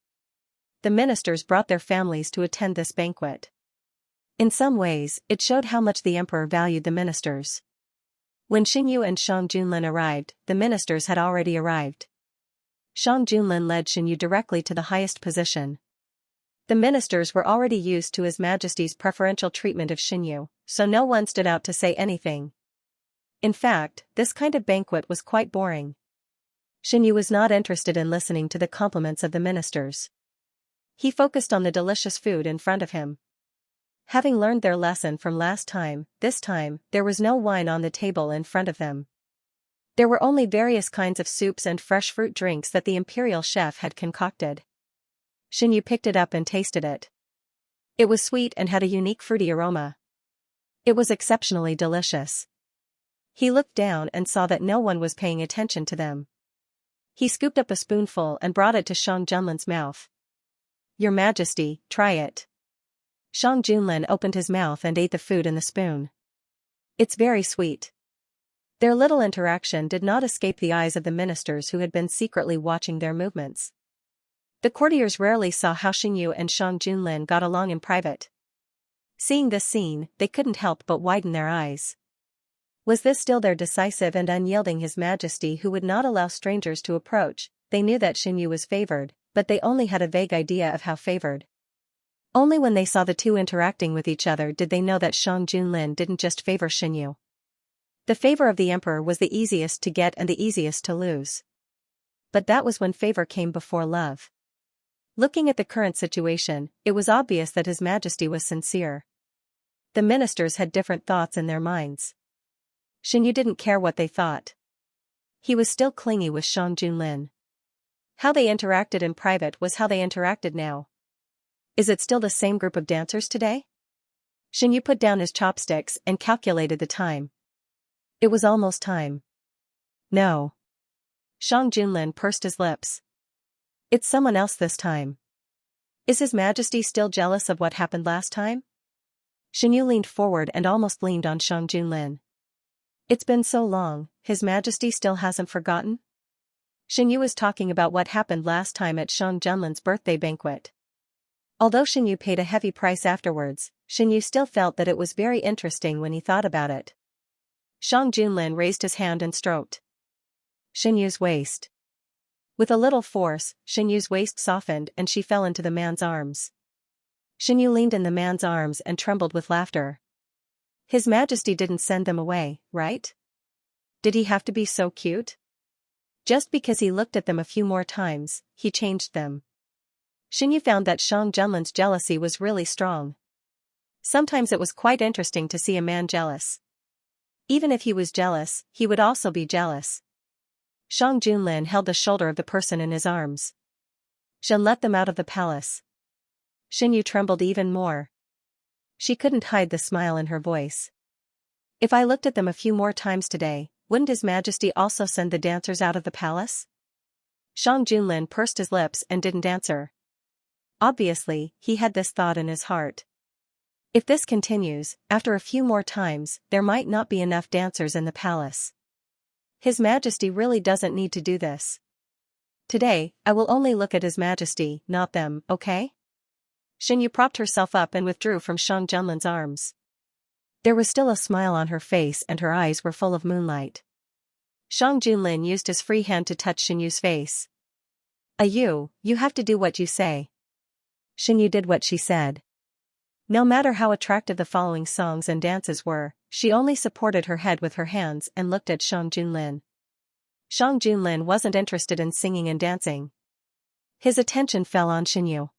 The ministers brought their families to attend this banquet. In some ways, it showed how much the emperor valued the ministers. When Xingyu and Shang Junlin arrived, the ministers had already arrived. Shang Junlin led Xingyu directly to the highest position. The ministers were already used to His Majesty's preferential treatment of Xingyu, so no one stood out to say anything. In fact, this kind of banquet was quite boring. Xingyu was not interested in listening to the compliments of the ministers. He focused on the delicious food in front of him. Having learned their lesson from last time, this time, there was no wine on the table in front of them. There were only various kinds of soups and fresh fruit drinks that the imperial chef had concocted. Xingyu picked it up and tasted it. It was sweet and had a unique fruity aroma. It was exceptionally delicious. He looked down and saw that no one was paying attention to them. He scooped up a spoonful and brought it to Shang Junlin's mouth. "Your Majesty, try it." Shang Junlin opened his mouth and ate the food in the spoon. "It's very sweet." Their little interaction did not escape the eyes of the ministers who had been secretly watching their movements. The courtiers rarely saw how Xingyu and Shang Junlin got along in private. Seeing this scene, they couldn't help but widen their eyes. Was this still their decisive and unyielding His Majesty who would not allow strangers to approach? They knew that Xingyu was favored, but they only had a vague idea of how favored. Only when they saw the two interacting with each other did they know that Shang Junlin didn't just favor Xingyu. The favor of the emperor was the easiest to get and the easiest to lose. But that was when favor came before love. Looking at the current situation, it was obvious that His Majesty was sincere. The ministers had different thoughts in their minds. Xingyu didn't care what they thought. He was still clingy with Shang Junlin. How they interacted in private was how they interacted now. Is it still the same group of dancers today? Xingyu put down his chopsticks and calculated the time. It was almost time. No. Shang Junlin pursed his lips. It's someone else this time. Is His Majesty still jealous of what happened last time? Xingyu leaned forward and almost leaned on Shang Junlin. It's been so long, His Majesty still hasn't forgotten? Xingyu was talking about what happened last time at Shang Junlin's birthday banquet. Although Xingyu paid a heavy price afterwards, Xingyu still felt that it was very interesting when he thought about it. Shang Junlin raised his hand and stroked Xingyu's waist. With a little force, Xingyu's waist softened and she fell into the man's arms. Xingyu leaned in the man's arms and trembled with laughter. His Majesty didn't send them away, right? Did he have to be so cute? Just because he looked at them a few more times, he changed them. Xingyu found that Shang Junlin's jealousy was really strong. Sometimes it was quite interesting to see a man jealous. Even if he was jealous, he would also be jealous. Shang Junlin held the shoulder of the person in his arms. Shen let them out of the palace. Xingyu trembled even more. She couldn't hide the smile in her voice. If I looked at them a few more times today, wouldn't His Majesty also send the dancers out of the palace? Shang Junlin pursed his lips and didn't answer. Obviously, he had this thought in his heart. If this continues, after a few more times, there might not be enough dancers in the palace. His Majesty really doesn't need to do this. Today, I will only look at His Majesty, not them, okay? Xingyu propped herself up and withdrew from Shang Junlin's arms. There was still a smile on her face and her eyes were full of moonlight. Shang Junlin used his free hand to touch Xingyu's face. You have to do what you say. Xingyu did what she said. No matter how attractive the following songs and dances were, she only supported her head with her hands and looked at Shang Junlin. Shang Junlin wasn't interested in singing and dancing. His attention fell on Xingyu.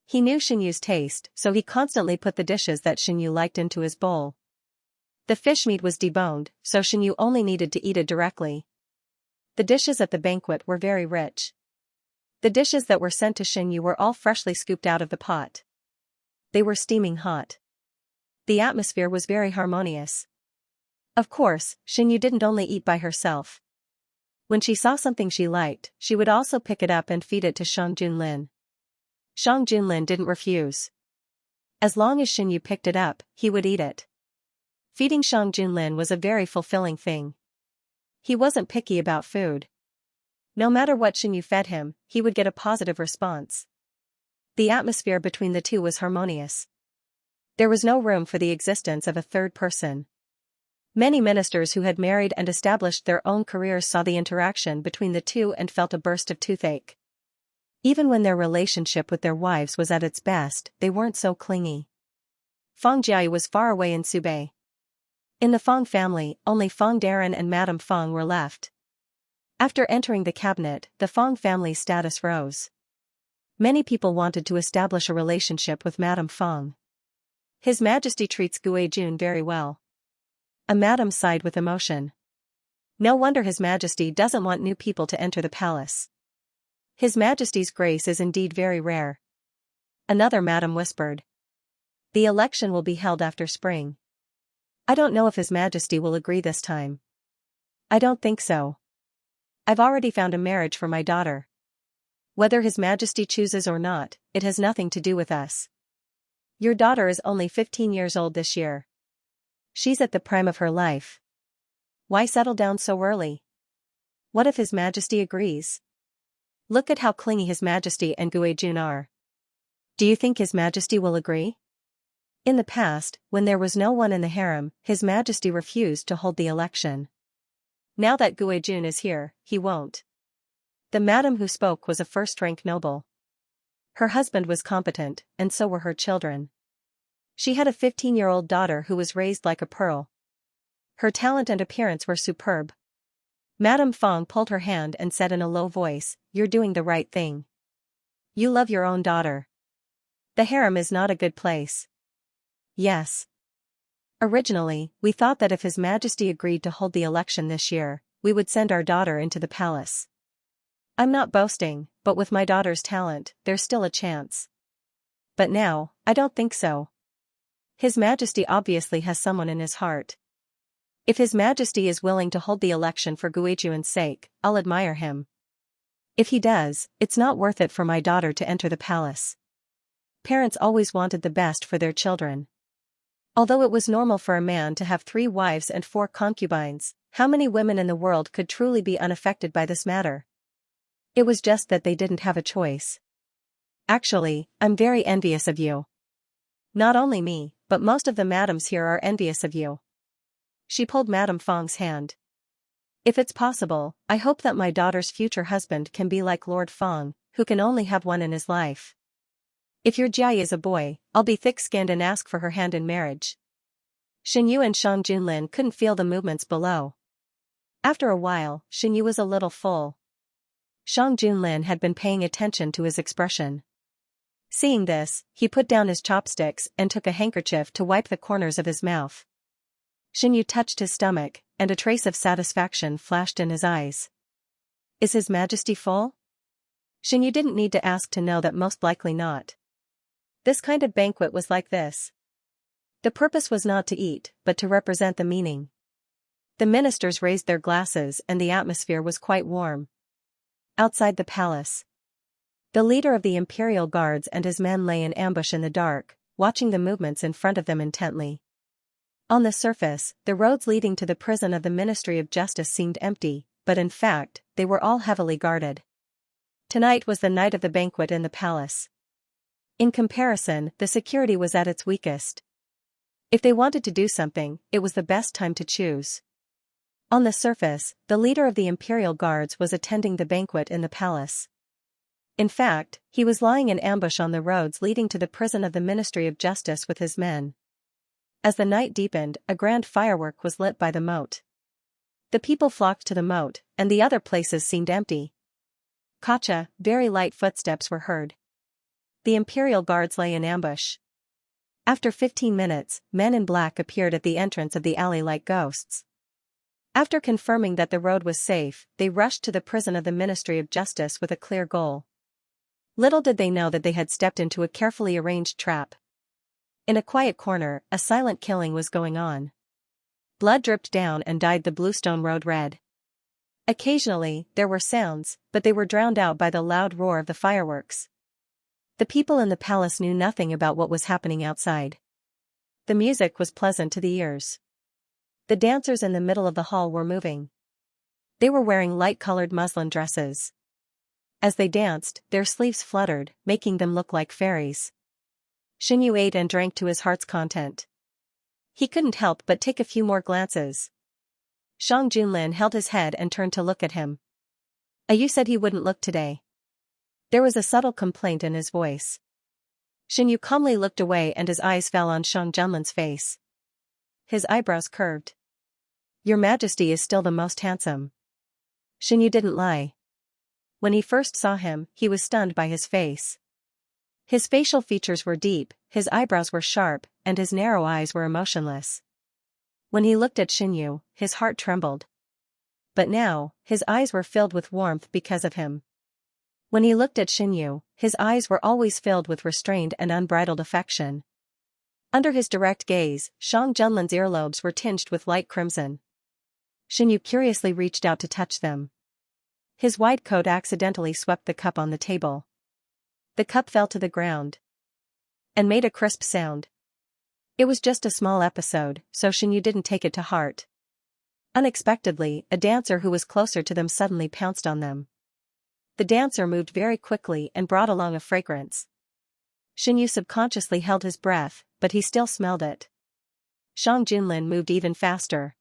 He knew Xingyu's taste, so he constantly put the dishes that Xingyu liked into his bowl. The fish meat was deboned, so Xingyu only needed to eat it directly. The dishes at the banquet were very rich. The dishes that were sent to Xingyu were all freshly scooped out of the pot. They were steaming hot. The atmosphere was very harmonious. Of course, Xingyu didn't only eat by herself. When she saw something she liked, she would also pick it up and feed it to Shang Junlin. Shang Junlin didn't refuse. As long as Xingyu picked it up, he would eat it. Feeding Shang Junlin was a very fulfilling thing. He wasn't picky about food. No matter what Xianyu fed him, he would get a positive response. The atmosphere between the two was harmonious. There was no room for the existence of a third person. Many ministers who had married and established their own careers saw the interaction between the two and felt a burst of toothache. Even when their relationship with their wives was at its best, they weren't so clingy. Feng Jiayu was far away in Subei. In the Feng family, only Feng Darren and Madame Feng were left. After entering the cabinet, the Feng family's status rose. Many people wanted to establish a relationship with Madame Feng. His Majesty treats Guijun very well. A madam sighed with emotion. No wonder His Majesty doesn't want new people to enter the palace. His Majesty's grace is indeed very rare. Another madam whispered. The election will be held after spring. I don't know if His Majesty will agree this time. I don't think so. I've already found a marriage for my daughter. Whether His Majesty chooses or not, it has nothing to do with us. Your daughter is only 15 years old this year. She's at the prime of her life. Why settle down so early? What if His Majesty agrees? Look at how clingy His Majesty and Guijun are. Do you think His Majesty will agree? In the past, when there was no one in the harem, His Majesty refused to hold the election. Now that Guijun is here, he won't. The madam who spoke was a first-rank noble. Her husband was competent, and so were her children. She had a 15-year-old daughter who was raised like a pearl. Her talent and appearance were superb. Madame Feng pulled her hand and said in a low voice, "You're doing the right thing. You love your own daughter. The harem is not a good place." Yes. Originally, we thought that if His Majesty agreed to hold the election this year, we would send our daughter into the palace. I'm not boasting, but with my daughter's talent, there's still a chance. But now, I don't think so. His Majesty obviously has someone in his heart. If His Majesty is willing to hold the election for Guijun's sake, I'll admire him. If he does, it's not worth it for my daughter to enter the palace. Parents always wanted the best for their children. Although it was normal for a man to have 3 wives and 4 concubines, how many women in the world could truly be unaffected by this matter? It was just that they didn't have a choice. Actually, I'm very envious of you. Not only me, but most of the madams here are envious of you. She pulled Madame Feng's hand. If it's possible, I hope that my daughter's future husband can be like Lord Feng, who can only have one in his life. If your Jiayi is a boy, I'll be thick-skinned and ask for her hand in marriage. Xianyu and Shang Junlin couldn't feel the movements below. After a while, Xianyu was a little full. Shang Junlin had been paying attention to his expression. Seeing this, he put down his chopsticks and took a handkerchief to wipe the corners of his mouth. Xianyu touched his stomach, and a trace of satisfaction flashed in his eyes. Is His Majesty full? Xianyu didn't need to ask to know that most likely not. This kind of banquet was like this. The purpose was not to eat, but to represent the meaning. The ministers raised their glasses and the atmosphere was quite warm. Outside the palace, the leader of the imperial guards and his men lay in ambush in the dark, watching the movements in front of them intently. On the surface, the roads leading to the prison of the Ministry of Justice seemed empty, but in fact, they were all heavily guarded. Tonight was the night of the banquet in the palace. In comparison, the security was at its weakest. If they wanted to do something, it was the best time to choose. On the surface, the leader of the imperial guards was attending the banquet in the palace. In fact, he was lying in ambush on the roads leading to the prison of the Ministry of Justice with his men. As the night deepened, a grand firework was lit by the moat. The people flocked to the moat, and the other places seemed empty. Kacha, very light footsteps were heard. The imperial guards lay in ambush. After 15 minutes, men in black appeared at the entrance of the alley like ghosts. After confirming that the road was safe, they rushed to the prison of the Ministry of Justice with a clear goal. Little did they know that they had stepped into a carefully arranged trap. In a quiet corner, a silent killing was going on. Blood dripped down and dyed the bluestone road red. Occasionally, there were sounds, but they were drowned out by the loud roar of the fireworks. The people in the palace knew nothing about what was happening outside. The music was pleasant to the ears. The dancers in the middle of the hall were moving. They were wearing light-colored muslin dresses. As they danced, their sleeves fluttered, making them look like fairies. Xinyu ate and drank to his heart's content. He couldn't help but take a few more glances. Shang Junlin held his head and turned to look at him. You said he wouldn't look today. There was a subtle complaint in his voice. Xinyu calmly looked away and his eyes fell on Shang Junlin's face. His eyebrows curved. Your Majesty is still the most handsome. Xinyu didn't lie. When he first saw him, he was stunned by his face. His facial features were deep, his eyebrows were sharp, and his narrow eyes were emotionless. When he looked at Xinyu, his heart trembled. But now, his eyes were filled with warmth because of him. When he looked at Xinyu, his eyes were always filled with restrained and unbridled affection. Under his direct gaze, Shang Junlin's earlobes were tinged with light crimson. Xinyu curiously reached out to touch them. His wide coat accidentally swept the cup on the table. The cup fell to the ground and made a crisp sound. It was just a small episode, so Xinyu didn't take it to heart. Unexpectedly, a dancer who was closer to them suddenly pounced on them. The dancer moved very quickly and brought along a fragrance. Xinyu subconsciously held his breath, but he still smelled it. Shang Junlin moved even faster.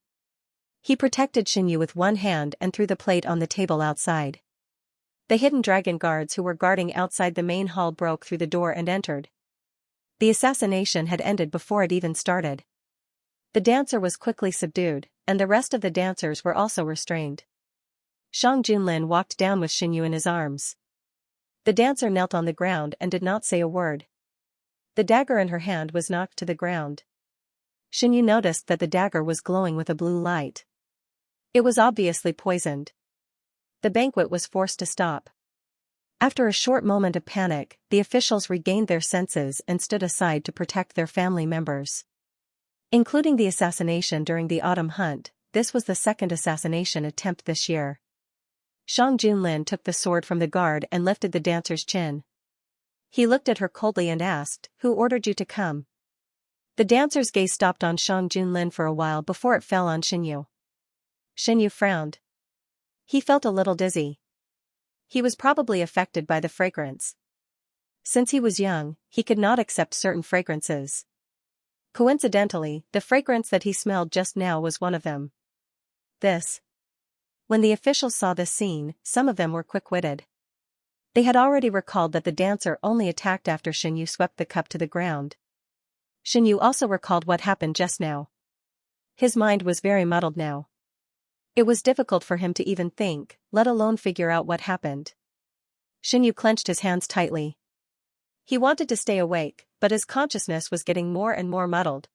He protected Xinyu with one hand and threw the plate on the table outside. The hidden dragon guards who were guarding outside the main hall broke through the door and entered. The assassination had ended before it even started. The dancer was quickly subdued, and the rest of the dancers were also restrained. Shang Junlin walked down with Xinyu in his arms. The dancer knelt on the ground and did not say a word. The dagger in her hand was knocked to the ground. Xinyu noticed that the dagger was glowing with a blue light. It was obviously poisoned. The banquet was forced to stop. After a short moment of panic, the officials regained their senses and stood aside to protect their family members. Including the assassination during the autumn hunt, this was the second assassination attempt this year. Shang Junlin took the sword from the guard and lifted the dancer's chin. He looked at her coldly and asked, "Who ordered you to come?" The dancer's gaze stopped on Shang Junlin for a while before it fell on Xinyu. Xinyu frowned. He felt a little dizzy. He was probably affected by the fragrance. Since he was young, he could not accept certain fragrances. Coincidentally, the fragrance that he smelled just now was one of them. When the officials saw this scene, some of them were quick-witted. They had already recalled that the dancer only attacked after Xinyu swept the cup to the ground. Xinyu also recalled what happened just now. His mind was very muddled now. It was difficult for him to even think, let alone figure out what happened. Xinyu clenched his hands tightly. He wanted to stay awake, but his consciousness was getting more and more muddled.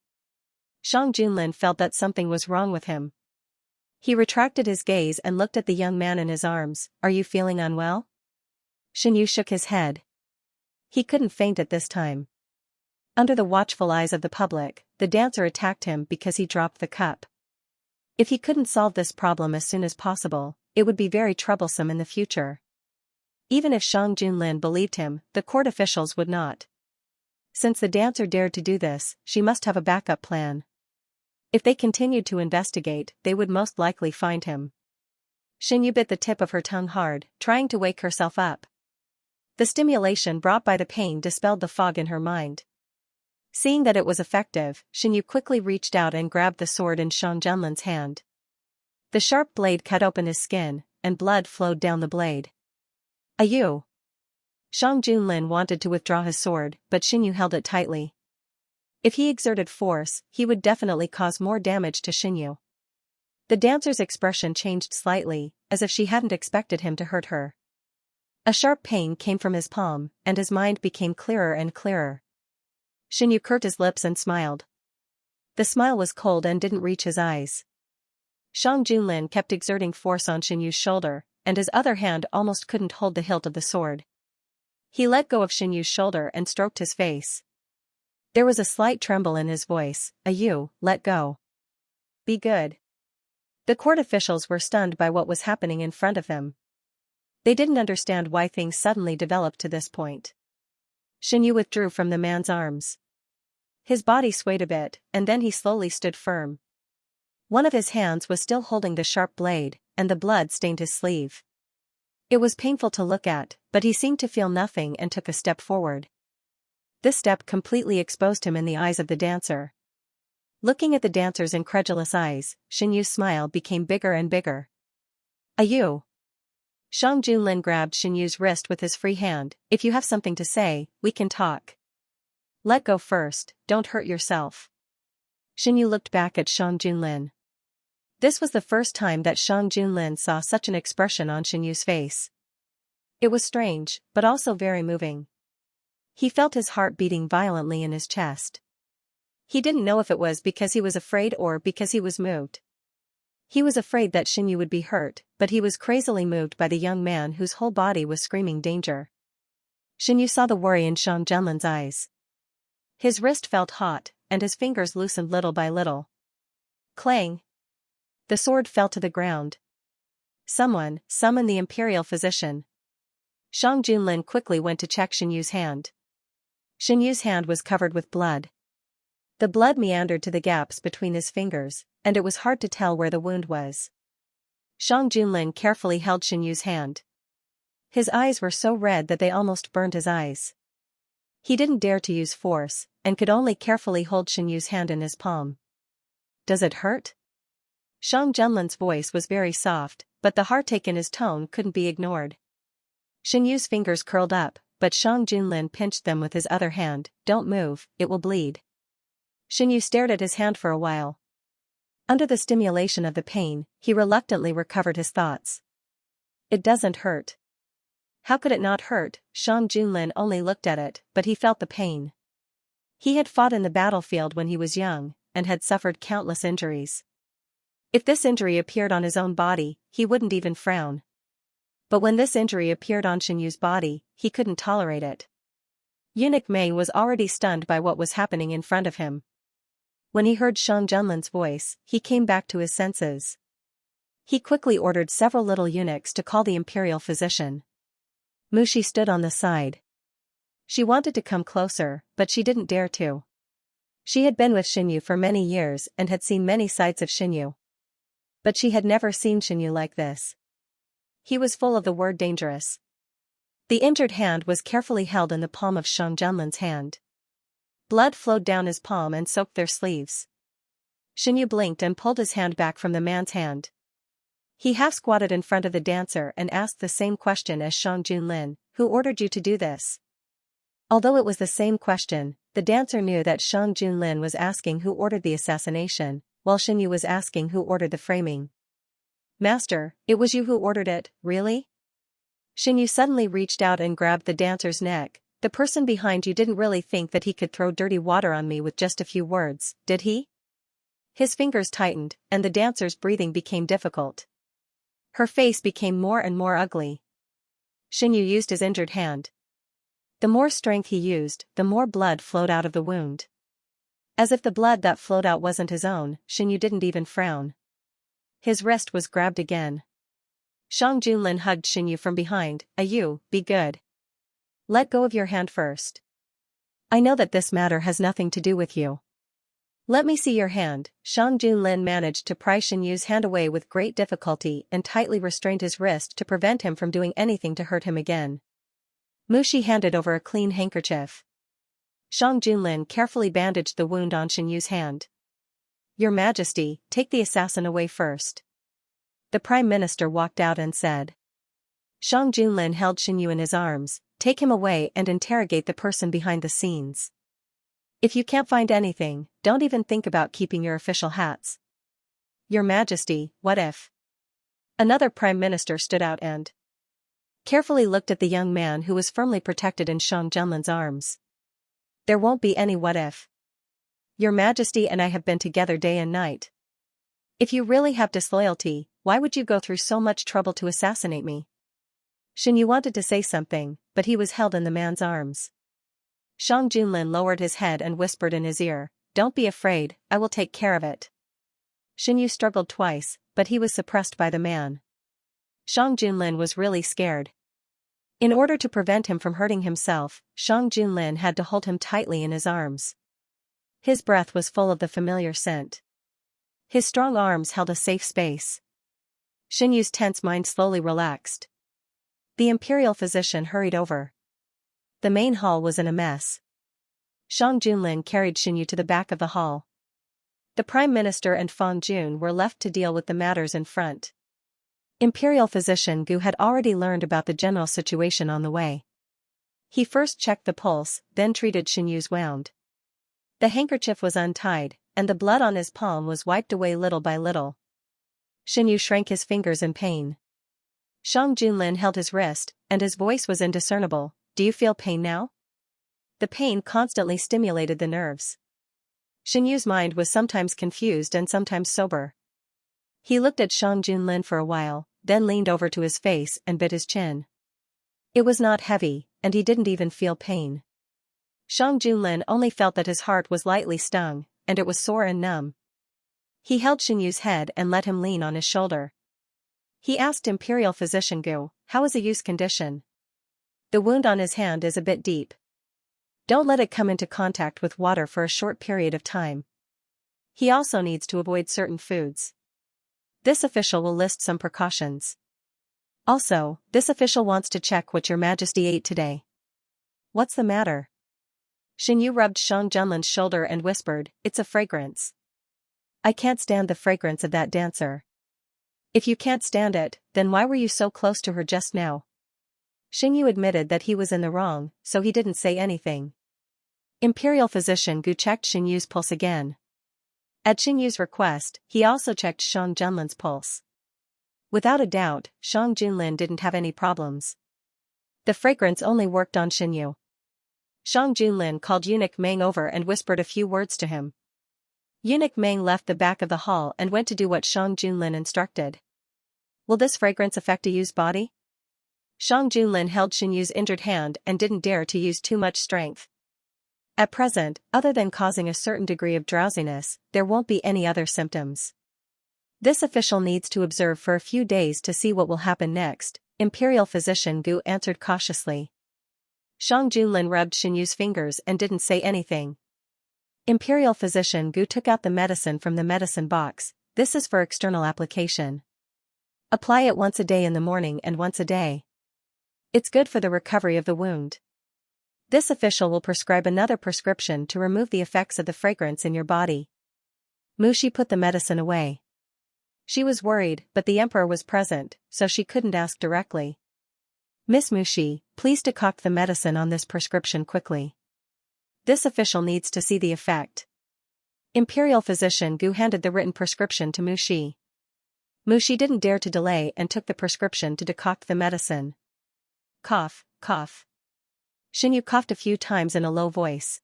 Shang Junlin felt that something was wrong with him. He retracted his gaze and looked at the young man in his arms. "Are you feeling unwell?" Xinyu shook his head. He couldn't faint at this time. Under the watchful eyes of the public, the dancer attacked him because he dropped the cup. If he couldn't solve this problem as soon as possible, it would be very troublesome in the future. Even if Shang Junlin believed him, the court officials would not. Since the dancer dared to do this, she must have a backup plan. If they continued to investigate, they would most likely find him. Xinyu bit the tip of her tongue hard, trying to wake herself up. The stimulation brought by the pain dispelled the fog in her mind. Seeing that it was effective, Xinyu quickly reached out and grabbed the sword in Shang Junlin's hand. The sharp blade cut open his skin, and blood flowed down the blade. "You!" Shang Junlin wanted to withdraw his sword, but Xinyu held it tightly. If he exerted force, he would definitely cause more damage to Xinyu. The dancer's expression changed slightly, as if she hadn't expected him to hurt her. A sharp pain came from his palm, and his mind became clearer and clearer. Xinyu curved his lips and smiled. The smile was cold and didn't reach his eyes. Shang Junlin kept exerting force on Xinyu's shoulder, and his other hand almost couldn't hold the hilt of the sword. He let go of Xinyu's shoulder and stroked his face. There was a slight tremble in his voice. "You, let go. Be good." The court officials were stunned by what was happening in front of them. They didn't understand why things suddenly developed to this point. Xinyu withdrew from the man's arms. His body swayed a bit, and then he slowly stood firm. One of his hands was still holding the sharp blade, and the blood stained his sleeve. It was painful to look at, but he seemed to feel nothing and took a step forward. This step completely exposed him in the eyes of the dancer. Looking at the dancer's incredulous eyes, Xianyu's smile became bigger and bigger. "You." Shang Junlin grabbed Xianyu's wrist with his free hand. "If you have something to say, we can talk. Let go first, don't hurt yourself." Xianyu looked back at Shang Junlin. This was the first time that Shang Junlin saw such an expression on Xianyu's face. It was strange, but also very moving. He felt his heart beating violently in his chest. He didn't know if it was because he was afraid or because he was moved. He was afraid that Xianyu would be hurt, but he was crazily moved by the young man whose whole body was screaming danger. Xianyu saw the worry in Shang Junlin's eyes. His wrist felt hot, and his fingers loosened little by little. Clang! The sword fell to the ground. "Someone, summon the imperial physician." Shang Junlin quickly went to check Xianyu's hand. Xianyu's hand was covered with blood. The blood meandered to the gaps between his fingers, and it was hard to tell where the wound was. Shang Junlin carefully held Xianyu's hand. His eyes were so red that they almost burned his eyes. He didn't dare to use force, and could only carefully hold Xianyu's hand in his palm. "Does it hurt?" Shang Junlin's voice was very soft, but the heartache in his tone couldn't be ignored. Xianyu's fingers curled up, but Shang Junlin pinched them with his other hand. "Don't move, it will bleed." Xianyu stared at his hand for a while. Under the stimulation of the pain, he reluctantly recovered his thoughts. "It doesn't hurt." How could it not hurt? Shang Junlin only looked at it, but he felt the pain. He had fought in the battlefield when he was young, and had suffered countless injuries. If this injury appeared on his own body, he wouldn't even frown. But when this injury appeared on Xianyu's body, he couldn't tolerate it. Eunuch Mei was already stunned by what was happening in front of him. When he heard Shang Junlin's voice, he came back to his senses. He quickly ordered several little eunuchs to call the imperial physician. Mushi stood on the side. She wanted to come closer, but she didn't dare to. She had been with Xianyu for many years and had seen many sides of Xianyu. But she had never seen Xianyu like this. He was full of the word dangerous. The injured hand was carefully held in the palm of Shang Junlin's hand. Blood flowed down his palm and soaked their sleeves. Xianyu blinked and pulled his hand back from the man's hand. He half-squatted in front of the dancer and asked the same question as Shang Junlin. "Who ordered you to do this?" Although it was the same question, the dancer knew that Shang Junlin was asking who ordered the assassination, while Xianyu was asking who ordered the framing. "Master, it was you who ordered it, really?" Xianyu suddenly reached out and grabbed the dancer's neck. "The person behind you didn't really think that he could throw dirty water on me with just a few words, did he?" His fingers tightened, and the dancer's breathing became difficult. Her face became more and more ugly. Xianyu used his injured hand. The more strength he used, the more blood flowed out of the wound. As if the blood that flowed out wasn't his own, Xianyu didn't even frown. His wrist was grabbed again. Shang Junlin hugged Xianyu from behind. "You, be good. Let go of your hand first. I know that this matter has nothing to do with you. Let me see your hand." Shang Junlin managed to pry Xianyu's hand away with great difficulty and tightly restrained his wrist to prevent him from doing anything to hurt him again. Mushi handed over a clean handkerchief. Shang Junlin carefully bandaged the wound on Xianyu's hand. "Your Majesty, take the assassin away first." The Prime Minister walked out and said. Shang Junlin held Xianyu in his arms. "Take him away and interrogate the person behind the scenes. If you can't find anything, don't even think about keeping your official hats." "Your Majesty, what if?" Another Prime Minister stood out and carefully looked at the young man who was firmly protected in Shang Junlin's arms. "There won't be any what if. Your Majesty and I have been together day and night. If you really have disloyalty, why would you go through so much trouble to assassinate me?" Xianyu wanted to say something, but he was held in the man's arms. Shang Junlin lowered his head and whispered in his ear, "Don't be afraid, I will take care of it." Xianyu struggled twice, but he was suppressed by the man. Shang Junlin was really scared. In order to prevent him from hurting himself, Shang Junlin had to hold him tightly in his arms. His breath was full of the familiar scent. His strong arms held a safe space. Xianyu's tense mind slowly relaxed. The imperial physician hurried over. The main hall was in a mess. Shang Junlin carried Xianyu to the back of the hall. The Prime Minister and Fang Jun were left to deal with the matters in front. Imperial physician Gu had already learned about the general situation on the way. He first checked the pulse, then treated Xianyu's wound. The handkerchief was untied, and the blood on his palm was wiped away little by little. Xianyu shrank his fingers in pain. Shang Junlin held his wrist, and his voice was indiscernible. "Do you feel pain now?" The pain constantly stimulated the nerves. Xianyu's mind was sometimes confused and sometimes sober. He looked at Shang Junlin for a while, then leaned over to his face and bit his chin. It was not heavy, and he didn't even feel pain. Shang Junlin only felt that his heart was lightly stung, and it was sore and numb. He held Xianyu's head and let him lean on his shoulder. He asked Imperial Physician Gu, "How is Ayu's condition?" "The wound on his hand is a bit deep. Don't let it come into contact with water for a short period of time. He also needs to avoid certain foods." This official will list some precautions. "Also, this official wants to check what your Majesty ate today." "What's the matter?" Xianyu rubbed Shang Junlin's shoulder and whispered, "It's a fragrance. I can't stand the fragrance of that dancer." "If you can't stand it, then why were you so close to her just now?" Xianyu admitted that he was in the wrong, so he didn't say anything. Imperial Physician Gu checked Xianyu's pulse again. At Xianyu's request, he also checked Shang Junlin's pulse. Without a doubt, Shang Junlin didn't have any problems. The fragrance only worked on Xianyu. Shang Junlin called Eunuch Meng over and whispered a few words to him. Eunuch Meng left the back of the hall and went to do what Shang Junlin instructed. "Will this fragrance affect Ayu's body?" Shang Junlin held Xianyu's injured hand and didn't dare to use too much strength. "At present, other than causing a certain degree of drowsiness, there won't be any other symptoms. This official needs to observe for a few days to see what will happen next," Imperial Physician Gu answered cautiously. Shang Junlin rubbed Xianyu's fingers and didn't say anything. Imperial Physician Gu took out the medicine from the medicine box. "This is for external application. Apply it once a day in the morning and once a day. It's good for the recovery of the wound." This official will prescribe another prescription to remove the effects of the fragrance in your body. Mushi put the medicine away. She was worried, but the emperor was present, so she couldn't ask directly. "Miss Mushi, please decoct the medicine on this prescription quickly. This official needs to see the effect." Imperial Physician Gu handed the written prescription to Mushi. Mushi didn't dare to delay and took the prescription to decoct the medicine. Cough, cough. Xianyu coughed a few times in a low voice.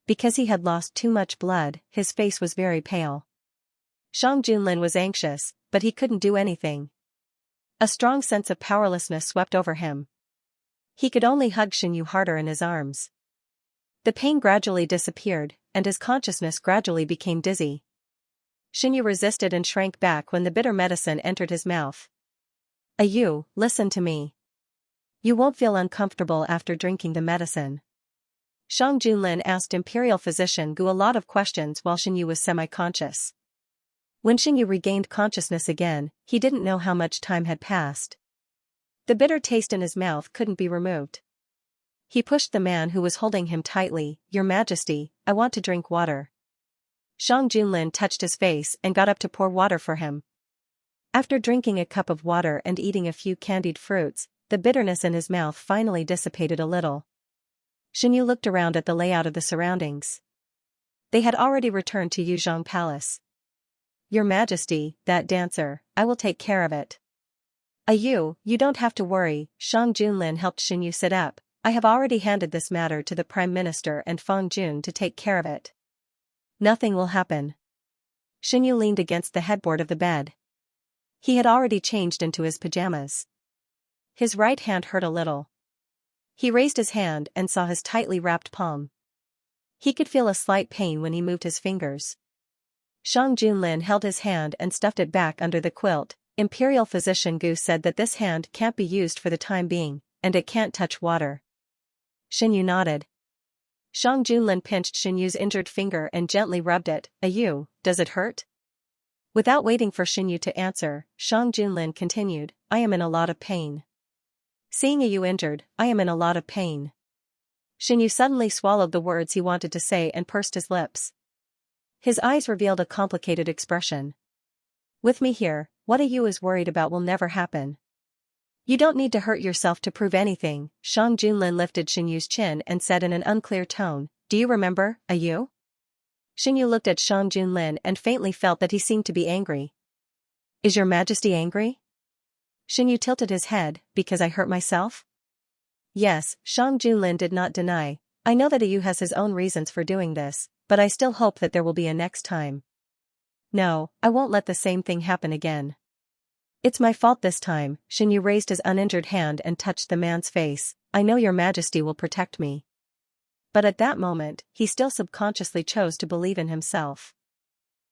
Because he had lost too much blood, his face was very pale. Shang Junlin was anxious, but he couldn't do anything. A strong sense of powerlessness swept over him. He could only hug Xianyu harder in his arms. The pain gradually disappeared, and his consciousness gradually became dizzy. Xianyu resisted and shrank back when the bitter medicine entered his mouth. "Ayu, listen to me. You won't feel uncomfortable after drinking the medicine." Shang Junlin asked Imperial Physician Gu a lot of questions while Xianyu was semi-conscious. When Xianyu regained consciousness again, he didn't know how much time had passed. The bitter taste in his mouth couldn't be removed. He pushed the man who was holding him tightly. "Your Majesty, I want to drink water." Shang Junlin touched his face and got up to pour water for him. After drinking a cup of water and eating a few candied fruits, the bitterness in his mouth finally dissipated a little. Xianyu looked around at the layout of the surroundings. They had already returned to Yuzhong Palace. "Your Majesty, that dancer, I will take care of it." "Ayu, you don't have to worry." Shang Junlin helped Xianyu sit up. "I have already handed this matter to the Prime Minister and Fang Jun to take care of it. Nothing will happen." Xianyu leaned against the headboard of the bed. He had already changed into his pajamas. His right hand hurt a little. He raised his hand and saw his tightly wrapped palm. He could feel a slight pain when he moved his fingers. Shang Junlin held his hand and stuffed it back under the quilt. Imperial Physician Gu said that this hand can't be used for the time being, and it can't touch water. Xianyu nodded. Shang Junlin pinched Xianyu's injured finger and gently rubbed it. "Ayu, does it hurt?" Without waiting for Xinyu to answer, Shang Junlin continued, I am in a lot of pain. Seeing you injured, I am in a lot of pain. Xinyu suddenly swallowed the words he wanted to say and pursed his lips. His eyes revealed a complicated expression. With me here, what you is worried about will never happen. You don't need to hurt yourself to prove anything. Shang Junlin lifted Xinyu's chin and said in an unclear tone, do you remember, you? Xinyu looked at Shang Junlin and faintly felt that he seemed to be angry. Is your majesty angry? Xinyu tilted his head, because I hurt myself? Yes, Shang Junlin did not deny, I know that Yu has his own reasons for doing this, but I still hope that there will be a next time. No, I won't let the same thing happen again. It's my fault this time. Xinyu raised his uninjured hand and touched the man's face. I know your majesty will protect me. But at that moment, he still subconsciously chose to believe in himself.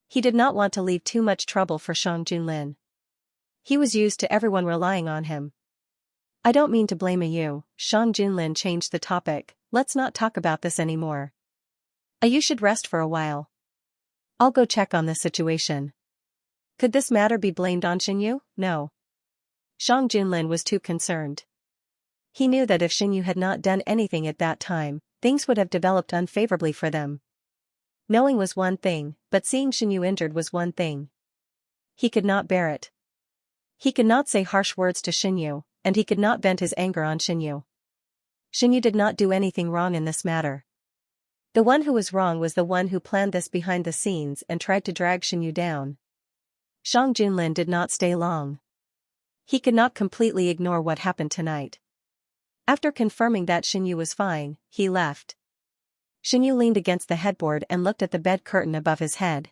He did not want to leave too much trouble for Shang Junlin. He was used to everyone relying on him. I don't mean to blame you. Shang Junlin changed the topic. Let's not talk about this anymore. You should rest for a while. I'll go check on this situation. Could this matter be blamed on Xinyu? No. Shang Junlin was too concerned. He knew that if Xinyu had not done anything at that time, things would have developed unfavorably for them. Knowing was one thing, but seeing Xinyu injured was one thing. He could not bear it. He could not say harsh words to Xinyu, and he could not vent his anger on Xinyu. Xinyu did not do anything wrong in this matter. The one who was wrong was the one who planned this behind the scenes and tried to drag Xinyu down. Shang Junlin did not stay long. He could not completely ignore what happened tonight. After confirming that Xinyu was fine, he left. Xinyu leaned against the headboard and looked at the bed curtain above his head.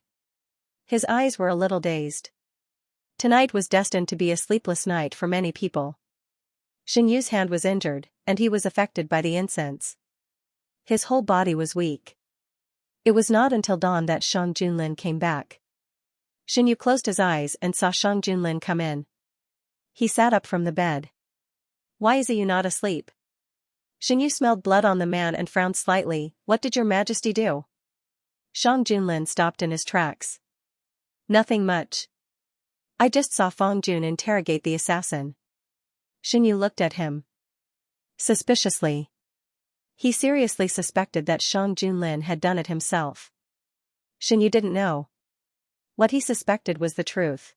His eyes were a little dazed. Tonight was destined to be a sleepless night for many people. Xinyu's hand was injured, and he was affected by the incense. His whole body was weak. It was not until dawn that Shang Junlin came back. Xinyu closed his eyes and saw Shang Junlin come in. He sat up from the bed. Why is you not asleep? Xinyu smelled blood on the man and frowned slightly. What did your majesty do? Shang Junlin stopped in his tracks. Nothing much. I just saw Fang Jun interrogate the assassin. Xinyu looked at him suspiciously. He seriously suspected that Shang Junlin had done it himself. Xinyu didn't know. What he suspected was the truth.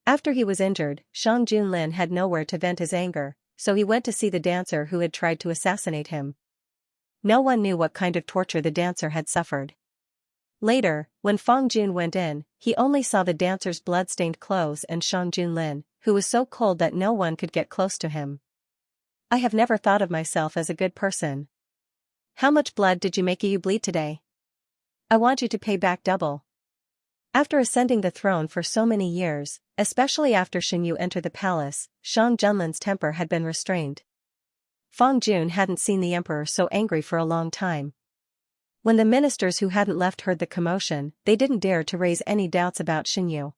After he was injured, Shang Junlin had nowhere to vent his anger, so he went to see the dancer who had tried to assassinate him. No one knew what kind of torture the dancer had suffered. Later, when Fang Jun went in, he only saw the dancer's blood-stained clothes and Shang Junlin, who was so cold that no one could get close to him. I have never thought of myself as a good person. How much blood did you make you bleed today? I want you to pay back double. After ascending the throne for so many years, especially after Xinyu entered the palace, Shang Junlin's temper had been restrained. Fang Jun hadn't seen the emperor so angry for a long time. When the ministers who hadn't left heard the commotion, they didn't dare to raise any doubts about Xinyu.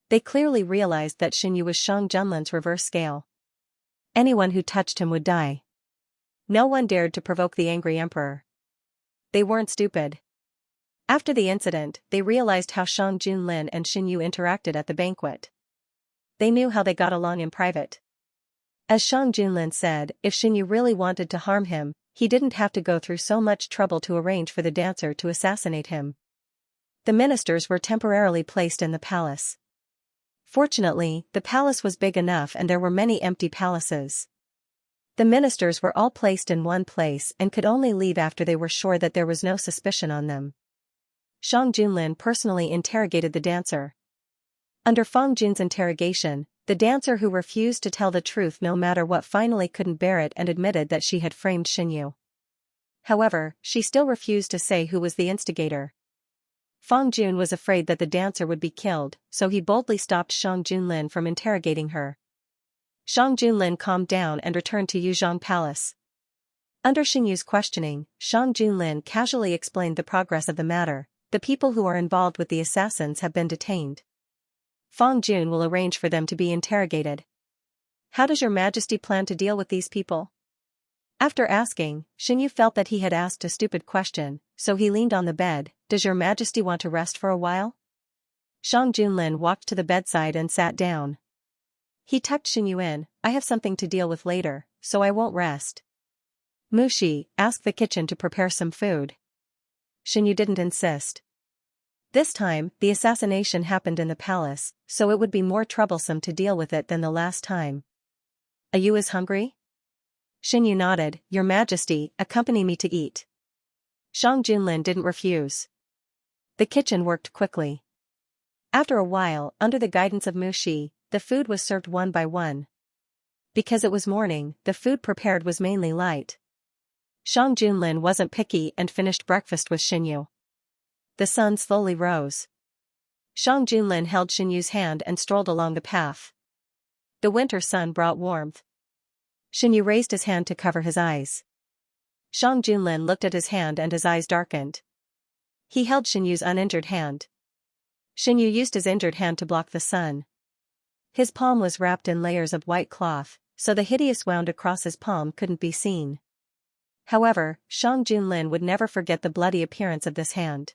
They clearly realized that Xinyu was Shang Junlin's reverse scale. Anyone who touched him would die. No one dared to provoke the angry emperor. They weren't stupid. After the incident, they realized how Shang Junlin and Xinyu interacted at the banquet. They knew how they got along in private. As Shang Junlin said, if Xinyu really wanted to harm him, he didn't have to go through so much trouble to arrange for the dancer to assassinate him. The ministers were temporarily placed in the palace. Fortunately, the palace was big enough and there were many empty palaces. The ministers were all placed in one place and could only leave after they were sure that there was no suspicion on them. Shang Junlin personally interrogated the dancer. Under Fang Jun's interrogation, the dancer who refused to tell the truth no matter what finally couldn't bear it and admitted that she had framed Xinyu. However, she still refused to say who was the instigator. Fang Jun was afraid that the dancer would be killed, so he boldly stopped Shang Junlin from interrogating her. Shang Junlin calmed down and returned to Yuzhong Palace. Under Xinyu's questioning, Shang Junlin casually explained the progress of the matter. The people who are involved with the assassins have been detained. Fang Jun will arrange for them to be interrogated. How does your majesty plan to deal with these people? After asking, Xinyu felt that he had asked a stupid question, so he leaned on the bed. Does your majesty want to rest for a while? Shang Junlin walked to the bedside and sat down. He tucked Xinyu in. I have something to deal with later, so I won't rest. Mushi, ask the kitchen to prepare some food. Xinyu didn't insist. This time, the assassination happened in the palace, so it would be more troublesome to deal with it than the last time. Are you as hungry? Xinyu nodded. Your Majesty, accompany me to eat. Shang Junlin didn't refuse. The kitchen worked quickly. After a while, under the guidance of Mushi, the food was served one by one. Because it was morning, the food prepared was mainly light. Shang Junlin wasn't picky and finished breakfast with Xinyu. The sun slowly rose. Shang Junlin held Xinyu's hand and strolled along the path. The winter sun brought warmth. Xinyu raised his hand to cover his eyes. Shang Junlin looked at his hand and his eyes darkened. He held Xinyu's uninjured hand. Xinyu used his injured hand to block the sun. His palm was wrapped in layers of white cloth, so the hideous wound across his palm couldn't be seen. However, Shang Junlin would never forget the bloody appearance of this hand.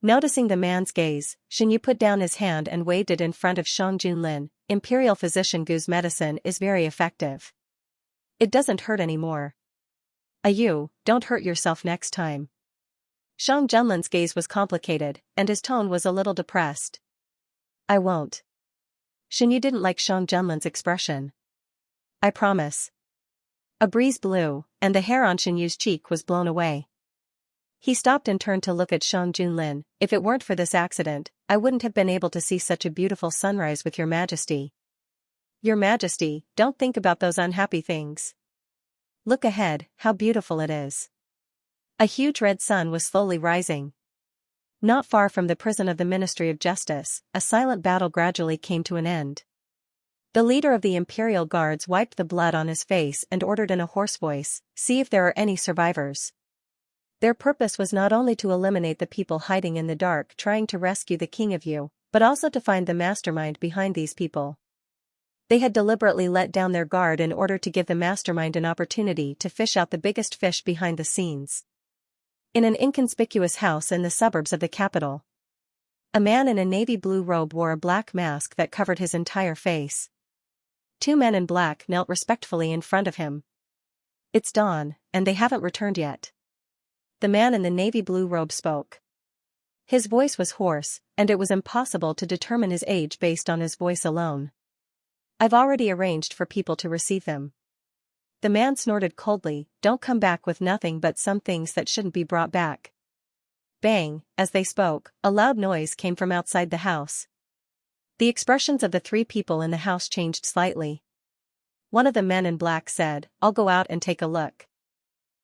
Noticing the man's gaze, Xinyu put down his hand and waved it in front of Shang Junlin. Imperial Physician Gu's medicine is very effective. It doesn't hurt anymore. You, don't hurt yourself next time. Shang Junlin's gaze was complicated, and his tone was a little depressed. I won't. Xinyu didn't like Shang Junlin's expression. I promise. A breeze blew, and the hair on Xinyu's cheek was blown away. He stopped and turned to look at Shang Junlin. If it weren't for this accident, I wouldn't have been able to see such a beautiful sunrise with your Majesty. Your Majesty, don't think about those unhappy things. Look ahead, how beautiful it is. A huge red sun was slowly rising. Not far from the prison of the Ministry of Justice, a silent battle gradually came to an end. The leader of the Imperial Guards wiped the blood on his face and ordered in a hoarse voice, see if there are any survivors. Their purpose was not only to eliminate the people hiding in the dark trying to rescue the King of Yu, but also to find the mastermind behind these people. They had deliberately let down their guard in order to give the mastermind an opportunity to fish out the biggest fish behind the scenes. In an inconspicuous house in the suburbs of the capital, a man in a navy blue robe wore a black mask that covered his entire face. Two men in black knelt respectfully in front of him. It's dawn, and they haven't returned yet. The man in the navy blue robe spoke. His voice was hoarse, and it was impossible to determine his age based on his voice alone. I've already arranged for people to receive them. The man snorted coldly, don't come back with nothing but some things that shouldn't be brought back. Bang, as they spoke, a loud noise came from outside the house. The expressions of the three people in the house changed slightly. One of the men in black said, I'll go out and take a look.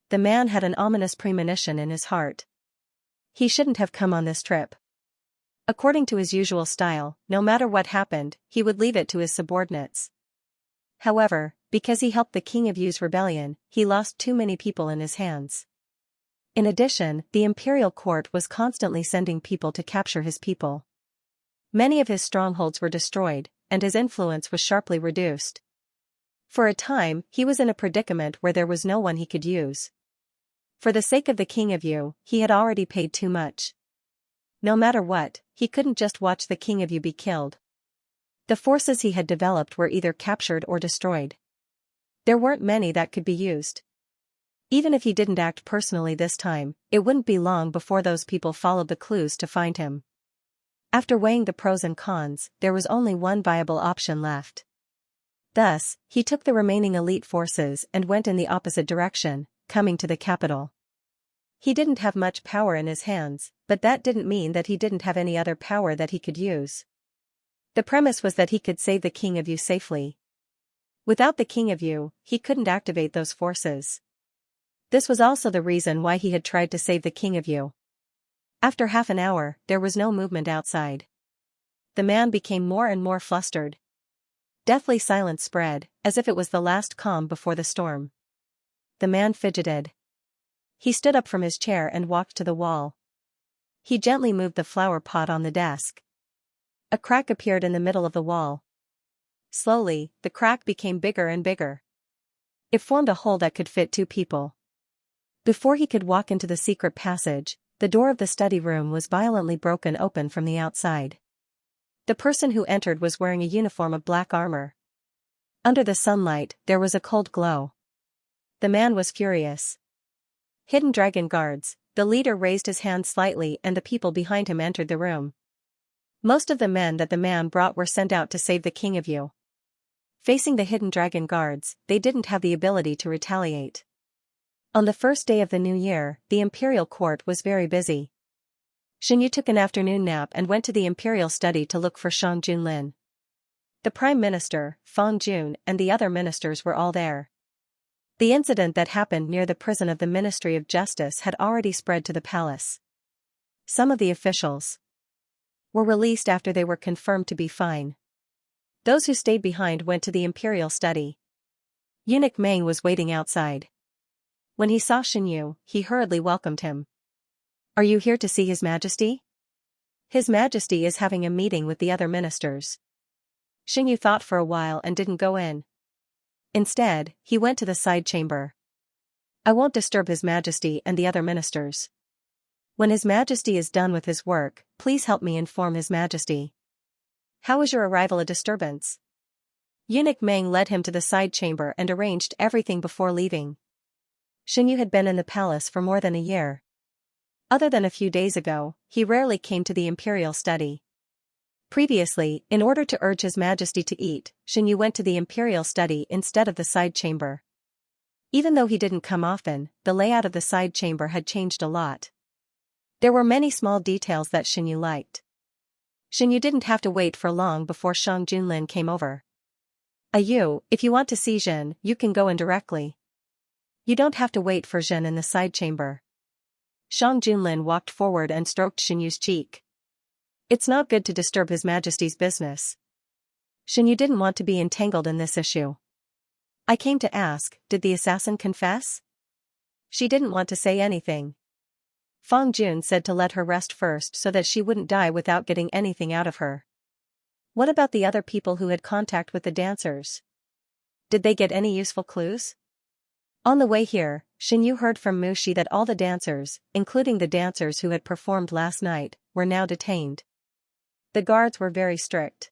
The man had an ominous premonition in his heart. He shouldn't have come on this trip. According to his usual style, no matter what happened, he would leave it to his subordinates. However, because he helped the King of Yu's rebellion, he lost too many people in his hands. In addition, the imperial court was constantly sending people to capture his people. Many of his strongholds were destroyed, and his influence was sharply reduced. For a time, he was in a predicament where there was no one he could use. For the sake of the King of Yu, he had already paid too much. No matter what, he couldn't just watch the King of Yu be killed. The forces he had developed were either captured or destroyed. There weren't many that could be used. Even if he didn't act personally this time, it wouldn't be long before those people followed the clues to find him. After weighing the pros and cons, there was only one viable option left. Thus, he took the remaining elite forces and went in the opposite direction, coming to the capital. He didn't have much power in his hands, but that didn't mean that he didn't have any other power that he could use. The premise was that he could save the King of Yu safely. Without the King of Yu, he couldn't activate those forces. This was also the reason why he had tried to save the King of Yu. After half an hour, there was no movement outside. The man became more and more flustered. Deathly silence spread, as if it was the last calm before the storm. The man fidgeted. He stood up from his chair and walked to the wall. He gently moved the flower pot on the desk. A crack appeared in the middle of the wall. Slowly, the crack became bigger and bigger. It formed a hole that could fit two people. Before he could walk into the secret passage, the door of the study room was violently broken open from the outside. The person who entered was wearing a uniform of black armor. Under the sunlight, there was a cold glow. The man was furious. Hidden dragon guards. The leader raised his hand slightly and the people behind him entered the room. Most of the men that the man brought were sent out to save the king of you. Facing the hidden dragon guards, they didn't have the ability to retaliate. On the first day of the new year, the imperial court was very busy. Xianxia took an afternoon nap and went to the imperial study to look for Shang Junlin. The prime minister, Fang Jun, and the other ministers were all there. The incident that happened near the prison of the Ministry of Justice had already spread to the palace. Some of the officials were released after they were confirmed to be fine. Those who stayed behind went to the imperial study. Eunuch Meng was waiting outside. When he saw Xianxia, he hurriedly welcomed him. "Are you here to see His Majesty?" "His Majesty is having a meeting with the other ministers." Xianxia thought for a while and didn't go in. Instead, he went to the side chamber. "I won't disturb His Majesty and the other ministers. When His Majesty is done with his work, please help me inform His Majesty." "How is your arrival a disturbance?" Eunuch Meng led him to the side chamber and arranged everything before leaving. Xianxia had been in the palace for more than a year. Other than a few days ago, he rarely came to the imperial study. Previously, in order to urge His Majesty to eat, Xianxia went to the imperial study instead of the side chamber. Even though he didn't come often, the layout of the side chamber had changed a lot. There were many small details that Xianxia liked. Xianxia didn't have to wait for long before Shang Junlin came over. If you want to see Zhen, you can go in directly. You don't have to wait for Zhen in the side chamber." Shang Junlin walked forward and stroked Xianxia's cheek. "It's not good to disturb His Majesty's business." Xianxia didn't want to be entangled in this issue. "I came to ask, did the assassin confess?" She didn't want to say anything. Fang Jun said to let her rest first so that she wouldn't die without getting anything out of her. "What about the other people who had contact with the dancers? Did they get any useful clues?" On the way here, Xianxia heard from Mushi that all the dancers, including the dancers who had performed last night, were now detained. The guards were very strict.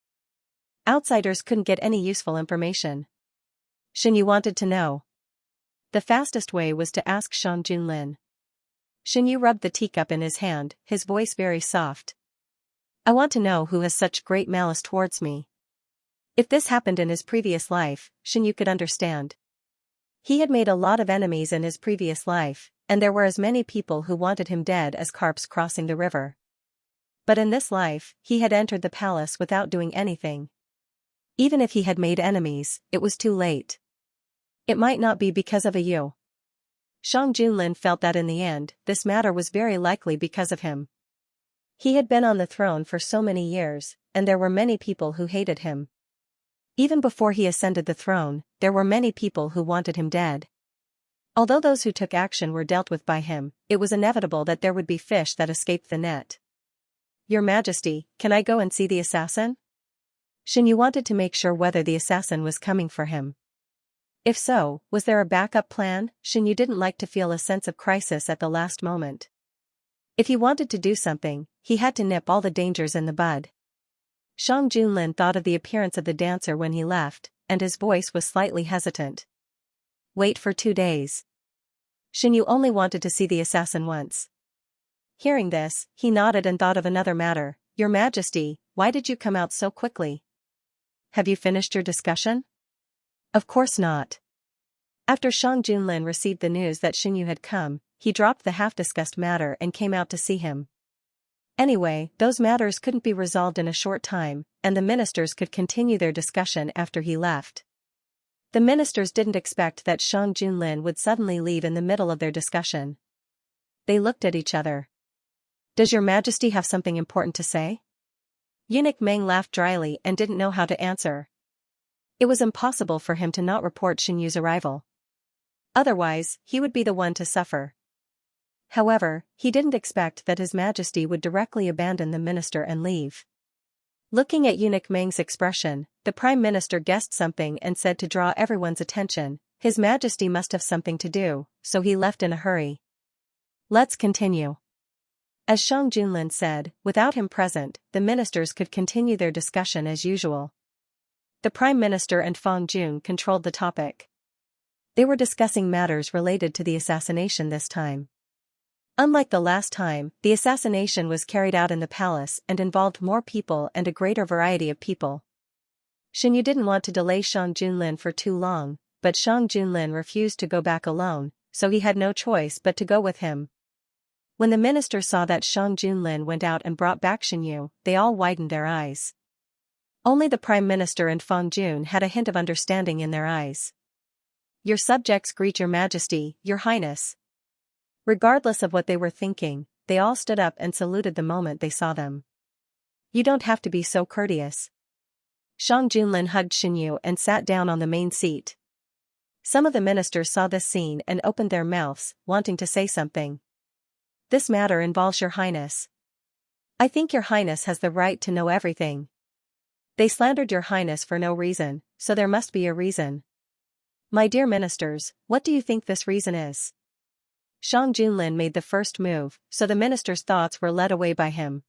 Outsiders couldn't get any useful information. Xianxia wanted to know. The fastest way was to ask Shang Junlin. Xianxia rubbed the teacup in his hand, his voice very soft. "I want to know who has such great malice towards me." If this happened in his previous life, Xianxia could understand. He had made a lot of enemies in his previous life, and there were as many people who wanted him dead as carps crossing the river. But in this life, he had entered the palace without doing anything. Even if he had made enemies, it was too late. It might not be because of you. Shang Junlin felt that in the end, this matter was very likely because of him. He had been on the throne for so many years, and there were many people who hated him. Even before he ascended the throne, there were many people who wanted him dead. Although those who took action were dealt with by him, it was inevitable that there would be fish that escaped the net. "Your Majesty, can I go and see the assassin?" Xianxia wanted to make sure whether the assassin was coming for him. If so, was there a backup plan? Xianxia didn't like to feel a sense of crisis at the last moment. If he wanted to do something, he had to nip all the dangers in the bud. Shang Junlin thought of the appearance of the dancer when he left, and his voice was slightly hesitant. "Wait for 2 days." Xianxia only wanted to see the assassin once. Hearing this, he nodded and thought of another matter. "Your Majesty, why did you come out so quickly? Have you finished your discussion?" "Of course not." After Shang Junlin received the news that Xianxia had come, he dropped the half-discussed matter and came out to see him. Anyway, those matters couldn't be resolved in a short time, and the ministers could continue their discussion after he left. The ministers didn't expect that Shang Junlin would suddenly leave in the middle of their discussion. They looked at each other. "Does Your Majesty have something important to say?" Eunuch Meng laughed dryly and didn't know how to answer. It was impossible for him to not report Xianxia's arrival. Otherwise, he would be the one to suffer. However, he didn't expect that His Majesty would directly abandon the minister and leave. Looking at Eunuch Meng's expression, the Prime Minister guessed something and said to draw everyone's attention, His Majesty must have something to do, so he left in a hurry. Let's continue. As Shang Junlin said, without him present, the ministers could continue their discussion as usual. The Prime Minister and Fang Jun controlled the topic. They were discussing matters related to the assassination this time. Unlike the last time, the assassination was carried out in the palace and involved more people and a greater variety of people. Xinyu didn't want to delay Shang Junlin for too long, but Shang Junlin refused to go back alone, so he had no choice but to go with him. When the minister saw that Shang Junlin went out and brought back Xinyu, they all widened their eyes. Only the Prime Minister and Fang Jun had a hint of understanding in their eyes. "Your subjects greet your Majesty, Your Highness." Regardless of what they were thinking, they all stood up and saluted the moment they saw them. "You don't have to be so courteous." Shang Junlin hugged Xinyu and sat down on the main seat. Some of the ministers saw this scene and opened their mouths, wanting to say something. "This matter involves Your Highness. I think Your Highness has the right to know everything. They slandered Your Highness for no reason, so there must be a reason. My dear ministers, what do you think this reason is?" Shang Junlin made the first move, so the ministers' thoughts were led away by him.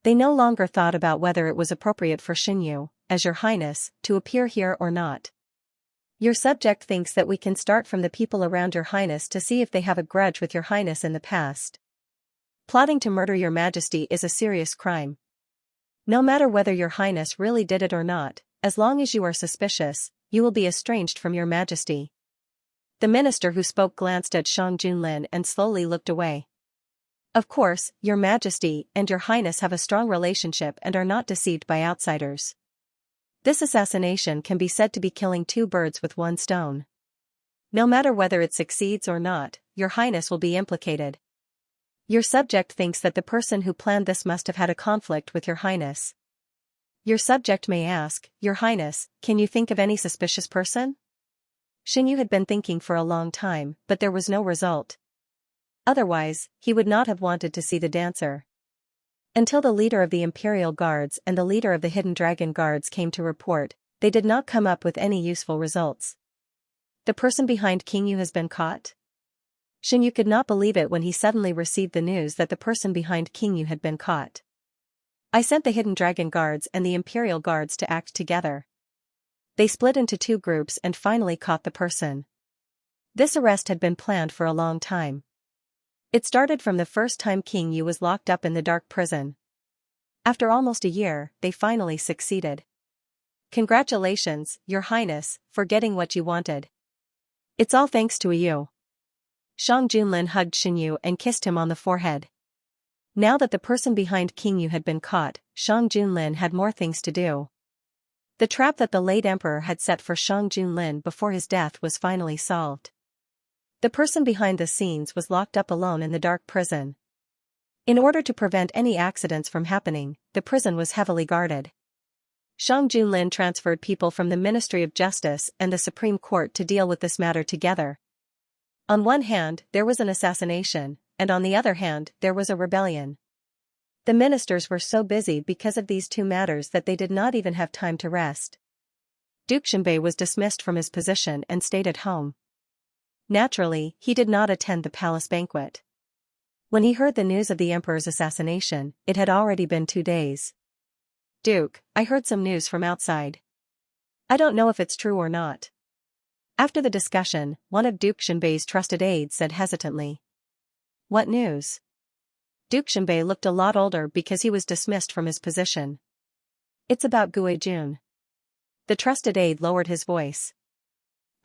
They no longer thought about whether it was appropriate for Xinyu, as Your Highness, to appear here or not. "Your subject thinks that we can start from the people around Your Highness to see if they have a grudge with Your Highness in the past. Plotting to murder Your Majesty is a serious crime. No matter whether Your Highness really did it or not, as long as you are suspicious, you will be estranged from Your Majesty." The minister who spoke glanced at Shang Junlin and slowly looked away. "Of course, Your Majesty and Your Highness have a strong relationship and are not deceived by outsiders. This assassination can be said to be killing two birds with one stone. No matter whether it succeeds or not, Your Highness will be implicated. Your subject thinks that the person who planned this must have had a conflict with Your Highness. Your subject may ask, Your Highness, can you think of any suspicious person?" Xinyu had been thinking for a long time, but there was no result. Otherwise, he would not have wanted to see the dancer. Until the leader of the Imperial Guards and the leader of the Hidden Dragon Guards came to report, they did not come up with any useful results. "The person behind King Yu has been caught?" Xinyu could not believe it when he suddenly received the news that the person behind King Yu had been caught. "I sent the Hidden Dragon Guards and the Imperial Guards to act together. They split into two groups and finally caught the person. This arrest had been planned for a long time. It started from the first time King Yu was locked up in the dark prison. After almost a year, they finally succeeded. Congratulations, Your Highness, for getting what you wanted. It's all thanks to you." Shang Junlin hugged Xinyu and kissed him on the forehead. Now that the person behind King Yu had been caught, Shang Junlin had more things to do. The trap that the late emperor had set for Shang Junlin before his death was finally solved. The person behind the scenes was locked up alone in the dark prison. In order to prevent any accidents from happening, the prison was heavily guarded. Shang Junlin transferred people from the Ministry of Justice and the Supreme Court to deal with this matter together. On one hand, there was an assassination, and on the other hand, there was a rebellion. The ministers were so busy because of these two matters that they did not even have time to rest. Duke Xianbei was dismissed from his position and stayed at home. Naturally, he did not attend the palace banquet. When he heard the news of the emperor's assassination, it had already been 2 days. "Duke, I heard some news from outside. I don't know if it's true or not." After the discussion, one of Duke Xianbei's trusted aides said hesitantly. "What news?" Duke Xianbei looked a lot older because he was dismissed from his position. "It's about Gue Jun." The trusted aide lowered his voice.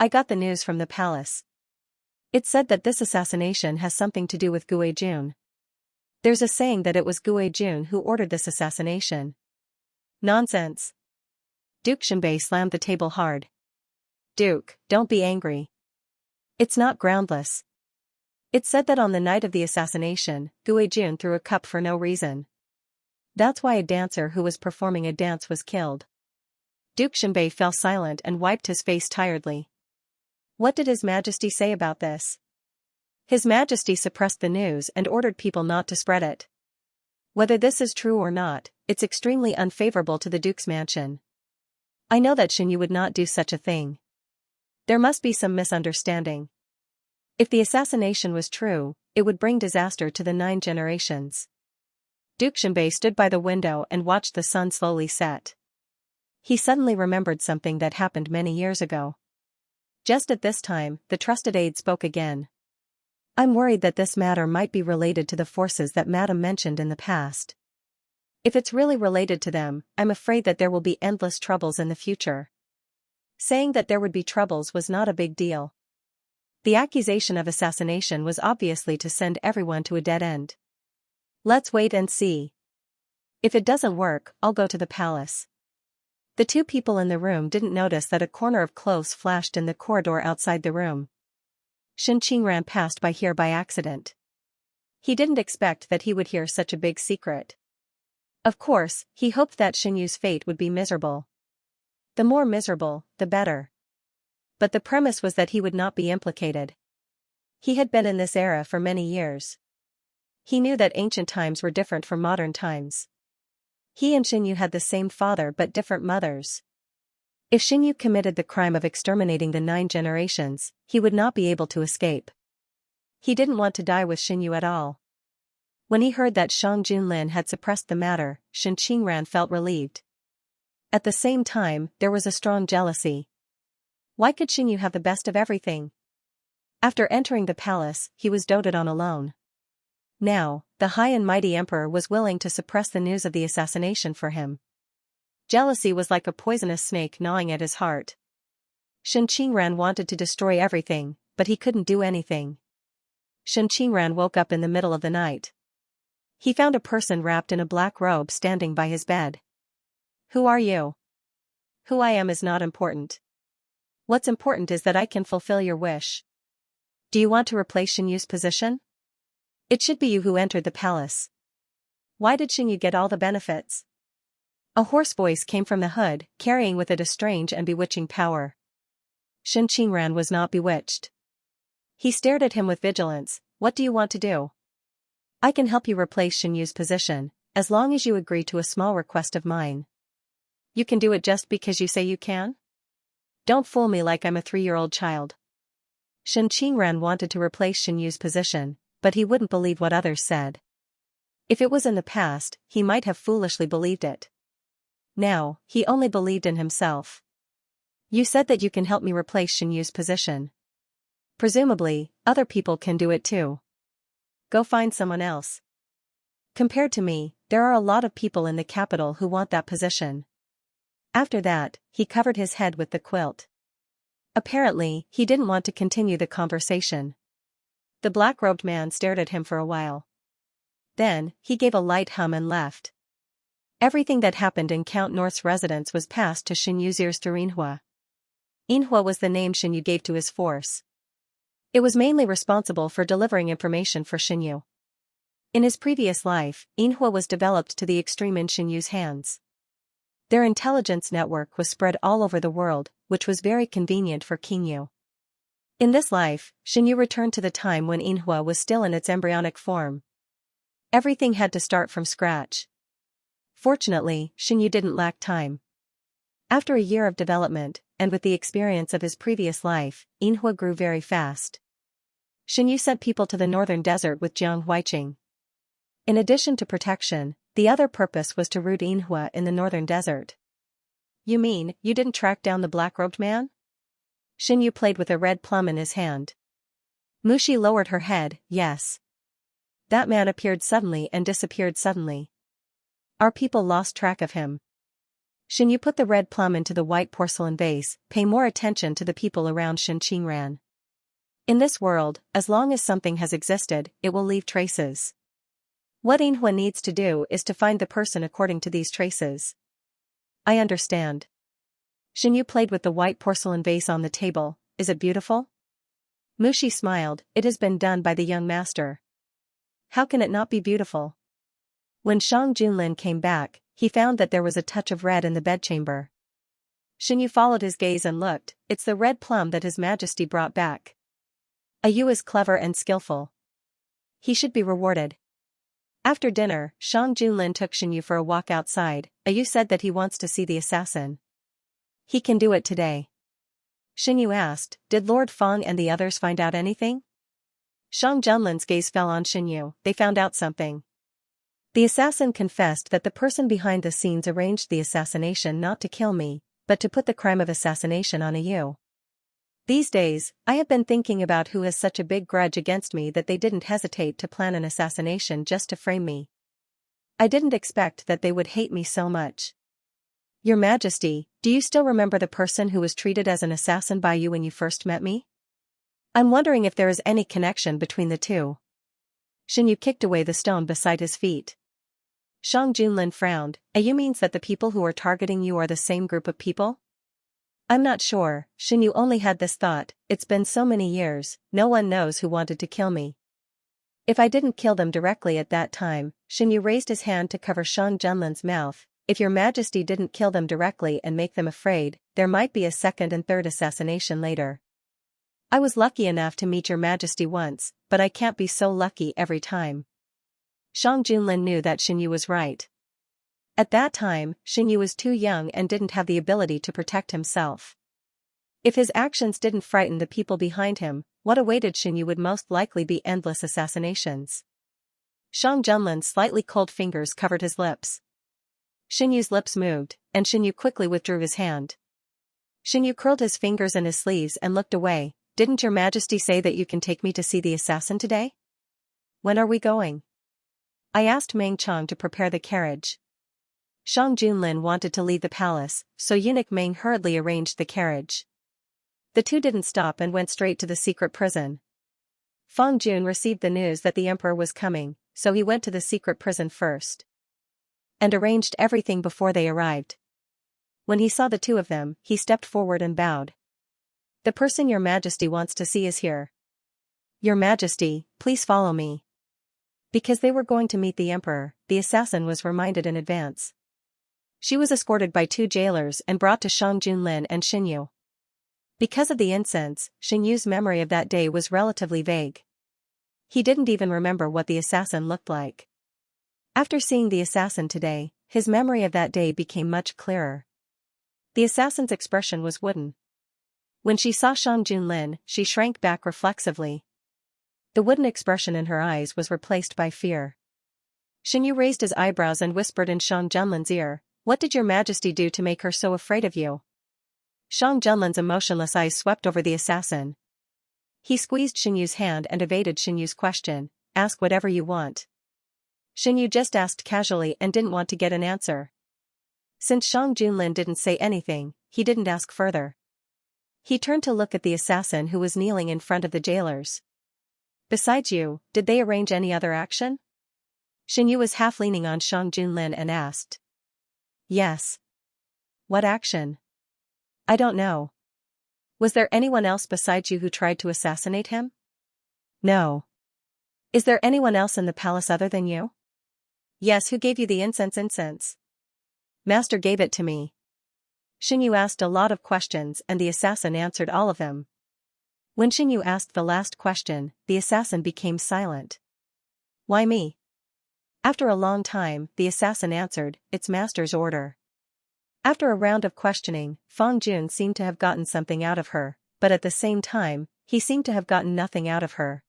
"I got the news from the palace. It said that this assassination has something to do with Gue Jun. There's a saying that it was Gue Jun who ordered this assassination." "Nonsense." Duke Xianbei slammed the table hard. "Duke, don't be angry. It's not groundless. It said that on the night of the assassination, Gue Jun threw a cup for no reason. That's why a dancer who was performing a dance was killed." Duke Xianbei fell silent and wiped his face tiredly. What did His Majesty say about this? His Majesty suppressed the news and ordered people not to spread it. Whether this is true or not, it's extremely unfavorable to the Duke's mansion. I know that Xinyu would not do such a thing. There must be some misunderstanding. If the assassination was true, it would bring disaster to the 9 generations. Duke Xianbei stood by the window and watched the sun slowly set. He suddenly remembered something that happened many years ago. Just at this time, the trusted aide spoke again. I'm worried that this matter might be related to the forces that Madame mentioned in the past. If it's really related to them, I'm afraid that there will be endless troubles in the future. Saying that there would be troubles was not a big deal. The accusation of assassination was obviously to send everyone to a dead end. Let's wait and see. If it doesn't work, I'll go to the palace. The two people in the room didn't notice that a corner of clothes flashed in the corridor outside the room. Xianxia passed by here by accident. He didn't expect that he would hear such a big secret. Of course, he hoped that Xinyu's fate would be miserable. The more miserable, the better. But the premise was that he would not be implicated. He had been in this era for many years. He knew that ancient times were different from modern times. He and Xinyu had the same father but different mothers. If Xinyu committed the crime of exterminating the 9 generations, he would not be able to escape. He didn't want to die with Xinyu at all. When he heard that Shang Junlin had suppressed the matter, Shen Qingran felt relieved. At the same time, there was a strong jealousy. Why could Xinyu have the best of everything? After entering the palace, he was doted on alone. Now, the high and mighty emperor was willing to suppress the news of the assassination for him. Jealousy was like a poisonous snake gnawing at his heart. Shen Qingran wanted to destroy everything, but he couldn't do anything. Shen Qingran woke up in the middle of the night. He found a person wrapped in a black robe standing by his bed. Who are you? Who I am is not important. What's important is that I can fulfill your wish. Do you want to replace Xinyu's position? It should be you who entered the palace. Why did Xinyu get all the benefits? A hoarse voice came from the hood, carrying with it a strange and bewitching power. Shen Qingran was not bewitched. He stared at him with vigilance. What do you want to do? I can help you replace Xinyu's position, as long as you agree to a small request of mine. You can do it just because you say you can? Don't fool me like I'm a 3-year-old child. Shen Qingran wanted to replace Xinyu's position, but he wouldn't believe what others said. If it was in the past, he might have foolishly believed it. Now, he only believed in himself. You said that you can help me replace Xinyu's position. Presumably, other people can do it too. Go find someone else. Compared to me, there are a lot of people in the capital who want that position. After that, he covered his head with the quilt. Apparently, he didn't want to continue the conversation. The black-robed man stared at him for a while. Then, he gave a light hum and left. Everything that happened in Count North's residence was passed to Xinyu's ears through Yinhua. Yinhua was the name Xinyu gave to his force. It was mainly responsible for delivering information for Xinyu. In his previous life, Yinhua was developed to the extreme in Xinyu's hands. Their intelligence network was spread all over the world, which was very convenient for King Yu. In this life, Xinyu returned to the time when Yinhua was still in its embryonic form. Everything had to start from scratch. Fortunately, Xinyu didn't lack time. After a year of development, and with the experience of his previous life, Yinhua grew very fast. Xinyu sent people to the northern desert with Jiang Huiqing. In addition to protection, the other purpose was to root Yinhua in the northern desert. You mean, you didn't track down the black-robed man? Xinyu played with a red plum in his hand. Mushi lowered her head. Yes. That man appeared suddenly and disappeared suddenly. Our people lost track of him. Xinyu put the red plum into the white porcelain vase. Pay more attention to the people around Shen Qingran. In this world, as long as something has existed, it will leave traces. What Yinhua needs to do is to find the person according to these traces. I understand. Xinyu played with the white porcelain vase on the table. Is it beautiful? Mushi smiled. It has been done by the young master. How can it not be beautiful? When Shang Junlin came back, he found that there was a touch of red in the bedchamber. Xinyu followed his gaze and looked. It's the red plum that His Majesty brought back. Ayu is clever and skillful. He should be rewarded. After dinner, Shang Junlin took Xinyu for a walk outside. Ayu said that he wants to see the assassin. He can do it today. Xinyu asked, did Lord Feng and the others find out anything? Shang Junlin's gaze fell on Xinyu. They found out something. The assassin confessed that the person behind the scenes arranged the assassination not to kill me, but to put the crime of assassination on you. These days, I have been thinking about who has such a big grudge against me that they didn't hesitate to plan an assassination just to frame me. I didn't expect that they would hate me so much. Your Majesty, do you still remember the person who was treated as an assassin by you when you first met me? I'm wondering if there is any connection between the two. Xinyu kicked away the stone beside his feet. Shang Junlin frowned. You means that the people who are targeting you are the same group of people? I'm not sure. Xinyu only had this thought. It's been so many years, no one knows who wanted to kill me. If I didn't kill them directly at that time, Xinyu raised his hand to cover Shang Junlin's mouth. If your Majesty didn't kill them directly and make them afraid, there might be a second and third assassination later. I was lucky enough to meet your Majesty once, but I can't be so lucky every time. Shang Junlin knew that Xinyu was right. At that time, Xinyu was too young and didn't have the ability to protect himself. If his actions didn't frighten the people behind him, what awaited Xinyu would most likely be endless assassinations. Shang Junlin's slightly cold fingers covered his lips. Xinyu's lips moved, and Xinyu quickly withdrew his hand. Xinyu curled his fingers in his sleeves and looked away. Didn't your Majesty say that you can take me to see the assassin today? When are we going? I asked Meng Chang to prepare the carriage. Shang Junlin wanted to leave the palace, so eunuch Meng hurriedly arranged the carriage. The two didn't stop and went straight to the secret prison. Fang Jun received the news that the emperor was coming, so he went to the secret prison first and arranged everything before they arrived. When he saw the two of them, he stepped forward and bowed. The person your Majesty wants to see is here. Your Majesty, please follow me. Because they were going to meet the emperor, the assassin was reminded in advance. She was escorted by two jailers and brought to Shang Junlin and Xinyu. Because of the incense, Xinyu's memory of that day was relatively vague. He didn't even remember what the assassin looked like. After seeing the assassin today, his memory of that day became much clearer. The assassin's expression was wooden. When she saw Shang Junlin, she shrank back reflexively. The wooden expression in her eyes was replaced by fear. Xinyu raised his eyebrows and whispered in Shang Junlin's ear, "What did your Majesty do to make her so afraid of you?" Shang Junlin's emotionless eyes swept over the assassin. He squeezed Xinyu's hand and evaded Xinyu's question, "Ask whatever you want." Xinyu just asked casually and didn't want to get an answer. Since Shang Junlin didn't say anything, he didn't ask further. He turned to look at the assassin who was kneeling in front of the jailers. "Besides you, did they arrange any other action?" Xinyu was half leaning on Shang Junlin and asked. "Yes." "What action?" "I don't know." "Was there anyone else besides you who tried to assassinate him?" "No." "Is there anyone else in the palace other than you?" "Yes." "Who gave you the incense?" "Master gave it to me." Xinyu asked a lot of questions and the assassin answered all of them. When Xinyu asked the last question, the assassin became silent. "Why me?" After a long time, the assassin answered, "It's Master's order." After a round of questioning, Fang Jun seemed to have gotten something out of her, but at the same time, he seemed to have gotten nothing out of her.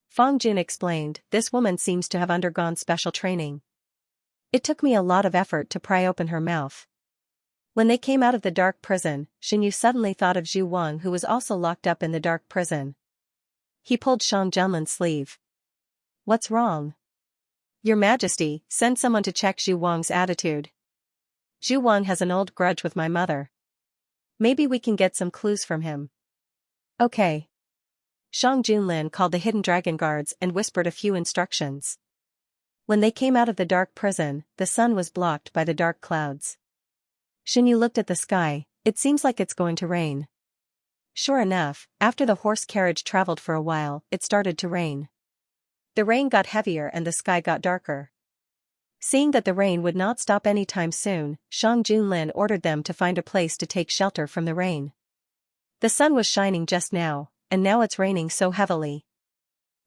Fang Jun explained, "This woman seems to have undergone special training. It took me a lot of effort to pry open her mouth." When they came out of the dark prison, Xinyu suddenly thought of Zhu Wang, who was also locked up in the dark prison. He pulled Shang Junlin's sleeve. "What's wrong?" "Your Majesty, send someone to check Zhu Wang's attitude. Zhu Wang has an old grudge with my mother. Maybe we can get some clues from him." "Okay." Shang Junlin called the hidden dragon guards and whispered a few instructions. When they came out of the dark prison, the sun was blocked by the dark clouds. Xinyu looked at the sky. "It seems like it's going to rain." Sure enough, after the horse carriage traveled for a while, it started to rain. The rain got heavier and the sky got darker. Seeing that the rain would not stop anytime soon, Shang Junlin ordered them to find a place to take shelter from the rain. The sun was shining just now, and now it's raining so heavily.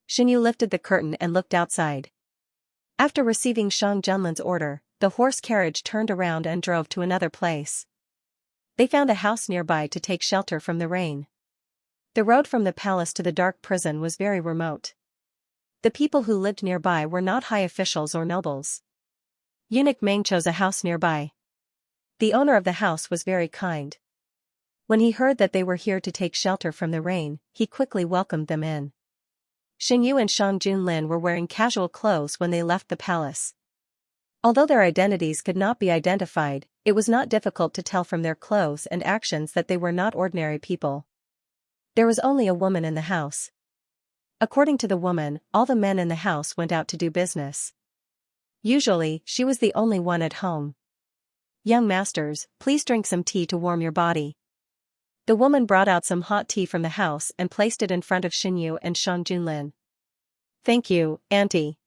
Xinyu lifted the curtain and looked outside. After receiving Shang Junlin's order, the horse carriage turned around and drove to another place. They found a house nearby to take shelter from the rain. The road from the palace to the dark prison was very remote. The people who lived nearby were not high officials or nobles. Eunuch Meng chose a house nearby. The owner of the house was very kind. When he heard that they were here to take shelter from the rain, he quickly welcomed them in. Xingyu and Shang Junlin were wearing casual clothes when they left the palace. Although their identities could not be identified, it was not difficult to tell from their clothes and actions that they were not ordinary people. There was only a woman in the house. According to the woman, all the men in the house went out to do business. Usually, she was the only one at home. "Young masters, please drink some tea to warm your body." The woman brought out some hot tea from the house and placed it in front of Xinyu and Shang Junlin. "Thank you, auntie."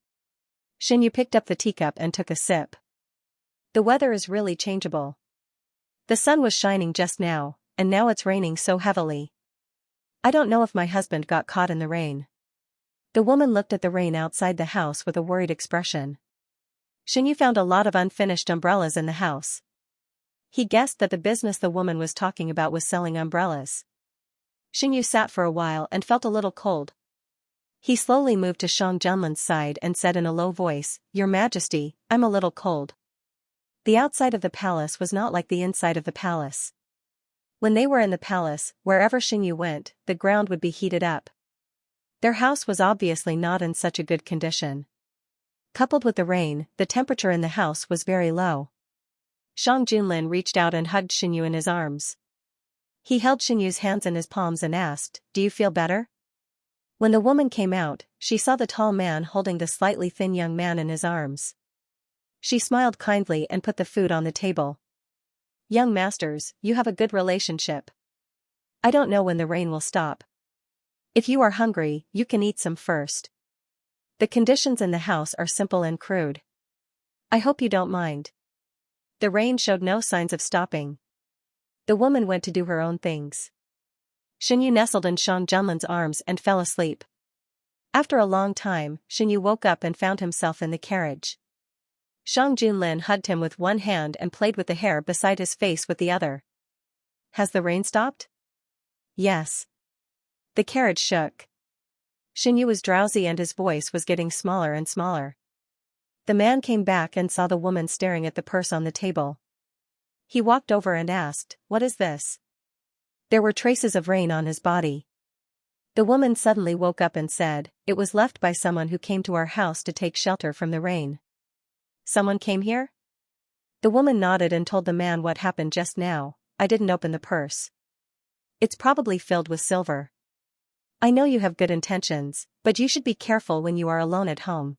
Xinyu picked up the teacup and took a sip. The weather is really changeable. The sun was shining just now, and now it's raining so heavily. I don't know if my husband got caught in the rain. The woman looked at the rain outside the house with a worried expression. Xinyu found a lot of unfinished umbrellas in the house. He guessed that the business the woman was talking about was selling umbrellas. Xinyu sat for a while and felt a little cold. He slowly moved to Shang Junlin's side and said in a low voice, "Your Majesty, I'm a little cold." The outside of the palace was not like the inside of the palace. When they were in the palace, wherever Xinyu went, the ground would be heated up. Their house was obviously not in such a good condition. Coupled with the rain, the temperature in the house was very low. Shang Junlin reached out and hugged Xinyu in his arms. He held Xinyu's hands in his palms and asked, "Do you feel better?" When the woman came out, she saw the tall man holding the slightly thin young man in his arms. She smiled kindly and put the food on the table. "Young masters, you have a good relationship. I don't know when the rain will stop. If you are hungry, you can eat some first. The conditions in the house are simple and crude. I hope you don't mind." The rain showed no signs of stopping. The woman went to do her own things. Xinyu nestled in Shang Junlin's arms and fell asleep. After a long time, Xinyu woke up and found himself in the carriage. Shang Junlin hugged him with one hand and played with the hair beside his face with the other. "Has the rain stopped?" "Yes." The carriage shook. Xinyu was drowsy and his voice was getting smaller and smaller. The man came back and saw the woman staring at the purse on the table. He walked over and asked, "What is this?" There were traces of rain on his body. The woman suddenly woke up and said, "It was left by someone who came to our house to take shelter from the rain." "Someone came here?" The woman nodded and told the man what happened just now. "I didn't open the purse. It's probably filled with silver. I know you have good intentions, but you should be careful when you are alone at home.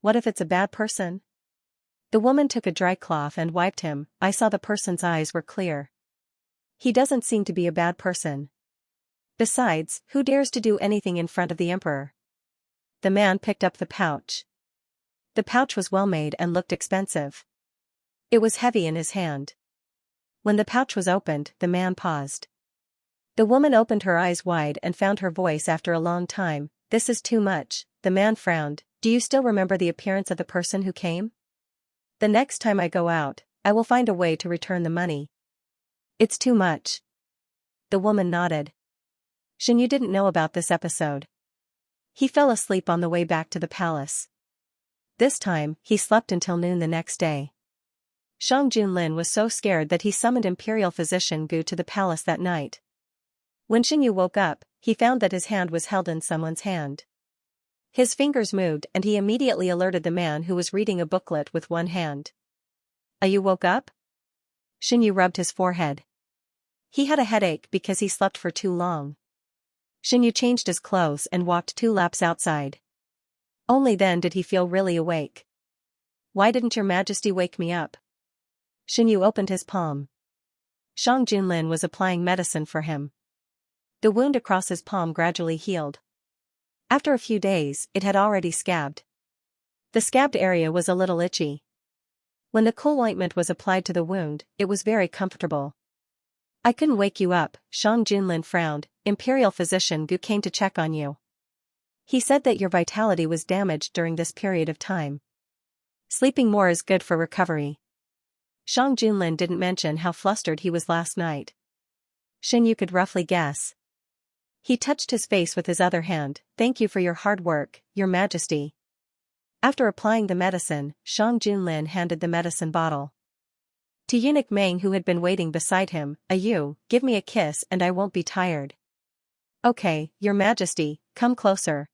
What if it's a bad person?" The woman took a dry cloth and wiped him. "I saw the person's eyes were clear. He doesn't seem to be a bad person. Besides, who dares to do anything in front of the emperor?" The man picked up the pouch. The pouch was well made and looked expensive. It was heavy in his hand. When the pouch was opened, the man paused. The woman opened her eyes wide and found her voice after a long time. "This is too much." The man frowned. "Do you still remember the appearance of the person who came?" "The next time I go out, I will find a way to return the money." "It's too much." The woman nodded. Xinyu didn't know about this episode. He fell asleep on the way back to the palace. This time, he slept until noon the next day. Shang Junlin was so scared that he summoned Imperial Physician Gu to the palace that night. When Xinyu woke up, he found that his hand was held in someone's hand. His fingers moved and he immediately alerted the man who was reading a booklet with one hand. "You woke up?" Xinyu rubbed his forehead. He had a headache because he slept for too long. Xinyu changed his clothes and walked 2 laps outside. Only then did he feel really awake. "Why didn't your Majesty wake me up?" Xinyu opened his palm. Shang Junlin was applying medicine for him. The wound across his palm gradually healed. After a few days, it had already scabbed. The scabbed area was a little itchy. When the cool ointment was applied to the wound, it was very comfortable. "I couldn't wake you up," Shang Junlin frowned. "Imperial Physician Gu came to check on you. He said that your vitality was damaged during this period of time. Sleeping more is good for recovery." Shang Junlin didn't mention how flustered he was last night. Xinyu could roughly guess. He touched his face with his other hand. Thank you for your hard work, Your Majesty. After applying the medicine, Shang Junlin handed the medicine bottle to eunuch Meng, who had been waiting beside him. You, give me a kiss and I won't be tired. Okay, Your Majesty, come closer.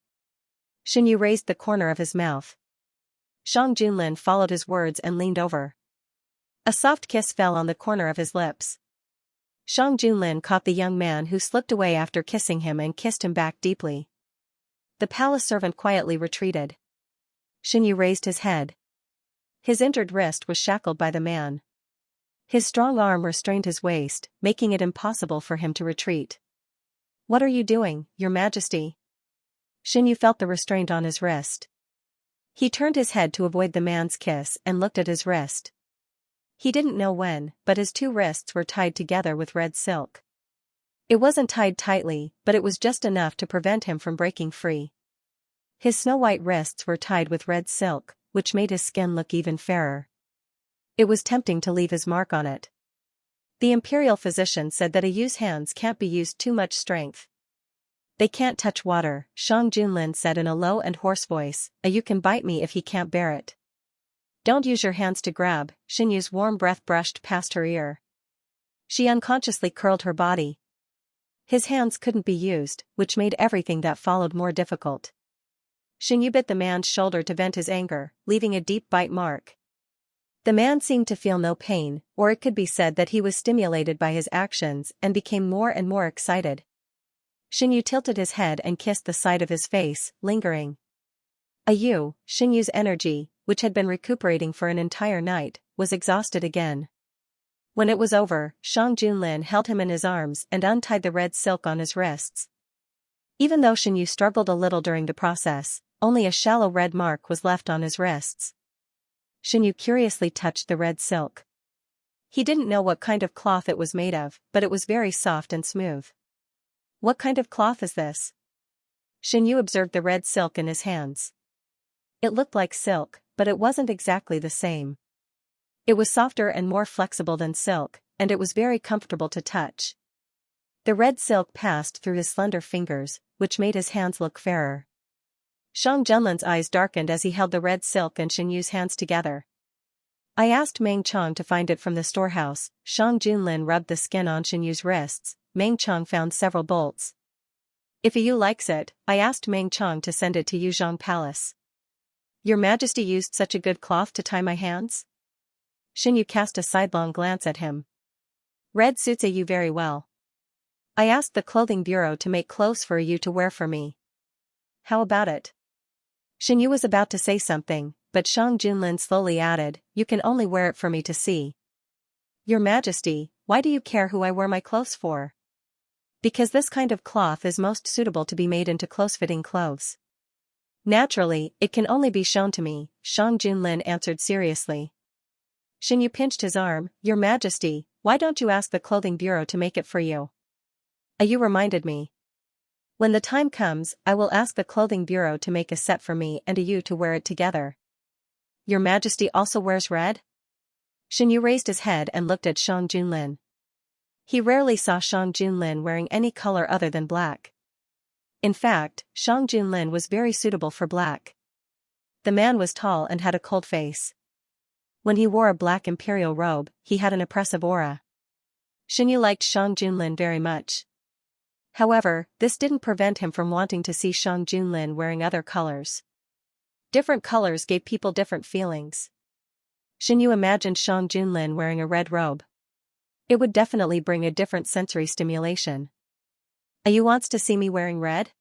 Shen Yu raised the corner of his mouth. Shang Junlin followed his words and leaned over. A soft kiss fell on the corner of his lips. Shang Junlin caught the young man, who slipped away after kissing him, and kissed him back deeply. The palace servant quietly retreated. Shen Yu raised his head. His injured wrist was shackled by the man. His strong arm restrained his waist, making it impossible for him to retreat. What are you doing, Your Majesty? Shen Yu felt the restraint on his wrist. He turned his head to avoid the man's kiss and looked at his wrist. He didn't know when, but his two wrists were tied together with red silk. It wasn't tied tightly, but it was just enough to prevent him from breaking free. His snow-white wrists were tied with red silk, which made his skin look even fairer. It was tempting to leave his mark on it. The imperial physician said that a yu's hands can't be used too much strength. They can't touch water, Shang Junlin said in a low and hoarse voice. A yu can bite me if he can't bear it. Don't use your hands to grab. Shen Yu's warm breath brushed past her ear. She unconsciously curled her body. His hands couldn't be used, which made everything that followed more difficult. Shen Yu bit the man's shoulder to vent his anger, leaving a deep bite mark. The man seemed to feel no pain, or it could be said that he was stimulated by his actions and became more and more excited. Shen Yu tilted his head and kissed the side of his face, lingering. Shen Yu's energy, which had been recuperating for an entire night, was exhausted again. When it was over, Shang Junlin held him in his arms and untied the red silk on his wrists. Even though Shen Yu struggled a little during the process, only a shallow red mark was left on his wrists. Shen Yu curiously touched the red silk. He didn't know what kind of cloth it was made of, but it was very soft and smooth. What kind of cloth is this? Shen Yu observed the red silk in his hands. It looked like silk, but it wasn't exactly the same. It was softer and more flexible than silk, and it was very comfortable to touch. The red silk passed through his slender fingers, which made his hands look fairer. Shang Junlin's eyes darkened as he held the red silk and Shen Yu's hands together. I asked Meng Chong to find it from the storehouse. Shang Junlin rubbed the skin on Shen Yu's wrists. Meng Chong found several bolts. If a yu likes it, I asked Meng Chong to send it to Yuzhong Palace. Your Majesty used such a good cloth to tie my hands? Shen Yu cast a sidelong glance at him. Red suits a yu very well. I asked the clothing bureau to make clothes for a yu to wear for me. How about it? Shen Yu was about to say something, but Shang Junlin slowly added, you can only wear it for me to see. Your Majesty, why do you care who I wear my clothes for? Because this kind of cloth is most suitable to be made into close-fitting clothes. Naturally, it can only be shown to me, Shang Junlin answered seriously. Shen Yu pinched his arm. Your Majesty, why don't you ask the clothing bureau to make it for you? A yu reminded me. When the time comes, I will ask the clothing bureau to make a set for me and a yu to wear it together. Your Majesty also wears red? Shen Yu raised his head and looked at Shang Junlin. He rarely saw Shang Junlin wearing any color other than black. In fact, Shang Junlin was very suitable for black. The man was tall and had a cold face. When he wore a black imperial robe, he had an oppressive aura. Shen Yu liked Shang Junlin very much. However, this didn't prevent him from wanting to see Shang Junlin wearing other colors. Different colors gave people different feelings. Shen Yu imagined Shang Junlin wearing a red robe. It would definitely bring a different sensory stimulation. A yu wants to see me wearing red?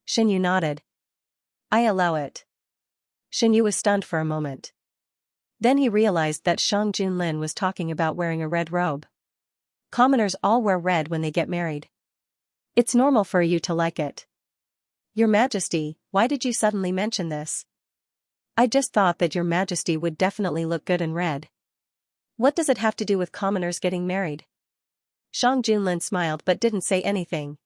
Shen Yu nodded. I allow it. Shen Yu was stunned for a moment. Then he realized that Shang Junlin was talking about wearing a red robe. Commoners all wear red when they get married. It's normal for you to like it. Your Majesty, why did you suddenly mention this? I just thought that Your Majesty would definitely look good in red. What does it have to do with commoners getting married? Shang Junlin smiled but didn't say anything.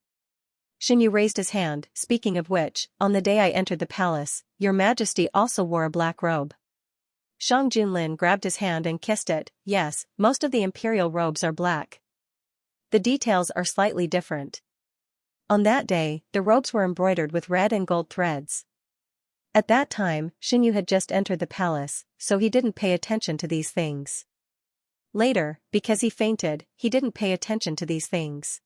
Shen Yu raised his hand. Speaking of which, on the day I entered the palace, Your Majesty also wore a black robe. Shang Junlin grabbed his hand and kissed it. Yes, most of the imperial robes are black. The details are slightly different. On that day, the robes were embroidered with red and gold threads. At that time, Xinyu had just entered the palace, so he didn't pay attention to these things. Later, because he fainted, he didn't pay attention to these things.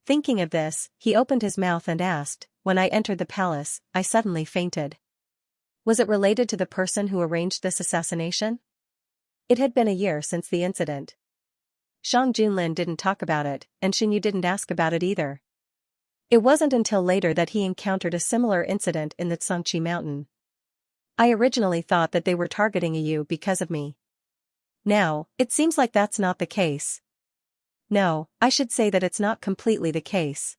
Thinking of this, he opened his mouth and asked, "When I entered the palace, I suddenly fainted. Was it related to the person who arranged this assassination?" It had been a year since the incident. Shang Junlin didn't talk about it, and Xinyu didn't ask about it either. It wasn't until later that he encountered a similar incident in the Xianxia mountain. "I originally thought that they were targeting you because of me. Now, it seems like that's not the case. No, I should say that it's not completely the case.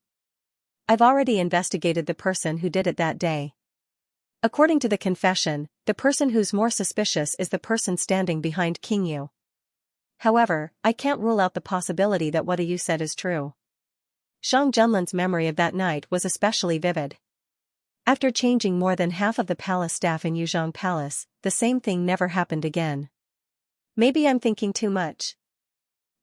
I've already investigated the person who did it that day. According to the confession, the person who's more suspicious is the person standing behind King Yu. However, I can't rule out the possibility that what you said is true." Shang Junlin's memory of that night was especially vivid. After changing more than half of the palace staff in Yuzhong Palace, the same thing never happened again. Maybe I'm thinking too much.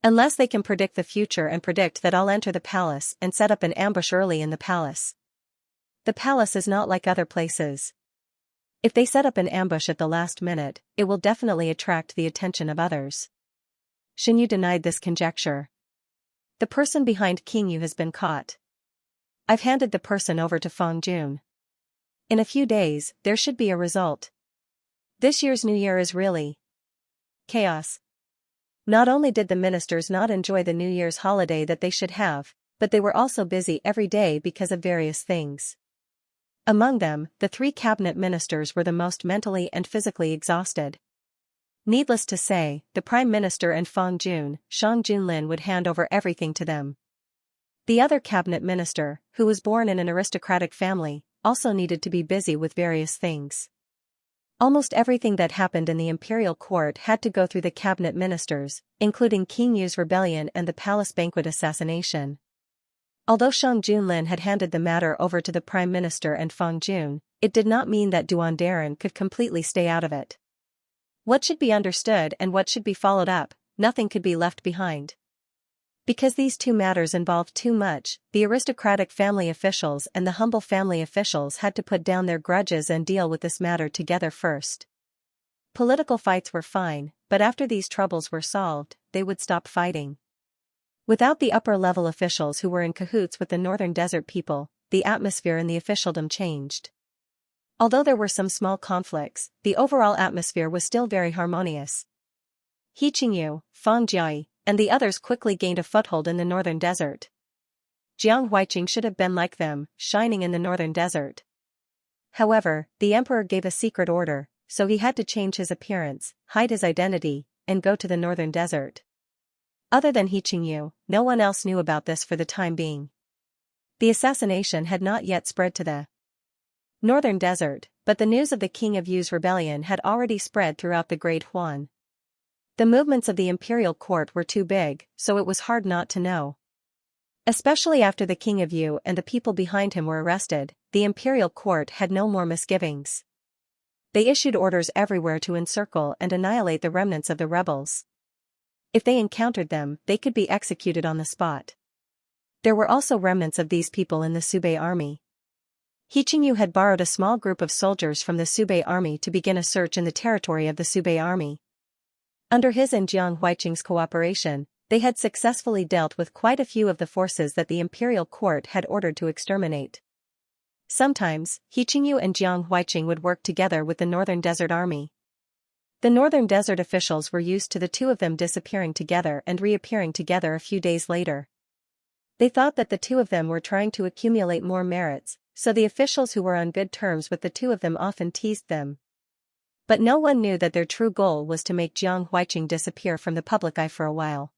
Unless they can predict the future and predict that I'll enter the palace and set up an ambush early in the palace. The palace is not like other places. If they set up an ambush at the last minute, it will definitely attract the attention of others. Xinyu denied this conjecture. "The person behind King Yu has been caught. I've handed the person over to Feng Jun. In a few days, there should be a result. This year's New Year is really chaos." Not only did the ministers not enjoy the New Year's holiday that they should have, but they were also busy every day because of various things. Among them, the 3 cabinet ministers were the most mentally and physically exhausted. Needless to say, the Prime Minister and Feng Jun, Shang Junlin would hand over everything to them. The other cabinet minister, who was born in an aristocratic family, also needed to be busy with various things. Almost everything that happened in the imperial court had to go through the cabinet ministers, including King Yu's rebellion and the palace banquet assassination. Although Shang Junlin had handed the matter over to the Prime Minister and Feng Jun, it did not mean that Duan Daren could completely stay out of it. What should be understood and what should be followed up, nothing could be left behind. Because these two matters involved too much, the aristocratic family officials and the humble family officials had to put down their grudges and deal with this matter together first. Political fights were fine, but after these troubles were solved, they would stop fighting. Without the upper-level officials who were in cahoots with the northern desert people, the atmosphere in the officialdom changed. Although there were some small conflicts, the overall atmosphere was still very harmonious. He Qingyu, Fang Jiai, and the others quickly gained a foothold in the northern desert. Jiang Huiqing should have been like them, shining in the northern desert. However, the emperor gave a secret order, so he had to change his appearance, hide his identity, and go to the northern desert. Other than He Qingyu, no one else knew about this for the time being. The assassination had not yet spread to the northern desert, but the news of the King of Yu's rebellion had already spread throughout the Great Huan. The movements of the imperial court were too big, so it was hard not to know. Especially after the King of Yu and the people behind him were arrested, the imperial court had no more misgivings. They issued orders everywhere to encircle and annihilate the remnants of the rebels. If they encountered them, they could be executed on the spot. There were also remnants of these people in the Subei army. He Qingyu had borrowed a small group of soldiers from the Subei army to begin a search in the territory of the Subei army. Under his and Jiang Huiqing's cooperation, they had successfully dealt with quite a few of the forces that the imperial court had ordered to exterminate. Sometimes, He Qingyu and Jiang Huiqing would work together with the Northern Desert Army. The Northern Desert officials were used to the two of them disappearing together and reappearing together a few days later. They thought that the two of them were trying to accumulate more merits, so the officials who were on good terms with the two of them often teased them. But no one knew that their true goal was to make Jiang Huiqing disappear from the public eye for a while.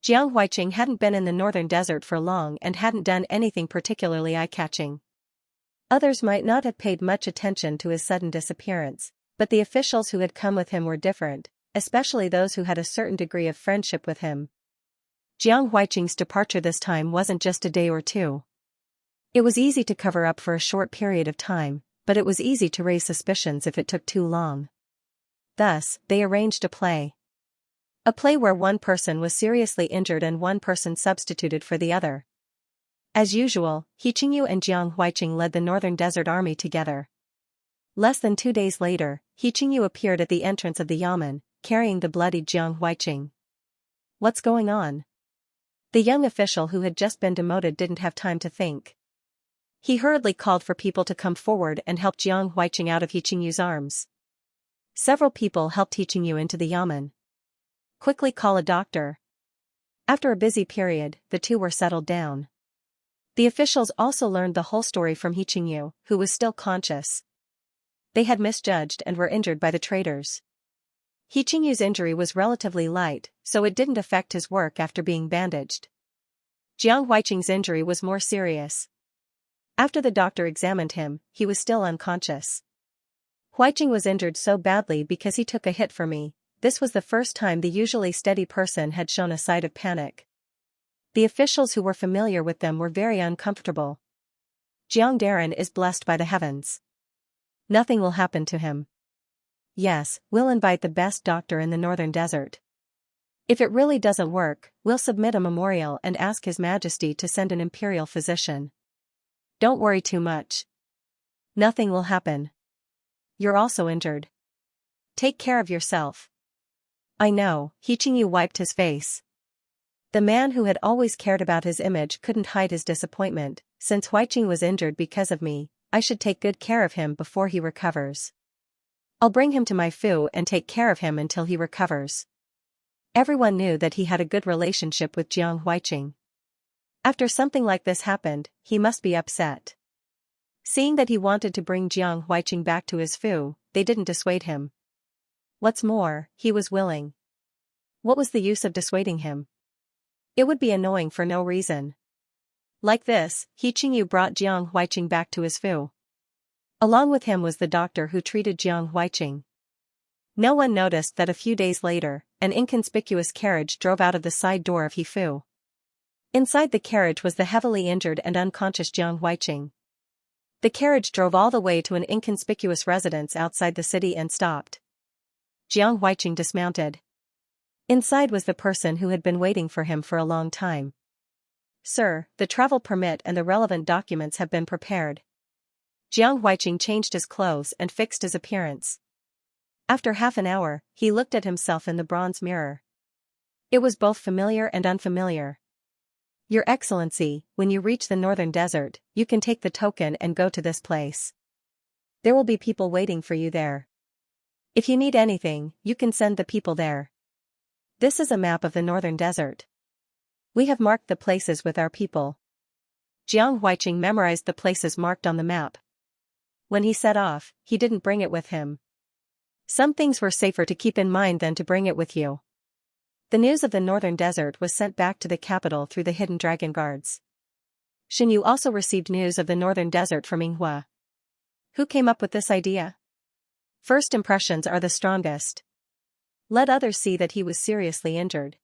Jiang Huiqing hadn't been in the northern desert for long and hadn't done anything particularly eye-catching. Others might not have paid much attention to his sudden disappearance, but the officials who had come with him were different, especially those who had a certain degree of friendship with him. Jiang Huiqing's departure this time wasn't just a day or two. It was easy to cover up for a short period of time, but it was easy to raise suspicions if it took too long. Thus, they arranged a play. A play where one person was seriously injured and one person substituted for the other. As usual, He Qingyu and Jiang Huaiqing led the Northern Desert Army together. Less than 2 days later, He Qingyu appeared at the entrance of the yamen, carrying the bloodied Jiang Huaiqing. What's going on? The young official who had just been demoted didn't have time to think. He hurriedly called for people to come forward and help Jiang Huaiqing out of He Qingyu's arms. Several people helped He Qingyu into the yamen. Quickly call a doctor. After a busy period, the two were settled down. The officials also learned the whole story from He Qingyu, who was still conscious. They had misjudged and were injured by the traitors. He Qingyu's injury was relatively light, so it didn't affect his work after being bandaged. Jiang Huaiqing's injury was more serious. After the doctor examined him, he was still unconscious. Huaiqing was injured so badly because he took a hit for me. This was the first time the usually steady person had shown a sign of panic. The officials who were familiar with them were very uncomfortable. Jiang Darren is blessed by the heavens. Nothing will happen to him. Yes, we'll invite the best doctor in the Northern Desert. If it really doesn't work, we'll submit a memorial and ask His Majesty to send an imperial physician. Don't worry too much. Nothing will happen. You're also injured. Take care of yourself. I know, He Qingyu wiped his face. The man who had always cared about his image couldn't hide his disappointment. Since Huaiqing was injured because of me, I should take good care of him before he recovers. I'll bring him to my fu and take care of him until he recovers. Everyone knew that he had a good relationship with Jiang Huaiqing. After something like this happened, he must be upset. Seeing that he wanted to bring Jiang Huaiqing back to his fu, they didn't dissuade him. What's more, he was willing. What was the use of dissuading him? It would be annoying for no reason. Like this, He Qingyu brought Jiang Huaiqing back to his fu. Along with him was the doctor who treated Jiang Huaiqing. No one noticed that a few days later, an inconspicuous carriage drove out of the side door of He Fu. Inside the carriage was the heavily injured and unconscious Jiang Huaiqing. The carriage drove all the way to an inconspicuous residence outside the city and stopped. Jiang Huaiqing dismounted. Inside was the person who had been waiting for him for a long time. Sir, the travel permit and the relevant documents have been prepared. Jiang Huaiqing changed his clothes and fixed his appearance. After half an hour, he looked at himself in the bronze mirror. It was both familiar and unfamiliar. Your Excellency, when you reach the Northern Desert, you can take the token and go to this place. There will be people waiting for you there. If you need anything, you can send the people there. This is a map of the Northern Desert. We have marked the places with our people. Jiang Huaiqing memorized the places marked on the map. When he set off, he didn't bring it with him. Some things were safer to keep in mind than to bring it with you. The news of the Northern Desert was sent back to the capital through the hidden dragon guards. Xinyu also received news of the Northern Desert from Yinghua. Who came up with this idea? First impressions are the strongest. Let others see that he was seriously injured.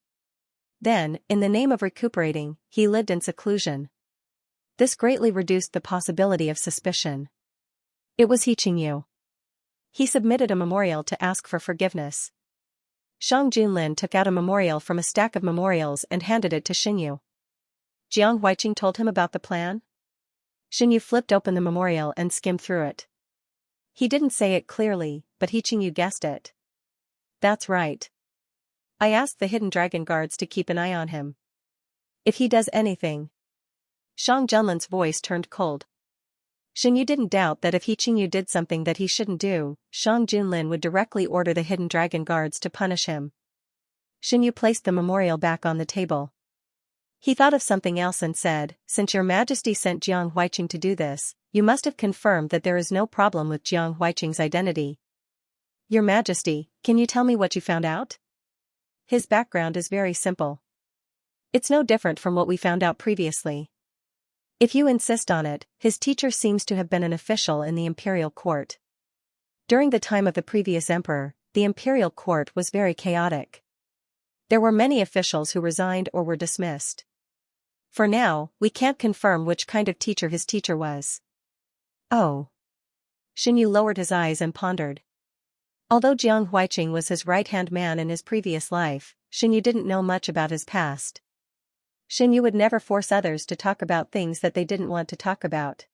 Then, in the name of recuperating, he lived in seclusion. This greatly reduced the possibility of suspicion. It was He Qingyu. He submitted a memorial to ask for forgiveness. Shang Junlin took out a memorial from a stack of memorials and handed it to Xinyu. Jiang Huaiqing told him about the plan? Xinyu flipped open the memorial and skimmed through it. He didn't say it clearly, but He Qingyu guessed it. That's right. I asked the hidden dragon guards to keep an eye on him. If he does anything. Shang Junlin's voice turned cold. Xinyu didn't doubt that if He Qingyu did something that he shouldn't do, Shang Junlin would directly order the hidden dragon guards to punish him. Xinyu placed the memorial back on the table. He thought of something else and said, since your majesty sent Jiang Huaiqing to do this, you must have confirmed that there is no problem with Jiang Huaiqing's identity. Your majesty, can you tell me what you found out? His background is very simple. It's no different from what we found out previously. If you insist on it, his teacher seems to have been an official in the imperial court. During the time of the previous emperor, the imperial court was very chaotic. There were many officials who resigned or were dismissed. For now, we can't confirm which kind of teacher his teacher was. Oh. Xinyu lowered his eyes and pondered. Although Jiang Huaiqing was his right-hand man in his previous life, Xinyu didn't know much about his past. Xinyu would never force others to talk about things that they didn't want to talk about.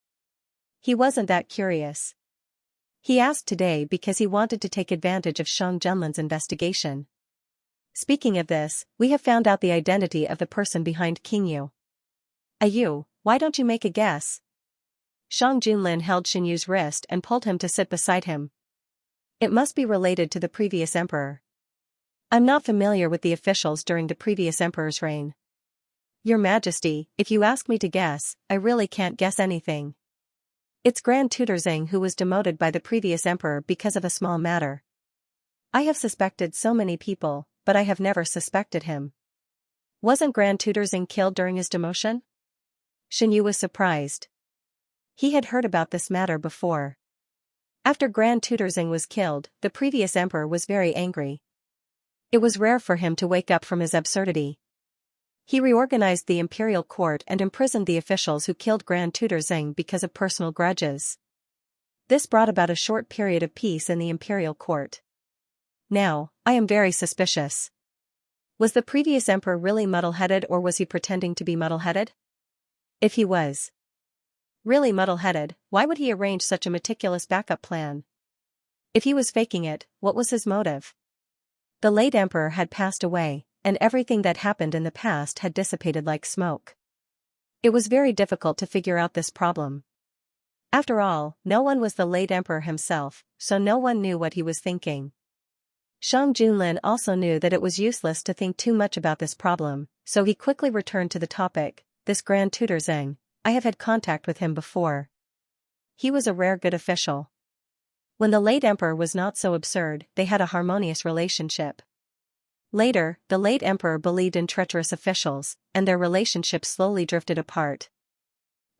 He wasn't that curious. He asked today because he wanted to take advantage of Shang Junlin's investigation. Speaking of this, we have found out the identity of the person behind King Yu. Ayu, why don't you make a guess? Shang Junlin held Xinyu's wrist and pulled him to sit beside him. It must be related to the previous emperor. I'm not familiar with the officials during the previous emperor's reign. Your Majesty, if you ask me to guess, I really can't guess anything. It's Grand Tutor Xing who was demoted by the previous emperor because of a small matter. I have suspected so many people, but I have never suspected him. Wasn't Grand Tutor Xing killed during his demotion? Xinyu was surprised. He had heard about this matter before. After Grand Tutor Xing was killed, the previous emperor was very angry. It was rare for him to wake up from his absurdity. He reorganized the imperial court and imprisoned the officials who killed Grand Tutor Xing because of personal grudges. This brought about a short period of peace in the imperial court. Now, I am very suspicious. Was the previous emperor really muddle-headed, or was he pretending to be muddle-headed? If he was really muddle-headed, why would he arrange such a meticulous backup plan? If he was faking it, what was his motive? The late emperor had passed away, and everything that happened in the past had dissipated like smoke. It was very difficult to figure out this problem. After all, no one was the late emperor himself, so no one knew what he was thinking. Shang Junlin also knew that it was useless to think too much about this problem, so he quickly returned to the topic. This Grand Tutor Xing, I have had contact with him before. He was a rare good official. When the late emperor was not so absurd, they had a harmonious relationship. Later, the late emperor believed in treacherous officials, and their relationship slowly drifted apart.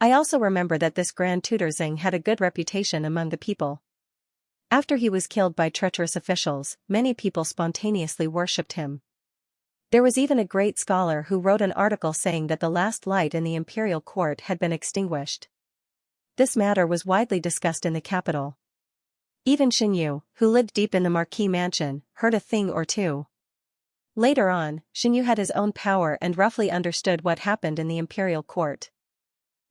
I also remember that this Grand Tutor Xing had a good reputation among the people. After he was killed by treacherous officials, many people spontaneously worshipped him. There was even a great scholar who wrote an article saying that the last light in the imperial court had been extinguished. This matter was widely discussed in the capital. Even Xinyu, who lived deep in the Marquis mansion, heard a thing or two. Later on, Xinyu had his own power and roughly understood what happened in the imperial court.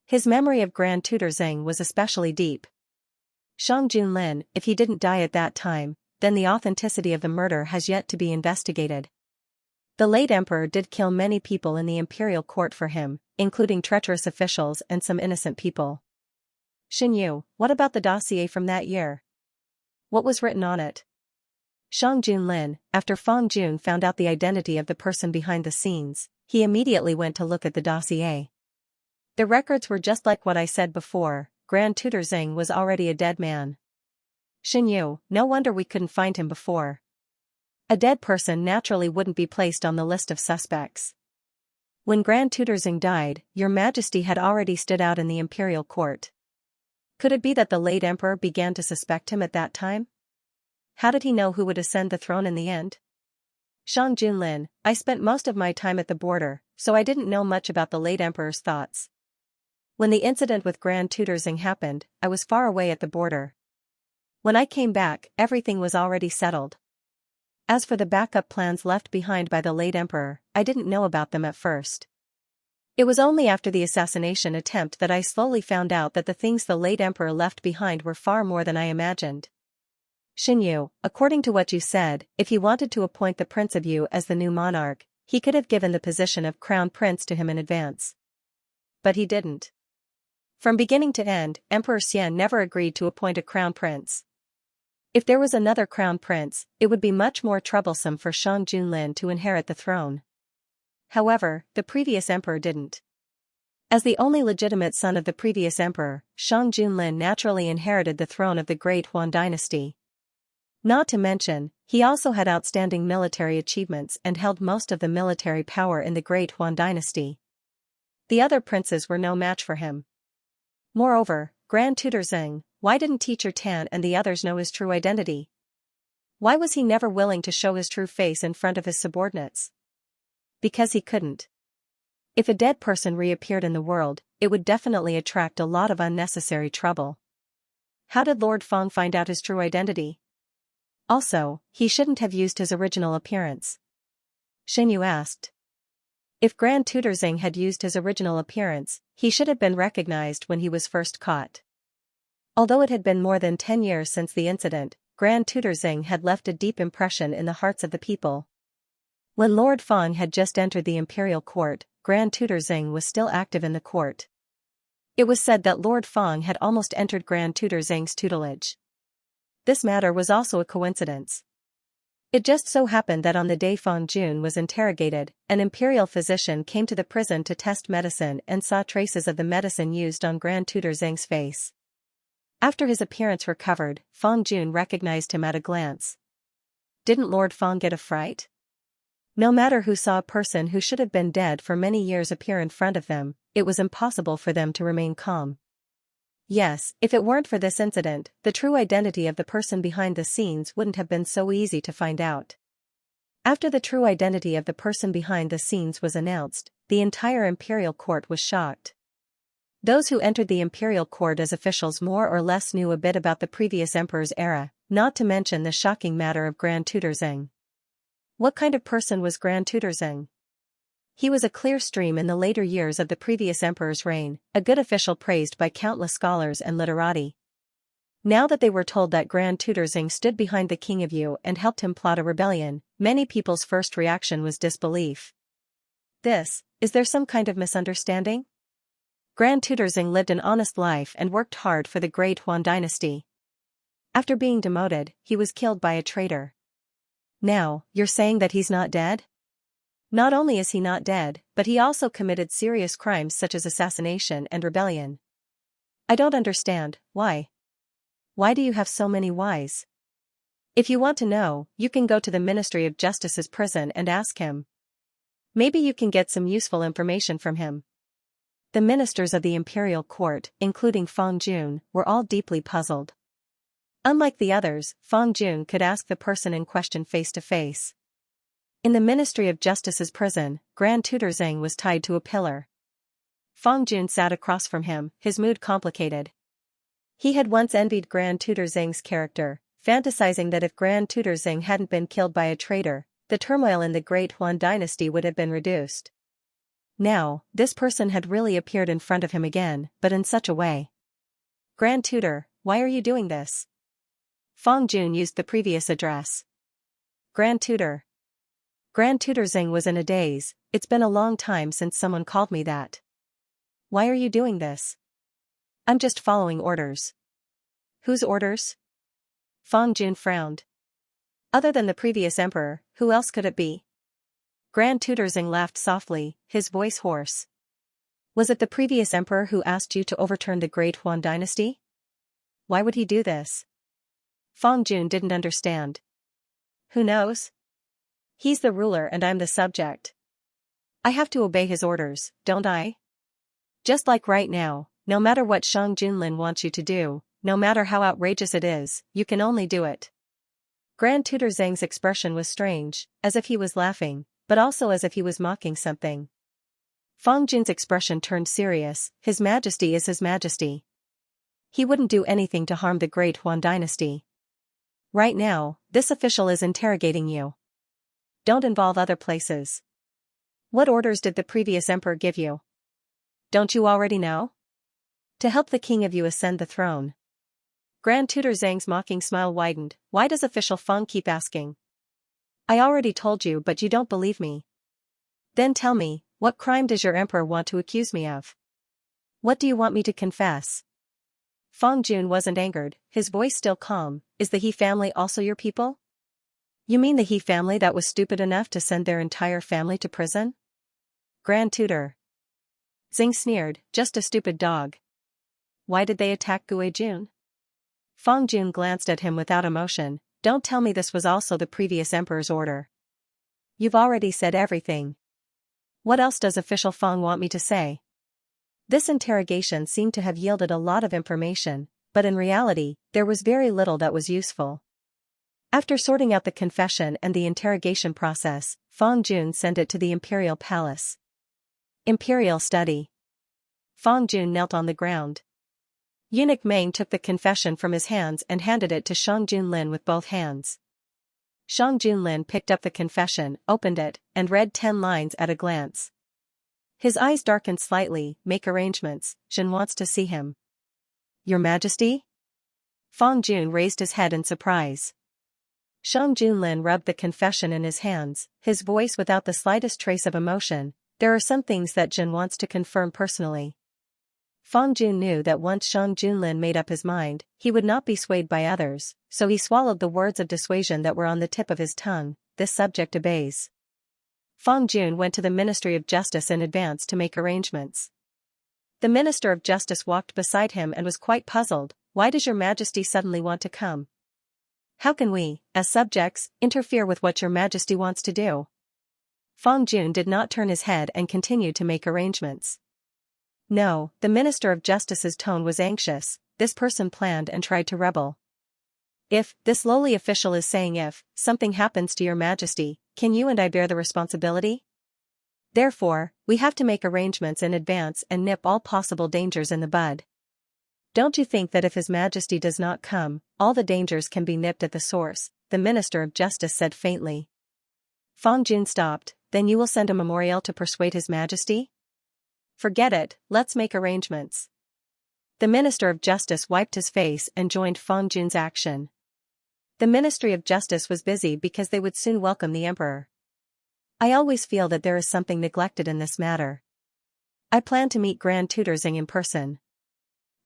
His memory of Grand Tutor Xing was especially deep. Shang Junlin, if he didn't die at that time, then the authenticity of the murder has yet to be investigated. The late emperor did kill many people in the imperial court for him, including treacherous officials and some innocent people. Xinyu, what about the dossier from that year? What was written on it? Shang Junlin, after Fang Jun found out the identity of the person behind the scenes, he immediately went to look at the dossier. The records were just like what I said before. Grand Tutor Xing was already a dead man. Xinyu, no wonder we couldn't find him before. A dead person naturally wouldn't be placed on the list of suspects. When Grand Tutor Xing died, Your Majesty had already stood out in the imperial court. Could it be that the late emperor began to suspect him at that time? How did he know who would ascend the throne in the end? Shang Junlin, I spent most of my time at the border, so I didn't know much about the late emperor's thoughts. When the incident with Grand Tutor Xing happened, I was far away at the border. When I came back, everything was already settled. As for the backup plans left behind by the late emperor, I didn't know about them at first. It was only after the assassination attempt that I slowly found out that the things the late emperor left behind were far more than I imagined. Xinyu, according to what you said, if he wanted to appoint the Prince of Yu as the new monarch, he could have given the position of crown prince to him in advance. But he didn't. From beginning to end, Emperor Xian never agreed to appoint a crown prince. If there was another crown prince, it would be much more troublesome for Shang Junlin to inherit the throne. However, the previous emperor didn't. As the only legitimate son of the previous emperor, Shang Junlin naturally inherited the throne of the Great Huan dynasty. Not to mention, he also had outstanding military achievements and held most of the military power in the Great Huan dynasty. The other princes were no match for him. Moreover, Grand Tutor Xing, why didn't Teacher Tan and the others know his true identity? Why was he never willing to show his true face in front of his subordinates? Because he couldn't. If a dead person reappeared in the world, it would definitely attract a lot of unnecessary trouble. How did Lord Feng find out his true identity? Also, he shouldn't have used his original appearance. Xinyu asked. If Grand Tutor Xing had used his original appearance, he should have been recognized when he was first caught. Although it had been more than 10 years since the incident, Grand Tutor Xing had left a deep impression in the hearts of the people. When Lord Feng had just entered the imperial court, Grand Tutor Xing was still active in the court. It was said that Lord Feng had almost entered Grand Tutor Xing's tutelage. This matter was also a coincidence. It just so happened that on the day Feng Jun was interrogated, an imperial physician came to the prison to test medicine and saw traces of the medicine used on Grand Tutor Xing's face. After his appearance recovered, Feng Jun recognized him at a glance. Didn't Lord Feng get a fright? No matter who saw a person who should have been dead for many years appear in front of them, it was impossible for them to remain calm. Yes, if it weren't for this incident, the true identity of the person behind the scenes wouldn't have been so easy to find out. After the true identity of the person behind the scenes was announced, the entire imperial court was shocked. Those who entered the imperial court as officials more or less knew a bit about the previous emperor's era, not to mention the shocking matter of Grand Tutor Xing. What kind of person was Grand Tutor Xing? He was a clear stream in the later years of the previous emperor's reign, a good official praised by countless scholars and literati. Now that they were told that Grand Tutor Xing stood behind the king of Yu and helped him plot a rebellion, many people's first reaction was disbelief. Is there some kind of misunderstanding? Grand Tutor Xing lived an honest life and worked hard for the great Han dynasty. After being demoted, he was killed by a traitor. Now, you're saying that he's not dead? Not only is he not dead, but he also committed serious crimes such as assassination and rebellion. I don't understand, why? Why do you have so many whys? If you want to know, you can go to the Ministry of Justice's prison and ask him. Maybe you can get some useful information from him. The ministers of the imperial court, including Feng Jun, were all deeply puzzled. Unlike the others, Feng Jun could ask the person in question face to face. In the Ministry of Justice's prison, Grand Tutor Xing was tied to a pillar. Feng Jun sat across from him, his mood complicated. He had once envied Grand Tutor Xing's character, fantasizing that if Grand Tutor Xing hadn't been killed by a traitor, the turmoil in the great Han dynasty would have been reduced. Now, this person had really appeared in front of him again, but in such a way. Grand Tutor, why are you doing this? Feng Jun used the previous address. Grand Tutor. Grand Tutor Xing was in a daze. It's been a long time since someone called me that. Why are you doing this? I'm just following orders. Whose orders? Feng Jun frowned. Other than the previous emperor, who else could it be? Grand Tutor Xing laughed softly, his voice hoarse. Was it the previous emperor who asked you to overturn the great Han dynasty? Why would he do this? Feng Jun didn't understand. Who knows? He's the ruler and I'm the subject. I have to obey his orders, don't I? Just like right now, no matter what Shang Junlin wants you to do, no matter how outrageous it is, you can only do it. Grand Tutor Xing's expression was strange, as if he was laughing, but also as if he was mocking something. Feng Jun's expression turned serious. His Majesty is His Majesty. He wouldn't do anything to harm the great Han dynasty. Right now, this official is interrogating you. Don't involve other places. What orders did the previous emperor give you? Don't you already know? To help the king of Yu ascend the throne. Grand Tutor Xing's mocking smile widened. Why does official Feng keep asking? I already told you, but you don't believe me. Then tell me, what crime does your emperor want to accuse me of? What do you want me to confess? Feng Jun wasn't angered, his voice still calm. Is the He family also your people? You mean the He family that was stupid enough to send their entire family to prison? Grand Tutor Xing sneered, just a stupid dog. Why did they attack Gue Jun? Feng Jun glanced at him without emotion. Don't tell me this was also the previous emperor's order. You've already said everything. What else does official Feng want me to say? This interrogation seemed to have yielded a lot of information, but in reality, there was very little that was useful. After sorting out the confession and the interrogation process, Feng Jun sent it to the imperial palace. Imperial study. Feng Jun knelt on the ground. Eunuch Meng took the confession from his hands and handed it to Shang Junlin with both hands. Shang Junlin picked up the confession, opened it, and read 10 lines at a glance. His eyes darkened slightly. Make arrangements, Xin wants to see him. Your Majesty? Fang Jun raised his head in surprise. Shang Junlin rubbed the confession in his hands, his voice without the slightest trace of emotion. There are some things that Jin wants to confirm personally. Fang Jun knew that once Shang Junlin made up his mind, he would not be swayed by others, so he swallowed the words of dissuasion that were on the tip of his tongue. This subject obeys. Fang Jun went to the Ministry of Justice in advance to make arrangements. The Minister of Justice walked beside him and was quite puzzled. Why does Your Majesty suddenly want to come? How can we, as subjects, interfere with what Your Majesty wants to do? Fang Jun did not turn his head and continued to make arrangements. No, the Minister of Justice's tone was anxious. This person planned and tried to rebel. If, this lowly official is saying if, something happens to Your Majesty, can you and I bear the responsibility? Therefore, we have to make arrangements in advance and nip all possible dangers in the bud. Don't you think that if His Majesty does not come, all the dangers can be nipped at the source? The Minister of Justice said faintly. Fang Jun stopped. Then you will send a memorial to persuade His Majesty? Forget it, let's make arrangements. The Minister of Justice wiped his face and joined Fang Jun's action. The Ministry of Justice was busy because they would soon welcome the Emperor. I always feel that there is something neglected in this matter. I plan to meet Grand Tutor Xing in person.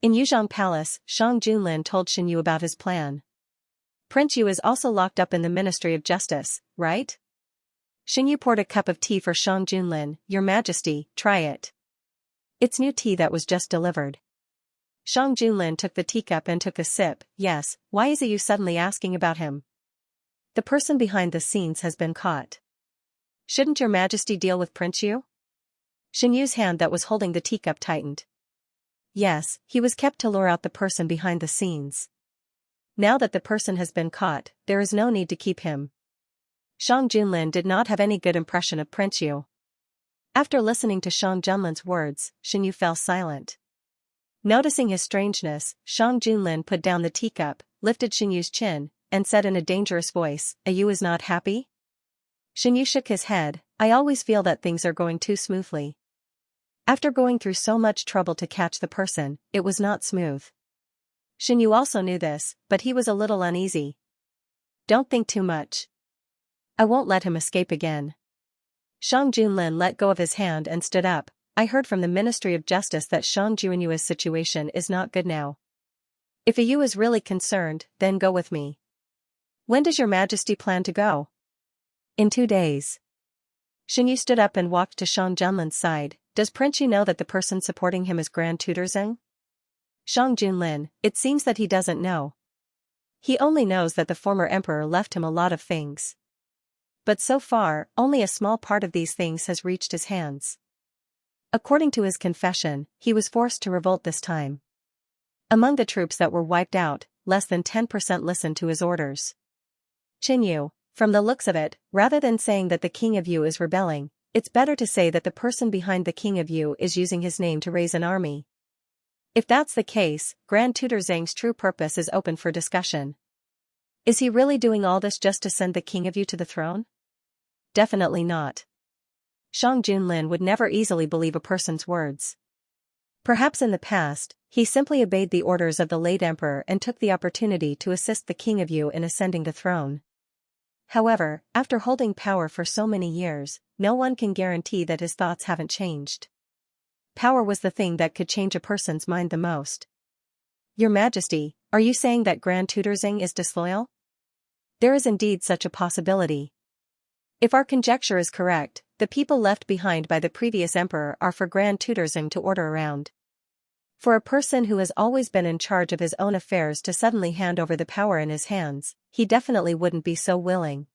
In Yuzhong Palace, Shang Junlin told Xin Yu about his plan. Prince Yu is also locked up in the Ministry of Justice, right? Xin Yu poured a cup of tea for Shang Junlin. Your Majesty, try it. It's new tea that was just delivered. Shang Junlin took the teacup and took a sip. Yes, why is it you suddenly asking about him? The person behind the scenes has been caught. Shouldn't Your Majesty deal with Prince Yu? Xin Yu's hand that was holding the teacup tightened. Yes, he was kept to lure out the person behind the scenes. Now that the person has been caught, there is no need to keep him. Shang Junlin did not have any good impression of Prince Yu. After listening to Shang Junlin's words, Xin Yu fell silent. Noticing his strangeness, Shang Junlin put down the teacup, lifted Xin Yu's chin, and said in a dangerous voice, "You is not happy?" Xin Yu shook his head. I always feel that things are going too smoothly. After going through so much trouble to catch the person, it was not smooth. Xin Yu also knew this, but he was a little uneasy. Don't think too much. I won't let him escape again. Shang Junlin let go of his hand and stood up. I heard from the Ministry of Justice that Shang Juanyu's situation is not good now. If Yu is really concerned, then go with me. When does Your Majesty plan to go? In 2 days. Xin Yu stood up and walked to Shang Junlin's side. Does Prince Yu know that the person supporting him is Grand Tutor Xing? Shang Junlin, it seems that he doesn't know. He only knows that the former emperor left him a lot of things. But so far, only a small part of these things has reached his hands. According to his confession, he was forced to revolt this time. Among the troops that were wiped out, less than 10% listened to his orders. Qin Yu, from the looks of it, rather than saying that the King of Yu is rebelling, it's better to say that the person behind the King of Yu is using his name to raise an army. If that's the case, Grand Tutor Xing's true purpose is open for discussion. Is he really doing all this just to send the King of Yu to the throne? Definitely not. Shang Junlin would never easily believe a person's words. Perhaps in the past, he simply obeyed the orders of the late emperor and took the opportunity to assist the King of Yu in ascending the throne. However, after holding power for so many years, no one can guarantee that his thoughts haven't changed. Power was the thing that could change a person's mind the most. Your Majesty, are you saying that Grand Tutor Xing is disloyal? There is indeed such a possibility. If our conjecture is correct, the people left behind by the previous emperor are for Grand Tutor Xing to order around. For a person who has always been in charge of his own affairs to suddenly hand over the power in his hands, he definitely wouldn't be so willing.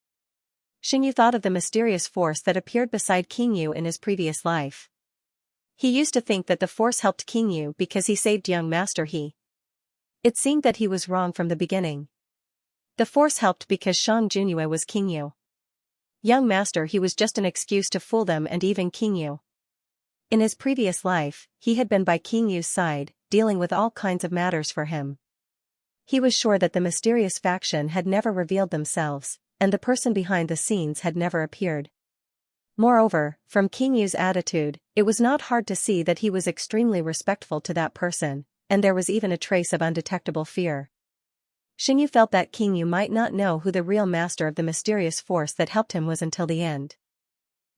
Xin Yu thought of the mysterious force that appeared beside King Yu in his previous life. He used to think that the force helped King Yu because he saved young Master He. It seemed that he was wrong from the beginning. The force helped because Shang Junyue was King Yu. Young Master He was just an excuse to fool them and even King Yu. In his previous life, he had been by King Yu's side, dealing with all kinds of matters for him. He was sure that the mysterious faction had never revealed themselves, and the person behind the scenes had never appeared. Moreover, from King Yu's attitude, it was not hard to see that he was extremely respectful to that person, and there was even a trace of undetectable fear. Xinyu felt that King Yu might not know who the real master of the mysterious force that helped him was until the end.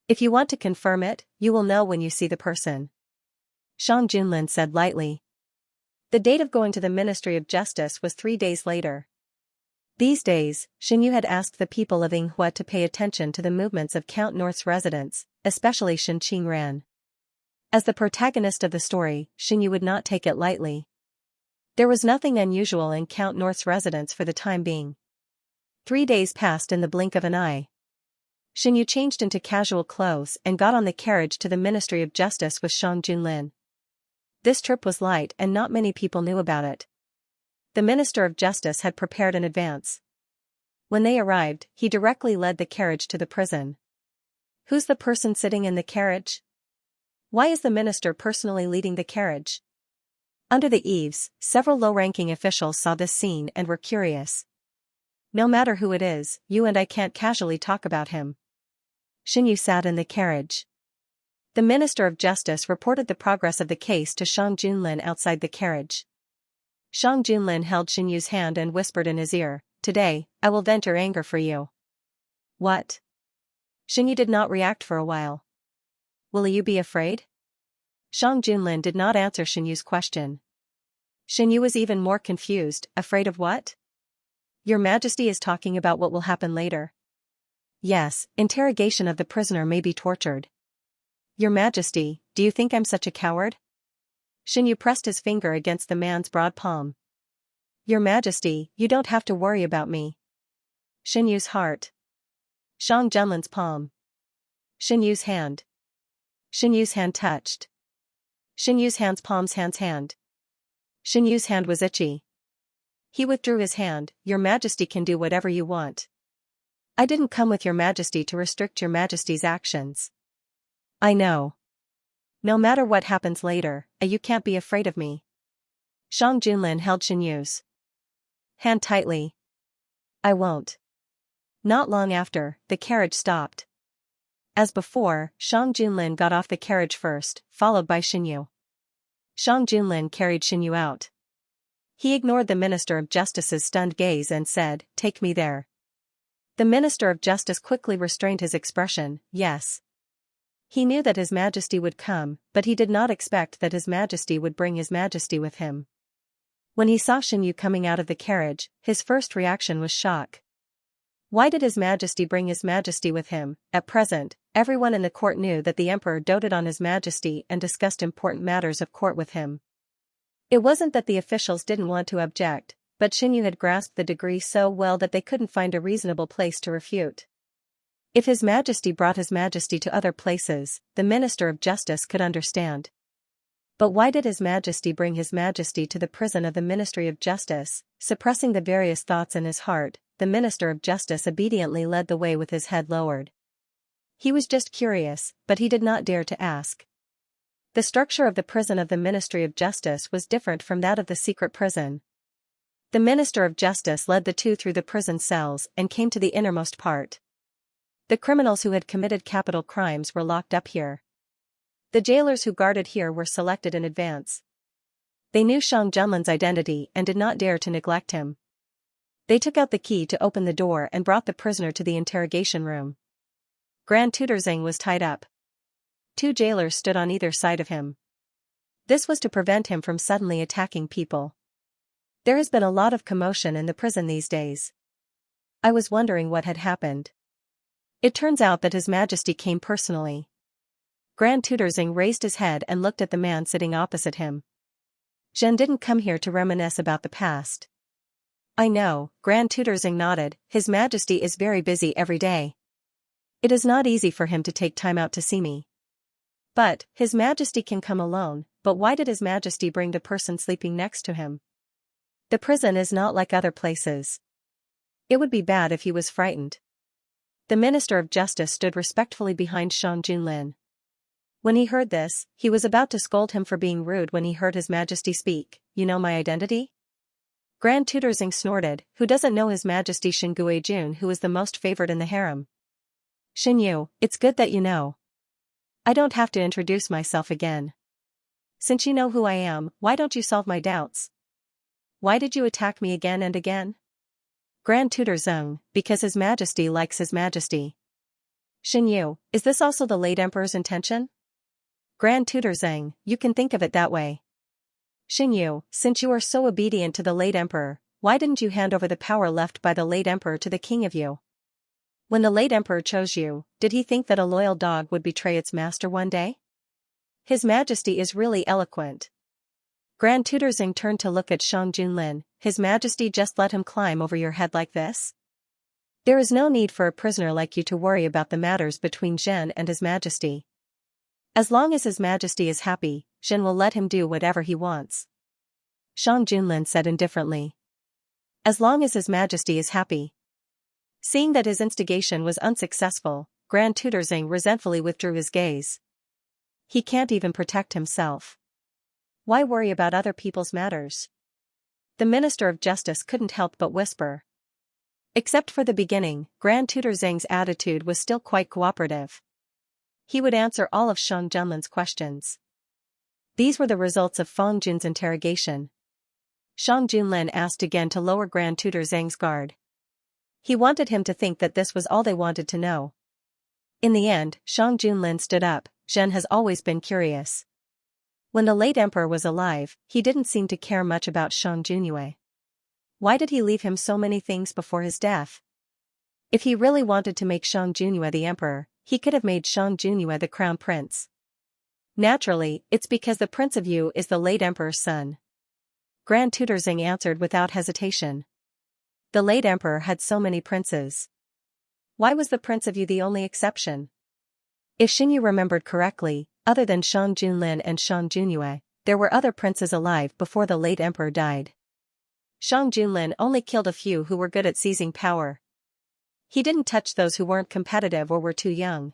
If you want to confirm it, you will know when you see the person, Shang Junlin said lightly. The date of going to the Ministry of Justice was 3 days later. These days, Xinyu had asked the people of Yinghua to pay attention to the movements of Count North's residents, especially Shen Qingran. As the protagonist of the story, Xinyu would not take it lightly. There was nothing unusual in Count North's residence for the time being. 3 days passed in the blink of an eye. Xinyu changed into casual clothes and got on the carriage to the Ministry of Justice with Shang Junlin. This trip was light and not many people knew about it. The Minister of Justice had prepared in advance. When they arrived, he directly led the carriage to the prison. Who's the person sitting in the carriage? Why is the minister personally leading the carriage? Under the eaves, several low-ranking officials saw this scene and were curious. No matter who it is, you and I can't casually talk about him. Xinyu sat in the carriage. The Minister of Justice reported the progress of the case to Shang Junlin outside the carriage. Shang Junlin held Xinyu's hand and whispered in his ear, "Today, I will vent your anger for you." What? Xinyu did not react for a while. Will you be afraid? Shang Junlin did not answer Xinyu's question. Xinyu was even more confused. Afraid of what? Your Majesty is talking about what will happen later. Yes, interrogation of the prisoner may be tortured. Your Majesty, do you think I'm such a coward? Xinyu pressed his finger against the man's broad palm. Your Majesty, you don't have to worry about me. Xinyu's heart. Shang Junlin's palm. Xinyu's hand. Xinyu's hand touched. Xinyu's hand's palm's hand. Xinyu's hand was itchy. He withdrew his hand. Your Majesty can do whatever you want. I didn't come with your Majesty to restrict your Majesty's actions. I know. No matter what happens later, you can't be afraid of me. Shang Junlin held Xinyu's hand tightly. I won't. Not long after, the carriage stopped. As before, Shang Junlin got off the carriage first, followed by Xinyu. Shang Junlin carried Xinyu out. He ignored the Minister of Justice's stunned gaze and said, "Take me there." The Minister of Justice quickly restrained his expression. Yes. He knew that His Majesty would come, but he did not expect that His Majesty would bring His Majesty with him. When he saw Xinyu coming out of the carriage, his first reaction was shock. Why did His Majesty bring His Majesty with him? At present, everyone in the court knew that the Emperor doted on His Majesty and discussed important matters of court with him. It wasn't that the officials didn't want to object, but Xinyu had grasped the degree so well that they couldn't find a reasonable place to refute. If His Majesty brought His Majesty to other places, the Minister of Justice could understand. But why did His Majesty bring His Majesty to the prison of the Ministry of Justice? Suppressing the various thoughts in his heart, the Minister of Justice obediently led the way with his head lowered. He was just curious, but he did not dare to ask. The structure of the prison of the Ministry of Justice was different from that of the secret prison. The Minister of Justice led the two through the prison cells and came to the innermost part. The criminals who had committed capital crimes were locked up here. The jailers who guarded here were selected in advance. They knew Shang Junlin's identity and did not dare to neglect him. They took out the key to open the door and brought the prisoner to the interrogation room. Grand Tutor Xing was tied up. 2 jailers stood on either side of him. This was to prevent him from suddenly attacking people. There has been a lot of commotion in the prison these days. I was wondering what had happened. It turns out that His Majesty came personally. Grand Tutor Xing raised his head and looked at the man sitting opposite him. Zhen didn't come here to reminisce about the past. I know, Grand Tutor Xing nodded. His Majesty is very busy every day. It is not easy for him to take time out to see me. But, His Majesty can come alone, but why did His Majesty bring the person sleeping next to him? The prison is not like other places. It would be bad if he was frightened. The Minister of Justice stood respectfully behind Shang Junlin. When he heard this, he was about to scold him for being rude when he heard His Majesty speak. You know my identity? Grand Tutor Xing snorted. Who doesn't know His Majesty Xingui Jun, who is the most favored in the harem? Xinyu, it's good that you know. I don't have to introduce myself again. Since you know who I am, why don't you solve my doubts? Why did you attack me again and again? Grand Tutor Zeng, because His Majesty likes His Majesty. Xinyu, is this also the late Emperor's intention? Grand Tutor Zeng, you can think of it that way. Xinyu, since you are so obedient to the late Emperor, why didn't you hand over the power left by the late Emperor to the king of you? When the late Emperor chose you, did he think that a loyal dog would betray its master one day? His Majesty is really eloquent. Grand Tutor Zeng turned to look at Shang Junlin. His Majesty just let him climb over your head like this? There is no need for a prisoner like you to worry about the matters between Zhen and His Majesty. As long as His Majesty is happy, Zhen will let him do whatever he wants. Shang Junlin said indifferently. As long as His Majesty is happy. Seeing that his instigation was unsuccessful, Grand Tutor Zeng resentfully withdrew his gaze. He can't even protect himself. Why worry about other people's matters? The Minister of Justice couldn't help but whisper. Except for the beginning, Grand Tutor Zeng's attitude was still quite cooperative. He would answer all of Shang Junlin's questions. These were the results of Feng Jun's interrogation. Shang Junlin asked again to lower Grand Tutor Zeng's guard. He wanted him to think that this was all they wanted to know. In the end, Shang Junlin stood up. Zhen has always been curious. When the late emperor was alive, he didn't seem to care much about Shang Junyue. Why did he leave him so many things before his death? If he really wanted to make Shang Junyue the emperor, he could have made Shang Junyue the crown prince. Naturally, it's because the Prince of Yu is the late emperor's son. Grand Tutor Zeng answered without hesitation. The late emperor had so many princes. Why was the Prince of Yu the only exception? If Xinyu remembered correctly, other than Shang Junlin and Shang Junyue, there were other princes alive before the late emperor died. Shang Junlin only killed a few who were good at seizing power. He didn't touch those who weren't competitive or were too young.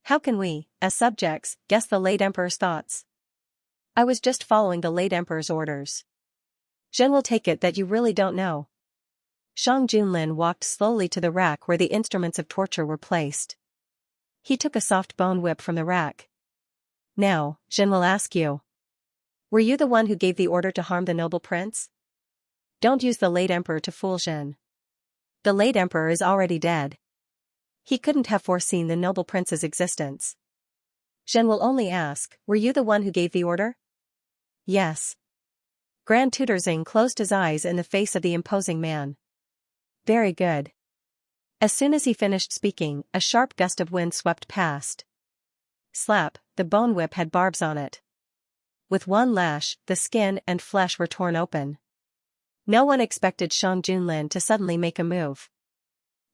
How can we, as subjects, guess the late emperor's thoughts? I was just following the late emperor's orders. Zhen will take it that you really don't know. Shang Junlin walked slowly to the rack where the instruments of torture were placed. He took a soft bone whip from the rack. Now, Zhen will ask you. Were you the one who gave the order to harm the noble prince? Don't use the late emperor to fool Zhen. The late emperor is already dead. He couldn't have foreseen the noble prince's existence. Zhen will only ask, were you the one who gave the order? Yes. Grand Tutor Zeng closed his eyes in the face of the imposing man. Very good. As soon as he finished speaking, a sharp gust of wind swept past. Slap, the bone whip had barbs on it. With one lash, the skin and flesh were torn open. No one expected Shang Junlin to suddenly make a move.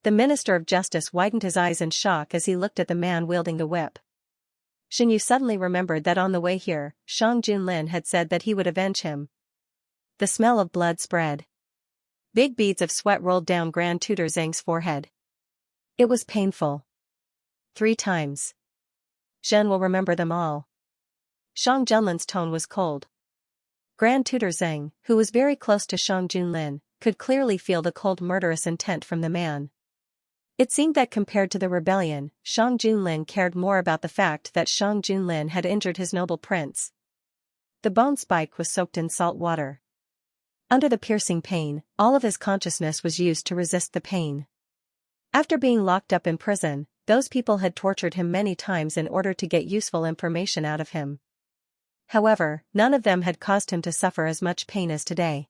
The Minister of Justice widened his eyes in shock as he looked at the man wielding the whip. Xinyu suddenly remembered that on the way here, Shang Junlin had said that he would avenge him. The smell of blood spread. Big beads of sweat rolled down Grand Tutor Zeng's forehead. It was painful. 3 times. Zhen will remember them all. Shang Junlin's tone was cold. Grand Tutor Zeng, who was very close to Shang Junlin, could clearly feel the cold murderous intent from the man. It seemed that compared to the rebellion, Shang Junlin cared more about the fact that Shang Junlin had injured his noble prince. The bone spike was soaked in salt water. Under the piercing pain, all of his consciousness was used to resist the pain. After being locked up in prison, those people had tortured him many times in order to get useful information out of him. However, none of them had caused him to suffer as much pain as today.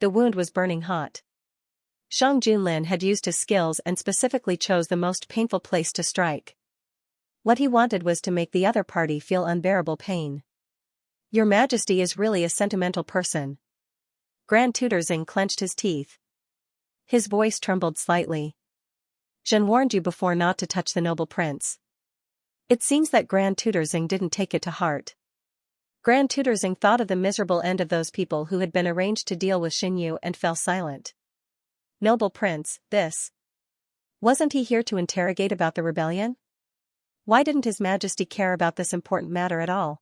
The wound was burning hot. Shang Junlin had used his skills and specifically chose the most painful place to strike. What he wanted was to make the other party feel unbearable pain. Your Majesty is really a sentimental person. Grand Tutor Zeng clenched his teeth. His voice trembled slightly. Zhen warned you before not to touch the noble prince. It seems that Grand Tutor Zeng didn't take it to heart. Grand Tutor Zeng thought of the miserable end of those people who had been arranged to deal with Xinyu and fell silent. Noble prince, this. Wasn't he here to interrogate about the rebellion? Why didn't His Majesty care about this important matter at all?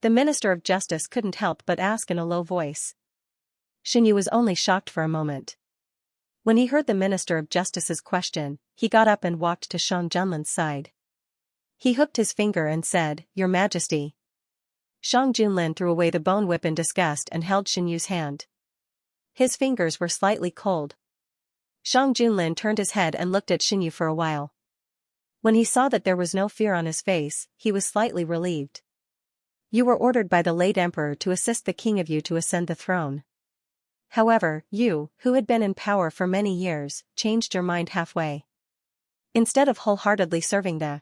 The Minister of Justice couldn't help but ask in a low voice. Xinyu was only shocked for a moment. When he heard the Minister of Justice's question, he got up and walked to Shang Junlin's side. He hooked his finger and said, "Your Majesty." Shang Junlin threw away the bone whip in disgust and held Xianyu's hand. His fingers were slightly cold. Shang Junlin turned his head and looked at Xianyu for a while. When he saw that there was no fear on his face, he was slightly relieved. "You were ordered by the late emperor to assist the king of you to ascend the throne. However, you, who had been in power for many years, changed your mind halfway. Instead of wholeheartedly serving the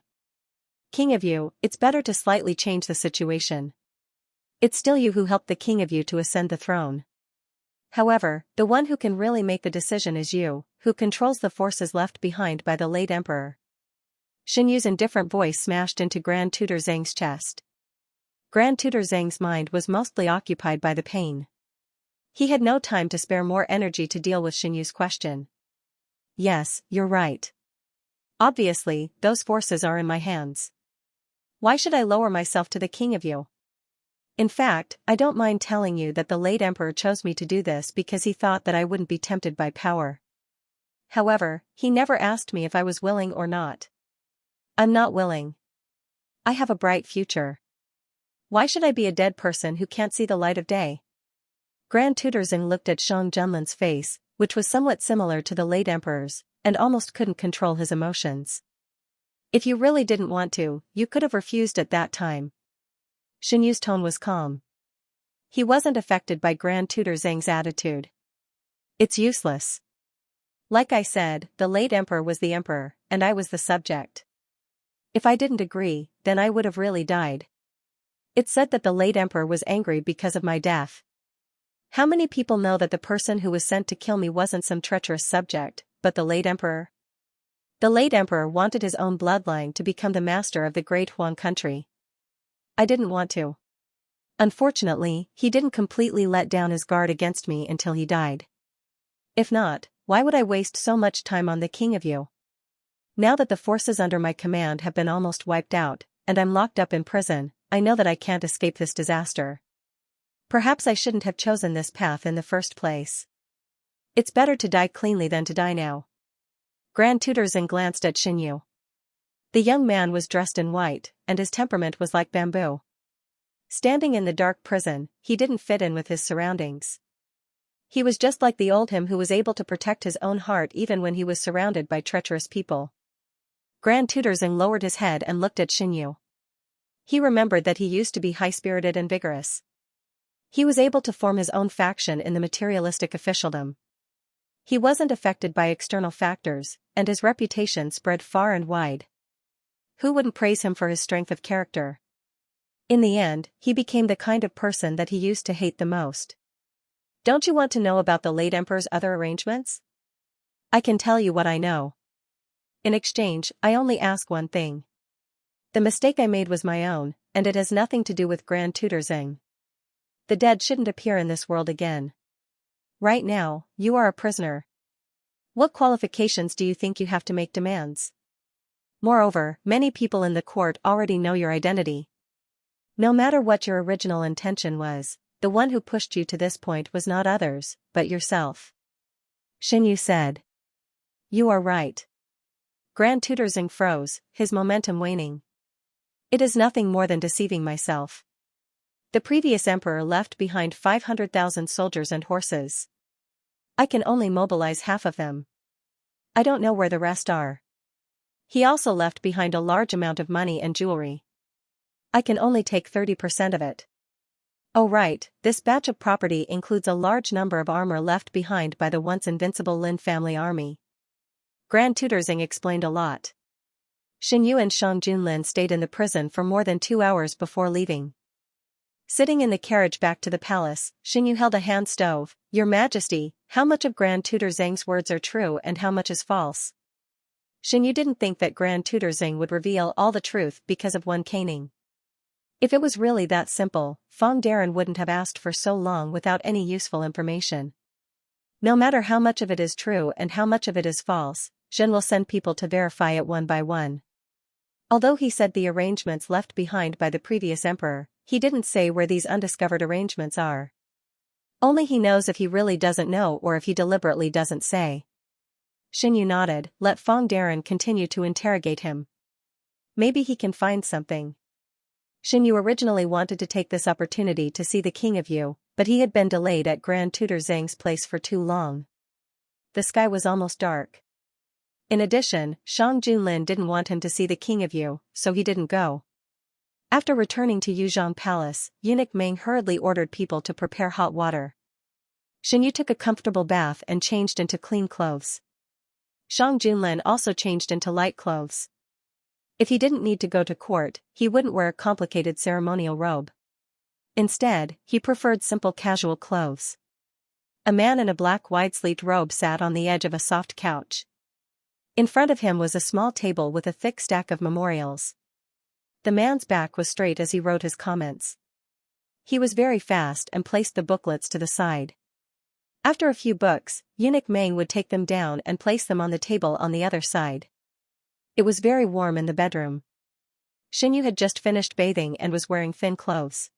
king of you, it's better to slightly change the situation. It's still you who helped the king of you to ascend the throne. However, the one who can really make the decision is you, who controls the forces left behind by the late emperor." Xianyu's indifferent voice smashed into Grand Tutor Zhang's chest. Grand Tutor Zhang's mind was mostly occupied by the pain. He had no time to spare more energy to deal with Xianyu's question. "Yes, you're right. Obviously, those forces are in my hands. Why should I lower myself to the king of you? In fact, I don't mind telling you that the late emperor chose me to do this because he thought that I wouldn't be tempted by power. However, he never asked me if I was willing or not. I'm not willing. I have a bright future. Why should I be a dead person who can't see the light of day?" Grand Tutor Zhang looked at Shang Junlin's face, which was somewhat similar to the late emperor's, and almost couldn't control his emotions. "If you really didn't want to, you could have refused at that time." Xianyu's tone was calm. He wasn't affected by Grand Tutor Zhang's attitude. "It's useless. Like I said, the late emperor was the emperor, and I was the subject. If I didn't agree, then I would have really died. It's said that the late emperor was angry because of my death. How many people know that the person who was sent to kill me wasn't some treacherous subject, but the late emperor? The late emperor wanted his own bloodline to become the master of the great Huang country. I didn't want to. Unfortunately, he didn't completely let down his guard against me until he died. If not, why would I waste so much time on the king of you? Now that the forces under my command have been almost wiped out, and I'm locked up in prison, I know that I can't escape this disaster. Perhaps I shouldn't have chosen this path in the first place. It's better to die cleanly than to die now." Grand Tutor Zhang glanced at Xianyu. The young man was dressed in white, and his temperament was like bamboo. Standing in the dark prison, he didn't fit in with his surroundings. He was just like the old him who was able to protect his own heart even when he was surrounded by treacherous people. Grand Tutor Zhang lowered his head and looked at Xianyu. He remembered that he used to be high-spirited and vigorous. He was able to form his own faction in the materialistic officialdom. He wasn't affected by external factors, and his reputation spread far and wide. Who wouldn't praise him for his strength of character? In the end, he became the kind of person that he used to hate the most. "Don't you want to know about the late emperor's other arrangements? I can tell you what I know. In exchange, I only ask one thing. The mistake I made was my own, and it has nothing to do with Grand Tutor Zhang. The dead shouldn't appear in this world again. Right now, you are a prisoner. What qualifications do you think you have to make demands? Moreover, many people in the court already know your identity. No matter what your original intention was, the one who pushed you to this point was not others, but yourself." Xianyu said. "You are right." Grand Tutor Zhang froze, his momentum waning. "It is nothing more than deceiving myself. The previous emperor left behind 500,000 soldiers and horses. I can only mobilize half of them. I don't know where the rest are. He also left behind a large amount of money and jewelry. I can only take 30% of it. Oh right, this batch of property includes a large number of armor left behind by the once invincible Lin family army." Grand Tutor Zhang explained a lot. Xianyu and Shang Junlin stayed in the prison for more than 2 hours before leaving. Sitting in the carriage back to the palace, Xianyu held a hand stove. "Your Majesty, how much of Grand Tutor Zhang's words are true and how much is false?" Xianyu didn't think that Grand Tutor Zhang would reveal all the truth because of one caning. If it was really that simple, Feng Darren wouldn't have asked for so long without any useful information. No matter how much of it is true and how much of it is false, Zhen will send people to verify it one by one. Although he said the arrangements left behind by the previous emperor, he didn't say where these undiscovered arrangements are. Only he knows if he really doesn't know or if he deliberately doesn't say. Xinyu nodded. Let Fong Darren continue to interrogate him. Maybe he can find something. Xinyu originally wanted to take this opportunity to see the King of Yu, but he had been delayed at Grand Tutor Zhang's place for too long. The sky was almost dark. In addition, Shang Junlin didn't want him to see the King of Yu, so he didn't go. After returning to Yuzhong Palace, eunuch Meng hurriedly ordered people to prepare hot water. Xinyu took a comfortable bath and changed into clean clothes. Shang Junlin also changed into light clothes. If he didn't need to go to court, he wouldn't wear a complicated ceremonial robe. Instead, he preferred simple casual clothes. A man in a black wide-sleeved robe sat on the edge of a soft couch. In front of him was a small table with a thick stack of memorials. The man's back was straight as he wrote his comments. He was very fast and placed the booklets to the side. After a few books, eunuch Meng would take them down and place them on the table on the other side. It was very warm in the bedroom. Xinyu had just finished bathing and was wearing thin clothes.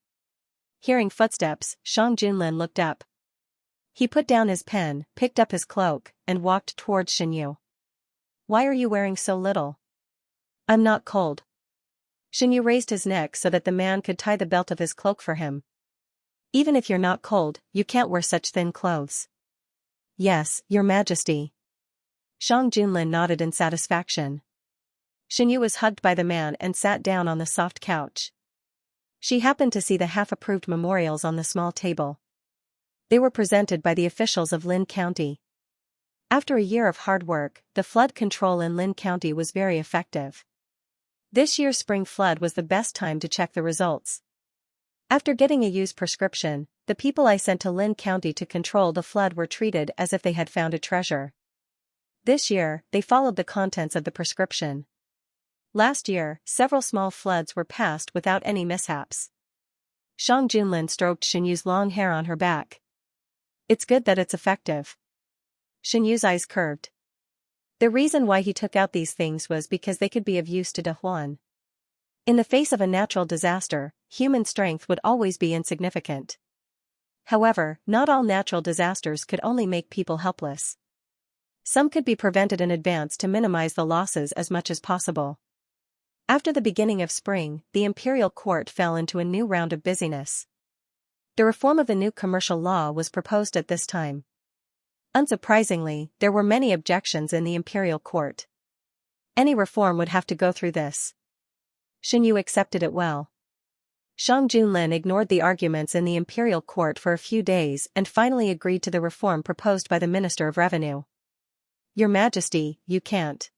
Hearing footsteps, Shang Junlin looked up. He put down his pen, picked up his cloak, and walked towards Xinyu. Why are you wearing so little? I'm not cold. Xinyu raised his neck so that the man could tie the belt of his cloak for him. Even if you're not cold, you can't wear such thin clothes. Yes, Your Majesty. Shang Junlin nodded in satisfaction. Xinyu was hugged by the man and sat down on the soft couch. She happened to see the half-approved memorials on the small table. They were presented by the officials of Lin County. After a year of hard work, the flood control in Lin County was very effective. This year's spring flood was the best time to check the results. After getting a used prescription, the people I sent to Lin County to control the flood were treated as if they had found a treasure. This year, they followed the contents of the prescription. Last year, several small floods were passed without any mishaps. Shang Junlin stroked Xinyu's long hair on her back. It's good that it's effective. Xinyu's eyes curved. The reason why he took out these things was because they could be of use to De Huan. In the face of a natural disaster, human strength would always be insignificant. However, not all natural disasters could only make people helpless. Some could be prevented in advance to minimize the losses as much as possible. After the beginning of spring, the imperial court fell into a new round of busyness. The reform of the new commercial law was proposed at this time. Unsurprisingly, there were many objections in the imperial court. Any reform would have to go through this. Xinyu accepted it well. Shang Junlin ignored the arguments in the imperial court for a few days and finally agreed to the reform proposed by the Minister of Revenue. Your Majesty, you can't.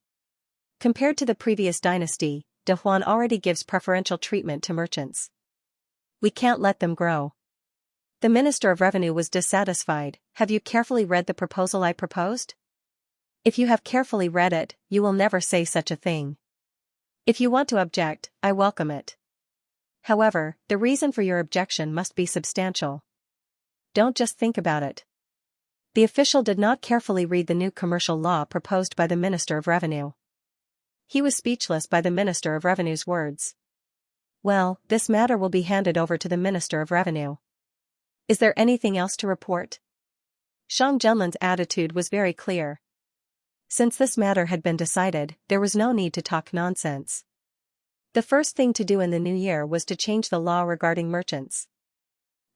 Compared to the previous dynasty, De Huan already gives preferential treatment to merchants. We can't let them grow. The Minister of Revenue was dissatisfied. Have you carefully read the proposal I proposed? If you have carefully read it, you will never say such a thing. If you want to object, I welcome it. However, the reason for your objection must be substantial. Don't just think about it. The official did not carefully read the new commercial law proposed by the Minister of Revenue. He was speechless by the Minister of Revenue's words. Well, this matter will be handed over to the Minister of Revenue. Is there anything else to report? Shang Junlin's attitude was very clear. Since this matter had been decided, there was no need to talk nonsense. The first thing to do in the new year was to change the law regarding merchants.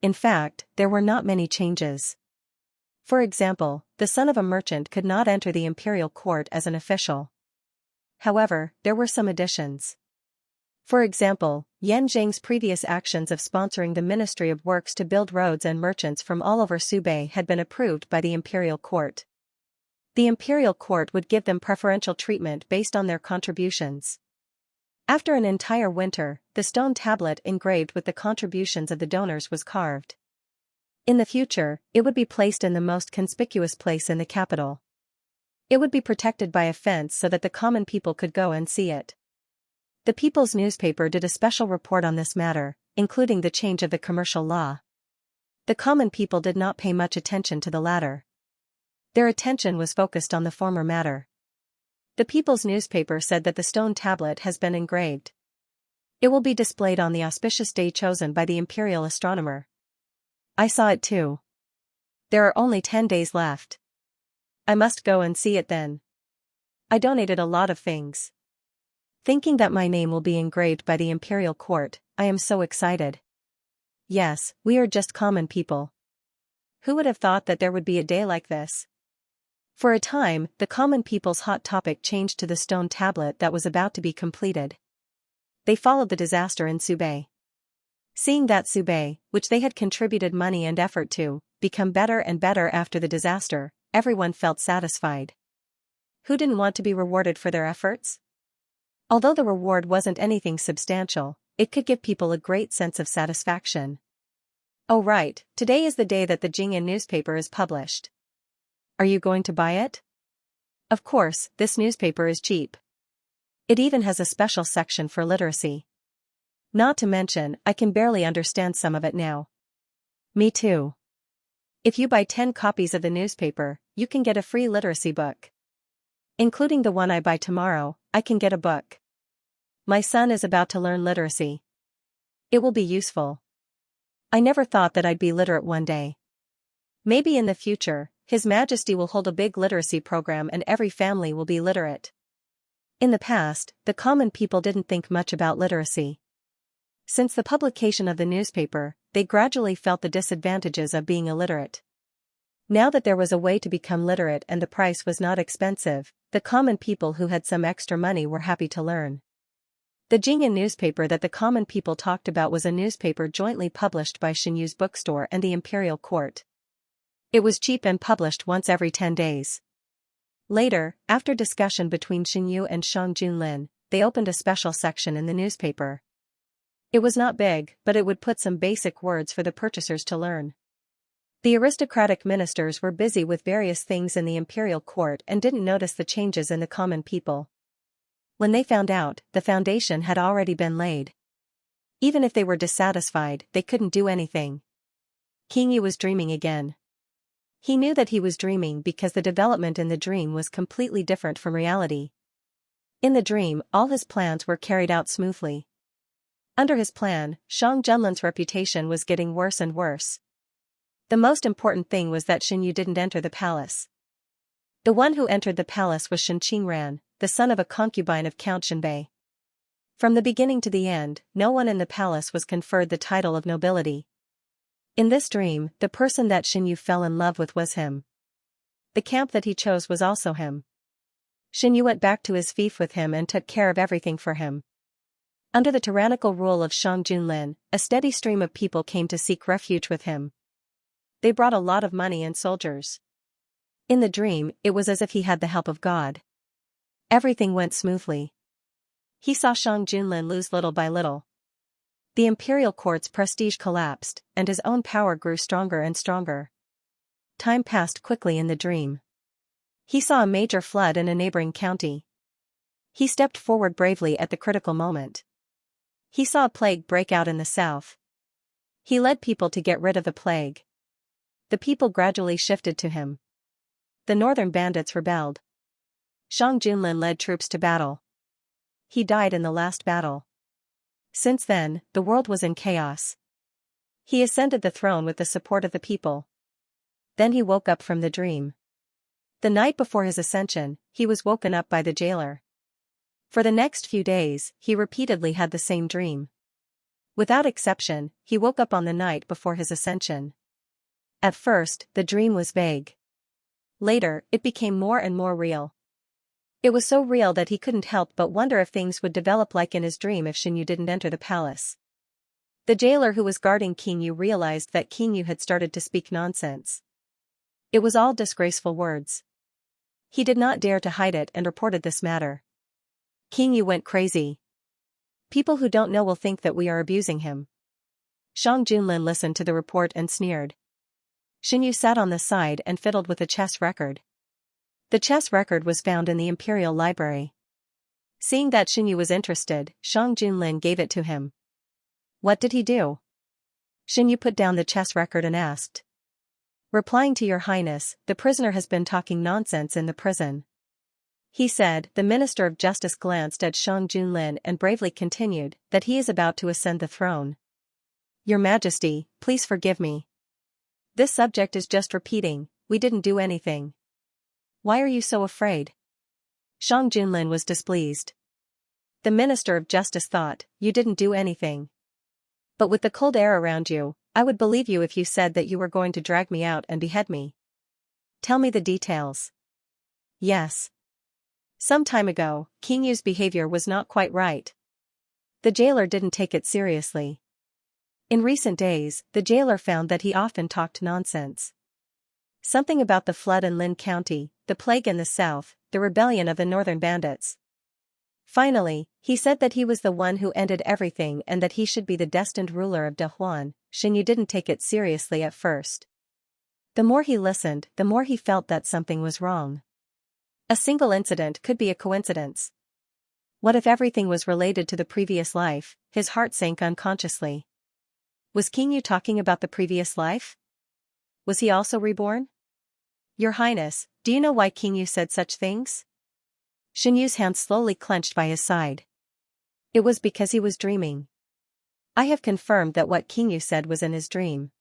In fact, there were not many changes. For example, the son of a merchant could not enter the imperial court as an official. However, there were some additions. For example, Yan Zhang's previous actions of sponsoring the Ministry of Works to build roads and merchants from all over Subei had been approved by the imperial court. The imperial court would give them preferential treatment based on their contributions. After an entire winter, the stone tablet engraved with the contributions of the donors was carved. In the future, it would be placed in the most conspicuous place in the capital. It would be protected by a fence so that the common people could go and see it. The People's Newspaper did a special report on this matter, including the change of the commercial law. The common people did not pay much attention to the latter. Their attention was focused on the former matter. The People's Newspaper said that the stone tablet has been engraved. It will be displayed on the auspicious day chosen by the imperial astronomer. I saw it too. There are only 10 days left. I must go and see it then. I donated a lot of things. Thinking that my name will be engraved by the imperial court, I am so excited. Yes, we are just common people. Who would have thought that there would be a day like this? For a time, the common people's hot topic changed to the stone tablet that was about to be completed. They followed the disaster in Subei. Seeing that Subei, which they had contributed money and effort to, become better and better after the disaster, everyone felt satisfied. Who didn't want to be rewarded for their efforts? Although the reward wasn't anything substantial, it could give people a great sense of satisfaction. Oh right, today is the day that the Xianxia newspaper is published. Are you going to buy it? Of course, this newspaper is cheap. It even has a special section for literacy. Not to mention, I can barely understand some of it now. Me too. If you buy 10 copies of the newspaper, you can get a free literacy book. Including the one I buy tomorrow, I can get a book. My son is about to learn literacy. It will be useful. I never thought that I'd be literate one day. Maybe in the future, His Majesty will hold a big literacy program and every family will be literate. In the past, the common people didn't think much about literacy. Since the publication of the newspaper, they gradually felt the disadvantages of being illiterate. Now that there was a way to become literate and the price was not expensive, the common people who had some extra money were happy to learn. The Xianxia newspaper that the common people talked about was a newspaper jointly published by Xianyu's bookstore and the imperial court. It was cheap and published once every 10 days. Later, after discussion between Xianyu and Shang Junlin, they opened a special section in the newspaper. It was not big, but it would put some basic words for the purchasers to learn. The aristocratic ministers were busy with various things in the imperial court and didn't notice the changes in the common people. When they found out, the foundation had already been laid. Even if they were dissatisfied, they couldn't do anything. King Yu was dreaming again. He knew that he was dreaming because the development in the dream was completely different from reality. In the dream, all his plans were carried out smoothly. Under his plan, Shang Junlin's reputation was getting worse and worse. The most important thing was that Xianyu didn't enter the palace. The one who entered the palace was Shen Qingran, the son of a concubine of Count Shenbei. From the beginning to the end, no one in the palace was conferred the title of nobility. In this dream, the person that Xianyu fell in love with was him. The camp that he chose was also him. Xianyu went back to his fief with him and took care of everything for him. Under the tyrannical rule of Shang Junlin, a steady stream of people came to seek refuge with him. They brought a lot of money and soldiers. In the dream, it was as if he had the help of God. Everything went smoothly. He saw Shang Junlin lose little by little. The imperial court's prestige collapsed, and his own power grew stronger and stronger. Time passed quickly in the dream. He saw a major flood in a neighboring county. He stepped forward bravely at the critical moment. He saw a plague break out in the south. He led people to get rid of the plague. The people gradually shifted to him. The northern bandits rebelled. Shang Junlin led troops to battle. He died in the last battle. Since then, the world was in chaos. He ascended the throne with the support of the people. Then he woke up from the dream. The night before his ascension, he was woken up by the jailer. For the next few days, he repeatedly had the same dream. Without exception, he woke up on the night before his ascension. At first, the dream was vague. Later, it became more and more real. It was so real that he couldn't help but wonder if things would develop like in his dream if Xianyu didn't enter the palace. The jailer who was guarding King Yu realized that King Yu had started to speak nonsense. It was all disgraceful words. He did not dare to hide it and reported this matter. King Yu went crazy. People who don't know will think that we are abusing him. Shang Junlin listened to the report and sneered. Xianyu sat on the side and fiddled with a chess record. The chess record was found in the imperial library. Seeing that Xianyu was interested, Shang Junlin gave it to him. What did he do? Xianyu put down the chess record and asked. Replying to Your Highness, the prisoner has been talking nonsense in the prison. He said. The Minister of Justice glanced at Shang Junlin and bravely continued that he is about to ascend the throne. Your Majesty, please forgive me. This subject is just repeating, we didn't do anything. Why are you so afraid? Shang Junlin was displeased. The Minister of Justice thought, "You didn't do anything. But with the cold air around you, I would believe you if you said that you were going to drag me out and behead me. Tell me the details." "Yes. Some time ago, King Yu's behavior was not quite right. The jailer didn't take it seriously. In recent days, the jailer found that he often talked nonsense. Something about the flood in Lin County, the plague in the south, the rebellion of the northern bandits. Finally, he said that he was the one who ended everything and that he should be the destined ruler of Dehuan. Xinyu didn't take it seriously at first. The more he listened, the more he felt that something was wrong. A single incident could be a coincidence. What if everything was related to the previous life? His heart sank unconsciously. Was King Yu talking about the previous life? Was he also reborn? "Your Highness, do you know why King Yu said such things?" Xinyu Yu's hand slowly clenched by his side. It was because he was dreaming. I have confirmed that what King Yu said was in his dream.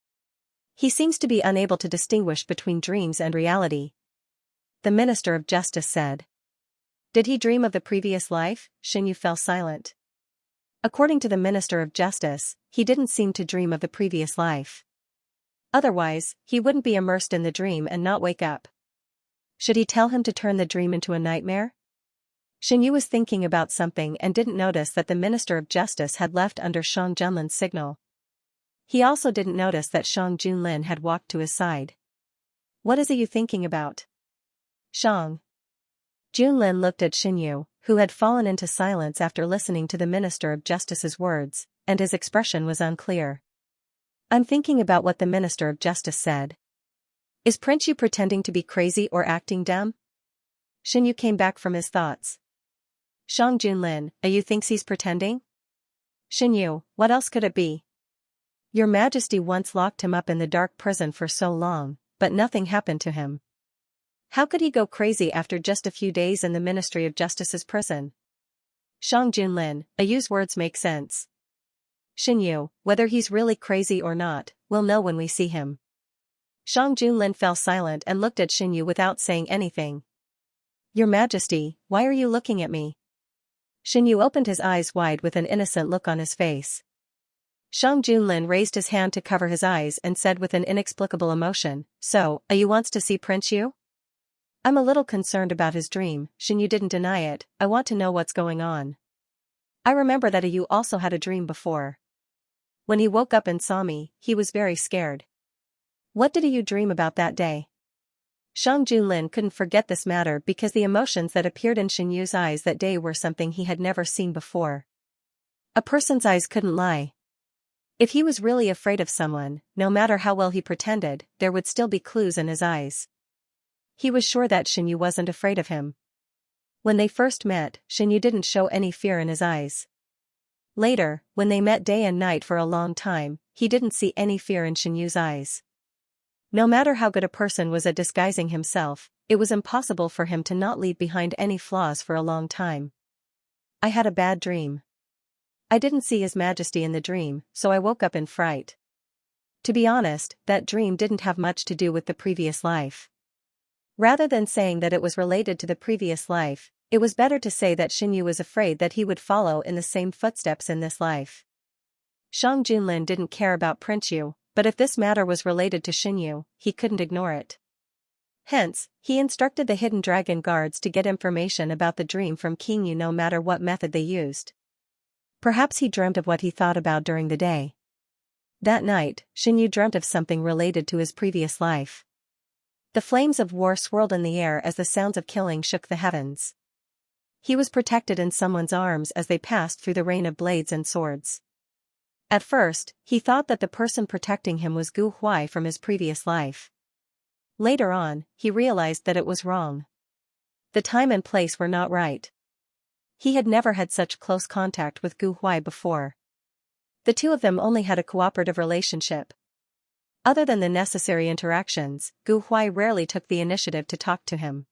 He seems to be unable to distinguish between dreams and reality. The Minister of Justice said. Did he dream of the previous life? Xinyu fell silent. According to the Minister of Justice, he didn't seem to dream of the previous life. Otherwise, he wouldn't be immersed in the dream and not wake up. Should he tell him to turn the dream into a nightmare? Xinyu was thinking about something and didn't notice that the Minister of Justice had left under Shang Junlin's signal. He also didn't notice that Shang Junlin had walked to his side. "What is you thinking about?" "Shang." Junlin looked at Xinyu, who had fallen into silence after listening to the Minister of Justice's words, and his expression was unclear. "I'm thinking about what the Minister of Justice said. Is Prince Yu pretending to be crazy or acting dumb?" Xinyu came back from his thoughts. Shang Junlin, you thinks he's pretending? Xinyu, what else could it be? Your Majesty once locked him up in the dark prison for so long, but nothing happened to him. How could he go crazy after just a few days in the Ministry of Justice's prison? Shang Junlin, Ayu's words make sense. Xinyu, whether he's really crazy or not, we'll know when we see him. Shang Junlin fell silent and looked at Xinyu without saying anything. Your Majesty, why are you looking at me? Xinyu opened his eyes wide with an innocent look on his face. Shang Junlin raised his hand to cover his eyes and said with an inexplicable emotion, "So, Ayu wants to see Prince Yu?" "I'm a little concerned about his dream." Xinyu didn't deny it. "I want to know what's going on. I remember that Ayu also had a dream before. When he woke up and saw me, he was very scared. What did Ayu dream about that day?" Shang Junlin couldn't forget this matter because the emotions that appeared in Xinyu's eyes that day were something he had never seen before. A person's eyes couldn't lie. If he was really afraid of someone, no matter how well he pretended, there would still be clues in his eyes. He was sure that Xinyu wasn't afraid of him. When they first met, Xinyu didn't show any fear in his eyes. Later, when they met day and night for a long time, he didn't see any fear in Xinyu's eyes. No matter how good a person was at disguising himself, it was impossible for him to not leave behind any flaws for a long time. I had a bad dream. I didn't see His Majesty in the dream, so I woke up in fright. To be honest, that dream didn't have much to do with the previous life. Rather than saying that it was related to the previous life, it was better to say that Xinyu was afraid that he would follow in the same footsteps in this life. Shang Junlin didn't care about Prince Yu, but if this matter was related to Xinyu, he couldn't ignore it. Hence, he instructed the hidden dragon guards to get information about the dream from King Yu no matter what method they used. Perhaps he dreamt of what he thought about during the day. That night, Xinyu dreamt of something related to his previous life. The flames of war swirled in the air as the sounds of killing shook the heavens. He was protected in someone's arms as they passed through the rain of blades and swords. At first, he thought that the person protecting him was Gu Huai from his previous life. Later on, he realized that it was wrong. The time and place were not right. He had never had such close contact with Gu Huai before. The two of them only had a cooperative relationship. Other than the necessary interactions, Gu Huai rarely took the initiative to talk to him.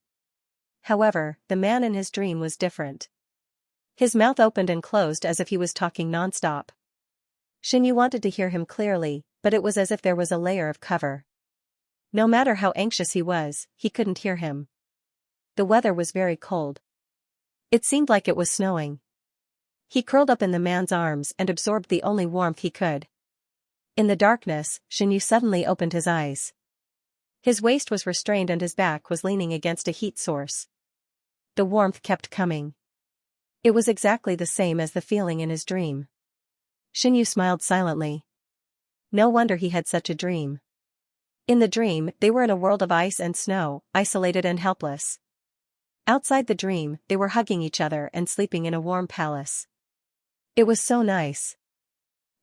However, the man in his dream was different. His mouth opened and closed as if he was talking nonstop. Xinyu wanted to hear him clearly, but it was as if there was a layer of cover. No matter how anxious he was, he couldn't hear him. The weather was very cold. It seemed like it was snowing. He curled up in the man's arms and absorbed the only warmth he could. In the darkness, Xianxia suddenly opened his eyes. His waist was restrained and his back was leaning against a heat source. The warmth kept coming. It was exactly the same as the feeling in his dream. Xianxia smiled silently. No wonder he had such a dream. In the dream, they were in a world of ice and snow, isolated and helpless. Outside the dream, they were hugging each other and sleeping in a warm palace. It was so nice.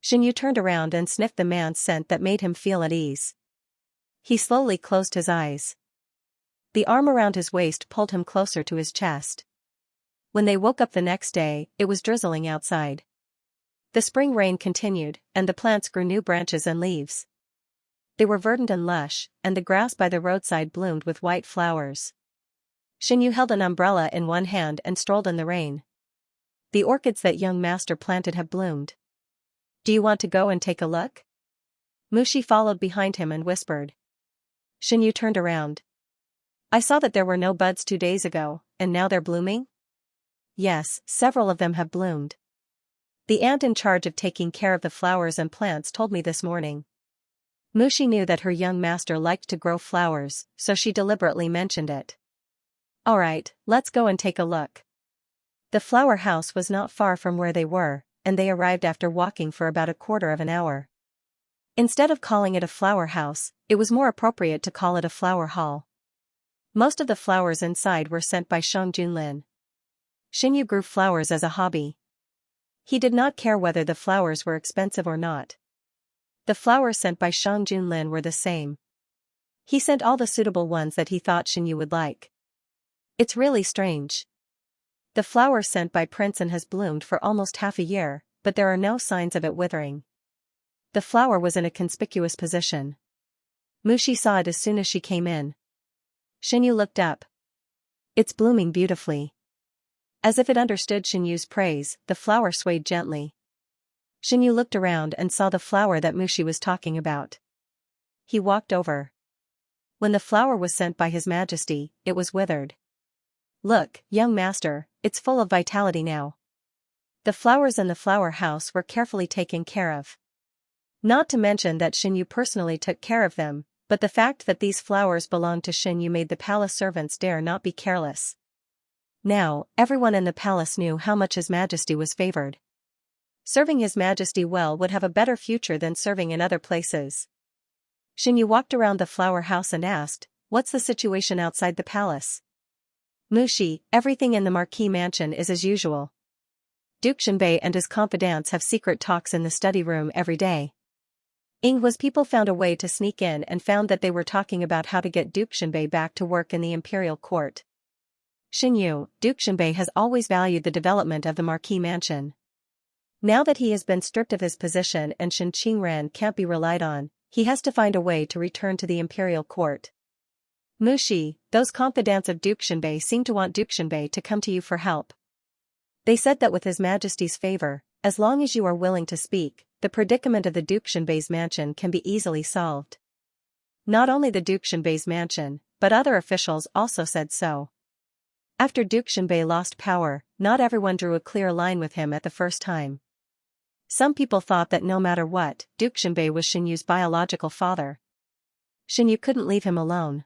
Xianxia turned around and sniffed the man's scent that made him feel at ease. He slowly closed his eyes. The arm around his waist pulled him closer to his chest. When they woke up the next day, it was drizzling outside. The spring rain continued, and the plants grew new branches and leaves. They were verdant and lush, and the grass by the roadside bloomed with white flowers. Xianxia held an umbrella in one hand and strolled in the rain. The orchids that young master planted have bloomed. Do you want to go and take a look? Mushi followed behind him and whispered. Xianxia turned around. I saw that there were no buds 2 days ago, and now they're blooming? Yes, several of them have bloomed. The aunt in charge of taking care of the flowers and plants told me this morning. Mushi knew that her young master liked to grow flowers, so she deliberately mentioned it. Alright, let's go and take a look. The flower house was not far from where they were, and they arrived after walking for about a quarter of an hour. Instead of calling it a flower house, it was more appropriate to call it a flower hall. Most of the flowers inside were sent by Shang Junlin. Xianxia grew flowers as a hobby. He did not care whether the flowers were expensive or not. The flowers sent by Shang Junlin were the same. He sent all the suitable ones that he thought Xianxia would like. It's really strange. The flower sent by Princeton has bloomed for almost half a year, but there are no signs of it withering. The flower was in a conspicuous position. Mushi saw it as soon as she came in. Xianxia looked up. It's blooming beautifully. As if it understood Xianxia's praise, the flower swayed gently. Xianxia looked around and saw the flower that Mushi was talking about. He walked over. When the flower was sent by His Majesty, it was withered. Look, young master, it's full of vitality now. The flowers in the flower house were carefully taken care of. Not to mention that Xianxia personally took care of them, but the fact that these flowers belonged to Xianxia made the palace servants dare not be careless. Now, everyone in the palace knew how much His Majesty was favored. Serving His Majesty well would have a better future than serving in other places. Xianxia walked around the flower house and asked, "What's the situation outside the palace?" Mushi, everything in the Marquis mansion is as usual. Duke Xianbei and his confidants have secret talks in the study room every day. Inghua's people found a way to sneak in and found that they were talking about how to get Duke Xianbei back to work in the imperial court. Xianxia, Duke Xianbei has always valued the development of the Marquis mansion. Now that he has been stripped of his position and Shen Qingran can't be relied on, he has to find a way to return to the imperial court. Mushi, those confidants of Duke Xianbei seem to want Duke Xianbei to come to you for help. They said that with His Majesty's favor, as long as you are willing to speak, the predicament of the Duke Xianbei's mansion can be easily solved. Not only the Duke Xianbei's mansion, but other officials also said so. After Duke Xianbei lost power, not everyone drew a clear line with him at the first time. Some people thought that no matter what, Duke Xianbei was Xianxu's biological father. Xianxu couldn't leave him alone.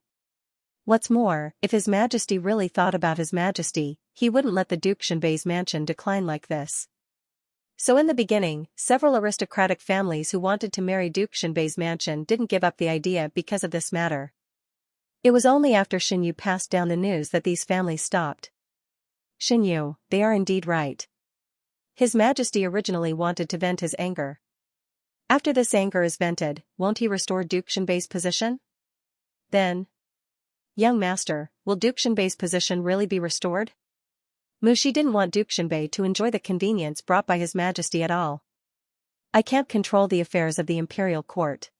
What's more, if His Majesty really thought about His Majesty, he wouldn't let the Duke Xianbei's mansion decline like this. So in the beginning, several aristocratic families who wanted to marry Duke Xianbei's mansion didn't give up the idea because of this matter. It was only after Xianxu passed down the news that these families stopped. Xianxu, they are indeed right. His Majesty originally wanted to vent his anger. After this anger is vented, won't he restore Duke Xianbei's position? Then, young master, will Duke Xianbei's position really be restored? Mushi didn't want Duke Xianbei to enjoy the convenience brought by His Majesty at all. I can't control the affairs of the imperial court.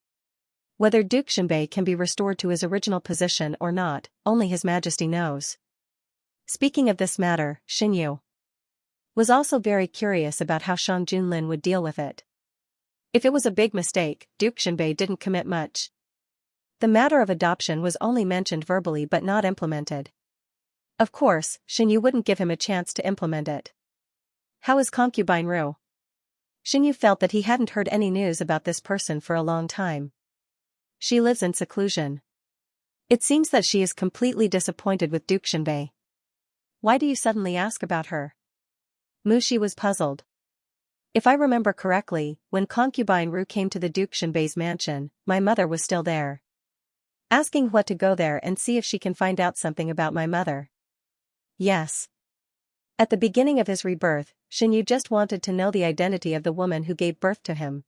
Whether Duke Xianbei can be restored to his original position or not, only His Majesty knows. Speaking of this matter, Xianxu was also very curious about how Shang Junlin would deal with it. If it was a big mistake, Duke Xianbei didn't commit much. The matter of adoption was only mentioned verbally but not implemented. Of course, Xinyu wouldn't give him a chance to implement it. How is concubine Ru? Xinyu felt that he hadn't heard any news about this person for a long time. She lives in seclusion. It seems that she is completely disappointed with Duke Xinbei. Why do you suddenly ask about her? Mu Shi was puzzled. If I remember correctly, when concubine Ru came to the Duke Xinbei's mansion, my mother was still there. Asking what to go there and see if she can find out something about my mother. Yes. At the beginning of his rebirth, Xinyu just wanted to know the identity of the woman who gave birth to him.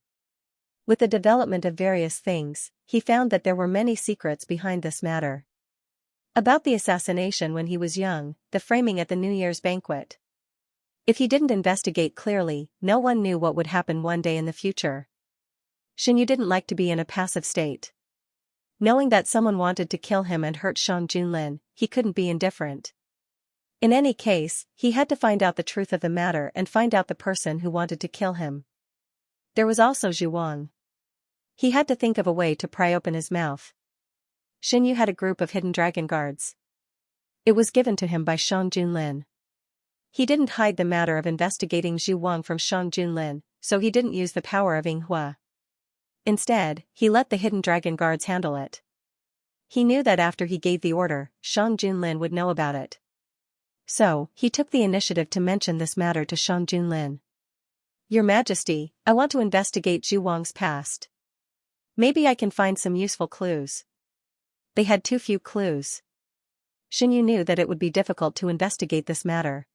With the development of various things, he found that there were many secrets behind this matter. About the assassination when he was young, the framing at the New Year's banquet. If he didn't investigate clearly, no one knew what would happen one day in the future. Xinyu didn't like to be in a passive state. Knowing that someone wanted to kill him and hurt Shang Junlin, he couldn't be indifferent. In any case, he had to find out the truth of the matter and find out the person who wanted to kill him. There was also Zhu Wang. He had to think of a way to pry open his mouth. Xinyu had a group of hidden dragon guards. It was given to him by Shang Junlin. He didn't hide the matter of investigating Zhu Wang from Shang Junlin, so he didn't use the power of Yinghua. Instead, he let the hidden dragon guards handle it. He knew that after he gave the order, Shang Junlin would know about it. So, he took the initiative to mention this matter to Shang Junlin. Your Majesty, I want to investigate Zhu Wang's past. Maybe I can find some useful clues. They had too few clues. Xinyu knew that it would be difficult to investigate this matter.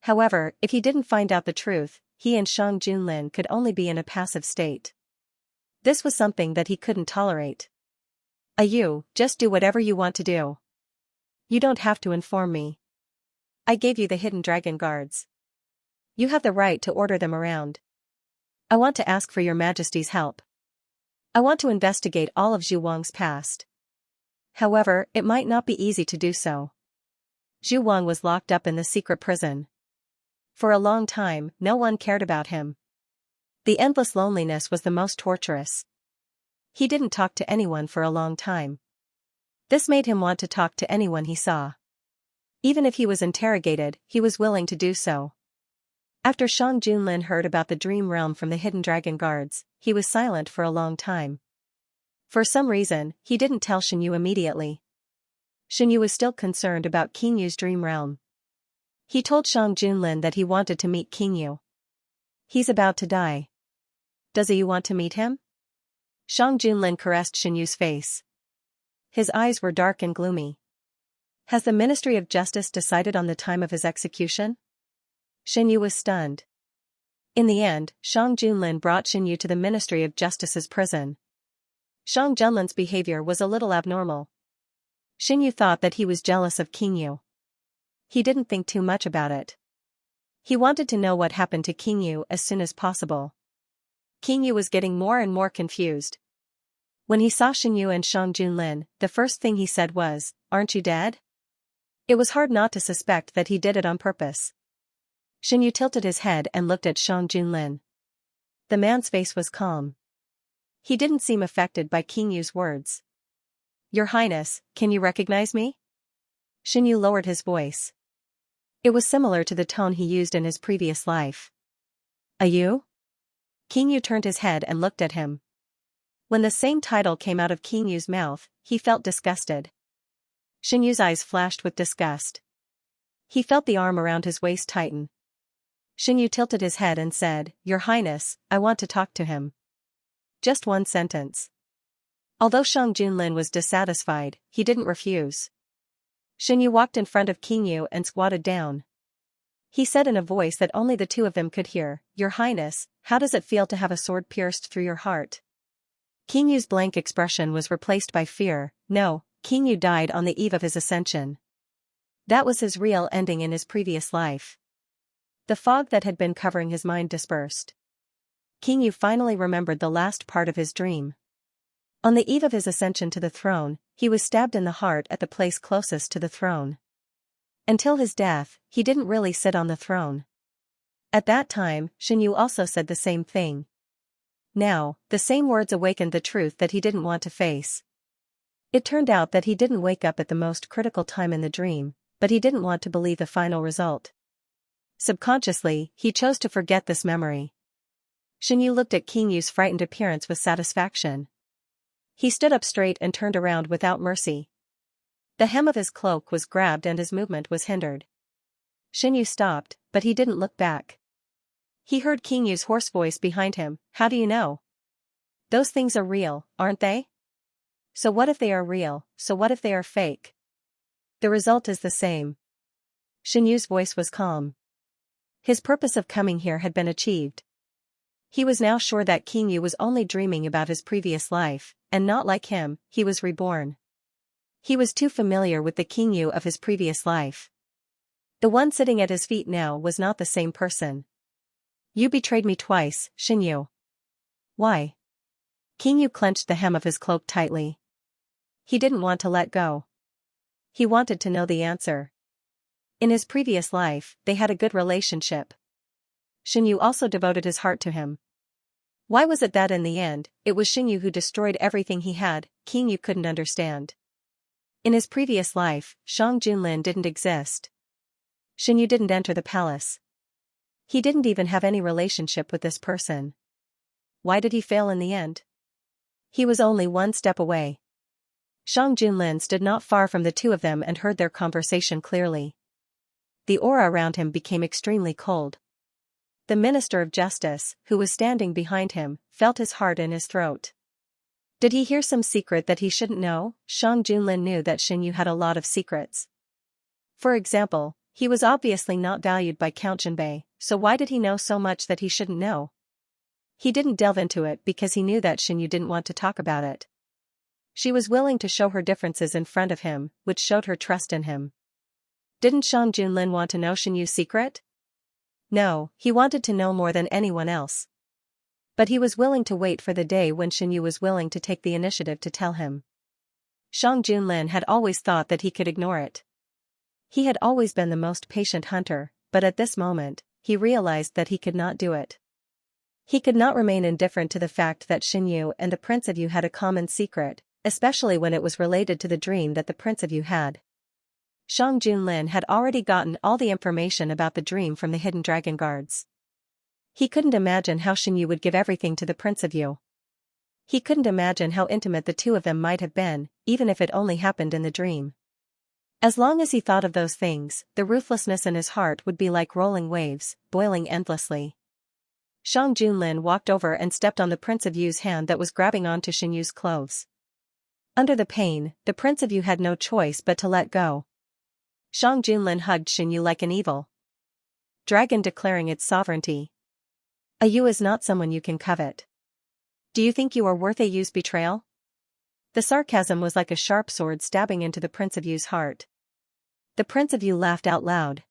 However, if he didn't find out the truth, he and Shang Junlin could only be in a passive state. This was something that he couldn't tolerate. You, just do whatever you want to do. You don't have to inform me. I gave you the hidden dragon guards. You have the right to order them around. I want to ask for your Majesty's help. I want to investigate all of Zhu Wang's past. However, it might not be easy to do so. Zhu Wang was locked up in the secret prison. For a long time, no one cared about him. The endless loneliness was the most torturous. He didn't talk to anyone for a long time. This made him want to talk to anyone he saw. Even if he was interrogated, he was willing to do so. After Shang Junlin heard about the dream realm from the hidden dragon guards, he was silent for a long time. For some reason, he didn't tell Xinyu immediately. Xinyu was still concerned about Qingyu's dream realm. He told Shang Junlin that he wanted to meet Qingyu. He's about to die. Does you want to meet him? Shang Junlin caressed Xinyu's face. His eyes were dark and gloomy. Has the Ministry of Justice decided on the time of his execution? Xinyu was stunned. In the end, Shang Junlin brought Xinyu to the Ministry of Justice's prison. Shang Junlin's behavior was a little abnormal. Xinyu thought that he was jealous of Qingyu. He didn't think too much about it. He wanted to know what happened to Qingyu as soon as possible. Qingyu was getting more and more confused. When he saw Xinyu and Shang Junlin, the first thing he said was, "Aren't you dead?" It was hard not to suspect that he did it on purpose. Xinyu tilted his head and looked at Shang Junlin. The man's face was calm. He didn't seem affected by Qingyu's words. "Your Highness, can you recognize me?" Xinyu lowered his voice. It was similar to the tone he used in his previous life. You? Qingyu turned his head and looked at him. When the same title came out of Qingyu's mouth, he felt disgusted. Xinyu's eyes flashed with disgust. He felt the arm around his waist tighten. Xinyu tilted his head and said, "Your Highness, I want to talk to him." Just one sentence. Although Shang Junlin was dissatisfied, he didn't refuse. Xinyu walked in front of Qingyu and squatted down. He said in a voice that only the two of them could hear, "Your Highness, how does it feel to have a sword pierced through your heart?" Qingyu's blank expression was replaced by fear. No, Qingyu died on the eve of his ascension. That was his real ending in his previous life. The fog that had been covering his mind dispersed. Qingyu finally remembered the last part of his dream. On the eve of his ascension to the throne, he was stabbed in the heart at the place closest to the throne. Until his death, he didn't really sit on the throne. At that time, Xinyu also said the same thing. Now, the same words awakened the truth that he didn't want to face. It turned out that he didn't wake up at the most critical time in the dream, but he didn't want to believe the final result. Subconsciously, he chose to forget this memory. Xianyu looked at Qingyu's frightened appearance with satisfaction. He stood up straight and turned around without mercy. The hem of his cloak was grabbed and his movement was hindered. Xianyu stopped, but he didn't look back. He heard Qingyu's hoarse voice behind him. How do you know? Those things are real, aren't they? So what if they are real, so what if they are fake? The result is the same. Xianyu's voice was calm. His purpose of coming here had been achieved. He was now sure that Qingyu was only dreaming about his previous life, and not like him, he was reborn. He was too familiar with the Qingyu of his previous life. The one sitting at his feet now was not the same person. You betrayed me twice, Xianyu. Why? Qingyu clenched the hem of his cloak tightly. He didn't want to let go. He wanted to know the answer. In his previous life, they had a good relationship. Xianyu also devoted his heart to him. Why was it that in the end, it was Xianyu who destroyed everything he had? Qingyu couldn't understand. In his previous life, Shang Junlin didn't exist. Xianyu didn't enter the palace. He didn't even have any relationship with this person. Why did he fail in the end? He was only one step away. Shang Junlin stood not far from the two of them and heard their conversation clearly. The aura around him became extremely cold. The Minister of Justice, who was standing behind him, felt his heart in his throat. Did he hear some secret that he shouldn't know? Shang Junlin knew that Xianyu had a lot of secrets. For example, he was obviously not valued by Count Jinbei, so why did he know so much that he shouldn't know? He didn't delve into it because he knew that Xianyu didn't want to talk about it. She was willing to show her differences in front of him, which showed her trust in him. Didn't Shang Junlin want to know Xianyu's secret? No, he wanted to know more than anyone else. But he was willing to wait for the day when Xianyu was willing to take the initiative to tell him. Shang Junlin had always thought that he could ignore it. He had always been the most patient hunter, but at this moment, he realized that he could not do it. He could not remain indifferent to the fact that Xianyu and the Prince of Yu had a common secret, especially when it was related to the dream that the Prince of Yu had. Shang Junlin had already gotten all the information about the dream from the hidden dragon guards. He couldn't imagine how Xianyu would give everything to the Prince of Yu. He couldn't imagine how intimate the two of them might have been, even if it only happened in the dream. As long as he thought of those things, the ruthlessness in his heart would be like rolling waves, boiling endlessly. Shang Junlin walked over and stepped on the Prince of Yu's hand that was grabbing onto Xianyu's clothes. Under the pain, the Prince of Yu had no choice but to let go. Shang Junlin hugged Xianyu like an evil dragon declaring its sovereignty. A Yu is not someone you can covet. Do you think you are worth a Yu's betrayal? The sarcasm was like a sharp sword stabbing into the Prince of Yu's heart. The Prince of Yu laughed out loud.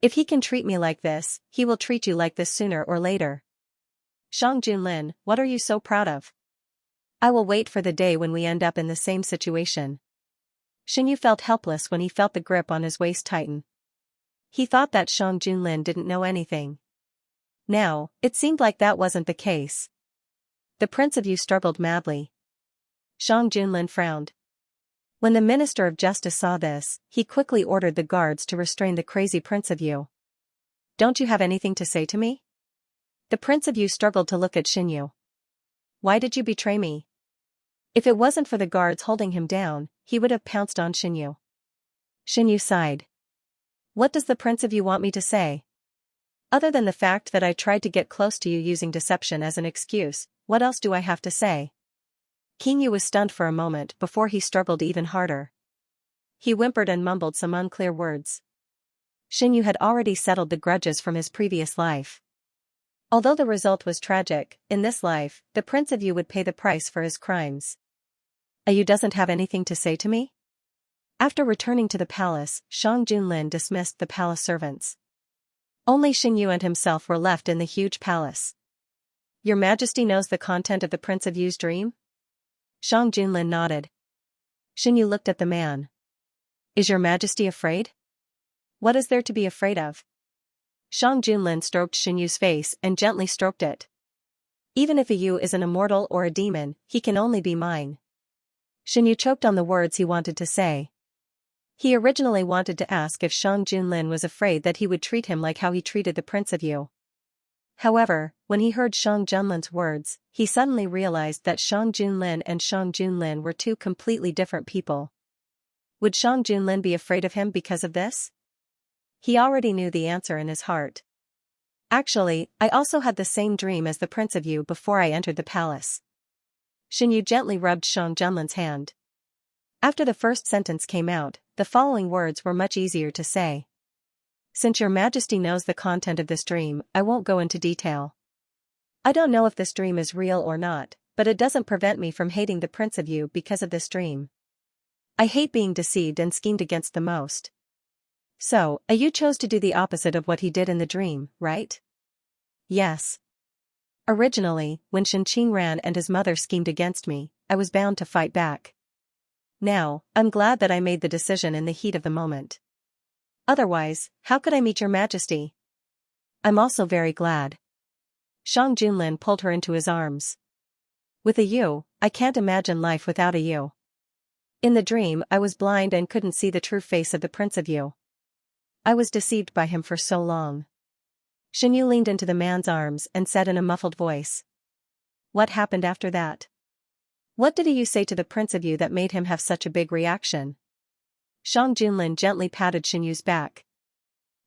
If he can treat me like this, he will treat you like this sooner or later. Shang Junlin, what are you so proud of? I will wait for the day when we end up in the same situation. Xianyu felt helpless when he felt the grip on his waist tighten. He thought that Shang Junlin didn't know anything. Now, it seemed like that wasn't the case. The Prince of Yu struggled madly. Shang Junlin frowned. When the Minister of Justice saw this, he quickly ordered the guards to restrain the crazy Prince of Yu. Don't you have anything to say to me? The Prince of Yu struggled to look at Xianyu. Why did you betray me? If it wasn't for the guards holding him down, he would have pounced on Xianyu. Xianyu sighed. What does the Prince of Yu want me to say? Other than the fact that I tried to get close to you using deception as an excuse, what else do I have to say? Qingyu was stunned for a moment before he struggled even harder. He whimpered and mumbled some unclear words. Xianyu had already settled the grudges from his previous life. Although the result was tragic, in this life, the Prince of Yu would pay the price for his crimes. A Yu doesn't have anything to say to me? After returning to the palace, Shang Junlin dismissed the palace servants. Only Xianyu and himself were left in the huge palace. Your Majesty knows the content of the Prince of Yu's dream? Shang Junlin nodded. Xianyu looked at the man. Is your Majesty afraid? What is there to be afraid of? Shang Junlin stroked Xianyu's face and gently stroked it. Even if a Yu is an immortal or a demon, he can only be mine. Xianyu choked on the words he wanted to say. He originally wanted to ask if Shang Junlin was afraid that he would treat him like how he treated the Prince of Yu. However, when he heard Shang Junlin's words, he suddenly realized that Shang Junlin and Shang Junlin were two completely different people. Would Shang Junlin be afraid of him because of this? He already knew the answer in his heart. Actually, I also had the same dream as the Prince of Yu before I entered the palace. Xinyu gently rubbed Shang Junlin's hand. After the first sentence came out, the following words were much easier to say. Since your majesty knows the content of this dream, I won't go into detail. I don't know if this dream is real or not, but it doesn't prevent me from hating the Prince of Yu because of this dream. I hate being deceived and schemed against the most. So, you chose to do the opposite of what he did in the dream, right? Yes. Originally, when Shen Qingran and his mother schemed against me, I was bound to fight back. Now, I'm glad that I made the decision in the heat of the moment. Otherwise, how could I meet your majesty? I'm also very glad. Shang Junlin pulled her into his arms. With a Yu, I can't imagine life without a Yu. In the dream, I was blind and couldn't see the true face of the Prince of Yu. I was deceived by him for so long. Xinyu leaned into the man's arms and said in a muffled voice. What happened after that? What did you say to the Prince of Yu that made him have such a big reaction? Shang Junlin gently patted Xinyu's back.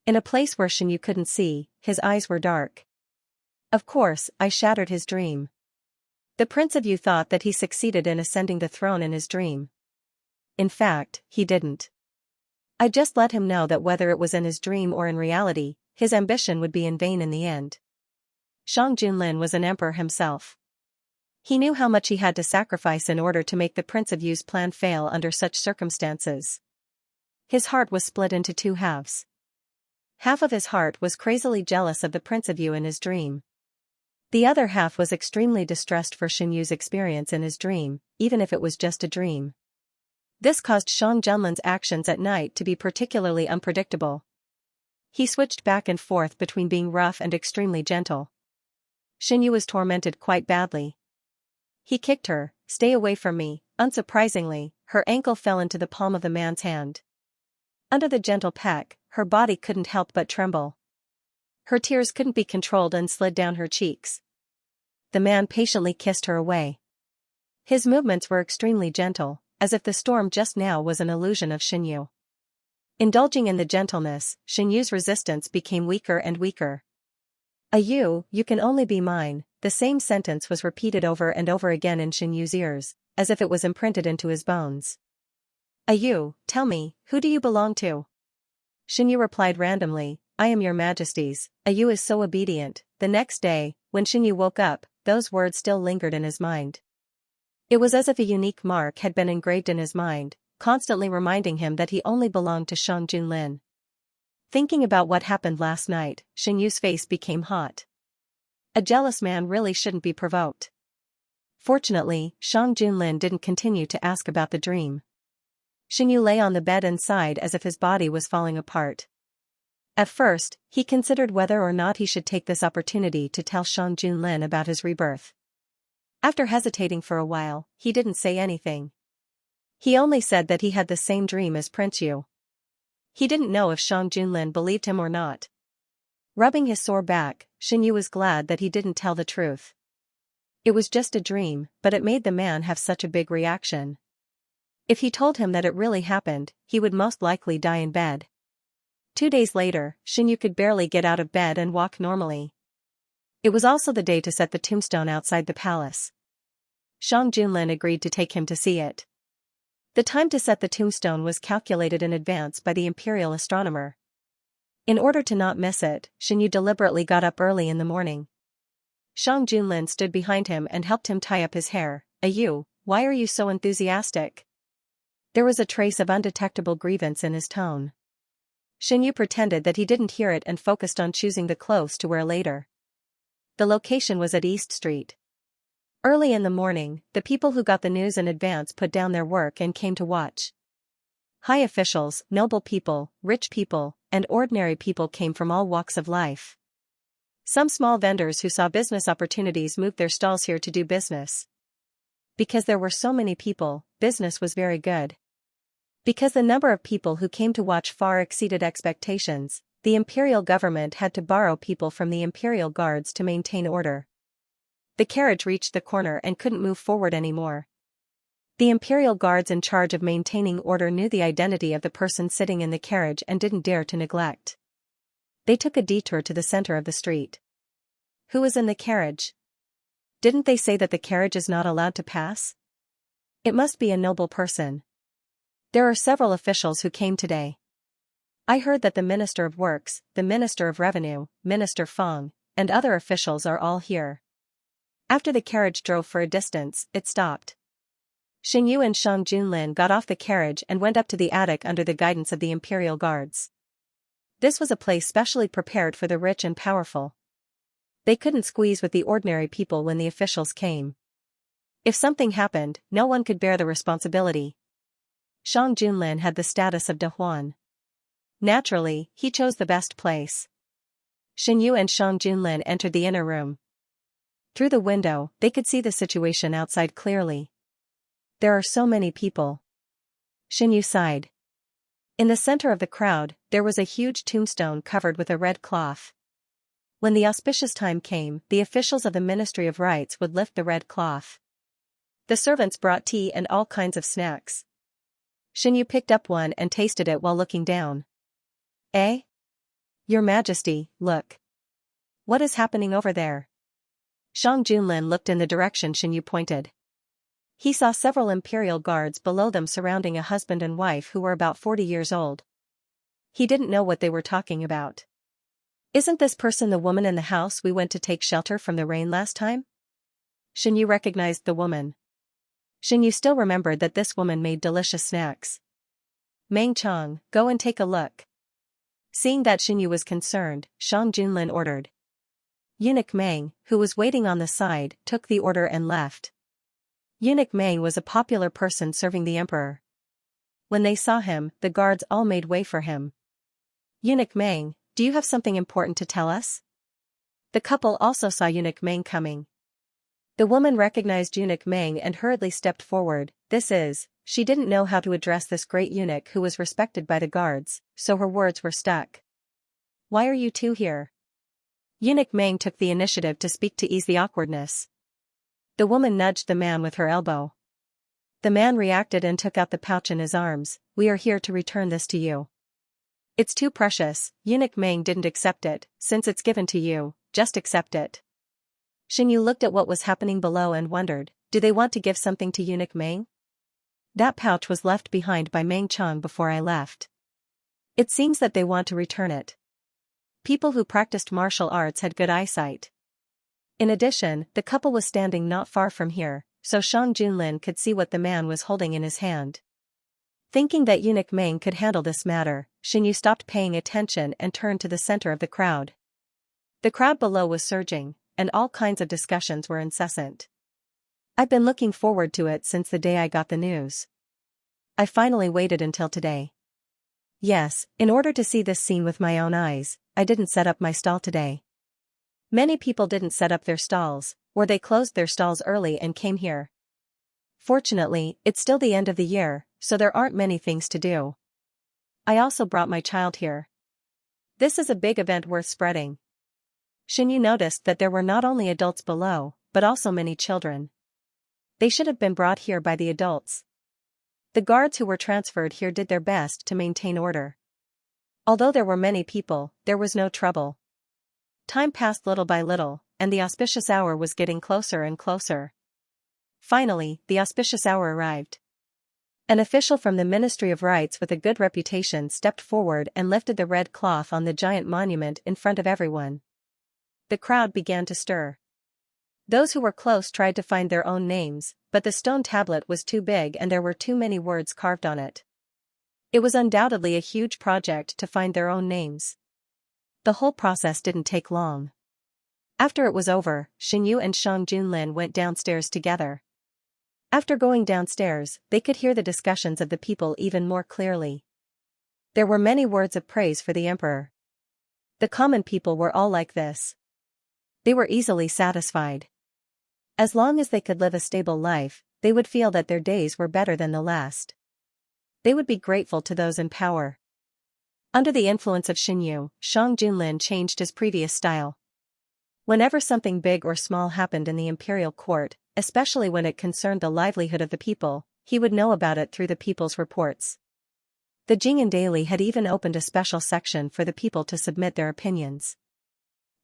In a place where Xinyu couldn't see, his eyes were dark. Of course, I shattered his dream. The Prince of Yu thought that he succeeded in ascending the throne in his dream. In fact, he didn't. I just let him know that whether it was in his dream or in reality, his ambition would be in vain in the end. Shang Junlin was an emperor himself. He knew how much he had to sacrifice in order to make the Prince of Yu's plan fail under such circumstances. His heart was split into two halves. Half of his heart was crazily jealous of the Prince of Yu in his dream. The other half was extremely distressed for Xinyu's experience in his dream, even if it was just a dream. This caused Shang Junlin's actions at night to be particularly unpredictable. He switched back and forth between being rough and extremely gentle. Xinyu was tormented quite badly. He kicked her. Stay away from me. Unsurprisingly, her ankle fell into the palm of the man's hand. Under the gentle peck, her body couldn't help but tremble. Her tears couldn't be controlled and slid down her cheeks. The man patiently kissed her away. His movements were extremely gentle, as if the storm just now was an illusion of Xinyu. Indulging in the gentleness, Xinyu's resistance became weaker and weaker. You can only be mine, the same sentence was repeated over and over again in Xinyu's ears, as if it was imprinted into his bones. You, tell me, who do you belong to? Xinyu replied randomly, I am your majesty's. You is so obedient. The next day, when Xinyu woke up, those words still lingered in his mind. It was as if a unique mark had been engraved in his mind, constantly reminding him that he only belonged to Shang Junlin. Thinking about what happened last night, Xinyu's face became hot. A jealous man really shouldn't be provoked. Fortunately, Shang Junlin didn't continue to ask about the dream. Xinyu lay on the bed and sighed as if his body was falling apart. At first, he considered whether or not he should take this opportunity to tell Shang Junlin about his rebirth. After hesitating for a while, he didn't say anything. He only said that he had the same dream as Prince Yu. He didn't know if Shang Junlin believed him or not. Rubbing his sore back, Xinyu was glad that he didn't tell the truth. It was just a dream, but it made the man have such a big reaction. If he told him that it really happened, he would most likely die in bed. 2 days later, Xinyu could barely get out of bed and walk normally. It was also the day to set the tombstone outside the palace. Shang Junlin agreed to take him to see it. The time to set the tombstone was calculated in advance by the imperial astronomer. In order to not miss it, Xinyu deliberately got up early in the morning. Shang Junlin stood behind him and helped him tie up his hair. You, why are you so enthusiastic? There was a trace of undetectable grievance in his tone. Xinyu pretended that he didn't hear it and focused on choosing the clothes to wear later. The location was at East Street. Early in the morning, the people who got the news in advance put down their work and came to watch. High officials, noble people, rich people, and ordinary people came from all walks of life. Some small vendors who saw business opportunities moved their stalls here to do business. Because there were so many people, business was very good. Because the number of people who came to watch far exceeded expectations, the imperial government had to borrow people from the imperial guards to maintain order. The carriage reached the corner and couldn't move forward anymore. The imperial guards in charge of maintaining order knew the identity of the person sitting in the carriage and didn't dare to neglect. They took a detour to the center of the street. Who was in the carriage? Didn't they say that the carriage is not allowed to pass? It must be a noble person. There are several officials who came today. I heard that the Minister of Works, the Minister of Revenue, Minister Feng, and other officials are all here. After the carriage drove for a distance, it stopped. Xingyu and Shang Junlin got off the carriage and went up to the attic under the guidance of the imperial guards. This was a place specially prepared for the rich and powerful. They couldn't squeeze with the ordinary people when the officials came. If something happened, no one could bear the responsibility. Shang Junlin had the status of Dahuan. Naturally, he chose the best place. Xingyu and Shang Junlin entered the inner room. Through the window, they could see the situation outside clearly. There are so many people. Xingyu sighed. In the center of the crowd, there was a huge tombstone covered with a red cloth. When the auspicious time came, the officials of the Ministry of Rites would lift the red cloth. The servants brought tea and all kinds of snacks. Xingyu picked up one and tasted it while looking down. Eh? Your Majesty, look. What is happening over there? Shang Junlin looked in the direction Xingyu pointed. He saw several imperial guards below them surrounding a husband and wife who were about 40 years old. He didn't know what they were talking about. Isn't this person the woman in the house we went to take shelter from the rain last time? Xingyu recognized the woman. Xingyu still remembered that this woman made delicious snacks. Meng Chang, go and take a look. Seeing that Xingyu was concerned, Shang Junlin ordered. Eunuch Meng, who was waiting on the side, took the order and left. Eunuch Meng was a popular person serving the emperor. When they saw him, the guards all made way for him. Eunuch Meng, do you have something important to tell us? The couple also saw Eunuch Meng coming. The woman recognized Eunuch Meng and hurriedly stepped forward. She didn't know how to address this great eunuch who was respected by the guards, so her words were stuck. Why are you two here? Eunuch Meng took the initiative to speak to ease the awkwardness. The woman nudged the man with her elbow. The man reacted and took out the pouch in his arms. We are here to return this to you. It's too precious. Eunuch Meng didn't accept it. Since it's given to you, just accept it. Xingyu looked at what was happening below and wondered, do they want to give something to Eunuch Meng? That pouch was left behind by Meng Chang before I left. It seems that they want to return it. People who practiced martial arts had good eyesight. In addition, the couple was standing not far from here, so Shang Junlin could see what the man was holding in his hand. Thinking that Eunuch Meng could handle this matter, Xingyu stopped paying attention and turned to the center of the crowd. The crowd below was surging, and all kinds of discussions were incessant. I've been looking forward to it since the day I got the news. I finally waited until today. Yes, in order to see this scene with my own eyes, I didn't set up my stall today. Many people didn't set up their stalls, or they closed their stalls early and came here. Fortunately, it's still the end of the year, so there aren't many things to do. I also brought my child here. This is a big event worth spreading. Xingyu noticed that there were not only adults below, but also many children. They should have been brought here by the adults. The guards who were transferred here did their best to maintain order. Although there were many people, there was no trouble. Time passed little by little, and the auspicious hour was getting closer and closer. Finally, the auspicious hour arrived. An official from the Ministry of Rites with a good reputation stepped forward and lifted the red cloth on the giant monument in front of everyone. The crowd began to stir. Those who were close tried to find their own names, but the stone tablet was too big and there were too many words carved on it. It was undoubtedly a huge project to find their own names. The whole process didn't take long. After it was over, Xingyu and Shang Junlin went downstairs together. After going downstairs, they could hear the discussions of the people even more clearly. There were many words of praise for the emperor. The common people were all like this. They were easily satisfied. As long as they could live a stable life, they would feel that their days were better than the last. they would be grateful to those in power. Under the influence of Xinyu, Shang Junlin changed his previous style. Whenever something big or small happened in the imperial court, especially when it concerned the livelihood of the people, he would know about it through the people's reports. The Jing'an Daily had even opened a special section for the people to submit their opinions.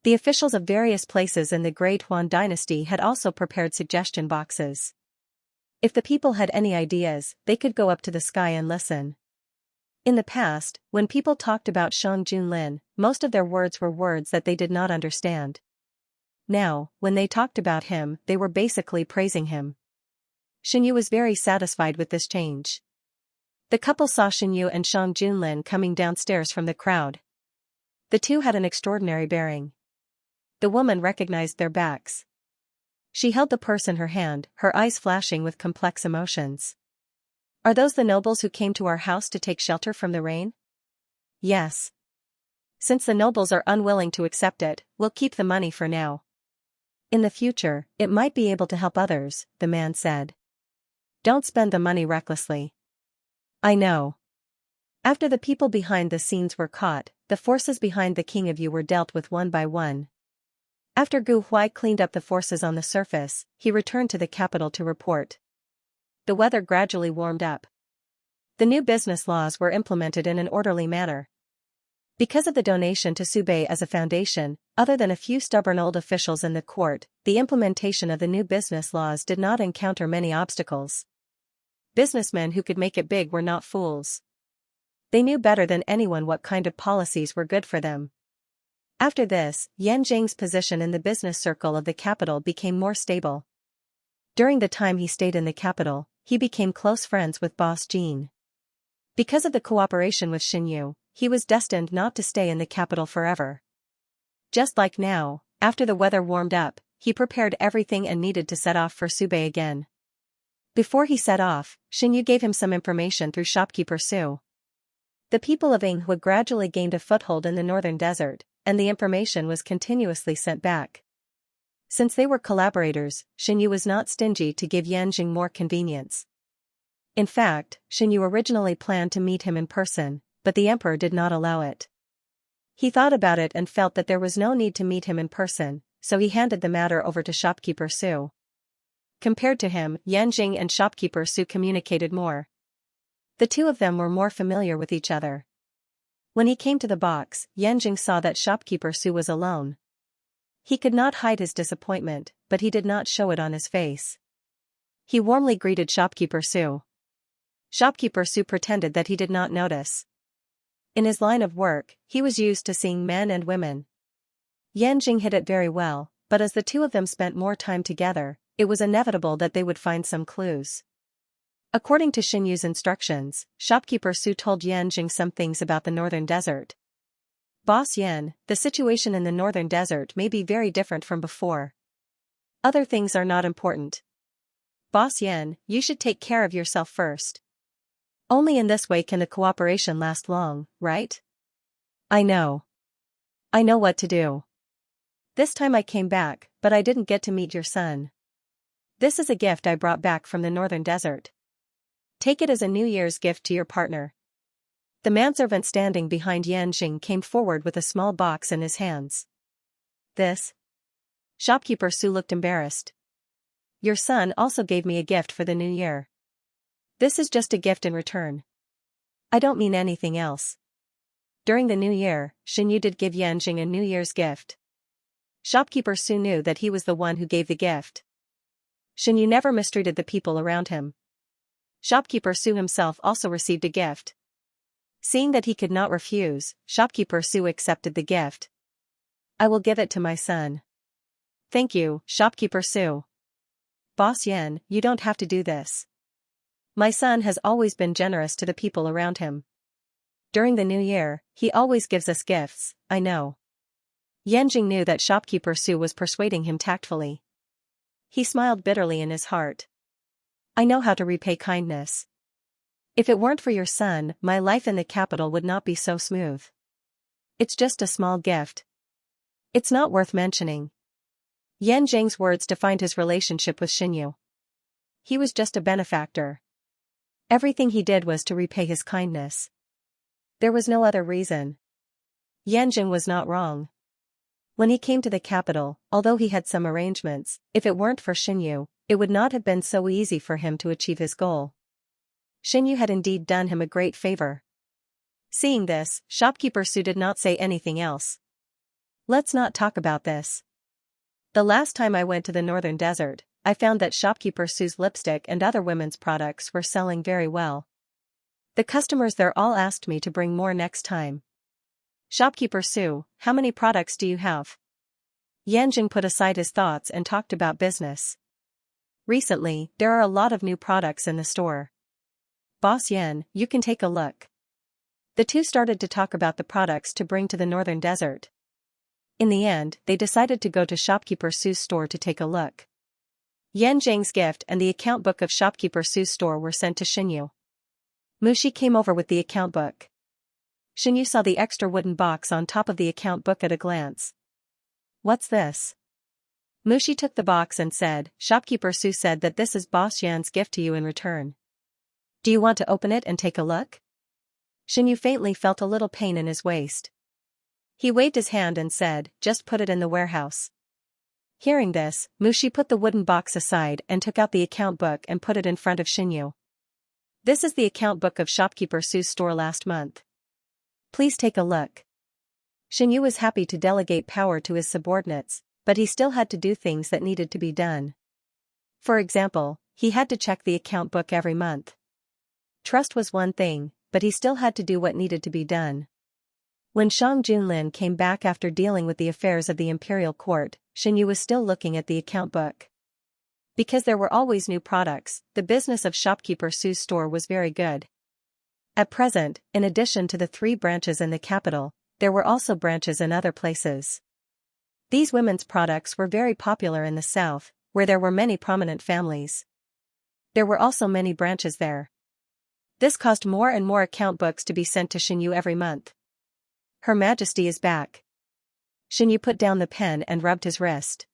The officials of various places in the Great Huan dynasty had also prepared suggestion boxes. If the people had any ideas, they could go up to the sky and listen. In the past, when people talked about Shang Junlin, most of their words were words that they did not understand. Now, when they talked about him, they were basically praising him. Xinyu was very satisfied with this change. The couple saw Xinyu and Shang Junlin coming downstairs from the crowd. The two had an extraordinary bearing. The woman recognized their backs. She held the purse in her hand, her eyes flashing with complex emotions. Are those the nobles who came to our house to take shelter from the rain? Yes. Since the nobles are unwilling to accept it, we'll keep the money for now. In the future, it might be able to help others, the man said. Don't spend the money recklessly. I know. After the people behind the scenes were caught, the forces behind the king of you were dealt with one by one. After Gu Huai cleaned up the forces on the surface, he returned to the capital to report. The weather gradually warmed up. The new business laws were implemented in an orderly manner. Because of the donation to Subei as a foundation, other than a few stubborn old officials in the court, the implementation of the new business laws did not encounter many obstacles. Businessmen who could make it big were not fools. They knew better than anyone what kind of policies were good for them. After this, Yan Zheng's position in the business circle of the capital became more stable. During the time he stayed in the capital, he became close friends with boss Jin. Because of the cooperation with Xinyu, he was destined not to stay in the capital forever. Just like now, after the weather warmed up, he prepared everything and needed to set off for Subei again. Before he set off, Xinyu gave him some information through shopkeeper Su. The people of Yinghua gradually gained a foothold in the northern desert, and the information was continuously sent back. Since they were collaborators, Xinyu was not stingy to give Yanjing more convenience. In fact, Xinyu originally planned to meet him in person, but the emperor did not allow it. He thought about it and felt that there was no need to meet him in person, so he handed the matter over to shopkeeper Su. Compared to him, Yanjing and shopkeeper Su communicated more. The two of them were more familiar with each other. When he came to the box, Yanjing saw that shopkeeper Su was alone. He could not hide his disappointment, but he did not show it on his face. He warmly greeted shopkeeper Su. Shopkeeper Su pretended that he did not notice. In his line of work, he was used to seeing men and women. Yanjing hid it very well, but as the two of them spent more time together, it was inevitable that they would find some clues. According to Xinyu's instructions, shopkeeper Su told Yanjing some things about the northern desert. Boss Yan, the situation in the northern desert may be very different from before. Other things are not important. Boss Yan, you should take care of yourself first. Only in this way can the cooperation last long, right? I know. I know what to do. This time I came back, but I didn't get to meet your son. This is a gift I brought back from the northern desert. Take it as a New Year's gift to your partner. The manservant standing behind Yanjing came forward with a small box in his hands. This? Shopkeeper Su looked embarrassed. Your son also gave me a gift for the new year. This is just a gift in return. I don't mean anything else. During the new year, Xinyu did give Yanjing a New Year's gift. Shopkeeper Su knew that he was the one who gave the gift. Xinyu never mistreated the people around him. Shopkeeper Su himself also received a gift. Seeing that he could not refuse, shopkeeper Su accepted the gift. I will give it to my son. Thank you, shopkeeper Su. Boss Yan, you don't have to do this. My son has always been generous to the people around him. During the new year, he always gives us gifts, I know. Yanjing knew that shopkeeper Su was persuading him tactfully. He smiled bitterly in his heart. I know how to repay kindness. If it weren't for your son, my life in the capital would not be so smooth. It's just a small gift. It's not worth mentioning. Yan Zheng's words defined his relationship with Xinyu. He was just a benefactor. Everything he did was to repay his kindness. There was no other reason. Yanjing was not wrong. When he came to the capital, although he had some arrangements, if it weren't for Xinyu, it would not have been so easy for him to achieve his goal. Xinyu had indeed done him a great favor. Seeing this, shopkeeper Su did not say anything else. Let's not talk about this. The last time I went to the northern desert, I found that shopkeeper Su's lipstick and other women's products were selling very well. The customers there all asked me to bring more next time. Shopkeeper Su, how many products do you have? Yanjing put aside his thoughts and talked about business. Recently, there are a lot of new products in the store. Boss Yan, you can take a look. The two started to talk about the products to bring to the northern desert. In the end, they decided to go to shopkeeper Su's store to take a look. Yanjing's gift and the account book of shopkeeper Su's store were sent to Xinyu. Mushi came over with the account book. Xinyu saw the extra wooden box on top of the account book at a glance. What's this? Mushi took the box and said, Shopkeeper Su said that this is Boss Yan's gift to you in return. Do you want to open it and take a look? Xinyu faintly felt a little pain in his waist. He waved his hand and said, just put it in the warehouse. Hearing this, Mushi put the wooden box aside and took out the account book and put it in front of Xinyu. This is the account book of shopkeeper Su's store last month. Please take a look. Xinyu was happy to delegate power to his subordinates, but he still had to do things that needed to be done. For example, he had to check the account book every month. Trust was one thing, but he still had to do what needed to be done. When Shang Junlin came back after dealing with the affairs of the imperial court, Xinyu was still looking at the account book. Because there were always new products, the business of shopkeeper Su's store was very good. At present, in addition to the 3 branches in the capital, there were also branches in other places. These women's products were very popular in the south, where there were many prominent families. There were also many branches there. This caused more and more account books to be sent to Xinyu every month. Her Majesty is back. Xinyu put down the pen and rubbed his wrist.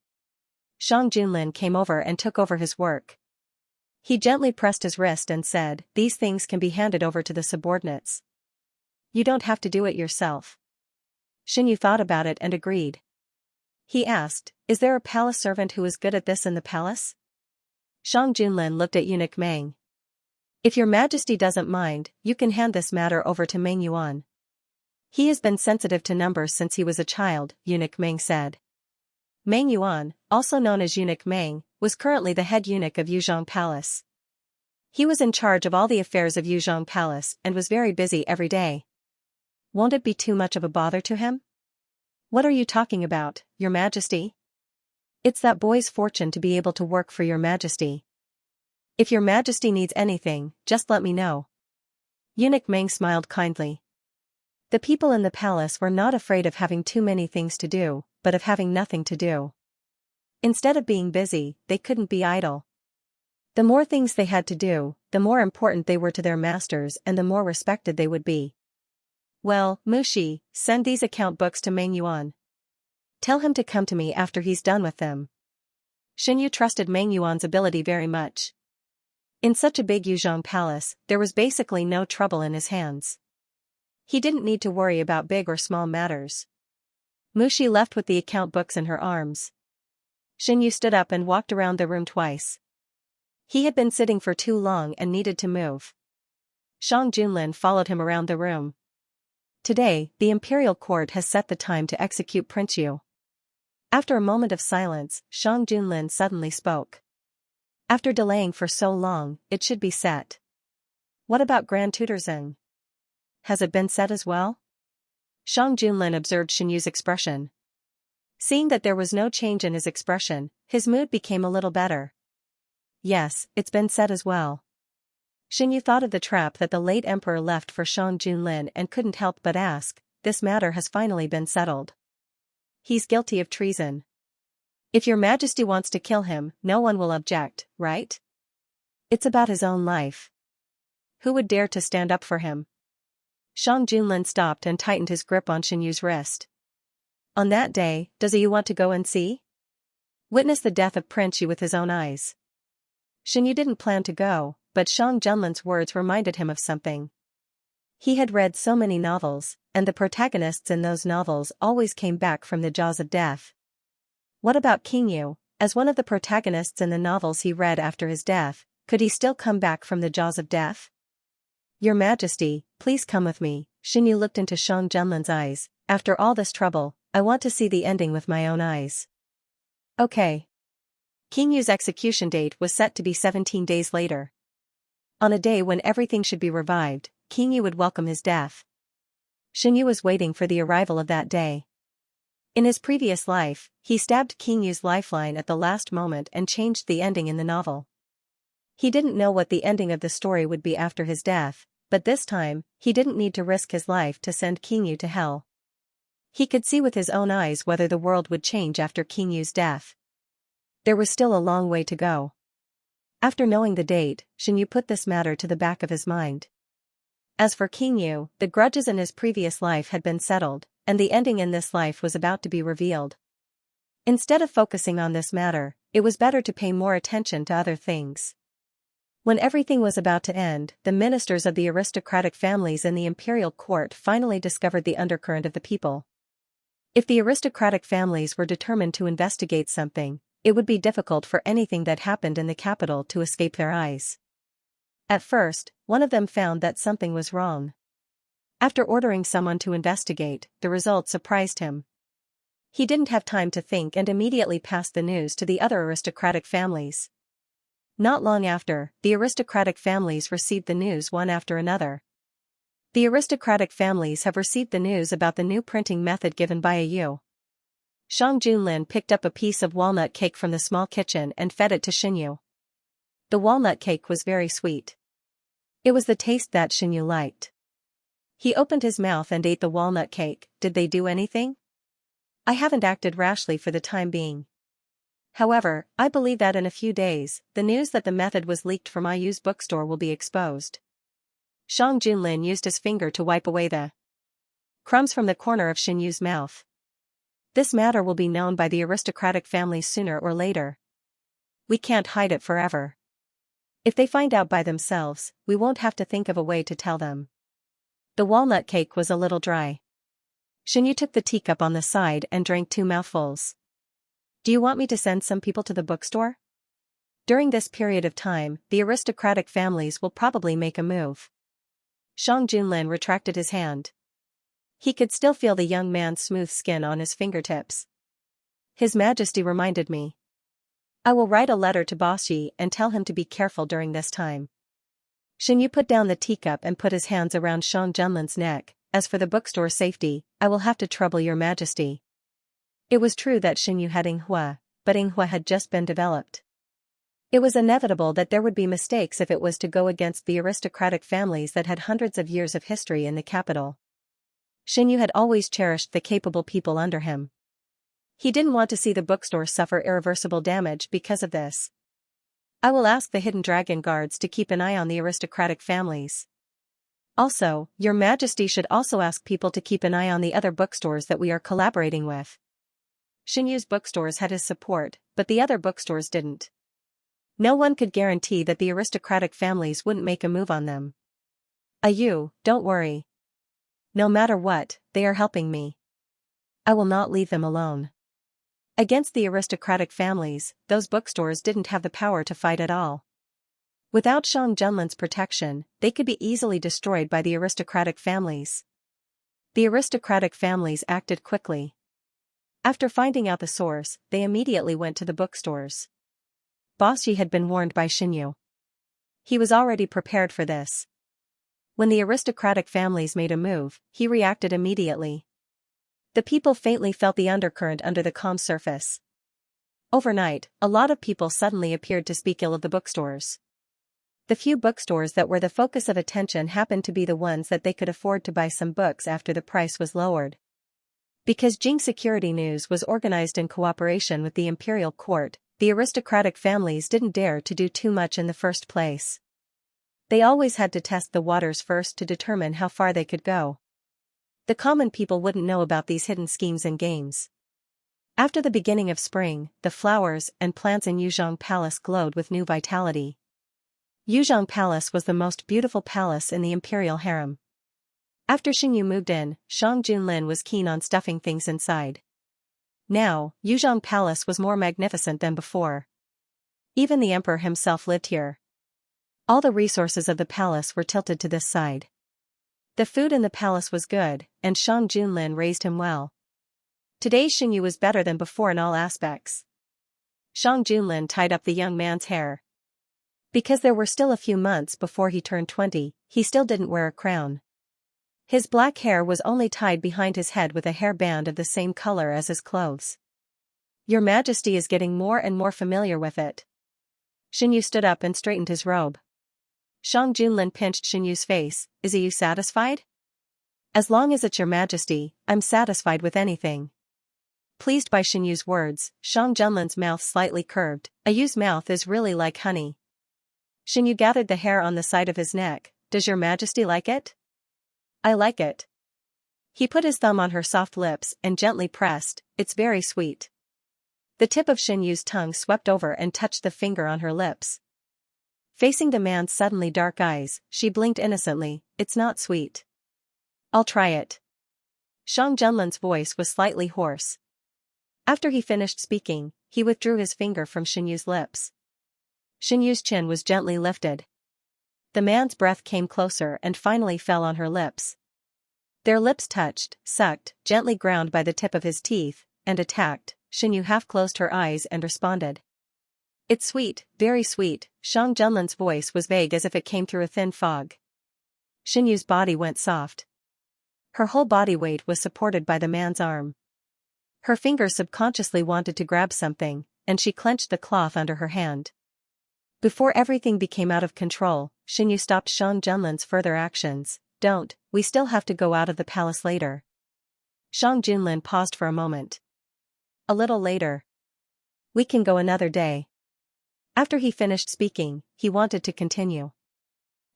Shang Junlin came over and took over his work. He gently pressed his wrist and said, these things can be handed over to the subordinates. You don't have to do it yourself. Xinyu thought about it and agreed. He asked, is there a palace servant who is good at this in the palace? Shang Junlin looked at eunuch Meng. If your Majesty doesn't mind, you can hand this matter over to Meng Yuan. He has been sensitive to numbers since he was a child, eunuch Meng said. Meng Yuan, also known as eunuch Meng, was currently the head eunuch of Yuzhong Palace. He was in charge of all the affairs of Yuzhong Palace and was very busy every day. Won't it be too much of a bother to him? What are you talking about, Your Majesty? It's that boy's fortune to be able to work for Your Majesty. If Your Majesty needs anything, just let me know. Eunuch Meng smiled kindly. The people in the palace were not afraid of having too many things to do, but of having nothing to do. Instead of being busy, they couldn't be idle. The more things they had to do, the more important they were to their masters and the more respected they would be. Well, Mushi, send these account books to Meng Yuan. Tell him to come to me after he's done with them. Xinyu trusted Meng Yuan's ability very much. In such a big Yuzhong palace, there was basically no trouble in his hands. He didn't need to worry about big or small matters. Mushi left with the account books in her arms. Xinyu stood up and walked around the room twice. He had been sitting for too long and needed to move. Shang Junlin followed him around the room. Today, the imperial court has set the time to execute Prince Yu. After a moment of silence, Shang Junlin suddenly spoke. After delaying for so long, it should be set. What about Grand Tutor Zeng? Has it been set as well? Shang Junlin observed Xinyu's expression. Seeing that there was no change in his expression, his mood became a little better. Yes, it's been set as well. Xinyu thought of the trap that the late emperor left for Shang Junlin and couldn't help but ask, this matter has finally been settled. He's guilty of treason. If Your Majesty wants to kill him, no one will object, right? It's about his own life. Who would dare to stand up for him? Shang Junlin stopped and tightened his grip on Xinyu's wrist. On that day, does you want to go and see? Witness the death of Prince Yu with his own eyes. Xinyu didn't plan to go, but Shang Junlin's words reminded him of something. He had read so many novels, and the protagonists in those novels always came back from the jaws of death. What about King Yu? As one of the protagonists in the novels he read after his death, could he still come back from the jaws of death? Your Majesty, please come with me. Xinyu looked into Shang Junlin's eyes. After all this trouble, I want to see the ending with my own eyes. Okay. King Yu's execution date was set to be 17 days later. On a day when everything should be revived, King Yu would welcome his death. Xinyu was waiting for the arrival of that day. In his previous life, he stabbed King Yu's lifeline at the last moment and changed the ending in the novel. He didn't know what the ending of the story would be after his death, but this time, he didn't need to risk his life to send King Yu to hell. He could see with his own eyes whether the world would change after King Yu's death. There was still a long way to go. After knowing the date, Xinyu put this matter to the back of his mind. As for King Yu, the grudges in his previous life had been settled, and the ending in this life was about to be revealed. Instead of focusing on this matter, it was better to pay more attention to other things. When everything was about to end, the ministers of the aristocratic families in the imperial court finally discovered the undercurrent of the people. If the aristocratic families were determined to investigate something, it would be difficult for anything that happened in the capital to escape their eyes. At first, one of them found that something was wrong. After ordering someone to investigate, the result surprised him. He didn't have time to think and immediately passed the news to the other aristocratic families. Not long after, the aristocratic families received the news one after another. The aristocratic families have received the news about the new printing method given by a Yu. Shang Junlin picked up a piece of walnut cake from the small kitchen and fed it to Xinyu. The walnut cake was very sweet. It was the taste that Xinyu liked. He opened his mouth and ate the walnut cake. Did they do anything? I haven't acted rashly for the time being. However, I believe that in a few days, the news that the method was leaked from Ayu's bookstore will be exposed. Shang Junlin used his finger to wipe away the crumbs from the corner of Xinyu's mouth. This matter will be known by the aristocratic families sooner or later. We can't hide it forever. If they find out by themselves, we won't have to think of a way to tell them. The walnut cake was a little dry. Xinyu took the teacup on the side and drank 2 mouthfuls. Do you want me to send some people to the bookstore? During this period of time, the aristocratic families will probably make a move. Shang Junlin retracted his hand. He could still feel the young man's smooth skin on his fingertips. His Majesty reminded me. I will write a letter to Bossy and tell him to be careful during this time. Xinyu put down the teacup and put his hands around Shang Junlin's neck. As for the bookstore safety, I will have to trouble your Majesty. It was true that Xinyu had Yinghua, but Yinghua had just been developed. It was inevitable that there would be mistakes if it was to go against the aristocratic families that had hundreds of years of history in the capital. Xinyu had always cherished the capable people under him. He didn't want to see the bookstore suffer irreversible damage because of this. I will ask the Hidden Dragon Guards to keep an eye on the aristocratic families. Also, your Majesty should also ask people to keep an eye on the other bookstores that we are collaborating with. Xinyu's bookstores had his support, but the other bookstores didn't. No one could guarantee that the aristocratic families wouldn't make a move on them. Ayu, don't worry. No matter what, they are helping me. I will not leave them alone. Against the aristocratic families, those bookstores didn't have the power to fight at all. Without Shang Junlin's protection, they could be easily destroyed by the aristocratic families. The aristocratic families acted quickly. After finding out the source, they immediately went to the bookstores. Bossy had been warned by Xinyu. He was already prepared for this. When the aristocratic families made a move, he reacted immediately. The people faintly felt the undercurrent under the calm surface. Overnight, a lot of people suddenly appeared to speak ill of the bookstores. The few bookstores that were the focus of attention happened to be the ones that they could afford to buy some books after the price was lowered. Because Jing Security News was organized in cooperation with the imperial court, the aristocratic families didn't dare to do too much in the first place. They always had to test the waters first to determine how far they could go. The common people wouldn't know about these hidden schemes and games. After the beginning of spring, the flowers and plants in Yuzhong Palace glowed with new vitality. Yuzhong Palace was the most beautiful palace in the imperial harem. After Xingyu moved in, Shang Junlin was keen on stuffing things inside. Now, Yuzhong Palace was more magnificent than before. Even the emperor himself lived here. All the resources of the palace were tilted to this side. The food in the palace was good, and Shang Junlin raised him well. Today Xingyu was better than before in all aspects. Shang Junlin tied up the young man's hair. Because there were still a few months before he turned 20, he still didn't wear a crown. His black hair was only tied behind his head with a hairband of the same color as his clothes. Your Majesty is getting more and more familiar with it. Xingyu stood up and straightened his robe. Shang Junlin pinched Xinyu's face. Is you satisfied? As long as it's your Majesty, I'm satisfied with anything. Pleased by Xinyu's words, Shang Junlin's mouth slightly curved. A Yu's mouth is really like honey. Xingyu gathered the hair on the side of his neck. Does your Majesty like it? I like it. He put his thumb on her soft lips and gently pressed. It's very sweet. The tip of Xinyu's tongue swept over and touched the finger on her lips. Facing the man's suddenly dark eyes, she blinked innocently. It's not sweet. I'll try it. Shang Junlin's voice was slightly hoarse. After he finished speaking, he withdrew his finger from Xinyu's lips. Xinyu's chin was gently lifted. The man's breath came closer and finally fell on her lips. Their lips touched, sucked, gently ground by the tip of his teeth, and attacked. Xingyu half closed her eyes and responded. It's sweet, very sweet. Shang Junlin's voice was vague as if it came through a thin fog. Xinyu's body went soft. Her whole body weight was supported by the man's arm. Her fingers subconsciously wanted to grab something, and she clenched the cloth under her hand. Before everything became out of control, Xingyu stopped Shang Junlin's further actions. Don't, we still have to go out of the palace later. Shang Junlin paused for a moment. A little later. We can go another day. After he finished speaking, he wanted to continue.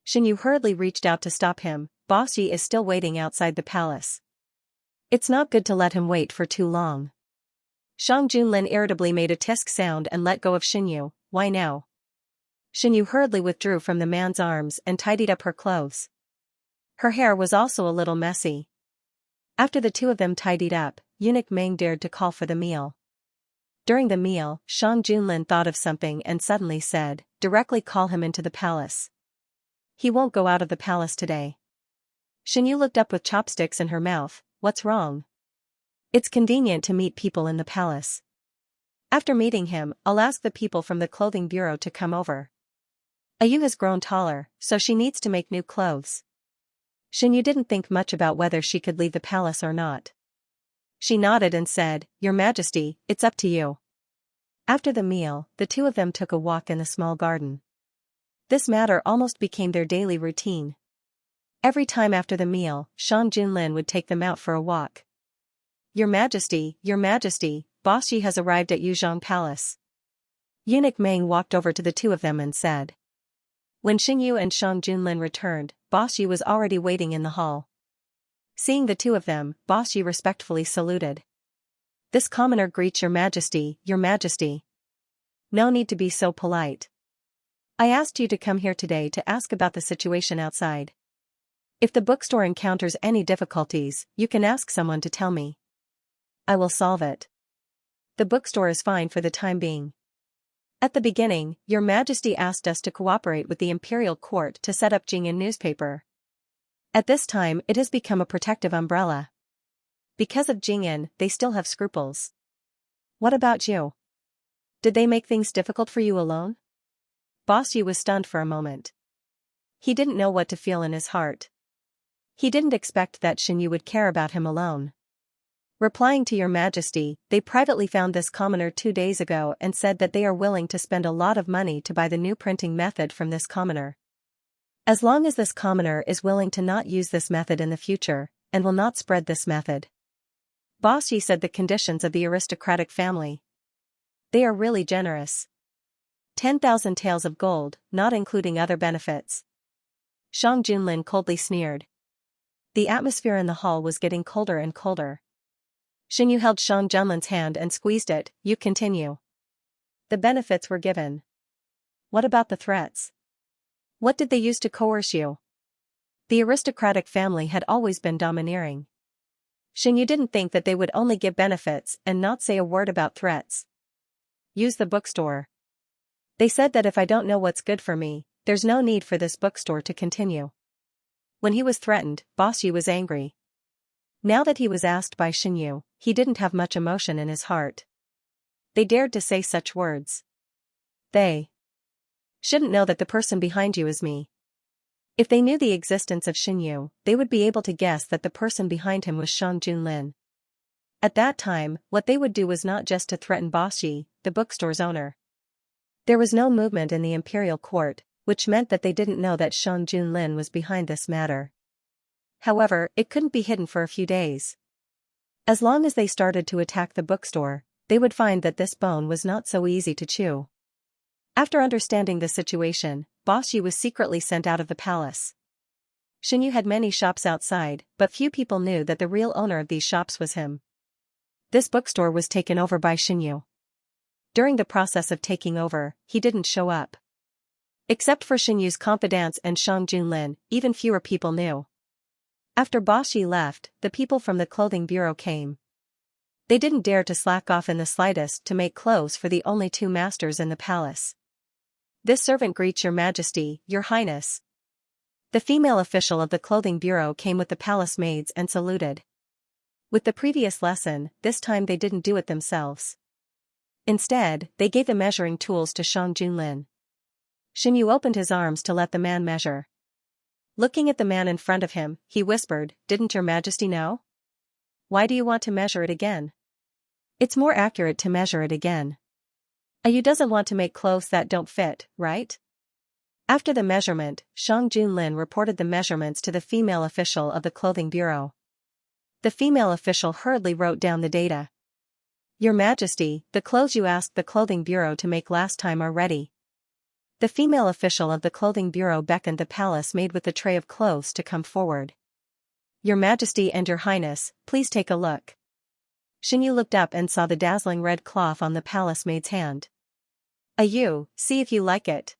Xingyu hurriedly reached out to stop him. Boss Yi is still waiting outside the palace. It's not good to let him wait for too long. Shang Junlin irritably made a tisk sound and let go of Xingyu. Why now? Xingyu hurriedly withdrew from the man's arms and tidied up her clothes. Her hair was also a little messy. After the two of them tidied up, eunuch Meng dared to call for the meal. During the meal, Shang Junlin thought of something and suddenly said, directly call him into the palace. He won't go out of the palace today. Xingyu looked up with chopsticks in her mouth. What's wrong? It's convenient to meet people in the palace. After meeting him, I'll ask the people from the clothing bureau to come over. Ayu has grown taller, so she needs to make new clothes. Xingyu didn't think much about whether she could leave the palace or not. She nodded and said, Your Majesty, it's up to you. After the meal, the two of them took a walk in the small garden. This matter almost became their daily routine. Every time after the meal, Shang Junlin would take them out for a walk. Your Majesty, Boss Yi has arrived at Yuzhong Palace. Eunuch Meng walked over to the two of them and said. When Xingyu and Shang Junlin returned, Boss Yi was already waiting in the hall. Seeing the two of them, Boss Yi respectfully saluted. This commoner greets Your Majesty, Your Majesty. No need to be so polite. I asked you to come here today to ask about the situation outside. If the bookstore encounters any difficulties, you can ask someone to tell me. I will solve it. The bookstore is fine for the time being. At the beginning, Your Majesty asked us to cooperate with the imperial court to set up Jing'an newspaper. At this time it has become a protective umbrella. Because of Jing'an, they still have scruples. What about you? Did they make things difficult for you alone? Boss Yi was stunned for a moment. He didn't know what to feel in his heart. He didn't expect that Xingyu would care about him alone. Replying to Your Majesty, they privately found this commoner 2 days ago and said that they are willing to spend a lot of money to buy the new printing method from this commoner. As long as this commoner is willing to not use this method in the future, and will not spread this method. Boss Yi said the conditions of the aristocratic family. They are really generous. 10,000 taels of gold, not including other benefits. Shang Junlin coldly sneered. The atmosphere in the hall was getting colder and colder. Xingyu held Shang Junlin's hand and squeezed it. You continue. The benefits were given. What about the threats? What did they use to coerce you? The aristocratic family had always been domineering. Xianxia didn't think that they would only give benefits and not say a word about threats. Use the bookstore. They said that if I don't know what's good for me, there's no need for this bookstore to continue. When he was threatened, Boss Yu was angry. Now that he was asked by Xianxia, he didn't have much emotion in his heart. They dared to say such words. They shouldn't know that the person behind you is me. If they knew the existence of Xianxia, they would be able to guess that the person behind him was Shang Junlin. At that time, what they would do was not just to threaten Boss Yi, the bookstore's owner. There was no movement in the imperial court, which meant that they didn't know that Shang Junlin was behind this matter. However, it couldn't be hidden for a few days. As long as they started to attack the bookstore, they would find that this bone was not so easy to chew. After understanding the situation, Boss Yu was secretly sent out of the palace. Xianxia had many shops outside, but few people knew that the real owner of these shops was him. This bookstore was taken over by Xianxia. During the process of taking over, he didn't show up. Except for Xianxia's confidants and Shang Junlin, even fewer people knew. After Boss Yi left, the people from the clothing bureau came. They didn't dare to slack off in the slightest to make clothes for the only two masters in the palace. This servant greets your majesty, your highness. The female official of the clothing bureau came with the palace maids and saluted. With the previous lesson, this time they didn't do it themselves. Instead, they gave the measuring tools to Shang Junlin. Xianxia opened his arms to let the man measure. Looking at the man in front of him, he whispered, "Didn't your majesty know? Why do you want to measure it again? It's more accurate to measure it again. You doesn't want to make clothes that don't fit, right?" After the measurement, Shang Junlin reported the measurements to the female official of the clothing bureau. The female official hurriedly wrote down the data. "Your Majesty, the clothes you asked the clothing bureau to make last time are ready." The female official of the clothing bureau beckoned the palace maid with the tray of clothes to come forward. "Your Majesty and Your Highness, please take a look." Xianxia looked up and saw the dazzling red cloth on the palace maid's hand. "You, see if you like it."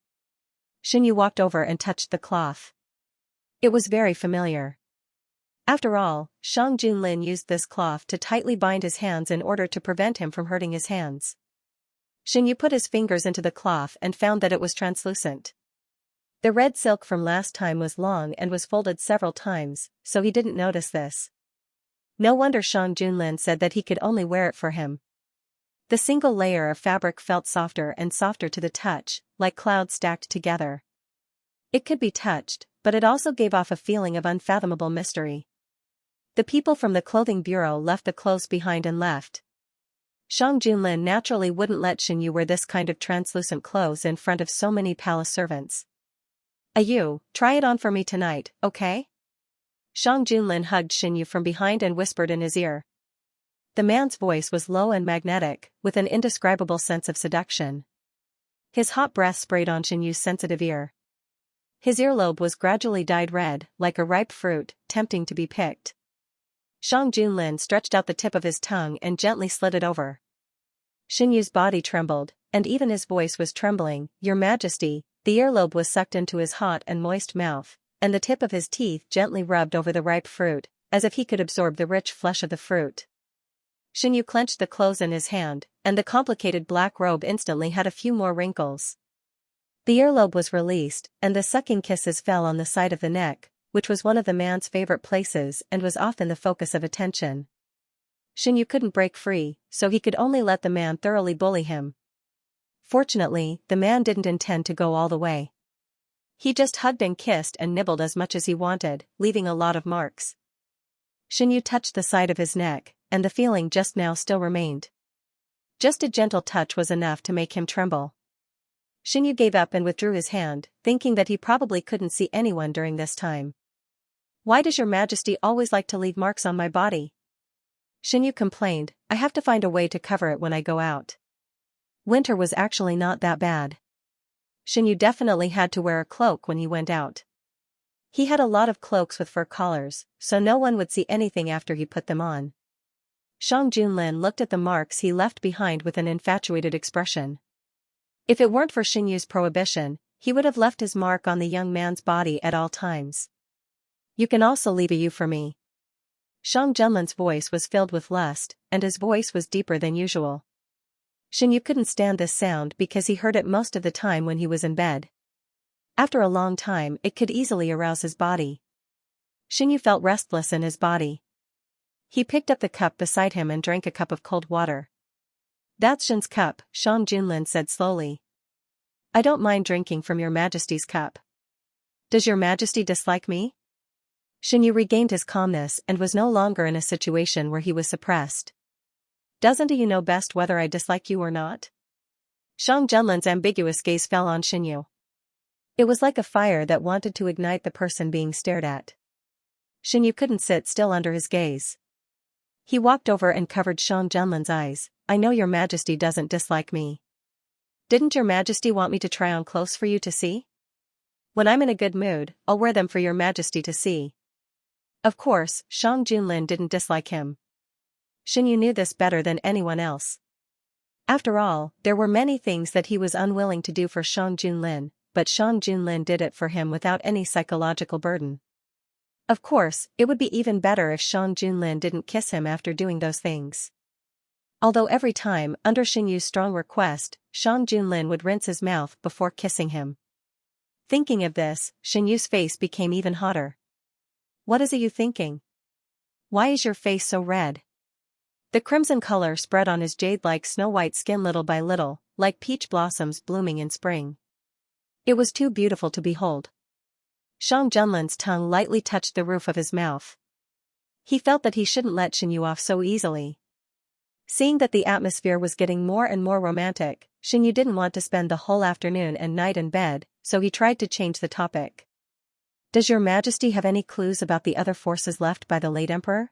Xianxia walked over and touched the cloth. It was very familiar. After all, Shang Junlin used this cloth to tightly bind his hands in order to prevent him from hurting his hands. Xianxia put his fingers into the cloth and found that it was translucent. The red silk from last time was long and was folded several times, so he didn't notice this. No wonder Shang Junlin said that he could only wear it for him. The single layer of fabric felt softer and softer to the touch, like clouds stacked together. It could be touched, but it also gave off a feeling of unfathomable mystery. The people from the clothing bureau left the clothes behind and left. Shang Junlin naturally wouldn't let Xianxia wear this kind of translucent clothes in front of so many palace servants. "You, try it on for me tonight, okay?" Shang Junlin hugged Xianxia from behind and whispered in his ear. The man's voice was low and magnetic, with an indescribable sense of seduction. His hot breath sprayed on Xianxia's sensitive ear. His earlobe was gradually dyed red, like a ripe fruit, tempting to be picked. Shang Junlin stretched out the tip of his tongue and gently slid it over. Xianxia's body trembled, and even his voice was trembling. "Your Majesty." The earlobe was sucked into his hot and moist mouth, and the tip of his teeth gently rubbed over the ripe fruit, as if he could absorb the rich flesh of the fruit. Xianxia clenched the clothes in his hand, and the complicated black robe instantly had a few more wrinkles. The earlobe was released, and the sucking kisses fell on the side of the neck, which was one of the man's favorite places and was often the focus of attention. Xianxia couldn't break free, so he could only let the man thoroughly bully him. Fortunately, the man didn't intend to go all the way. He just hugged and kissed and nibbled as much as he wanted, leaving a lot of marks. Xianxia touched the side of his neck, and the feeling just now still remained. Just a gentle touch was enough to make him tremble. Xianxia gave up and withdrew his hand, thinking that he probably couldn't see anyone during this time. "Why does your Majesty always like to leave marks on my body?" Xianxia complained. "I have to find a way to cover it when I go out." Winter was actually not that bad. Xianxia definitely had to wear a cloak when he went out. He had a lot of cloaks with fur collars, so no one would see anything after he put them on. Shang Junlin looked at the marks he left behind with an infatuated expression. If it weren't for Xianxia's prohibition, he would have left his mark on the young man's body at all times. You can also leave a you for me. Xiang Zhenlin's voice was filled with lust, and his voice was deeper than usual. Xinyu couldn't stand this sound because he heard it most of the time when he was in bed. After a long time, it could easily arouse his body. Xinyu felt restless in his body. He picked up the cup beside him and drank a cup of cold water. That's Xin's cup, Shang Junlin said slowly. I don't mind drinking from your majesty's cup. Does your majesty dislike me? Xinyu regained his calmness and was no longer in a situation where he was suppressed. Doesn't you know best whether I dislike you or not? Shang Junlin's ambiguous gaze fell on Xinyu. It was like a fire that wanted to ignite the person being stared at. Xinyu couldn't sit still under his gaze. He walked over and covered Shang Junlin's eyes. I know your majesty doesn't dislike me. Didn't your majesty want me to try on clothes for you to see? When I'm in a good mood, I'll wear them for your majesty to see. Of course, Shang Junlin didn't dislike him. Xinyu knew this better than anyone else. After all, there were many things that he was unwilling to do for Shang Junlin, but Shang Junlin did it for him without any psychological burden. Of course, it would be even better if Shang Junlin didn't kiss him after doing those things. Although every time, under Xinyu's strong request, Shang Junlin would rinse his mouth before kissing him. Thinking of this, Xinyu's face became even hotter. What is you thinking? Why is your face so red? The crimson color spread on his jade-like snow-white skin little by little, like peach blossoms blooming in spring. It was too beautiful to behold. Shang Junlin's tongue lightly touched the roof of his mouth. He felt that he shouldn't let Xinyu off so easily. Seeing that the atmosphere was getting more and more romantic, Xinyu didn't want to spend the whole afternoon and night in bed, so he tried to change the topic. Does your majesty have any clues about the other forces left by the late emperor?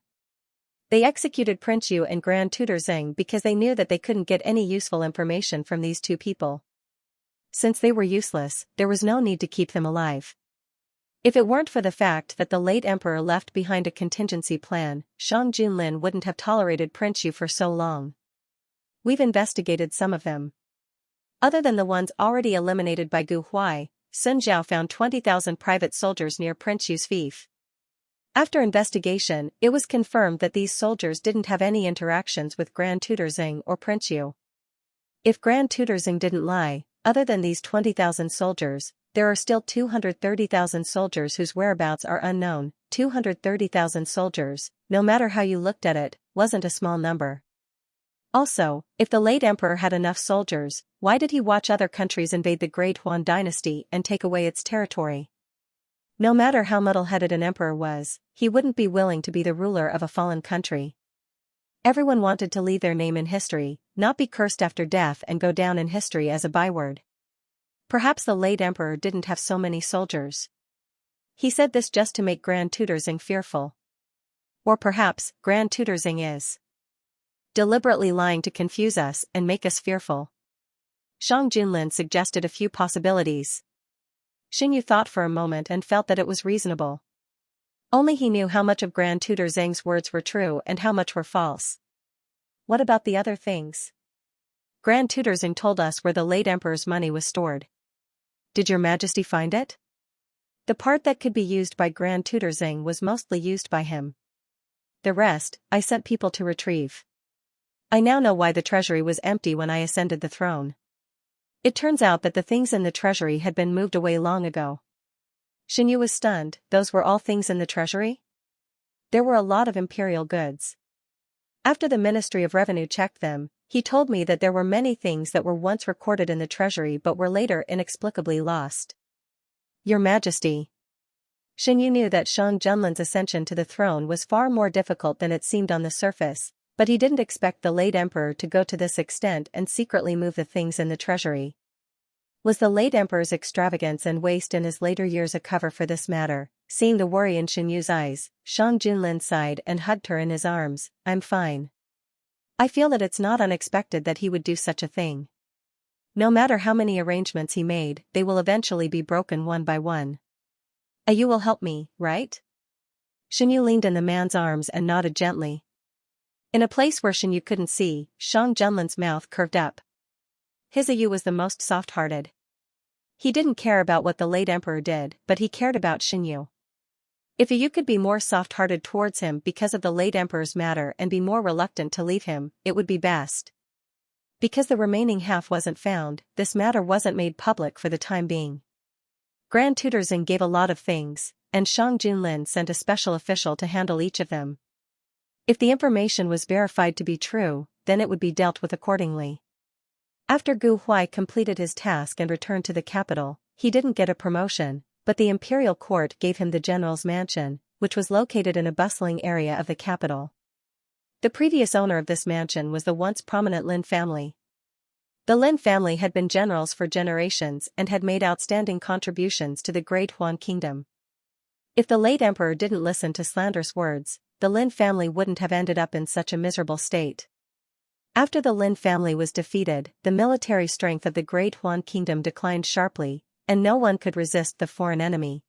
They executed Prince Yu and Grand Tutor Xing because they knew that they couldn't get any useful information from these two people. Since they were useless, there was no need to keep them alive. If it weren't for the fact that the late emperor left behind a contingency plan, Shang Junlin wouldn't have tolerated Prince Yu for so long. We've investigated some of them. Other than the ones already eliminated by Gu Huai, Sun Zhao found 20,000 private soldiers near Prince Yu's fief. After investigation, it was confirmed that these soldiers didn't have any interactions with Grand Tutor Xing or Prince Yu. If Grand Tutor Xing didn't lie, other than these 20,000 soldiers, there are still 230,000 soldiers whose whereabouts are unknown. 230,000 soldiers, no matter how you looked at it, wasn't a small number. Also, if the late emperor had enough soldiers, why did he watch other countries invade the Great Huan dynasty and take away its territory? No matter how muddle-headed an emperor was, he wouldn't be willing to be the ruler of a fallen country. Everyone wanted to leave their name in history, not be cursed after death and go down in history as a byword. Perhaps the late emperor didn't have so many soldiers. He said this just to make Grand Tutor Xing fearful. Or perhaps, Grand Tutor Xing is deliberately lying to confuse us and make us fearful. Shang Junlin suggested a few possibilities. Xinyu thought for a moment and felt that it was reasonable. Only he knew how much of Grand Tutor Xing's words were true and how much were false. What about the other things? Grand Tutor Xing told us where the late emperor's money was stored. Did your majesty find it? The part that could be used by Grand Tutor Xing was mostly used by him. The rest, I sent people to retrieve. I now know why the treasury was empty when I ascended the throne. It turns out that the things in the treasury had been moved away long ago. Xinyu was stunned. Those were all things in the treasury? There were a lot of imperial goods. After the Ministry of Revenue checked them, he told me that there were many things that were once recorded in the treasury but were later inexplicably lost. Your Majesty. Xinyu knew that Shang Junlin's ascension to the throne was far more difficult than it seemed on the surface, but he didn't expect the late emperor to go to this extent and secretly move the things in the treasury. Was the late emperor's extravagance and waste in his later years a cover for this matter? Seeing the worry in Xinyu's eyes, Shang Junlin sighed and hugged her in his arms. I'm fine. I feel that it's not unexpected that he would do such a thing. No matter how many arrangements he made, they will eventually be broken one by one. You will help me, right? Xinyu leaned in the man's arms and nodded gently. In a place where Xinyu couldn't see, Shang Junlin's mouth curved up. His Ayu was the most soft-hearted. He didn't care about what the late emperor did, but he cared about Xinyu. If Yu could be more soft-hearted towards him because of the late emperor's matter and be more reluctant to leave him, it would be best. Because the remaining half wasn't found, this matter wasn't made public for the time being. Grand Tutor Xing gave a lot of things, and Shang Junlin sent a special official to handle each of them. If the information was verified to be true, then it would be dealt with accordingly. After Gu Huai completed his task and returned to the capital, he didn't get a promotion, but the imperial court gave him the general's mansion, which was located in a bustling area of the capital. The previous owner of this mansion was the once prominent Lin family. The Lin family had been generals for generations and had made outstanding contributions to the Great Huan Kingdom. If the late emperor didn't listen to slanderous words, the Lin family wouldn't have ended up in such a miserable state. After the Lin family was defeated, the military strength of the Great Huan Kingdom declined sharply, and no one could resist the foreign enemy.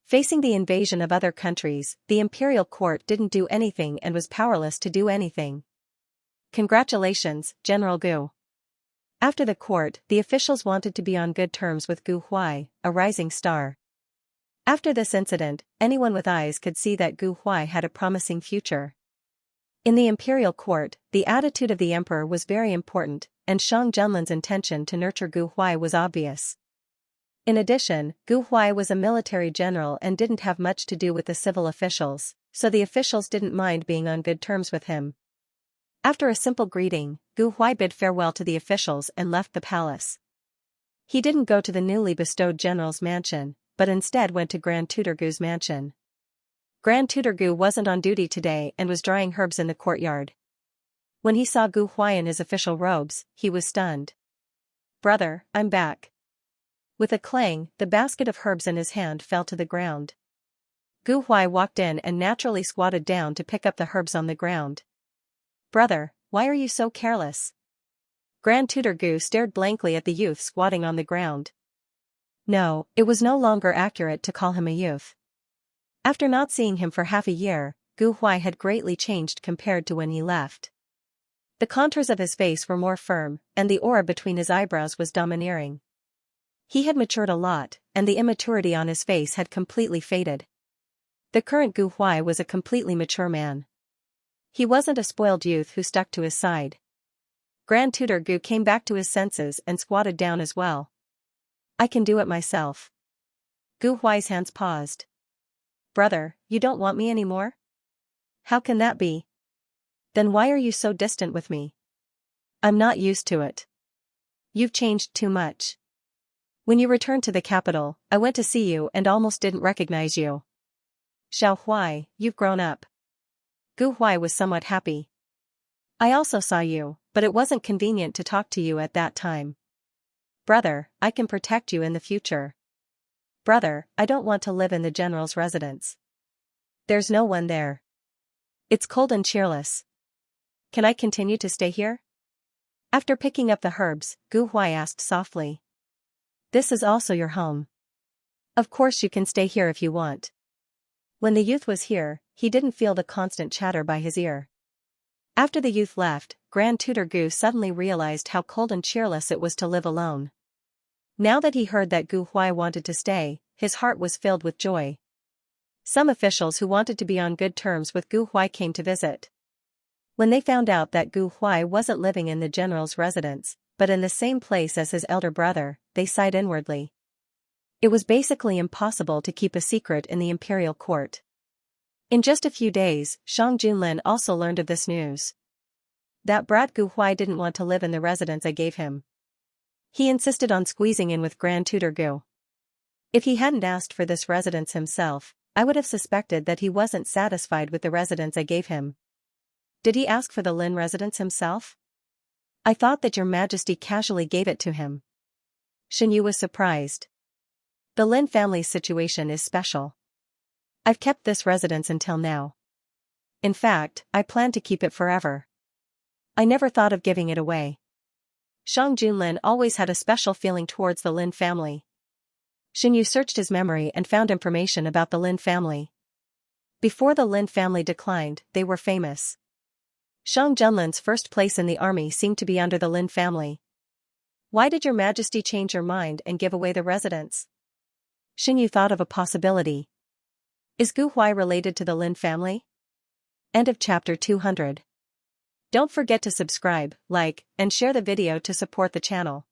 Facing the invasion of other countries, the imperial court didn't do anything and was powerless to do anything. Congratulations, General Gu. After the court, the officials wanted to be on good terms with Gu Huai, a rising star. After this incident, anyone with eyes could see that Gu Huai had a promising future. In the imperial court, the attitude of the emperor was very important, and Shang Junlin's intention to nurture Gu Huai was obvious. In addition, Gu Huai was a military general and didn't have much to do with the civil officials, so the officials didn't mind being on good terms with him. After a simple greeting, Gu Huai bid farewell to the officials and left the palace. He didn't go to the newly bestowed general's mansion, but instead went to Grand Tutor Gu's mansion. Grand Tutor Gu wasn't on duty today and was drying herbs in the courtyard. When he saw Gu Huai in his official robes, he was stunned. "Brother, I'm back." With a clang, the basket of herbs in his hand fell to the ground. Gu Huai walked in and naturally squatted down to pick up the herbs on the ground. "Brother, why are you so careless?" Grand Tutor Gu stared blankly at the youth squatting on the ground. No, it was no longer accurate to call him a youth. After not seeing him for half a year, Gu Huai had greatly changed compared to when he left. The contours of his face were more firm, and the aura between his eyebrows was domineering. He had matured a lot, and the immaturity on his face had completely faded. The current Gu Huai was a completely mature man. He wasn't a spoiled youth who stuck to his side. Grand Tutor Gu came back to his senses and squatted down as well. "I can do it myself." Gu Huai's hands paused. "Brother, you don't want me anymore?" "How can that be?" "Then why are you so distant with me?" "I'm not used to it." "You've changed too much. When you returned to the capital, I went to see you and almost didn't recognize you." "Xiao Huai, you've grown up." Gu Huai was somewhat happy. "I also saw you, but it wasn't convenient to talk to you at that time." "Brother, I can protect you in the future." "Brother, I don't want to live in the general's residence. There's no one there. It's cold and cheerless. Can I continue to stay here?" After picking up the herbs, Gu Huai asked softly. "This is also your home. Of course you can stay here if you want." When the youth was here, he didn't feel the constant chatter by his ear. After the youth left, Grand Tutor Gu suddenly realized how cold and cheerless it was to live alone. Now that he heard that Gu Huai wanted to stay, his heart was filled with joy. Some officials who wanted to be on good terms with Gu Huai came to visit. When they found out that Gu Huai wasn't living in the general's residence, but in the same place as his elder brother, they sighed inwardly. It was basically impossible to keep a secret in the imperial court. In just a few days, Shang Junlin also learned of this news. That brat Gu Huai didn't want to live in the residence I gave him. He insisted on squeezing in with Grand Tutor Gu. If he hadn't asked for this residence himself, I would have suspected that he wasn't satisfied with the residence I gave him. Did he ask for the Lin residence himself? I thought that your majesty casually gave it to him. Xinyu was surprised. The Lin family's situation is special. I've kept this residence until now. In fact, I plan to keep it forever. I never thought of giving it away. Shang Junlin always had a special feeling towards the Lin family. Xinyu searched his memory and found information about the Lin family. Before the Lin family declined, they were famous. Shang Junlin's first place in the army seemed to be under the Lin family. Why did your majesty change your mind and give away the residence? Xingyu thought of a possibility. Is Gu Huai related to the Lin family? End of chapter 200. Don't forget to subscribe, like, and share the video to support the channel.